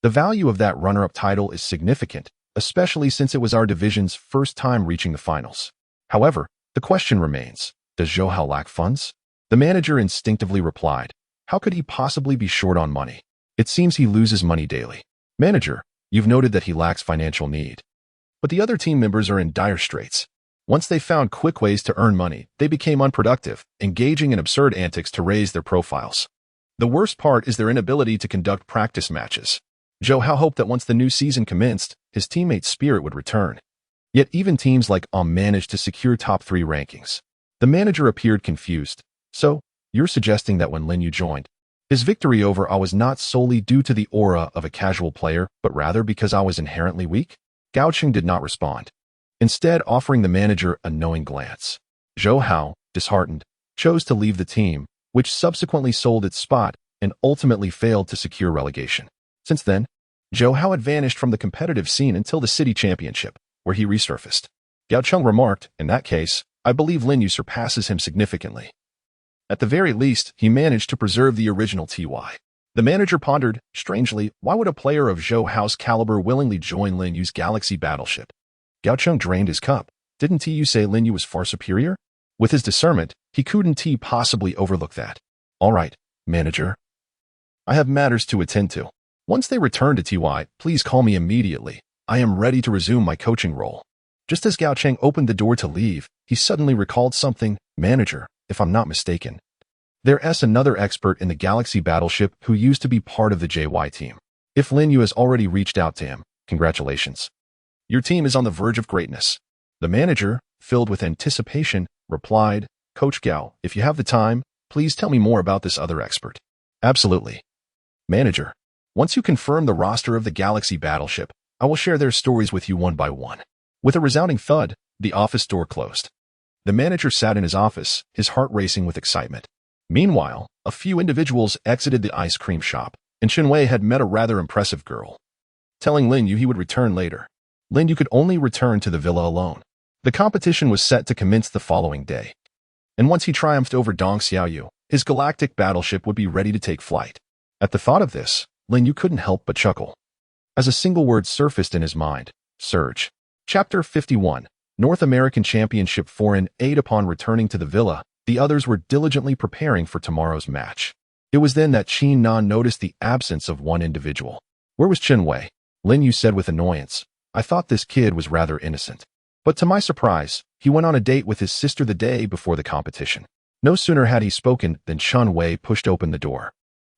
the value of that runner-up title is significant, especially since it was our division's first time reaching the finals. However, the question remains, does Zhou Hao lack funds? The manager instinctively replied, how could he possibly be short on money? It seems he loses money daily. Manager, you've noted that he lacks financial need. But the other team members are in dire straits. Once they found quick ways to earn money, they became unproductive, engaging in absurd antics to raise their profiles. The worst part is their inability to conduct practice matches. Zhou Hao hoped that once the new season commenced, his teammates' spirit would return. Yet even teams like managed to secure top 3 rankings. The manager appeared confused. So, you're suggesting that when Lin Yu joined, his victory over was not solely due to the aura of a casual player, but rather because I was inherently weak? Gao Cheng did not respond, instead offering the manager a knowing glance. Zhou Hao, disheartened, chose to leave the team, which subsequently sold its spot and ultimately failed to secure relegation. Since then, Zhou Hao had vanished from the competitive scene until the city championship, where he resurfaced. Gao Cheng remarked, in that case, I believe Lin Yu surpasses him significantly. At the very least, he managed to preserve the original TY. The manager pondered, strangely, why would a player of Zhou Hao's caliber willingly join Lin Yu's galaxy battleship? Gao Cheng drained his cup. Didn't you say Lin Yu was far superior? With his discernment, he couldn't possibly overlook that. All right, manager. I have matters to attend to. Once they return to TY, please call me immediately. I am ready to resume my coaching role. Just as Gao Cheng opened the door to leave, he suddenly recalled something. Manager, if I'm not mistaken, there's another expert in the Galaxy battleship who used to be part of the JY team. If Lin Yu has already reached out to him, congratulations. Your team is on the verge of greatness. The manager, filled with anticipation, replied, Coach Gao, if you have the time, please tell me more about this other expert. Absolutely. Manager, once you confirm the roster of the Galaxy battleship, I will share their stories with you one by one. With a resounding thud, the office door closed. The manager sat in his office, his heart racing with excitement. Meanwhile, a few individuals exited the ice cream shop, and Chen Wei had met a rather impressive girl. Telling Lin Yu he would return later, Lin Yu could only return to the villa alone. The competition was set to commence the following day. And once he triumphed over Dong Xiaoyu, his galactic battleship would be ready to take flight. At the thought of this, Lin Yu couldn't help but chuckle. As a single word surfaced in his mind, surge. Chapter 51, North American Championship Foreign Aid. Upon returning to the villa, the others were diligently preparing for tomorrow's match. It was then that Qin Nan noticed the absence of one individual. Where was Chen Wei? Lin Yu said with annoyance. I thought this kid was rather innocent. But to my surprise, he went on a date with his sister the day before the competition. No sooner had he spoken than Chen Wei pushed open the door.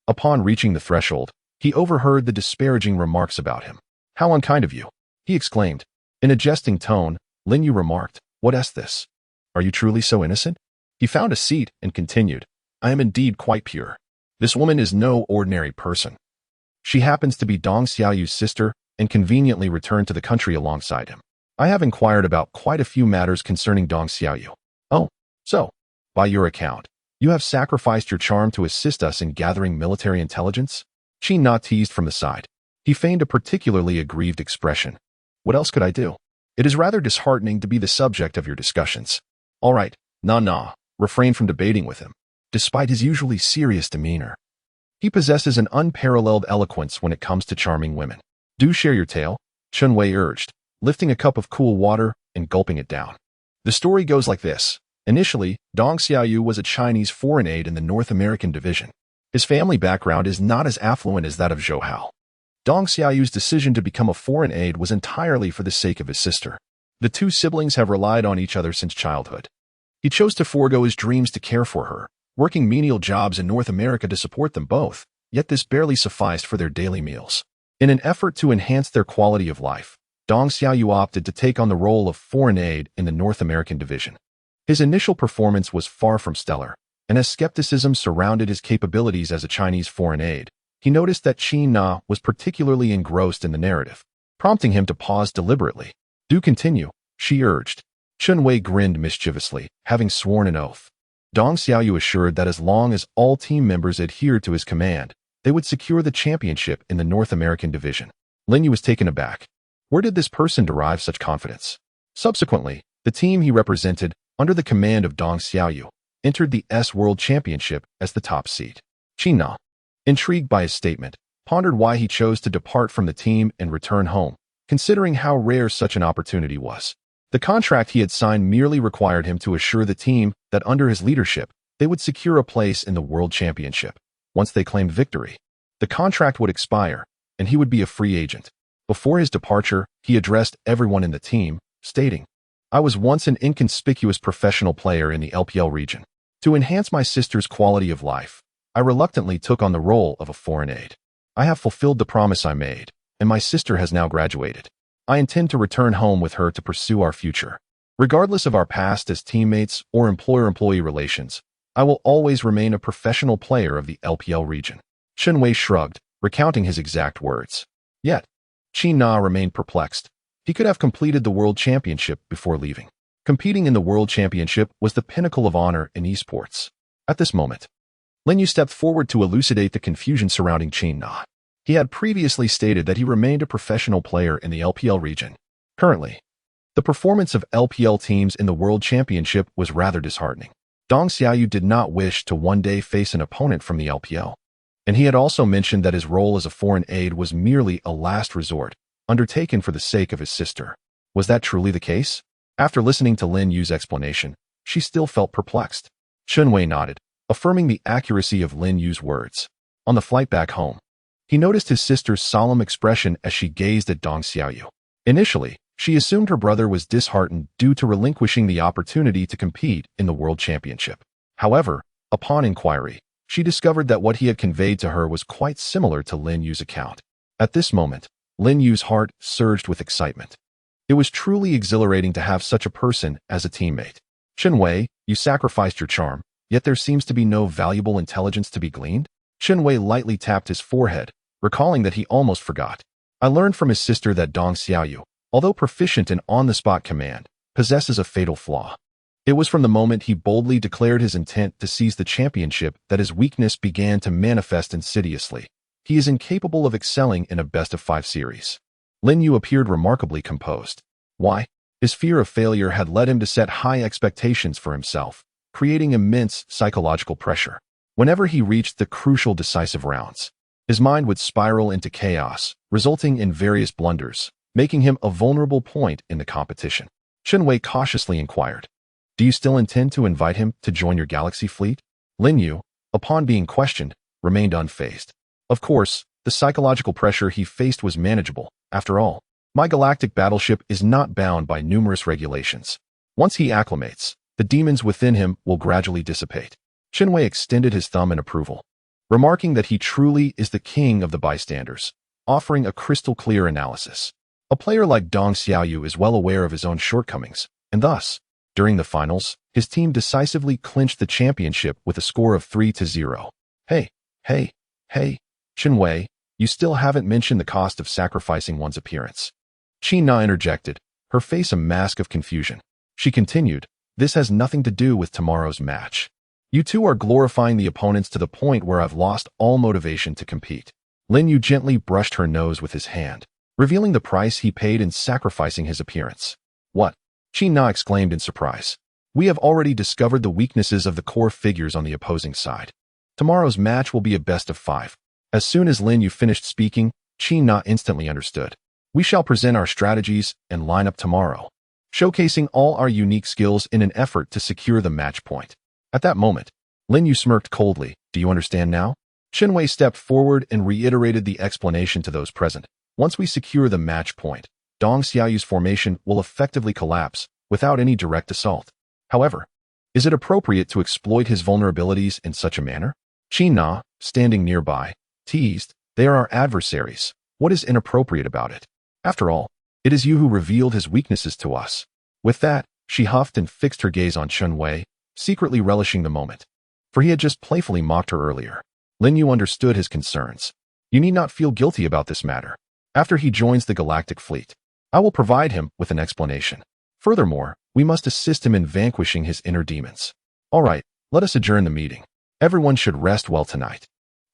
Upon reaching the threshold, he overheard the disparaging remarks about him. How unkind of you, he exclaimed. In a jesting tone, Lin Yu remarked, What's this? Are you truly so innocent? He found a seat and continued, I am indeed quite pure. This woman is no ordinary person. She happens to be Dong Xiaoyu's sister and conveniently returned to the country alongside him. I have inquired about quite a few matters concerning Dong Xiaoyu. Oh, so, by your account, you have sacrificed your charm to assist us in gathering military intelligence? Qin Na teased from the side. He feigned a particularly aggrieved expression. What else could I do? It is rather disheartening to be the subject of your discussions. All right, Na, refrain from debating with him. Despite his usually serious demeanor, he possesses an unparalleled eloquence when it comes to charming women. Do share your tale, Chen Wei urged, lifting a cup of cool water and gulping it down. The story goes like this. Initially, Dong Xiaoyu was a Chinese foreign aide in the North American division. His family background is not as affluent as that of Zhou Hao. Dong Xiaoyu's decision to become a foreign aide was entirely for the sake of his sister. The two siblings have relied on each other since childhood. He chose to forego his dreams to care for her, working menial jobs in North America to support them both, yet this barely sufficed for their daily meals. In an effort to enhance their quality of life, Dong Xiaoyu opted to take on the role of foreign aide in the North American division. His initial performance was far from stellar, and as skepticism surrounded his capabilities as a Chinese foreign aide, he noticed that Qin Na was particularly engrossed in the narrative, prompting him to pause deliberately. "Do continue," she urged. Chen Wei grinned mischievously, having sworn an oath. Dong Xiaoyu assured that as long as all team members adhered to his command, they would secure the championship in the North American division. Lin Yu was taken aback. Where did this person derive such confidence? Subsequently, the team he represented, under the command of Dong Xiaoyu, entered the S World Championship as the top seed. Qin Na, intrigued by his statement, pondered why he chose to depart from the team and return home, considering how rare such an opportunity was. The contract he had signed merely required him to assure the team that under his leadership, they would secure a place in the World Championship. Once they claimed victory, the contract would expire, and he would be a free agent. Before his departure, he addressed everyone in the team, stating, "I was once an inconspicuous professional player in the LPL region. To enhance my sister's quality of life, I reluctantly took on the role of a foreign aide. I have fulfilled the promise I made, and my sister has now graduated. I intend to return home with her to pursue our future. Regardless of our past as teammates or employer-employee relations, I will always remain a professional player of the LPL region." Chen Wei shrugged, recounting his exact words. Yet, Qin Na remained perplexed. He could have completed the World Championship before leaving. Competing in the World Championship was the pinnacle of honor in esports. At this moment, Lin Yu stepped forward to elucidate the confusion surrounding Qin Na. He had previously stated that he remained a professional player in the LPL region. Currently, the performance of LPL teams in the World Championship was rather disheartening. Dong Xiaoyu did not wish to one day face an opponent from the LPL, and he had also mentioned that his role as a foreign aide was merely a last resort, undertaken for the sake of his sister. Was that truly the case? After listening to Lin Yu's explanation, she still felt perplexed. Chen Wei nodded, affirming the accuracy of Lin Yu's words. On the flight back home, he noticed his sister's solemn expression as she gazed at Dong Xiaoyu. Initially, she assumed her brother was disheartened due to relinquishing the opportunity to compete in the World Championship. However, upon inquiry, she discovered that what he had conveyed to her was quite similar to Lin Yu's account. At this moment, Lin Yu's heart surged with excitement. It was truly exhilarating to have such a person as a teammate. "Chen Wei, you sacrificed your charm, yet there seems to be no valuable intelligence to be gleaned?" Chen Wei lightly tapped his forehead, recalling that he almost forgot. "I learned from his sister that Dong Xiaoyu, although proficient in on-the-spot command, possesses a fatal flaw. It was from the moment he boldly declared his intent to seize the championship that his weakness began to manifest insidiously. He is incapable of excelling in a best-of-5 series." Lin Yu appeared remarkably composed. Why? His fear of failure had led him to set high expectations for himself, creating immense psychological pressure. Whenever he reached the crucial decisive rounds, his mind would spiral into chaos, resulting in various blunders, making him a vulnerable point in the competition. Chen Wei cautiously inquired, "Do you still intend to invite him to join your galaxy fleet?" Lin Yu, upon being questioned, remained unfazed. Of course, the psychological pressure he faced was manageable. After all, my galactic battleship is not bound by numerous regulations. Once he acclimates, the demons within him will gradually dissipate. Chen Wei extended his thumb in approval, remarking that he truly is the king of the bystanders, offering a crystal-clear analysis. A player like Dong Xiaoyu is well aware of his own shortcomings, and thus, during the finals, his team decisively clinched the championship with a score of 3-0. Hey, Chen Wei, you still haven't mentioned the cost of sacrificing one's appearance." Qin Na interjected, her face a mask of confusion. She continued, "This has nothing to do with tomorrow's match. You two are glorifying the opponents to the point where I've lost all motivation to compete." Lin Yu gently brushed her nose with his hand, revealing the price he paid in sacrificing his appearance. "What?" Qin Na exclaimed in surprise. "We have already discovered the weaknesses of the core figures on the opposing side. Tomorrow's match will be a best-of-5. As soon as Lin Yu finished speaking, Qin Na instantly understood. "We shall present our strategies and line up tomorrow, showcasing all our unique skills in an effort to secure the match point." At that moment, Lin Yu smirked coldly. "Do you understand now?" Wei stepped forward and reiterated the explanation to those present. Once we secure the match point, Dong Xiaoyu's formation will effectively collapse without any direct assault. However, is it appropriate to exploit his vulnerabilities in such a manner? Qin Na, standing nearby, teased, they are our adversaries. What is inappropriate about it? After all, it is you who revealed his weaknesses to us. With that, she huffed and fixed her gaze on Wei, secretly relishing the moment. For he had just playfully mocked her earlier. Lin Yu understood his concerns. You need not feel guilty about this matter. After he joins the Galactic Fleet, I will provide him with an explanation. Furthermore, we must assist him in vanquishing his inner demons. All right, let us adjourn the meeting. Everyone should rest well tonight,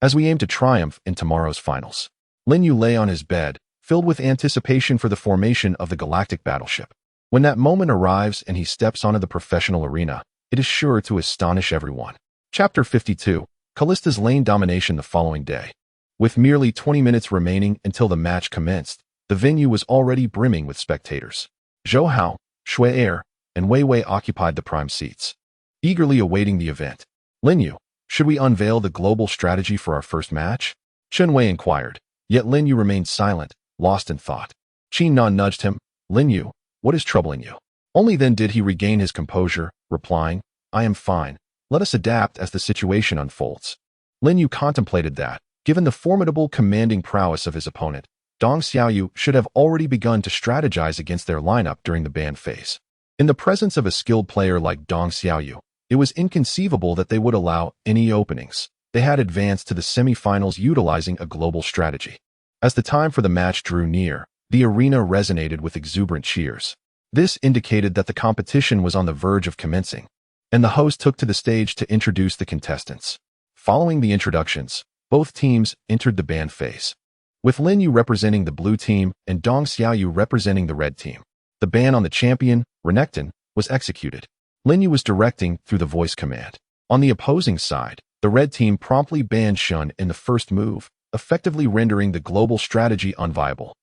as we aim to triumph in tomorrow's finals. Lin Yu lay on his bed, filled with anticipation for the formation of the galactic battleship. When that moment arrives and he steps onto the professional arena, it is sure to astonish everyone. Chapter 52, Callista's lane domination the following day. With merely 20 minutes remaining until the match commenced, the venue was already brimming with spectators. Zhou Hao, Shui Er, and Wei Wei occupied the prime seats, eagerly awaiting the event. Lin Yu, should we unveil the global strategy for our first match? Wei inquired, yet Lin Yu remained silent, lost in thought. Qin Na nudged him. Lin Yu, what is troubling you? Only then did he regain his composure, replying, I am fine. Let us adapt as the situation unfolds. Lin Yu contemplated that, given the formidable commanding prowess of his opponent, Dong Xiaoyu should have already begun to strategize against their lineup during the ban phase. In the presence of a skilled player like Dong Xiaoyu, it was inconceivable that they would allow any openings. They had advanced to the semi-finals utilizing a global strategy. As the time for the match drew near, the arena resonated with exuberant cheers. This indicated that the competition was on the verge of commencing, and the host took to the stage to introduce the contestants. Following the introductions, both teams entered the ban phase, with Lin Yu representing the blue team and Dong Xiaoyu representing the red team. The ban on the champion, Renekton, was executed. Lin Yu was directing through the voice command. On the opposing side, the red team promptly banned Shun in the first move, effectively rendering the global strategy unviable.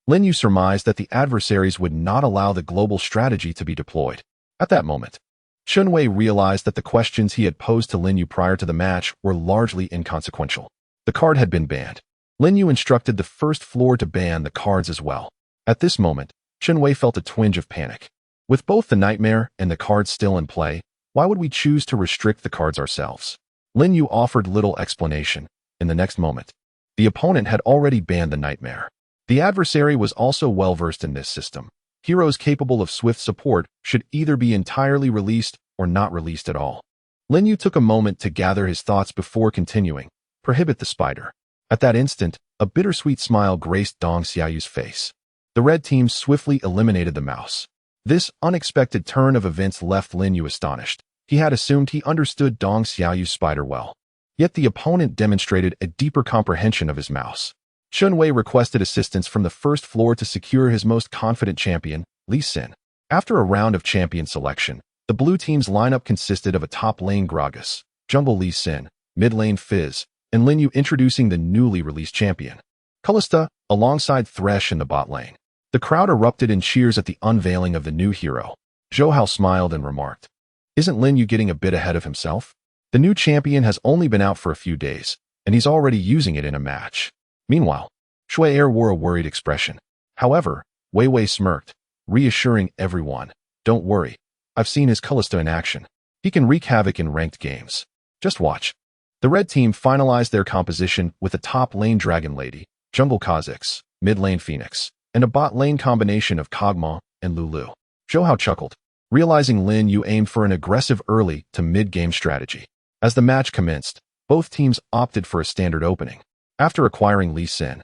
Lin Yu surmised that the adversaries would not allow the global strategy to be deployed. At that moment, Wei realized that the questions he had posed to Lin Yu prior to the match were largely inconsequential. The card had been banned. Lin Yu instructed the first floor to ban the cards as well. At this moment, Wei felt a twinge of panic. With both the nightmare and the cards still in play, why would we choose to restrict the cards ourselves? Lin Yu offered little explanation. In the next moment, the opponent had already banned the nightmare. The adversary was also well versed in this system. Heroes capable of swift support should either be entirely released or not released at all. Lin Yu took a moment to gather his thoughts before continuing. Prohibit the spider. At that instant, a bittersweet smile graced Dong Xiaoyu's face. The red team swiftly eliminated the mouse. This unexpected turn of events left Lin Yu astonished. He had assumed he understood Dong Xiaoyu's spider well. Yet the opponent demonstrated a deeper comprehension of his mouse. Wei requested assistance from the first floor to secure his most confident champion, Li Xin. After a round of champion selection, the blue team's lineup consisted of a top lane Gragas, jungle Li Xin, mid lane Fizz, and Lin Yu introducing the newly released champion, Callista, alongside Thresh in the bot lane. The crowd erupted in cheers at the unveiling of the new hero. Zhou Hao smiled and remarked, Isn't Lin Yu getting a bit ahead of himself? The new champion has only been out for a few days, and he's already using it in a match. Meanwhile, Shui Er wore a worried expression. However, Wei Wei smirked, reassuring everyone, Don't worry, I've seen his Callista in action. He can wreak havoc in ranked games. Just watch. The red team finalized their composition with a top lane Dragon Lady, jungle Kha'Zix, mid lane Phoenix, and a bot lane combination of Kog'Maw and Lulu. Zhou Hao chuckled, realizing Lin Yu aimed for an aggressive early to mid-game strategy. As the match commenced, both teams opted for a standard opening. After acquiring Li Xin,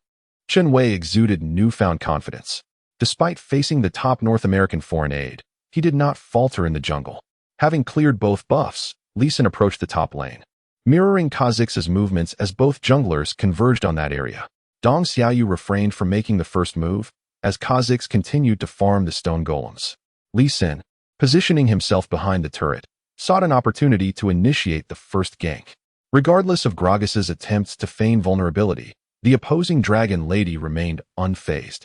Wei exuded newfound confidence. Despite facing the top North American foreign aid, he did not falter in the jungle. Having cleared both buffs, Li Xin approached the top lane, mirroring Kha'Zix's movements as both junglers converged on that area. Dong Xiaoyu refrained from making the first move, as Kha'Zix continued to farm the stone golems. Li Xin, positioning himself behind the turret, sought an opportunity to initiate the first gank. Regardless of Gragas's attempts to feign vulnerability, the opposing Dragon Lady remained unfazed,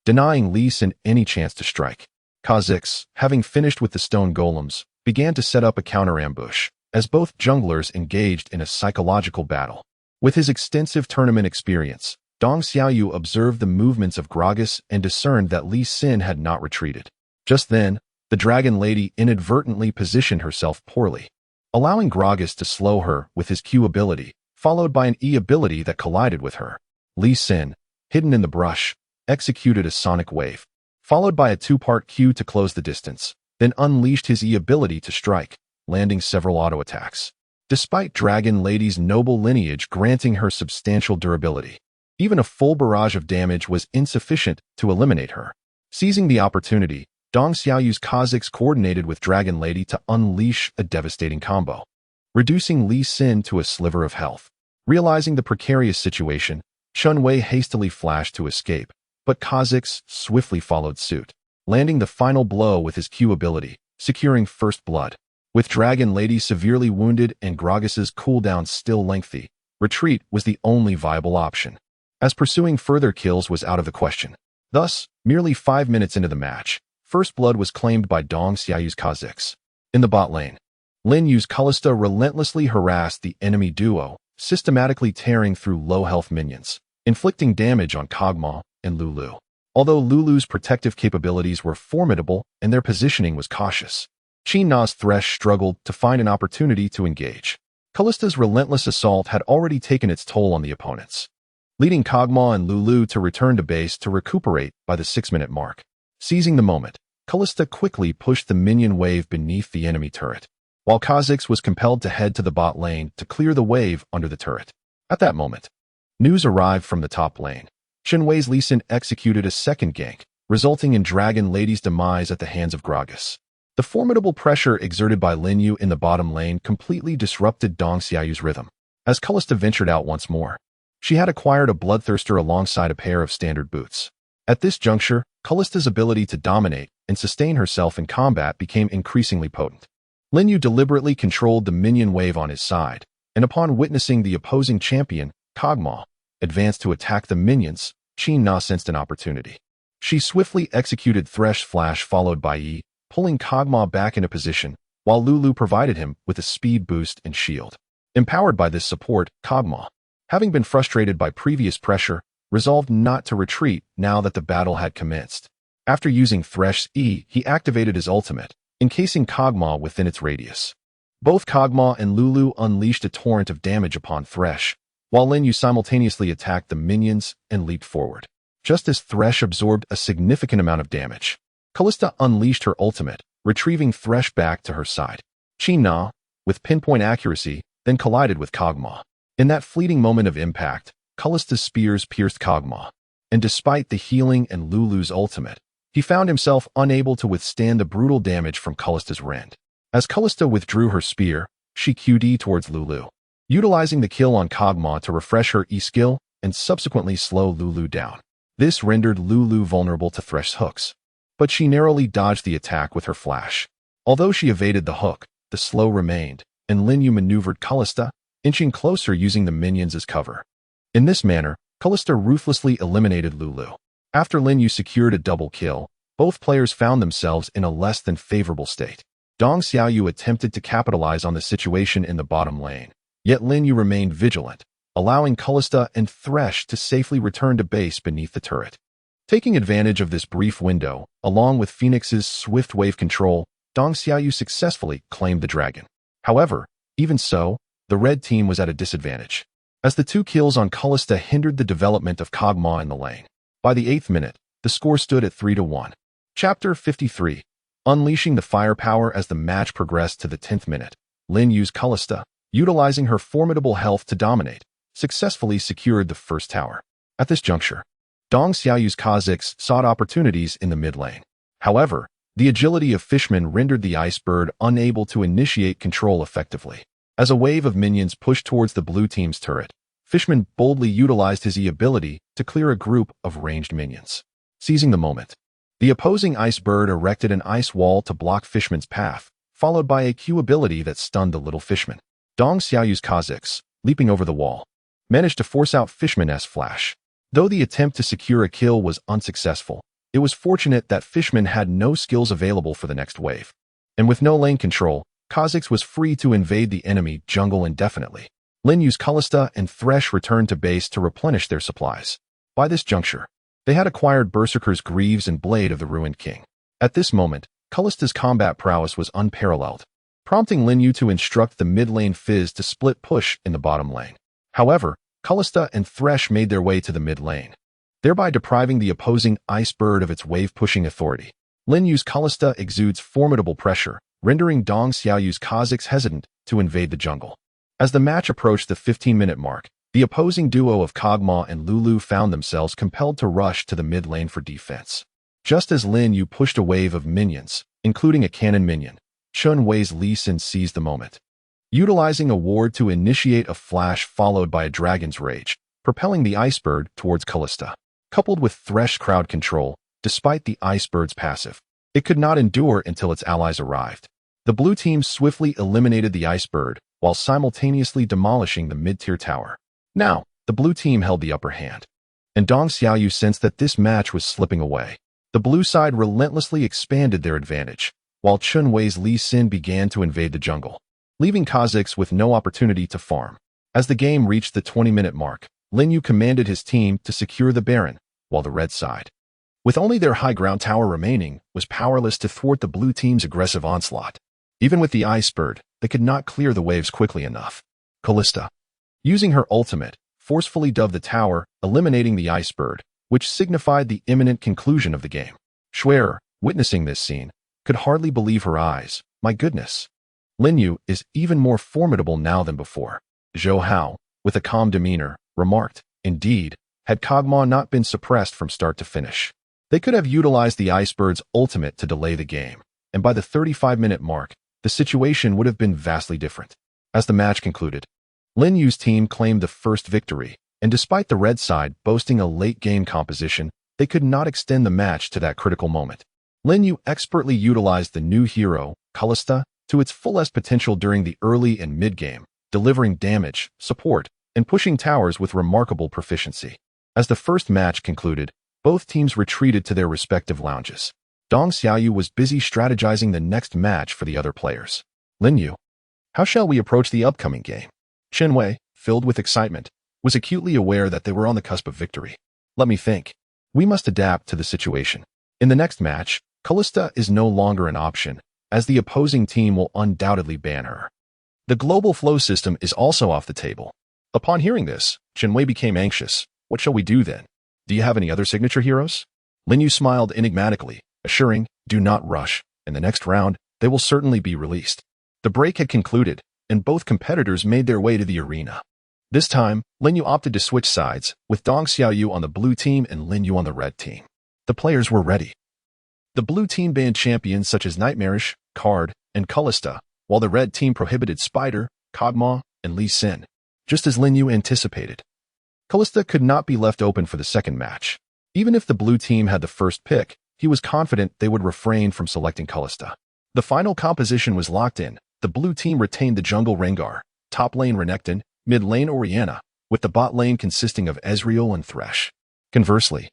denying Li Xin any chance to strike. Kha'Zix, having finished with the stone golems, began to set up a counter ambush, as both junglers engaged in a psychological battle. With his extensive tournament experience, Dong Xiaoyu observed the movements of Gragas and discerned that Li Xin had not retreated. Just then, the Dragon Lady inadvertently positioned herself poorly, allowing Gragas to slow her with his Q ability, followed by an E ability that collided with her. Li Xin, hidden in the brush, executed a sonic wave, followed by a two-part Q to close the distance, then unleashed his E ability to strike, landing several auto attacks. Despite Dragon Lady's noble lineage granting her substantial durability, even a full barrage of damage was insufficient to eliminate her. Seizing the opportunity, Dong Xiaoyu's Kha'Zix coordinated with Dragon Lady to unleash a devastating combo, reducing Li Xin to a sliver of health. Realizing the precarious situation, Chun Wei hastily flashed to escape, but Kha'Zix swiftly followed suit, landing the final blow with his Q ability, securing first blood. With Dragon Lady severely wounded and Gragas's cooldown still lengthy, retreat was the only viable option, as pursuing further kills was out of the question. Thus, merely 5 minutes into the match, first blood was claimed by Dong Xiaoyu's Kha'Zix. In the bot lane, Lin Yu's Kalista relentlessly harassed the enemy duo, systematically tearing through low-health minions, inflicting damage on Kog'Maw and Lulu. Although Lulu's protective capabilities were formidable and their positioning was cautious, Qin Na's Thresh struggled to find an opportunity to engage. Kalista's relentless assault had already taken its toll on the opponents, leading Kog'Maw and Lulu to return to base to recuperate by the 6-minute mark. Seizing the moment, Kalista quickly pushed the minion wave beneath the enemy turret, while Kha'Zix was compelled to head to the bot lane to clear the wave under the turret. At that moment, news arrived from the top lane. Chun Wei's Li Xin executed a second gank, resulting in Dragon Lady's demise at the hands of Gragas. The formidable pressure exerted by Lin Yu in the bottom lane completely disrupted Dong Xiaoyu's rhythm. As Kalista ventured out once more, she had acquired a bloodthirster alongside a pair of standard boots. At this juncture, Kalista's ability to dominate and sustain herself in combat became increasingly potent. Lin Yu deliberately controlled the minion wave on his side, and upon witnessing the opposing champion, Kog'Maw, advance to attack the minions, Qin Na sensed an opportunity. She swiftly executed Thresh Flash followed by E, pulling Kog'Maw back into position, while Lulu provided him with a speed boost and shield. Empowered by this support, Kog'Maw, having been frustrated by previous pressure, resolved not to retreat now that the battle had commenced. After using Thresh's E, he activated his ultimate, encasing Kog'Maw within its radius. Both Kog'Maw and Lulu unleashed a torrent of damage upon Thresh, while Lin Yu simultaneously attacked the minions and leaped forward. Just as Thresh absorbed a significant amount of damage, Kalista unleashed her ultimate, retrieving Thresh back to her side. Qin Na, with pinpoint accuracy, then collided with Kog'Maw. In that fleeting moment of impact, Kalista's spears pierced Kog'Maw, and despite the healing and Lulu's ultimate, he found himself unable to withstand the brutal damage from Kalista's rend. As Kalista withdrew her spear, she QD towards Lulu, utilizing the kill on Kog'Maw to refresh her E skill and subsequently slow Lulu down. This rendered Lulu vulnerable to Thresh's hooks, but she narrowly dodged the attack with her flash. Although she evaded the hook, the slow remained, and Lin Yu maneuvered Kalista, inching closer using the minions as cover. In this manner, Kalista ruthlessly eliminated Lulu. After Lin Yu secured a double kill, both players found themselves in a less than favorable state. Dong Xiaoyu attempted to capitalize on the situation in the bottom lane, yet Lin Yu remained vigilant, allowing Kalista and Thresh to safely return to base beneath the turret. Taking advantage of this brief window, along with Phoenix's swift wave control, Dong Xiaoyu successfully claimed the dragon. However, even so, the red team was at a disadvantage, as the 2 kills on Kalista hindered the development of Kog'Maw in the lane. By the 8th minute, the score stood at 3-1. Chapter 53. Unleashing the firepower. As the match progressed to the 10th minute, Lin Yu's Kalista, utilizing her formidable health to dominate, successfully secured the first tower. At this juncture, Dong Xiaoyu's Kha'Zix sought opportunities in the mid lane. However, the agility of Fishman rendered the Ice Bird unable to initiate control effectively. As a wave of minions pushed towards the blue team's turret, Fishman boldly utilized his E ability to clear a group of ranged minions. Seizing the moment, the opposing Ice Bird erected an ice wall to block Fishman's path, followed by a Q ability that stunned the little Fishman. Dong Xiaoyu's Kha'Zix, leaping over the wall, managed to force out Fishman's flash. Though the attempt to secure a kill was unsuccessful, it was fortunate that Fishman had no skills available for the next wave. And with no lane control, Kha'Zix was free to invade the enemy jungle indefinitely. Lin Yu's Callista and Thresh returned to base to replenish their supplies. By this juncture, they had acquired Berserker's Greaves and Blade of the Ruined King. At this moment, Callista's combat prowess was unparalleled, prompting Lin Yu to instruct the mid-lane Fizz to split push in the bottom lane. However, Callista and Thresh made their way to the mid-lane, thereby depriving the opposing Ice Bird of its wave-pushing authority. Lin Yu's Callista exudes formidable pressure, rendering Dong Xiaoyu's Kha'Zix hesitant to invade the jungle. As the match approached the 15-minute mark, the opposing duo of Kog'Maw and Lulu found themselves compelled to rush to the mid lane for defense. Just as Lin Yu pushed a wave of minions, including a cannon minion, Chun Wei's Lee Sin seized the moment, utilizing a ward to initiate a flash followed by a Dragon's Rage, propelling the Ice Bird towards Callista. Coupled with Thresh crowd control, despite the Ice Bird's passive, it could not endure until its allies arrived. The blue team swiftly eliminated the Ice Bird, while simultaneously demolishing the mid-tier tower. Now, the blue team held the upper hand, and Dong Xiaoyu sensed that this match was slipping away. The blue side relentlessly expanded their advantage, while Chun Wei's Lee Sin began to invade the jungle, leaving Kha'Zix with no opportunity to farm. As the game reached the 20-minute mark, Lin Yu commanded his team to secure the Baron, while the red side, with only their high ground tower remaining, was powerless to thwart the blue team's aggressive onslaught. Even with the Ice Bird, they could not clear the waves quickly enough. Callista, using her ultimate, forcefully dove the tower, eliminating the Ice Bird, which signified the imminent conclusion of the game. Schwerer, witnessing this scene, could hardly believe her eyes. My goodness. Lin Yu is even more formidable now than before. Zhou Hao, with a calm demeanor, remarked, indeed, had Kog'Maw not been suppressed from start to finish, they could have utilized the Ice Bird's ultimate to delay the game, and by the 35-minute mark, the situation would have been vastly different. As the match concluded, Lin Yu's team claimed the first victory, and despite the red side boasting a late-game composition, they could not extend the match to that critical moment. Lin Yu expertly utilized the new hero, Callista, to its fullest potential during the early and mid-game, delivering damage, support, and pushing towers with remarkable proficiency. As the first match concluded, both teams retreated to their respective lounges. Dong Xiaoyu was busy strategizing the next match for the other players. Lin Yu, how shall we approach the upcoming game? Chun Wei, filled with excitement, was acutely aware that they were on the cusp of victory. Let me think. We must adapt to the situation. In the next match, Callista is no longer an option, as the opposing team will undoubtedly ban her. The global flow system is also off the table. Upon hearing this, Chun Wei became anxious. What shall we do then? Do you have any other signature heroes? Lin Yu smiled enigmatically, assuring, do not rush. In the next round, they will certainly be released. The break had concluded, and both competitors made their way to the arena. This time, Lin Yu opted to switch sides, with Dong Xiaoyu on the blue team and Lin Yu on the red team. The players were ready. The blue team banned champions such as Nightmarish, Card, and Callista, while the red team prohibited Spider, Kog'Maw, and Lee Sin. Just as Lin Yu anticipated, Callista could not be left open for the second match. Even if the blue team had the first pick, he was confident they would refrain from selecting Callista. The final composition was locked in. The blue team retained the jungle Rengar, top lane Renekton, mid lane Orianna, with the bot lane consisting of Ezreal and Thresh. Conversely,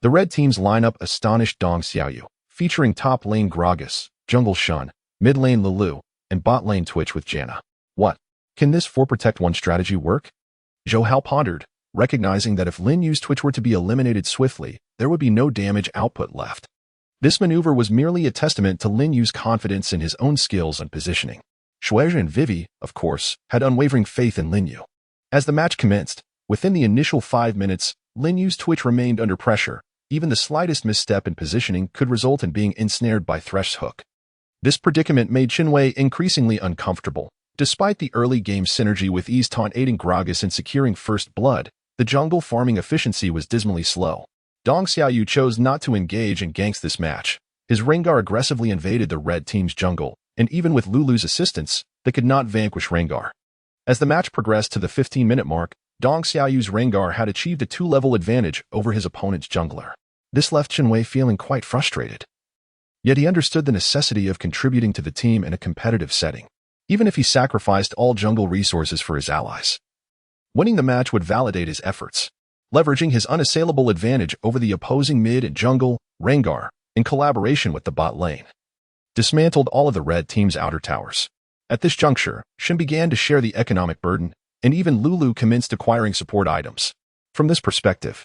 the red team's lineup astonished Dong Xiaoyu, featuring top lane Gragas, jungle Shun, mid lane Lulu, and bot lane Twitch with Janna. What? Can this 4-protect-1 strategy work? Zhou Hao pondered, recognizing that if Lin Yu's Twitch were to be eliminated swiftly, there would be no damage output left. This maneuver was merely a testament to Lin Yu's confidence in his own skills and positioning. Schwerer and Vivi, of course, had unwavering faith in Lin Yu. As the match commenced, within the initial 5 minutes, Lin Yu's Twitch remained under pressure. Even the slightest misstep in positioning could result in being ensnared by Thresh's hook. This predicament made Chun Wei increasingly uncomfortable. Despite the early game synergy with Ease Taunt aiding Gragas in securing first blood, the jungle farming efficiency was dismally slow. Dong Xiaoyu chose not to engage in ganks this match. His Rengar aggressively invaded the red team's jungle, and even with Lulu's assistance, they could not vanquish Rengar. As the match progressed to the 15-minute mark, Dong Xiaoyu's Rengar had achieved a 2-level advantage over his opponent's jungler. This left Chun Wei feeling quite frustrated. Yet he understood the necessity of contributing to the team in a competitive setting, even if he sacrificed all jungle resources for his allies. Winning the match would validate his efforts. Leveraging his unassailable advantage over the opposing mid and jungle, Rengar, in collaboration with the bot lane, dismantled all of the red team's outer towers. At this juncture, Shin began to share the economic burden. and even Lulu commenced acquiring support items. From this perspective,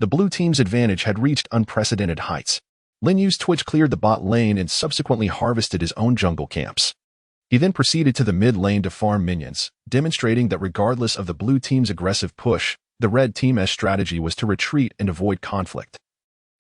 the blue team's advantage had reached unprecedented heights. Lin Yu's Twitch cleared the bot lane and subsequently harvested his own jungle camps. He then proceeded to the mid lane to farm minions, demonstrating that regardless of the blue team's aggressive push, the red team's strategy was to retreat and avoid conflict,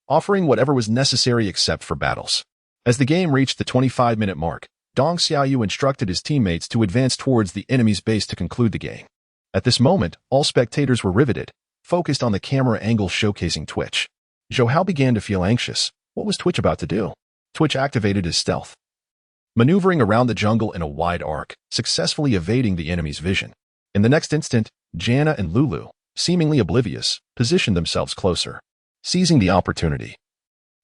offering whatever was necessary except for battles. As the game reached the 25-minute mark, Dong Xiaoyu instructed his teammates to advance towards the enemy's base to conclude the game. At this moment, all spectators were riveted, focused on the camera angle showcasing Twitch. Zhou Hao began to feel anxious. What was Twitch about to do? Twitch activated his stealth, maneuvering around the jungle in a wide arc, successfully evading the enemy's vision. In the next instant, Janna and Lulu, seemingly oblivious, positioned themselves closer. Seizing the opportunity,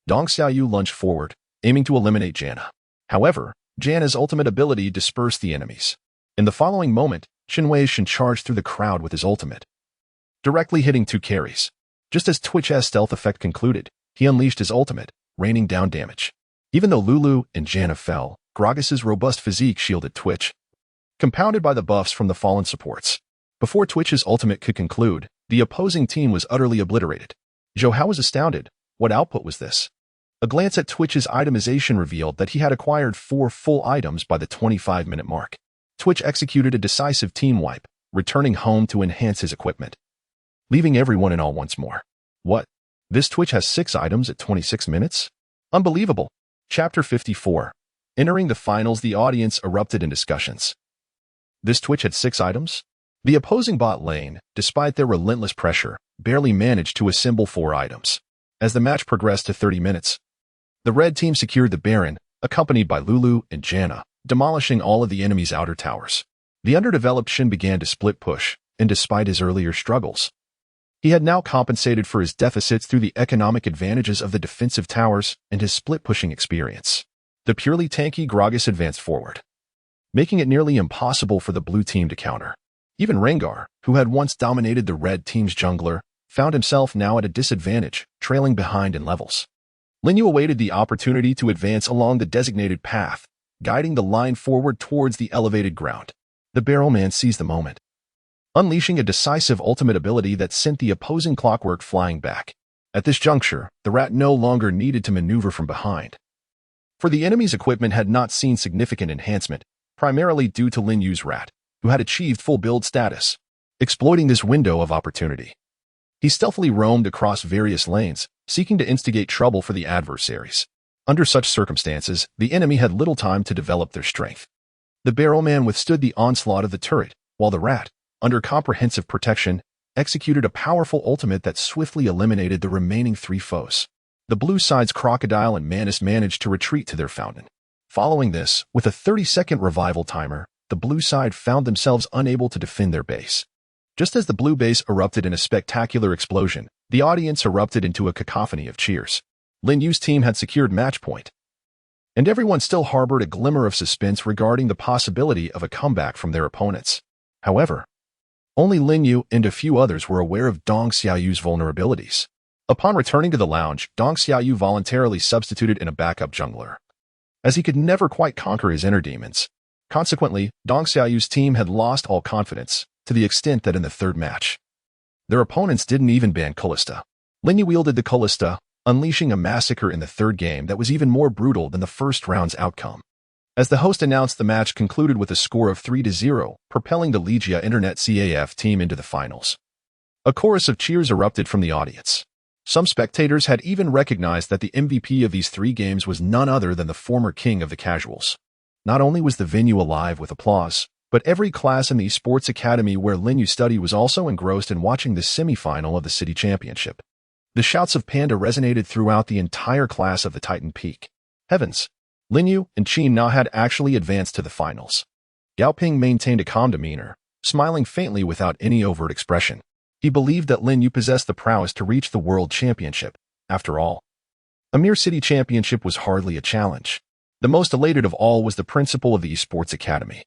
Dong Xiaoyu lunged forward, aiming to eliminate Janna. However, Janna's ultimate ability dispersed the enemies. In the following moment, Wei Wei charged through the crowd with his ultimate, directly hitting two carries. Just as Twitch's stealth effect concluded, he unleashed his ultimate, raining down damage. Even though Lulu and Janna fell, Gragas's robust physique shielded Twitch, compounded by the buffs from the fallen supports. Before Twitch's ultimate could conclude, the opposing team was utterly obliterated. Zhou Hao was astounded. What output was this? A glance at Twitch's itemization revealed that he had acquired 4 full items by the 25-minute mark. Twitch executed a decisive team wipe, returning home to enhance his equipment, leaving everyone in awe once more. What? This Twitch has 6 items at 26 minutes? Unbelievable. Chapter 54. Entering the finals, the audience erupted in discussions. This Twitch had 6 items? The opposing bot lane, despite their relentless pressure, barely managed to assemble 4 items. As the match progressed to 30 minutes, the red team secured the Baron, accompanied by Lulu and Janna, demolishing all of the enemy's outer towers. The underdeveloped Shin began to split push, and despite his earlier struggles, he had now compensated for his deficits through the economic advantages of the defensive towers and his split-pushing experience. The purely tanky Gragas advanced forward, making it nearly impossible for the blue team to counter. Even Rengar, who had once dominated the red team's jungler, found himself now at a disadvantage, trailing behind in levels. Lin Yu awaited the opportunity to advance along the designated path, guiding the line forward towards the elevated ground. The Barrelman seized the moment, unleashing a decisive ultimate ability that sent the opposing clockwork flying back. At this juncture, the rat no longer needed to maneuver from behind, for the enemy's equipment had not seen significant enhancement, primarily due to Lin Yu's rat, who had achieved full build status. Exploiting this window of opportunity, he stealthily roamed across various lanes, seeking to instigate trouble for the adversaries. Under such circumstances, the enemy had little time to develop their strength. The Barrelman withstood the onslaught of the turret, while the rat, under comprehensive protection, executed a powerful ultimate that swiftly eliminated the remaining 3 foes. The blue side's Crocodile and Manus managed to retreat to their fountain. Following this, with a 30-second revival timer, the blue side found themselves unable to defend their base. Just as the blue base erupted in a spectacular explosion, the audience erupted into a cacophony of cheers. Lin Yu's team had secured match point, and everyone still harbored a glimmer of suspense regarding the possibility of a comeback from their opponents. However, only Lin Yu and a few others were aware of Dong Xiaoyu's vulnerabilities. Upon returning to the lounge, Dong Xiaoyu voluntarily substituted in a backup jungler, as he could never quite conquer his inner demons. Consequently, Dong Xiaoyu's team had lost all confidence, to the extent that in the 3rd match, their opponents didn't even ban Callista. Lin Yu wielded the Callista, unleashing a massacre in the 3rd game that was even more brutal than the first round's outcome. As the host announced, the match concluded with a score of 3-0, propelling the Legia Internet CAF team into the finals. A chorus of cheers erupted from the audience. Some spectators had even recognized that the MVP of these 3 games was none other than the former king of the casuals. Not only was the venue alive with applause, but every class in the sports academy where Lin Yu studied was also engrossed in watching the semi-final of the city championship. The shouts of Panda resonated throughout the entire class of the Titan Peak. Heavens! Lin Yu and Qin Na had actually advanced to the finals. Gao Ping maintained a calm demeanor, smiling faintly without any overt expression. He believed that Lin Yu possessed the prowess to reach the world championship. After all, a mere city championship was hardly a challenge. The most elated of all was the principal of the esports academy,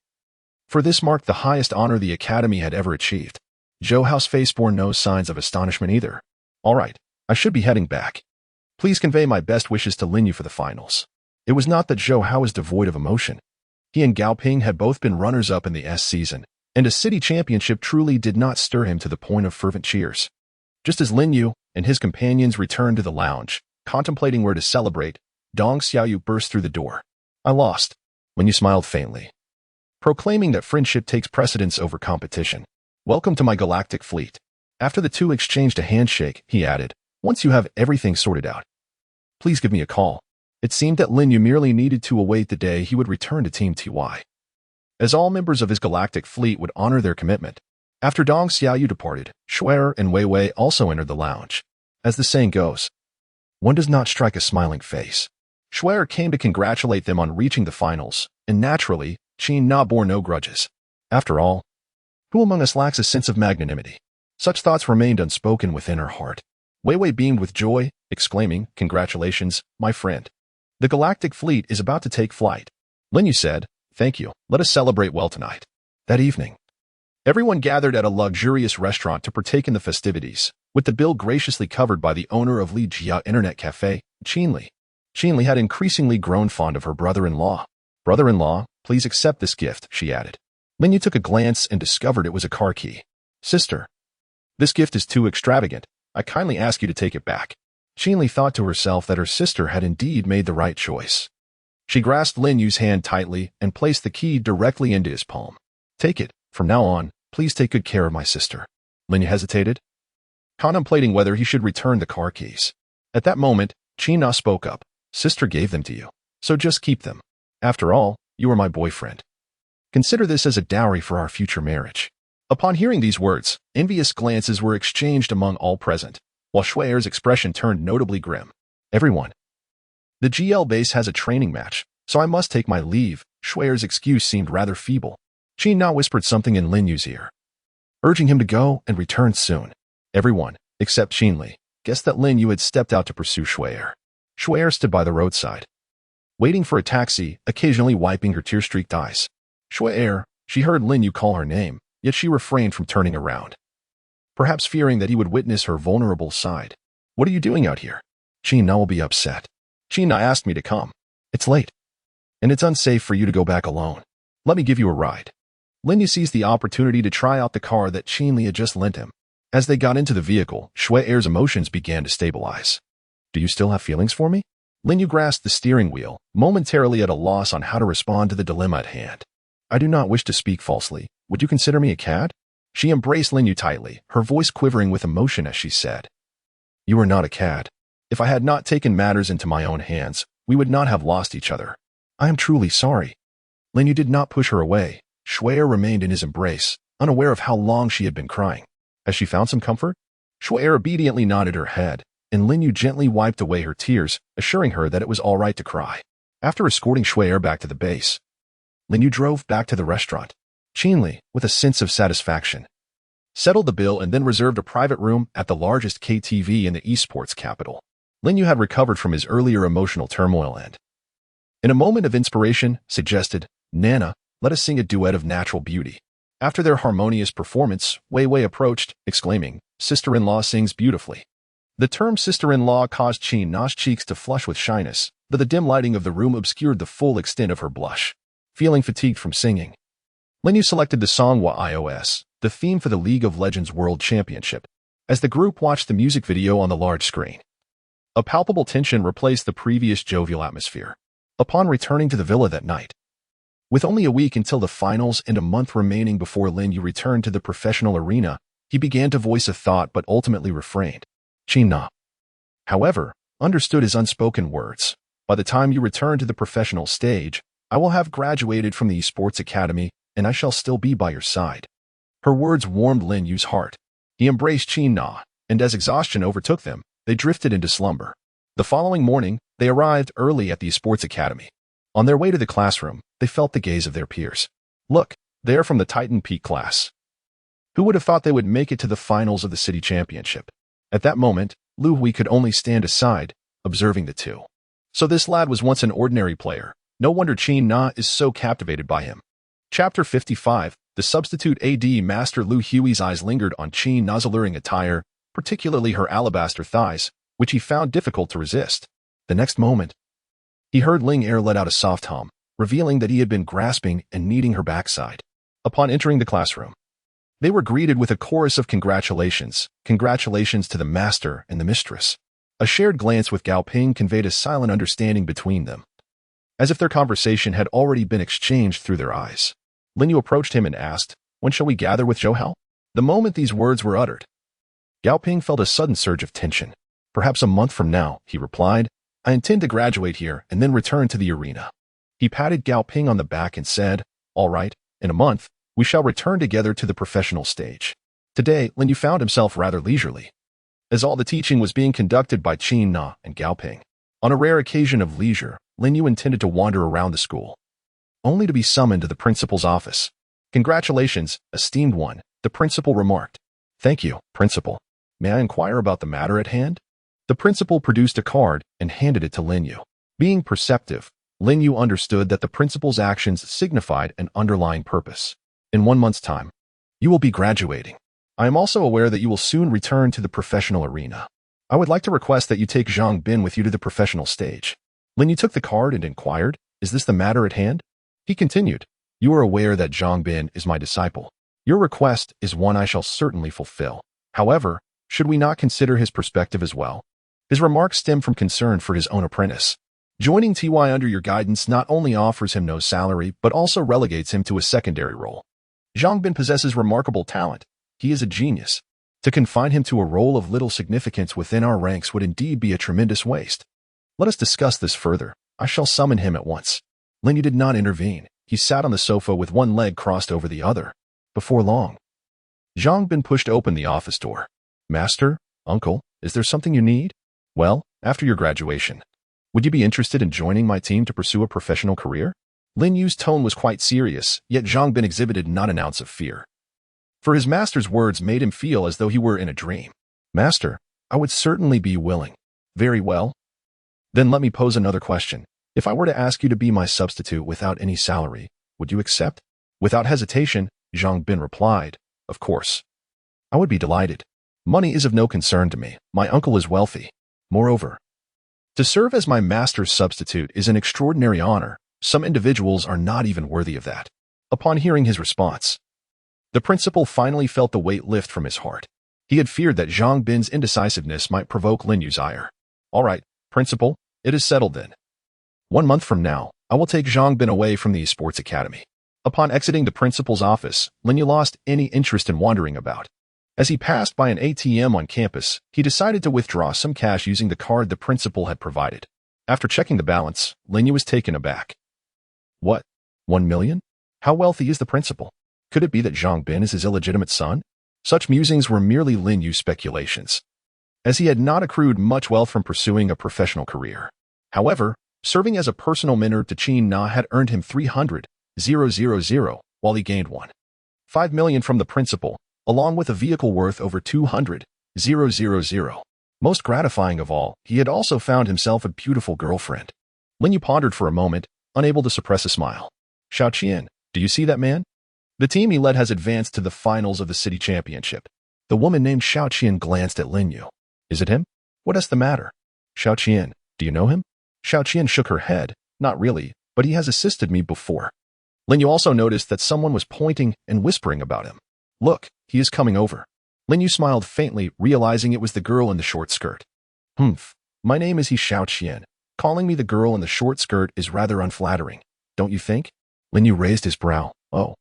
for this marked the highest honor the academy had ever achieved. Zhou Hao's face bore no signs of astonishment either. All right, I should be heading back. Please convey my best wishes to Lin Yu for the finals. It was not that Zhou Hao was devoid of emotion. He and Gao Ping had both been runners-up in the S season, and a city championship truly did not stir him to the point of fervent cheers. Just as Lin Yu and his companions returned to the lounge, contemplating where to celebrate, Dong Xiaoyu burst through the door. "I lost." Lin Yu smiled faintly, proclaiming that friendship takes precedence over competition. "Welcome to my galactic fleet." After the two exchanged a handshake, he added, "Once you have everything sorted out, please give me a call." It seemed that Lin Yu merely needed to await the day he would return to Team TY, as all members of his galactic fleet would honor their commitment. After Dong Xiaoyu departed, Shuer and Wei Wei also entered the lounge. As the saying goes, one does not strike a smiling face. Shuer came to congratulate them on reaching the finals, and naturally, Qin Na bore no grudges. After all, who among us lacks a sense of magnanimity? Such thoughts remained unspoken within her heart. Wei Wei beamed with joy, exclaiming, "Congratulations, my friend. The galactic fleet is about to take flight." Lin Yu said, "Thank you. Let us celebrate well tonight." That evening, everyone gathered at a luxurious restaurant to partake in the festivities, with the bill graciously covered by the owner of Li Jia Internet Cafe, Qin Li. Qin Li had increasingly grown fond of her brother-in-law. "Brother-in-law, please accept this gift," she added. Lin Yu took a glance and discovered it was a car key. "Sister, this gift is too extravagant. I kindly ask you to take it back." Qin Li thought to herself that her sister had indeed made the right choice. She grasped Lin Yu's hand tightly and placed the key directly into his palm. "Take it. From now on, please take good care of my sister." Lin Yu hesitated, contemplating whether he should return the car keys. At that moment, Qin Na spoke up. "Sister gave them to you, so just keep them. After all, you are my boyfriend. Consider this as a dowry for our future marriage." Upon hearing these words, envious glances were exchanged among all present, while Shuer's expression turned notably grim. "Everyone, the GL base has a training match, so I must take my leave." Shuer's excuse seemed rather feeble. Qin Na whispered something in Lin Yu's ear, urging him to go and return soon. Everyone, except Qin Li, guessed that Lin Yu had stepped out to pursue Shuer. Shuer stood by the roadside, waiting for a taxi, occasionally wiping her tear-streaked eyes. "Shuer," she heard Lin Yu call her name, yet she refrained from turning around, perhaps fearing that he would witness her vulnerable side. "What are you doing out here?" "Qin Na will be upset. Qin Na asked me to come. It's late, and it's unsafe for you to go back alone. Let me give you a ride." Lin Yu seized the opportunity to try out the car that Qin Li had just lent him. As they got into the vehicle, Shuer's emotions began to stabilize. "Do you still have feelings for me?" Lin Yu grasped the steering wheel, momentarily at a loss on how to respond to the dilemma at hand. "I do not wish to speak falsely. Would you consider me a cad?" She embraced Lin Yu tightly, her voice quivering with emotion as she said, "You are not a cad. If I had not taken matters into my own hands, we would not have lost each other. I am truly sorry." Lin Yu did not push her away. Shuer remained in his embrace, unaware of how long she had been crying. Has she found some comfort? Shuer obediently nodded her head, and Lin Yu gently wiped away her tears, assuring her that it was all right to cry. After escorting Shuer back to the base, Lin Yu drove back to the restaurant. Qin Li, with a sense of satisfaction, settled the bill and then reserved a private room at the largest KTV in the esports capital. Lin Yu had recovered from his earlier emotional turmoil and, in a moment of inspiration, suggested, "Nana, let us sing a duet of natural beauty." After their harmonious performance, Wei Wei approached, exclaiming, "Sister-in-law sings beautifully." The term sister-in-law caused Qin Na's cheeks to flush with shyness, but the dim lighting of the room obscured the full extent of her blush. Feeling fatigued from singing, Lin Yu selected the song WAIOS, the theme for the League of Legends World Championship, as the group watched the music video on the large screen. A palpable tension replaced the previous jovial atmosphere. Upon returning to the villa that night, with only a week until the finals and a month remaining before Lin Yu returned to the professional arena, he began to voice a thought but ultimately refrained. Qin Na, however, understood his unspoken words. "By the time you return to the professional stage, I will have graduated from the esports academy, and I shall still be by your side." Her words warmed Lin Yu's heart. He embraced Qin Na, and as exhaustion overtook them, they drifted into slumber. The following morning, they arrived early at the esports academy. On their way to the classroom, they felt the gaze of their peers. "Look, they're from the Titan Peak class. Who would have thought they would make it to the finals of the city championship?" At that moment, Lu Hui could only stand aside, observing the two. So this lad was once an ordinary player. No wonder Qin Na is so captivated by him. Chapter 55, the substitute AD Master Lu Hui's eyes lingered on Qin Na's alluring attire, particularly her alabaster thighs, which he found difficult to resist. The next moment, he heard Ling Er let out a soft hum, revealing that he had been grasping and kneading her backside. Upon entering the classroom, they were greeted with a chorus of congratulations. Congratulations to the master and the mistress. A shared glance with Gao Ping conveyed a silent understanding between them, as if their conversation had already been exchanged through their eyes. Lin Yu approached him and asked, "When shall we gather with Zhou Hao?" The moment these words were uttered, Gao Ping felt a sudden surge of tension. "Perhaps a month from now," he replied. "I intend to graduate here and then return to the arena." He patted Gao Ping on the back and said, "All right, in a month, we shall return together to the professional stage." Today, Lin Yu found himself rather leisurely, as all the teaching was being conducted by Qin Na and Gao Ping. On a rare occasion of leisure, Lin Yu intended to wander around the school, only to be summoned to the principal's office. "Congratulations, esteemed one," the principal remarked. "Thank you, principal. May I inquire about the matter at hand?" The principal produced a card and handed it to Lin Yu. Being perceptive, Lin Yu understood that the principal's actions signified an underlying purpose. "In 1 month's time, you will be graduating. I am also aware that you will soon return to the professional arena. I would like to request that you take Zhang Bin with you to the professional stage." Lin Yu took the card and inquired, "Is this the matter at hand?" He continued, "You are aware that Zhang Bin is my disciple. Your request is one I shall certainly fulfill. However, should we not consider his perspective as well?" His remarks stem from concern for his own apprentice. Joining TY under your guidance not only offers him no salary, but also relegates him to a secondary role. Zhang Bin possesses remarkable talent. He is a genius. To confine him to a role of little significance within our ranks would indeed be a tremendous waste. Let us discuss this further. I shall summon him at once. Lin Yu did not intervene. He sat on the sofa with one leg crossed over the other. Before long, Zhang Bin pushed open the office door. "Master, uncle, is there something you need?" "Well, after your graduation, would you be interested in joining my team to pursue a professional career?" Lin Yu's tone was quite serious, yet Zhang Bin exhibited not an ounce of fear. For his master's words made him feel as though he were in a dream. "Master, I would certainly be willing." "Very well. Then let me pose another question. If I were to ask you to be my substitute without any salary, would you accept?" Without hesitation, Zhang Bin replied, "Of course. I would be delighted. Money is of no concern to me. My uncle is wealthy. Moreover, to serve as my master's substitute is an extraordinary honor. Some individuals are not even worthy of that." Upon hearing his response, the principal finally felt the weight lift from his heart. He had feared that Zhang Bin's indecisiveness might provoke Lin Yu's ire. "All right, principal, it is settled then. 1 month from now, I will take Zhang Bin away from the sports academy." Upon exiting the principal's office, Lin Yu lost any interest in wandering about. As he passed by an ATM on campus, he decided to withdraw some cash using the card the principal had provided. After checking the balance, Lin Yu was taken aback. "What? 1 million? How wealthy is the principal? Could it be that Zhang Bin is his illegitimate son?" Such musings were merely Lin Yu's speculations, as he had not accrued much wealth from pursuing a professional career. However, serving as a personal mentor to Qin Na had earned him 300,000, while he gained 1.5 million from the principal, along with a vehicle worth over 200,000. Most gratifying of all, he had also found himself a beautiful girlfriend. Lin Yu pondered for a moment, unable to suppress a smile. "Xiao Qian, do you see that man? The team he led has advanced to the finals of the city championship." The woman named Xiao Qian glanced at Lin Yu. "Is it him? What is the matter?" "Xiao Qian, do you know him?" Xiao Qian shook her head. "Not really, but he has assisted me before." Lin Yu also noticed that someone was pointing and whispering about him. "Look, he is coming over." Lin Yu smiled faintly, realizing it was the girl in the short skirt. My name is Xiao Qian. Calling me the girl in the short skirt is rather unflattering, don't you think?" Lin Yu raised his brow. "Oh,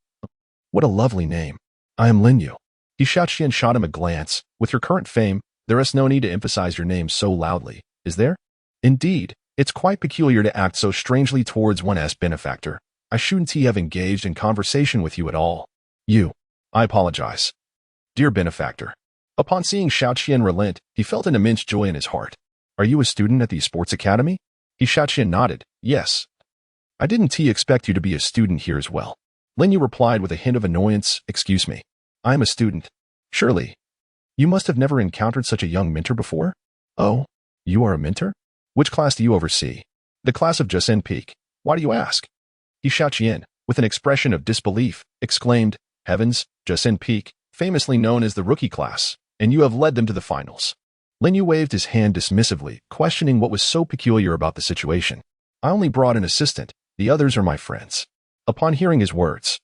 what a lovely name. I am Lin Yu." Xiao Qian shot him a glance. "With your current fame, there is no need to emphasize your name so loudly, is there?" "Indeed, it's quite peculiar to act so strangely towards one's benefactor. I shouldn't have engaged in conversation with you at all." I apologize, dear benefactor." Upon seeing Xiao Qian relent, he felt an immense joy in his heart. "Are you a student at the sports academy?" Xiao Qian nodded. "Yes." "I didn't expect you to be a student here as well." Lin Yu replied with a hint of annoyance. "Excuse me. I am a student." "Surely, you must have never encountered such a young mentor before?" "Oh, you are a mentor? Which class do you oversee?" "The class of Jiasen Peak. Why do you ask?" Xiao Qian, with an expression of disbelief, exclaimed, "Heavens, Jiasen Peak, famously known as the rookie class, and you have led them to the finals." Lin Yu waved his hand dismissively, questioning what was so peculiar about the situation. "I only brought an assistant. The others are my friends." Upon hearing his words,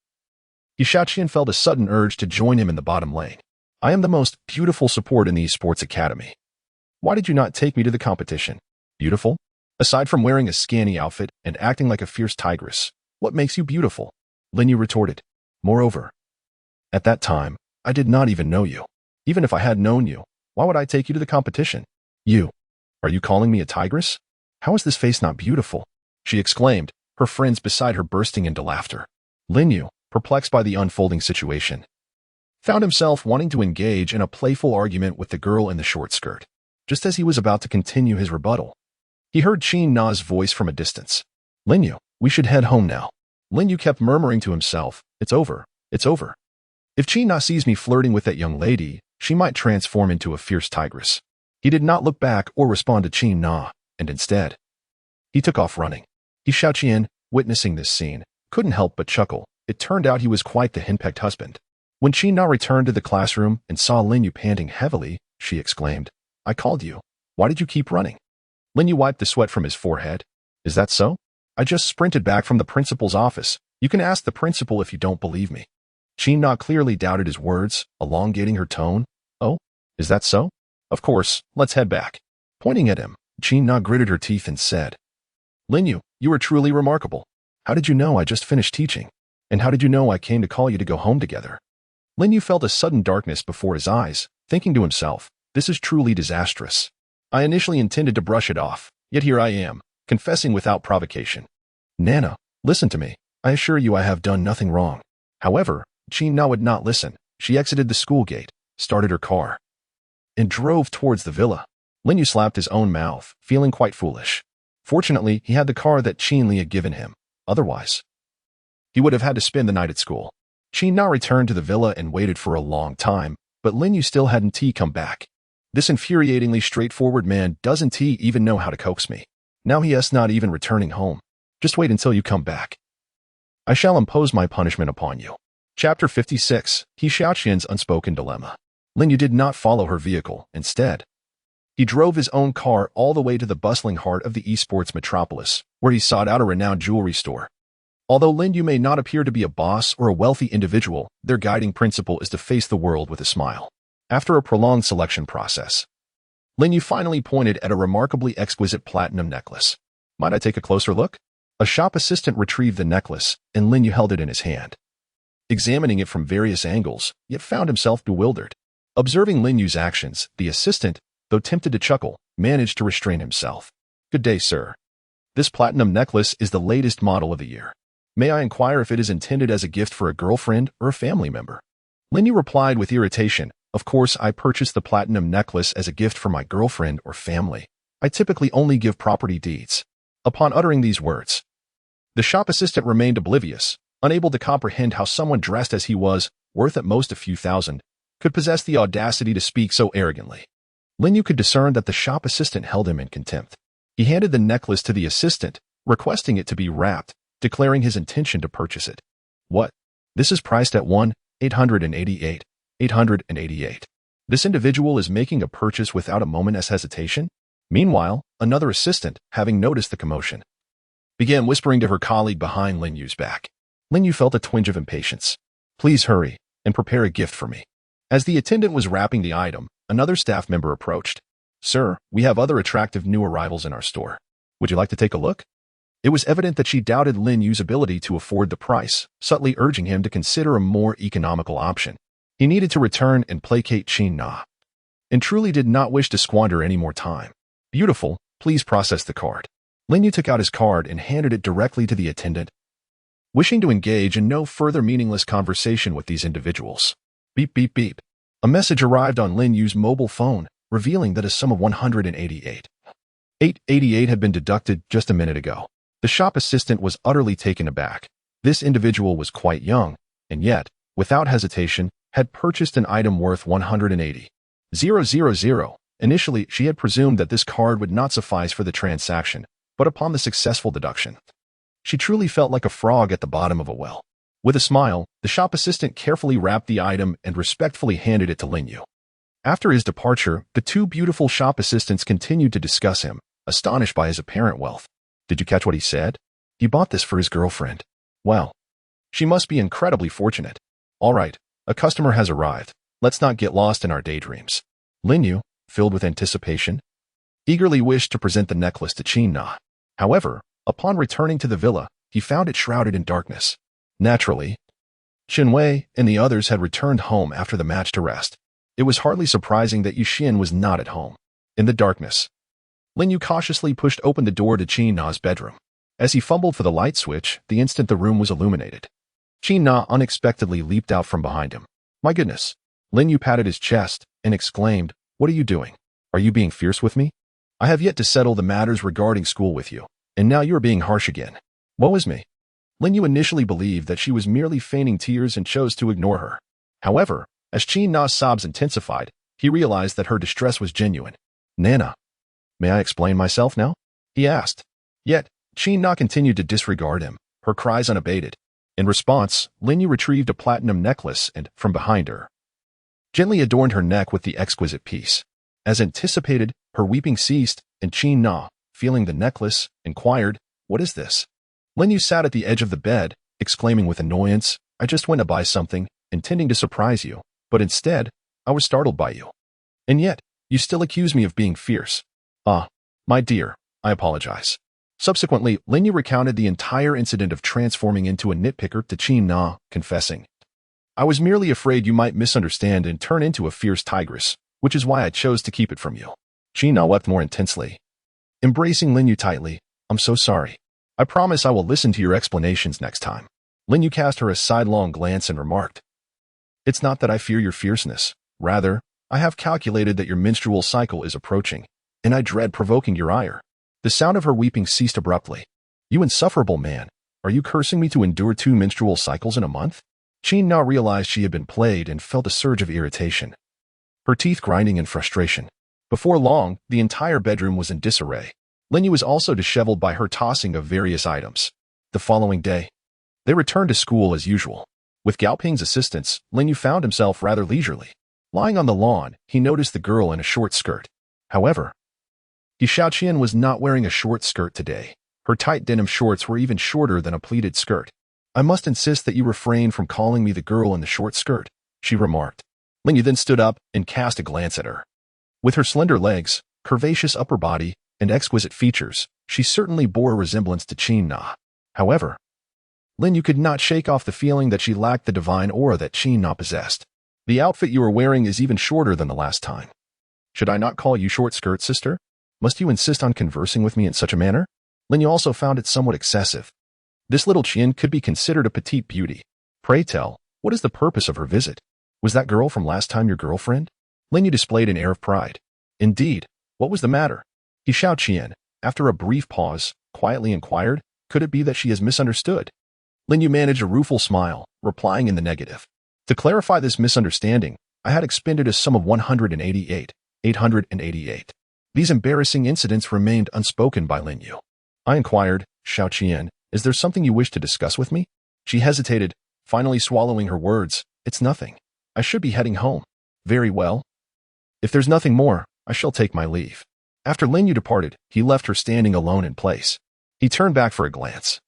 Xiaoqian felt a sudden urge to join him in the bottom lane. I am the most beautiful support in the esports academy. Why did you not take me to the competition? Beautiful? Aside from wearing a scanty outfit and acting like a fierce tigress, what makes you beautiful? Lin Yu retorted. Moreover, at that time, I did not even know you. Even if I had known you, why would I take you to the competition? You. Are you calling me a tigress? How is this face not beautiful? She exclaimed, her friends beside her bursting into laughter. Lin Yu, perplexed by the unfolding situation, found himself wanting to engage in a playful argument with the girl in the short skirt. Just as he was about to continue his rebuttal, he heard Qin Na's voice from a distance. Lin Yu, we should head home now. Lin Yu kept murmuring to himself, it's over, it's over. If Qin Na sees me flirting with that young lady, she might transform into a fierce tigress. He did not look back or respond to Qin Na, and instead, he took off running. Xiaoqian, witnessing this scene, couldn't help but chuckle. It turned out he was quite the henpecked husband. When Qin Na returned to the classroom and saw Lin Yu panting heavily, she exclaimed, I called you. Why did you keep running? Lin Yu wiped the sweat from his forehead. Is that so? I just sprinted back from the principal's office. You can ask the principal if you don't believe me. Qin Na clearly doubted his words, elongating her tone. Oh, is that so? Of course, let's head back. Pointing at him, Qin Na gritted her teeth and said, Lin Yu, you are truly remarkable. How did you know I just finished teaching? And how did you know I came to call you to go home together? Lin Yu felt a sudden darkness before his eyes, thinking to himself, this is truly disastrous. I initially intended to brush it off, yet here I am, confessing without provocation. Nana, listen to me. I assure you I have done nothing wrong. However, Qin Na would not listen. She exited the school gate, started her car, and drove towards the villa. Lin Yu slapped his own mouth, feeling quite foolish. Fortunately, he had the car that Qin Li had given him. Otherwise, he would have had to spend the night at school. Qin Na returned to the villa and waited for a long time, but Lin Yu still hadn't come back. This infuriatingly straightforward man doesn't even know how to coax me. Now he is not even returning home. Just wait until you come back. I shall impose my punishment upon you. Chapter 56, Xiaoqian's Unspoken Dilemma. Lin Yu did not follow her vehicle. Instead, he drove his own car all the way to the bustling heart of the esports metropolis, where he sought out a renowned jewelry store. Although Lin Yu may not appear to be a boss or a wealthy individual, their guiding principle is to face the world with a smile. After a prolonged selection process, Lin Yu finally pointed at a remarkably exquisite platinum necklace. Might I take a closer look? A shop assistant retrieved the necklace, and Lin Yu held it in his hand, examining it from various angles, yet found himself bewildered. Observing Lin Yu's actions, the assistant, though tempted to chuckle, managed to restrain himself. Good day, sir. This platinum necklace is the latest model of the year. May I inquire if it is intended as a gift for a girlfriend or a family member? Lin Yu replied with irritation, Of course, I purchased the platinum necklace as a gift for my girlfriend or family. I typically only give property deeds. Upon uttering these words, the shop assistant remained oblivious, unable to comprehend how someone dressed as he was, worth at most a few thousand, could possess the audacity to speak so arrogantly. Lin Yu could discern that the shop assistant held him in contempt. He handed the necklace to the assistant, requesting it to be wrapped, declaring his intention to purchase it. What? This is priced at 1,888. 888. This individual is making a purchase without a moment's hesitation? Meanwhile, another assistant, having noticed the commotion, began whispering to her colleague behind Lin Yu's back. Lin Yu felt a twinge of impatience. Please hurry and prepare a gift for me. As the attendant was wrapping the item, another staff member approached. Sir, we have other attractive new arrivals in our store. Would you like to take a look? It was evident that she doubted Lin Yu's ability to afford the price, subtly urging him to consider a more economical option. He needed to return and placate Qin Na, and truly did not wish to squander any more time. Beautiful, please process the card. Lin Yu took out his card and handed it directly to the attendant, wishing to engage in no further meaningless conversation with these individuals. Beep, beep, beep. A message arrived on Lin Yu's mobile phone, revealing that a sum of 888 had been deducted just a minute ago. The shop assistant was utterly taken aback. This individual was quite young, and yet, without hesitation, had purchased an item worth 180,000. Initially, she had presumed that this card would not suffice for the transaction, but upon the successful deduction, she truly felt like a frog at the bottom of a well. With a smile, the shop assistant carefully wrapped the item and respectfully handed it to Lin Yu. After his departure, the two beautiful shop assistants continued to discuss him, astonished by his apparent wealth. Did you catch what he said? He bought this for his girlfriend. Well, she must be incredibly fortunate. All right, a customer has arrived. Let's not get lost in our daydreams. Lin Yu, filled with anticipation, eagerly wished to present the necklace to Qin Na. However, upon returning to the villa, he found it shrouded in darkness. Naturally, Qin Wei and the others had returned home after the match to rest. It was hardly surprising that Yuxian was not at home. In the darkness, Lin Yu cautiously pushed open the door to Qin Na's bedroom. As he fumbled for the light switch, the instant the room was illuminated, Qin Na unexpectedly leaped out from behind him. My goodness! Lin Yu patted his chest and exclaimed, What are you doing? Are you being fierce with me? I have yet to settle the matters regarding school with you, and now you are being harsh again. Woe is me. Lin Yu initially believed that she was merely feigning tears and chose to ignore her. However, as Qin Na's sobs intensified, he realized that her distress was genuine. Nana, may I explain myself now? He asked. Yet, Qin Na continued to disregard him, her cries unabated. In response, Lin Yu retrieved a platinum necklace and, from behind her, gently adorned her neck with the exquisite piece. As anticipated, her weeping ceased, and Qin Na, feeling the necklace, inquired, What is this? Lin Yu sat at the edge of the bed, exclaiming with annoyance, I just went to buy something, intending to surprise you, but instead, I was startled by you. And yet, you still accuse me of being fierce. Ah, my dear, I apologize. Subsequently, Lin Yu recounted the entire incident of transforming into a nitpicker to Qin Na, confessing, I was merely afraid you might misunderstand and turn into a fierce tigress, which is why I chose to keep it from you. Qin Na wept more intensely. Embracing Lin Yu tightly, I'm so sorry. I promise I will listen to your explanations next time. Lin Yu cast her a sidelong glance and remarked, It's not that I fear your fierceness. Rather, I have calculated that your menstrual cycle is approaching, and I dread provoking your ire. The sound of her weeping ceased abruptly. You insufferable man, are you cursing me to endure 2 menstrual cycles in a month? Qin Na realized she had been played and felt a surge of irritation, her teeth grinding in frustration. Before long, the entire bedroom was in disarray. Lin Yu was also disheveled by her tossing of various items. The following day, they returned to school as usual. With Gao Ping's assistance, Lin Yu found himself rather leisurely. Lying on the lawn, he noticed the girl in a short skirt. However, Xiaoqian was not wearing a short skirt today. Her tight denim shorts were even shorter than a pleated skirt. I must insist that you refrain from calling me the girl in the short skirt, she remarked. Lin Yu then stood up and cast a glance at her. With her slender legs, curvaceous upper body, and exquisite features, she certainly bore a resemblance to Qin Na. However, Lin Yu could not shake off the feeling that she lacked the divine aura that Qin Na possessed. The outfit you are wearing is even shorter than the last time. Should I not call you short skirt, sister? Must you insist on conversing with me in such a manner? Lin Yu also found it somewhat excessive. This little Qian could be considered a petite beauty. Pray tell, what is the purpose of her visit? Was that girl from last time your girlfriend? Lin Yu displayed an air of pride. Indeed, what was the matter? Xiaoqian, after a brief pause, quietly inquired, could it be that she has misunderstood? Lin Yu managed a rueful smile, replying in the negative. To clarify this misunderstanding, I had expended a sum of 888. These embarrassing incidents remained unspoken by Lin Yu. I inquired, Xiaoqian, is there something you wish to discuss with me? She hesitated, finally swallowing her words. It's nothing. I should be heading home. Very well. If there's nothing more, I shall take my leave. After Lin Yu departed, he left her standing alone in place. He turned back for a glance,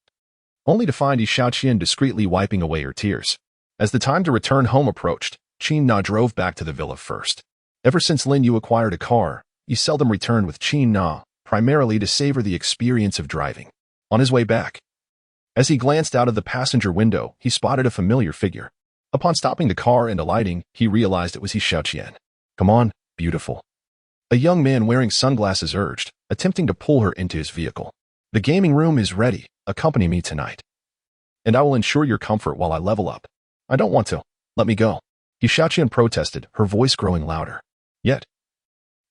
only to find Xiaoqian discreetly wiping away her tears. As the time to return home approached, Qin Na drove back to the villa first. Ever since Lin Yu acquired a car, he seldom returned with Qin Na, primarily to savor the experience of driving. On his way back, as he glanced out of the passenger window, he spotted a familiar figure. Upon stopping the car and alighting, he realized it was Xiaoqian. Come on, beautiful. A young man wearing sunglasses urged, attempting to pull her into his vehicle. The gaming room is ready. Accompany me tonight, and I will ensure your comfort while I level up. I don't want to. Let me go. Xiaoqian protested, her voice growing louder. Yet,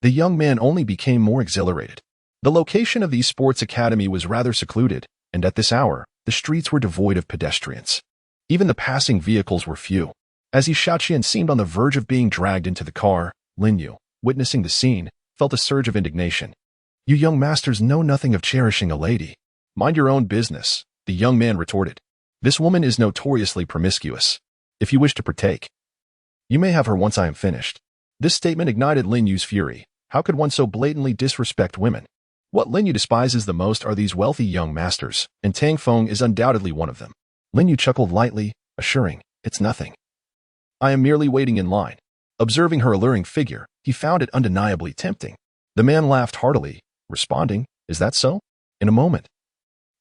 the young man only became more exhilarated. The location of the sports academy was rather secluded, and at this hour, the streets were devoid of pedestrians. Even the passing vehicles were few. As Xiaoqian seemed on the verge of being dragged into the car, Lin Yu, witnessing the scene, felt a surge of indignation. You young masters know nothing of cherishing a lady. Mind your own business, the young man retorted. This woman is notoriously promiscuous. If you wish to partake, you may have her once I am finished. This statement ignited Lin Yu's fury. How could one so blatantly disrespect women? What Lin Yu despises the most are these wealthy young masters, and Tang Feng is undoubtedly one of them. Lin Yu chuckled lightly, assuring, it's nothing. I am merely waiting in line. Observing her alluring figure, he found it undeniably tempting. The man laughed heartily, responding, "Is that so? In a moment.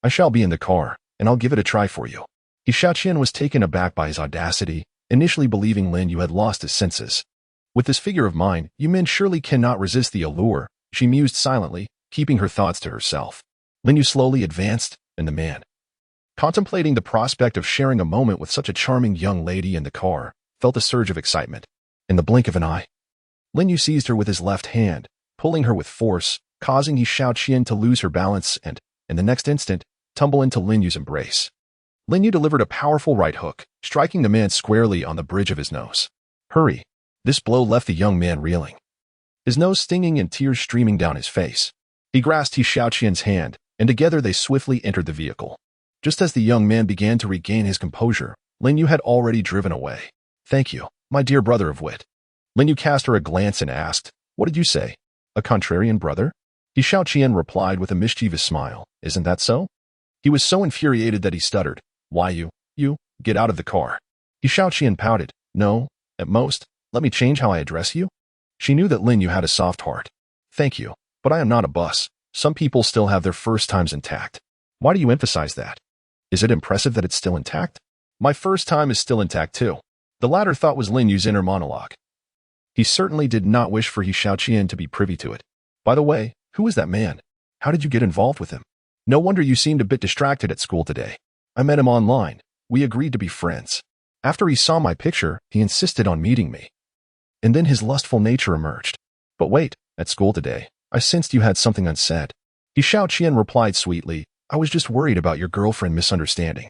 I shall be in the car, and I'll give it a try for you." Xiaoqian was taken aback by his audacity, initially believing Lin Yu had lost his senses. With this figure of mind, you men surely cannot resist the allure, she mused silently, keeping her thoughts to herself. Lin Yu slowly advanced, and the man, contemplating the prospect of sharing a moment with such a charming young lady in the car, felt a surge of excitement. In the blink of an eye, Lin Yu seized her with his left hand, pulling her with force, causing Xiaoqian to lose her balance and, in the next instant, tumble into Lin Yu's embrace. Lin Yu delivered a powerful right hook, striking the man squarely on the bridge of his nose. Hurry! This blow left the young man reeling, his nose stinging and tears streaming down his face. He grasped Xiaoqian's hand, and together they swiftly entered the vehicle. Just as the young man began to regain his composure, Lin Yu had already driven away. "Thank you, my dear brother of wit." Lin Yu cast her a glance and asked, "What did you say? A contrarian brother?" Xiaoqian replied with a mischievous smile, "Isn't that so?" He was so infuriated that he stuttered, "Why you, get out of the car." Xiaoqian pouted, "No, at most, let me change how I address you." She knew that Lin Yu had a soft heart. "Thank you, but I am not a bus. Some people still have their first times intact." "Why do you emphasize that? Is it impressive that it's still intact?" "My first time is still intact too." The latter thought was Lin Yu's inner monologue. He certainly did not wish for Xiaoqian to be privy to it. "By the way, who is that man? How did you get involved with him? No wonder you seemed a bit distracted at school today. I met him online. We agreed to be friends. After he saw my picture, he insisted on meeting me. And then his lustful nature emerged. But wait, at school today, I sensed you had something unsaid." Xiaoqian replied sweetly, "I was just worried about your girlfriend misunderstanding.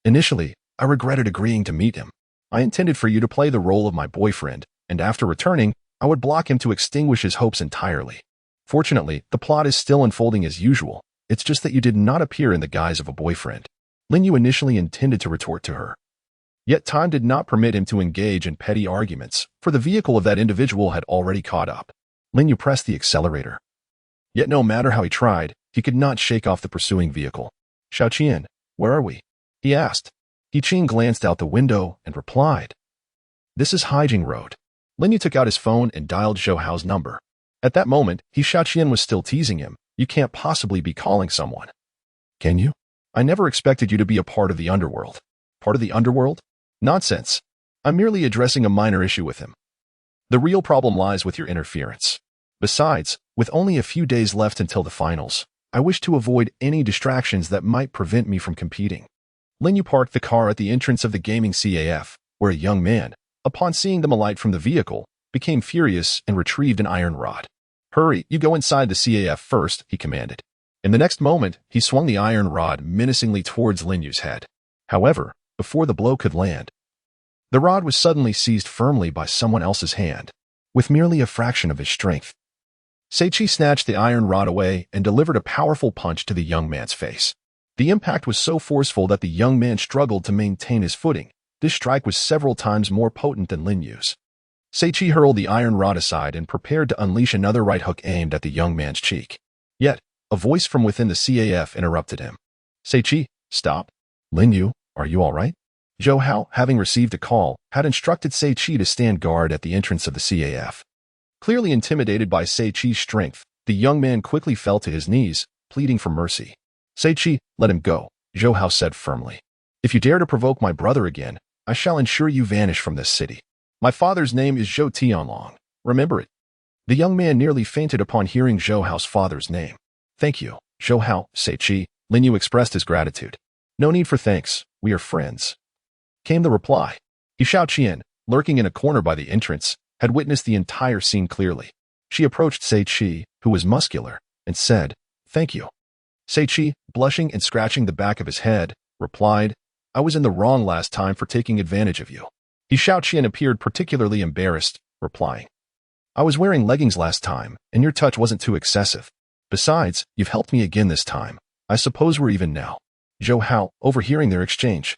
Initially, I regretted agreeing to meet him. I intended for you to play the role of my boyfriend, and after returning, I would block him to extinguish his hopes entirely. Fortunately, the plot is still unfolding as usual. It's just that you did not appear in the guise of a boyfriend." Lin Yu initially intended to retort to her. Yet time did not permit him to engage in petty arguments, for the vehicle of that individual had already caught up. Lin Yu pressed the accelerator. Yet no matter how he tried, he could not shake off the pursuing vehicle. "Xiaoqian, where are we?" he asked. Qiqing glanced out the window and replied, "This is Haijing Road." Lin Yu took out his phone and dialed Zhou Hao's number. At that moment, Xiaoqian was still teasing him. "You can't possibly be calling someone. Can you? I never expected you to be a part of the underworld." "Part of the underworld? Nonsense. I'm merely addressing a minor issue with him. The real problem lies with your interference. Besides, with only a few days left until the finals, I wish to avoid any distractions that might prevent me from competing." Lin Yu parked the car at the entrance of the gaming CAF, where a young man, upon seeing them alight from the vehicle, became furious and retrieved an iron rod. "Hurry, you go inside the CAF first," he commanded. In the next moment, he swung the iron rod menacingly towards Lin Yu's head. However, before the blow could land, the rod was suddenly seized firmly by someone else's hand, with merely a fraction of his strength. Seichi snatched the iron rod away and delivered a powerful punch to the young man's face. The impact was so forceful that the young man struggled to maintain his footing. This strike was several times more potent than Lin Yu's. Seichi hurled the iron rod aside and prepared to unleash another right hook aimed at the young man's cheek. Yet, a voice from within the CAF interrupted him. "Seichi, stop. Lin Yu, are you all right?" Zhou Hao, having received a call, had instructed Seichi to stand guard at the entrance of the CAF. Clearly intimidated by Seichi's strength, the young man quickly fell to his knees, pleading for mercy. "Seichi, let him go," Zhou Hao said firmly. "If you dare to provoke my brother again, I shall ensure you vanish from this city. My father's name is Zhou Tianlong. Remember it." The young man nearly fainted upon hearing Zhou Hao's father's name. "Thank you, Zhou Hao, Seichi," Lin Yu expressed his gratitude. "No need for thanks, we are friends," came the reply. Xiaoqian, lurking in a corner by the entrance, had witnessed the entire scene clearly. She approached Seichi, who was muscular, and said, "Thank you." Seichi, blushing and scratching the back of his head, replied, "I was in the wrong last time for taking advantage of you." Xiaoqian appeared particularly embarrassed, replying, "I was wearing leggings last time, and your touch wasn't too excessive. Besides, you've helped me again this time. I suppose we're even now." Zhou Hao, overhearing their exchange,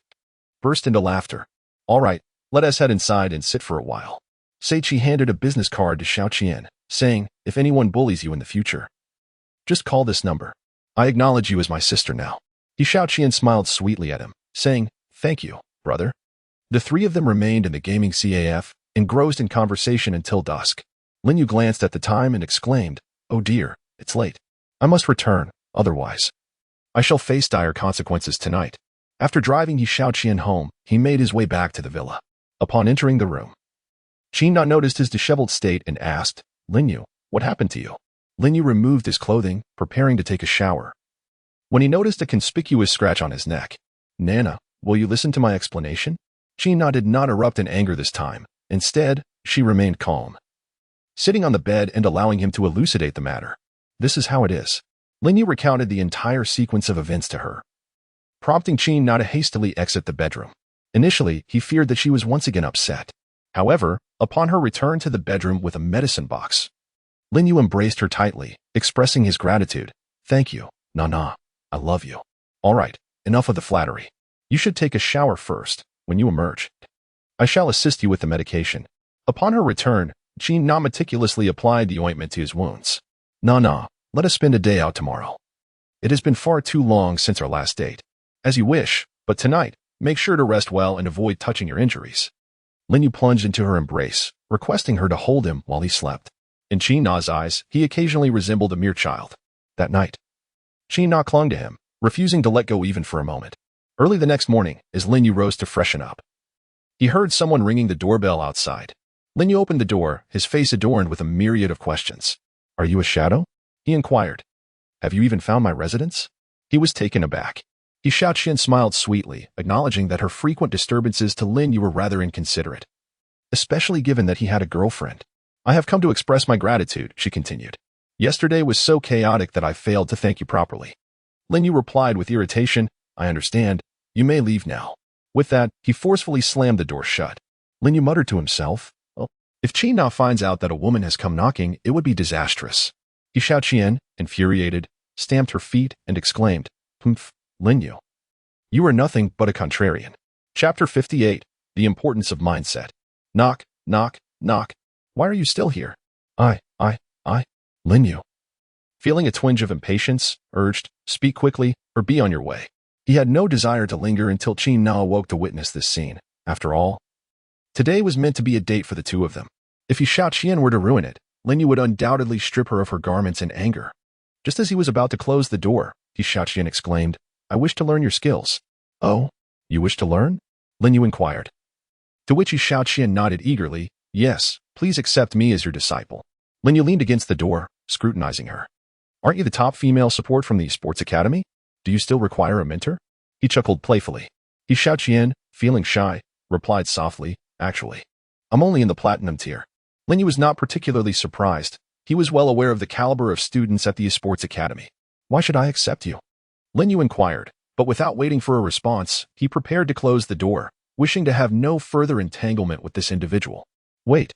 burst into laughter. "All right, let us head inside and sit for a while." Seichi handed a business card to Xiaoqian, saying, "If anyone bullies you in the future, just call this number. I acknowledge you as my sister now." Xiaoqian smiled sweetly at him, saying, "Thank you, brother." The three of them remained in the gaming CAF, engrossed in conversation until dusk. Lin Yu glanced at the time and exclaimed, "Oh dear, it's late. I must return, otherwise I shall face dire consequences tonight." After driving Xiaoqian home, he made his way back to the villa. Upon entering the room, Qin Na noticed his disheveled state and asked, "Lin Yu, what happened to you?" Lin Yu removed his clothing, preparing to take a shower, when he noticed a conspicuous scratch on his neck. "Nana, will you listen to my explanation?" Qin Na did not erupt in anger this time. Instead, she remained calm, sitting on the bed and allowing him to elucidate the matter. "This is how it is." Lin Yu recounted the entire sequence of events to her, prompting Qin Na to hastily exit the bedroom. Initially, he feared that she was once again upset. However, upon her return to the bedroom with a medicine box, Lin Yu embraced her tightly, expressing his gratitude. "Thank you, Nana. I love you. All right, enough of the flattery. You should take a shower first. When you emerge, I shall assist you with the medication." Upon her return, Qin Na meticulously applied the ointment to his wounds. "Nana, let us spend a day out tomorrow. It has been far too long since our last date." "As you wish, but tonight, make sure to rest well and avoid touching your injuries." Lin Yu plunged into her embrace, requesting her to hold him while he slept. In Qin Na's eyes, he occasionally resembled a mere child. That night, Qin Na clung to him, refusing to let go even for a moment. Early the next morning, as Lin Yu rose to freshen up, he heard someone ringing the doorbell outside. Lin Yu opened the door, his face adorned with a myriad of questions. "Are you a shadow?" he inquired. "Have you even found my residence?" He was taken aback. Xiaoqian smiled sweetly, acknowledging that her frequent disturbances to Lin Yu were rather inconsiderate, especially given that he had a girlfriend. "I have come to express my gratitude," she continued. "Yesterday was so chaotic that I failed to thank you properly." Lin Yu replied with irritation, "I understand. You may leave now." With that, he forcefully slammed the door shut. Lin Yu muttered to himself, "Well, if Qin Na finds out that a woman has come knocking, it would be disastrous." Xiaoqian, infuriated, stamped her feet and exclaimed, "Humph, Lin Yu, you are nothing but a contrarian." Chapter 58, The Importance of Mindset. Knock, knock, knock. "Why are you still here?" I, Lin Yu, feeling a twinge of impatience, urged, "Speak quickly, or be on your way." He had no desire to linger until Qin Na awoke to witness this scene. After all, today was meant to be a date for the two of them. If Xiaoqian were to ruin it, Lin Yu would undoubtedly strip her of her garments in anger. Just as he was about to close the door, Xiaoqian exclaimed, "I wish to learn your skills." "Oh, you wish to learn?" Lin Yu inquired. To which Xiaoqian nodded eagerly, "Yes, please accept me as your disciple." Lin Yu leaned against the door, scrutinizing her. "Aren't you the top female support from the sports academy? Do you still require a mentor?" He chuckled playfully. Xiaoqian, feeling shy, replied softly, "Actually, I'm only in the platinum tier." Lin Yu was not particularly surprised. He was well aware of the caliber of students at the sports academy. "Why should I accept you?" Lin Yu inquired, but without waiting for a response, he prepared to close the door, wishing to have no further entanglement with this individual. "Wait.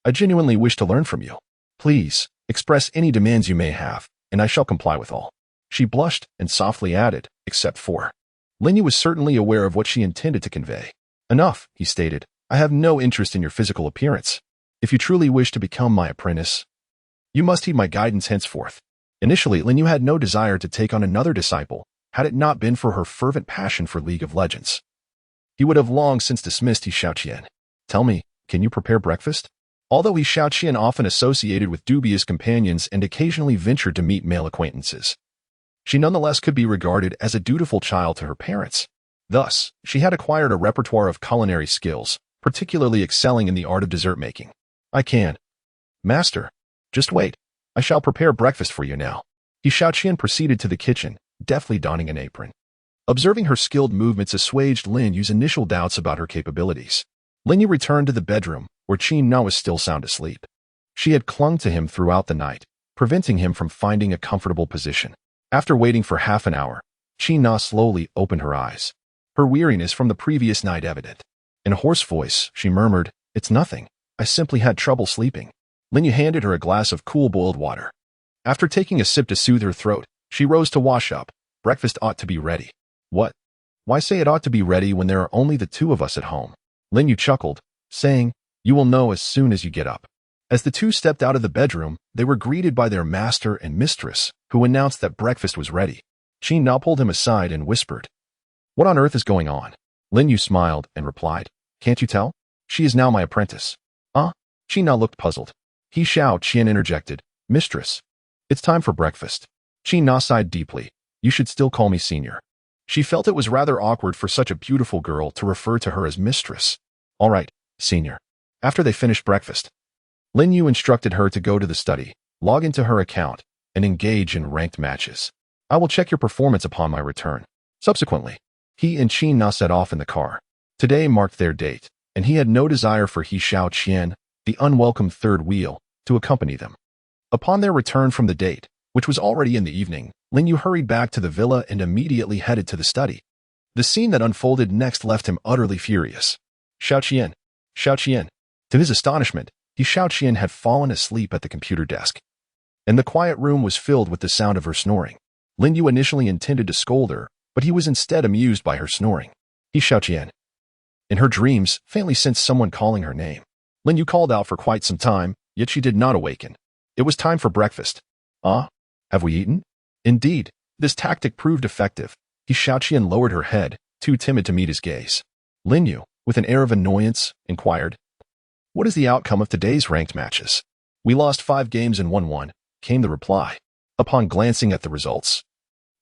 I genuinely wish to learn from you. Please, express any demands you may have, and I shall comply with all." She blushed and softly added, "Except for." Lin Yu was certainly aware of what she intended to convey. "Enough," he stated. "I have no interest in your physical appearance. If you truly wish to become my apprentice, you must heed my guidance henceforth." Initially, Lin Yu had no desire to take on another disciple, had it not been for her fervent passion for League of Legends. He would have long since dismissed Xiaoqian. "Tell me, can you prepare breakfast?" Although Xiaoqian often associated with dubious companions and occasionally ventured to meet male acquaintances, she nonetheless could be regarded as a dutiful child to her parents. Thus, she had acquired a repertoire of culinary skills, particularly excelling in the art of dessert making. "I can. Master, just wait. I shall prepare breakfast for you now." Xiaoqian proceeded to the kitchen, deftly donning an apron. Observing her skilled movements assuaged Lin Yu's initial doubts about her capabilities. Lin Yu returned to the bedroom, where Qin Na was still sound asleep. She had clung to him throughout the night, preventing him from finding a comfortable position. After waiting for half an hour, Qin Na slowly opened her eyes, her weariness from the previous night evident. In a hoarse voice, she murmured, "It's nothing. I simply had trouble sleeping." Lin Yu handed her a glass of cool boiled water. After taking a sip to soothe her throat, she rose to wash up. "Breakfast ought to be ready." "What? Why say it ought to be ready when there are only the two of us at home?" Lin Yu chuckled, saying, "You will know as soon as you get up." As the two stepped out of the bedroom, they were greeted by their master and mistress, who announced that breakfast was ready. Qin Na pulled him aside and whispered, "What on earth is going on?" Lin Yu smiled and replied, "Can't you tell? She is now my apprentice." Ah? Qin Na looked puzzled. He Xiao Qian interjected, "Mistress, it's time for breakfast." Qin Na sighed deeply. "You should still call me senior." She felt it was rather awkward for such a beautiful girl to refer to her as mistress. "All right, senior." After they finished breakfast, Lin Yu instructed her to go to the study, log into her account, and engage in ranked matches. "I will check your performance upon my return." Subsequently, he and Qin Na set off in the car. Today marked their date, and he had no desire for He Xiao Qian, the unwelcome third wheel, to accompany them. Upon their return from the date, which was already in the evening, Lin Yu hurried back to the villa and immediately headed to the study. The scene that unfolded next left him utterly furious. Xiao Qian. Xiao Qian. To his astonishment, He Xiao Qian had fallen asleep at the computer desk, and the quiet room was filled with the sound of her snoring. Lin Yu initially intended to scold her, but he was instead amused by her snoring. He Xiao Qian. In her dreams, faintly sensed someone calling her name. Lin Yu called out for quite some time, yet she did not awaken. It was time for breakfast. "Ah? Have we eaten?" Indeed, this tactic proved effective. He Xiao Qian lowered her head, too timid to meet his gaze. Lin Yu, with an air of annoyance, inquired, "What is the outcome of today's ranked matches?" "We lost 5 games and won 1, came the reply. Upon glancing at the results,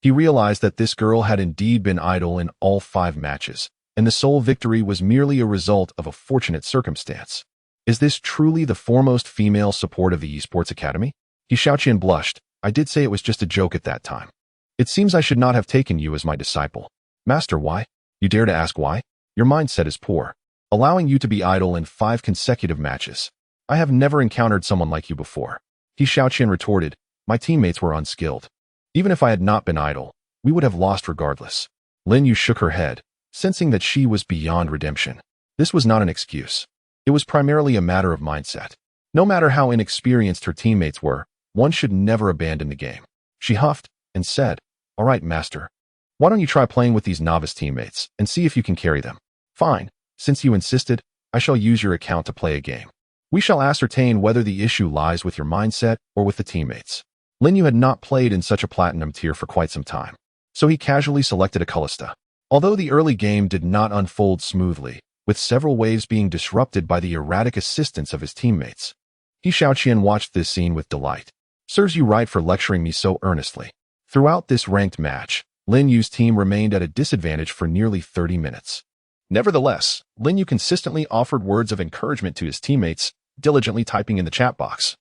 he realized that this girl had indeed been idle in all 5 matches, and the sole victory was merely a result of a fortunate circumstance. Is this truly the foremost female support of the Esports Academy? He Xiao Qian blushed. "I did say it was just a joke at that time. It seems I should not have taken you as my disciple." "Master, why? You dare to ask why? Your mindset is poor, allowing you to be idle in 5 consecutive matches. I have never encountered someone like you before." He Xiao Qian retorted, "My teammates were unskilled. Even if I had not been idle, we would have lost regardless." Lin Yu shook her head, sensing that she was beyond redemption. This was not an excuse. It was primarily a matter of mindset. No matter how inexperienced her teammates were, one should never abandon the game. She huffed and said, "All right, master. Why don't you try playing with these novice teammates and see if you can carry them?" "Fine. Since you insisted, I shall use your account to play a game. We shall ascertain whether the issue lies with your mindset or with the teammates." Lin Yu had not played in such a platinum tier for quite some time, so he casually selected a Callista. Although the early game did not unfold smoothly, with several waves being disrupted by the erratic assistance of his teammates, He Xiao Qian watched this scene with delight. "Serves you right for lecturing me so earnestly." Throughout this ranked match, Lin Yu's team remained at a disadvantage for nearly 30 minutes. Nevertheless, Lin Yu consistently offered words of encouragement to his teammates, diligently typing in the chat box,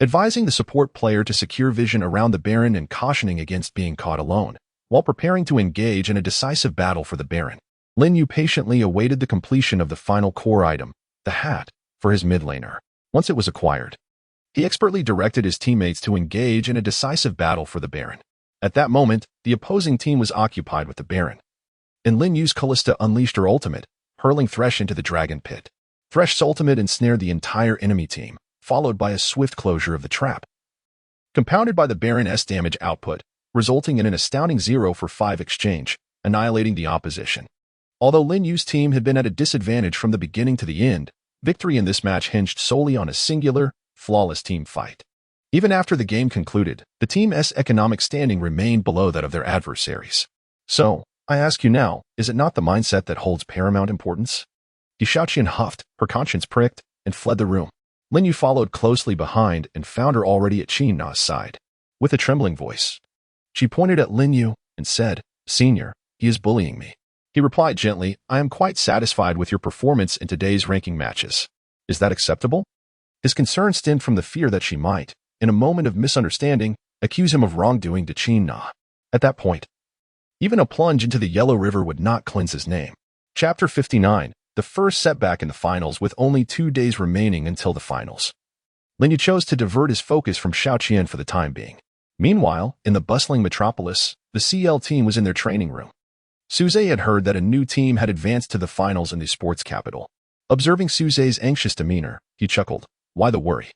advising the support player to secure vision around the Baron and cautioning against being caught alone, while preparing to engage in a decisive battle for the Baron. Lin Yu patiently awaited the completion of the final core item, the hat, for his mid laner. Once it was acquired, he expertly directed his teammates to engage in a decisive battle for the Baron. At that moment, the opposing team was occupied with the Baron, and Lin Yu's Callista unleashed her ultimate, hurling Thresh into the dragon pit. Thresh's ultimate ensnared the entire enemy team, followed by a swift closure of the trap, compounded by the Baron's damage output, resulting in an astounding 0 for 5 exchange, annihilating the opposition. Although Lin Yu's team had been at a disadvantage from the beginning to the end, victory in this match hinged solely on a singular, flawless team fight. Even after the game concluded, the team's economic standing remained below that of their adversaries. So, I ask you now, is it not the mindset that holds paramount importance? He Xiao Qian huffed, her conscience pricked, and fled the room. Lin Yu followed closely behind and found her already at Qin Na's side. With a trembling voice, she pointed at Lin Yu and said, "Senior, he is bullying me." He replied gently, "I am quite satisfied with your performance in today's ranking matches. Is that acceptable?" His concern stemmed from the fear that she might, in a moment of misunderstanding, accuse him of wrongdoing to Qin Na. At that point, even a plunge into the Yellow River would not cleanse his name. Chapter 59, the first setback in the finals. With only 2 days remaining until the finals, Lin Yu chose to divert his focus from Xiao Qian for the time being. Meanwhile, in the bustling metropolis, the CL team was in their training room. Suze had heard that a new team had advanced to the finals in the sports capital. Observing Suze's anxious demeanor, he chuckled. "Why the worry?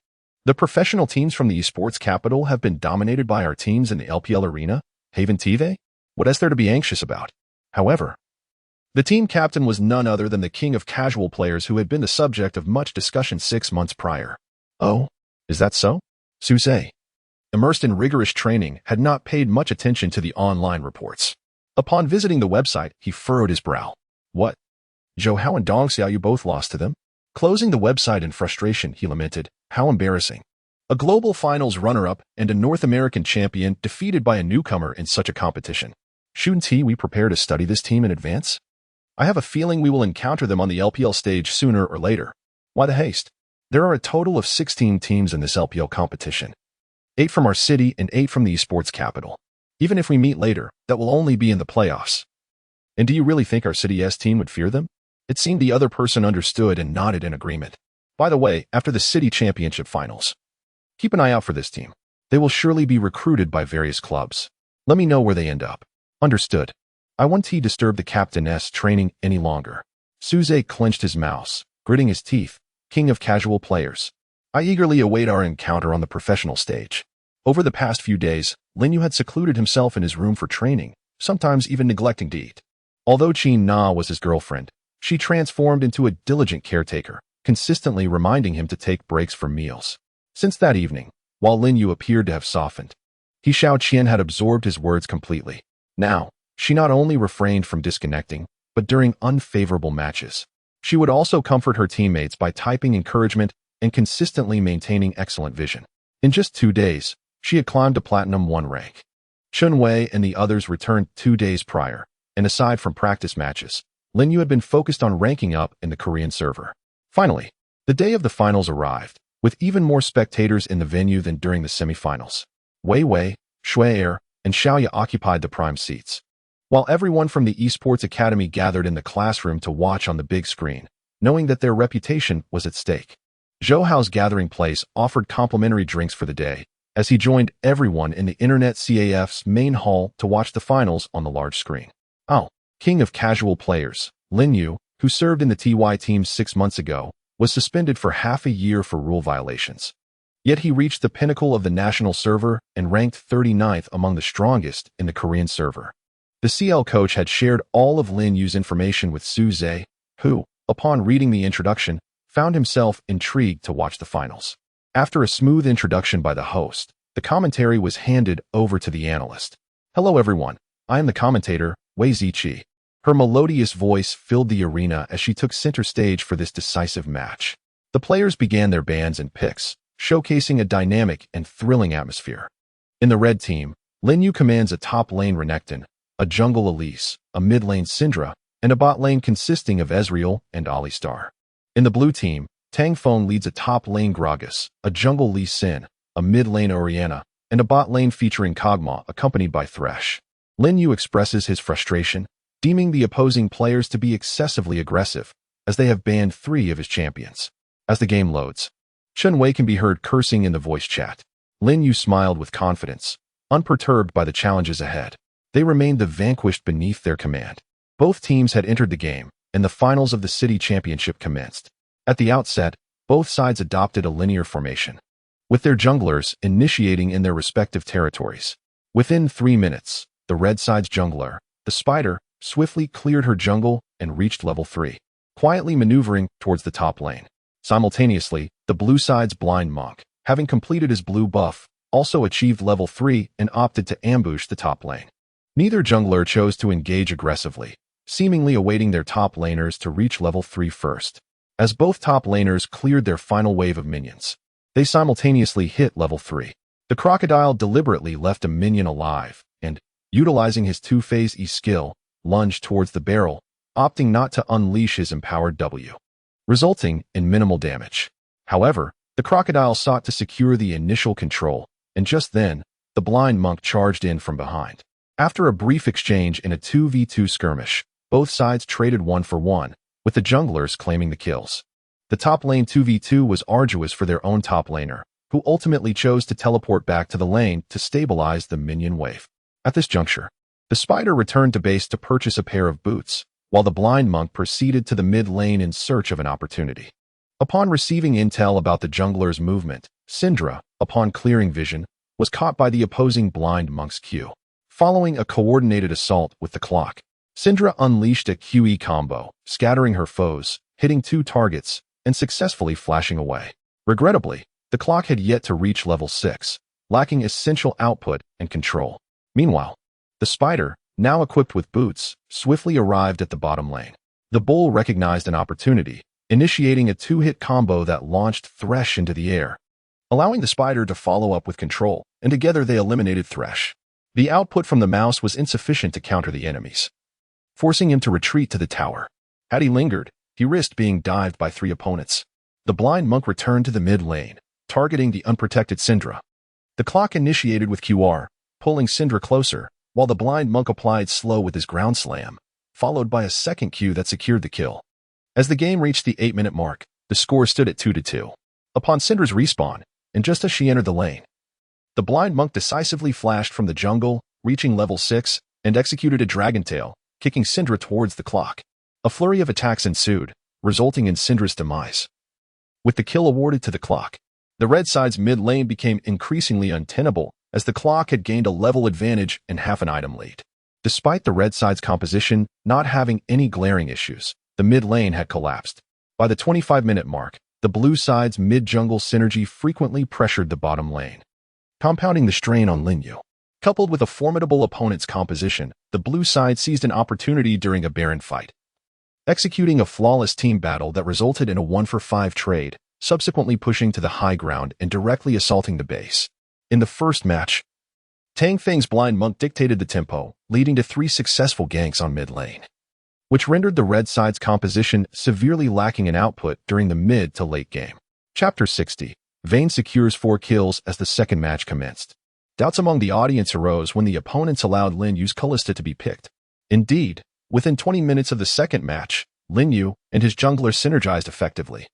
The professional teams from the esports capital have been dominated by our teams in the LPL arena, Haven TV. What is there to be anxious about?" However, the team captain was none other than the king of casual players who had been the subject of much discussion 6 months prior. "Oh, is that so?" Suze, immersed in rigorous training, had not paid much attention to the online reports. Upon visiting the website, he furrowed his brow. What? Zhou Hao and Dong Xiao, you both lost to them? Closing the website in frustration, he lamented. How embarrassing. A global finals runner-up and a North American champion defeated by a newcomer in such a competition. Shouldn't we prepare to study this team in advance? I have a feeling we will encounter them on the LPL stage sooner or later. Why the haste? There are a total of 16 teams in this LPL competition. 8 from our city and 8 from the esports capital. Even if we meet later, that will only be in the playoffs. And do you really think our city's team would fear them? It seemed the other person understood and nodded in agreement. By the way, after the city championship finals, keep an eye out for this team. They will surely be recruited by various clubs. Let me know where they end up. Understood. I won't disturb the captain's training any longer. Suze clenched his mouth, gritting his teeth. King of casual players. I eagerly await our encounter on the professional stage. Over the past few days, Lin Yu had secluded himself in his room for training, sometimes even neglecting to eat. Although Qin Na was his girlfriend, she transformed into a diligent caretaker, consistently reminding him to take breaks from meals. Since that evening, while Lin Yu appeared to have softened, He Xiao Qian had absorbed his words completely. Now, she not only refrained from disconnecting, but during unfavorable matches, she would also comfort her teammates by typing encouragement and consistently maintaining excellent vision. In just 2 days, she had climbed to Platinum 1 rank. Chun Wei and the others returned 2 days prior, and aside from practice matches, Lin Yu had been focused on ranking up in the Korean server. Finally, the day of the finals arrived, with even more spectators in the venue than during the semifinals. Wei Wei, Shuai and Xiaoya occupied the prime seats, while everyone from the esports academy gathered in the classroom to watch on the big screen, knowing that their reputation was at stake. Zhou Hao's gathering place offered complimentary drinks for the day, as he joined everyone in the Internet CAF's main hall to watch the finals on the large screen. Oh, king of casual players, Lin Yu, who served in the TY team 6 months ago, was suspended for half a year for rule violations. Yet he reached the pinnacle of the national server and ranked 39th among the strongest in the Korean server. The CL coach had shared all of Lin Yu's information with Su Zhe, who, upon reading the introduction, found himself intrigued to watch the finals. After a smooth introduction by the host, the commentary was handed over to the analyst. Hello everyone, I am the commentator, Wei Ziqi. Her melodious voice filled the arena as she took center stage for this decisive match. The players began their bans and picks, showcasing a dynamic and thrilling atmosphere. In the red team, Lin Yu commands a top lane Renekton, a jungle Elise, a mid lane Syndra, and a bot lane consisting of Ezreal and Alistar. In the blue team, Tang Feng leads a top lane Gragas, a jungle Lee Sin, a mid lane Orianna, and a bot lane featuring Kog'Maw accompanied by Thresh. Lin Yu expresses his frustration, deeming the opposing players to be excessively aggressive, as they have banned 3 of his champions. As the game loads, Chun Wei can be heard cursing in the voice chat. Lin Yu smiled with confidence, unperturbed by the challenges ahead. They remained the vanquished beneath their command. Both teams had entered the game, and the finals of the city championship commenced. At the outset, both sides adopted a linear formation, with their junglers initiating in their respective territories. Within 3 minutes, the red side's jungler, the Spider, swiftly cleared her jungle and reached level 3, quietly maneuvering towards the top lane. Simultaneously, the blue side's blind monk, having completed his blue buff, also achieved level 3 and opted to ambush the top lane. Neither jungler chose to engage aggressively, seemingly awaiting their top laners to reach level 3 first. As both top laners cleared their final wave of minions, they simultaneously hit level 3. The crocodile deliberately left a minion alive and, utilizing his 2-phase E skill, lunged towards the barrel, opting not to unleash his empowered W, resulting in minimal damage. However, the crocodile sought to secure the initial control, and just then, the blind monk charged in from behind. After a brief exchange in a 2v2 skirmish, both sides traded 1 for 1, with the junglers claiming the kills. The top lane 2v2 was arduous for their own top laner, who ultimately chose to teleport back to the lane to stabilize the minion wave. At this juncture, the Spider returned to base to purchase a pair of boots, while the blind monk proceeded to the mid lane in search of an opportunity. Upon receiving intel about the jungler's movement, Syndra, upon clearing vision, was caught by the opposing blind monk's Q. Following a coordinated assault with the clock, Syndra unleashed a QE combo, scattering her foes, hitting 2 targets, and successfully flashing away. Regrettably, the clock had yet to reach level 6, lacking essential output and control. Meanwhile, the Spider, now equipped with boots, swiftly arrived at the bottom lane. The bull recognized an opportunity, initiating a two-hit combo that launched Thresh into the air, allowing the spider to follow up with control, and together they eliminated Thresh. The output from the mouse was insufficient to counter the enemies, forcing him to retreat to the tower. Had he lingered, he risked being dived by 3 opponents. The blind monk returned to the mid lane, targeting the unprotected Syndra. The clock initiated with QR, pulling Syndra closer, while the blind monk applied slow with his ground slam, followed by a second Q that secured the kill. As the game reached the 8-minute mark, the score stood at 2-2. Upon Syndra's respawn, and just as she entered the lane, the blind monk decisively flashed from the jungle, reaching level 6, and executed a dragon tail, kicking Syndra towards the clock. A flurry of attacks ensued, resulting in Syndra's demise. With the kill awarded to the clock, the red side's mid lane became increasingly untenable as the clock had gained a level advantage and half an item lead. Despite the red side's composition not having any glaring issues, the mid lane had collapsed. By the 25-minute mark, the blue side's mid-jungle synergy frequently pressured the bottom lane, compounding the strain on Lin Yu. Coupled with a formidable opponent's composition, the blue side seized an opportunity during a Baron fight, executing a flawless team battle that resulted in a 1-for-5 trade, subsequently pushing to the high ground and directly assaulting the base. In the first match, Tang Feng's blind monk dictated the tempo, leading to 3 successful ganks on mid lane, which rendered the red side's composition severely lacking in output during the mid to late game. Chapter 60. Vayne secures 4 kills as the second match commenced. Doubts among the audience arose when the opponents allowed Lin Yu's Kalista to be picked. Indeed, within 20 minutes of the second match, Lin Yu and his jungler synergized effectively,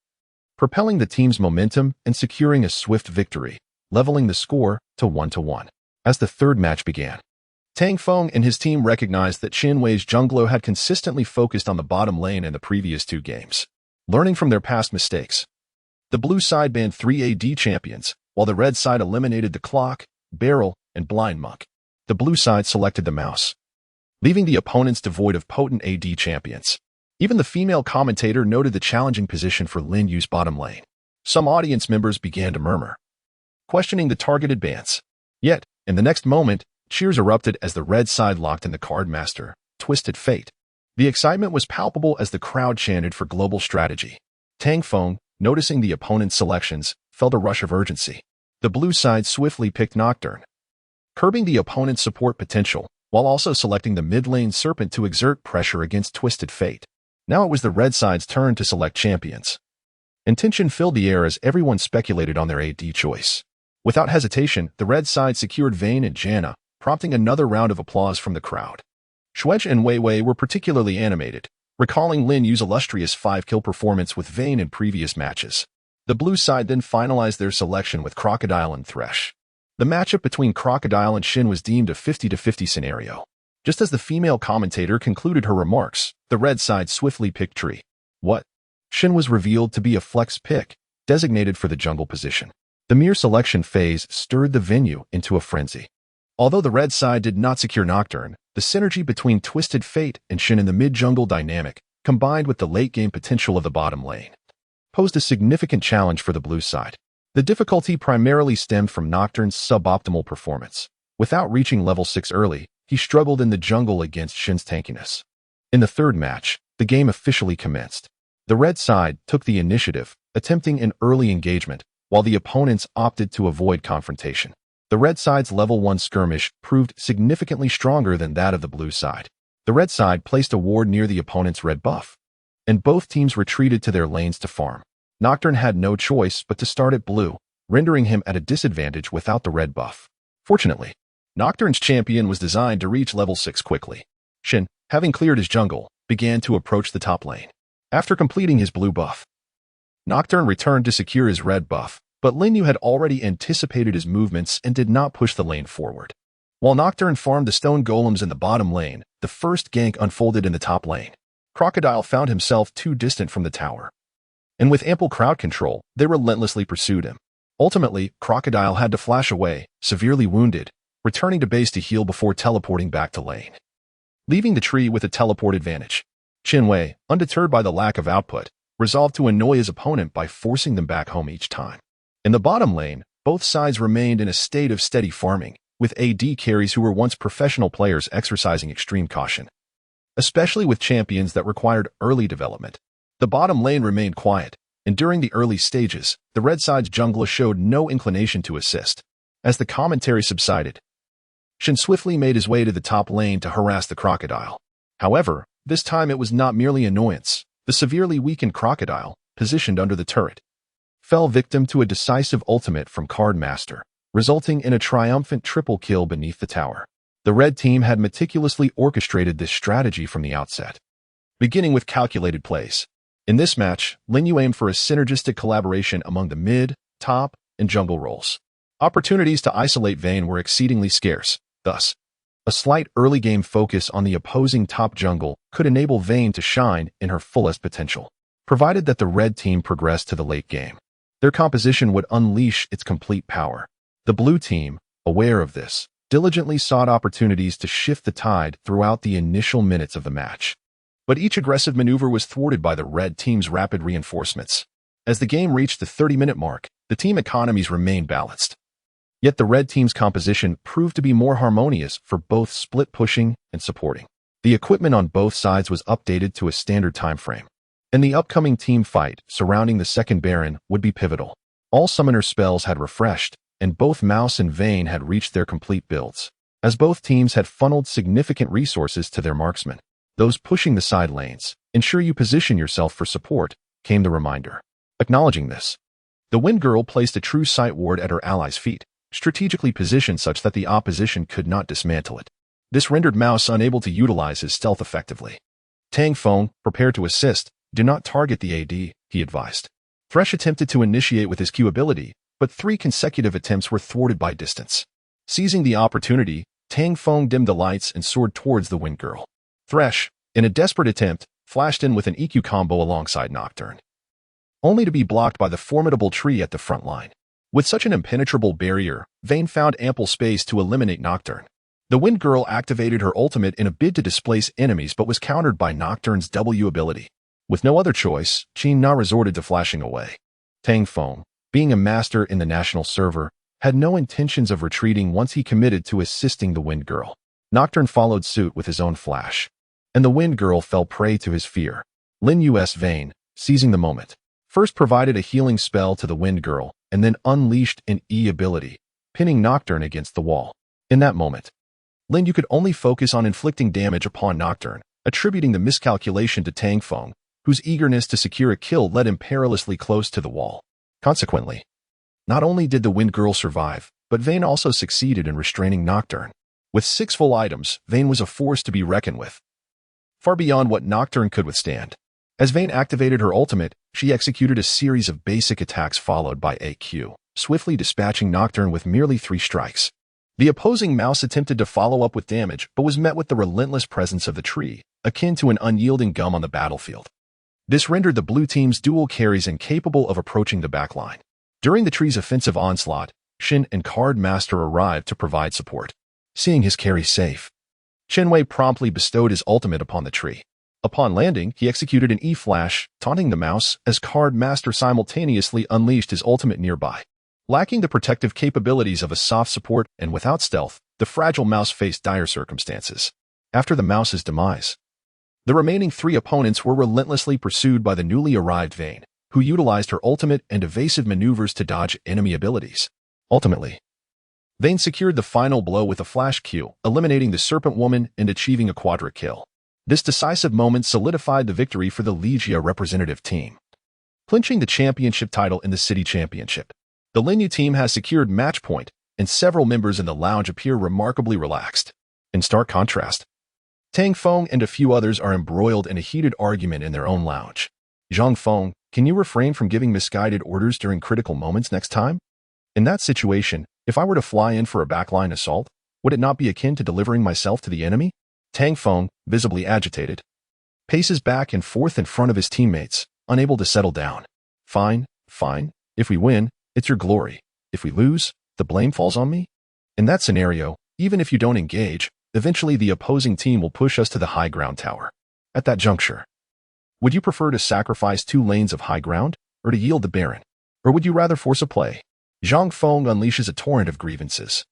propelling the team's momentum and securing a swift victory, leveling the score to 1-1. As the third match began, Tang Feng and his team recognized that Xin Wei's jungler had consistently focused on the bottom lane in the previous 2 games. Learning from their past mistakes, the blue side banned 3 AD champions, while the red side eliminated the clock, barrel, and blind monk. The blue side selected the mouse, leaving the opponents devoid of potent AD champions. Even the female commentator noted the challenging position for Lin Yu's bottom lane. Some audience members began to murmur, questioning the targeted bans. Yet, in the next moment, cheers erupted as the red side locked in the card master, Twisted Fate. The excitement was palpable as the crowd chanted for global strategy. Tang Feng, noticing the opponent's selections, felt a rush of urgency. The blue side swiftly picked Nocturne, curbing the opponent's support potential, while also selecting the mid-lane Serpent to exert pressure against Twisted Fate. Now it was the red side's turn to select champions. And tension filled the air as everyone speculated on their AD choice. Without hesitation, the red side secured Vayne and Janna, prompting another round of applause from the crowd. Shuej and Wei Wei were particularly animated, recalling Lin Yu's illustrious 5-kill performance with Vayne in previous matches. The blue side then finalized their selection with Crocodile and Thresh. The matchup between Crocodile and Xin was deemed a 50-50 scenario. Just as the female commentator concluded her remarks, the red side swiftly picked Tree. What? Xin was revealed to be a flex pick, designated for the jungle position. The mere selection phase stirred the venue into a frenzy. Although the red side did not secure Nocturne, the synergy between Twisted Fate and Xin in the mid-jungle dynamic, combined with the late-game potential of the bottom lane, posed a significant challenge for the blue side. The difficulty primarily stemmed from Nocturne's suboptimal performance. Without reaching level 6 early, he struggled in the jungle against Xin's tankiness. In the third match, the game officially commenced. The red side took the initiative, attempting an early engagement, while the opponents opted to avoid confrontation. The red side's level 1 skirmish proved significantly stronger than that of the blue side. The red side placed a ward near the opponent's red buff, and both teams retreated to their lanes to farm. Nocturne had no choice but to start at blue, rendering him at a disadvantage without the red buff. Fortunately, Nocturne's champion was designed to reach level 6 quickly. Xin, having cleared his jungle, began to approach the top lane. After completing his blue buff, Nocturne returned to secure his red buff, but Lin Yu had already anticipated his movements and did not push the lane forward. While Nocturne farmed the stone golems in the bottom lane, the first gank unfolded in the top lane. Crocodile found himself too distant from the tower, and with ample crowd control, they relentlessly pursued him. Ultimately, Crocodile had to flash away, severely wounded, returning to base to heal before teleporting back to lane, leaving the tree with a teleport advantage. Xin Wei, undeterred by the lack of output, resolved to annoy his opponent by forcing them back home each time. In the bottom lane, both sides remained in a state of steady farming, with AD carries who were once professional players exercising extreme caution. especially with champions that required early development. The bottom lane remained quiet, and during the early stages, the red side's jungler showed no inclination to assist. As the commentary subsided, Shen swiftly made his way to the top lane to harass the crocodile. However, this time it was not merely annoyance. The severely weakened crocodile, positioned under the turret, fell victim to a decisive ultimate from Card Master, resulting in a triumphant triple kill beneath the tower. The red team had meticulously orchestrated this strategy from the outset, beginning with calculated plays. In this match, Lin Yu aimed for a synergistic collaboration among the mid, top, and jungle roles. Opportunities to isolate Vayne were exceedingly scarce. Thus, a slight early-game focus on the opposing top jungle could enable Vayne to shine in her fullest potential, provided that the red team progressed to the late game. Their composition would unleash its complete power. The blue team, aware of this, diligently sought opportunities to shift the tide throughout the initial minutes of the match. But each aggressive maneuver was thwarted by the red team's rapid reinforcements. As the game reached the 30-minute mark, the team economies remained balanced. Yet the red team's composition proved to be more harmonious for both split pushing and supporting. The equipment on both sides was updated to a standard time frame, and the upcoming team fight surrounding the second Baron would be pivotal. All summoner spells had refreshed, and both Mouse and Vayne had reached their complete builds, as both teams had funneled significant resources to their marksmen. Those pushing the side lanes, ensure you position yourself for support, came the reminder. Acknowledging this, the Wind Girl placed a true sight ward at her allies' feet, strategically positioned such that the opposition could not dismantle it. This rendered Mouse unable to utilize his stealth effectively. Tang Feng, prepared to assist, do not target the AD, he advised. Thresh attempted to initiate with his Q ability, but 3 consecutive attempts were thwarted by distance. Seizing the opportunity, Tang Feng dimmed the lights and soared towards the Wind Girl. Thresh, in a desperate attempt, flashed in with an EQ combo alongside Nocturne, only to be blocked by the formidable tree at the front line. With such an impenetrable barrier, Vayne found ample space to eliminate Nocturne. The Wind Girl activated her ultimate in a bid to displace enemies but was countered by Nocturne's W ability. With no other choice, Qin Na resorted to flashing away. Tang Feng, being a master in the national server, had no intentions of retreating once he committed to assisting the Wind Girl. Nocturne followed suit with his own flash, and the Wind Girl fell prey to his fear. Lin Yu's Vayne, seizing the moment, first provided a healing spell to the Wind Girl, and then unleashed an E ability, pinning Nocturne against the wall. In that moment, Lin Yu could only focus on inflicting damage upon Nocturne, attributing the miscalculation to Tang Feng, whose eagerness to secure a kill led him perilously close to the wall. Consequently, not only did the Wind Girl survive, but Vayne also succeeded in restraining Nocturne. With 6 full items, Vayne was a force to be reckoned with, far beyond what Nocturne could withstand. As Vayne activated her ultimate, she executed a series of basic attacks followed by a Q, swiftly dispatching Nocturne with merely 3 strikes. The opposing Mouse attempted to follow up with damage, but was met with the relentless presence of the tree, akin to an unyielding gum on the battlefield. This rendered the blue team's dual carries incapable of approaching the backline. During the tree's offensive onslaught, Shen and Card Master arrived to provide support. Seeing his carry safe, Chen Wei promptly bestowed his ultimate upon the tree. Upon landing, he executed an E-flash, taunting the Mouse as Card Master simultaneously unleashed his ultimate nearby. Lacking the protective capabilities of a soft support and without stealth, the fragile Mouse faced dire circumstances. After the Mouse's demise, the remaining 3 opponents were relentlessly pursued by the newly arrived Vayne, who utilized her ultimate and evasive maneuvers to dodge enemy abilities. Ultimately, Vayne secured the final blow with a flash Q, eliminating the Serpent Woman and achieving a quadra kill. This decisive moment solidified the victory for the Legia representative team, clinching the championship title in the city championship. The Lin Yu team has secured match point, and several members in the lounge appear remarkably relaxed. In stark contrast, Tang Feng and a few others are embroiled in a heated argument in their own lounge. Zhang Feng, can you refrain from giving misguided orders during critical moments next time? In that situation, if I were to fly in for a backline assault, would it not be akin to delivering myself to the enemy? Tang Feng, visibly agitated, paces back and forth in front of his teammates, unable to settle down. Fine, fine. If we win, it's your glory. If we lose, the blame falls on me? In that scenario, even if you don't engage, eventually the opposing team will push us to the high ground tower. At that juncture, would you prefer to sacrifice 2 lanes of high ground, or to yield the Baron? Or would you rather force a play? Zhang Feng unleashes a torrent of grievances,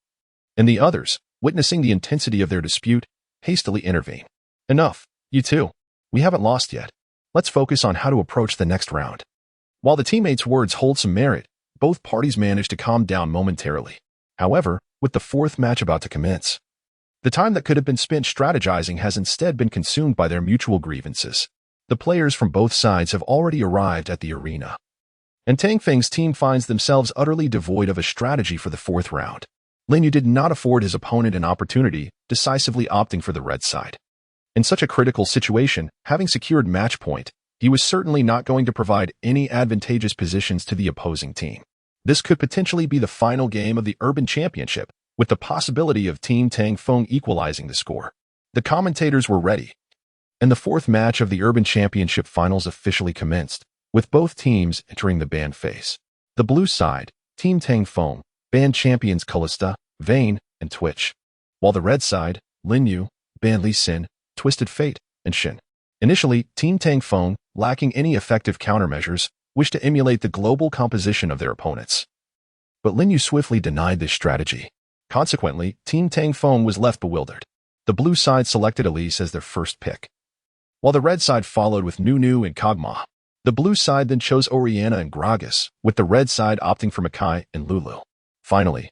and the others, witnessing the intensity of their dispute, hastily intervene. Enough. You too. We haven't lost yet. Let's focus on how to approach the next round. While the teammates' words hold some merit, both parties managed to calm down momentarily. However, with the fourth match about to commence, the time that could have been spent strategizing has instead been consumed by their mutual grievances. The players from both sides have already arrived at the arena, and Tang Feng's team finds themselves utterly devoid of a strategy for the fourth round. Lin Yu did not afford his opponent an opportunity, decisively opting for the red side. In such a critical situation, having secured match point, he was certainly not going to provide any advantageous positions to the opposing team. This could potentially be the final game of the Urban Championship, with the possibility of Team Tang Feng equalizing the score. The commentators were ready, and the fourth match of the Urban Championship finals officially commenced, with both teams entering the band phase. The blue side, Team Tang Feng, band champions Callista, Vayne, and Twitch, while the red side, Lin Yu, band Lee Sin, Twisted Fate, and Shin. Initially, Team Tang Feng, lacking any effective countermeasures, wished to emulate the global composition of their opponents. But Lin Yu swiftly denied this strategy. Consequently, Team Tang Feng was left bewildered. The blue side selected Elise as their first pick, while the red side followed with Nunu and Kog'Maw. The blue side then chose Oriana and Gragas, with the red side opting for Makai and Lulu. Finally,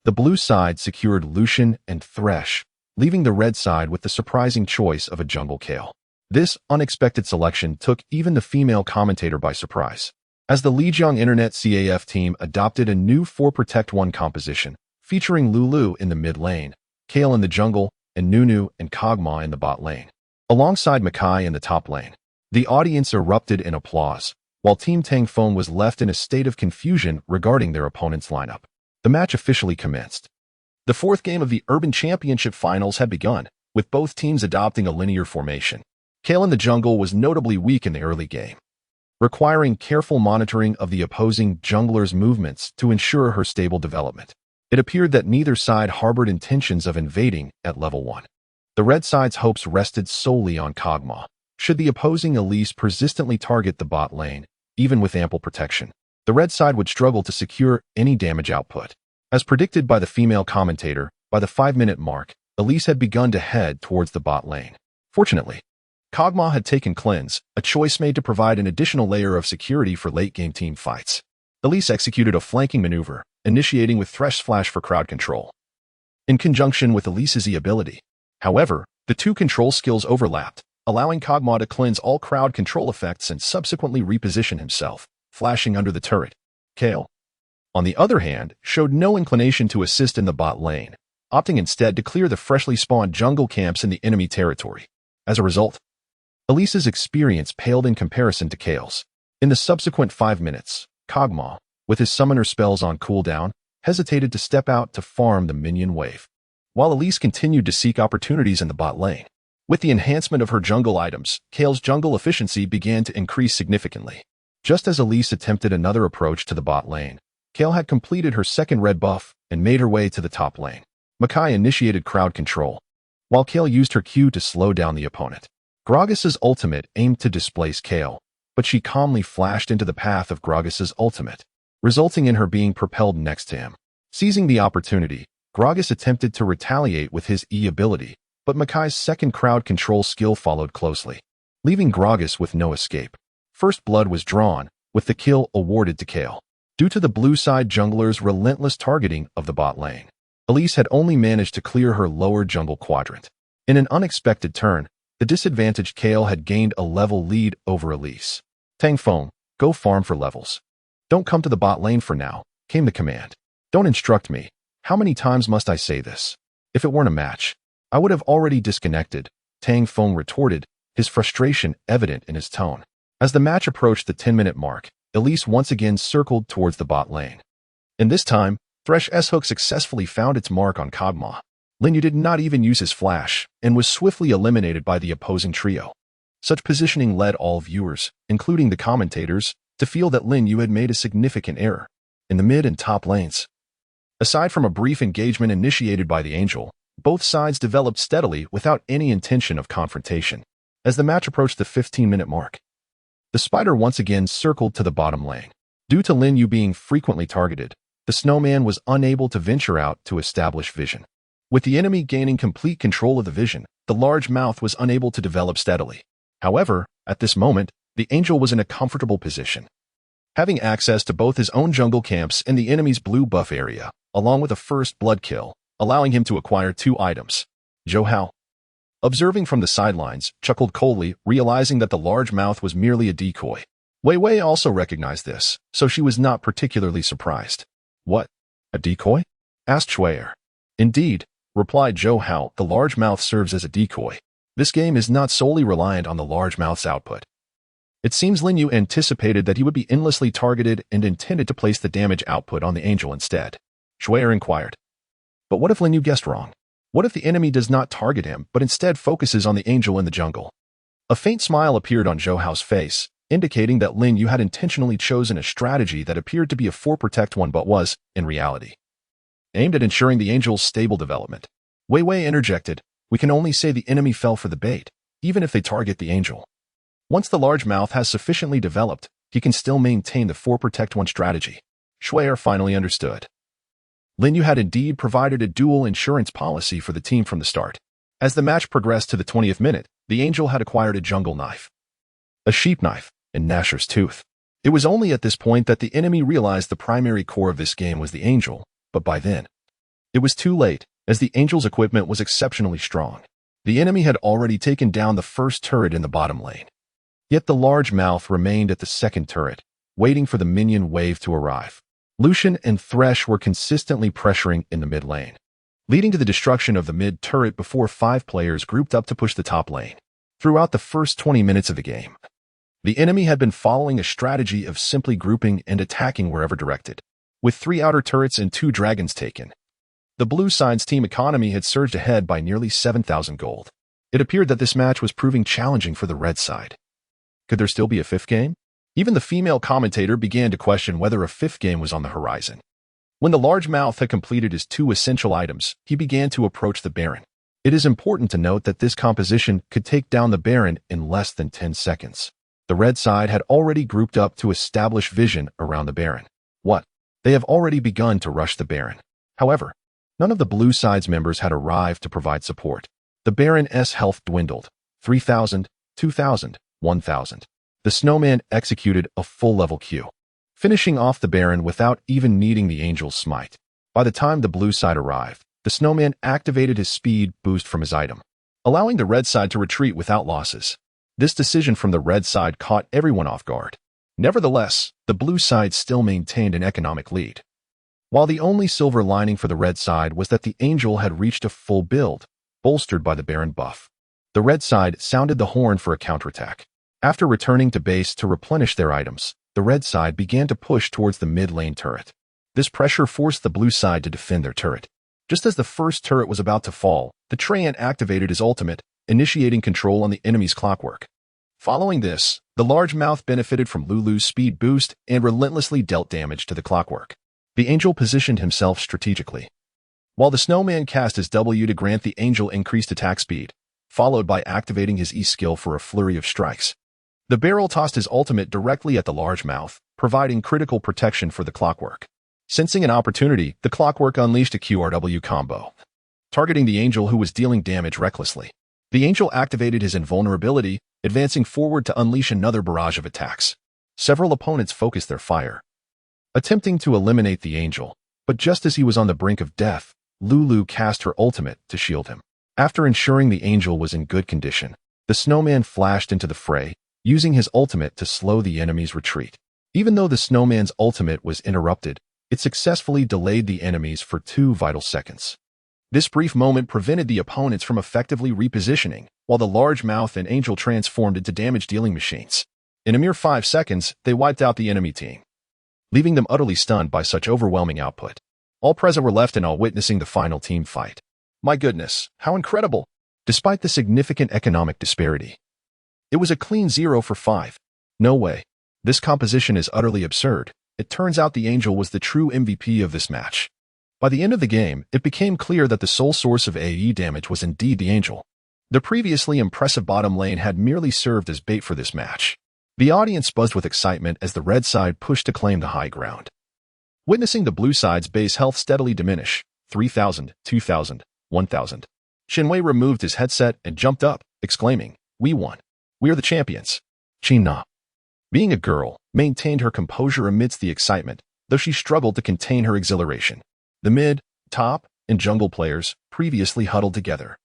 the blue side secured Lucian and Thresh, leaving the red side with the surprising choice of a jungle Kale. This unexpected selection took even the female commentator by surprise, as the Lijiang Internet CAF team adopted a new 4-Protect-1 composition, featuring Lulu in the mid lane, Kale in the jungle, and Nunu and Kog'Maw in the bot lane, alongside Makai in the top lane. The audience erupted in applause, while Team Tang Feng was left in a state of confusion regarding their opponent's lineup. The match officially commenced. The fourth game of the Urban Championship Finals had begun, with both teams adopting a linear formation. Kale in the jungle was notably weak in the early game, requiring careful monitoring of the opposing jungler's movements to ensure her stable development. It appeared that neither side harbored intentions of invading at level 1. The red side's hopes rested solely on Kog'Maw. Should the opposing Elise persistently target the bot lane, even with ample protection, the red side would struggle to secure any damage output. As predicted by the female commentator, by the 5-minute mark, Elise had begun to head towards the bot lane. Fortunately, Kog'Maw had taken cleanse, a choice made to provide an additional layer of security for late-game team fights. Elise executed a flanking maneuver, initiating with Thresh Flash for crowd control, in conjunction with Elise's E ability. However, the two control skills overlapped, allowing Kog'Maw to cleanse all crowd control effects and subsequently reposition himself, flashing under the turret. Kale, on the other hand, showed no inclination to assist in the bot lane, opting instead to clear the freshly spawned jungle camps in the enemy territory. As a result, Elise's experience paled in comparison to Kale's. In the subsequent 5 minutes, Kog'Maw, with his summoner spells on cooldown, hesitated to step out to farm the minion wave, while Elise continued to seek opportunities in the bot lane. With the enhancement of her jungle items, Kale's jungle efficiency began to increase significantly. Just as Elise attempted another approach to the bot lane, Kale had completed her second red buff and made her way to the top lane. Makai initiated crowd control, while Kale used her Q to slow down the opponent. Gragas's ultimate aimed to displace Kale, but she calmly flashed into the path of Gragas's ultimate, resulting in her being propelled next to him. Seizing the opportunity, Gragas attempted to retaliate with his E ability, but Makai's second crowd control skill followed closely, leaving Gragas with no escape. First blood was drawn, with the kill awarded to Kale. Due to the blue side jungler's relentless targeting of the bot lane, Elise had only managed to clear her lower jungle quadrant. In an unexpected turn, the disadvantaged Kale had gained a level lead over Elise. Tang Feng, go farm for levels. Don't come to the bot lane for now, came the command. Don't instruct me. How many times must I say this? If it weren't a match, I would have already disconnected, Tang Feng retorted, his frustration evident in his tone. As the match approached the 10-minute mark, Elise once again circled towards the bot lane. And this time, Thresh S-Hook successfully found its mark on Kog'Maw. Lin Yu did not even use his flash, and was swiftly eliminated by the opposing trio. Such positioning led all viewers, including the commentators, to feel that Lin Yu had made a significant error. In the mid and top lanes, aside from a brief engagement initiated by the Angel, both sides developed steadily without any intention of confrontation. As the match approached the 15-minute mark, the Spider once again circled to the bottom lane. Due to Lin Yu being frequently targeted, the Snowman was unable to venture out to establish vision. With the enemy gaining complete control of the vision, the large mouth was unable to develop steadily. However, at this moment, the angel was in a comfortable position, having access to both his own jungle camps and the enemy's blue buff area, along with a first blood kill, allowing him to acquire 2 items. Zhou Hao, observing from the sidelines, chuckled coldly, realizing that the large mouth was merely a decoy. Wei Wei also recognized this, so she was not particularly surprised. What? A decoy? Asked Shuai. Indeed, replied Zhou Hao, the large mouth serves as a decoy. This game is not solely reliant on the large mouth's output. It seems Lin Yu anticipated that he would be endlessly targeted and intended to place the damage output on the angel instead. Shuai inquired. But what if Lin Yu guessed wrong? What if the enemy does not target him, but instead focuses on the angel in the jungle? A faint smile appeared on Zhou Hao's face, indicating that Lin Yu had intentionally chosen a strategy that appeared to be a for-protect one but was, in reality, aimed at ensuring the angel's stable development. Wei Wei interjected, we can only say the enemy fell for the bait, even if they target the angel. Once the large mouth has sufficiently developed, he can still maintain the for-protect one strategy. Shuai finally understood. Lin Yu had indeed provided a dual insurance policy for the team from the start. As the match progressed to the 20th minute, the angel had acquired a jungle knife, a sheep knife, and Nasher's tooth. It was only at this point that the enemy realized the primary core of this game was the angel, but by then, it was too late, as the angel's equipment was exceptionally strong. The enemy had already taken down the first turret in the bottom lane. Yet the large mouth remained at the second turret, waiting for the minion wave to arrive. Lucian and Thresh were consistently pressuring in the mid lane, leading to the destruction of the mid turret before 5 players grouped up to push the top lane. Throughout the first 20 minutes of the game, the enemy had been following a strategy of simply grouping and attacking wherever directed. With 3 outer turrets and 2 dragons taken, the blue side's team economy had surged ahead by nearly 7,000 gold. It appeared that this match was proving challenging for the red side. Could there still be a 5th game? Even the female commentator began to question whether a 5th game was on the horizon. When the large mouth had completed his 2 essential items, he began to approach the Baron. It is important to note that this composition could take down the Baron in less than 10 seconds. The red side had already grouped up to establish vision around the Baron. What? They have already begun to rush the Baron. However, none of the blue side's members had arrived to provide support. The Baron's health dwindled. 3,000, 2,000, 1,000. The snowman executed a full-level Q, finishing off the Baron without even needing the angel's smite. By the time the blue side arrived, the snowman activated his speed boost from his item, allowing the red side to retreat without losses. This decision from the red side caught everyone off guard. Nevertheless, the blue side still maintained an economic lead. While the only silver lining for the red side was that the angel had reached a full build, bolstered by the Baron buff. The red side sounded the horn for a counterattack. After returning to base to replenish their items, the red side began to push towards the mid-lane turret. This pressure forced the blue side to defend their turret. Just as the first turret was about to fall, the Treant activated his ultimate, initiating control on the enemy's clockwork. Following this, the large mouth benefited from Lulu's speed boost and relentlessly dealt damage to the clockwork. The angel positioned himself strategically, while the snowman cast his W to grant the angel increased attack speed, followed by activating his E skill for a flurry of strikes. The barrel tossed his ultimate directly at the large mouth, providing critical protection for the clockwork. Sensing an opportunity, the clockwork unleashed a QRW combo, targeting the angel who was dealing damage recklessly. The angel activated his invulnerability, advancing forward to unleash another barrage of attacks. Several opponents focused their fire, attempting to eliminate the angel, but just as he was on the brink of death, Lulu cast her ultimate to shield him. After ensuring the angel was in good condition, the snowman flashed into the fray, using his ultimate to slow the enemy's retreat. Even though the snowman's ultimate was interrupted, it successfully delayed the enemies for 2 vital seconds. This brief moment prevented the opponents from effectively repositioning, while the large mouth and angel transformed into damage-dealing machines. In a mere 5 seconds, they wiped out the enemy team, leaving them utterly stunned by such overwhelming output. All present were left in awe witnessing the final team fight. My goodness, how incredible! Despite the significant economic disparity, it was a clean 0 for 5. No way. This composition is utterly absurd. It turns out the angel was the true MVP of this match. By the end of the game, it became clear that the sole source of AE damage was indeed the angel. The previously impressive bottom lane had merely served as bait for this match. The audience buzzed with excitement as the red side pushed to claim the high ground. Witnessing the blue side's base health steadily diminish, 3,000, 2,000, 1000. Qin Wei removed his headset and jumped up, exclaiming, "We won. We are the champions." Qin Na, being a girl, maintained her composure amidst the excitement, though she struggled to contain her exhilaration. The mid, top, and jungle players, previously huddled together,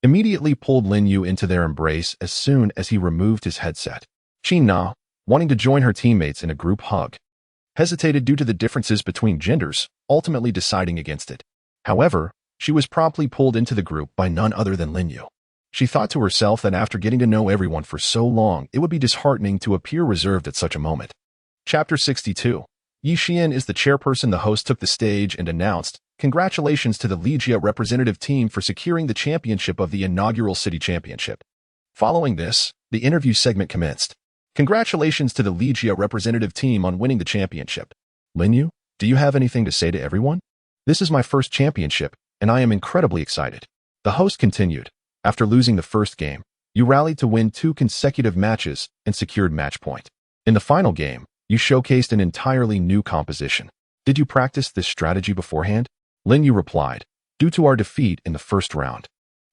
immediately pulled Lin Yu into their embrace as soon as he removed his headset. Qin Na, wanting to join her teammates in a group hug, hesitated due to the differences between genders, ultimately deciding against it. However, she was promptly pulled into the group by none other than Lin Yu. She thought to herself that after getting to know everyone for so long, it would be disheartening to appear reserved at such a moment. Chapter 62. Yi Xian is the chairperson. The host took the stage and announced, "Congratulations to the Ligia representative team for securing the championship of the inaugural city championship." Following this, the interview segment commenced. "Congratulations to the Ligia representative team on winning the championship. Lin Yu, do you have anything to say to everyone? This is my first championship, and I am incredibly excited." The host continued, "After losing the first game, you rallied to win 2 consecutive matches and secured match point. In the final game, you showcased an entirely new composition. Did you practice this strategy beforehand?" Lin Yu replied, "Due to our defeat in the first round,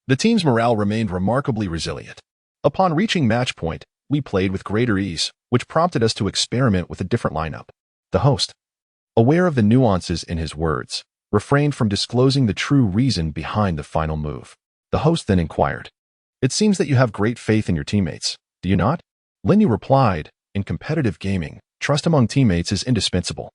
the team's morale remained remarkably resilient. Upon reaching match point, we played with greater ease, which prompted us to experiment with a different lineup." The host, aware of the nuances in his words, refrained from disclosing the true reason behind the final move. The host then inquired, "It seems that you have great faith in your teammates, do you not?" Lin Yu replied, "In competitive gaming, trust among teammates is indispensable.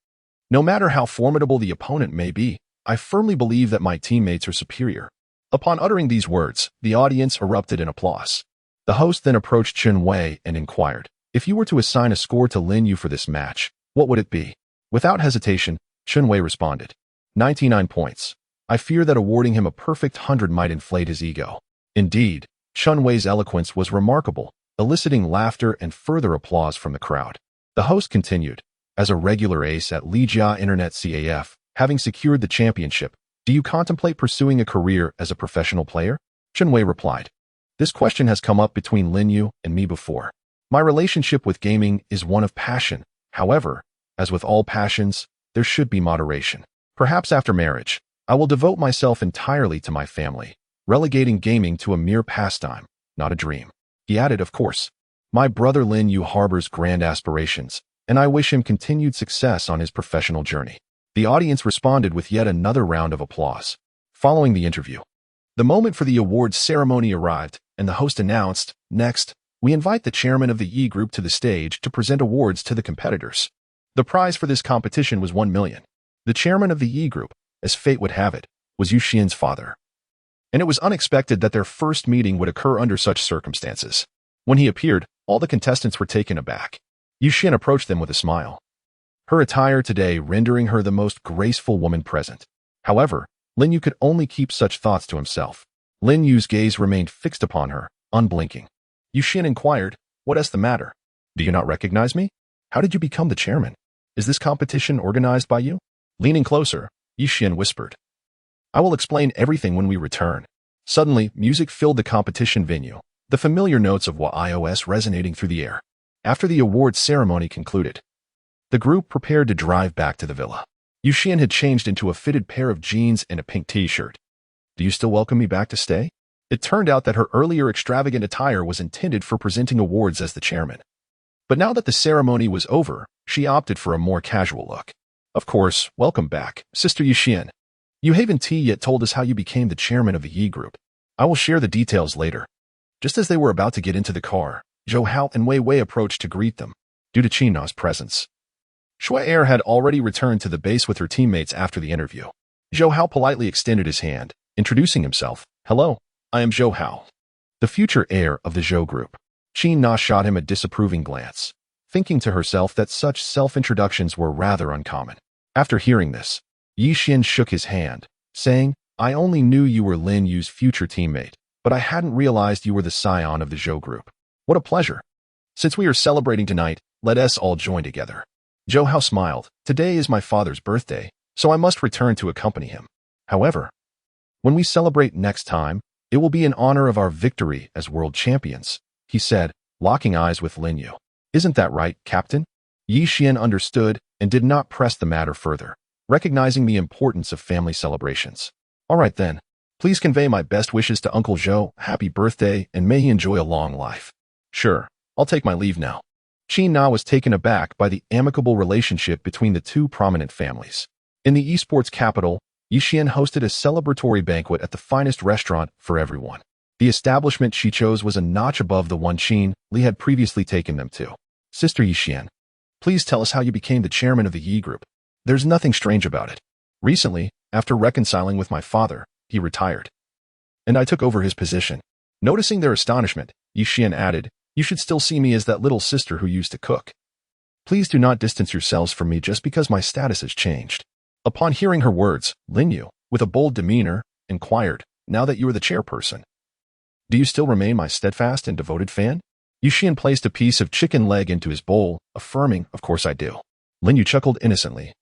No matter how formidable the opponent may be, I firmly believe that my teammates are superior." Upon uttering these words, the audience erupted in applause. The host then approached Qin Wei and inquired, "If you were to assign a score to Lin Yu for this match, what would it be?" Without hesitation, Qin Wei responded, 99 points. I fear that awarding him a perfect 100 might inflate his ego. Indeed, Qin Wei's eloquence was remarkable, eliciting laughter and further applause from the crowd. The host continued, "As a regular ace at Ligia Internet CAF, having secured the championship, do you contemplate pursuing a career as a professional player?" Qin Wei replied, "This question has come up between Lin Yu and me before. My relationship with gaming is one of passion. However, as with all passions, there should be moderation. Perhaps after marriage, I will devote myself entirely to my family, relegating gaming to a mere pastime, not a dream." He added, "Of course, my brother Lin Yu harbors grand aspirations, and I wish him continued success on his professional journey." The audience responded with yet another round of applause. Following the interview, the moment for the awards ceremony arrived, and the host announced, "Next, we invite the chairman of the E Group to the stage to present awards to the competitors." The prize for this competition was 1 million. The chairman of the E Group, as fate would have it, was Yu Xian's father. And it was unexpected that their first meeting would occur under such circumstances. When he appeared, all the contestants were taken aback. Yu Xian approached them with a smile, her attire today rendering her the most graceful woman present. However, Lin Yu could only keep such thoughts to himself. Lin Yu's gaze remained fixed upon her, unblinking. Yu Xian inquired, "What is the matter? Do you not recognize me? How did you become the chairman? Is this competition organized by you?" Leaning closer, Yu Xian whispered, "I will explain everything when we return." Suddenly, music filled the competition venue, the familiar notes of iOS resonating through the air. After the awards ceremony concluded, the group prepared to drive back to the villa. Yu Xian had changed into a fitted pair of jeans and a pink t-shirt. "Do you still welcome me back to stay?" It turned out that her earlier extravagant attire was intended for presenting awards as the chairman. But now that the ceremony was over, she opted for a more casual look. "Of course, welcome back, Sister Yu Xian. You haven't yet told us how you became the chairman of the Yi Group. I will share the details later." Just as they were about to get into the car, Zhou Hao and Wei Wei approached to greet them, due to Qin Na's presence. Shui Er had already returned to the base with her teammates after the interview. Zhou Hao politely extended his hand, introducing himself. "Hello, I am Zhou Hao, the future heir of the Zhou Group." Qin Na shot him a disapproving glance, thinking to herself that such self-introductions were rather uncommon. After hearing this, Yi Xian shook his hand, saying, "I only knew you were Lin Yu's future teammate, but I hadn't realized you were the scion of the Zhou Group. What a pleasure. Since we are celebrating tonight, let us all join together." Zhou Hao smiled. "Today is my father's birthday, so I must return to accompany him. However, when we celebrate next time, it will be in honor of our victory as world champions," he said, locking eyes with Lin Yu. "Isn't that right, Captain?" Yi Xian understood and did not press the matter further, recognizing the importance of family celebrations. "All right then, Please convey my best wishes to Uncle Zhou. Happy birthday, and may he enjoy a long life. Sure, I'll take my leave now. Qin Na was taken aback by the amicable relationship between the two prominent families. In the esports capital, Yixian hosted a celebratory banquet at the finest restaurant for everyone. The establishment she chose was a notch above the one Qin Li had previously taken them to. Sister Yixian, please tell us how you became the chairman of the Yi Group. There's nothing strange about it. Recently, after reconciling with my father, he retired. And I took over his position. Noticing their astonishment, Yixian added, you should still see me as that little sister who used to cook. Please do not distance yourselves from me just because my status has changed. Upon hearing her words, Lin Yu, with a bold demeanor, inquired, now that you are the chairperson, do you still remain my steadfast and devoted fan? Yixian placed a piece of chicken leg into his bowl, affirming, of course I do. Lin Yu chuckled innocently,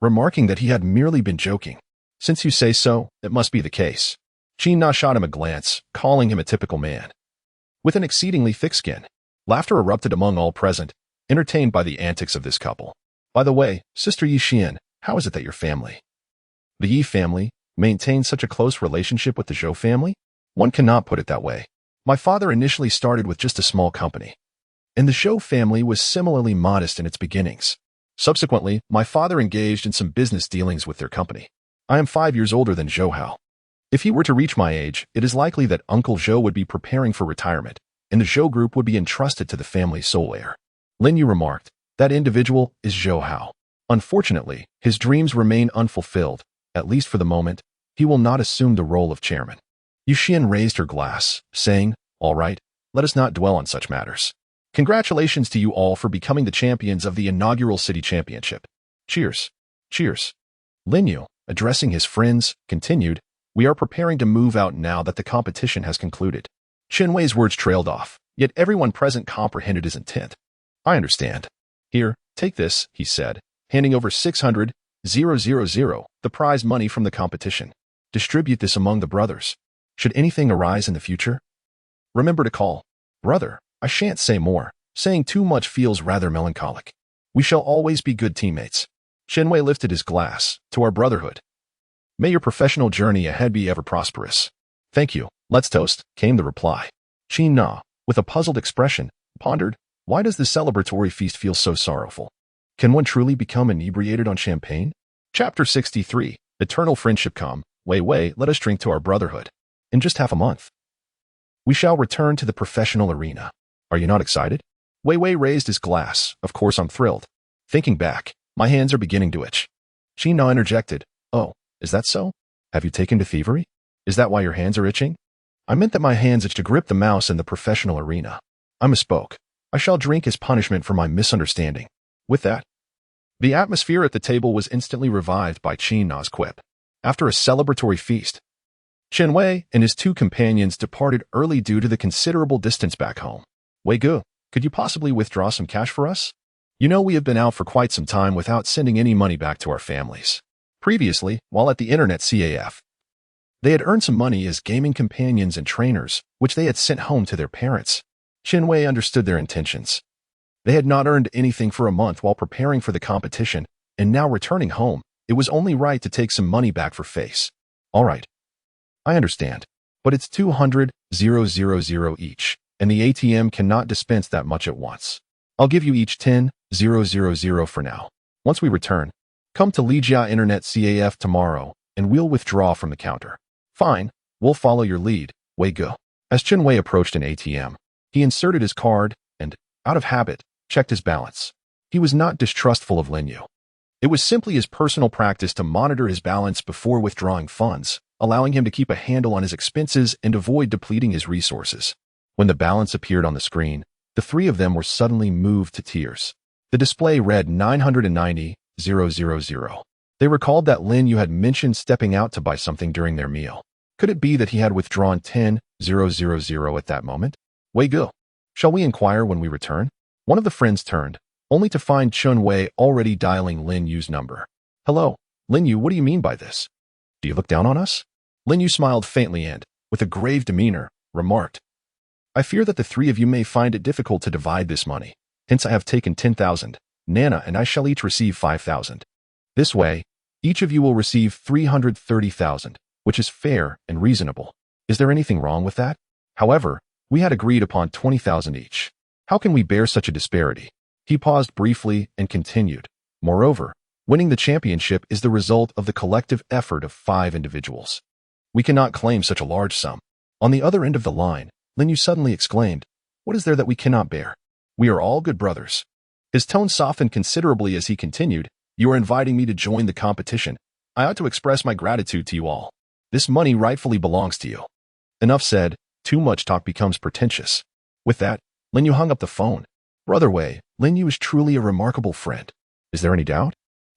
remarking that he had merely been joking. Since you say so, it must be the case. Qin Na shot him a glance, calling him a typical man. With an exceedingly thick skin, laughter erupted among all present, entertained by the antics of this couple. By the way, Sister Yixian, how is it that your family, the Yi family, maintains such a close relationship with the Zhou family? One cannot put it that way. My father initially started with just a small company, and the Zhou family was similarly modest in its beginnings. Subsequently, my father engaged in some business dealings with their company. I am 5 years older than Zhou Hao. If he were to reach my age, it is likely that Uncle Zhou would be preparing for retirement, and the Zhou group would be entrusted to the family's sole heir. Lin Yu remarked, that individual is Zhou Hao. Unfortunately, his dreams remain unfulfilled. At least for the moment, he will not assume the role of chairman. Yixian raised her glass, saying, all right, let us not dwell on such matters. Congratulations to you all for becoming the champions of the inaugural city championship. Cheers. Cheers. Lin Yu, addressing his friends, continued, we are preparing to move out now that the competition has concluded. Chen Wei's words trailed off, yet everyone present comprehended his intent. I understand. Here, take this, he said, handing over 600,000, the prize money from the competition. Distribute this among the brothers. Should anything arise in the future, remember to call. Brother, I shan't say more. Saying too much feels rather melancholic. We shall always be good teammates. Chen Wei lifted his glass, to our brotherhood. May your professional journey ahead be ever prosperous. Thank you. Let's toast, came the reply. Qin Na, with a puzzled expression, pondered, why does the celebratory feast feel so sorrowful? Can one truly become inebriated on champagne? Chapter 63, Eternal Friendship. Come, Wei Wei, let us drink to our brotherhood. In just half a month, we shall return to the professional arena. Are you not excited? Wei Wei raised his glass. Of course I'm thrilled. Thinking back, my hands are beginning to itch. Qin Na interjected, oh, is that so? Have you taken to thievery? Is that why your hands are itching? I meant that my hands itch to grip the mouse in the professional arena. I misspoke. I shall drink as punishment for my misunderstanding. With that, the atmosphere at the table was instantly revived by Qin Na's quip. After a celebratory feast, Chen Wei and his two companions departed early due to the considerable distance back home. Wei Gu, could you possibly withdraw some cash for us? You know we have been out for quite some time without sending any money back to our families. Previously, while at the internet CAF, they had earned some money as gaming companions and trainers, which they had sent home to their parents. Chen Wei understood their intentions. They had not earned anything for a month while preparing for the competition, and now returning home, it was only right to take some money back for face. All right. I understand, but it's 200,000 each, and the ATM cannot dispense that much at once. I'll give you each 10,000 for now. Once we return, come to Lijia Internet CAF tomorrow, and we'll withdraw from the counter. Fine, we'll follow your lead, Wei Gu. As Chen Wei approached an ATM, he inserted his card and, out of habit, checked his balance. He was not distrustful of Lin Yu. It was simply his personal practice to monitor his balance before withdrawing funds, allowing him to keep a handle on his expenses and avoid depleting his resources. When the balance appeared on the screen, the three of them were suddenly moved to tears. The display read 990,000. They recalled that Lin Yu had mentioned stepping out to buy something during their meal. Could it be that he had withdrawn 10,000 at that moment? Wei Gu, shall we inquire when we return? One of the friends turned, only to find Chen Wei already dialing Lin Yu's number. Hello, Lin Yu, what do you mean by this? Do you look down on us? Lin Yu smiled faintly and, with a grave demeanor, remarked, I fear that the three of you may find it difficult to divide this money. Hence I have taken 10,000. Nana and I shall each receive 5,000. This way, each of you will receive 330,000. which is fair and reasonable. Is there anything wrong with that? However, we had agreed upon 20,000 each. How can we bear such a disparity? He paused briefly and continued. Moreover, winning the championship is the result of the collective effort of 5 individuals. We cannot claim such a large sum. On the other end of the line, Lin Yu suddenly exclaimed, "What is there that we cannot bear? We are all good brothers." His tone softened considerably as he continued, "You are inviting me to join the competition. I ought to express my gratitude to you all. This money rightfully belongs to you." Enough said. Too much talk becomes pretentious. With that, Lin Yu hung up the phone. Brother Wei, Lin Yu is truly a remarkable friend. Is there any doubt?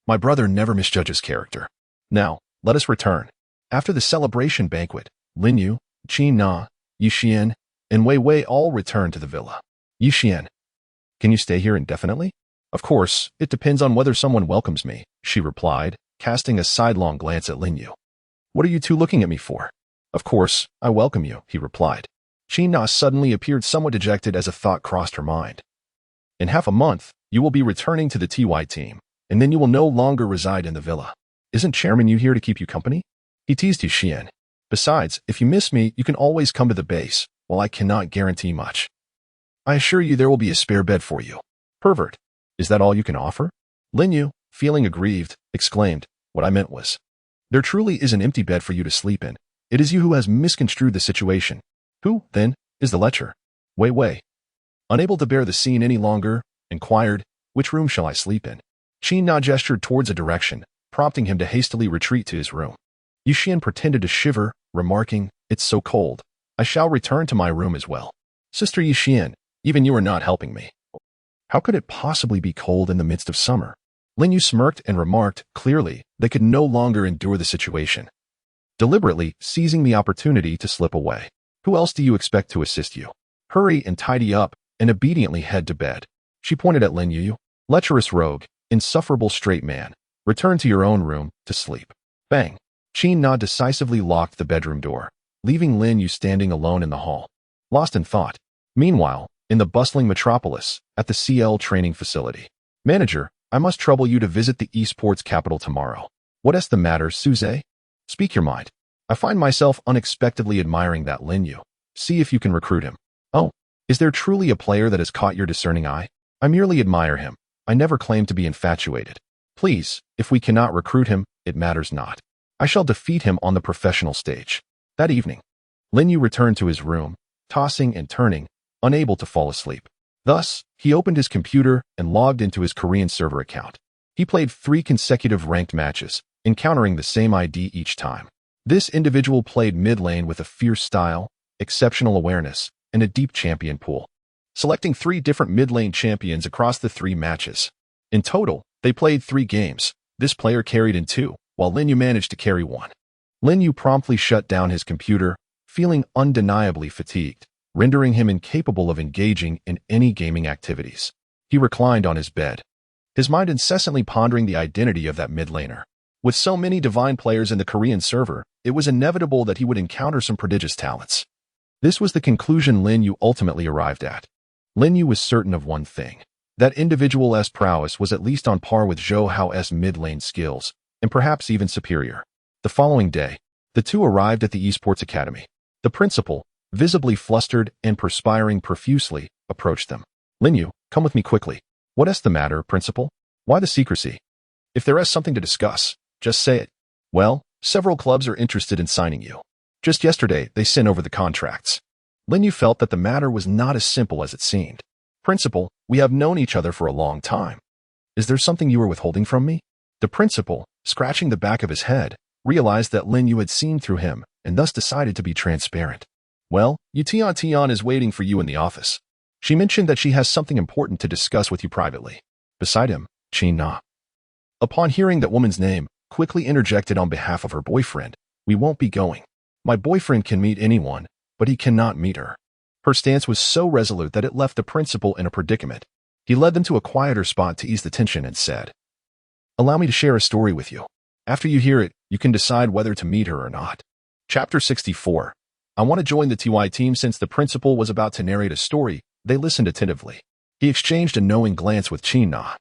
My brother never misjudges character. Now, let us return. After the celebration banquet, Lin Yu, Qin Na, Yixian, and Wei Wei all returned to the villa. Yixian, can you stay here indefinitely? Of course, it depends on whether someone welcomes me, she replied, casting a sidelong glance at Lin Yu. What are you two looking at me for? Of course, I welcome you, he replied. Qin Na suddenly appeared somewhat dejected as a thought crossed her mind. In half a month, you will be returning to the TY team, and then you will no longer reside in the villa. Isn't Chairman Yu here to keep you company? He teased Yixian. Besides, if you miss me, you can always come to the base, while I cannot guarantee much. I assure you there will be a spare bed for you. Pervert, is that all you can offer? Lin Yu, feeling aggrieved, exclaimed, what I meant was, there truly is an empty bed for you to sleep in. It is you who has misconstrued the situation. Who, then, is the lecher? Wei Wei. Unable to bear the scene any longer, inquired, which room shall I sleep in? Qin Na gestured towards a direction, prompting him to hastily retreat to his room. Yixian pretended to shiver, remarking, it's so cold. I shall return to my room as well. Sister Yixian, even you are not helping me. How could it possibly be cold in the midst of summer? Lin Yu smirked and remarked, clearly, they could no longer endure the situation. Deliberately seizing the opportunity to slip away. Who else do you expect to assist you? Hurry and tidy up, and obediently head to bed. She pointed at Lin Yu. Lecherous rogue, insufferable straight man. Return to your own room, to sleep. Bang. Qin Na decisively locked the bedroom door, leaving Lin Yu standing alone in the hall, lost in thought. Meanwhile, in the bustling metropolis, at the CL training facility. Manager, I must trouble you to visit the esports capital tomorrow. What is the matter, Suze? Speak your mind. I find myself unexpectedly admiring that Lin Yu. See if you can recruit him. Oh, is there truly a player that has caught your discerning eye? I merely admire him. I never claim to be infatuated. Please, if we cannot recruit him, it matters not. I shall defeat him on the professional stage. That evening, Lin Yu returned to his room, tossing and turning, unable to fall asleep. Thus, he opened his computer and logged into his Korean server account. He played 3 consecutive ranked matches, encountering the same ID each time. This individual played mid lane with a fierce style, exceptional awareness, and a deep champion pool, selecting 3 different mid lane champions across the 3 matches. In total, they played 3 games. This player carried in 2, while Lin Yu managed to carry 1. Lin Yu promptly shut down his computer, feeling undeniably fatigued, rendering him incapable of engaging in any gaming activities. He reclined on his bed, his mind incessantly pondering the identity of that mid laner. With so many divine players in the Korean server, it was inevitable that he would encounter some prodigious talents. This was the conclusion Lin Yu ultimately arrived at. Lin Yu was certain of one thing. That individual's prowess was at least on par with Zhou Hao's mid lane skills, and perhaps even superior. The following day, the two arrived at the esports academy. The principal, visibly flustered and perspiring profusely, approached them. Lin Yu, come with me quickly. What is the matter, principal? Why the secrecy? If there is something to discuss, just say it. Well, several clubs are interested in signing you. Just yesterday, they sent over the contracts. Lin Yu felt that the matter was not as simple as it seemed. Principal, we have known each other for a long time. Is there something you are withholding from me? The principal, scratching the back of his head, realized that Lin Yu had seen through him and thus decided to be transparent. Well, Tian is waiting for you in the office. She mentioned that she has something important to discuss with you privately. Beside him, Qin Na, upon hearing that woman's name, quickly interjected on behalf of her boyfriend, we won't be going. My boyfriend can meet anyone, but he cannot meet her. Her stance was so resolute that it left the principal in a predicament. He led them to a quieter spot to ease the tension and said, allow me to share a story with you. After you hear it, you can decide whether to meet her or not. Chapter 64. I want to join the TY team. Since the principal was about to narrate a story, they listened attentively. He exchanged a knowing glance with Qin Na.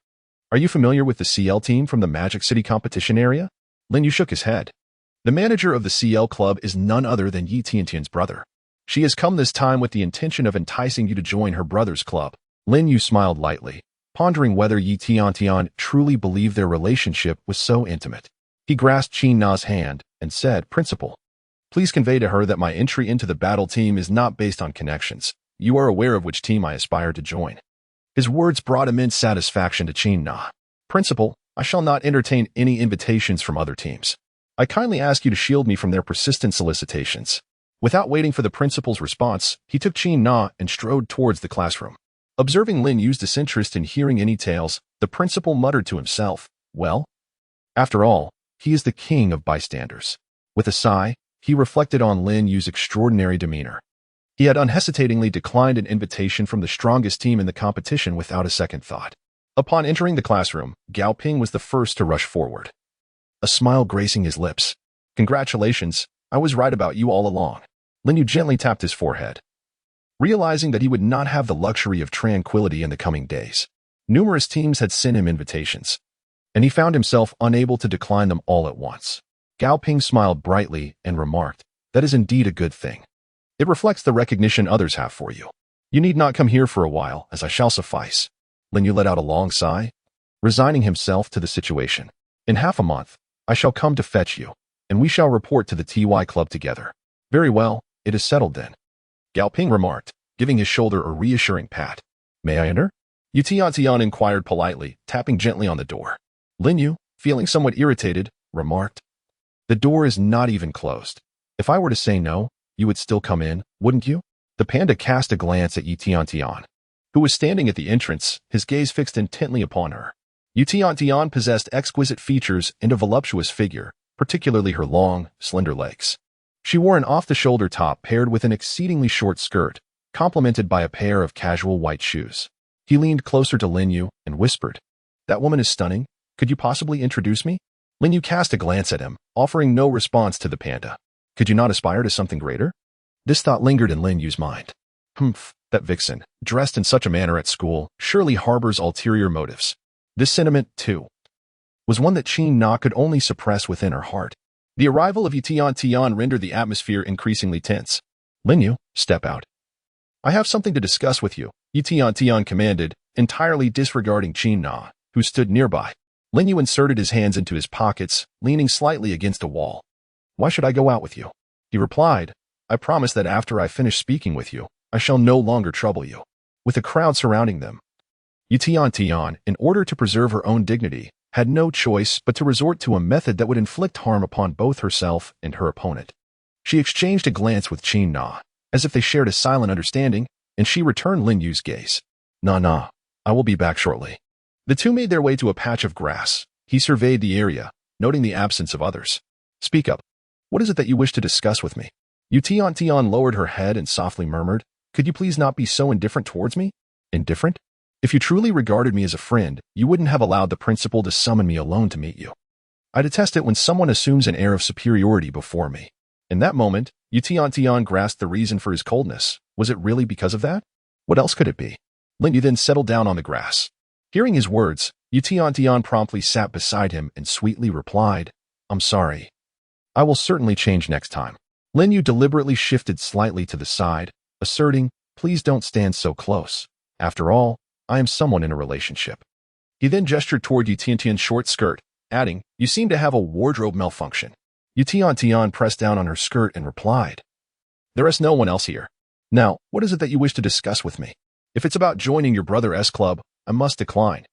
Are you familiar with the CL team from the Magic City competition area? Lin Yu shook his head. The manager of the CL club is none other than Yi Tiantian's brother. She has come this time with the intention of enticing you to join her brother's club. Lin Yu smiled lightly, pondering whether Yi Tiantian truly believed their relationship was so intimate. He grasped Qin Na's hand and said, "Principal, please convey to her that my entry into the battle team is not based on connections. You are aware of which team I aspire to join." His words brought immense satisfaction to Qin Na. "Principal, I shall not entertain any invitations from other teams. I kindly ask you to shield me from their persistent solicitations." Without waiting for the principal's response, he took Qin Na and strode towards the classroom. Observing Lin Yu's disinterest in hearing any tales, the principal muttered to himself, "Well, after all, he is the king of bystanders." With a sigh, he reflected on Lin Yu's extraordinary demeanor. He had unhesitatingly declined an invitation from the strongest team in the competition without a second thought. Upon entering the classroom, Gao Ping was the first to rush forward, a smile gracing his lips. "Congratulations, I was right about you all along." Lin Yu gently tapped his forehead, realizing that he would not have the luxury of tranquility in the coming days. Numerous teams had sent him invitations, and he found himself unable to decline them all at once. Gao Ping smiled brightly and remarked, "That is indeed a good thing. It reflects the recognition others have for you. You need not come here for a while, as I shall suffice." Lin Yu let out a long sigh, resigning himself to the situation. "In half a month, I shall come to fetch you, and we shall report to the TY club together." "Very well, it is settled then," Gao Ping remarked, giving his shoulder a reassuring pat. "May I enter?" Yu Tiantian inquired politely, tapping gently on the door. Lin Yu, feeling somewhat irritated, remarked, "The door is not even closed. If I were to say no, you would still come in, wouldn't you?" The panda cast a glance at Yu Tiantian, who was standing at the entrance, his gaze fixed intently upon her. Yu Tiantian possessed exquisite features and a voluptuous figure, particularly her long, slender legs. She wore an off-the-shoulder top paired with an exceedingly short skirt, complemented by a pair of casual white shoes. He leaned closer to Lin Yu and whispered, "That woman is stunning. Could you possibly introduce me?" Lin Yu cast a glance at him, offering no response to the panda. Could you not aspire to something greater? This thought lingered in Lin Yu's mind. That vixen, dressed in such a manner at school, surely harbors ulterior motives. This sentiment, too, was one that Qin Na could only suppress within her heart. The arrival of Yu Tiantian rendered the atmosphere increasingly tense. "Lin Yu, step out. I have something to discuss with you," Yu Tiantian commanded, entirely disregarding Qin Na, who stood nearby. Lin Yu inserted his hands into his pockets, leaning slightly against a wall. "Why should I go out with you?" He replied, "I promise that after I finish speaking with you, I shall no longer trouble you." With a crowd surrounding them, Yu Tiantian, in order to preserve her own dignity, had no choice but to resort to a method that would inflict harm upon both herself and her opponent. She exchanged a glance with Qin Na, as if they shared a silent understanding, and she returned Lin Yu's gaze. "Na, I will be back shortly." The two made their way to a patch of grass. He surveyed the area, noting the absence of others. "Speak up. What is it that you wish to discuss with me?" Yu Tiantian lowered her head and softly murmured, "Could you please not be so indifferent towards me?" "Indifferent? If you truly regarded me as a friend, you wouldn't have allowed the principal to summon me alone to meet you. I detest it when someone assumes an air of superiority before me." In that moment, Yu Tiantian grasped the reason for his coldness. Was it really because of that? What else could it be? Lin Yu then settled down on the grass. Hearing his words, Yu Tiantian promptly sat beside him and sweetly replied, "I'm sorry. I will certainly change next time." Lin Yu deliberately shifted slightly to the side, asserting, "Please don't stand so close. After all, I am someone in a relationship." He then gestured toward Yu Tiantian's short skirt, adding, "You seem to have a wardrobe malfunction." Yu Tiantian pressed down on her skirt and replied, "There is no one else here. Now, what is it that you wish to discuss with me? If it's about joining your brother's club, I must decline.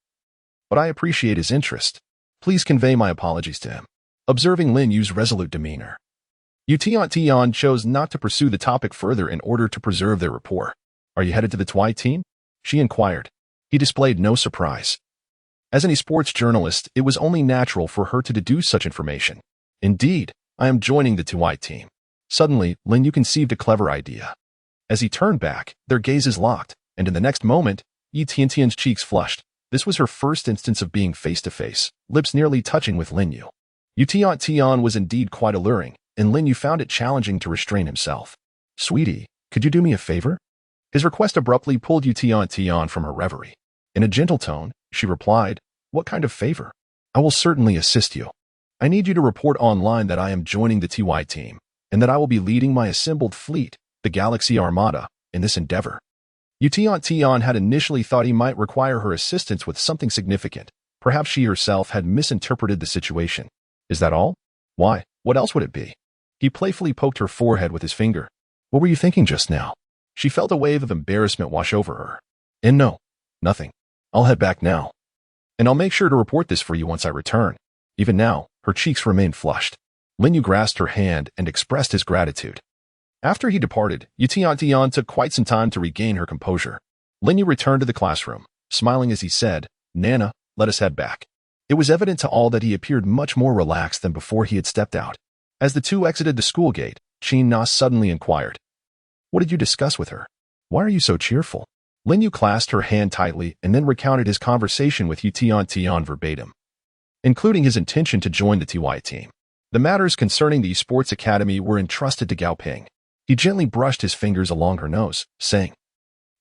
But I appreciate his interest. Please convey my apologies to him." Observing Lin Yu's resolute demeanor, Yu Tiantian chose not to pursue the topic further in order to preserve their rapport. "Are you headed to the TY team?" she inquired. He displayed no surprise. As an esports journalist, it was only natural for her to deduce such information. "Indeed, I am joining the TY team." Suddenly, Lin Yu conceived a clever idea. As he turned back, their gazes locked, and in the next moment, Yu Tiantian's cheeks flushed. This was her first instance of being face-to-face, lips nearly touching with Lin Yu. Yu Tiantian was indeed quite alluring, and Lin Yu found it challenging to restrain himself. "Sweetie, could you do me a favor?" His request abruptly pulled Yu Tiantian from her reverie. In a gentle tone, she replied, "What kind of favor?" "I will certainly assist you." I need you to report online that I am joining the TY team, and that I will be leading my assembled fleet, the Galaxy Armada, in this endeavor. Tion had initially thought he might require her assistance with something significant. Perhaps she herself had misinterpreted the situation. Is that all? Why, what else would it be? He playfully poked her forehead with his finger. What were you thinking just now? She felt a wave of embarrassment wash over her. And no, nothing. I'll head back now. And I'll make sure to report this for you once I return. Even now, her cheeks remained flushed. Lin Yu grasped her hand and expressed his gratitude. After he departed, Tion took quite some time to regain her composure. Lin Yu returned to the classroom, smiling as he said, Nana, let us head back. It was evident to all that he appeared much more relaxed than before he had stepped out. As the two exited the school gate, Qin Na suddenly inquired, What did you discuss with her? Why are you so cheerful? Lin Yu clasped her hand tightly and then recounted his conversation with Tion verbatim, including his intention to join the TY team. The matters concerning the sports academy were entrusted to Gao Ping. He gently brushed his fingers along her nose, saying,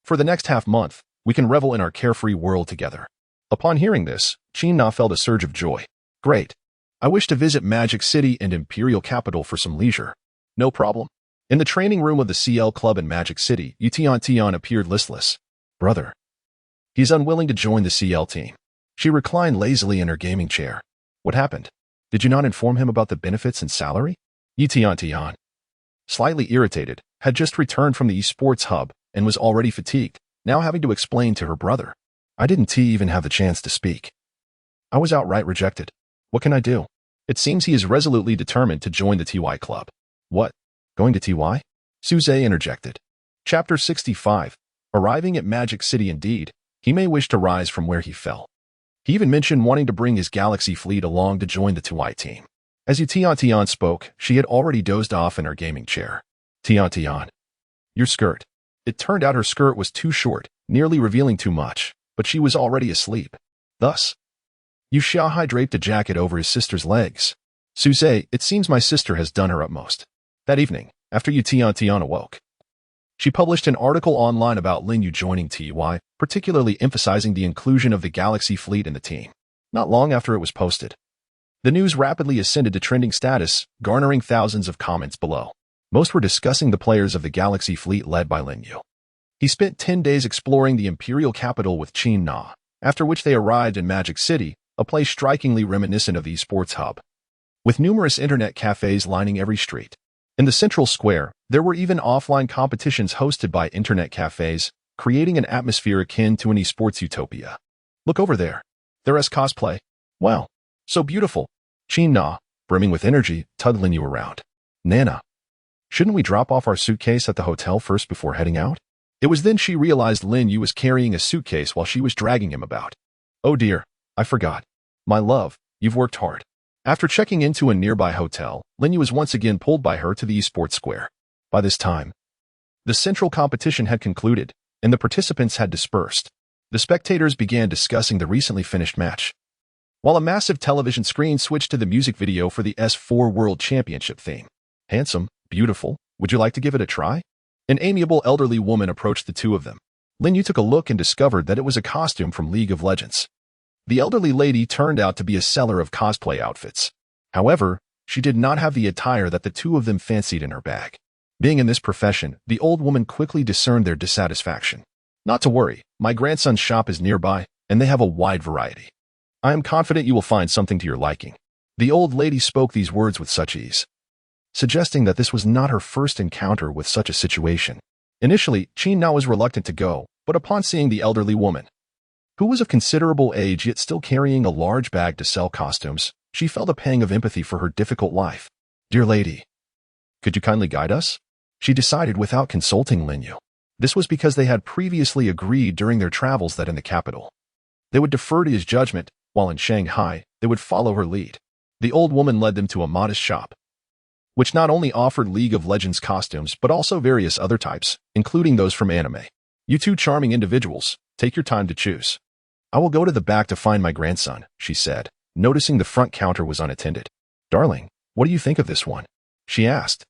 For the next half-month, we can revel in our carefree world together. Upon hearing this, Qin Na felt a surge of joy. Great. I wish to visit Magic City and Imperial Capital for some leisure. No problem. In the training room of the CL Club in Magic City, Tion appeared listless. Brother. He's unwilling to join the CL team. She reclined lazily in her gaming chair. What happened? Did you not inform him about the benefits and salary? Tion, slightly irritated, had just returned from the esports hub and was already fatigued, now having to explain to her brother. I didn't even have the chance to speak. I was outright rejected. What can I do? It seems he is resolutely determined to join the TY club. What? Going to TY? Suze interjected. Chapter 65. Arriving at Magic City indeed, he may wish to rise from where he fell. He even mentioned wanting to bring his galaxy fleet along to join the TY team. As Tion spoke, she had already dozed off in her gaming chair. Tion. Your skirt. It turned out her skirt was too short, nearly revealing tue much, but she was already asleep. Thus, Yu Xiaohai draped a jacket over his sister's legs. Suze, it seems my sister has done her utmost. That evening, after Tion awoke, she published an article online about Lin Yu joining TY, particularly emphasizing the inclusion of the Galaxy fleet in the team. Not long after it was posted, the news rapidly ascended to trending status, garnering thousands of comments below. Most were discussing the players of the Galaxy fleet led by Lin Yu. He spent 10 days exploring the Imperial capital with Qin Na, after which they arrived in Magic City, a place strikingly reminiscent of the esports hub, with numerous internet cafes lining every street. In the central square, there were even offline competitions hosted by internet cafes, creating an atmosphere akin to an esports utopia. Look over there. There's cosplay. Wow. So beautiful. Qin Na, brimming with energy, tugged Lin Yu around. Nana. Shouldn't we drop off our suitcase at the hotel first before heading out? It was then she realized Lin Yu was carrying a suitcase while she was dragging him about. Oh dear, I forgot. My love, you've worked hard. After checking into a nearby hotel, Lin Yu was once again pulled by her to the esports square. By this time, the central competition had concluded, and the participants had dispersed. The spectators began discussing the recently finished match, while a massive television screen switched to the music video for the S4 World Championship theme. Handsome, beautiful, would you like to give it a try? An amiable elderly woman approached the two of them. Lin Yu took a look and discovered that it was a costume from League of Legends. The elderly lady turned out to be a seller of cosplay outfits. However, she did not have the attire that the two of them fancied in her bag. Being in this profession, the old woman quickly discerned their dissatisfaction. Not to worry, my grandson's shop is nearby, and they have a wide variety. I am confident you will find something to your liking. The old lady spoke these words with such ease, suggesting that this was not her first encounter with such a situation. Initially, Qin Na was reluctant to go, but upon seeing the elderly woman, who was of considerable age yet still carrying a large bag to sell costumes, she felt a pang of empathy for her difficult life. Dear lady, could you kindly guide us? She decided without consulting Lin Yu. This was because they had previously agreed during their travels that in the capital, they would defer to his judgment, while in Shanghai, they would follow her lead. The old woman led them to a modest shop, which not only offered League of Legends costumes but also various other types, including those from anime. You two charming individuals, take your time to choose. I will go to the back to find my grandson, she said, noticing the front counter was unattended. Darling, what do you think of this one? She asked,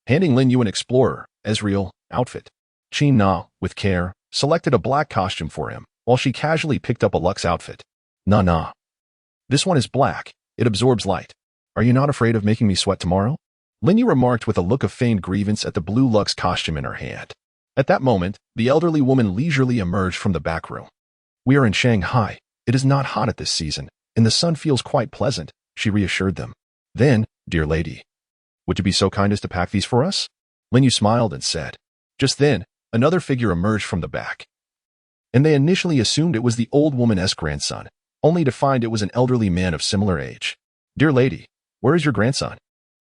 handing Lin Yu an Explorer, Ezreal, outfit. Qin Na, with care, selected a black costume for him, while she casually picked up a Lux outfit. Nah. This one is black, it absorbs light. Are you not afraid of making me sweat tomorrow? Lin Yu remarked with a look of feigned grievance at the blue luxe costume in her hand. At that moment, the elderly woman leisurely emerged from the back room. We are in Shanghai. It is not hot at this season, and the sun feels quite pleasant, she reassured them. Then, dear lady, would you be so kind as to pack these for us? Lin Yu smiled and said. Just then, another figure emerged from the back. And they initially assumed it was the old woman's grandson, only to find it was an elderly man of similar age. Dear lady, where is your grandson?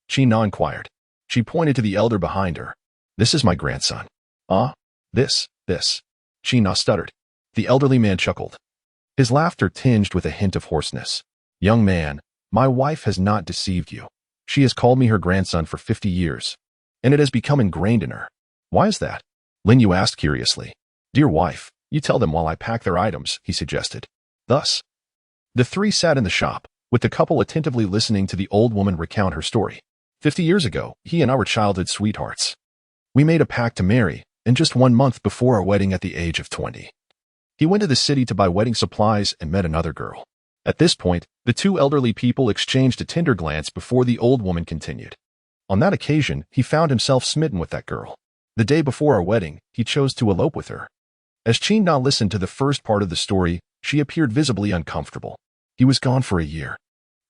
Qin Na inquired. She pointed to the elder behind her. This is my grandson. Ah, this. Qin Na stuttered. The elderly man chuckled. His laughter tinged with a hint of hoarseness. Young man, my wife has not deceived you. She has called me her grandson for 50 years, and it has become ingrained in her. Why is that? Lin Yu asked curiously. Dear wife, you tell them while I pack their items, he suggested. Thus, the three sat in the shop, with the couple attentively listening to the old woman recount her story. 50 years ago, he and I were childhood sweethearts. We made a pact to marry, and just 1 month before our wedding at the age of 20. He went to the city to buy wedding supplies and met another girl. At this point, the two elderly people exchanged a tender glance before the old woman continued. On that occasion, he found himself smitten with that girl. The day before our wedding, he chose to elope with her. As Qin Na listened to the first part of the story, she appeared visibly uncomfortable. He was gone for a year.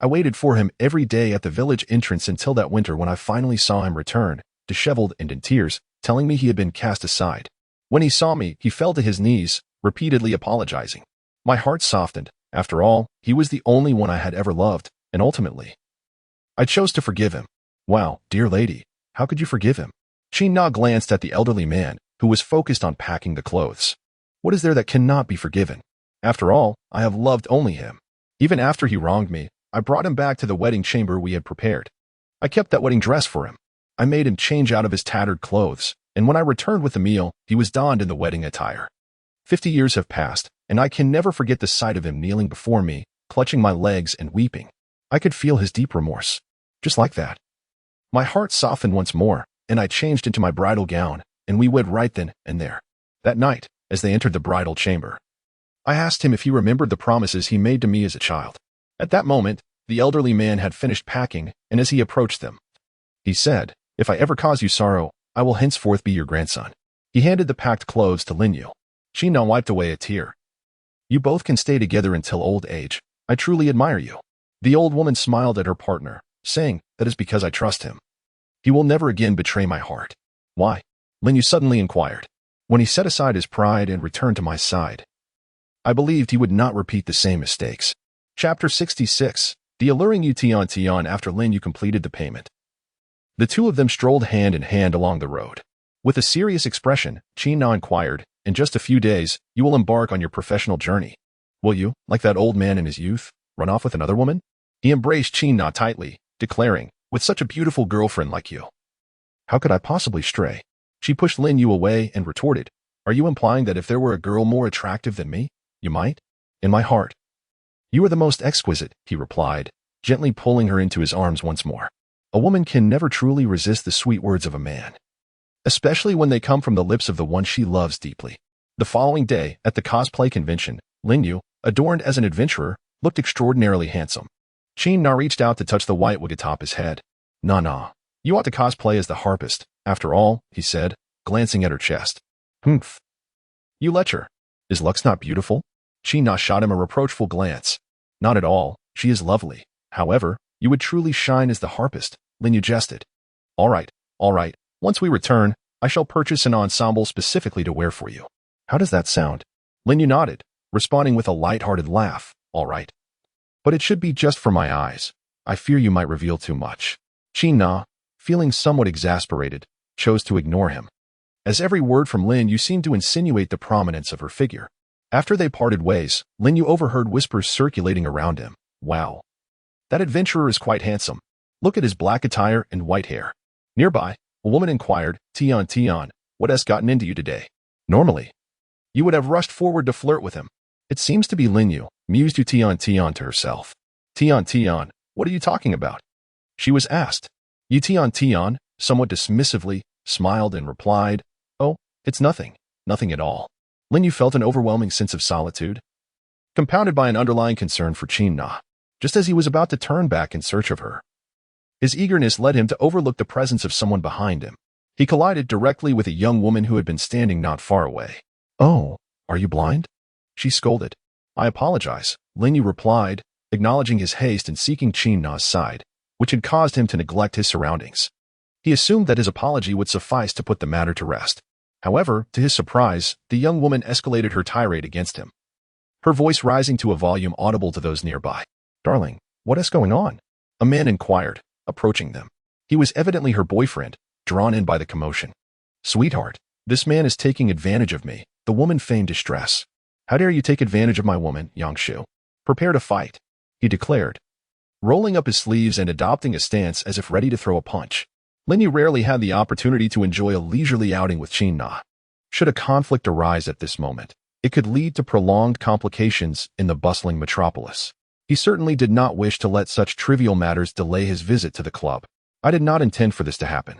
I waited for him every day at the village entrance until that winter when I finally saw him return, disheveled and in tears, telling me he had been cast aside. When he saw me, he fell to his knees, repeatedly apologizing. My heart softened. After all, he was the only one I had ever loved, and ultimately, I chose to forgive him. Wow, dear lady, how could you forgive him? Qin Na glanced at the elderly man, who was focused on packing the clothes. What is there that cannot be forgiven? After all, I have loved only him. Even after he wronged me, I brought him back to the wedding chamber we had prepared. I kept that wedding dress for him. I made him change out of his tattered clothes, and when I returned with the meal, he was donned in the wedding attire. 50 years have passed, and I can never forget the sight of him kneeling before me, clutching my legs and weeping. I could feel his deep remorse. Just like that. My heart softened once more, and I changed into my bridal gown, and we wed right then and there. That night, as they entered the bridal chamber, I asked him if he remembered the promises he made to me as a child. At that moment, the elderly man had finished packing, and as he approached them, he said, If I ever cause you sorrow, I will henceforth be your grandson. He handed the packed clothes to Lin Yu. Qin Na wiped away a tear. You both can stay together until old age. I truly admire you. The old woman smiled at her partner, saying, That is because I trust him. He will never again betray my heart. Why? Lin Yu suddenly inquired. When he set aside his pride and returned to my side, I believed he would not repeat the same mistakes. Chapter 66. The alluring Yu Tian after Lin Yu completed the payment. The two of them strolled hand in hand along the road. With a serious expression, Qin Na inquired, In just a few days, you will embark on your professional journey. Will you, like that old man in his youth, run off with another woman? He embraced Qin Na tightly, declaring, With such a beautiful girlfriend like you, how could I possibly stray? She pushed Lin Yu away and retorted, Are you implying that if there were a girl more attractive than me, you might? In my heart. You are the most exquisite, he replied, gently pulling her into his arms once more. A woman can never truly resist the sweet words of a man, especially when they come from the lips of the one she loves deeply. The following day, at the cosplay convention, Lin Yu, adorned as an adventurer, looked extraordinarily handsome. Qin Na reached out to touch the white wig atop his head. Nah, you ought to cosplay as the harpist, after all, he said, glancing at her chest. Humph. You lecher. Is Lux not beautiful? Qin Na shot him a reproachful glance. Not at all, she is lovely. However, you would truly shine as the harpist, Lin Yu jested. All right. Once we return, I shall purchase an ensemble specifically to wear for you. How does that sound? Lin Yu nodded, responding with a light-hearted laugh. All right. But it should be just for my eyes. I fear you might reveal too much. Qin Na, feeling somewhat exasperated, chose to ignore him, as every word from Lin Yu seemed to insinuate the prominence of her figure. After they parted ways, Lin Yu overheard whispers circulating around him. Wow. That adventurer is quite handsome. Look at his black attire and white hair. Nearby, a woman inquired, Tian, what has gotten into you today? Normally, you would have rushed forward to flirt with him. It seems to be Lin Yu, mused Yu Tian to herself. Tian, what are you talking about? She was asked. Yu Tian, somewhat dismissively, smiled and replied, Oh, it's nothing at all. Lin Yu felt an overwhelming sense of solitude, compounded by an underlying concern for Qin Na. Just as he was about to turn back in search of her, His eagerness led him to overlook the presence of someone behind him. He collided directly with a young woman who had been standing not far away. "Oh, are you blind?" she scolded. "I apologize," Lin Yu replied, acknowledging his haste and seeking Qin Na's side, which had caused him to neglect his surroundings. He assumed that his apology would suffice to put the matter to rest. However, to his surprise, the young woman escalated her tirade against him, her voice rising to a volume audible to those nearby. "Darling, what is going on?" a man inquired, approaching them. He was evidently her boyfriend, drawn in by the commotion. "Sweetheart, this man is taking advantage of me," the woman feigned distress. "How dare you take advantage of my woman, Yangshu? Prepare to fight," he declared, rolling up his sleeves and adopting a stance as if ready to throw a punch. Lin Yu rarely had the opportunity to enjoy a leisurely outing with Qin Na. Should a conflict arise at this moment, it could lead to prolonged complications in the bustling metropolis. He certainly did not wish to let such trivial matters delay his visit to the club. "I did not intend for this to happen.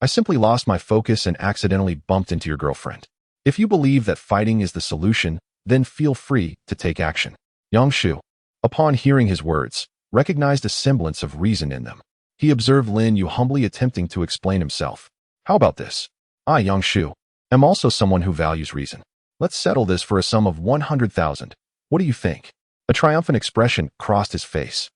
I simply lost my focus and accidentally bumped into your girlfriend. If you believe that fighting is the solution, then feel free to take action." Yangshu, upon hearing his words, recognized a semblance of reason in them. He observed Lin Yu humbly attempting to explain himself. "How about this? I, Yangshu, am also someone who values reason. Let's settle this for a sum of 100,000. What do you think?" A triumphant expression crossed his face.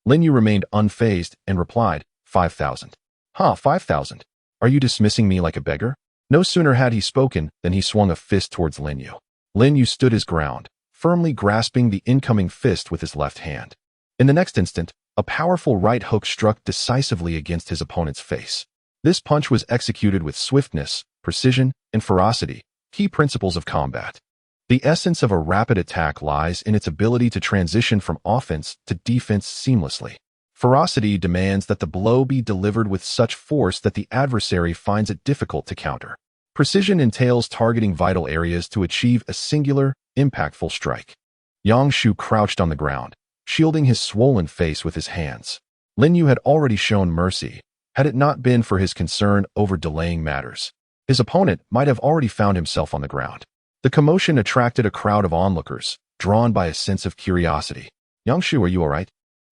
Lin Yu remained unfazed and replied, 5,000. "Huh, 5,000? Are you dismissing me like a beggar?" No sooner had he spoken than he swung a fist towards Lin Yu. Lin Yu stood his ground, firmly grasping the incoming fist with his left hand. In the next instant, a powerful right hook struck decisively against his opponent's face. This punch was executed with swiftness, precision, and ferocity, key principles of combat. The essence of a rapid attack lies in its ability to transition from offense to defense seamlessly. Ferocity demands that the blow be delivered with such force that the adversary finds it difficult to counter. Precision entails targeting vital areas to achieve a singular, impactful strike. Yangshu crouched on the ground, shielding his swollen face with his hands. Lin Yu had already shown mercy, had it not been for his concern over delaying matters. His opponent might have already found himself on the ground. The commotion attracted a crowd of onlookers, drawn by a sense of curiosity. "Yangshu, are you all right?"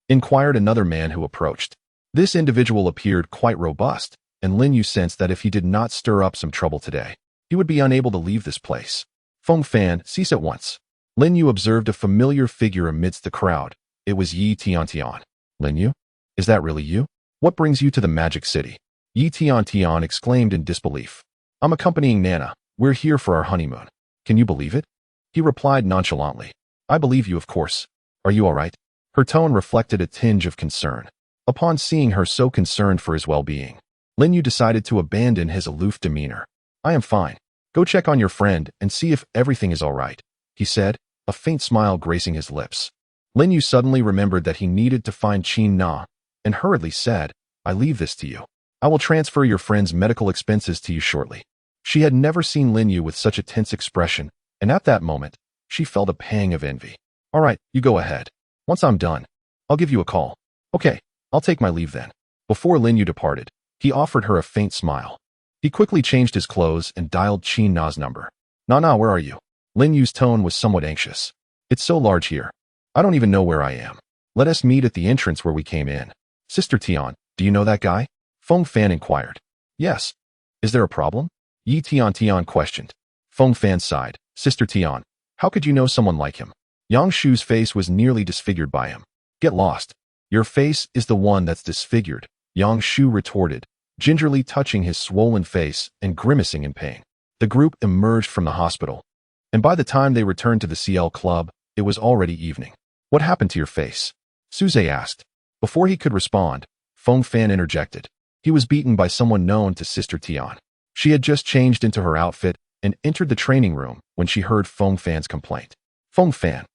inquired another man who approached. This individual appeared quite robust, and Lin Yu sensed that if he did not stir up some trouble today, he would be unable to leave this place. "Feng Fan, cease at once." Lin Yu observed a familiar figure amidst the crowd. It was Yi Tiantian. "Lin Yu? Is that really you? What brings you to the Magic City?" Yi Tiantian exclaimed in disbelief. "I'm accompanying Nana. We're here for our honeymoon." "Can you believe it?" he replied nonchalantly. "I believe you, of course. Are you all right?" Her tone reflected a tinge of concern. Upon seeing her so concerned for his well-being, Lin Yu decided to abandon his aloof demeanor. "I am fine. Go check on your friend and see if everything is all right," he said, a faint smile gracing his lips. Lin Yu suddenly remembered that he needed to find Qin Na, and hurriedly said, "I leave this to you. I will transfer your friend's medical expenses to you shortly." She had never seen Lin Yu with such a tense expression, and at that moment, she felt a pang of envy. "All right, you go ahead. Once I'm done, I'll give you a call." "Okay, I'll take my leave then." Before Lin Yu departed, he offered her a faint smile. He quickly changed his clothes and dialed Qin Na's number. "Nana, where are you?" Lin Yu's tone was somewhat anxious. "It's so large here. I don't even know where I am. Let us meet at the entrance where we came in." "Sister Tian, do you know that guy?" Feng Fan inquired. "Yes. Is there a problem?" Yi Tian questioned. Feng Fan sighed. "Sister Tian, how could you know someone like him?" Yangshu's face was nearly disfigured by him. "Get lost. Your face is the one that's disfigured," Yangshu retorted, gingerly touching his swollen face and grimacing in pain. The group emerged from the hospital, and by the time they returned to the CL club, it was already evening. "What happened to your face?" Suze asked. Before he could respond, Feng Fan interjected. He was beaten by someone known to Sister Tian. She had just changed into her outfit and entered the training room when she heard Feng Fan's complaint. "Feng Fan,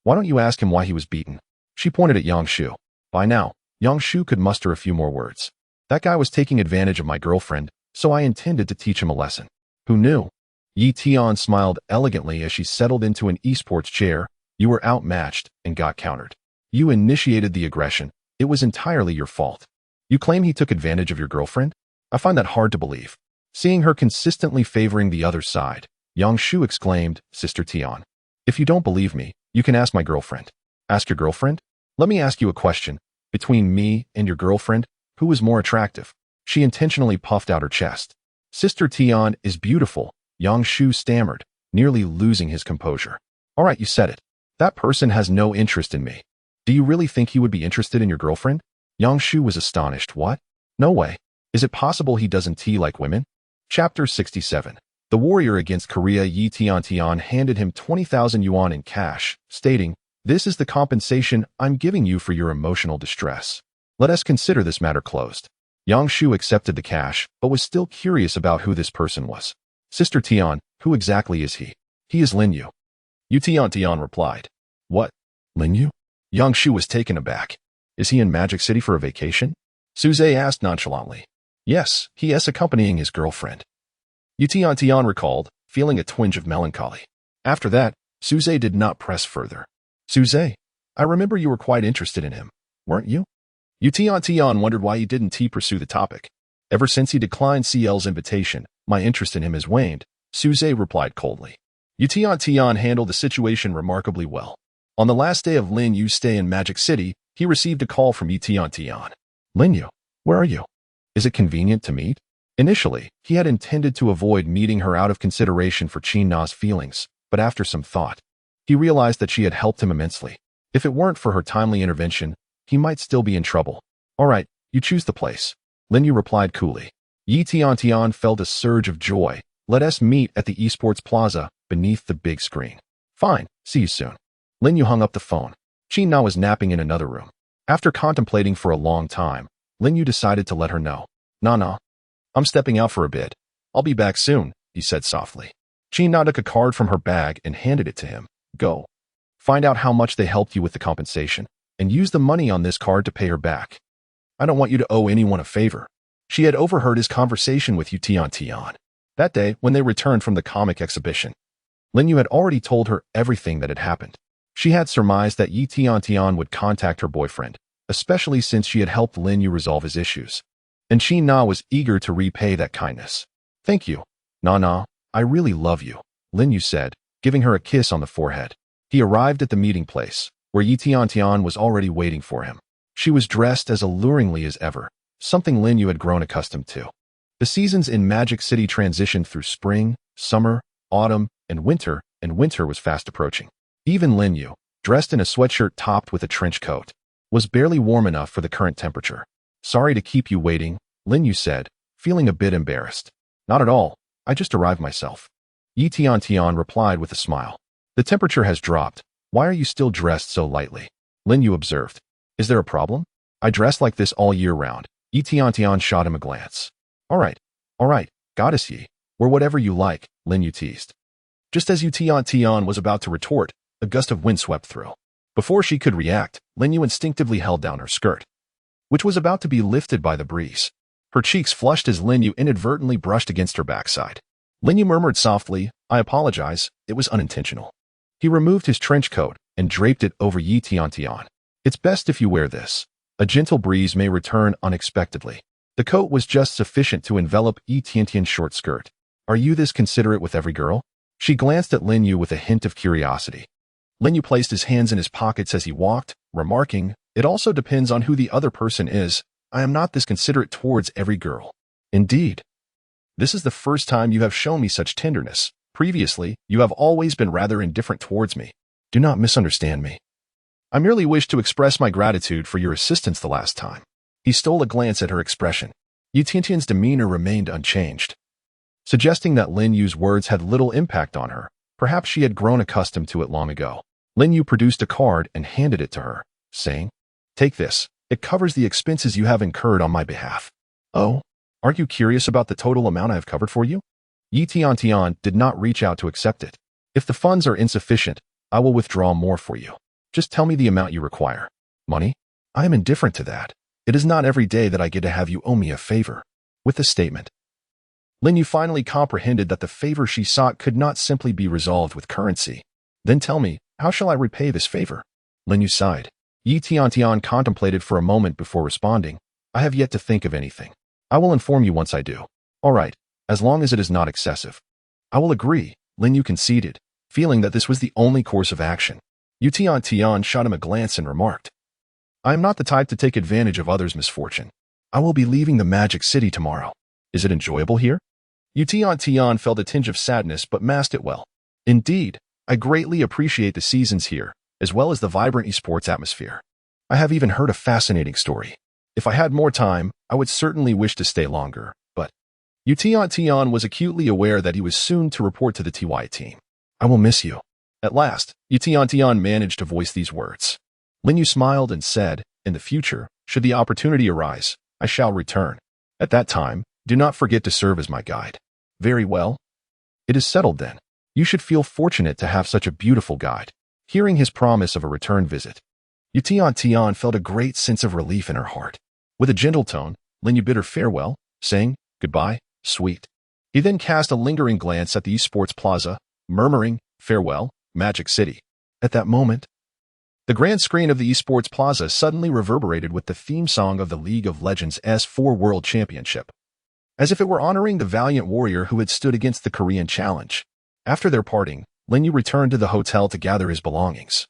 why don't you ask him why he was beaten?" She pointed at Yangshu. By now, Yangshu could muster a few more words. "That guy was taking advantage of my girlfriend, so I intended to teach him a lesson." "Who knew?" Yi Tian smiled elegantly as she settled into an esports chair. "You were outmatched and got countered. You initiated the aggression. It was entirely your fault. You claim he took advantage of your girlfriend? I find that hard to believe." Seeing her consistently favoring the other side, Yangshu exclaimed, "Sister Tian, if you don't believe me, you can ask my girlfriend." "Ask your girlfriend? Let me ask you a question. Between me and your girlfriend, Who was more attractive? She intentionally puffed out her chest. Sister Tian is beautiful, Yang Shu stammered, nearly losing his composure. All right, you said it. That person has no interest in me. Do you really think he would be interested in your girlfriend? Yang Shu was astonished. What? No way. Is it possible he doesn't like women? Chapter 67. The warrior against Korea. Yi Tian handed him 20,000 yuan in cash, stating, "This is the compensation I'm giving you for your emotional distress. Let us consider this matter closed." Yang Shu accepted the cash, but was still curious about who this person was. Sister Tian, who exactly is he? He is Lin Yu. Yu Tian replied. What? Lin Yu? Yang Shu was taken aback. Is he in Magic City for a vacation? Suze asked nonchalantly. Yes, he is accompanying his girlfriend. Yu Tian recalled, feeling a twinge of melancholy. After that, Suze did not press further. Suze, I remember you were quite interested in him, weren't you? Yu Tian wondered why he didn't pursue the topic. Ever since he declined CL's invitation, my interest in him has waned, Suze replied coldly. Yu Tian handled the situation remarkably well. On the last day of Lin Yu's stay in Magic City, he received a call from Yu Tian. Lin Yu, where are you? Is it convenient to meet? Initially, he had intended to avoid meeting her out of consideration for Qin Na's feelings, but after some thought, he realized that she had helped him immensely. If it weren't for her timely intervention, he might still be in trouble. All right, you choose the place. Lin Yu replied coolly. Yi Tian felt a surge of joy. Let us meet at the esports plaza, beneath the big screen. Fine, see you soon. Lin Yu hung up the phone. Qin Na was napping in another room. After contemplating for a long time, Lin Yu decided to let her know. Nah, I'm stepping out for a bit. I'll be back soon, he said softly. Qin Na took a card from her bag and handed it to him. Go. Find out how much they helped you with the compensation, and use the money on this card to pay her back. I don't want you to owe anyone a favor. She had overheard his conversation with Yu Tian. That day, when they returned from the comic exhibition, Lin Yu had already told her everything that had happened. She had surmised that Yi Tian would contact her boyfriend, especially since she had helped Lin Yu resolve his issues. And Qin Na was eager to repay that kindness. Thank you. Na, I really love you, Lin Yu said, giving her a kiss on the forehead. He arrived at the meeting place, where Yi Tian was already waiting for him. She was dressed as alluringly as ever, something Lin Yu had grown accustomed to. The seasons in Magic City transitioned through spring, summer, autumn, and winter was fast approaching. Even Lin Yu, dressed in a sweatshirt topped with a trench coat, was barely warm enough for the current temperature. Sorry to keep you waiting, Lin Yu said, feeling a bit embarrassed. Not at all, I just arrived myself. Yi Tian replied with a smile. The temperature has dropped. Why are you still dressed so lightly? Lin Yu observed. Is there a problem? I dress like this all year round. Yi Tian shot him a glance. All right, Goddess Yi, wear whatever you like, Lin Yu teased. Just as Yu Tian was about to retort, a gust of wind swept through. Before she could react, Lin Yu instinctively held down her skirt, which was about to be lifted by the breeze. Her cheeks flushed as Lin Yu inadvertently brushed against her backside. Lin Yu murmured softly, I apologize, it was unintentional. He removed his trench coat and draped it over Yi Tian. It's best if you wear this. A gentle breeze may return unexpectedly. The coat was just sufficient to envelop Yi Tian's short skirt. Are you this considerate with every girl? She glanced at Lin Yu with a hint of curiosity. Lin Yu placed his hands in his pockets as he walked, remarking, It also depends on who the other person is. I am not this considerate towards every girl. Indeed. This is the first time you have shown me such tenderness. Previously, you have always been rather indifferent towards me. Do not misunderstand me. I merely wish to express my gratitude for your assistance the last time. He stole a glance at her expression. Yi Tian's demeanor remained unchanged, suggesting that Lin Yu's words had little impact on her. Perhaps she had grown accustomed to it long ago. Lin Yu produced a card and handed it to her, saying, Take this. It covers the expenses you have incurred on my behalf. Oh, aren't you curious about the total amount I have covered for you? Yi Tian did not reach out to accept it. If the funds are insufficient, I will withdraw more for you. Just tell me the amount you require. Money? I am indifferent to that. It is not every day that I get to have you owe me a favor. With the statement, Lin Yu finally comprehended that the favor she sought could not simply be resolved with currency. Then tell me, how shall I repay this favor? Lin Yu sighed. Yi Tian contemplated for a moment before responding. I have yet to think of anything. I will inform you once I do. All right, as long as it is not excessive. I will agree, Lin Yu conceded, feeling that this was the only course of action. Yu Tian shot him a glance and remarked, I am not the type to take advantage of others' misfortune. I will be leaving the Magic City tomorrow. Is it enjoyable here? Yu Tian felt a tinge of sadness but masked it well. Indeed, I greatly appreciate the seasons here, as well as the vibrant esports atmosphere. I have even heard a fascinating story. If I had more time, I would certainly wish to stay longer, but Yu Tian was acutely aware that he was soon to report to the TY team. I will miss you. At last, Yu Tian managed to voice these words. Lin Yu smiled and said, in the future, should the opportunity arise, I shall return. At that time, do not forget to serve as my guide. Very well. It is settled then. You should feel fortunate to have such a beautiful guide. Hearing his promise of a return visit, Yu Tian felt a great sense of relief in her heart. With a gentle tone, Lin Yu bid her farewell, saying, goodbye, sweet. He then cast a lingering glance at the esports plaza, murmuring, farewell, Magic City. At that moment, the grand screen of the esports plaza suddenly reverberated with the theme song of the League of Legends S4 World Championship, as if it were honoring the valiant warrior who had stood against the Korean challenge. After their parting, Lin Yu returned to the hotel to gather his belongings.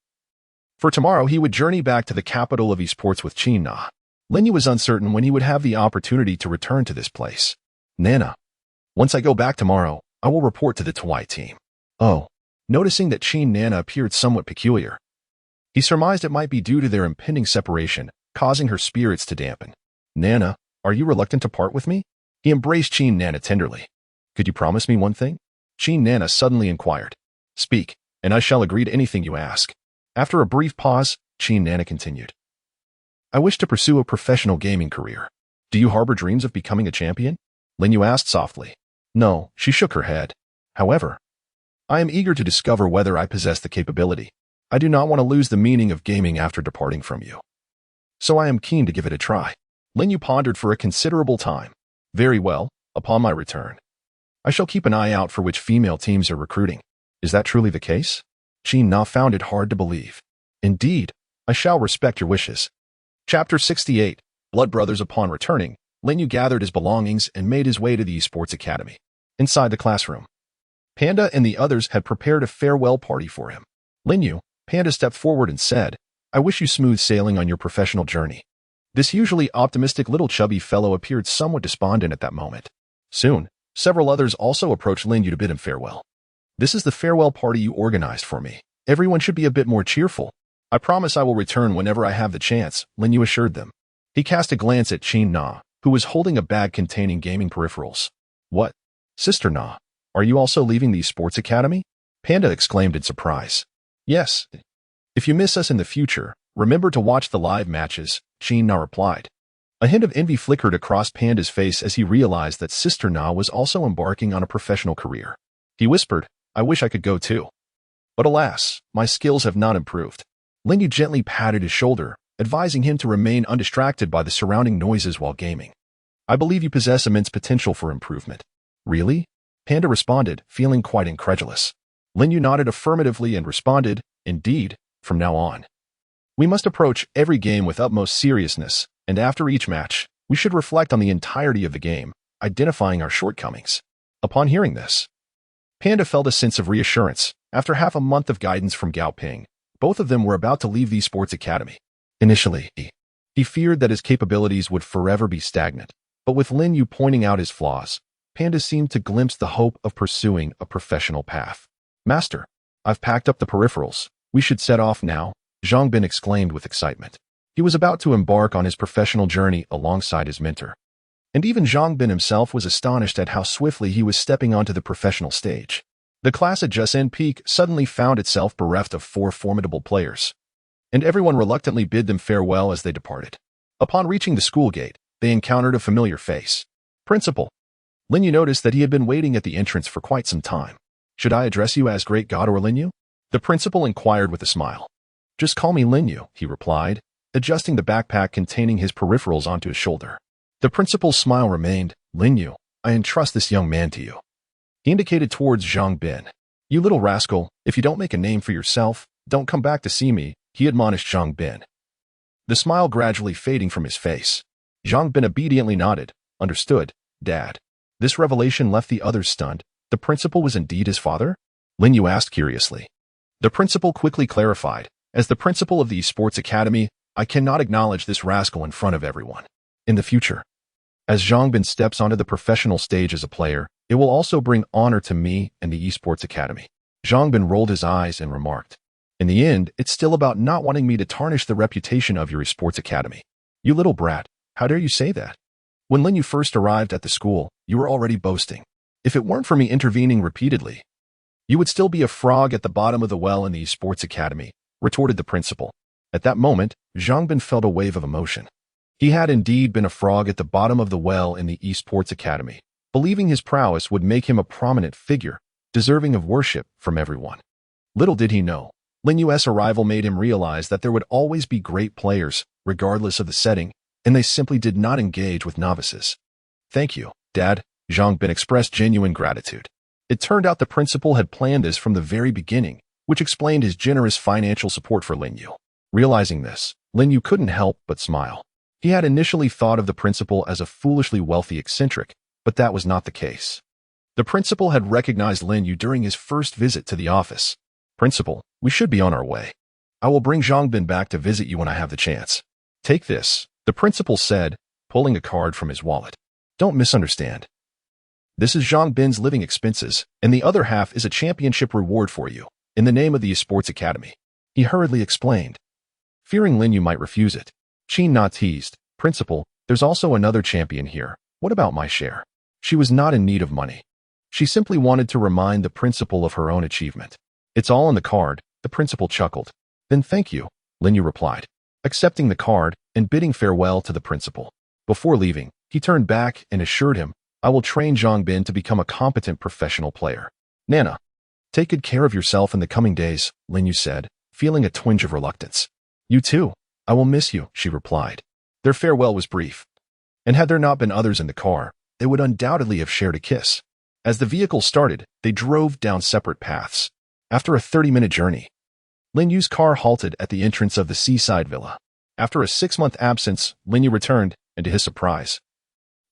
For tomorrow, he would journey back to the capital of esports with Qin Na. Lin Yu was uncertain when he would have the opportunity to return to this place. Nana. Once I go back tomorrow, I will report to the TY team. Oh. Noticing that Qin Nana appeared somewhat peculiar, he surmised it might be due to their impending separation, causing her spirits to dampen. Nana, are you reluctant to part with me? He embraced Qin Nana tenderly. Could you promise me one thing? Qin Nana suddenly inquired. Speak, and I shall agree to anything you ask. After a brief pause, Qin Nana continued. I wish to pursue a professional gaming career. Do you harbor dreams of becoming a champion? Lin Yu asked softly. No, she shook her head. However, I am eager to discover whether I possess the capability. I do not want to lose the meaning of gaming after departing from you. So I am keen to give it a try. Lin Yu pondered for a considerable time. Very well, upon my return, I shall keep an eye out for which female teams are recruiting. Is that truly the case? Qin Na found it hard to believe. Indeed, I shall respect your wishes. Chapter 68, Blood Brothers. Upon returning, Lin Yu gathered his belongings and made his way to the esports academy. Inside the classroom, Panda and the others had prepared a farewell party for him. Lin Yu, Panda stepped forward and said, I wish you smooth sailing on your professional journey. This usually optimistic little chubby fellow appeared somewhat despondent at that moment. Soon, several others also approached Lin Yu to bid him farewell. This is the farewell party you organized for me. Everyone should be a bit more cheerful. I promise I will return whenever I have the chance, Lin Yu assured them. He cast a glance at Qin Na, who was holding a bag containing gaming peripherals. What? Sister Na, are you also leaving the sports academy? Panda exclaimed in surprise. Yes. If you miss us in the future, remember to watch the live matches, Qin Na replied. A hint of envy flickered across Panda's face as he realized that Sister Na was also embarking on a professional career. He whispered, I wish I could go too. But alas, my skills have not improved. Lin Yu gently patted his shoulder, advising him to remain undistracted by the surrounding noises while gaming. I believe you possess immense potential for improvement. Really? Panda responded, feeling quite incredulous. Lin Yu nodded affirmatively and responded, indeed, from now on. We must approach every game with utmost seriousness, and after each match, we should reflect on the entirety of the game, identifying our shortcomings. Upon hearing this, Panda felt a sense of reassurance. After half a month of guidance from Gao Ping, both of them were about to leave the sports academy. Initially, he feared that his capabilities would forever be stagnant, but with Lin Yu pointing out his flaws, Panda seemed to glimpse the hope of pursuing a professional path. Master, I've packed up the peripherals. We should set off now, Zhang Bin exclaimed with excitement. He was about to embark on his professional journey alongside his mentor. And even Zhang Bin himself was astonished at how swiftly he was stepping onto the professional stage. The class at Jusen Peak suddenly found itself bereft of 4 formidable players, and everyone reluctantly bid them farewell as they departed. Upon reaching the school gate, they encountered a familiar face. Principal. Lin Yu noticed that he had been waiting at the entrance for quite some time. Should I address you as Great God or Lin Yu? The principal inquired with a smile. Just call me Lin Yu, he replied, adjusting the backpack containing his peripherals onto his shoulder. The principal's smile remained. Lin Yu, I entrust this young man to you. He indicated towards Zhang Bin. You little rascal, if you don't make a name for yourself, don't come back to see me, he admonished Zhang Bin. The smile gradually fading from his face. Zhang Bin obediently nodded. Understood, Dad. This revelation left the others stunned. The principal was indeed his father? Lin Yu asked curiously. The principal quickly clarified. As the principal of the Sports Academy, I cannot acknowledge this rascal in front of everyone. In the future, As Zhang Bin steps onto the professional stage as a player, it will also bring honor to me and the esports academy. Zhang Bin rolled his eyes and remarked, in the end, it's still about not wanting me to tarnish the reputation of your esports academy. You little brat, how dare you say that? When Lin Yu first arrived at the school, you were already boasting. If it weren't for me intervening repeatedly, you would still be a frog at the bottom of the well in the esports academy, retorted the principal. At that moment, Zhang Bin felt a wave of emotion. He had indeed been a frog at the bottom of the well in the esports academy, believing his prowess would make him a prominent figure, deserving of worship from everyone. Little did he know, Lin Yu's arrival made him realize that there would always be great players, regardless of the setting, and they simply did not engage with novices. Thank you, Dad, Zhang Bin expressed genuine gratitude. It turned out the principal had planned this from the very beginning, which explained his generous financial support for Lin Yu. Realizing this, Lin Yu couldn't help but smile. He had initially thought of the principal as a foolishly wealthy eccentric, but that was not the case. The principal had recognized Lin Yu during his first visit to the office. Principal, we should be on our way. I will bring Zhang Bin back to visit you when I have the chance. Take this, the principal said, pulling a card from his wallet. Don't misunderstand. This is Zhang Bin's living expenses, and the other half is a championship reward for you, in the name of the esports academy. He hurriedly explained. Fearing Lin Yu might refuse it, Qin Na teased, Principal, there's also another champion here. What about my share? She was not in need of money. She simply wanted to remind the principal of her own achievement. It's all on the card, the principal chuckled. Then thank you, Lin Yu replied, accepting the card and bidding farewell to the principal. Before leaving, he turned back and assured him, I will train Zhang Bin to become a competent professional player. Nana, take good care of yourself in the coming days, Lin Yu said, feeling a twinge of reluctance. You too. I will miss you, she replied. Their farewell was brief. And had there not been others in the car, they would undoubtedly have shared a kiss. As the vehicle started, they drove down separate paths. After a 30-minute journey, Lin Yu's car halted at the entrance of the seaside villa. After a 6-month absence, Lin Yu returned, and to his surprise,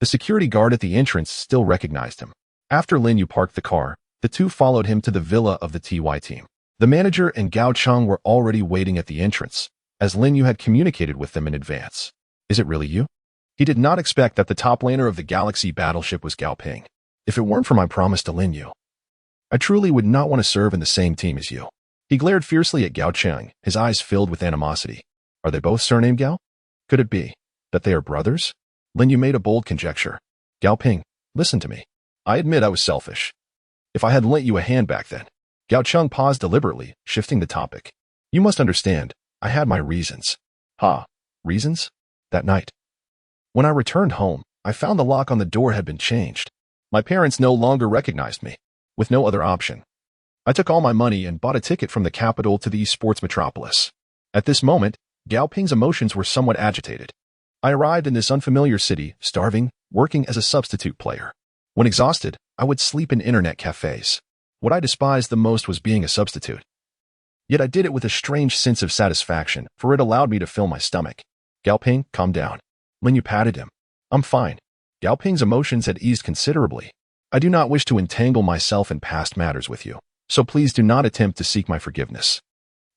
the security guard at the entrance still recognized him. After Lin Yu parked the car, the two followed him to the villa of the TY team. The manager and Gao Cheng were already waiting at the entrance, as Lin Yu had communicated with them in advance. Is it really you? He did not expect that the top laner of the Galaxy battleship was Gao Ping. If it weren't for my promise to Lin Yu, I truly would not want to serve in the same team as you. He glared fiercely at Gao Cheng, his eyes filled with animosity. Are they both surnamed Gao? Could it be that they are brothers? Lin Yu made a bold conjecture. Gao Ping, listen to me. I admit I was selfish. If I had lent you a hand back then. Gao Cheng paused deliberately, shifting the topic. You must understand, I had my reasons. Reasons? That night, when I returned home, I found the lock on the door had been changed. My parents no longer recognized me. With no other option, I took all my money and bought a ticket from the capital to the esports metropolis. At this moment, Gao Ping's emotions were somewhat agitated. I arrived in this unfamiliar city, starving, working as a substitute player. When exhausted, I would sleep in internet cafes. What I despised the most was being a substitute. Yet I did it with a strange sense of satisfaction, for it allowed me to fill my stomach. Gao Ping, calm down. Lin Yu patted him. I'm fine. Gao Ping's emotions had eased considerably. I do not wish to entangle myself in past matters with you, so please do not attempt to seek my forgiveness.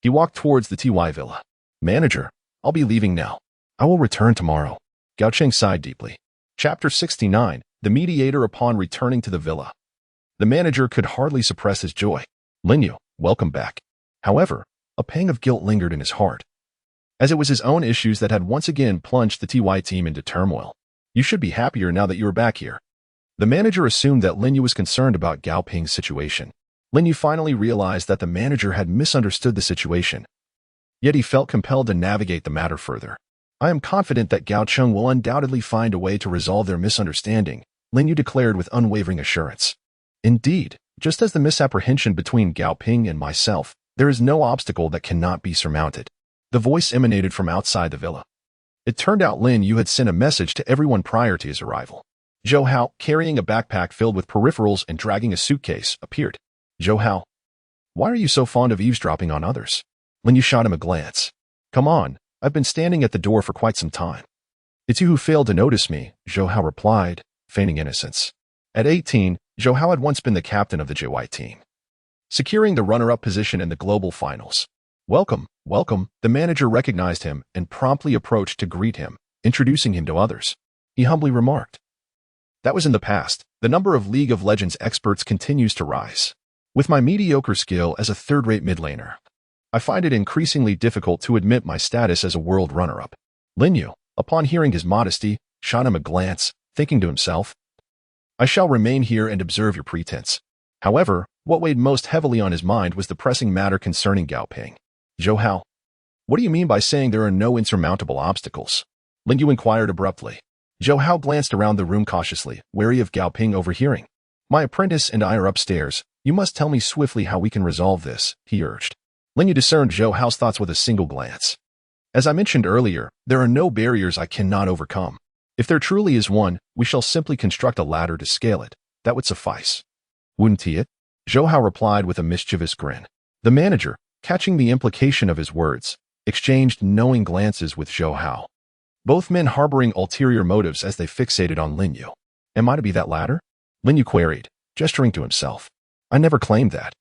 He walked towards the TY villa. Manager, I'll be leaving now. I will return tomorrow. Gao Cheng sighed deeply. Chapter 69, The Mediator upon returning to the villa. The manager could hardly suppress his joy. Lin Yu, welcome back. However, a pang of guilt lingered in his heart, as it was his own issues that had once again plunged the TY team into turmoil. You should be happier now that you are back here. The manager assumed that Lin Yu was concerned about Gao Ping's situation. Lin Yu finally realized that the manager had misunderstood the situation, yet he felt compelled to navigate the matter further. I am confident that Gao Cheng will undoubtedly find a way to resolve their misunderstanding, Lin Yu declared with unwavering assurance. Indeed, just as the misapprehension between Gao Ping and myself, there is no obstacle that cannot be surmounted. The voice emanated from outside the villa. It turned out Lin Yu had sent a message to everyone prior to his arrival. Zhou Hao, carrying a backpack filled with peripherals and dragging a suitcase, appeared. Zhou Hao, why are you so fond of eavesdropping on others? Lin Yu shot him a glance. Come on, I've been standing at the door for quite some time. It's you who failed to notice me, Zhou Hao replied, feigning innocence. At 18, Zhou Hao had once been the captain of the JY team, securing the runner-up position in the global finals. Welcome, welcome, the manager recognized him and promptly approached to greet him, introducing him to others. He humbly remarked, That was in the past. The number of League of Legends experts continues to rise. With my mediocre skill as a third-rate mid laner, I find it increasingly difficult to admit my status as a world runner-up. Lin Yu, upon hearing his modesty, shot him a glance, thinking to himself, I shall remain here and observe your pretense. However, what weighed most heavily on his mind was the pressing matter concerning Gao Ping. Zhou Hao, what do you mean by saying there are no insurmountable obstacles? Lin Yu inquired abruptly. Zhou Hao glanced around the room cautiously, wary of Gao Ping overhearing. My apprentice and I are upstairs. You must tell me swiftly how we can resolve this, he urged. Lin Yu discerned Zhou Hao's thoughts with a single glance. As I mentioned earlier, there are no barriers I cannot overcome. If there truly is one, we shall simply construct a ladder to scale it. That would suffice. Wouldn't it? Zhou Hao replied with a mischievous grin. The manager, catching the implication of his words, exchanged knowing glances with Zhou Hao, both men harboring ulterior motives as they fixated on Lin Yu. Am I to be that ladder? Lin Yu queried, gesturing to himself. I never claimed that.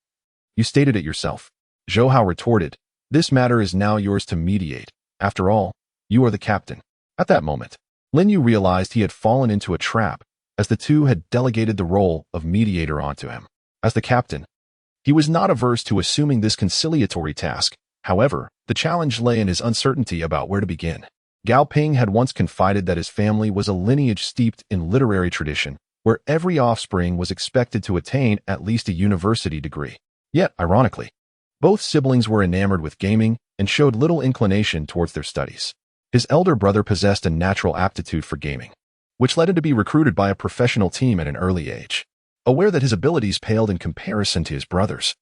You stated it yourself. Zhou Hao retorted, this matter is now yours to mediate. After all, you are the captain. At that moment, Lin Yu realized he had fallen into a trap, as the two had delegated the role of mediator onto him. As the captain, he was not averse to assuming this conciliatory task. However, the challenge lay in his uncertainty about where to begin. Gao Ping had once confided that his family was a lineage steeped in literary tradition, where every offspring was expected to attain at least a university degree. Yet, ironically, both siblings were enamored with gaming and showed little inclination towards their studies. His elder brother possessed a natural aptitude for gaming, which led him to be recruited by a professional team at an early age. Aware that his abilities paled in comparison to his brother's,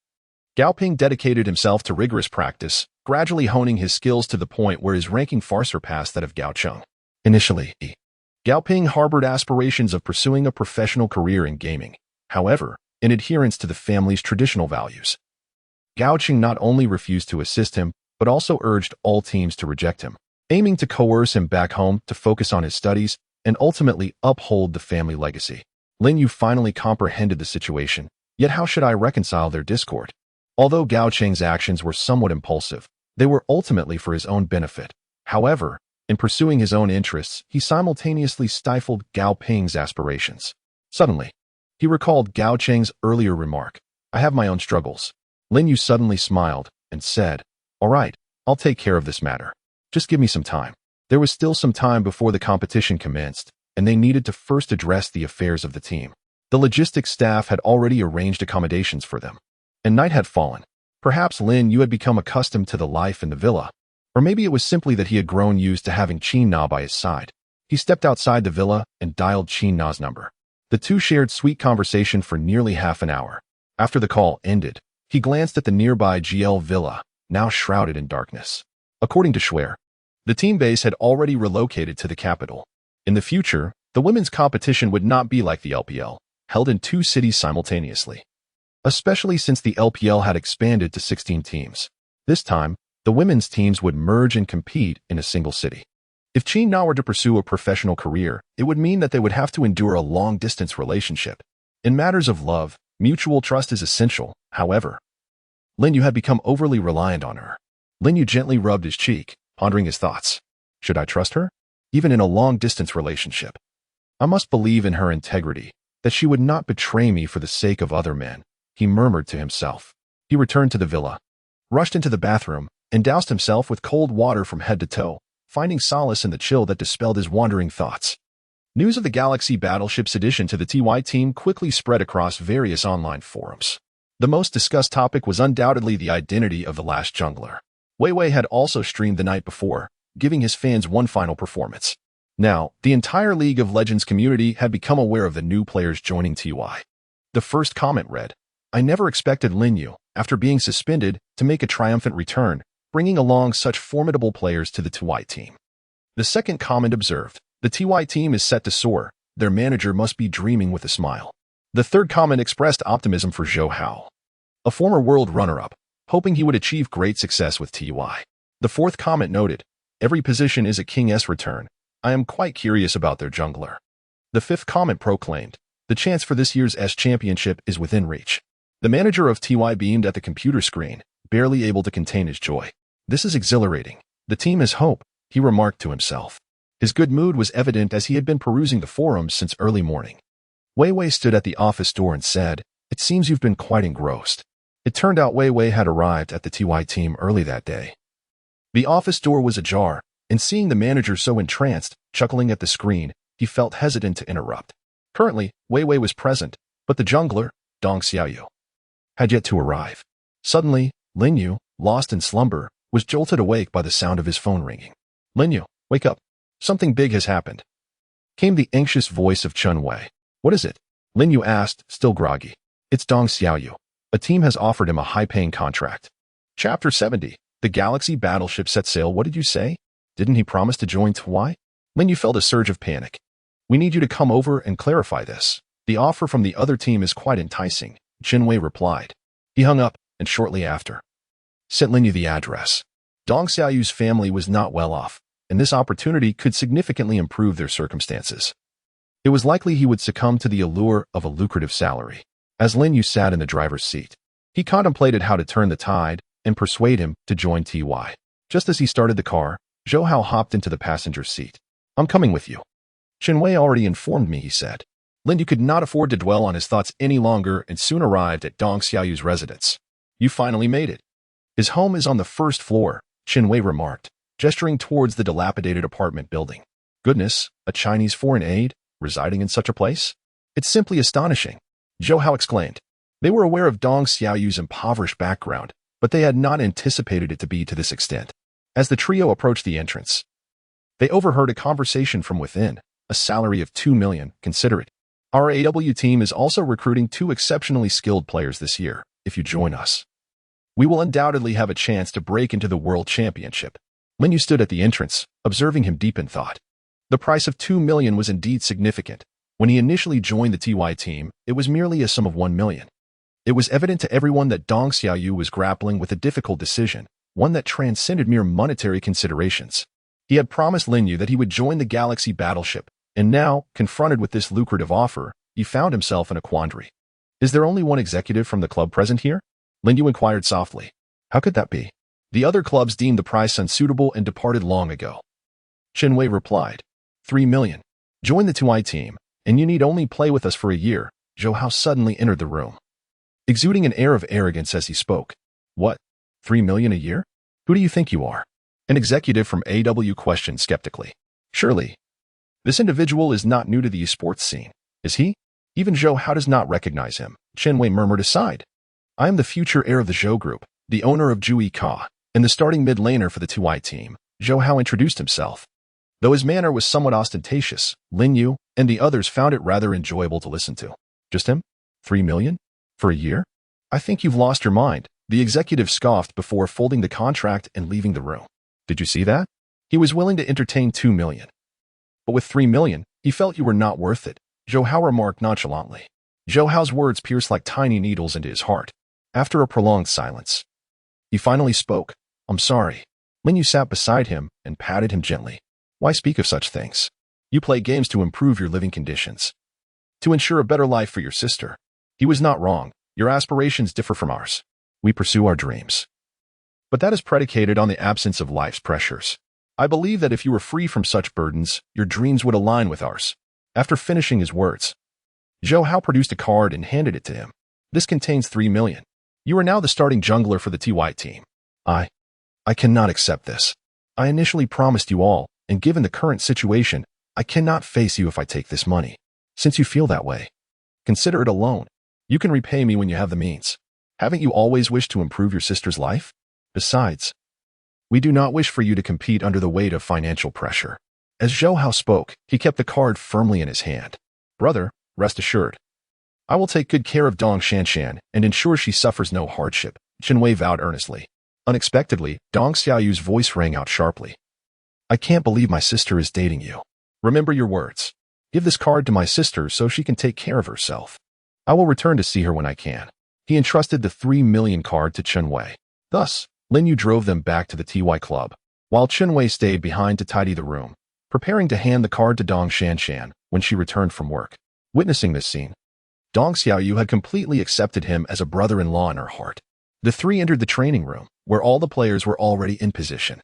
Gao Ping dedicated himself to rigorous practice, gradually honing his skills to the point where his ranking far surpassed that of Gao Cheng. Initially, Gao Ping harbored aspirations of pursuing a professional career in gaming. However, in adherence to the family's traditional values, Gao Cheng not only refused to assist him, but also urged all teams to reject him, aiming to coerce him back home to focus on his studies and ultimately uphold the family legacy. Lin Yu finally comprehended the situation, yet how should I reconcile their discord? Although Gao Cheng's actions were somewhat impulsive, they were ultimately for his own benefit. However, in pursuing his own interests, he simultaneously stifled Gao Ping's aspirations. Suddenly, he recalled Gao Cheng's earlier remark, I have my own struggles. Lin Yu suddenly smiled and said, all right, I'll take care of this matter. Just give me some time. There was still some time before the competition commenced, and they needed to first address the affairs of the team. The logistics staff had already arranged accommodations for them, and night had fallen. Perhaps Lin Yu had become accustomed to the life in the villa, or maybe it was simply that he had grown used to having Qin Na by his side. He stepped outside the villa and dialed Qin Na's number. The two shared sweet conversation for nearly half an hour. After the call ended, he glanced at the nearby GL villa, now shrouded in darkness. According to Schwer, the team base had already relocated to the capital. In the future, the women's competition would not be like the LPL, held in two cities simultaneously, especially since the LPL had expanded to 16 teams. This time, the women's teams would merge and compete in a single city. If Qin Na were to pursue a professional career, it would mean that they would have to endure a long-distance relationship. In matters of love, mutual trust is essential. However, Lin Yu had become overly reliant on her. Lin Yu gently rubbed his cheek, pondering his thoughts. Should I trust her? Even in a long-distance relationship, I must believe in her integrity, that she would not betray me for the sake of other men, he murmured to himself. He returned to the villa, rushed into the bathroom, and doused himself with cold water from head to toe, finding solace in the chill that dispelled his wandering thoughts. News of the Galaxy Battleship's addition to the TY team quickly spread across various online forums. The most discussed topic was undoubtedly the identity of the last jungler. Wei Wei had also streamed the night before, giving his fans one final performance. Now, the entire League of Legends community had become aware of the new players joining TY. The first comment read, I never expected Lin Yu, after being suspended, to make a triumphant return, bringing along such formidable players to the TY team. The second comment observed, the TY team is set to soar, their manager must be dreaming with a smile. The third comment expressed optimism for Zhou Hao, a former world runner-up, hoping he would achieve great success with TY. The fourth comment noted, every position is a King's return. I am quite curious about their jungler. The fifth comment proclaimed, the chance for this year's S Championship is within reach. The manager of TY beamed at the computer screen, barely able to contain his joy. This is exhilarating. The team has hope, he remarked to himself. His good mood was evident as he had been perusing the forums since early morning. Wei Wei stood at the office door and said, "It seems you've been quite engrossed." It turned out Wei Wei had arrived at the TY team early that day. The office door was ajar, and seeing the manager so entranced, chuckling at the screen, he felt hesitant to interrupt. Currently, Wei Wei was present, but the jungler, Dong Xiaoyu, had yet to arrive. Suddenly, Lin Yu, lost in slumber, was jolted awake by the sound of his phone ringing. "Lin Yu, wake up. Something big has happened," came the anxious voice of Chen Wei. "What is it?" Lin Yu asked, still groggy. "It's Dong Xiaoyu. A team has offered him a high-paying contract." Chapter 70. The Galaxy battleship set sail. What did you say? Didn't he promise to join TY? Lin Yu felt a surge of panic. "We need you to come over and clarify this. The offer from the other team is quite enticing," Chen Wei replied. He hung up, and shortly after, sent Lin Yu the address. Dong Xiaoyu's family was not well off, and this opportunity could significantly improve their circumstances. It was likely he would succumb to the allure of a lucrative salary. As Lin Yu sat in the driver's seat, he contemplated how to turn the tide and persuade him to join TY. Just as he started the car, Zhou Hao hopped into the passenger seat. "I'm coming with you." "Chen Wei already informed me," he said. Lin Yu could not afford to dwell on his thoughts any longer and soon arrived at Dong Xiaoyu's residence. "You finally made it." "His home is on the first floor," Chen Wei remarked, gesturing towards the dilapidated apartment building. "Goodness, a Chinese foreign aide residing in such a place? It's simply astonishing," Zhou Hao exclaimed. They were aware of Dong Xiaoyu's impoverished background, but they had not anticipated it to be to this extent. As the trio approached the entrance, they overheard a conversation from within. "A salary of 2 million, consider it. Our AW team is also recruiting 2 exceptionally skilled players this year. If you join us, we will undoubtedly have a chance to break into the World Championship." Lin Yu stood at the entrance, observing him deep in thought. The price of 2 million was indeed significant. When he initially joined the TY team, it was merely a sum of 1 million. It was evident to everyone that Dong Xiaoyu was grappling with a difficult decision, one that transcended mere monetary considerations. He had promised Lin Yu that he would join the Galaxy battleship, and now, confronted with this lucrative offer, he found himself in a quandary. "Is there only one executive from the club present here?" Lin Yu inquired softly. "How could that be? The other clubs deemed the price unsuitable and departed long ago." Chen Wei replied. 3 million. Join the TY team, and you need only play with us for a year." Zhou Hao suddenly entered the room, exuding an air of arrogance as he spoke. "What? 3 million a year? Who do you think you are?" An executive from AW questioned skeptically. "Surely, this individual is not new to the esports scene, is he?" Even Zhou Hao does not recognize him, Chen Wei murmured aside. "I am the future heir of the Zhou Group, the owner of Jui Ka, and the starting mid laner for the TY team," Zhou Hao introduced himself. Though his manner was somewhat ostentatious, Lin Yu and the others found it rather enjoyable to listen to. "Just him? 3 million? For a year? I think you've lost your mind," the executive scoffed before folding the contract and leaving the room. "Did you see that? He was willing to entertain 2 million. But with 3 million, he felt you were not worth it," Zhou Hao remarked nonchalantly. Zhou Hao's words pierced like tiny needles into his heart. After a prolonged silence, he finally spoke. "I'm sorry." Lin Yu sat beside him and patted him gently. "Why speak of such things? You play games to improve your living conditions, to ensure a better life for your sister. He was not wrong. Your aspirations differ from ours. We pursue our dreams, but that is predicated on the absence of life's pressures. I believe that if you were free from such burdens, your dreams would align with ours." After finishing his words, Zhou Hao produced a card and handed it to him. "This contains 3 million. You are now the starting jungler for the TY team." I cannot accept this. I initially promised you all, and given the current situation, I cannot face you if I take this money. Since you feel that way, consider it a loan. You can repay me when you have the means. Haven't you always wished to improve your sister's life? Besides, we do not wish for you to compete under the weight of financial pressure." As Zhou Hao spoke, he kept the card firmly in his hand. "Brother, rest assured, I will take good care of Dong Shanshan and ensure she suffers no hardship," Chen Wei vowed earnestly. Unexpectedly, Dong Xiaoyu's voice rang out sharply. "I can't believe my sister is dating you. Remember your words. Give this card to my sister so she can take care of herself. I will return to see her when I can." He entrusted the 3 million card to Chen Wei. Thus, Lin Yu drove them back to the TY club, while Chen Wei stayed behind to tidy the room, preparing to hand the card to Dong Shanshan when she returned from work. Witnessing this scene, Dong Xiaoyu had completely accepted him as a brother-in-law in her heart. The three entered the training room, where all the players were already in position,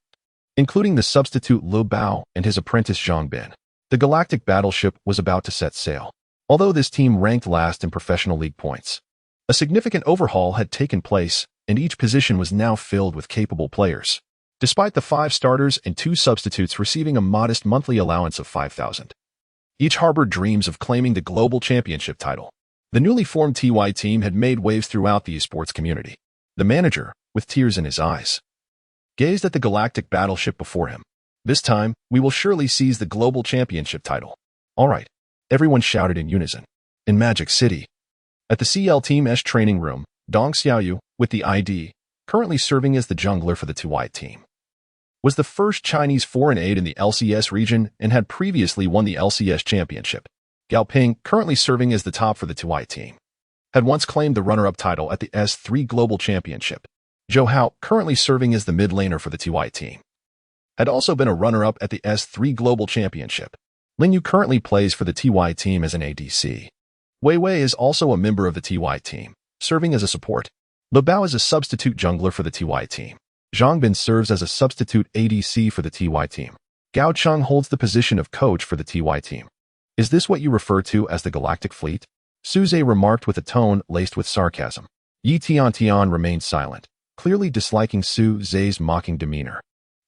including the substitute Lu Bao and his apprentice Zhang Bin. The galactic battleship was about to set sail. although this team ranked last in professional league points. A significant overhaul had taken place, and each position was now filled with capable players, despite the 5 starters and 2 substitutes receiving a modest monthly allowance of 5,000. Each harbored dreams of claiming the global championship title. The newly formed TY team had made waves throughout the esports community. The manager, with tears in his eyes, gazed at the galactic battleship before him. This time, we will surely seize the global championship title. All right, everyone shouted in unison. In Magic City, at the CL Team S training room, Dong Xiaoyu, with the ID, currently serving as the jungler for the TY team, was the first Chinese 4-8 in the LCS region and had previously won the LCS championship. Gao Ping, currently serving as the top for the TY team, had once claimed the runner-up title at the S3 Global Championship. Zhou Hao, currently serving as the mid laner for the TY team, had also been a runner-up at the S3 Global Championship. Lin Yu currently plays for the TY team as an ADC. Wei Wei is also a member of the TY team, serving as a support. Lu Bao is a substitute jungler for the TY team. Zhang Bin serves as a substitute ADC for the TY team. Gao Cheng holds the position of coach for the TY team. Is this what you refer to as the Galactic Fleet? Su Zhe remarked with a tone laced with sarcasm. Yi Tian remained silent, clearly disliking Su Zhe's mocking demeanor.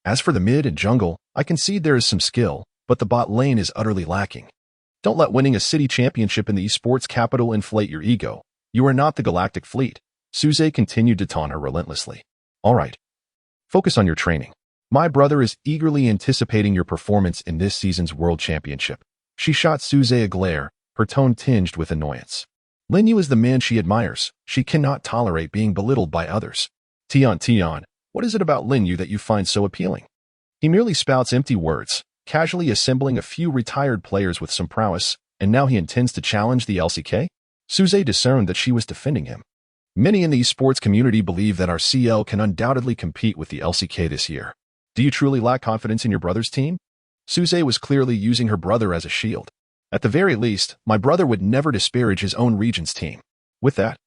As for the mid and jungle, I concede there is some skill, but the bot lane is utterly lacking. Don't let winning a city championship in the esports capital inflate your ego. You are not the Galactic Fleet. Su Zhe continued to taunt her relentlessly. All right. Focus on your training. My brother is eagerly anticipating your performance in this season's World Championship. She shot Su Zhe a glare, her tone tinged with annoyance. Lin Yu is the man she admires. She cannot tolerate being belittled by others. Tian, what is it about Lin Yu that you find so appealing? He merely spouts empty words, casually assembling a few retired players with some prowess, and now he intends to challenge the LCK? Su Zhe discerned that she was defending him. Many in the esports community believe that our CL can undoubtedly compete with the LCK this year. Do you truly lack confidence in your brother's team? Su Zhe was clearly using her brother as a shield. At the very least, my brother would never disparage his own region's team. With that,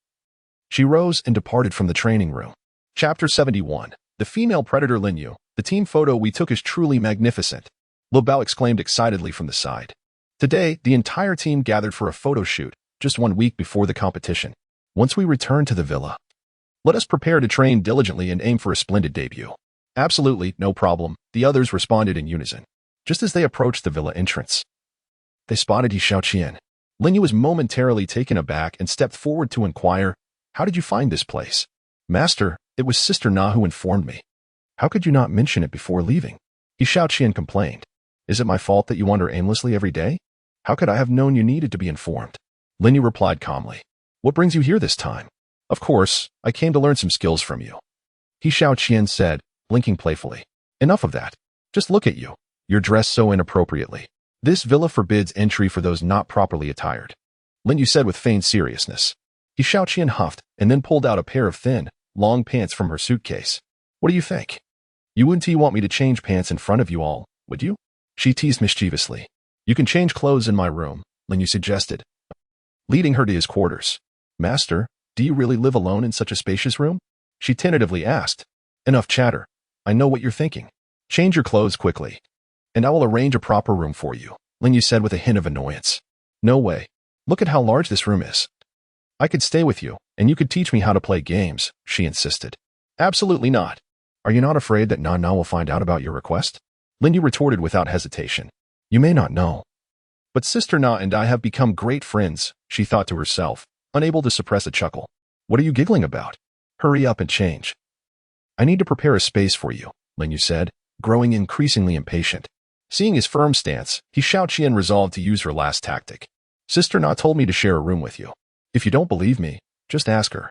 she rose and departed from the training room. Chapter 71. The female predator Lin Yu. The team photo we took is truly magnificent. Lu Bao exclaimed excitedly from the side. Today, the entire team gathered for a photo shoot, just 1 week before the competition. Once we return to the villa, let us prepare to train diligently and aim for a splendid debut. Absolutely, no problem, the others responded in unison. Just as they approached the villa entrance, they spotted Yi Xiaoqian. Lin Yu was momentarily taken aback and stepped forward to inquire, "How did you find this place?" "Master, it was Sister Na who informed me." "How could you not mention it before leaving?" Yi Xiaoqian complained. "Is it my fault that you wander aimlessly every day? How could I have known you needed to be informed?" Lin Yu replied calmly. "What brings you here this time?" "Of course, I came to learn some skills from you," Yi Xiaoqian said, blinking playfully. "Enough of that. Just look at you. You're dressed so inappropriately. This villa forbids entry for those not properly attired," Lin Yu said with feigned seriousness. Yi Xiaoqian huffed and then pulled out a pair of thin, long pants from her suitcase. "What do you think? You wouldn't want me to change pants in front of you all, would you?" she teased mischievously. "You can change clothes in my room," Lin Yu suggested, leading her to his quarters. "Master, do you really live alone in such a spacious room?" she tentatively asked. "Enough chatter. I know what you're thinking. Change your clothes quickly, and I will arrange a proper room for you," Lin Yu said with a hint of annoyance. "No way. Look at how large this room is. I could stay with you, and you could teach me how to play games," she insisted. "Absolutely not. Are you not afraid that Nana will find out about your request?" Lin Yu retorted without hesitation. "You may not know, but Sister Na and I have become great friends," she thought to herself, unable to suppress a chuckle. "What are you giggling about? Hurry up and change." "I need to prepare a space for you," Lin Yu said, growing increasingly impatient. Seeing his firm stance, Yi Xiaoqian resolved to use her last tactic. "Sister Na told me to share a room with you. If you don't believe me, just ask her.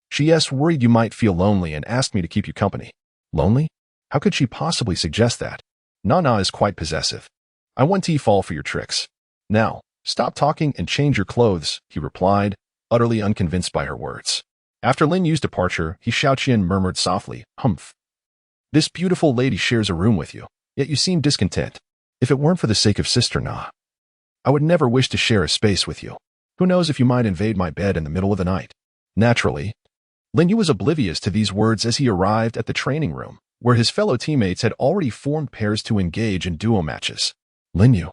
She's worried you might feel lonely and asked me to keep you company." "Lonely? How could she possibly suggest that? Nana is quite possessive. I want to fall for your tricks. Now, stop talking and change your clothes," he replied, utterly unconvinced by her words. After Lin Yu's departure, Yi Xiaoqian murmured softly, "Humph. This beautiful lady shares a room with you, yet you seem discontent. If it weren't for the sake of Sister Na, I would never wish to share a space with you. Who knows if you might invade my bed in the middle of the night?" Naturally, Lin Yu was oblivious to these words as he arrived at the training room, where his fellow teammates had already formed pairs to engage in duo matches. "Lin Yu,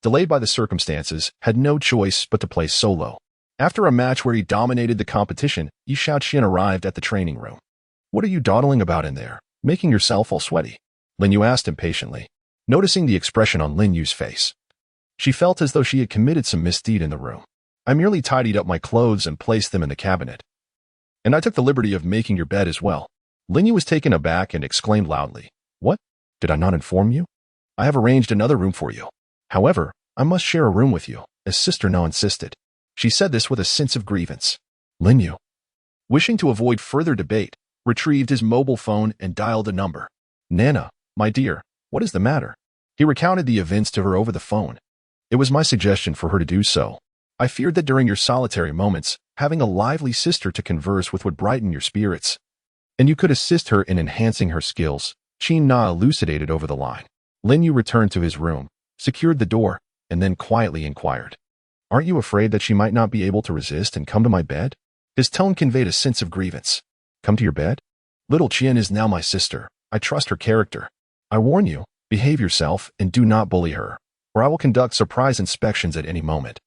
delayed by the circumstances, had no choice but to play solo. After a match where he dominated the competition, Yi Xiaoqian arrived at the training room. "What are you dawdling about in there, making yourself all sweaty?" Lin Yu asked impatiently, noticing the expression on Lin Yu's face. She felt as though she had committed some misdeed in the room. "I merely tidied up my clothes and placed them in the cabinet. And I took the liberty of making your bed as well." Lin Yu was taken aback and exclaimed loudly, "What? Did I not inform you? I have arranged another room for you. However, I must share a room with you, as Sister Na insisted." She said this with a sense of grievance. Lin Yu, wishing to avoid further debate, retrieved his mobile phone and dialed a number. "Nana, my dear, what is the matter?" He recounted the events to her over the phone. "It was my suggestion for her to do so. I feared that during your solitary moments, having a lively sister to converse with would brighten your spirits, and you could assist her in enhancing her skills," Qin Na elucidated over the line. Lin Yu returned to his room, secured the door, and then quietly inquired, "Aren't you afraid that she might not be able to resist and come to my bed?" His tone conveyed a sense of grievance. "Come to your bed? Little Qian is now my sister. I trust her character. I warn you, behave yourself and do not bully her, or I will conduct surprise inspections at any moment.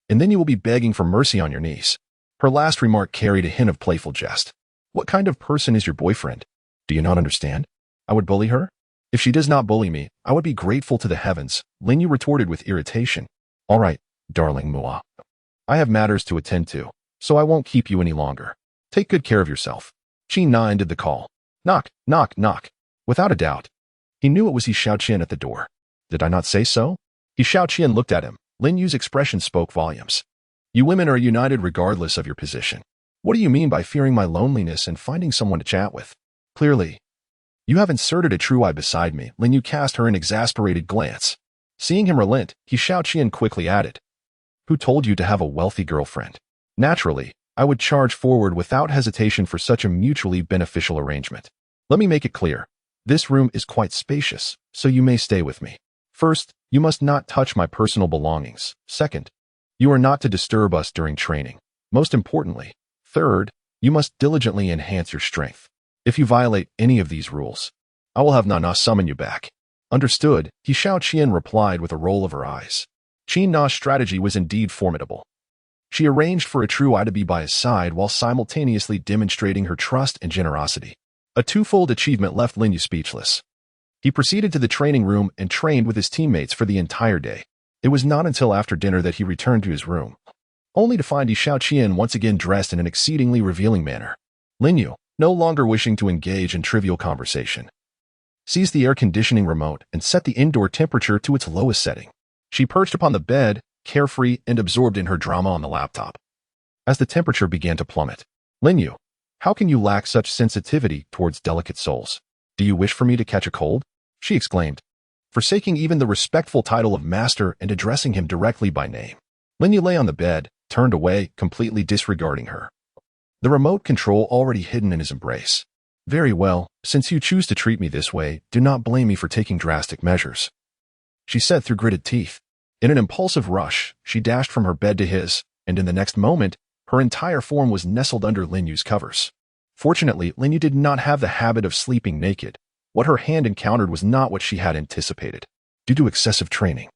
And then you will be begging for mercy on your knees." Her last remark carried a hint of playful jest. "What kind of person is your boyfriend? Do you not understand? I would bully her? If she does not bully me, I would be grateful to the heavens," Lin Yu retorted with irritation. "All right, darling Mua. I have matters to attend to, so I won't keep you any longer. Take good care of yourself." Qin Na ended the call. Knock, knock, knock. Without a doubt, he knew it was Yi Xiaoqian at the door. "Did I not say so?" Yi Xiaoqian looked at him. Lin Yu's expression spoke volumes. "You women are united regardless of your position. What do you mean by fearing my loneliness and finding someone to chat with? Clearly, you have inserted a true eye beside me." Lin Yu cast her an exasperated glance. Seeing him relent, Yi Xiaoqian quickly added, "Who told you to have a wealthy girlfriend? Naturally, I would charge forward without hesitation for such a mutually beneficial arrangement. Let me make it clear. This room is quite spacious, so you may stay with me. First, you must not touch my personal belongings. Second, you are not to disturb us during training. Most importantly, third, you must diligently enhance your strength. If you violate any of these rules, I will have Nana summon you back." "Understood," Yi Xiaoqian replied with a roll of her eyes. Qin Na's strategy was indeed formidable. She arranged for a true eye to be by his side while simultaneously demonstrating her trust and generosity. A twofold achievement left Lin Yu speechless. He proceeded to the training room and trained with his teammates for the entire day. It was not until after dinner that he returned to his room, only to find Yi Xiaoqian once again dressed in an exceedingly revealing manner. Lin Yu, no longer wishing to engage in trivial conversation, seized the air conditioning remote and set the indoor temperature to its lowest setting. She perched upon the bed, carefree and absorbed in her drama on the laptop. As the temperature began to plummet, "Lin Yu, how can you lack such sensitivity towards delicate souls? Do you wish for me to catch a cold?" she exclaimed, forsaking even the respectful title of master and addressing him directly by name. Lin Yu lay on the bed, turned away, completely disregarding her, the remote control already hidden in his embrace. "Very well, since you choose to treat me this way, do not blame me for taking drastic measures," she said through gritted teeth. In an impulsive rush, she dashed from her bed to his, and in the next moment, her entire form was nestled under Lin Yu's covers. Fortunately, Lin Yu did not have the habit of sleeping naked. What her hand encountered was not what she had anticipated. Due to excessive training,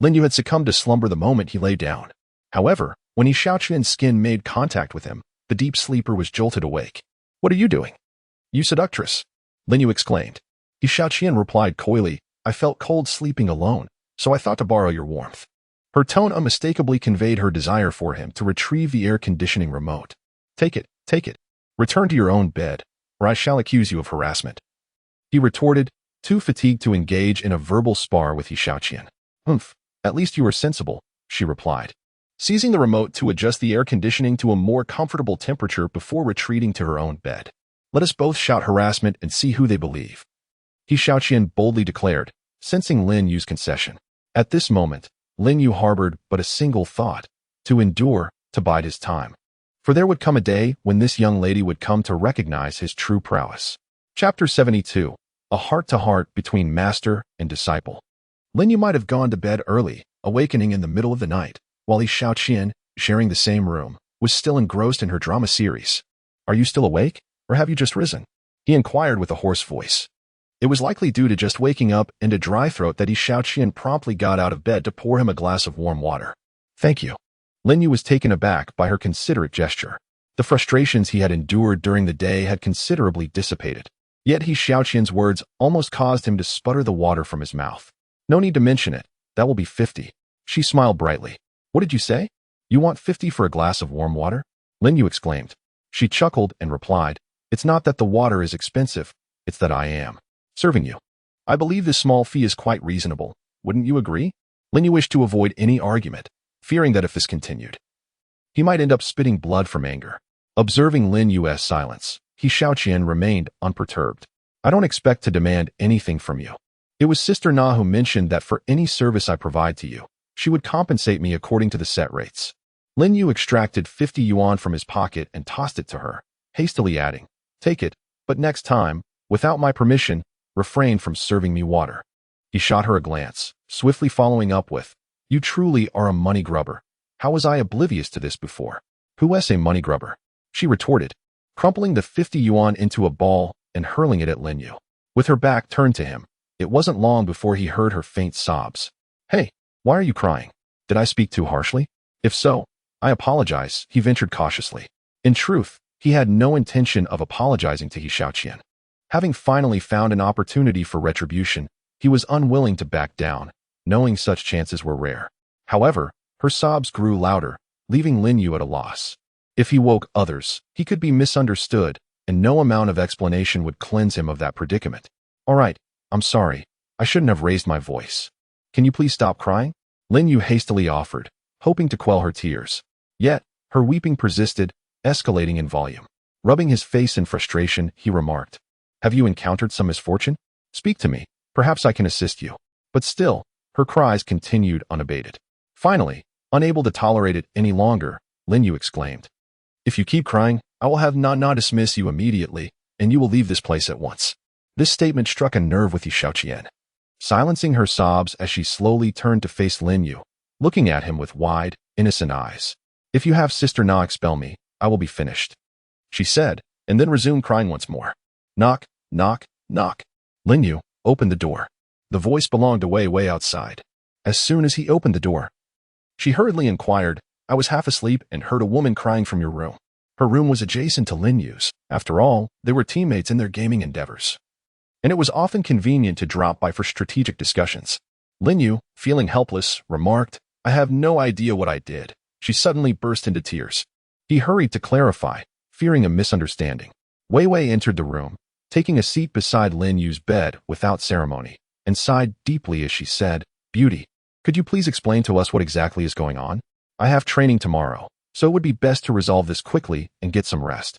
Lin Yu had succumbed to slumber the moment he lay down. However, when Yi Xiaoqian's skin made contact with him, the deep sleeper was jolted awake. "What are you doing, you seductress?" Lin Yu exclaimed. Yi Xiaoqian replied coyly, "I felt cold sleeping alone, so I thought to borrow your warmth." Her tone unmistakably conveyed her desire for him to retrieve the air conditioning remote. Take it. Return to your own bed, or I shall accuse you of harassment," he retorted, too fatigued to engage in a verbal spar with Yi Xiaoqian. "Humph, at least you are sensible," she replied, seizing the remote to adjust the air conditioning to a more comfortable temperature before retreating to her own bed. "Let us both shout harassment and see who they believe," Yi Xiaoqian boldly declared, sensing Lin Yu's concession. At this moment, Lin Yu harbored but a single thought: to endure, to bide his time. For there would come a day when this young lady would come to recognize his true prowess. Chapter 72. A heart-to-heart between master and disciple. Lin Yu might have gone to bed early, awakening in the middle of the night, while Yi Xiaoqian, sharing the same room, was still engrossed in her drama series. "Are you still awake, or have you just risen?" he inquired with a hoarse voice. It was likely due to just waking up and a dry throat that Xiaoqian promptly got out of bed to pour him a glass of warm water. Thank you. Lin Yu was taken aback by her considerate gesture. The frustrations he had endured during the day had considerably dissipated. Yet Xiaoqian's words almost caused him to sputter the water from his mouth. No need to mention it. That will be 50. She smiled brightly. What did you say? You want 50 for a glass of warm water? Lin Yu exclaimed. She chuckled and replied, It's not that the water is expensive, it's that I am serving you. I believe this small fee is quite reasonable. Wouldn't you agree? Lin Yu wished to avoid any argument, fearing that if this continued, he might end up spitting blood from anger. Observing Lin Yu's silence, Xiaoqian remained unperturbed. I don't expect to demand anything from you. It was Sister Na who mentioned that for any service I provide to you, she would compensate me according to the set rates. Lin Yu extracted 50 yuan from his pocket and tossed it to her, hastily adding, Take it, but next time, without my permission, refrain from serving me water. He shot her a glance, swiftly following up with, You truly are a money grubber. How was I oblivious to this before? Who is a money grubber? She retorted, crumpling the 50 yuan into a ball and hurling it at Lin Yu. With her back turned to him, it wasn't long before he heard her faint sobs. Hey, why are you crying? Did I speak too harshly? If so, I apologize, he ventured cautiously. In truth, he had no intention of apologizing to Xiaoqian. Having finally found an opportunity for retribution, he was unwilling to back down, knowing such chances were rare. However, her sobs grew louder, leaving Lin Yu at a loss. If he woke others, he could be misunderstood, and no amount of explanation would cleanse him of that predicament. All right, I'm sorry. I shouldn't have raised my voice. Can you please stop crying? Lin Yu hastily offered, hoping to quell her tears. Yet, her weeping persisted, escalating in volume. Rubbing his face in frustration, he remarked, Have you encountered some misfortune? Speak to me. Perhaps I can assist you. But still, her cries continued unabated. Finally, unable to tolerate it any longer, Lin Yu exclaimed, If you keep crying, I will have Na dismiss you immediately, and you will leave this place at once. This statement struck a nerve with Xiaoqian. Silencing her sobs as she slowly turned to face Lin Yu, looking at him with wide, innocent eyes. If you have Sister Na expel me, I will be finished, she said, and then resumed crying once more. Knock, knock, knock. Lin Yu opened the door. The voice belonged to Wei Wei outside. As soon as he opened the door, she hurriedly inquired, I was half asleep and heard a woman crying from your room. Her room was adjacent to Lin Yu's. After all, they were teammates in their gaming endeavors, and it was often convenient to drop by for strategic discussions. Lin Yu, feeling helpless, remarked, I have no idea what I did. She suddenly burst into tears. He hurried to clarify, fearing a misunderstanding. Wei Wei entered the room, taking a seat beside Lin Yu's bed without ceremony, and sighed deeply as she said, Beauty, could you please explain to us what exactly is going on? I have training tomorrow, so it would be best to resolve this quickly and get some rest.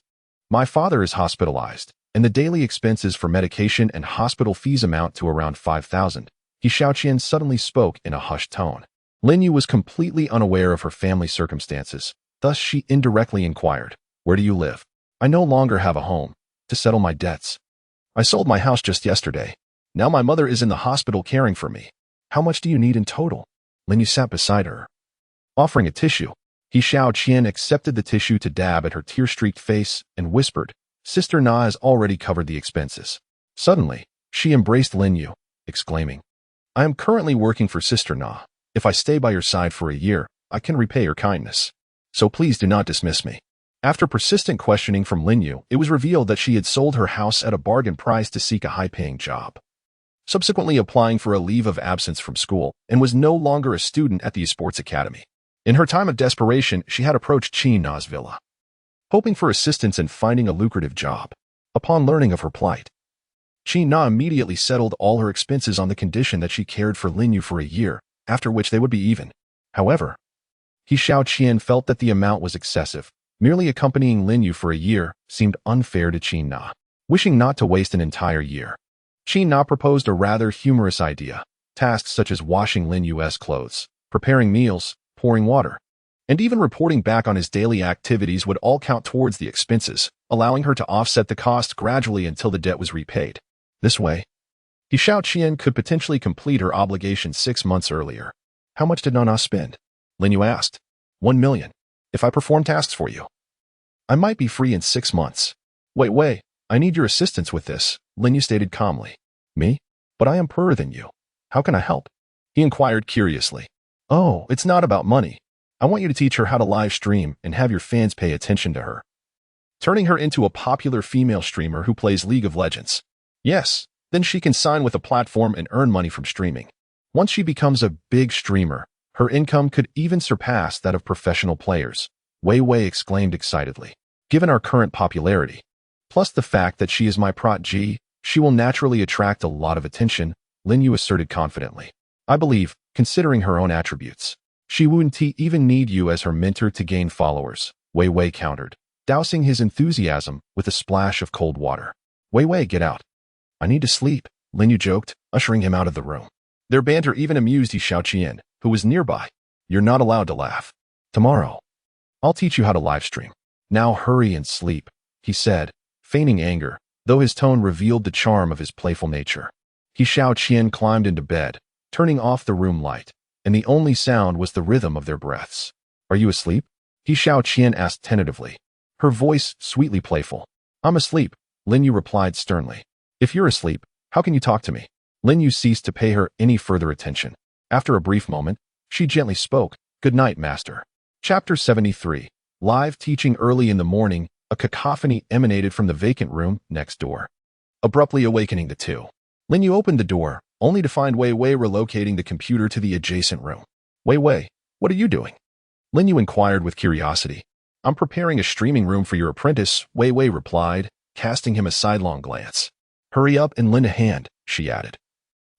My father is hospitalized, and the daily expenses for medication and hospital fees amount to around 5,000. Xiaoqian suddenly spoke in a hushed tone. Lin Yu was completely unaware of her family circumstances, thus she indirectly inquired, Where do you live? I no longer have a home to settle my debts. I sold my house just yesterday. Now my mother is in the hospital caring for me. How much do you need in total? Lin Yu sat beside her, offering a tissue. Xiaoqian accepted the tissue to dab at her tear-streaked face and whispered, Sister Na has already covered the expenses. Suddenly, she embraced Lin Yu, exclaiming, I am currently working for Sister Na. If I stay by your side for a year, I can repay your kindness. So please do not dismiss me. After persistent questioning from Lin Yu, it was revealed that she had sold her house at a bargain price to seek a high-paying job, subsequently applying for a leave of absence from school, and was no longer a student at the esports academy. In her time of desperation, she had approached Qin Na's villa, hoping for assistance in finding a lucrative job. Upon learning of her plight, Qin Na immediately settled all her expenses on the condition that she cared for Lin Yu for a year, after which they would be even. However, Xiaoqian felt that the amount was excessive. Merely accompanying Lin Yu for a year seemed unfair to Qin Na. Wishing not to waste an entire year, Qin Na proposed a rather humorous idea. Tasks such as washing Lin Yu's clothes, preparing meals, pouring water, and even reporting back on his daily activities would all count towards the expenses, allowing her to offset the cost gradually until the debt was repaid. This way, Xiaoqian could potentially complete her obligation 6 months earlier. How much did Nana spend? Lin Yu asked. 1 million. If I perform tasks for you, I might be free in 6 months. Wait, I need your assistance with this, Lin Yu stated calmly. Me? But I am poorer than you. How can I help? He inquired curiously. Oh, it's not about money. I want you to teach her how to live stream and have your fans pay attention to her. Turning her into a popular female streamer who plays League of Legends. Yes, then she can sign with a platform and earn money from streaming. Once she becomes a big streamer, her income could even surpass that of professional players, Wei Wei exclaimed excitedly. Given our current popularity, plus the fact that she is my protege, she will naturally attract a lot of attention, Lin Yu asserted confidently. I believe, considering her own attributes, she wouldn't even need you as her mentor to gain followers, Wei Wei countered, dousing his enthusiasm with a splash of cold water. Wei Wei, get out. I need to sleep, Lin Yu joked, ushering him out of the room. Their banter even amused Yi Xiaoqian, who was nearby. You're not allowed to laugh. Tomorrow, I'll teach you how to livestream. Now hurry and sleep, he said, feigning anger, though his tone revealed the charm of his playful nature. Yi Xiaoqian climbed into bed, turning off the room light, and the only sound was the rhythm of their breaths. Are you asleep? Yi Xiaoqian asked tentatively, her voice sweetly playful. I'm asleep, Lin Yu replied sternly. If you're asleep, how can you talk to me? Lin Yu ceased to pay her any further attention. After a brief moment, she gently spoke, Good night, master. Chapter 73. Live teaching early in the morning, a cacophony emanated from the vacant room next door. Abruptly awakening the two, Lin Yu opened the door, only to find Wei Wei relocating the computer to the adjacent room. Wei Wei, what are you doing? Lin Yu inquired with curiosity. I'm preparing a streaming room for your apprentice, Wei Wei replied, casting him a sidelong glance. Hurry up and lend a hand, she added.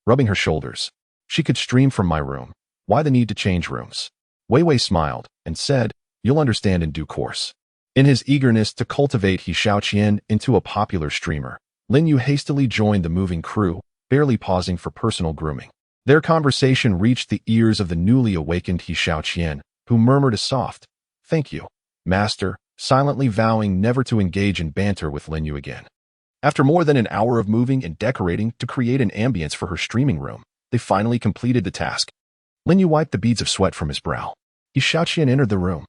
Rubbing her shoulders. She could stream from my room. Why the need to change rooms? Wei Wei smiled and said, You'll understand in due course. In his eagerness to cultivate Yi Xiaoqian into a popular streamer, Lin Yu hastily joined the moving crew, barely pausing for personal grooming. Their conversation reached the ears of the newly awakened Yi Xiaoqian, who murmured a soft, Thank you, master, silently vowing never to engage in banter with Lin Yu again. After more than an hour of moving and decorating to create an ambience for her streaming room, they finally completed the task. Lin Yu wiped the beads of sweat from his brow. Yi Xiaoqian entered the room,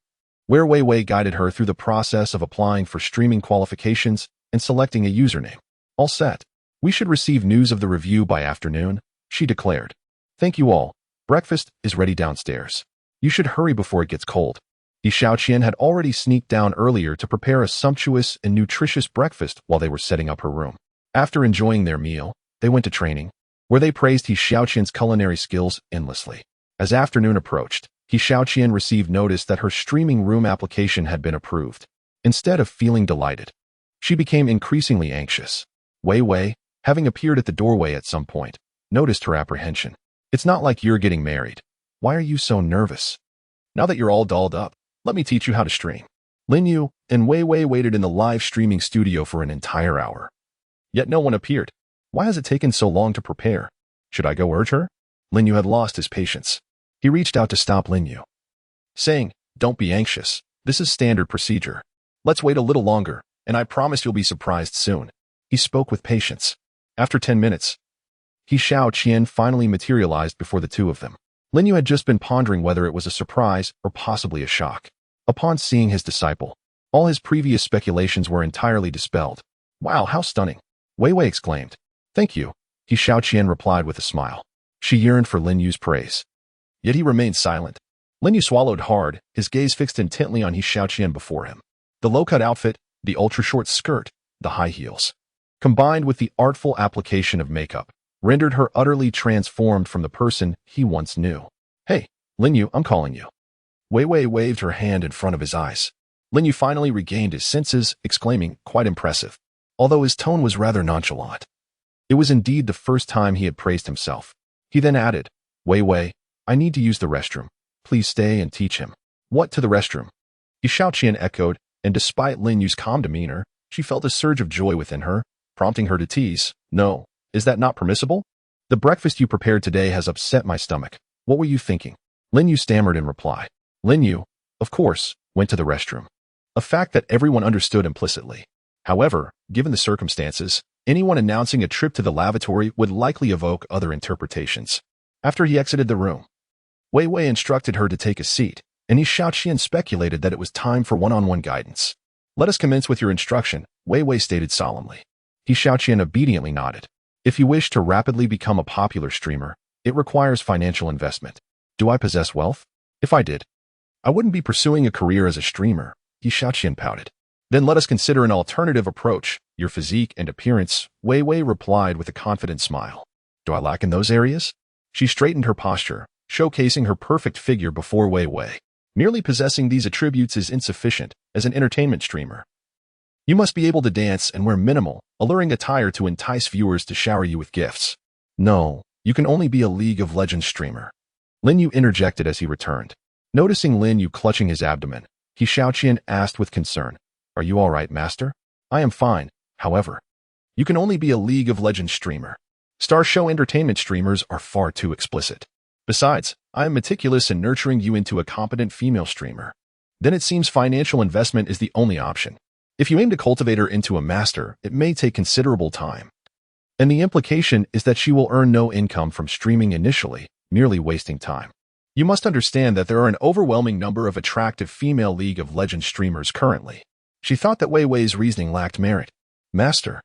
where Wei Wei guided her through the process of applying for streaming qualifications and selecting a username. All set. We should receive news of the review by afternoon, she declared. Thank you all. Breakfast is ready downstairs. You should hurry before it gets cold. Yi Xiaoqian had already sneaked down earlier to prepare a sumptuous and nutritious breakfast while they were setting up her room. After enjoying their meal, they went to training, where they praised Yi Xiaoqian's culinary skills endlessly. As afternoon approached, Yi Xiaoqian received notice that her streaming room application had been approved. Instead of feeling delighted, she became increasingly anxious. Wei Wei, having appeared at the doorway at some point, noticed her apprehension. It's not like you're getting married. Why are you so nervous? Now that you're all dolled up, let me teach you how to stream. Lin Yu and Wei Wei waited in the live streaming studio for an entire hour. Yet no one appeared. Why has it taken so long to prepare? Should I go urge her? Lin Yu had lost his patience. He reached out to stop Lin Yu, saying, Don't be anxious. This is standard procedure. Let's wait a little longer, and I promise you'll be surprised soon. He spoke with patience. After 10 minutes, Yi Xiaoqian finally materialized before the two of them. Lin Yu had just been pondering whether it was a surprise or possibly a shock. Upon seeing his disciple, all his previous speculations were entirely dispelled. Wow, how stunning! Wei Wei exclaimed. Thank you, Yi Xiaoqian replied with a smile. She yearned for Lin Yu's praise. Yet he remained silent. Lin Yu swallowed hard, his gaze fixed intently on Yi Xiaoqian before him. The low-cut outfit, the ultra-short skirt, the high heels, combined with the artful application of makeup, rendered her utterly transformed from the person he once knew. Hey, Lin Yu, I'm calling you. Wei Wei waved her hand in front of his eyes. Lin Yu finally regained his senses, exclaiming, quite impressive, although his tone was rather nonchalant. It was indeed the first time he had praised himself. He then added, Wei Wei, I need to use the restroom. Please stay and teach him. What to the restroom? Yi Xiaoqian echoed, and despite Lin Yu's calm demeanor, she felt a surge of joy within her, prompting her to tease, No, is that not permissible? The breakfast you prepared today has upset my stomach. What were you thinking? Lin Yu stammered in reply. Lin Yu, of course, went to the restroom. A fact that everyone understood implicitly. However, given the circumstances, anyone announcing a trip to the lavatory would likely evoke other interpretations. After he exited the room, Wei Wei instructed her to take a seat, and Yi Xiaoqian speculated that it was time for one-on-one guidance. Let us commence with your instruction, Wei Wei stated solemnly. Yi Xiaoqian obediently nodded. If you wish to rapidly become a popular streamer, it requires financial investment. Do I possess wealth? If I did, I wouldn't be pursuing a career as a streamer, Yi Xiaoqian pouted. Then let us consider an alternative approach, your physique and appearance, Wei Wei replied with a confident smile. Do I lack in those areas? She straightened her posture, showcasing her perfect figure before Wei Wei. Merely possessing these attributes is insufficient as an entertainment streamer. You must be able to dance and wear minimal, alluring attire to entice viewers to shower you with gifts. No, you can only be a League of Legends streamer. Lin Yu interjected as he returned. Noticing Lin Yu clutching his abdomen, Yi Xiaoqian asked with concern, Are you all right, master? I am fine, however. You can only be a League of Legends streamer. Star show entertainment streamers are far too explicit. Besides, I am meticulous in nurturing you into a competent female streamer. Then it seems financial investment is the only option. If you aim to cultivate her into a master, it may take considerable time. And the implication is that she will earn no income from streaming initially, merely wasting time. You must understand that there are an overwhelming number of attractive female League of Legends streamers currently. She thought that Wei Wei's reasoning lacked merit. Master,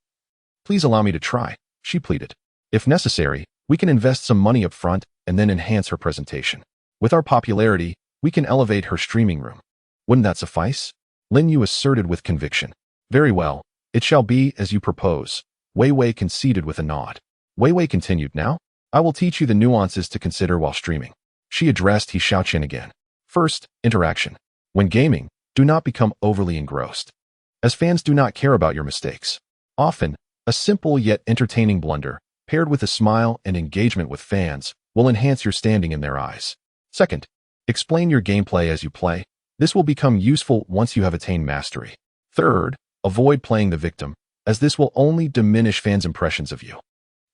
please allow me to try, she pleaded. If necessary, we can invest some money up front and then enhance her presentation. With our popularity, we can elevate her streaming room. Wouldn't that suffice? Lin Yu asserted with conviction. Very well, it shall be as you propose. Wei Wei conceded with a nod. Wei Wei continued, Now, I will teach you the nuances to consider while streaming. She addressed Yi Xiaoqian again. First, interaction. When gaming, do not become overly engrossed, as fans do not care about your mistakes. Often, a simple yet entertaining blunder, paired with a smile and engagement with fans, will enhance your standing in their eyes. Second, explain your gameplay as you play. This will become useful once you have attained mastery. Third, avoid playing the victim, as this will only diminish fans' impressions of you.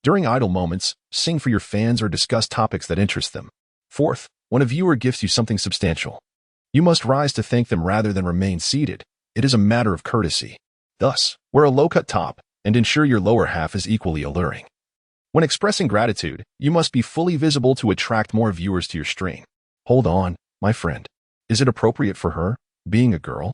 During idle moments, sing for your fans or discuss topics that interest them. Fourth, when a viewer gives you something substantial, you must rise to thank them rather than remain seated. It is a matter of courtesy. Thus, wear a low-cut top and ensure your lower half is equally alluring. When expressing gratitude, you must be fully visible to attract more viewers to your stream. Hold on, my friend. Is it appropriate for her, being a girl,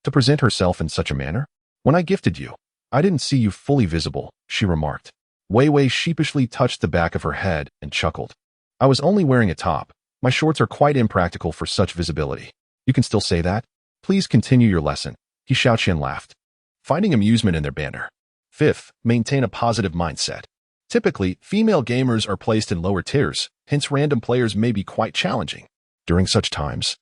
to present herself in such a manner? When I gifted you, I didn't see you fully visible, she remarked. Wei Wei sheepishly touched the back of her head and chuckled. I was only wearing a top. My shorts are quite impractical for such visibility. You can still say that? Please continue your lesson, Yi Xiaoqian laughed, finding amusement in their banter. Fifth, maintain a positive mindset. Typically, female gamers are placed in lower tiers, hence random players may be quite challenging. During such times,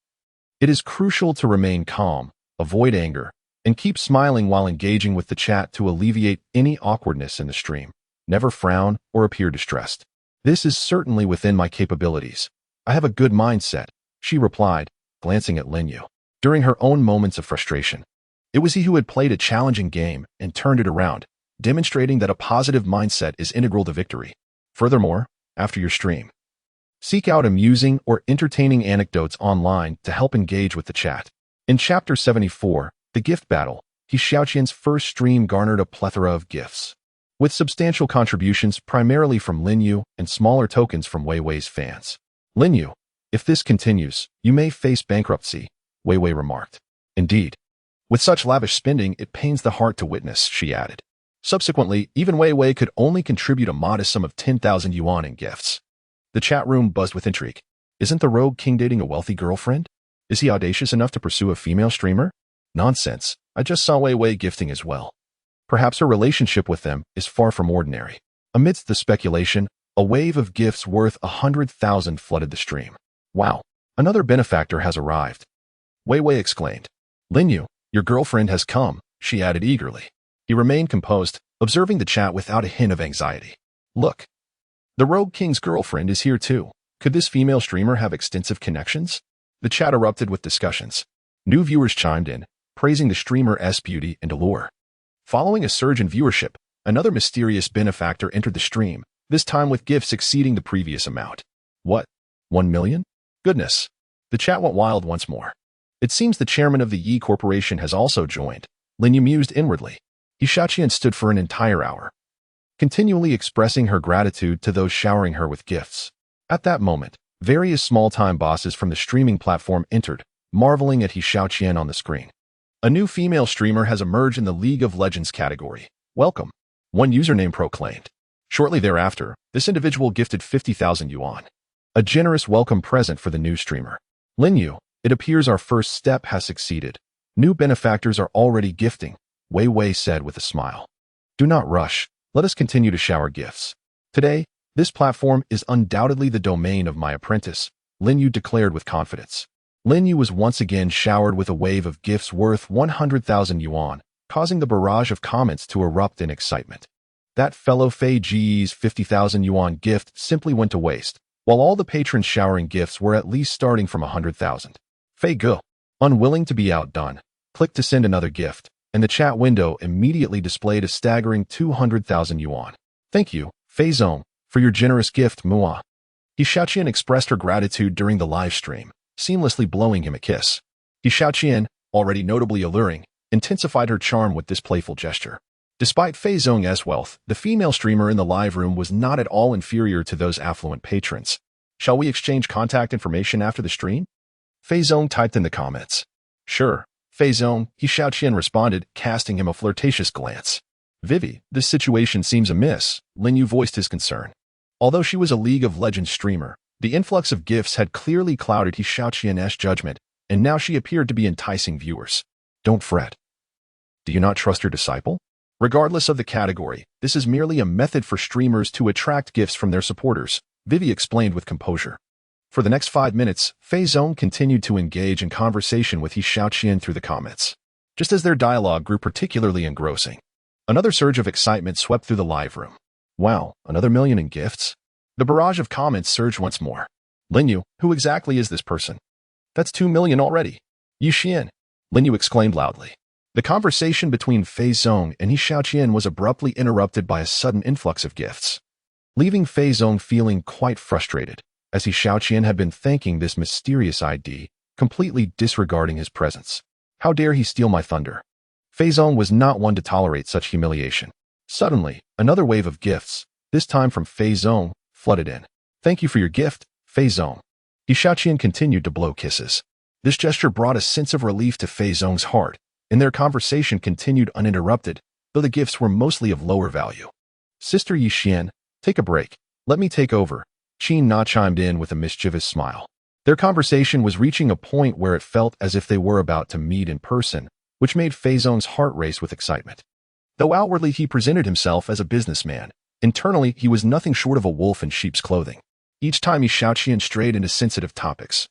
it is crucial to remain calm, avoid anger, and keep smiling while engaging with the chat to alleviate any awkwardness in the stream. Never frown or appear distressed. This is certainly within my capabilities. I have a good mindset, she replied, glancing at Lin Yu. During her own moments of frustration, it was he who had played a challenging game and turned it around, demonstrating that a positive mindset is integral to victory. Furthermore, after your stream, seek out amusing or entertaining anecdotes online to help engage with the chat. In Chapter 74, The Gift Battle, Yi Xiaoqian's first stream garnered a plethora of gifts, with substantial contributions primarily from Lin Yu and smaller tokens from Wei Wei's fans. Lin Yu, if this continues, you may face bankruptcy, Wei Wei remarked. Indeed. With such lavish spending, it pains the heart to witness, she added. Subsequently, even Wei Wei could only contribute a modest sum of 10,000 yuan in gifts. The chat room buzzed with intrigue. Isn't the rogue king dating a wealthy girlfriend? Is he audacious enough to pursue a female streamer? Nonsense. I just saw Wei Wei gifting as well. Perhaps her relationship with them is far from ordinary. Amidst the speculation, a wave of gifts worth 100,000 flooded the stream. Wow, another benefactor has arrived, Wei Wei exclaimed. Lin Yu, your girlfriend has come, she added eagerly. He remained composed, observing the chat without a hint of anxiety. Look, the Rogue King's girlfriend is here too. Could this female streamer have extensive connections? The chat erupted with discussions. New viewers chimed in, praising the streamer's beauty and allure. Following a surge in viewership, another mysterious benefactor entered the stream, this time with gifts exceeding the previous amount. What? 1 million? Goodness. The chat went wild once more. It seems the chairman of the Yi Corporation has also joined, Lin Yu mused inwardly. Yi Xiaoqian stood for an entire hour, continually expressing her gratitude to those showering her with gifts. At that moment, various small-time bosses from the streaming platform entered, marveling at Yi Xiaoqian on the screen. A new female streamer has emerged in the League of Legends category. Welcome, one username proclaimed. Shortly thereafter, this individual gifted 50,000 yuan, a generous welcome present for the new streamer. Lin Yu, it appears our first step has succeeded. New benefactors are already gifting, Wei Wei said with a smile. Do not rush. Let us continue to shower gifts. Today, this platform is undoubtedly the domain of my apprentice, Lin Yu declared with confidence. Lin Yu was once again showered with a wave of gifts worth 100,000 yuan, causing the barrage of comments to erupt in excitement. That fellow Fei Ji's 50,000 yuan gift simply went to waste, while all the patrons showering gifts were at least starting from 100,000. Fei Ge, unwilling to be outdone, clicked to send another gift, and the chat window immediately displayed a staggering 200,000 yuan. Thank you, Fei Zong, for your generous gift, Mua. He Xiaoqian expressed her gratitude during the live stream, seamlessly blowing him a kiss. He Xiaoqian, already notably alluring, intensified her charm with this playful gesture. Despite Fei Zong's wealth, the female streamer in the live room was not at all inferior to those affluent patrons. Shall we exchange contact information after the stream? Fei Zong typed in the comments. Sure, Fei Zong, he Xiaoqian responded, casting him a flirtatious glance. Vivi, this situation seems amiss, Lin Yu voiced his concern. Although she was a League of Legends streamer, the influx of gifts had clearly clouded he Xiaoqian's judgment, and now she appeared to be enticing viewers. Don't fret. Do you not trust your disciple? Regardless of the category, this is merely a method for streamers to attract gifts from their supporters, Vivi explained with composure. For the next 5 minutes, Fei Zong continued to engage in conversation with He Xiaoqian through the comments. Just as their dialogue grew particularly engrossing, another surge of excitement swept through the live room. Wow, another million in gifts? The barrage of comments surged once more. Lin Yu, who exactly is this person? That's 2 million already. Yu Xian, Lin Yu exclaimed loudly. The conversation between Fei Zong and He Xiaoqian was abruptly interrupted by a sudden influx of gifts, leaving Fei Zong feeling quite frustrated, as He Xiaoqian had been thanking this mysterious ID, completely disregarding his presence. How dare he steal my thunder? Fei Zong was not one to tolerate such humiliation. Suddenly, another wave of gifts, this time from Fei Zong, flooded in. Thank you for your gift, Fei Zong. He Xiaoqian continued to blow kisses. This gesture brought a sense of relief to Fei Zong's heart, and their conversation continued uninterrupted, though the gifts were mostly of lower value. Sister Yi Xian, take a break. Let me take over, Qin Na chimed in with a mischievous smile. Their conversation was reaching a point where it felt as if they were about to meet in person, which made Fei Zong's heart race with excitement. Though outwardly he presented himself as a businessman, internally he was nothing short of a wolf in sheep's clothing. Each time He Xiaoqian strayed into sensitive topics,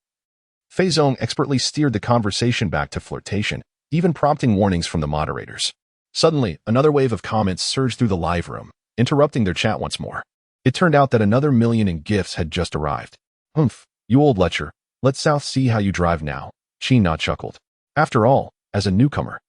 Fei Zong expertly steered the conversation back to flirtation, even prompting warnings from the moderators. Suddenly, another wave of comments surged through the live room, interrupting their chat once more. It turned out that another million in gifts had just arrived. Humph, you old lecher, let South see how you drive now, Qin Na chuckled. After all, as a newcomer,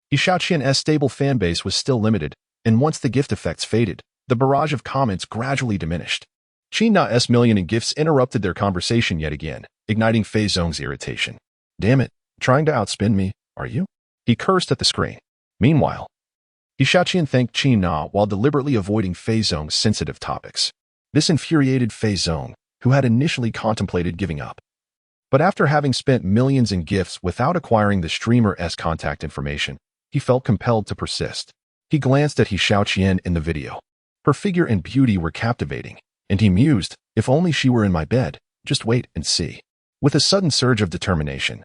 He Xiaoqian's stable fanbase was still limited, and once the gift effects faded, the barrage of comments gradually diminished. Qin Na's million in gifts interrupted their conversation yet again, igniting Fei Zong's irritation. Damn it, trying to outspin me, are you? He cursed at the screen. Meanwhile, He Xiaoqian thanked Qin Na while deliberately avoiding Fei Zong's sensitive topics. This infuriated Fei Zong, who had initially contemplated giving up. But after having spent millions in gifts without acquiring the streamer's contact information, he felt compelled to persist. He glanced at He Xiaoqian in the video. Her figure and beauty were captivating, and he mused, if only she were in my bed, just wait and see. With a sudden surge of determination,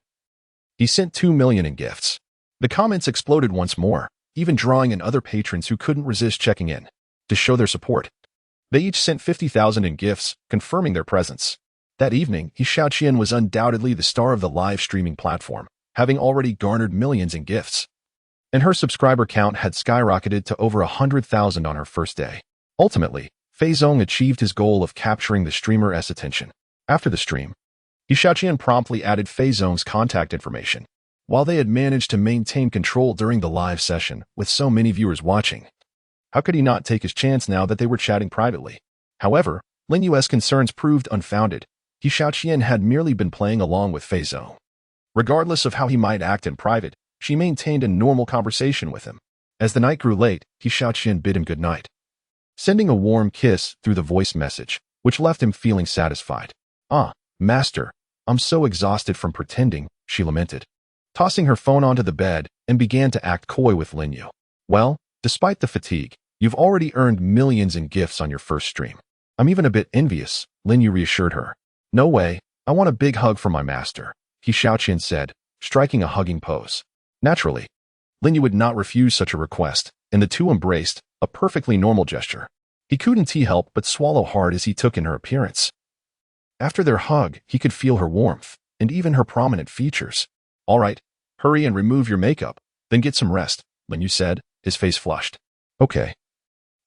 he sent 2 million in gifts. The comments exploded once more, even drawing in other patrons who couldn't resist checking in to show their support. They each sent 50,000 in gifts, confirming their presence. That evening, He Xiaoqian was undoubtedly the star of the live streaming platform, having already garnered millions in gifts. And her subscriber count had skyrocketed to over 100,000 on her first day. Ultimately, Fei Zong achieved his goal of capturing the streamer's attention. After the stream, He Xiaoqian promptly added Fei Zong's contact information. While they had managed to maintain control during the live session, with so many viewers watching, how could he not take his chance now that they were chatting privately? However, Lin Yu's concerns proved unfounded. He Xiaoqian had merely been playing along with Fei Zong. Regardless of how he might act in private, she maintained a normal conversation with him. As the night grew late, He Xiaoqian bid him good night, sending a warm kiss through the voice message, which left him feeling satisfied. Ah, master, I'm so exhausted from pretending, she lamented, tossing her phone onto the bed and began to act coy with Lin Yu. Well, despite the fatigue, You've already earned millions in gifts on your first stream. I'm even a bit envious, Lin Yu reassured her. No way, I want a big hug from my master, He Xiaoqian said, striking a hugging pose. Naturally, Lin Yu would not refuse such a request, and the two embraced, a perfectly normal gesture. He couldn't help but swallow hard as he took in her appearance. After their hug, he could feel her warmth, and even her prominent features. All right, hurry and remove your makeup, then get some rest, Lin Yu said, his face flushed. Okay.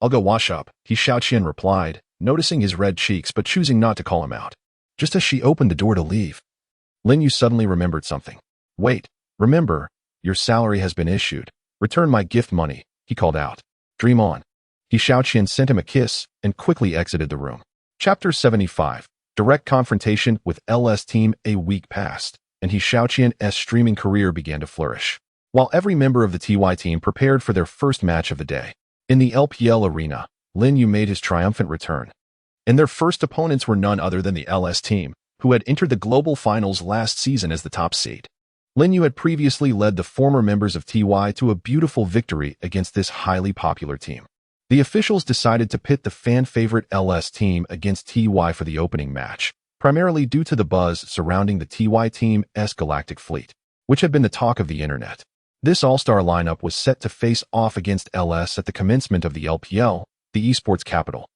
I'll go wash up, He Xiaoqian replied, noticing his red cheeks but choosing not to call him out. Just as she opened the door to leave, Lin Yu suddenly remembered something. Wait, remember, your salary has been issued. Return my gift money, he called out. Dream on. He Xiaoqian sent him a kiss and quickly exited the room. Chapter 75. Direct confrontation with LS team. A week passed, and He Xiaoqian's streaming career began to flourish. While every member of the TY team prepared for their first match of the day, in the LPL arena, Lin Yu made his triumphant return. And their first opponents were none other than the LS team, who had entered the global finals last season as the top seed. Lin Yu had previously led the former members of TY to a beautiful victory against this highly popular team. The officials decided to pit the fan-favorite LS team against TY for the opening match, primarily due to the buzz surrounding the TY team's galactic fleet, which had been the talk of the internet. This all-star lineup was set to face off against LS at the commencement of the LPL, the esports capital,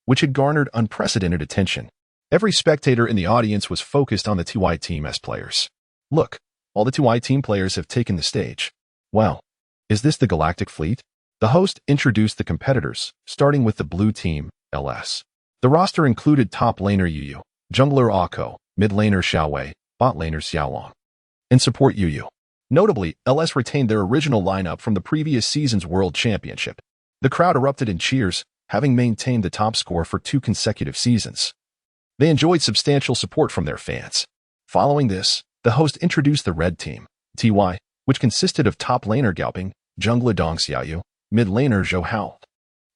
which had garnered unprecedented attention. Every spectator in the audience was focused on the TY team's players. Look, all the TY team players have taken the stage. Wow, is this the galactic fleet? The host introduced the competitors, starting with the blue team, LS. The roster included top laner Yu, jungler Akko, mid laner Xiao Wei, bot laner Xiaolong, and support Yu. Notably, LS retained their original lineup from the previous season's World Championship. The crowd erupted in cheers, having maintained the top score for 2 consecutive seasons. They enjoyed substantial support from their fans. Following this, the host introduced the red team, TY, which consisted of top laner Gaoping, jungler Dong Xiaoyu, mid laner Zhou Hao,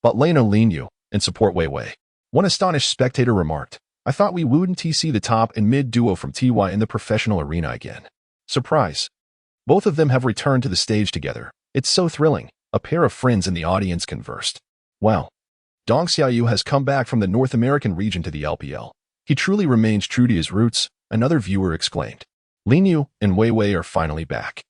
bot laner Lin Yu, and support Wei Wei. One astonished spectator remarked, I thought we wouldn't see the top and mid duo from TY in the professional arena again. Surprise. Both of them have returned to the stage together. It's so thrilling. A pair of friends in the audience conversed. Wow. Dong Xiaoyu has come back from the North American region to the LPL. He truly remains true to his roots, another viewer exclaimed. Lin Yu and Wei Wei are finally back.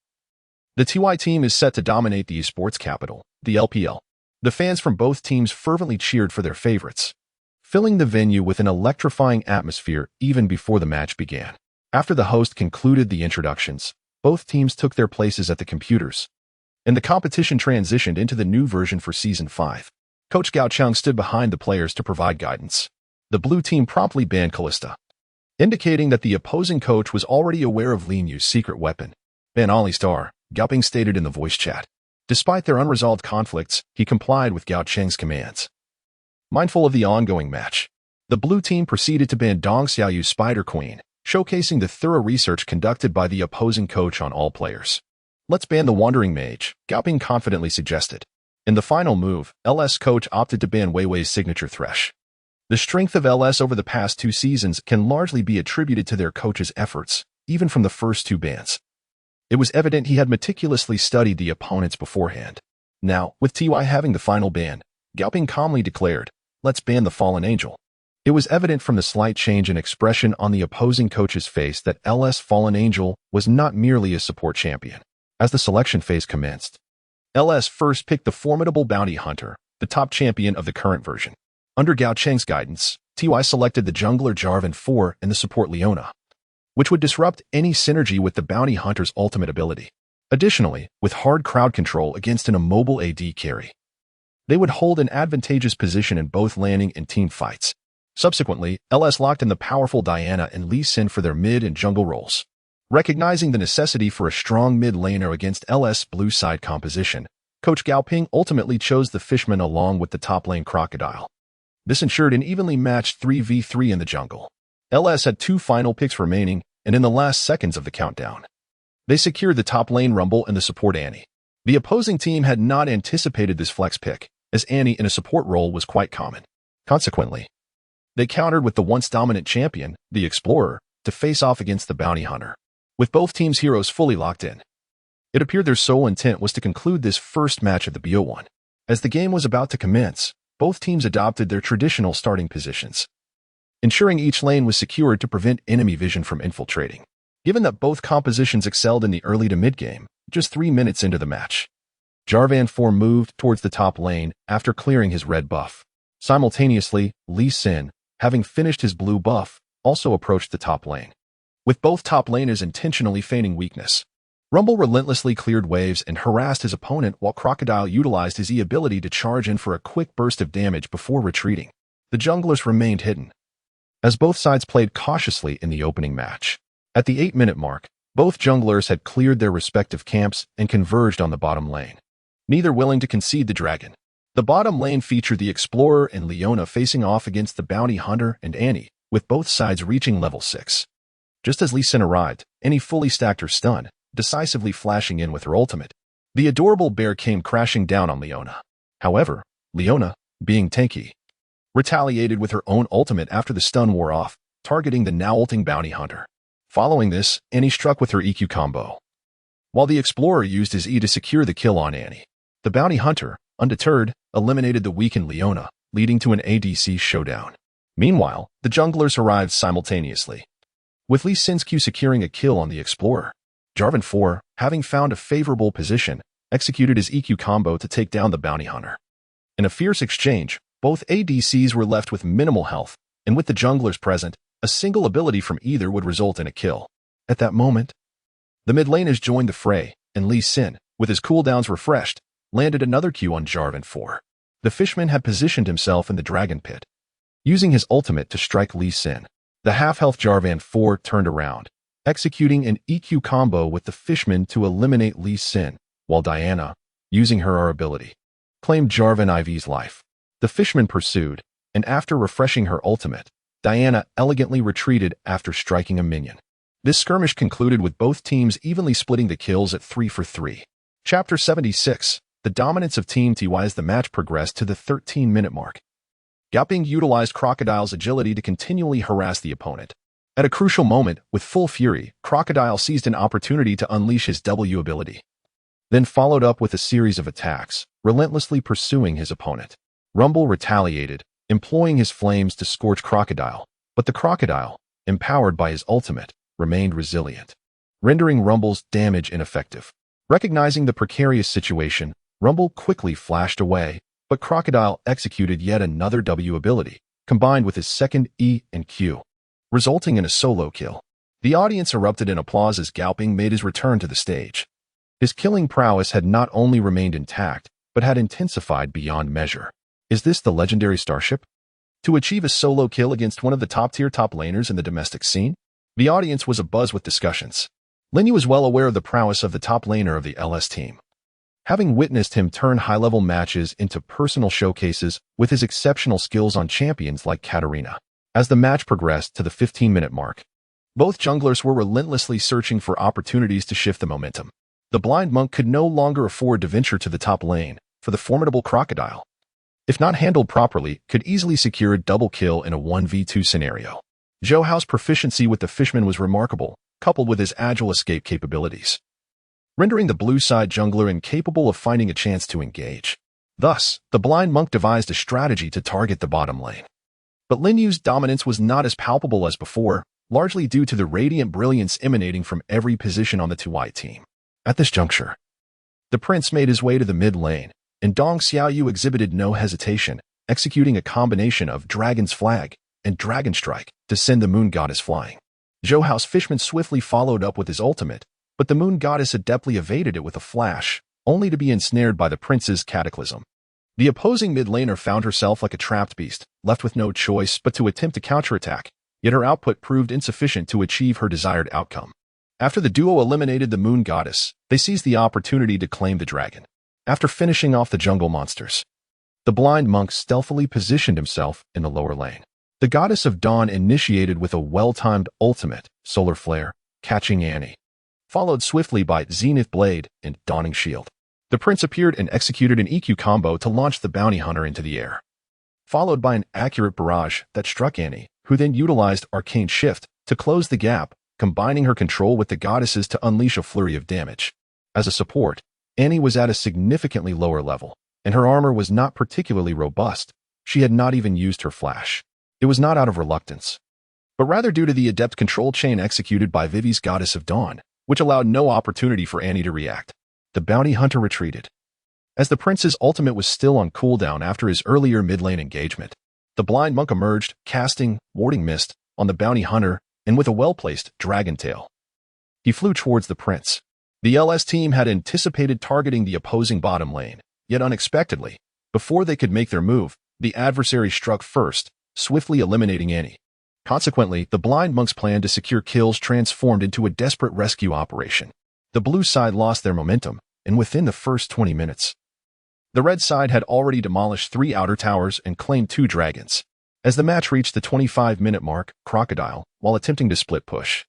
The TY team is set to dominate the esports capital, the LPL. The fans from both teams fervently cheered for their favorites, filling the venue with an electrifying atmosphere even before the match began. After the host concluded the introductions, both teams took their places at the computers, and the competition transitioned into the new version for Season 5. Coach Gao Cheng stood behind the players to provide guidance. The blue team promptly banned Callista, indicating that the opposing coach was already aware of Lin Yu's secret weapon. Ban Ali Star, Gao Ping stated in the voice chat. Despite their unresolved conflicts, he complied with Gao Cheng's commands. Mindful of the ongoing match, the blue team proceeded to ban Dong Xiaoyu's Spider Queen, showcasing the thorough research conducted by the opposing coach on all players. Let's ban the Wandering Mage, Gao Ping confidently suggested. In the final move, LS coach opted to ban Wei Wei's signature Thresh. The strength of LS over the past 2 seasons can largely be attributed to their coach's efforts, even from the first 2 bans. It was evident he had meticulously studied the opponents beforehand. Now, with TY having the final ban, Gao Ping calmly declared, let's ban the Fallen Angel. It was evident from the slight change in expression on the opposing coach's face that LS Fallen Angel was not merely a support champion. As the selection phase commenced, LS first picked the formidable Bounty Hunter, the top champion of the current version. Under Gao Cheng's guidance, TY selected the jungler Jarvan 4 and the support Leona, which would disrupt any synergy with the Bounty Hunter's ultimate ability. Additionally, with hard crowd control against an immobile AD carry, they would hold an advantageous position in both landing and team fights. Subsequently, LS locked in the powerful Diana and Lee Sin for their mid and jungle roles. Recognizing the necessity for a strong mid laner against LS blue side composition, Coach Gao Ping ultimately chose the Fishman along with the top lane Crocodile. This ensured an evenly matched 3v3 in the jungle. LS had 2 final picks remaining, and in the last seconds of the countdown, they secured the top lane Rumble and the support Annie. The opposing team had not anticipated this flex pick, as Annie in a support role was quite common. Consequently, they countered with the once dominant champion, the Explorer, to face off against the Bounty Hunter. With both teams' heroes fully locked in, it appeared their sole intent was to conclude this first match of the BO1. As the game was about to commence, both teams adopted their traditional starting positions, ensuring each lane was secured to prevent enemy vision from infiltrating. Given that both compositions excelled in the early to mid-game, just 3 minutes into the match, Jarvan 4 moved towards the top lane after clearing his red buff. Simultaneously, Lee Sin, having finished his blue buff, also approached the top lane. With both top laners intentionally feigning weakness, Rumble relentlessly cleared waves and harassed his opponent while Crocodile utilized his E ability to charge in for a quick burst of damage before retreating. The junglers remained hidden, as both sides played cautiously in the opening match. At the 8-minute mark, both junglers had cleared their respective camps and converged on the bottom lane, neither willing to concede the dragon. The bottom lane featured the Explorer and Leona facing off against the Bounty Hunter and Annie, with both sides reaching level 6. Just as Lee Sin arrived, Annie fully stacked her stun, decisively flashing in with her ultimate. The adorable bear came crashing down on Leona. However, Leona, being tanky, retaliated with her own ultimate after the stun wore off, targeting the now ulting Bounty Hunter. Following this, Annie struck with her EQ combo, while the Explorer used his E to secure the kill on Annie. The Bounty Hunter, undeterred, eliminated the weakened Leona, leading to an ADC showdown. Meanwhile, the junglers arrived simultaneously, with Lee Sin's Q securing a kill on the Explorer. Jarvan 4, having found a favorable position, executed his EQ combo to take down the Bounty Hunter. In a fierce exchange, both ADCs were left with minimal health, and with the junglers present, a single ability from either would result in a kill. At that moment, the mid laners joined the fray, and Lee Sin, with his cooldowns refreshed, landed another Q on Jarvan 4. The Fishman had positioned himself in the Dragon Pit, using his ultimate to strike Lee Sin. The half-health Jarvan 4 turned around, executing an EQ combo with the Fishman to eliminate Lee Sin, while Diana, using her R ability, claimed Jarvan IV's life. The Fishman pursued, and after refreshing her ultimate, Diana elegantly retreated after striking a minion. This skirmish concluded with both teams evenly splitting the kills at 3 for 3. Chapter 76. The dominance of Team TY as the match progressed to the 13-minute mark. Gaoping utilized Crocodile's agility to continually harass the opponent. At a crucial moment, with full fury, Crocodile seized an opportunity to unleash his W ability, then followed up with a series of attacks, relentlessly pursuing his opponent. Rumble retaliated, employing his flames to scorch Crocodile, but the Crocodile, empowered by his ultimate, remained resilient, rendering Rumble's damage ineffective. Recognizing the precarious situation, Rumble quickly flashed away, but Crocodile executed yet another W ability, combined with his second E and Q, resulting in a solo kill. The audience erupted in applause as Gaoping made his return to the stage. His killing prowess had not only remained intact, but had intensified beyond measure. Is this the legendary Starship? To achieve a solo kill against one of the top-tier top laners in the domestic scene? The audience was abuzz with discussions. Lin Yu was well aware of the prowess of the top laner of the LS team, having witnessed him turn high-level matches into personal showcases with his exceptional skills on champions like Katarina. As the match progressed to the 15-minute mark, both junglers were relentlessly searching for opportunities to shift the momentum. The blind monk could no longer afford to venture to the top lane, for the formidable Crocodile, if not handled properly, could easily secure a double kill in a 1v2 scenario. Zhou Hao's proficiency with the Fishman was remarkable, coupled with his agile escape capabilities, rendering the blue side jungler incapable of finding a chance to engage. Thus, the blind monk devised a strategy to target the bottom lane. But Lin Yu's dominance was not as palpable as before, largely due to the radiant brilliance emanating from every position on the 2i team. At this juncture, the prince made his way to the mid lane, and Dong Xiaoyu exhibited no hesitation, executing a combination of Dragon's Flag and Dragon Strike to send the Moon Goddess flying. Zhou Hao's Fishman swiftly followed up with his ultimate, but the Moon Goddess adeptly evaded it with a flash, only to be ensnared by the prince's cataclysm. The opposing mid laner found herself like a trapped beast, left with no choice but to attempt a counterattack, yet her output proved insufficient to achieve her desired outcome. After the duo eliminated the Moon Goddess, they seized the opportunity to claim the dragon. After finishing off the jungle monsters, the blind monk stealthily positioned himself in the lower lane. The Goddess of Dawn initiated with a well-timed ultimate, Solar Flare, catching Annie, followed swiftly by Zenith Blade and Dawning Shield. The prince appeared and executed an EQ combo to launch the Bounty Hunter into the air, followed by an accurate barrage that struck Annie, who then utilized Arcane Shift to close the gap, combining her control with the goddesses to unleash a flurry of damage. As a support, Annie was at a significantly lower level, and her armor was not particularly robust. She had not even used her flash. It was not out of reluctance, but rather due to the adept control chain executed by Vivi's Goddess of Dawn, which allowed no opportunity for Annie to react. The bounty hunter retreated. As the prince's ultimate was still on cooldown after his earlier mid-lane engagement, the blind monk emerged, casting Warding Mist on the bounty hunter and with a well-placed dragon tail. He flew towards the prince. The LS team had anticipated targeting the opposing bottom lane, yet unexpectedly, before they could make their move, the adversary struck first, swiftly eliminating Annie. Consequently, the blind monk's plan to secure kills transformed into a desperate rescue operation. The blue side lost their momentum, and within the first 20 minutes, the red side had already demolished 3 outer towers and claimed 2 dragons. As the match reached the 25-minute mark, Crocodile, while attempting to split push,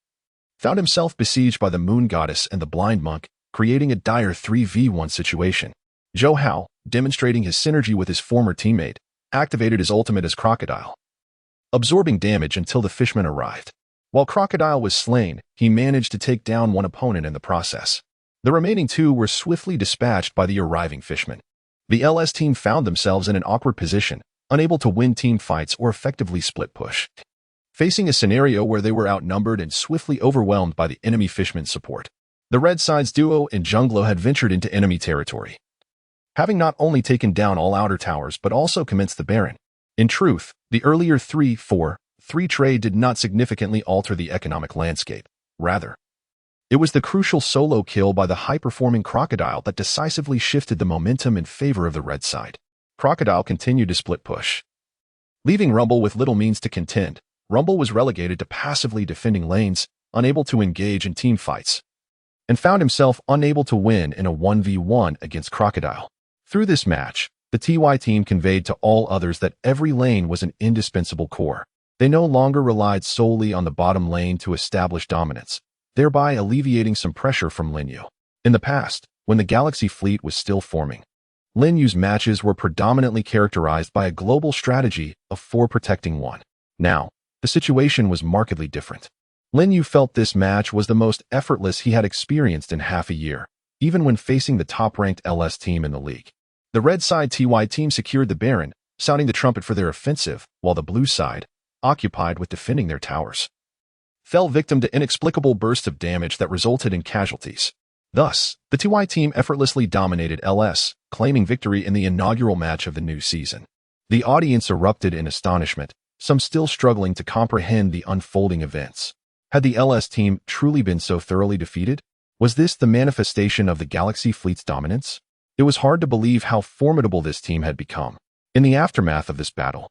found himself besieged by the moon goddess and the blind monk, creating a dire 3v1 situation. Zhou Hao, demonstrating his synergy with his former teammate, activated his ultimate as Crocodile, absorbing damage until the fishman arrived. While Crocodile was slain, he managed to take down one opponent in the process. The remaining 2 were swiftly dispatched by the arriving fishman. The LS team found themselves in an awkward position, unable to win team fights or effectively split push, facing a scenario where they were outnumbered and swiftly overwhelmed by the enemy fishman's support. The red side's duo and jungler had ventured into enemy territory, having not only taken down all outer towers but also commenced the Baron. In truth, the earlier 3-4-3 trade did not significantly alter the economic landscape. Rather, it was the crucial solo kill by the high-performing Crocodile that decisively shifted the momentum in favor of the red side. Crocodile continued to split push, leaving Rumble with little means to contend. Rumble was relegated to passively defending lanes, unable to engage in team fights, and found himself unable to win in a 1v1 against Crocodile. Through this match, the TY team conveyed to all others that every lane was an indispensable core. They no longer relied solely on the bottom lane to establish dominance, thereby alleviating some pressure from Lin Yu. In the past, when the Galaxy fleet was still forming, Lin Yu's matches were predominantly characterized by a global strategy of 4 protecting 1. Now, the situation was markedly different. Lin Yu felt this match was the most effortless he had experienced in half a year, even when facing the top-ranked LS team in the league. The red side TY team secured the Baron, sounding the trumpet for their offensive, while the blue side, occupied with defending their towers, fell victim to inexplicable bursts of damage that resulted in casualties. Thus, the TY team effortlessly dominated LS, claiming victory in the inaugural match of the new season. The audience erupted in astonishment, some still struggling to comprehend the unfolding events. Had the LS team truly been so thoroughly defeated? Was this the manifestation of the Galaxy fleet's dominance? It was hard to believe how formidable this team had become. In the aftermath of this battle,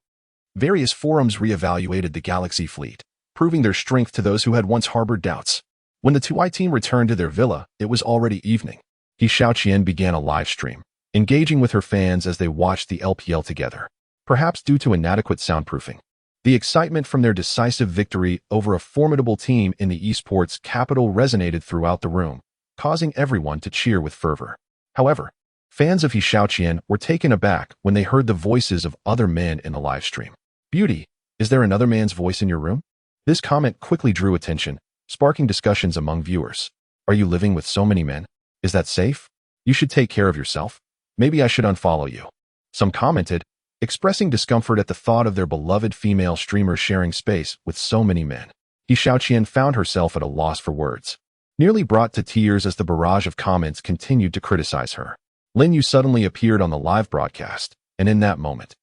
various forums reevaluated the Galaxy fleet, proving their strength to those who had once harbored doubts. When the 2i team returned to their villa, it was already evening. He Xiaoqian began a live stream, engaging with her fans as they watched the LPL together. Perhaps due to inadequate soundproofing, the excitement from their decisive victory over a formidable team in the esports capital resonated throughout the room, causing everyone to cheer with fervor. However, fans of He Xiaoqian were taken aback when they heard the voices of other men in the live stream. "Beauty, is there another man's voice in your room?" This comment quickly drew attention, sparking discussions among viewers. "Are you living with so many men? Is that safe? You should take care of yourself. Maybe I should unfollow you." Some commented, expressing discomfort at the thought of their beloved female streamer sharing space with so many men. He Xiaoqian found herself at a loss for words, nearly brought to tears as the barrage of comments continued to criticize her. Lin Yu suddenly appeared on the live broadcast, and in that moment,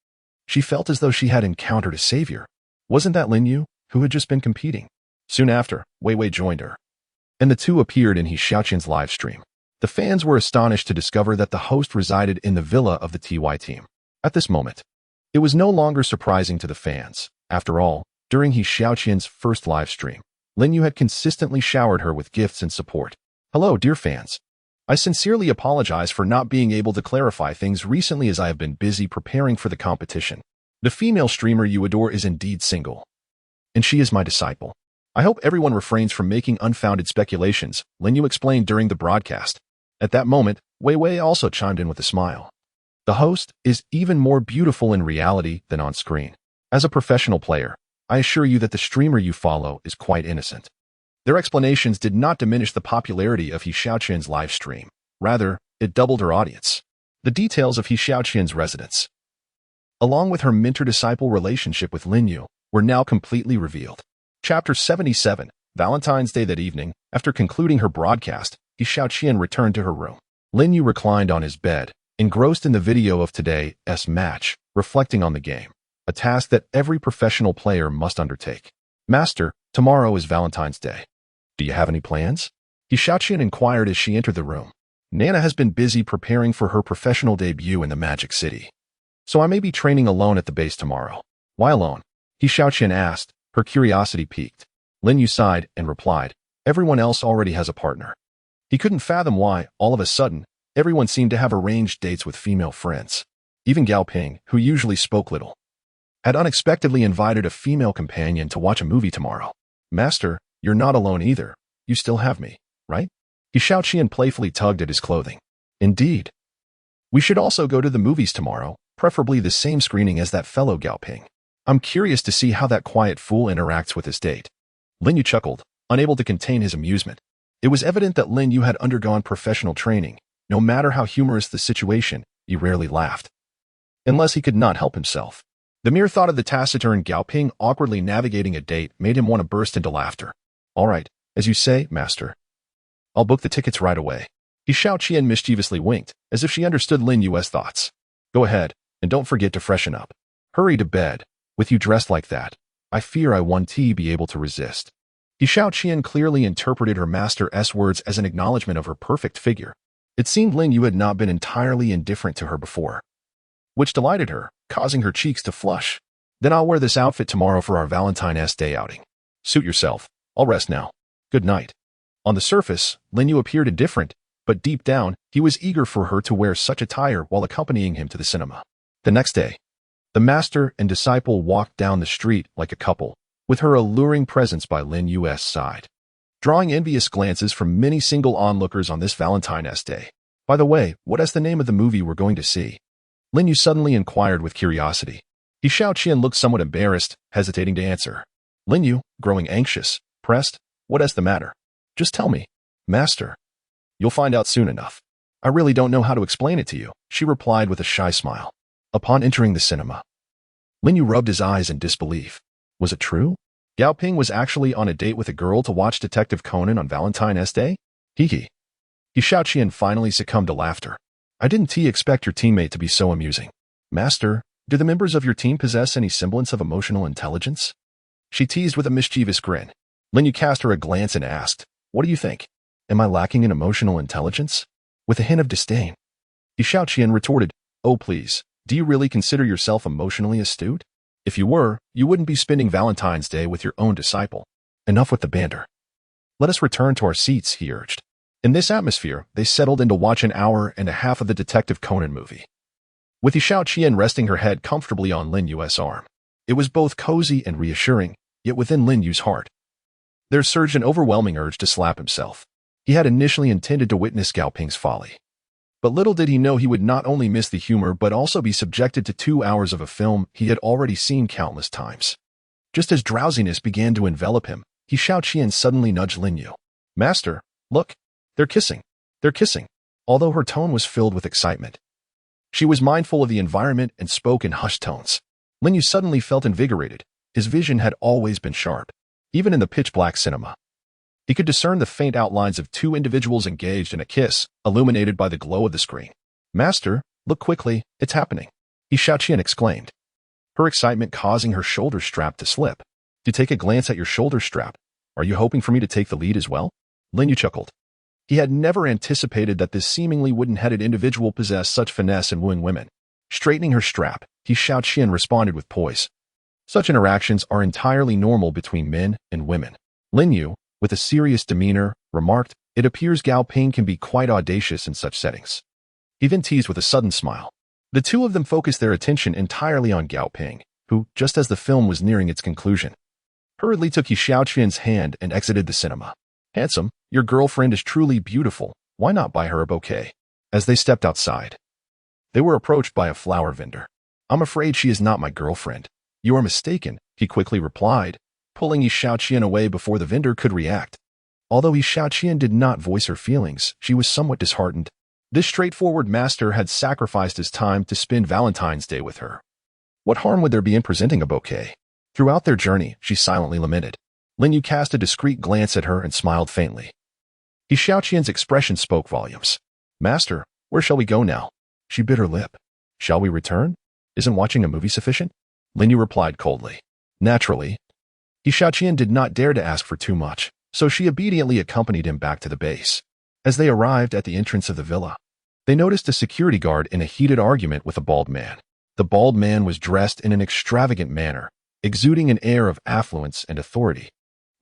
she felt as though she had encountered a savior. Wasn't that Lin Yu, who had just been competing? Soon after, Wei Wei joined her, and the two appeared in He Xiaoqian's live stream. The fans were astonished to discover that the host resided in the villa of the TY team. At this moment, it was no longer surprising to the fans. After all, during He Xiaoqian's first live stream, Lin Yu had consistently showered her with gifts and support. "Hello, dear fans. I sincerely apologize for not being able to clarify things recently as I have been busy preparing for the competition. The female streamer you adore is indeed single, and she is my disciple. I hope everyone refrains from making unfounded speculations," Lin Yu explained during the broadcast. At that moment, Wei Wei also chimed in with a smile. "The host is even more beautiful in reality than on screen. As a professional player, I assure you that the streamer you follow is quite innocent." Their explanations did not diminish the popularity of He Xiaoqian's live stream. Rather, it doubled her audience. the details of He Xiaoqian's residence, along with her mentor-disciple relationship with Lin Yu, were now completely revealed. Chapter 77, Valentine's Day. That evening, after concluding her broadcast, He Xiaoqian returned to her room. Lin Yu reclined on his bed, engrossed in the video of today's match, reflecting on the game, a task that every professional player must undertake. Master, tomorrow is Valentine's Day. Do you have any plans? He Xiaoqian inquired as she entered the room. Nana has been busy preparing for her professional debut in the Magic City, so I may be training alone at the base tomorrow. Why alone? He Xiaoqian asked, her curiosity piqued. Lin Yu sighed and replied, everyone else already has a partner. He couldn't fathom why, all of a sudden, everyone seemed to have arranged dates with female friends. Even Gao Ping, who usually spoke little, had unexpectedly invited a female companion to watch a movie tomorrow. Master, you're not alone either. You still have me, right? He Xiaoqian playfully tugged at his clothing. Indeed. We should also go to the movies tomorrow, preferably the same screening as that fellow Gao Ping. I'm curious to see how that quiet fool interacts with his date. Lin Yu chuckled, unable to contain his amusement. It was evident that Lin Yu had undergone professional training. No matter how humorous the situation, he rarely laughed, unless he could not help himself. The mere thought of the taciturn Gao Ping awkwardly navigating a date made him want to burst into laughter. All right, as you say, master. I'll book the tickets right away. He Xiaoqian mischievously winked, as if she understood Lin Yu's thoughts. Go ahead, and don't forget to freshen up. Hurry to bed. With you dressed like that, I fear I won't be able to resist. He Xiaoqian clearly interpreted her master's words as an acknowledgement of her perfect figure. It seemed Lin Yu had not been entirely indifferent to her before, which delighted her, causing her cheeks to flush. Then I'll wear this outfit tomorrow for our Valentine's Day outing. Suit yourself. I'll rest now. Good night. On the surface, Lin Yu appeared indifferent, but deep down, he was eager for her to wear such attire while accompanying him to the cinema. The next day, the master and disciple walked down the street like a couple, with her alluring presence by Lin Yu's side, drawing envious glances from many single onlookers on this Valentine's Day. By the way, what is the name of the movie we're going to see? Lin Yu suddenly inquired with curiosity. He Xiaoqian looked somewhat embarrassed, hesitating to answer. Lin Yu, growing anxious, pressed, what is the matter? Just tell me, master. You'll find out soon enough. I really don't know how to explain it to you, she replied with a shy smile. Upon entering the cinema, Lin Yu rubbed his eyes in disbelief. Was it true? Gao Ping was actually on a date with a girl to watch Detective Conan on Valentine's Day? He Xiaoqian finally succumbed to laughter. I didn't expect your teammate to be so amusing. Master, do the members of your team possess any semblance of emotional intelligence? She teased with a mischievous grin. Lin Yu cast her a glance and asked, what do you think? Am I lacking in emotional intelligence? With a hint of disdain. He Xiaoqian retorted, oh please, do you really consider yourself emotionally astute? If you were, you wouldn't be spending Valentine's Day with your own disciple. Enough with the banter. Let us return to our seats, he urged. In this atmosphere, they settled in to watch an hour and a half of the Detective Conan movie, with He Xiaoqian resting her head comfortably on Lin Yu's arm. It was both cozy and reassuring, yet within Lin Yu's heart, there surged an overwhelming urge to slap himself. He had initially intended to witness Gao Ping's folly, but little did he know he would not only miss the humor but also be subjected to 2 hours of a film he had already seen countless times. Just as drowsiness began to envelop him, He Xiaoqian suddenly nudged Lin Yu. Master, look, they're kissing. They're kissing. Although her tone was filled with excitement, she was mindful of the environment and spoke in hushed tones. Lin Yu suddenly felt invigorated. His vision had always been sharp. Even in the pitch-black cinema, he could discern the faint outlines of 2 individuals engaged in a kiss, illuminated by the glow of the screen. Master, look quickly, it's happening, He Xiaoqian exclaimed, her excitement causing her shoulder strap to slip. To take a glance at your shoulder strap, are you hoping for me to take the lead as well? Lin Yu chuckled. He had never anticipated that this seemingly wooden-headed individual possessed such finesse in wooing women. Straightening her strap, He Xiaoqian responded with poise. Such interactions are entirely normal between men and women. Lin Yu, with a serious demeanor, remarked, it appears Gao Ping can be quite audacious in such settings. He then teased with a sudden smile. The two of them focused their attention entirely on Gao Ping, who, just as the film was nearing its conclusion, hurriedly took He Xiaoqian's hand and exited the cinema. Handsome, your girlfriend is truly beautiful. Why not buy her a bouquet? As they stepped outside, they were approached by a flower vendor. I'm afraid she is not my girlfriend. You are mistaken, he quickly replied, pulling He Xiaoqian away before the vendor could react. Although He Xiaoqian did not voice her feelings, she was somewhat disheartened. This straightforward master had sacrificed his time to spend Valentine's Day with her. What harm would there be in presenting a bouquet? Throughout their journey, she silently lamented. Lin Yu cast a discreet glance at her and smiled faintly. He Xiaoqian's expression spoke volumes. Master, where shall we go now? She bit her lip. Shall we return? Isn't watching a movie sufficient? Lin Yu replied coldly. Naturally. He Xiaoqian did not dare to ask for too much, so she obediently accompanied him back to the base. As they arrived at the entrance of the villa, they noticed a security guard in a heated argument with a bald man. The bald man was dressed in an extravagant manner, exuding an air of affluence and authority.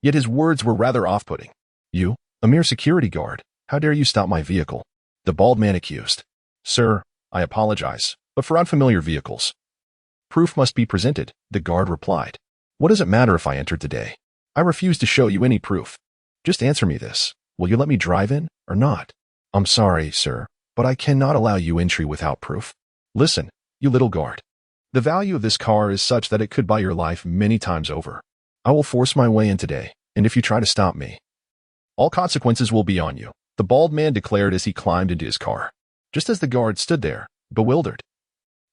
Yet his words were rather off-putting. You, a mere security guard, how dare you stop my vehicle? The bald man accused. Sir, I apologize, but for unfamiliar vehicles, proof must be presented, the guard replied. What does it matter if I entered today? I refuse to show you any proof. Just answer me this. Will you let me drive in or not? I'm sorry, sir, but I cannot allow you entry without proof. Listen, you little guard. The value of this car is such that it could buy your life many times over. I will force my way in today, and if you try to stop me, all consequences will be on you, the bald man declared as he climbed into his car. Just as the guard stood there, bewildered,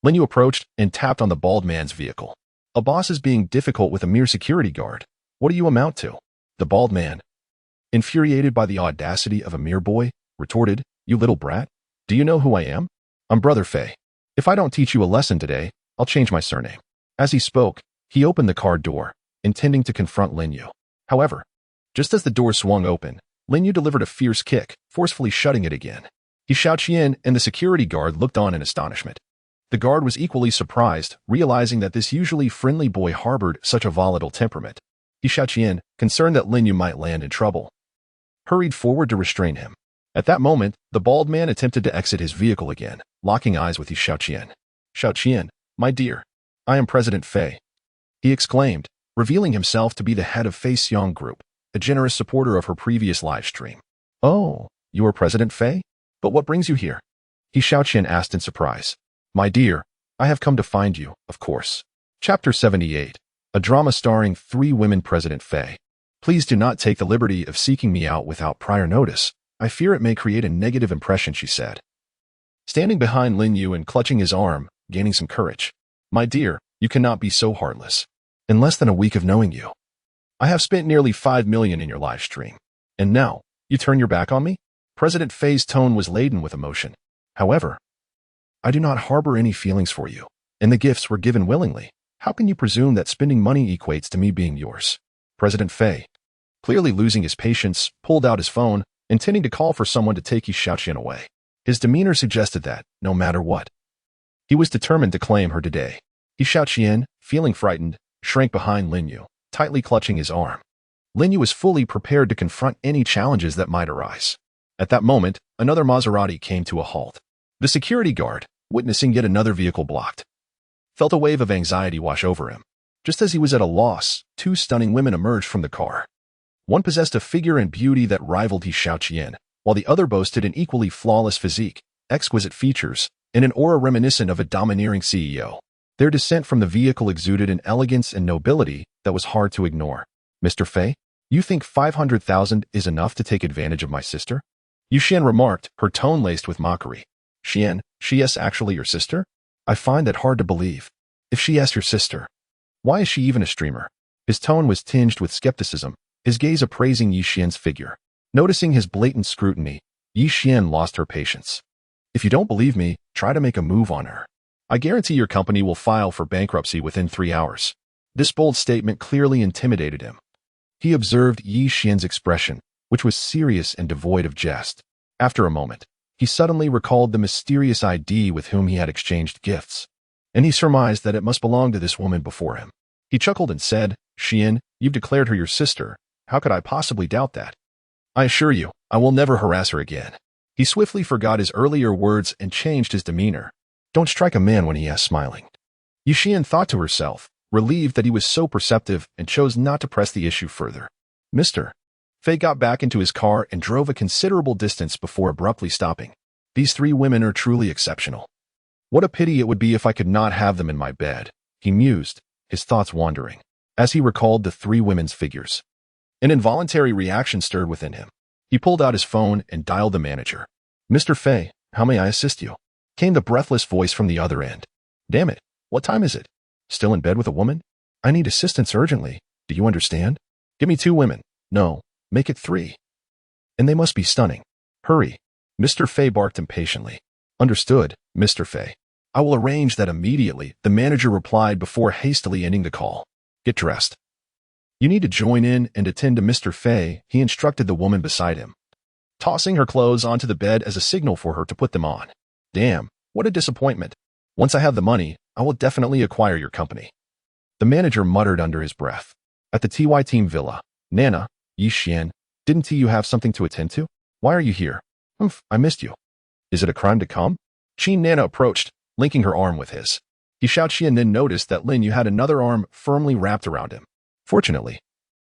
Lin Yu approached and tapped on the bald man's vehicle. A boss is being difficult with a mere security guard. What do you amount to? The bald man, infuriated by the audacity of a mere boy, retorted, You little brat, do you know who I am? I'm Brother Fei. If I don't teach you a lesson today, I'll change my surname. As he spoke, he opened the car door, intending to confront Lin Yu. However, just as the door swung open, Lin Yu delivered a fierce kick, forcefully shutting it again. He Xiaoqian and the security guard looked on in astonishment. The guard was equally surprised, realizing that this usually friendly boy harbored such a volatile temperament. He Xiaoqian, concerned that Lin Yu might land in trouble, hurried forward to restrain him. At that moment, the bald man attempted to exit his vehicle again, locking eyes with He Xiaoqian. Xiaoqian, my dear, I am President Fei, he exclaimed, revealing himself to be the head of Fei Xiong Group, a generous supporter of her previous live stream. Oh, you are President Fei? But what brings you here? He Xiaoqian asked in surprise. My dear, I have come to find you, of course. Chapter 78, a drama starring 3 women. President Fei. Please do not take the liberty of seeking me out without prior notice. I fear it may create a negative impression, she said. Standing behind Lin Yu and clutching his arm, gaining some courage. My dear, you cannot be so heartless. In less than a week of knowing you, I have spent nearly 5 million in your live stream. And now, you turn your back on me? President Fei's tone was laden with emotion. However, I do not harbor any feelings for you, and the gifts were given willingly. How can you presume that spending money equates to me being yours? President Fei, clearly losing his patience, pulled out his phone, intending to call for someone to take He Xiaoqian away. His demeanor suggested that, no matter what, he was determined to claim her today. He Xiaoqian, feeling frightened, shrank behind Lin Yu, tightly clutching his arm. Lin Yu was fully prepared to confront any challenges that might arise. At that moment, another Maserati came to a halt. The security guard, witnessing yet another vehicle blocked, felt a wave of anxiety wash over him. Just as he was at a loss, 2 stunning women emerged from the car. One possessed a figure and beauty that rivaled He Xiaoqian, while the other boasted an equally flawless physique, exquisite features, and an aura reminiscent of a domineering CEO. Their descent from the vehicle exuded an elegance and nobility that was hard to ignore. Mr. Fei, you think 500,000 is enough to take advantage of my sister? Yu Xian remarked, her tone laced with mockery. Xian, she is actually your sister? I find that hard to believe. If she is your sister, why is she even a streamer? His tone was tinged with skepticism, his gaze appraising Yu Xian's figure. Noticing his blatant scrutiny, Yu Xian lost her patience. If you don't believe me, try to make a move on her. I guarantee your company will file for bankruptcy within 3 hours. This bold statement clearly intimidated him. He observed Yu Xian's expression, which was serious and devoid of jest. After a moment, he suddenly recalled the mysterious ID with whom he had exchanged gifts, and he surmised that it must belong to this woman before him. He chuckled and said, Xian, you've declared her your sister. How could I possibly doubt that? I assure you, I will never harass her again. He swiftly forgot his earlier words and changed his demeanor. Don't strike a man when he is smiling. Yu Xian thought to herself, relieved that he was so perceptive, and chose not to press the issue further. Mr. Fei got back into his car and drove a considerable distance before abruptly stopping. These 3 women are truly exceptional. What a pity it would be if I could not have them in my bed, he mused, his thoughts wandering, as he recalled the 3 women's figures. An involuntary reaction stirred within him. He pulled out his phone and dialed the manager. Mr. Fei, How may I assist you? Came the breathless voice from the other end. Damn it, what time is it? Still in bed with a woman? I need assistance urgently. Do you understand? Give me 2 women. No, make it 3. And they must be stunning. Hurry. Mr. Fei barked impatiently. Understood, Mr. Fei. I will arrange that immediately, the manager replied before hastily ending the call. Get dressed. You need to join in and attend to Mr. Fei, he instructed the woman beside him, tossing her clothes onto the bed as a signal for her to put them on. Damn, what a disappointment. Once I have the money, I will definitely acquire your company. The manager muttered under his breath. At the TY team villa, Nana, Yi Xian, didn't you have something to attend to? Why are you here? Humph, I missed you. Is it a crime to come? Qin Nana approached, linking her arm with his. He Xiao Qian then noticed that Lin Yu had another arm firmly wrapped around him. Fortunately,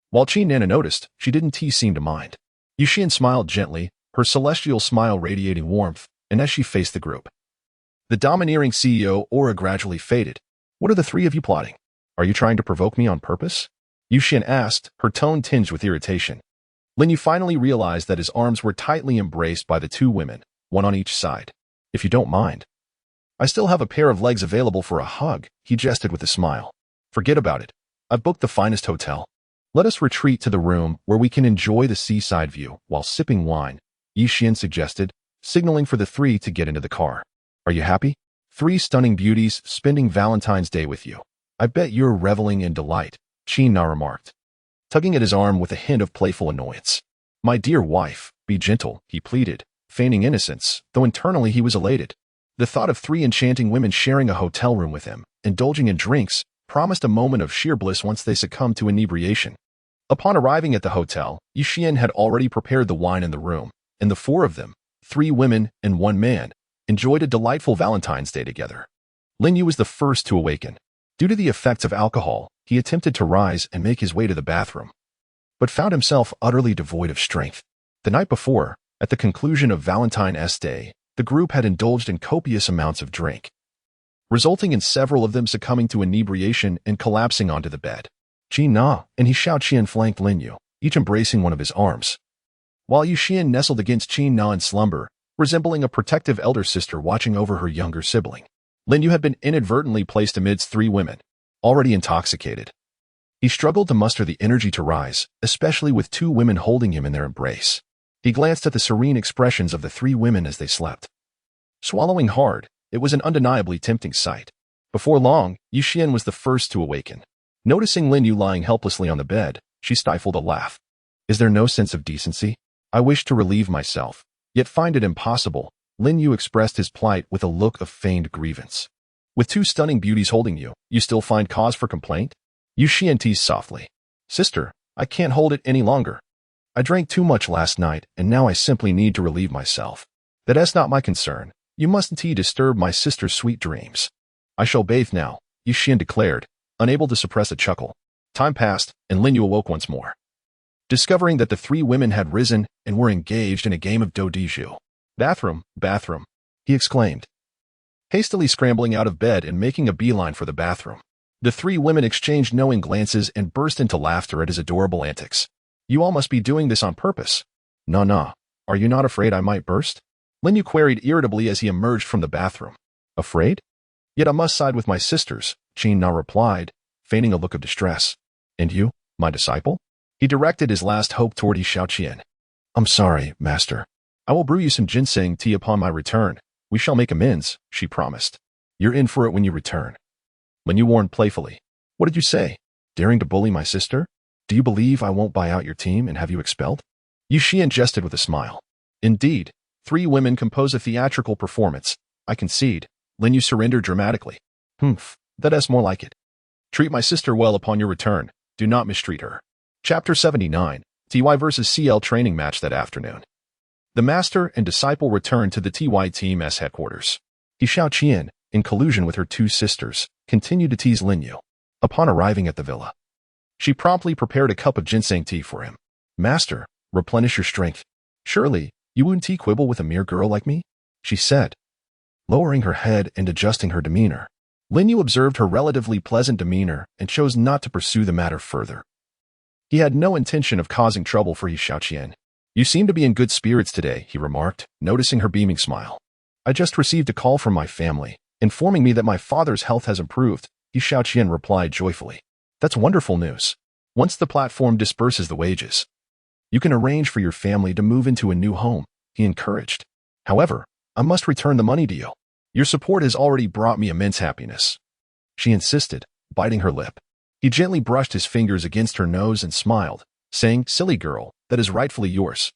while Qin Nana noticed, she didn't seem to mind. Yu Xian smiled gently, her celestial smile radiating warmth, and as she faced the group, the domineering CEO aura gradually faded. What are the 3 of you plotting? Are you trying to provoke me on purpose? Yu Xian asked, her tone tinged with irritation. Lin Yu finally realized that his arms were tightly embraced by the 2 women, one on each side. If you don't mind. I still have a pair of legs available for a hug, he gestured with a smile. Forget about it. I've booked the finest hotel. Let us retreat to the room where we can enjoy the seaside view while sipping wine, Yi Xian suggested, signaling for the 3 to get into the car. Are you happy? 3 stunning beauties spending Valentine's Day with you. I bet you're reveling in delight, Qin Na remarked, tugging at his arm with a hint of playful annoyance. My dear wife, be gentle, he pleaded, feigning innocence, though internally he was elated. The thought of 3 enchanting women sharing a hotel room with him, indulging in drinks, promised a moment of sheer bliss once they succumbed to inebriation. Upon arriving at the hotel, Yu Xian had already prepared the wine in the room, and the 4 of them, 3 women and 1 man, enjoyed a delightful Valentine's Day together. Lin Yu was the first to awaken. Due to the effects of alcohol, he attempted to rise and make his way to the bathroom, but found himself utterly devoid of strength. The night before, at the conclusion of Valentine's Day, the group had indulged in copious amounts of drink, resulting in several of them succumbing to inebriation and collapsing onto the bed. Qin Na and He Xiao Qian flanked Lin Yu, each embracing one of his arms, while Yu Xian nestled against Qin Na in slumber, resembling a protective elder sister watching over her younger sibling. Lin Yu had been inadvertently placed amidst 3 women, already intoxicated. He struggled to muster the energy to rise, especially with 2 women holding him in their embrace. He glanced at the serene expressions of the 3 women as they slept. Swallowing hard, it was an undeniably tempting sight. Before long, Yu Xian was the first to awaken. Noticing Lin Yu lying helplessly on the bed, she stifled a laugh. Is there no sense of decency? I wish to relieve myself, yet find it impossible. Lin Yu expressed his plight with a look of feigned grievance. With 2 stunning beauties holding you, you still find cause for complaint? Yu Xian teased softly. Sister, I can't hold it any longer. I drank too much last night, and now I simply need to relieve myself. That's not my concern. You mustn't disturb my sister's sweet dreams. I shall bathe now, Yu Xian declared, unable to suppress a chuckle. Time passed, and Lin Yu awoke once more, discovering that the 3 women had risen and were engaged in a game of dodiju. Bathroom, bathroom, he exclaimed, hastily scrambling out of bed and making a beeline for the bathroom. The 3 women exchanged knowing glances and burst into laughter at his adorable antics. You all must be doing this on purpose. Nah, are you not afraid I might burst? Lin Yu queried irritably as he emerged from the bathroom. Afraid? Yet I must side with my sisters, Qin Na replied, feigning a look of distress. And you, my disciple? He directed his last hope toward He Xiao Qian. I'm sorry, master. I will brew you some ginseng tea upon my return. We shall make amends, she promised. You're in for it when you return. Lin Yu warned playfully. What did you say? Daring to bully my sister? Do you believe I won't buy out your team and have you expelled? Yu Xian jested with a smile. Indeed, 3 women compose a theatrical performance. I concede. Lin Yu surrendered dramatically. That's more like it. Treat my sister well upon your return. Do not mistreat her. Chapter 79, TY vs CL training match that afternoon. The master and disciple returned to the TY team's headquarters. He Xiao Qian, in collusion with her 2 sisters, continued to tease Lin Yu. Upon arriving at the villa, she promptly prepared a cup of ginseng tea for him. Master, replenish your strength. Surely, you wouldn't quibble with a mere girl like me? She said, lowering her head and adjusting her demeanor. Lin Yu observed her relatively pleasant demeanor and chose not to pursue the matter further. He had no intention of causing trouble for He Xiao Qian. You seem to be in good spirits today, he remarked, noticing her beaming smile. I just received a call from my family, informing me that my father's health has improved, He Xiaoqian replied joyfully. That's wonderful news. Once the platform disperses the wages, you can arrange for your family to move into a new home, he encouraged. However, I must return the money to you. Your support has already brought me immense happiness, she insisted, biting her lip. He gently brushed his fingers against her nose and smiled, saying, silly girl, that is rightfully yours.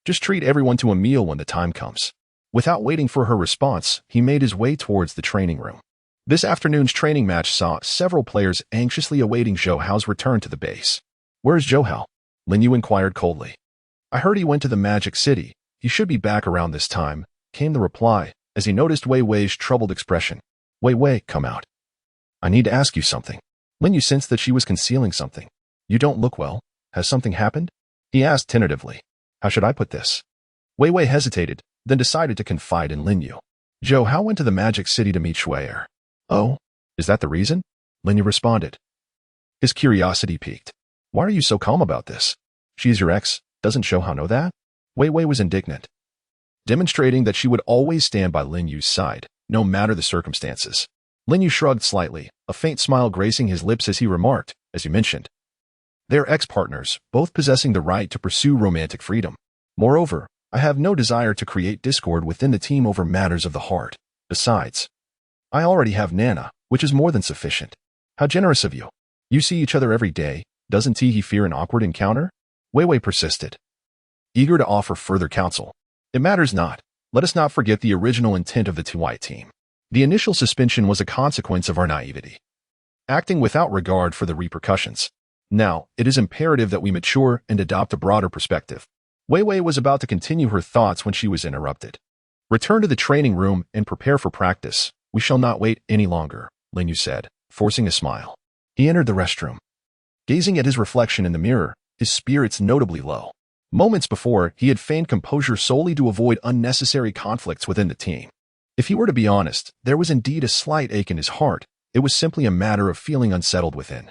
Just treat everyone to a meal when the time comes. Without waiting for her response, he made his way towards the training room. This afternoon's training match saw several players anxiously awaiting Zhou Hao's return to the base. Where is Zhou Hao? Lin Yu inquired coldly. I heard he went to the Magic City. He should be back around this time, came the reply, as he noticed Wei Wei's troubled expression. Wei Wei, come out. I need to ask you something. Lin Yu sensed that she was concealing something. You don't look well. Has something happened? He asked tentatively. How should I put this? Wei Wei hesitated, then decided to confide in Lin Yu. Zhou Hao went to the Magic City to meet Shui'er. Oh, is that the reason? Lin Yu responded. His curiosity piqued. Why are you so calm about this? She's your ex, doesn't Zhou Hao know that? Wei Wei was indignant, demonstrating that she would always stand by Lin Yu's side, no matter the circumstances. Lin Yu shrugged slightly, a faint smile gracing his lips as he remarked, as you mentioned. They're ex-partners, both possessing the right to pursue romantic freedom. Moreover, I have no desire to create discord within the team over matters of the heart. Besides, I already have Nana, which is more than sufficient. How generous of you. You see each other every day, doesn't he fear an awkward encounter? Wei Wei persisted, eager to offer further counsel. It matters not. Let us not forget the original intent of the TY team. The initial suspension was a consequence of our naivety, acting without regard for the repercussions. Now, it is imperative that we mature and adopt a broader perspective. Wei Wei was about to continue her thoughts when she was interrupted. Return to the training room and prepare for practice. We shall not wait any longer, Lin Yu said, forcing a smile. He entered the restroom. Gazing at his reflection in the mirror, his spirits notably low. Moments before, he had feigned composure solely to avoid unnecessary conflicts within the team. If he were to be honest, there was indeed a slight ache in his heart. It was simply a matter of feeling unsettled within.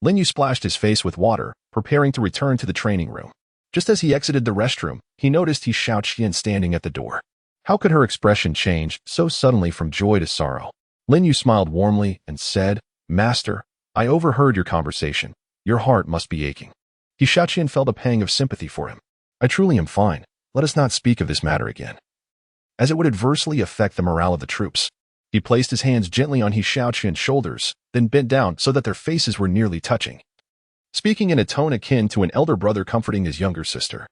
Lin Yu splashed his face with water, preparing to return to the training room. Just as he exited the restroom, he noticed He Xiaoqian standing at the door. How could her expression change so suddenly from joy to sorrow? Lin Yu smiled warmly and said, Master, I overheard your conversation. Your heart must be aching. He Xiaoqian felt a pang of sympathy for him. I truly am fine. Let us not speak of this matter again, as it would adversely affect the morale of the troops. He placed his hands gently on He Xiaoqian's shoulders, then bent down so that their faces were nearly touching, speaking in a tone akin to an elder brother comforting his younger sister.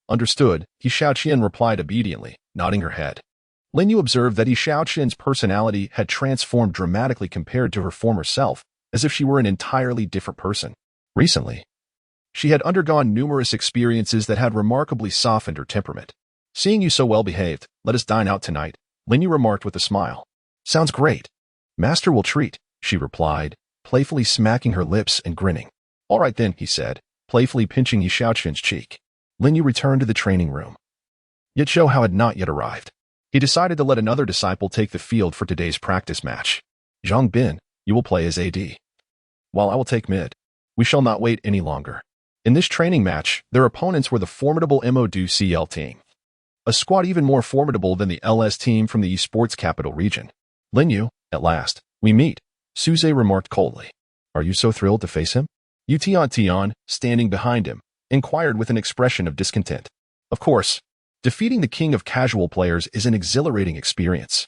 Understood, He Xiaoqian replied obediently, nodding her head. Lin Yu observed that He Xiaoqian's personality had transformed dramatically compared to her former self, as if she were an entirely different person. Recently, she had undergone numerous experiences that had remarkably softened her temperament. Seeing you so well behaved, let us dine out tonight, Lin Yu remarked with a smile. Sounds great. Master will treat, she replied, playfully smacking her lips and grinning. All right then, he said, playfully pinching He Xiaoqian's cheek. Lin Yu returned to the training room. Yet Zhou Hao had not yet arrived. He decided to let another disciple take the field for today's practice match. Zhang Bin, you will play as AD, while I will take mid. We shall not wait any longer. In this training match, their opponents were the formidable MODU CL team, a squad even more formidable than the LS team from the esports capital region. Lin Yu, at last, we meet, Suze remarked coldly. Are you so thrilled to face him? Yu Tian, standing behind him, inquired with an expression of discontent. Of course, defeating the king of casual players is an exhilarating experience.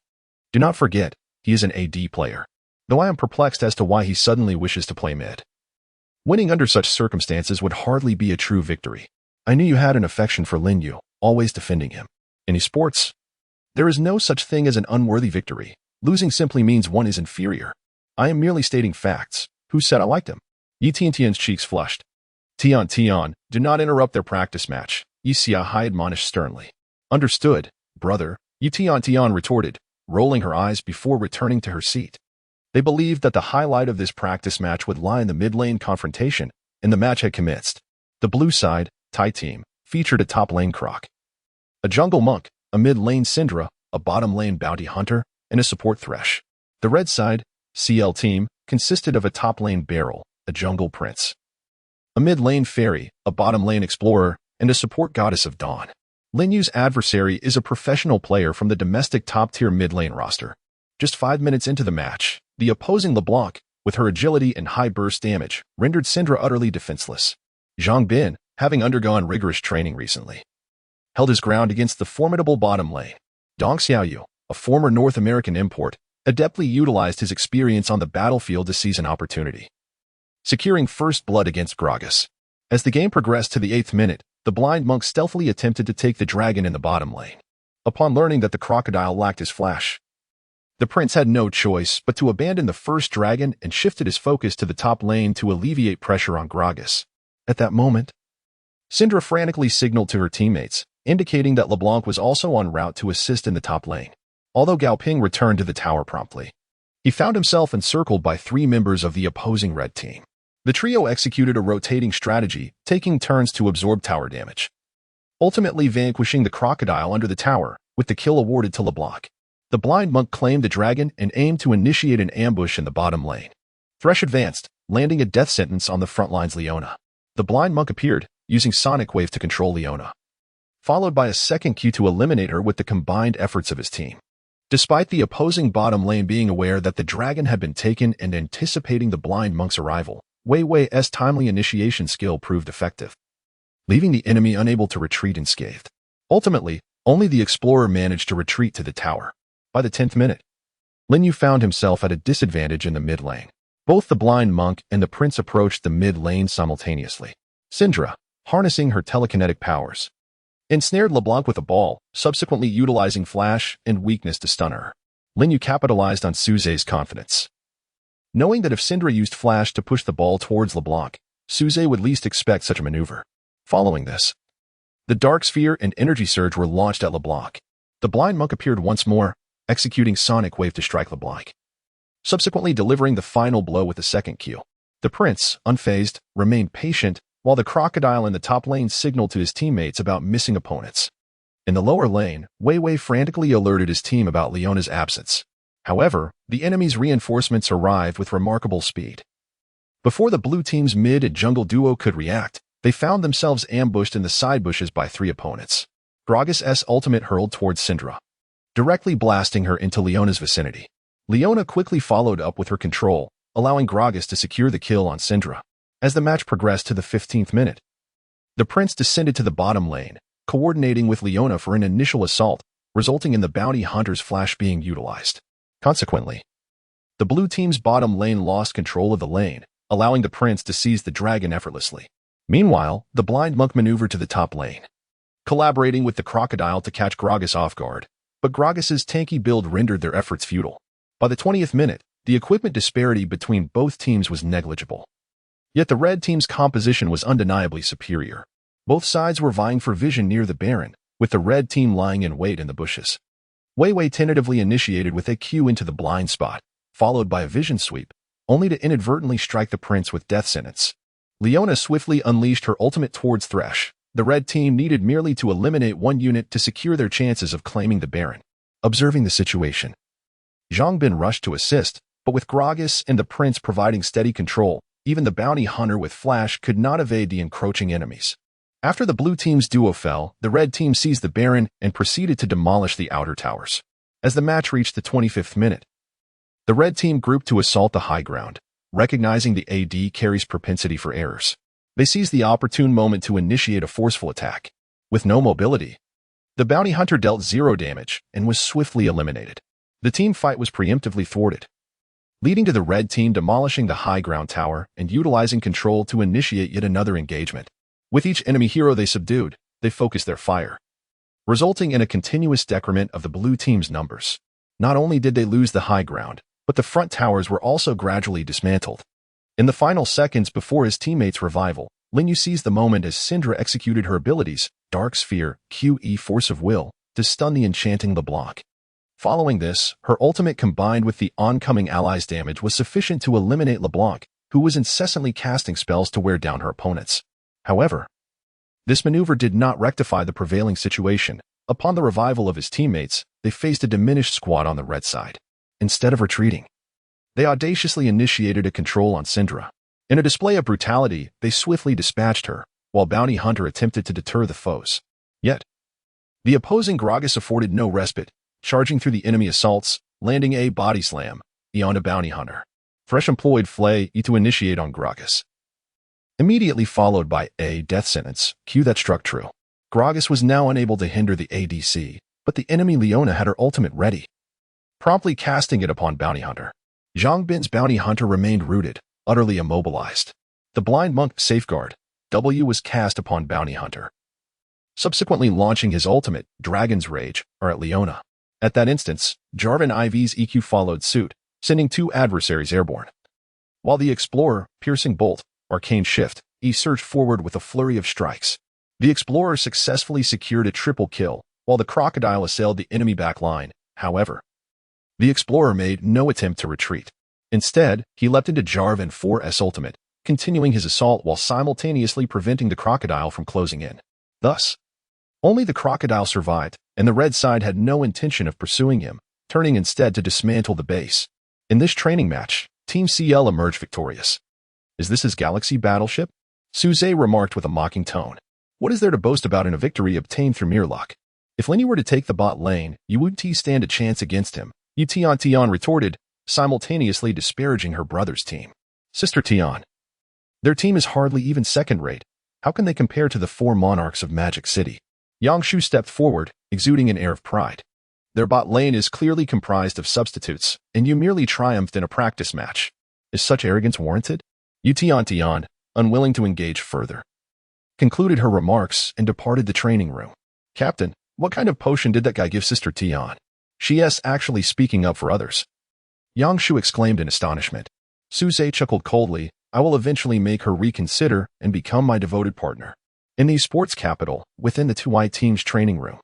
Do not forget, he is an AD player, though I am perplexed as to why he suddenly wishes to play mid. Winning under such circumstances would hardly be a true victory. I knew you had an affection for Lin Yu, always defending him. In esports, there is no such thing as an unworthy victory. Losing simply means one is inferior. I am merely stating facts. Who said I liked him? Yi Tian's cheeks flushed. Tian, do not interrupt their practice match, Yi Xiahai admonished sternly. Understood, brother, Yi Tian retorted, rolling her eyes before returning to her seat. They believed that the highlight of this practice match would lie in the mid-lane confrontation, and the match had commenced. The blue side, Tai team, featured a top lane Croc, a jungle monk, a mid-lane Syndra, a bottom lane bounty hunter, and a support Thresh. The red side, CL team, consisted of a top lane Beryl, a jungle prince, a mid-lane Fairy, a bottom lane Explorer, and a support Goddess of Dawn. Lin Yu's adversary is a professional player from the domestic top-tier mid-lane roster. Just 5 minutes into the match, the opposing LeBlanc, with her agility and high burst damage, rendered Syndra utterly defenseless. Zhang Bin, having undergone rigorous training recently, held his ground against the formidable bottom lane. Dong Xiaoyu, a former North American import, adeptly utilized his experience on the battlefield to seize an opportunity, securing first blood against Gragas. As the game progressed to the 8th minute, the blind monk stealthily attempted to take the dragon in the bottom lane. Upon learning that the crocodile lacked his flash, the prince had no choice but to abandon the first dragon and shifted his focus to the top lane to alleviate pressure on Gragas. At that moment, Syndra frantically signaled to her teammates, indicating that LeBlanc was also en route to assist in the top lane. Although Gao Ping returned to the tower promptly, he found himself encircled by 3 members of the opposing red team. The trio executed a rotating strategy, taking turns to absorb tower damage, ultimately vanquishing the crocodile under the tower, with the kill awarded to LeBlanc. The blind monk claimed the dragon and aimed to initiate an ambush in the bottom lane. Thresh advanced, landing a death sentence on the front line's Leona. The blind monk appeared, using Sonic Wave to control Leona, followed by a second Q to eliminate her with the combined efforts of his team. Despite the opposing bottom lane being aware that the dragon had been taken and anticipating the blind monk's arrival, Wei Wei's timely initiation skill proved effective, leaving the enemy unable to retreat unscathed. Ultimately, only the explorer managed to retreat to the tower. By the 10th minute, Lin Yu found himself at a disadvantage in the mid lane. Both the blind monk and the prince approached the mid lane simultaneously. Syndra, harnessing her telekinetic powers, ensnared LeBlanc with a ball, subsequently utilizing flash and weakness to stun her. Lin Yu capitalized on Suze's confidence, knowing that if Syndra used flash to push the ball towards LeBlanc, Suze would least expect such a maneuver. Following this, the Dark Sphere and Energy Surge were launched at LeBlanc. The blind monk appeared once more, executing Sonic Wave to strike LeBlanc, subsequently delivering the final blow with a second Q. The prince, unfazed, remained patient, while the crocodile in the top lane signaled to his teammates about missing opponents. In the lower lane, Wei Wei frantically alerted his team about Leona's absence. However, the enemy's reinforcements arrived with remarkable speed. Before the blue team's mid and jungle duo could react, they found themselves ambushed in the side bushes by 3 opponents. Gragas' ultimate hurled towards Syndra, directly blasting her into Leona's vicinity. Leona quickly followed up with her control, allowing Gragas to secure the kill on Syndra. As the match progressed to the 15th minute, the prince descended to the bottom lane, coordinating with Leona for an initial assault, resulting in the bounty hunter's flash being utilized. Consequently, the blue team's bottom lane lost control of the lane, allowing the prince to seize the dragon effortlessly. Meanwhile, the blind monk maneuvered to the top lane, collaborating with the crocodile to catch Gragas off guard, but Gragas' tanky build rendered their efforts futile. By the 20th minute, the equipment disparity between both teams was negligible. Yet the red team's composition was undeniably superior. Both sides were vying for vision near the Baron, with the red team lying in wait in the bushes. Wei Wei tentatively initiated with a Q into the blind spot, followed by a vision sweep, only to inadvertently strike the prince with death sentence. Leona swiftly unleashed her ultimate towards Thresh. The red team needed merely to eliminate 1 unit to secure their chances of claiming the Baron. Observing the situation, Zhang Bin rushed to assist, but with Gragas and the prince providing steady control, even the bounty hunter with flash could not evade the encroaching enemies. After the blue team's duo fell, the red team seized the Baron and proceeded to demolish the outer towers. As the match reached the 25th minute, the red team grouped to assault the high ground, recognizing the AD carry's propensity for errors. They seized the opportune moment to initiate a forceful attack. With no mobility, the bounty hunter dealt 0 damage and was swiftly eliminated. The team fight was preemptively thwarted, leading to the red team demolishing the high ground tower and utilizing control to initiate yet another engagement. With each enemy hero they subdued, they focused their fire, resulting in a continuous decrement of the blue team's numbers. Not only did they lose the high ground, but the front towers were also gradually dismantled. In the final seconds before his teammates' revival, Lin Yu seized the moment as Syndra executed her abilities, Dark Sphere, QE Force of Will, to stun the enchanting LeBlanc. Following this, her ultimate combined with the oncoming allies' damage was sufficient to eliminate LeBlanc, who was incessantly casting spells to wear down her opponents. However, this maneuver did not rectify the prevailing situation. Upon the revival of his teammates, they faced a diminished squad on the red side. Instead of retreating, they audaciously initiated a control on Syndra. In a display of brutality, they swiftly dispatched her, while Bounty Hunter attempted to deter the foes. Yet, The opposing Gragas afforded no respite, charging through the enemy assaults, landing a body slam, on a bounty hunter. Fresh employed Flay to initiate on Gragas. Immediately followed by a death sentence, Q that struck true. Gragas was now unable to hinder the ADC, but the enemy Leona had her ultimate ready, promptly casting it upon bounty hunter. Zhang Bin's bounty hunter remained rooted, utterly immobilized. The blind monk safeguard, W, was cast upon bounty hunter, subsequently launching his ultimate, Dragon's Rage, at Leona. At that instance, Jarvan IV's EQ followed suit, sending two adversaries airborne. While the Explorer, Piercing Bolt, Arcane Shift, surged forward with a flurry of strikes. The Explorer successfully secured a triple kill, while the Crocodile assailed the enemy back line. However, the Explorer made no attempt to retreat. Instead, he leapt into Jarvan 4's ultimate, continuing his assault while simultaneously preventing the Crocodile from closing in. Thus, only the Crocodile survived, and the red side had no intention of pursuing him, turning instead to dismantle the base. In this training match, Team CL emerged victorious. Is this his Galaxy battleship? Suze remarked with a mocking tone. What is there to boast about in a victory obtained through mere luck? If Lin Yu were to take the bot lane, you wouldn't stand a chance against him, Tion retorted, simultaneously disparaging her brother's team. Sister Tion. Their team is hardly even second-rate. How can they compare to the four monarchs of Magic City? Yang Shu stepped forward, exuding an air of pride. Their bot lane is clearly comprised of substitutes, and you merely triumphed in a practice match. Is such arrogance warranted? Tion, unwilling to engage further, concluded her remarks and departed the training room. Captain, what kind of potion did that guy give Sister Tion? She's actually speaking up for others. Yang Shu exclaimed in astonishment. Suze chuckled coldly. I will eventually make her reconsider and become my devoted partner. In the sports capital, within the 2i team's training room.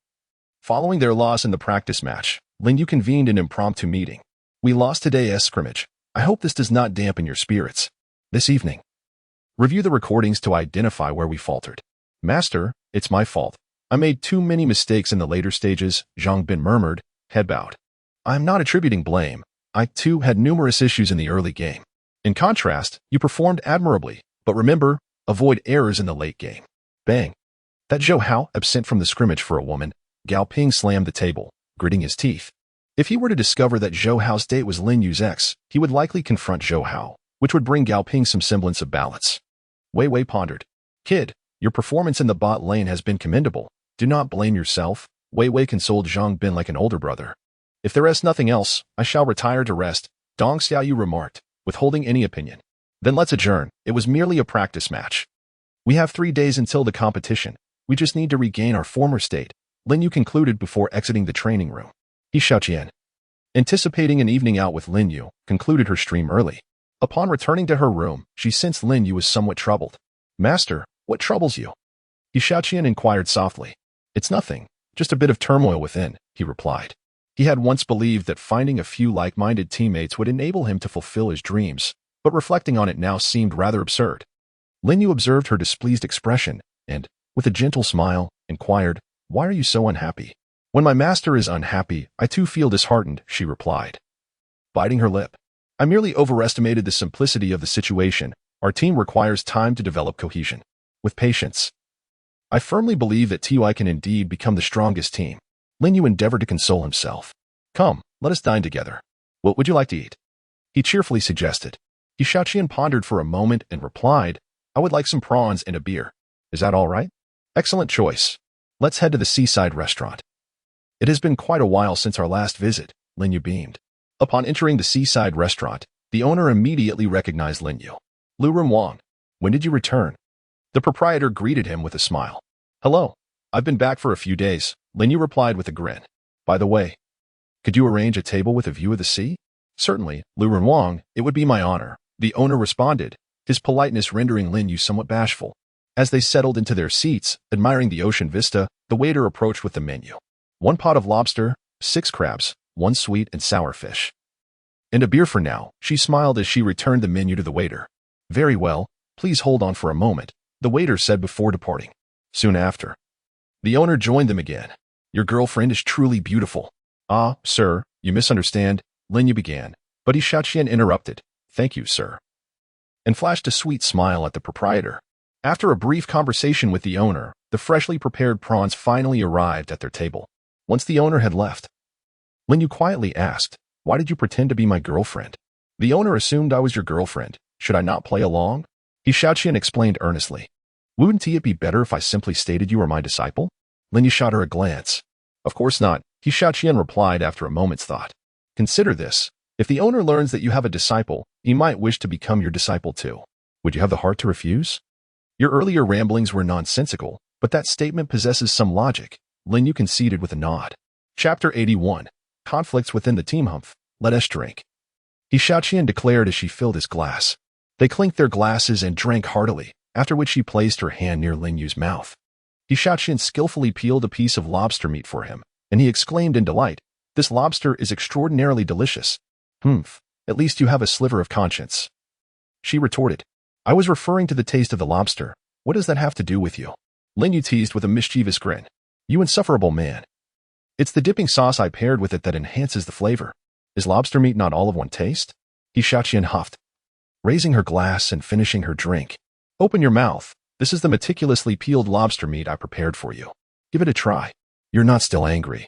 Following their loss in the practice match, Lin Yu convened an impromptu meeting. We lost today's scrimmage. I hope this does not dampen your spirits. This evening, review the recordings to identify where we faltered. Master, it's my fault. I made too many mistakes in the later stages, Zhang Bin murmured, head bowed. I am not attributing blame. I, too, had numerous issues in the early game. In contrast, you performed admirably, but remember, avoid errors in the late game. Bang. That Zhou Hao, absent from the scrimmage for a woman, Gao Ping slammed the table, gritting his teeth. If he were to discover that Zhou Hao's date was Lin Yu's ex, he would likely confront Zhou Hao, which would bring Gao Ping some semblance of balance. Wei Wei pondered. Kid, your performance in the bot lane has been commendable. Do not blame yourself. Wei Wei consoled Zhang Bin like an older brother. If there is nothing else, I shall retire to rest, Dong Xiaoyu remarked, withholding any opinion. Then let's adjourn. It was merely a practice match. We have 3 days until the competition. We just need to regain our former state, Lin Yu concluded before exiting the training room. He Xiaoqian, anticipating an evening out with Lin Yu, concluded her stream early. Upon returning to her room, she sensed Lin Yu was somewhat troubled. Master, what troubles you? He Xiaoqian inquired softly. It's nothing, just a bit of turmoil within, he replied. He had once believed that finding a few like-minded teammates would enable him to fulfill his dreams, but reflecting on it now seemed rather absurd. Lin Yu observed her displeased expression and, with a gentle smile, inquired, Why are you so unhappy? When my master is unhappy, I too feel disheartened, she replied, biting her lip. I merely overestimated the simplicity of the situation. Our team requires time to develop cohesion. With patience, I firmly believe that TUI can indeed become the strongest team. Lin Yu endeavored to console himself. Come, let us dine together. What would you like to eat? He cheerfully suggested. He Xiaoqian pondered for a moment and replied, I would like some prawns and a beer. Is that all right? Excellent choice. Let's head to the seaside restaurant. It has been quite a while since our last visit, Lin Yu beamed. Upon entering the seaside restaurant, the owner immediately recognized Lin Yu. Wang, when did you return? The proprietor greeted him with a smile. Hello. I've been back for a few days, Lin Yu replied with a grin. By the way, could you arrange a table with a view of the sea? Certainly, Wang, it would be my honor, the owner responded, his politeness rendering Lin Yu somewhat bashful. As they settled into their seats, admiring the ocean vista, the waiter approached with the menu. 1 pot of lobster, 6 crabs, 1 sweet and sour fish. And a beer for now, she smiled as she returned the menu to the waiter. Very well, please hold on for a moment, the waiter said before departing. Soon after, the owner joined them again. Your girlfriend is truly beautiful. Ah, sir, you misunderstand, Lin Yu began, but Xiaoqian interrupted. Thank you, sir. And flashed a sweet smile at the proprietor. After a brief conversation with the owner, the freshly prepared prawns finally arrived at their table. Once the owner had left, Lin Yu quietly asked, "Why did you pretend to be my girlfriend?" "The owner assumed I was your girlfriend. Should I not play along?" He Xiaoqian explained earnestly. "Wouldn't it be better if I simply stated you were my disciple?" Lin Yu shot her a glance. "Of course not," He Xiaoqian replied after a moment's thought. "Consider this. If the owner learns that you have a disciple, he might wish to become your disciple too. Would you have the heart to refuse?" "Your earlier ramblings were nonsensical, but that statement possesses some logic," Lin Yu conceded with a nod. Chapter 81. Conflicts within the team. Let us drink. He Xiaoqian declared as she filled his glass. They clinked their glasses and drank heartily, after which she placed her hand near Lin Yu's mouth. He Xiaoqian skillfully peeled a piece of lobster meat for him, and he exclaimed in delight, "This lobster is extraordinarily delicious." At least you have a sliver of conscience." She retorted, "I was referring to the taste of the lobster. What does that have to do with you?" Lin Yu teased with a mischievous grin. "You insufferable man. It's the dipping sauce I paired with it that enhances the flavor. Is lobster meat not all of one taste?" He Xiaoqian huffed, raising her glass and finishing her drink. "Open your mouth. This is the meticulously peeled lobster meat I prepared for you. Give it a try. You're not still angry,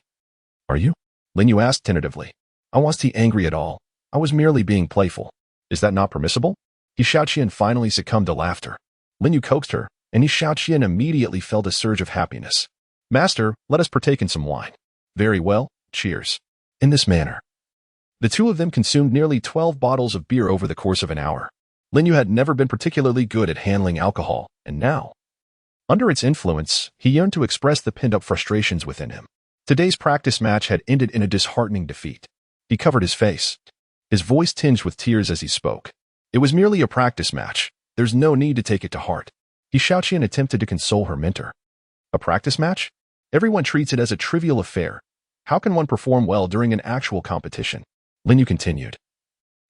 are you?" Lin Yu asked tentatively. "I wasn't angry at all. I was merely being playful. Is that not permissible?" He Xiaoqian finally succumbed to laughter. Lin Yu coaxed her, and He Xiaoqian immediately felt a surge of happiness. "Master, let us partake in some wine." "Very well, cheers." In this manner, the two of them consumed nearly 12 bottles of beer over the course of an hour. Lin Yu had never been particularly good at handling alcohol, and now, under its influence, he yearned to express the pent-up frustrations within him. Today's practice match had ended in a disheartening defeat. He covered his face, his voice tinged with tears as he spoke. "It was merely a practice match. There's no need to take it to heart." He Xiaoqian attempted to console her mentor. "A practice match? Everyone treats it as a trivial affair. How can one perform well during an actual competition?" Lin Yu continued.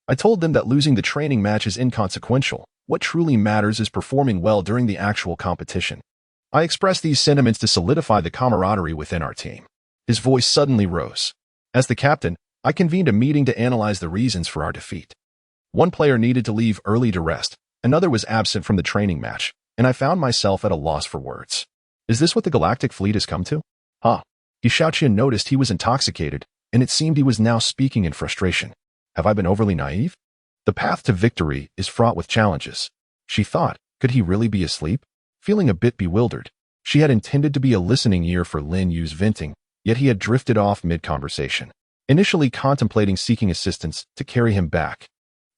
"I told them that losing the training match is inconsequential. What truly matters is performing well during the actual competition. I expressed these sentiments to solidify the camaraderie within our team." His voice suddenly rose. "As the captain, I convened a meeting to analyze the reasons for our defeat. One player needed to leave early to rest, another was absent from the training match, and I found myself at a loss for words. Is this what the Galactic Fleet has come to?" He Xiaoqian noticed he was intoxicated, and it seemed he was now speaking in frustration. "Have I been overly naive? The path to victory is fraught with challenges." She thought, could he really be asleep? Feeling a bit bewildered, she had intended to be a listening ear for Lin Yu's venting, yet he had drifted off mid-conversation, initially contemplating seeking assistance to carry him back.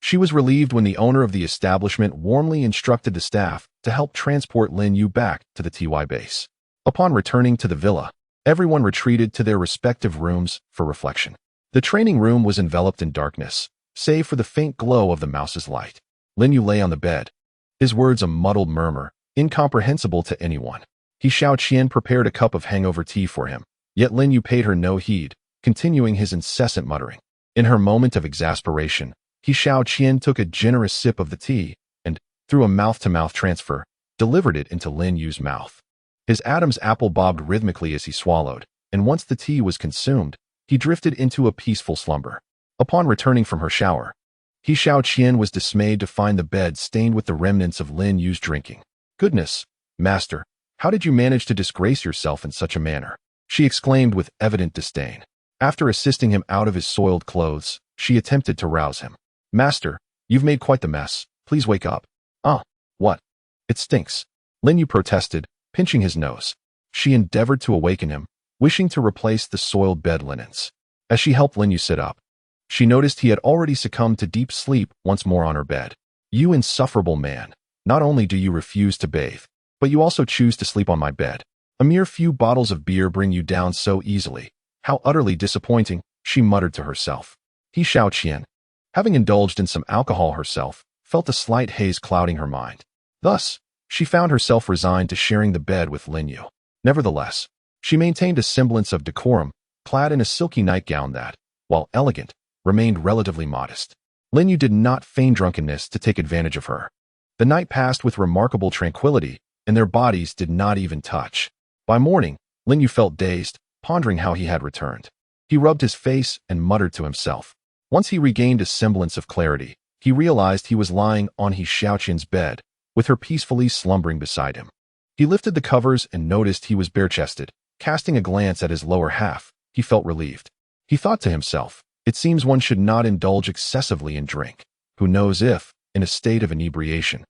She was relieved when the owner of the establishment warmly instructed the staff to help transport Lin Yu back to the TY base. Upon returning to the villa, everyone retreated to their respective rooms for reflection. The training room was enveloped in darkness, save for the faint glow of the mouse's light. Lin Yu lay on the bed, his words a muddled murmur, incomprehensible to anyone. He Xiaoqian prepared a cup of hangover tea for him, yet Lin Yu paid her no heed, continuing his incessant muttering. In her moment of exasperation, He Xiaoqian took a generous sip of the tea and, through a mouth-to-mouth transfer, delivered it into Lin Yu's mouth. His Adam's apple bobbed rhythmically as he swallowed, and once the tea was consumed, he drifted into a peaceful slumber. Upon returning from her shower, He Xiaoqian was dismayed to find the bed stained with the remnants of Lin Yu's drinking. "Goodness, master, how did you manage to disgrace yourself in such a manner?" she exclaimed with evident disdain. After assisting him out of his soiled clothes, she attempted to rouse him. "Master, you've made quite the mess. Please wake up." What? It stinks," Lin Yu protested, pinching his nose. She endeavored to awaken him, wishing to replace the soiled bed linens. As she helped Lin Yu sit up, she noticed he had already succumbed to deep sleep once more on her bed. "You insufferable man. Not only do you refuse to bathe, but you also choose to sleep on my bed. A mere few bottles of beer bring you down so easily. How utterly disappointing," she muttered to herself. He Xiaoqian, having indulged in some alcohol herself, felt a slight haze clouding her mind. Thus, she found herself resigned to sharing the bed with Lin Yu. Nevertheless, she maintained a semblance of decorum, clad in a silky nightgown that, while elegant, remained relatively modest. Lin Yu did not feign drunkenness to take advantage of her. The night passed with remarkable tranquility, and their bodies did not even touch. By morning, Lin Yu felt dazed, pondering how he had returned. He rubbed his face and muttered to himself. Once he regained a semblance of clarity, he realized he was lying on He Xiaoqian's bed, with her peacefully slumbering beside him. He lifted the covers and noticed he was bare-chested. Casting a glance at his lower half, he felt relieved. He thought to himself, it seems one should not indulge excessively in drink. Who knows if, in a state of inebriation,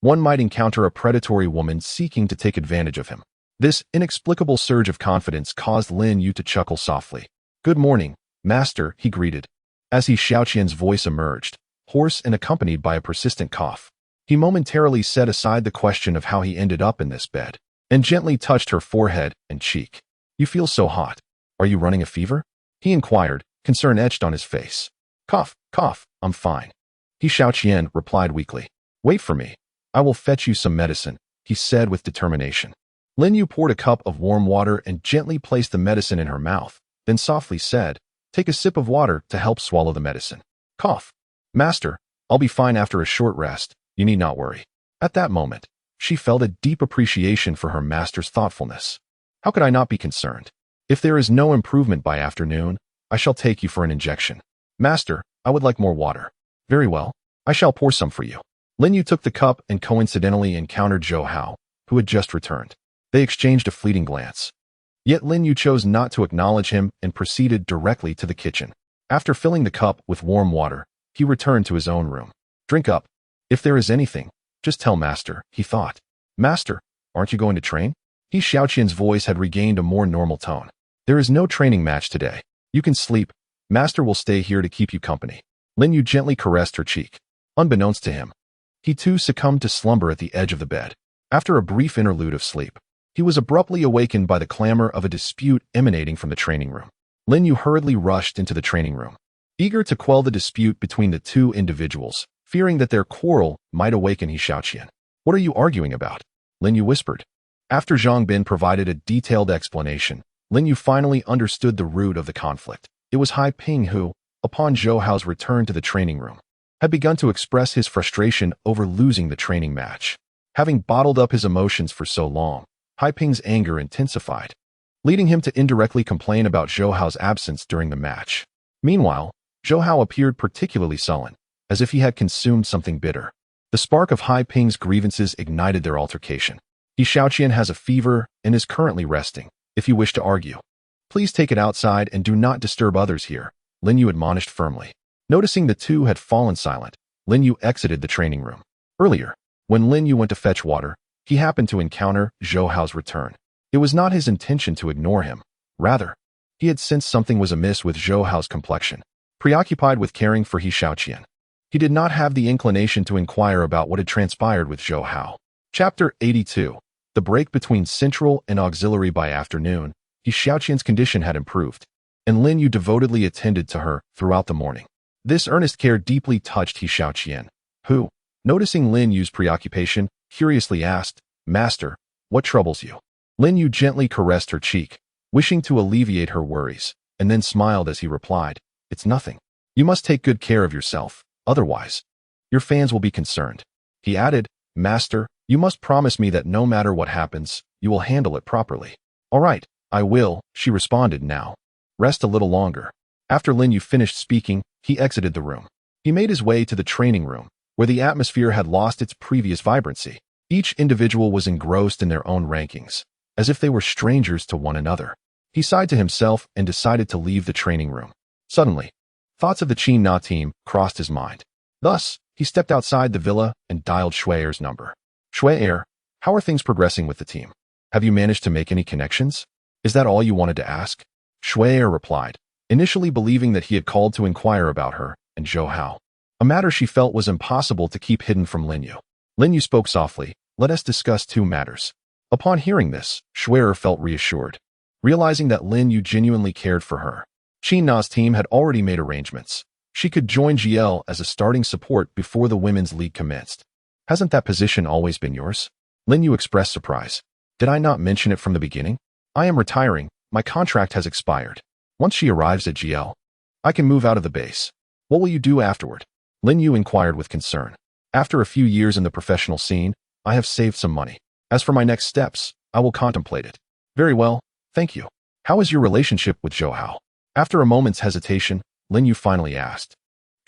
one might encounter a predatory woman seeking to take advantage of him. This inexplicable surge of confidence caused Lin Yu to chuckle softly. "Good morning, master," he greeted. As Xiaoqian's voice emerged, hoarse and accompanied by a persistent cough, he momentarily set aside the question of how he ended up in this bed, and gently touched her forehead and cheek. "You feel so hot. Are you running a fever?" he inquired, concern etched on his face. "Cough, cough, I'm fine." Xiaoqian replied weakly. "Wait for me. I will fetch you some medicine," he said with determination. Lin Yu poured a cup of warm water and gently placed the medicine in her mouth, then softly said, "Take a sip of water to help swallow the medicine." "Cough. Master, I'll be fine after a short rest. You need not worry." At that moment, she felt a deep appreciation for her master's thoughtfulness. "How could I not be concerned? If there is no improvement by afternoon, I shall take you for an injection." "Master, I would like more water." "Very well. I shall pour some for you." Lin Yu took the cup and coincidentally encountered Zhou Hao, who had just returned. They exchanged a fleeting glance. Yet Lin Yu chose not to acknowledge him and proceeded directly to the kitchen. After filling the cup with warm water, he returned to his own room. "Drink up. If there is anything, just tell Master," he thought. "Master, aren't you going to train?" Xiaoqian's voice had regained a more normal tone. "There is no training match today. You can sleep. Master will stay here to keep you company." Lin Yu gently caressed her cheek. Unbeknownst to him, he too succumbed to slumber at the edge of the bed. After a brief interlude of sleep, he was abruptly awakened by the clamor of a dispute emanating from the training room. Lin Yu hurriedly rushed into the training room, eager to quell the dispute between the two individuals, fearing that their quarrel might awaken Xiaoqian. "What are you arguing about?" Lin Yu whispered. After Zhang Bin provided a detailed explanation, Lin Yu finally understood the root of the conflict. It was Hai Ping who, upon Zhou Hao's return to the training room, had begun to express his frustration over losing the training match. Having bottled up his emotions for so long, Hai Ping's anger intensified, leading him to indirectly complain about Zhou Hao's absence during the match. Meanwhile, Zhou Hao appeared particularly sullen, as if he had consumed something bitter. The spark of Hai Ping's grievances ignited their altercation. "Xiaoqian has a fever and is currently resting. If you wish to argue, please take it outside and do not disturb others here," Lin Yu admonished firmly. Noticing the two had fallen silent, Lin Yu exited the training room. Earlier, when Lin Yu went to fetch water, he happened to encounter Zhou Hao's return. It was not his intention to ignore him. Rather, he had sensed something was amiss with Zhou Hao's complexion. Preoccupied with caring for Xiaoqian, he did not have the inclination to inquire about what had transpired with Zhou Hao. Chapter 82. The break between central and auxiliary. By afternoon, Xiaoqian's condition had improved, and Lin Yu devotedly attended to her throughout the morning. This earnest care deeply touched Xiaoqian, who, noticing Lin Yu's preoccupation, curiously asked, "Master, what troubles you?" Lin Yu gently caressed her cheek, wishing to alleviate her worries, and then smiled as he replied, "It's nothing. You must take good care of yourself, otherwise your fans will be concerned." He added, "Master, you must promise me that no matter what happens, you will handle it properly." "All right, I will," she responded. "Now, rest a little longer." After Lin Yu finished speaking, he exited the room. He made his way to the training room, where the atmosphere had lost its previous vibrancy. Each individual was engrossed in their own rankings, as if they were strangers to one another. He sighed to himself and decided to leave the training room. Suddenly, thoughts of the Qin Na team crossed his mind. Thus, he stepped outside the villa and dialed Shui'er's number. "Shui'er, how are things progressing with the team? Have you managed to make any connections? Is that all you wanted to ask?" Shui'er replied, initially believing that he had called to inquire about her and Zhou Hao, a matter she felt was impossible to keep hidden from Lin Yu. Lin Yu spoke softly, "Let us discuss two matters." Upon hearing this, Shui'er felt reassured, realizing that Lin Yu genuinely cared for her. Qin Na's team had already made arrangements. She could join GL as a starting support before the women's league commenced. "Hasn't that position always been yours?" Lin Yu expressed surprise. "Did I not mention it from the beginning? I am retiring. My contract has expired. Once she arrives at GL, I can move out of the base. What will you do afterward?" Lin Yu inquired with concern. "After a few years in the professional scene, I have saved some money. As for my next steps, I will contemplate it." "Very well, thank you. How is your relationship with Zhou Hao?" After a moment's hesitation, Lin Yu finally asked.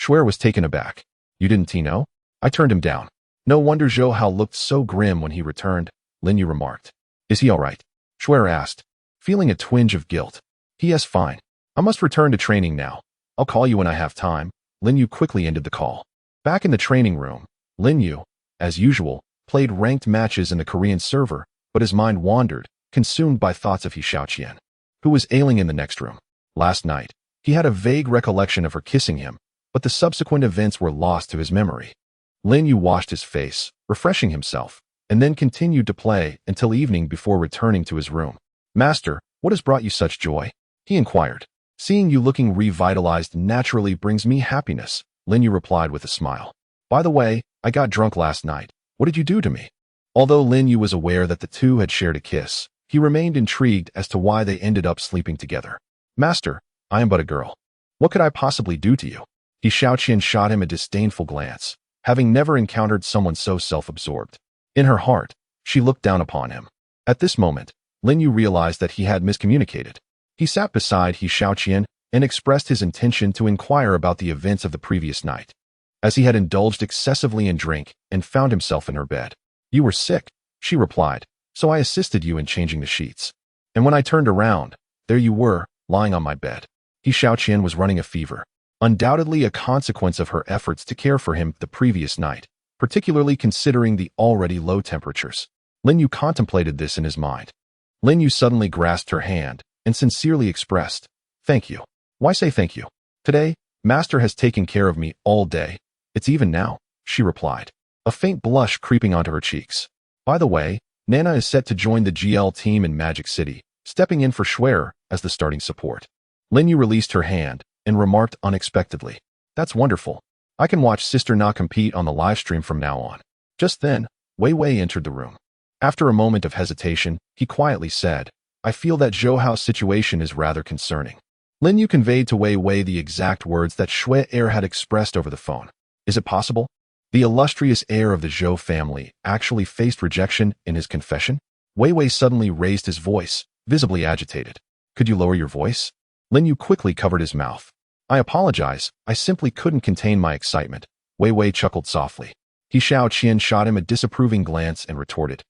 Shui'er was taken aback. "You didn't know?" "I turned him down." No wonder Zhou Hao looked so grim when he returned, Lin Yu remarked. Is he all right? Shuer asked, feeling a twinge of guilt. He is fine. I must return to training now. I'll call you when I have time. Lin Yu quickly ended the call. Back in the training room, Lin Yu, as usual, played ranked matches in the Korean server, but his mind wandered, consumed by thoughts of He Xiaoqian, who was ailing in the next room. Last night, he had a vague recollection of her kissing him, but the subsequent events were lost to his memory. Lin Yu washed his face, refreshing himself, and then continued to play until evening before returning to his room. Master, what has brought you such joy? He inquired. Seeing you looking revitalized naturally brings me happiness, Lin Yu replied with a smile. By the way, I got drunk last night. What did you do to me? Although Lin Yu was aware that the two had shared a kiss, he remained intrigued as to why they ended up sleeping together. Master, I am but a girl. What could I possibly do to you? He Xiaoqian shot him a disdainful glance, having never encountered someone so self-absorbed. In her heart, she looked down upon him. At this moment, Lin Yu realized that he had miscommunicated. He sat beside He Xiaoqian and expressed his intention to inquire about the events of the previous night, as he had indulged excessively in drink and found himself in her bed. You were sick, she replied, so I assisted you in changing the sheets. And when I turned around, there you were, lying on my bed. He Xiaoqian was running a fever, undoubtedly a consequence of her efforts to care for him the previous night, particularly considering the already low temperatures. Lin Yu contemplated this in his mind. Lin Yu suddenly grasped her hand and sincerely expressed, Thank you. Why say thank you? Today, Master has taken care of me all day. It's even now, she replied, a faint blush creeping onto her cheeks. By the way, Nana is set to join the GL team in Magic City, stepping in for Shuer as the starting support. Lin Yu released her hand and remarked unexpectedly, That's wonderful. I can watch Sister Na compete on the livestream from now on. Just then, Wei Wei entered the room. After a moment of hesitation, he quietly said, I feel that Zhou Hao's situation is rather concerning. Lin Yu conveyed to Wei Wei the exact words that Shui Er had expressed over the phone. Is it possible? The illustrious heir of the Zhou family actually faced rejection in his confession? Wei Wei suddenly raised his voice, visibly agitated. Could you lower your voice? Lin Yu quickly covered his mouth. I apologize, I simply couldn't contain my excitement. Wei Wei chuckled softly. He Xiaoqian shot him a disapproving glance and retorted.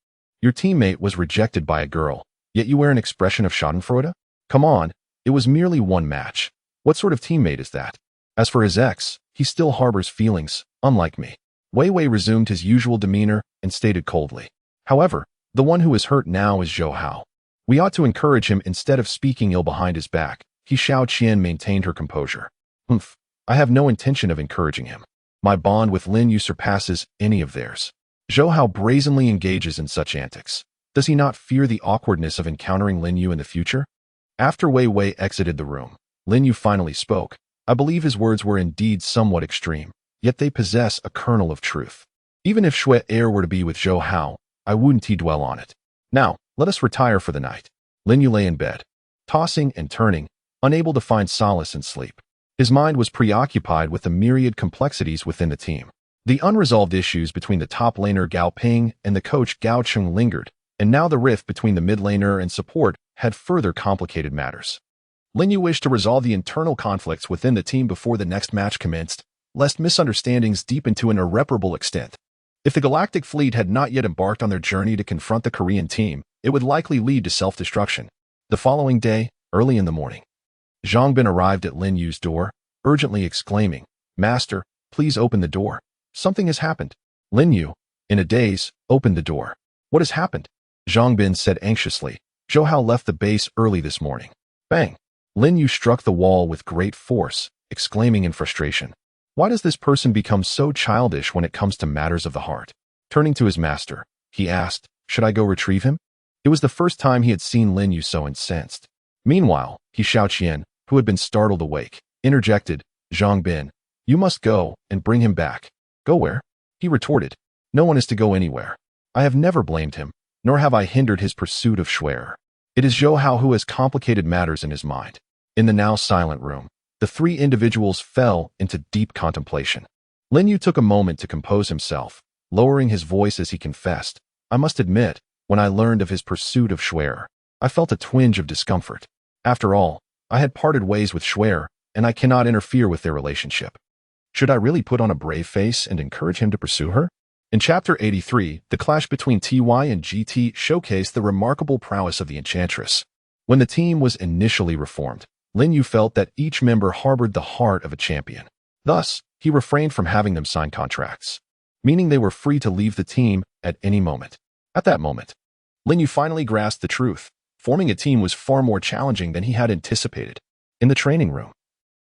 Your teammate was rejected by a girl, yet you wear an expression of schadenfreude? Come on, it was merely one match. What sort of teammate is that? As for his ex, he still harbors feelings, unlike me. Wei Wei resumed his usual demeanor and stated coldly. However, the one who is hurt now is Zhou Hao. We ought to encourage him instead of speaking ill behind his back. He Xiaoqian maintained her composure. I have no intention of encouraging him. My bond with Lin Yu surpasses any of theirs. Zhou Hao brazenly engages in such antics. Does he not fear the awkwardness of encountering Lin Yu in the future? After Wei Wei exited the room, Lin Yu finally spoke. I believe his words were indeed somewhat extreme, yet they possess a kernel of truth. Even if Shui Er were to be with Zhou Hao, I wouldn't dwell on it. Now, let us retire for the night. Lin Yu lay in bed, tossing and turning, unable to find solace in sleep. His mind was preoccupied with the myriad complexities within the team. The unresolved issues between the top laner Gao Ping and the coach Gao Chung lingered, and now the rift between the mid laner and support had further complicated matters. Lin Yu wished to resolve the internal conflicts within the team before the next match commenced, lest misunderstandings deepen to an irreparable extent. If the Galactic Fleet had not yet embarked on their journey to confront the Korean team, it would likely lead to self-destruction. The following day, early in the morning, Zhang Bin arrived at Lin Yu's door, urgently exclaiming, Master, please open the door. Something has happened. Lin Yu, in a daze, opened the door. What has happened? Zhang Bin said anxiously. Zhou Hao left the base early this morning. Bang! Lin Yu struck the wall with great force, exclaiming in frustration. Why does this person become so childish when it comes to matters of the heart? Turning to his master, he asked, should I go retrieve him? It was the first time he had seen Lin Yu so incensed. Meanwhile, He Xiaoqian, who had been startled awake, interjected, Zhang Bin, you must go and bring him back. Go where? He retorted. No one is to go anywhere. I have never blamed him, nor have I hindered his pursuit of Shuer. It is Zhou Hao who has complicated matters in his mind. In the now silent room, the three individuals fell into deep contemplation. Lin Yu took a moment to compose himself, lowering his voice as he confessed, I must admit, when I learned of his pursuit of Shuer, I felt a twinge of discomfort. After all, I had parted ways with Shuer, and I cannot interfere with their relationship. Should I really put on a brave face and encourage him to pursue her? In Chapter 83, the clash between TY and GT showcased the remarkable prowess of the Enchantress. When the team was initially reformed, Lin Yu felt that each member harbored the heart of a champion. Thus, he refrained from having them sign contracts, meaning they were free to leave the team at any moment. At that moment, Lin Yu finally grasped the truth. Forming a team was far more challenging than he had anticipated. In the training room,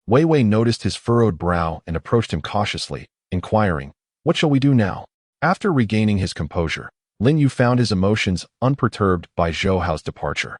Wei Wei noticed his furrowed brow and approached him cautiously, inquiring, "What shall we do now?" After regaining his composure, Lin Yu found his emotions unperturbed by Zhou Hao's departure.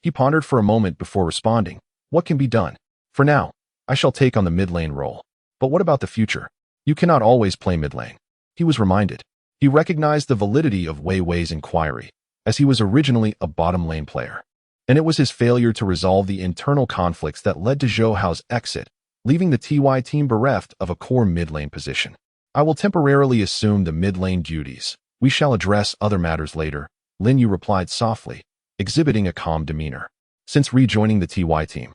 He pondered for a moment before responding, "What can be done? For now, I shall take on the mid-lane role. But what about the future? You cannot always play mid-lane." He was reminded. He recognized the validity of Wei Wei's inquiry, as he was originally a bottom-lane player. And it was his failure to resolve the internal conflicts that led to Zhou Hao's exit, leaving the TY team bereft of a core mid-lane position. "I will temporarily assume the mid-lane duties. We shall address other matters later," Lin Yu replied softly, exhibiting a calm demeanor. Since rejoining the TY team,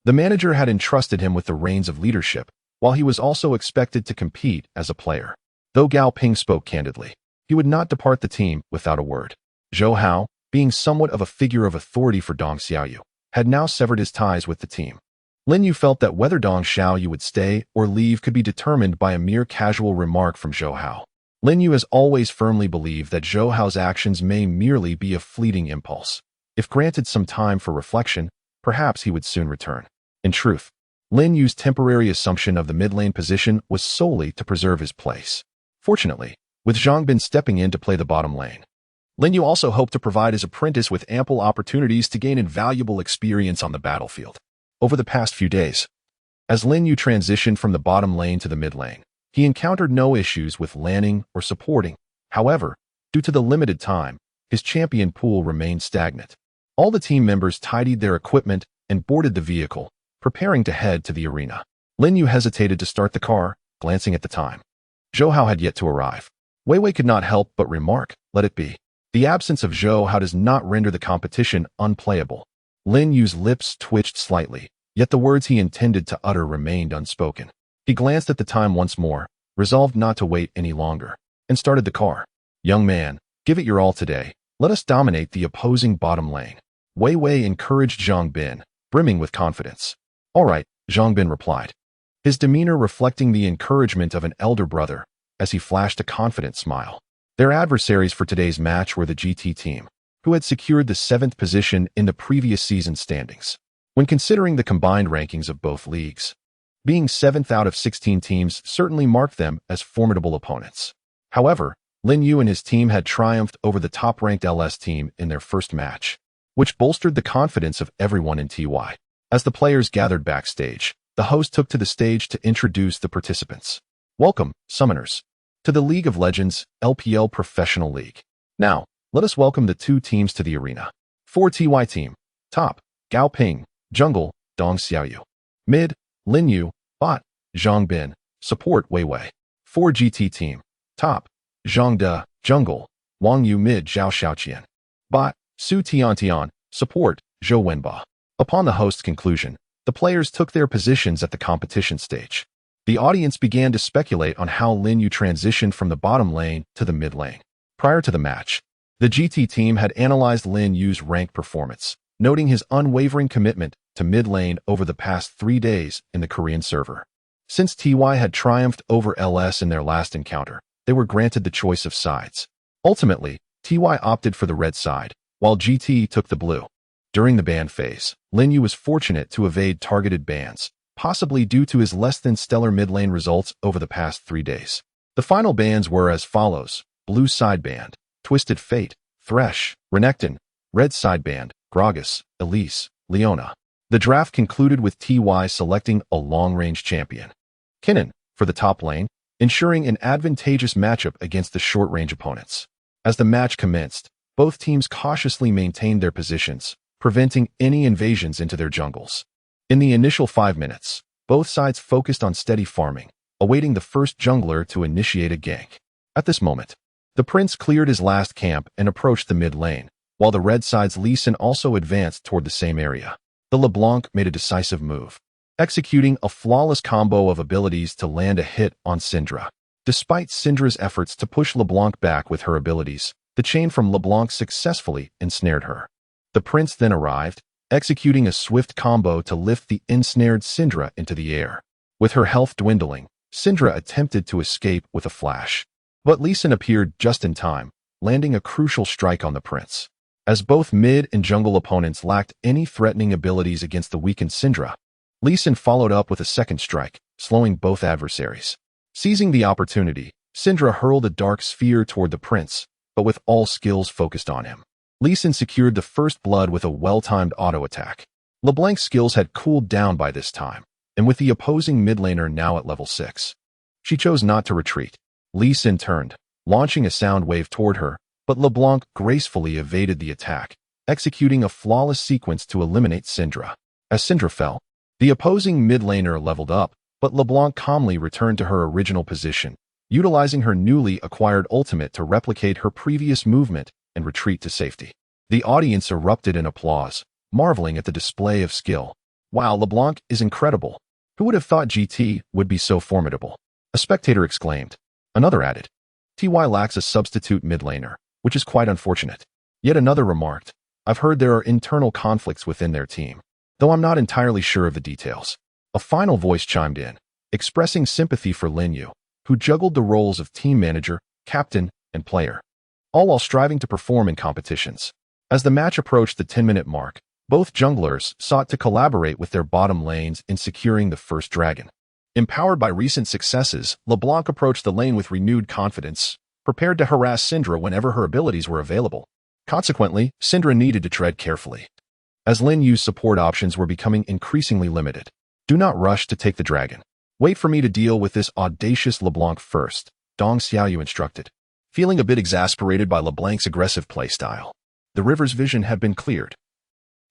the manager had entrusted him with the reins of leadership, while he was also expected to compete as a player. Though Gao Ping spoke candidly, he would not depart the team without a word. Zhou Hao, being somewhat of a figure of authority for Dong Xiaoyu, had now severed his ties with the team. Lin Yu felt that whether Dong Xiaoyu would stay or leave could be determined by a mere casual remark from Zhou Hao. Lin Yu has always firmly believed that Zhou Hao's actions may merely be a fleeting impulse. If granted some time for reflection, perhaps he would soon return. In truth, Lin Yu's temporary assumption of the mid-lane position was solely to preserve his place. Fortunately, with Zhang Bin stepping in to play the bottom lane, Lin Yu also hoped to provide his apprentice with ample opportunities to gain invaluable experience on the battlefield. Over the past few days, as Lin Yu transitioned from the bottom lane to the mid lane, he encountered no issues with landing or supporting. However, due to the limited time, his champion pool remained stagnant. All the team members tidied their equipment and boarded the vehicle, preparing to head to the arena. Lin Yu hesitated to start the car, glancing at the time. Zhou Hao had yet to arrive. Wei Wei could not help but remark, "Let it be." The absence of Zhou Hao does not render the competition unplayable. Lin Yu's lips twitched slightly, yet the words he intended to utter remained unspoken. He glanced at the time once more, resolved not to wait any longer, and started the car. "Young man, give it your all today. Let us dominate the opposing bottom lane." Wei Wei encouraged Zhang Bin, brimming with confidence. "All right," Zhang Bin replied, his demeanor reflecting the encouragement of an elder brother, as he flashed a confident smile. Their adversaries for today's match were the GT team, who had secured the 7th position in the previous season standings. When considering the combined rankings of both leagues, being 7th out of 16 teams certainly marked them as formidable opponents. However, Lin Yu and his team had triumphed over the top-ranked LS team in their first match, which bolstered the confidence of everyone in TY. As the players gathered backstage, the host took to the stage to introduce the participants. "Welcome, summoners, to the League of Legends LPL Professional League. Now, let us welcome the two teams to the arena. For TY team, top, Gao Ping, jungle, Dong Xiaoyu. Mid, Lin Yu, bot, Zhang Bin, support Wei Wei. For GT team, top, Zhang De, jungle, Wang Yu mid Zhao Xiaoqian. Bot, Su Tian, support, Zhou Wenba." Upon the host's conclusion, the players took their positions at the competition stage. The audience began to speculate on how Lin Yu transitioned from the bottom lane to the mid lane. Prior to the match, the GT team had analyzed Lin Yu's rank performance, noting his unwavering commitment to mid lane over the past 3 days in the Korean server. Since TY had triumphed over LS in their last encounter, they were granted the choice of sides. Ultimately, TY opted for the red side, while GT took the blue. During the ban phase, Lin Yu was fortunate to evade targeted bans, possibly due to his less than stellar mid lane results over the past 3 days. The final bans were as follows: blue sideband, Twisted Fate, Thresh, Renekton; red sideband, Gragas, Elise, Leona. The draft concluded with TY selecting a long-range champion, Kinnan, for the top lane, ensuring an advantageous matchup against the short-range opponents. As the match commenced, both teams cautiously maintained their positions, preventing any invasions into their jungles. In the initial 5 minutes, both sides focused on steady farming, awaiting the first jungler to initiate a gank. At this moment, the prince cleared his last camp and approached the mid lane, while the red side's Lee Sin also advanced toward the same area. The LeBlanc made a decisive move, executing a flawless combo of abilities to land a hit on Syndra. Despite Syndra's efforts to push LeBlanc back with her abilities, the chain from LeBlanc successfully ensnared her. The prince then arrived, executing a swift combo to lift the ensnared Syndra into the air. With her health dwindling, Syndra attempted to escape with a flash. But Lee Sin appeared just in time, landing a crucial strike on the prince. As both mid and jungle opponents lacked any threatening abilities against the weakened Syndra, Lee Sin followed up with a second strike, slowing both adversaries. Seizing the opportunity, Syndra hurled a dark sphere toward the prince, but with all skills focused on him. Lee Sin secured the first blood with a well-timed auto-attack. LeBlanc's skills had cooled down by this time, and with the opposing mid laner now at level 6, she chose not to retreat. Lee Sin turned, launching a sound wave toward her, but LeBlanc gracefully evaded the attack, executing a flawless sequence to eliminate Syndra. As Syndra fell, the opposing mid laner leveled up, but LeBlanc calmly returned to her original position, utilizing her newly acquired ultimate to replicate her previous movement and retreat to safety. The audience erupted in applause, marveling at the display of skill. Wow, LeBlanc is incredible. Who would have thought GT would be so formidable? A spectator exclaimed. Another added, TY lacks a substitute mid laner, which is quite unfortunate. Yet another remarked, I've heard there are internal conflicts within their team, though I'm not entirely sure of the details. A final voice chimed in, expressing sympathy for Lin Yu, who juggled the roles of team manager, captain, and player, all while striving to perform in competitions. As the match approached the 10-minute mark, both junglers sought to collaborate with their bottom lanes in securing the first dragon. Empowered by recent successes, LeBlanc approached the lane with renewed confidence, prepared to harass Syndra whenever her abilities were available. Consequently, Syndra needed to tread carefully, as Lin Yu's support options were becoming increasingly limited. Do not rush to take the dragon. Wait for me to deal with this audacious LeBlanc first, Dong Xiaoyu instructed. Feeling a bit exasperated by LeBlanc's aggressive playstyle, the river's vision had been cleared,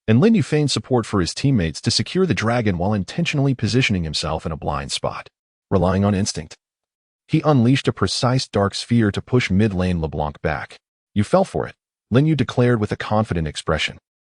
and Lin Yu feigned support for his teammates to secure the dragon while intentionally positioning himself in a blind spot. Relying on instinct, he unleashed a precise dark sphere to push mid-lane LeBlanc back. You fell for it, Lin Yu declared with a confident expression.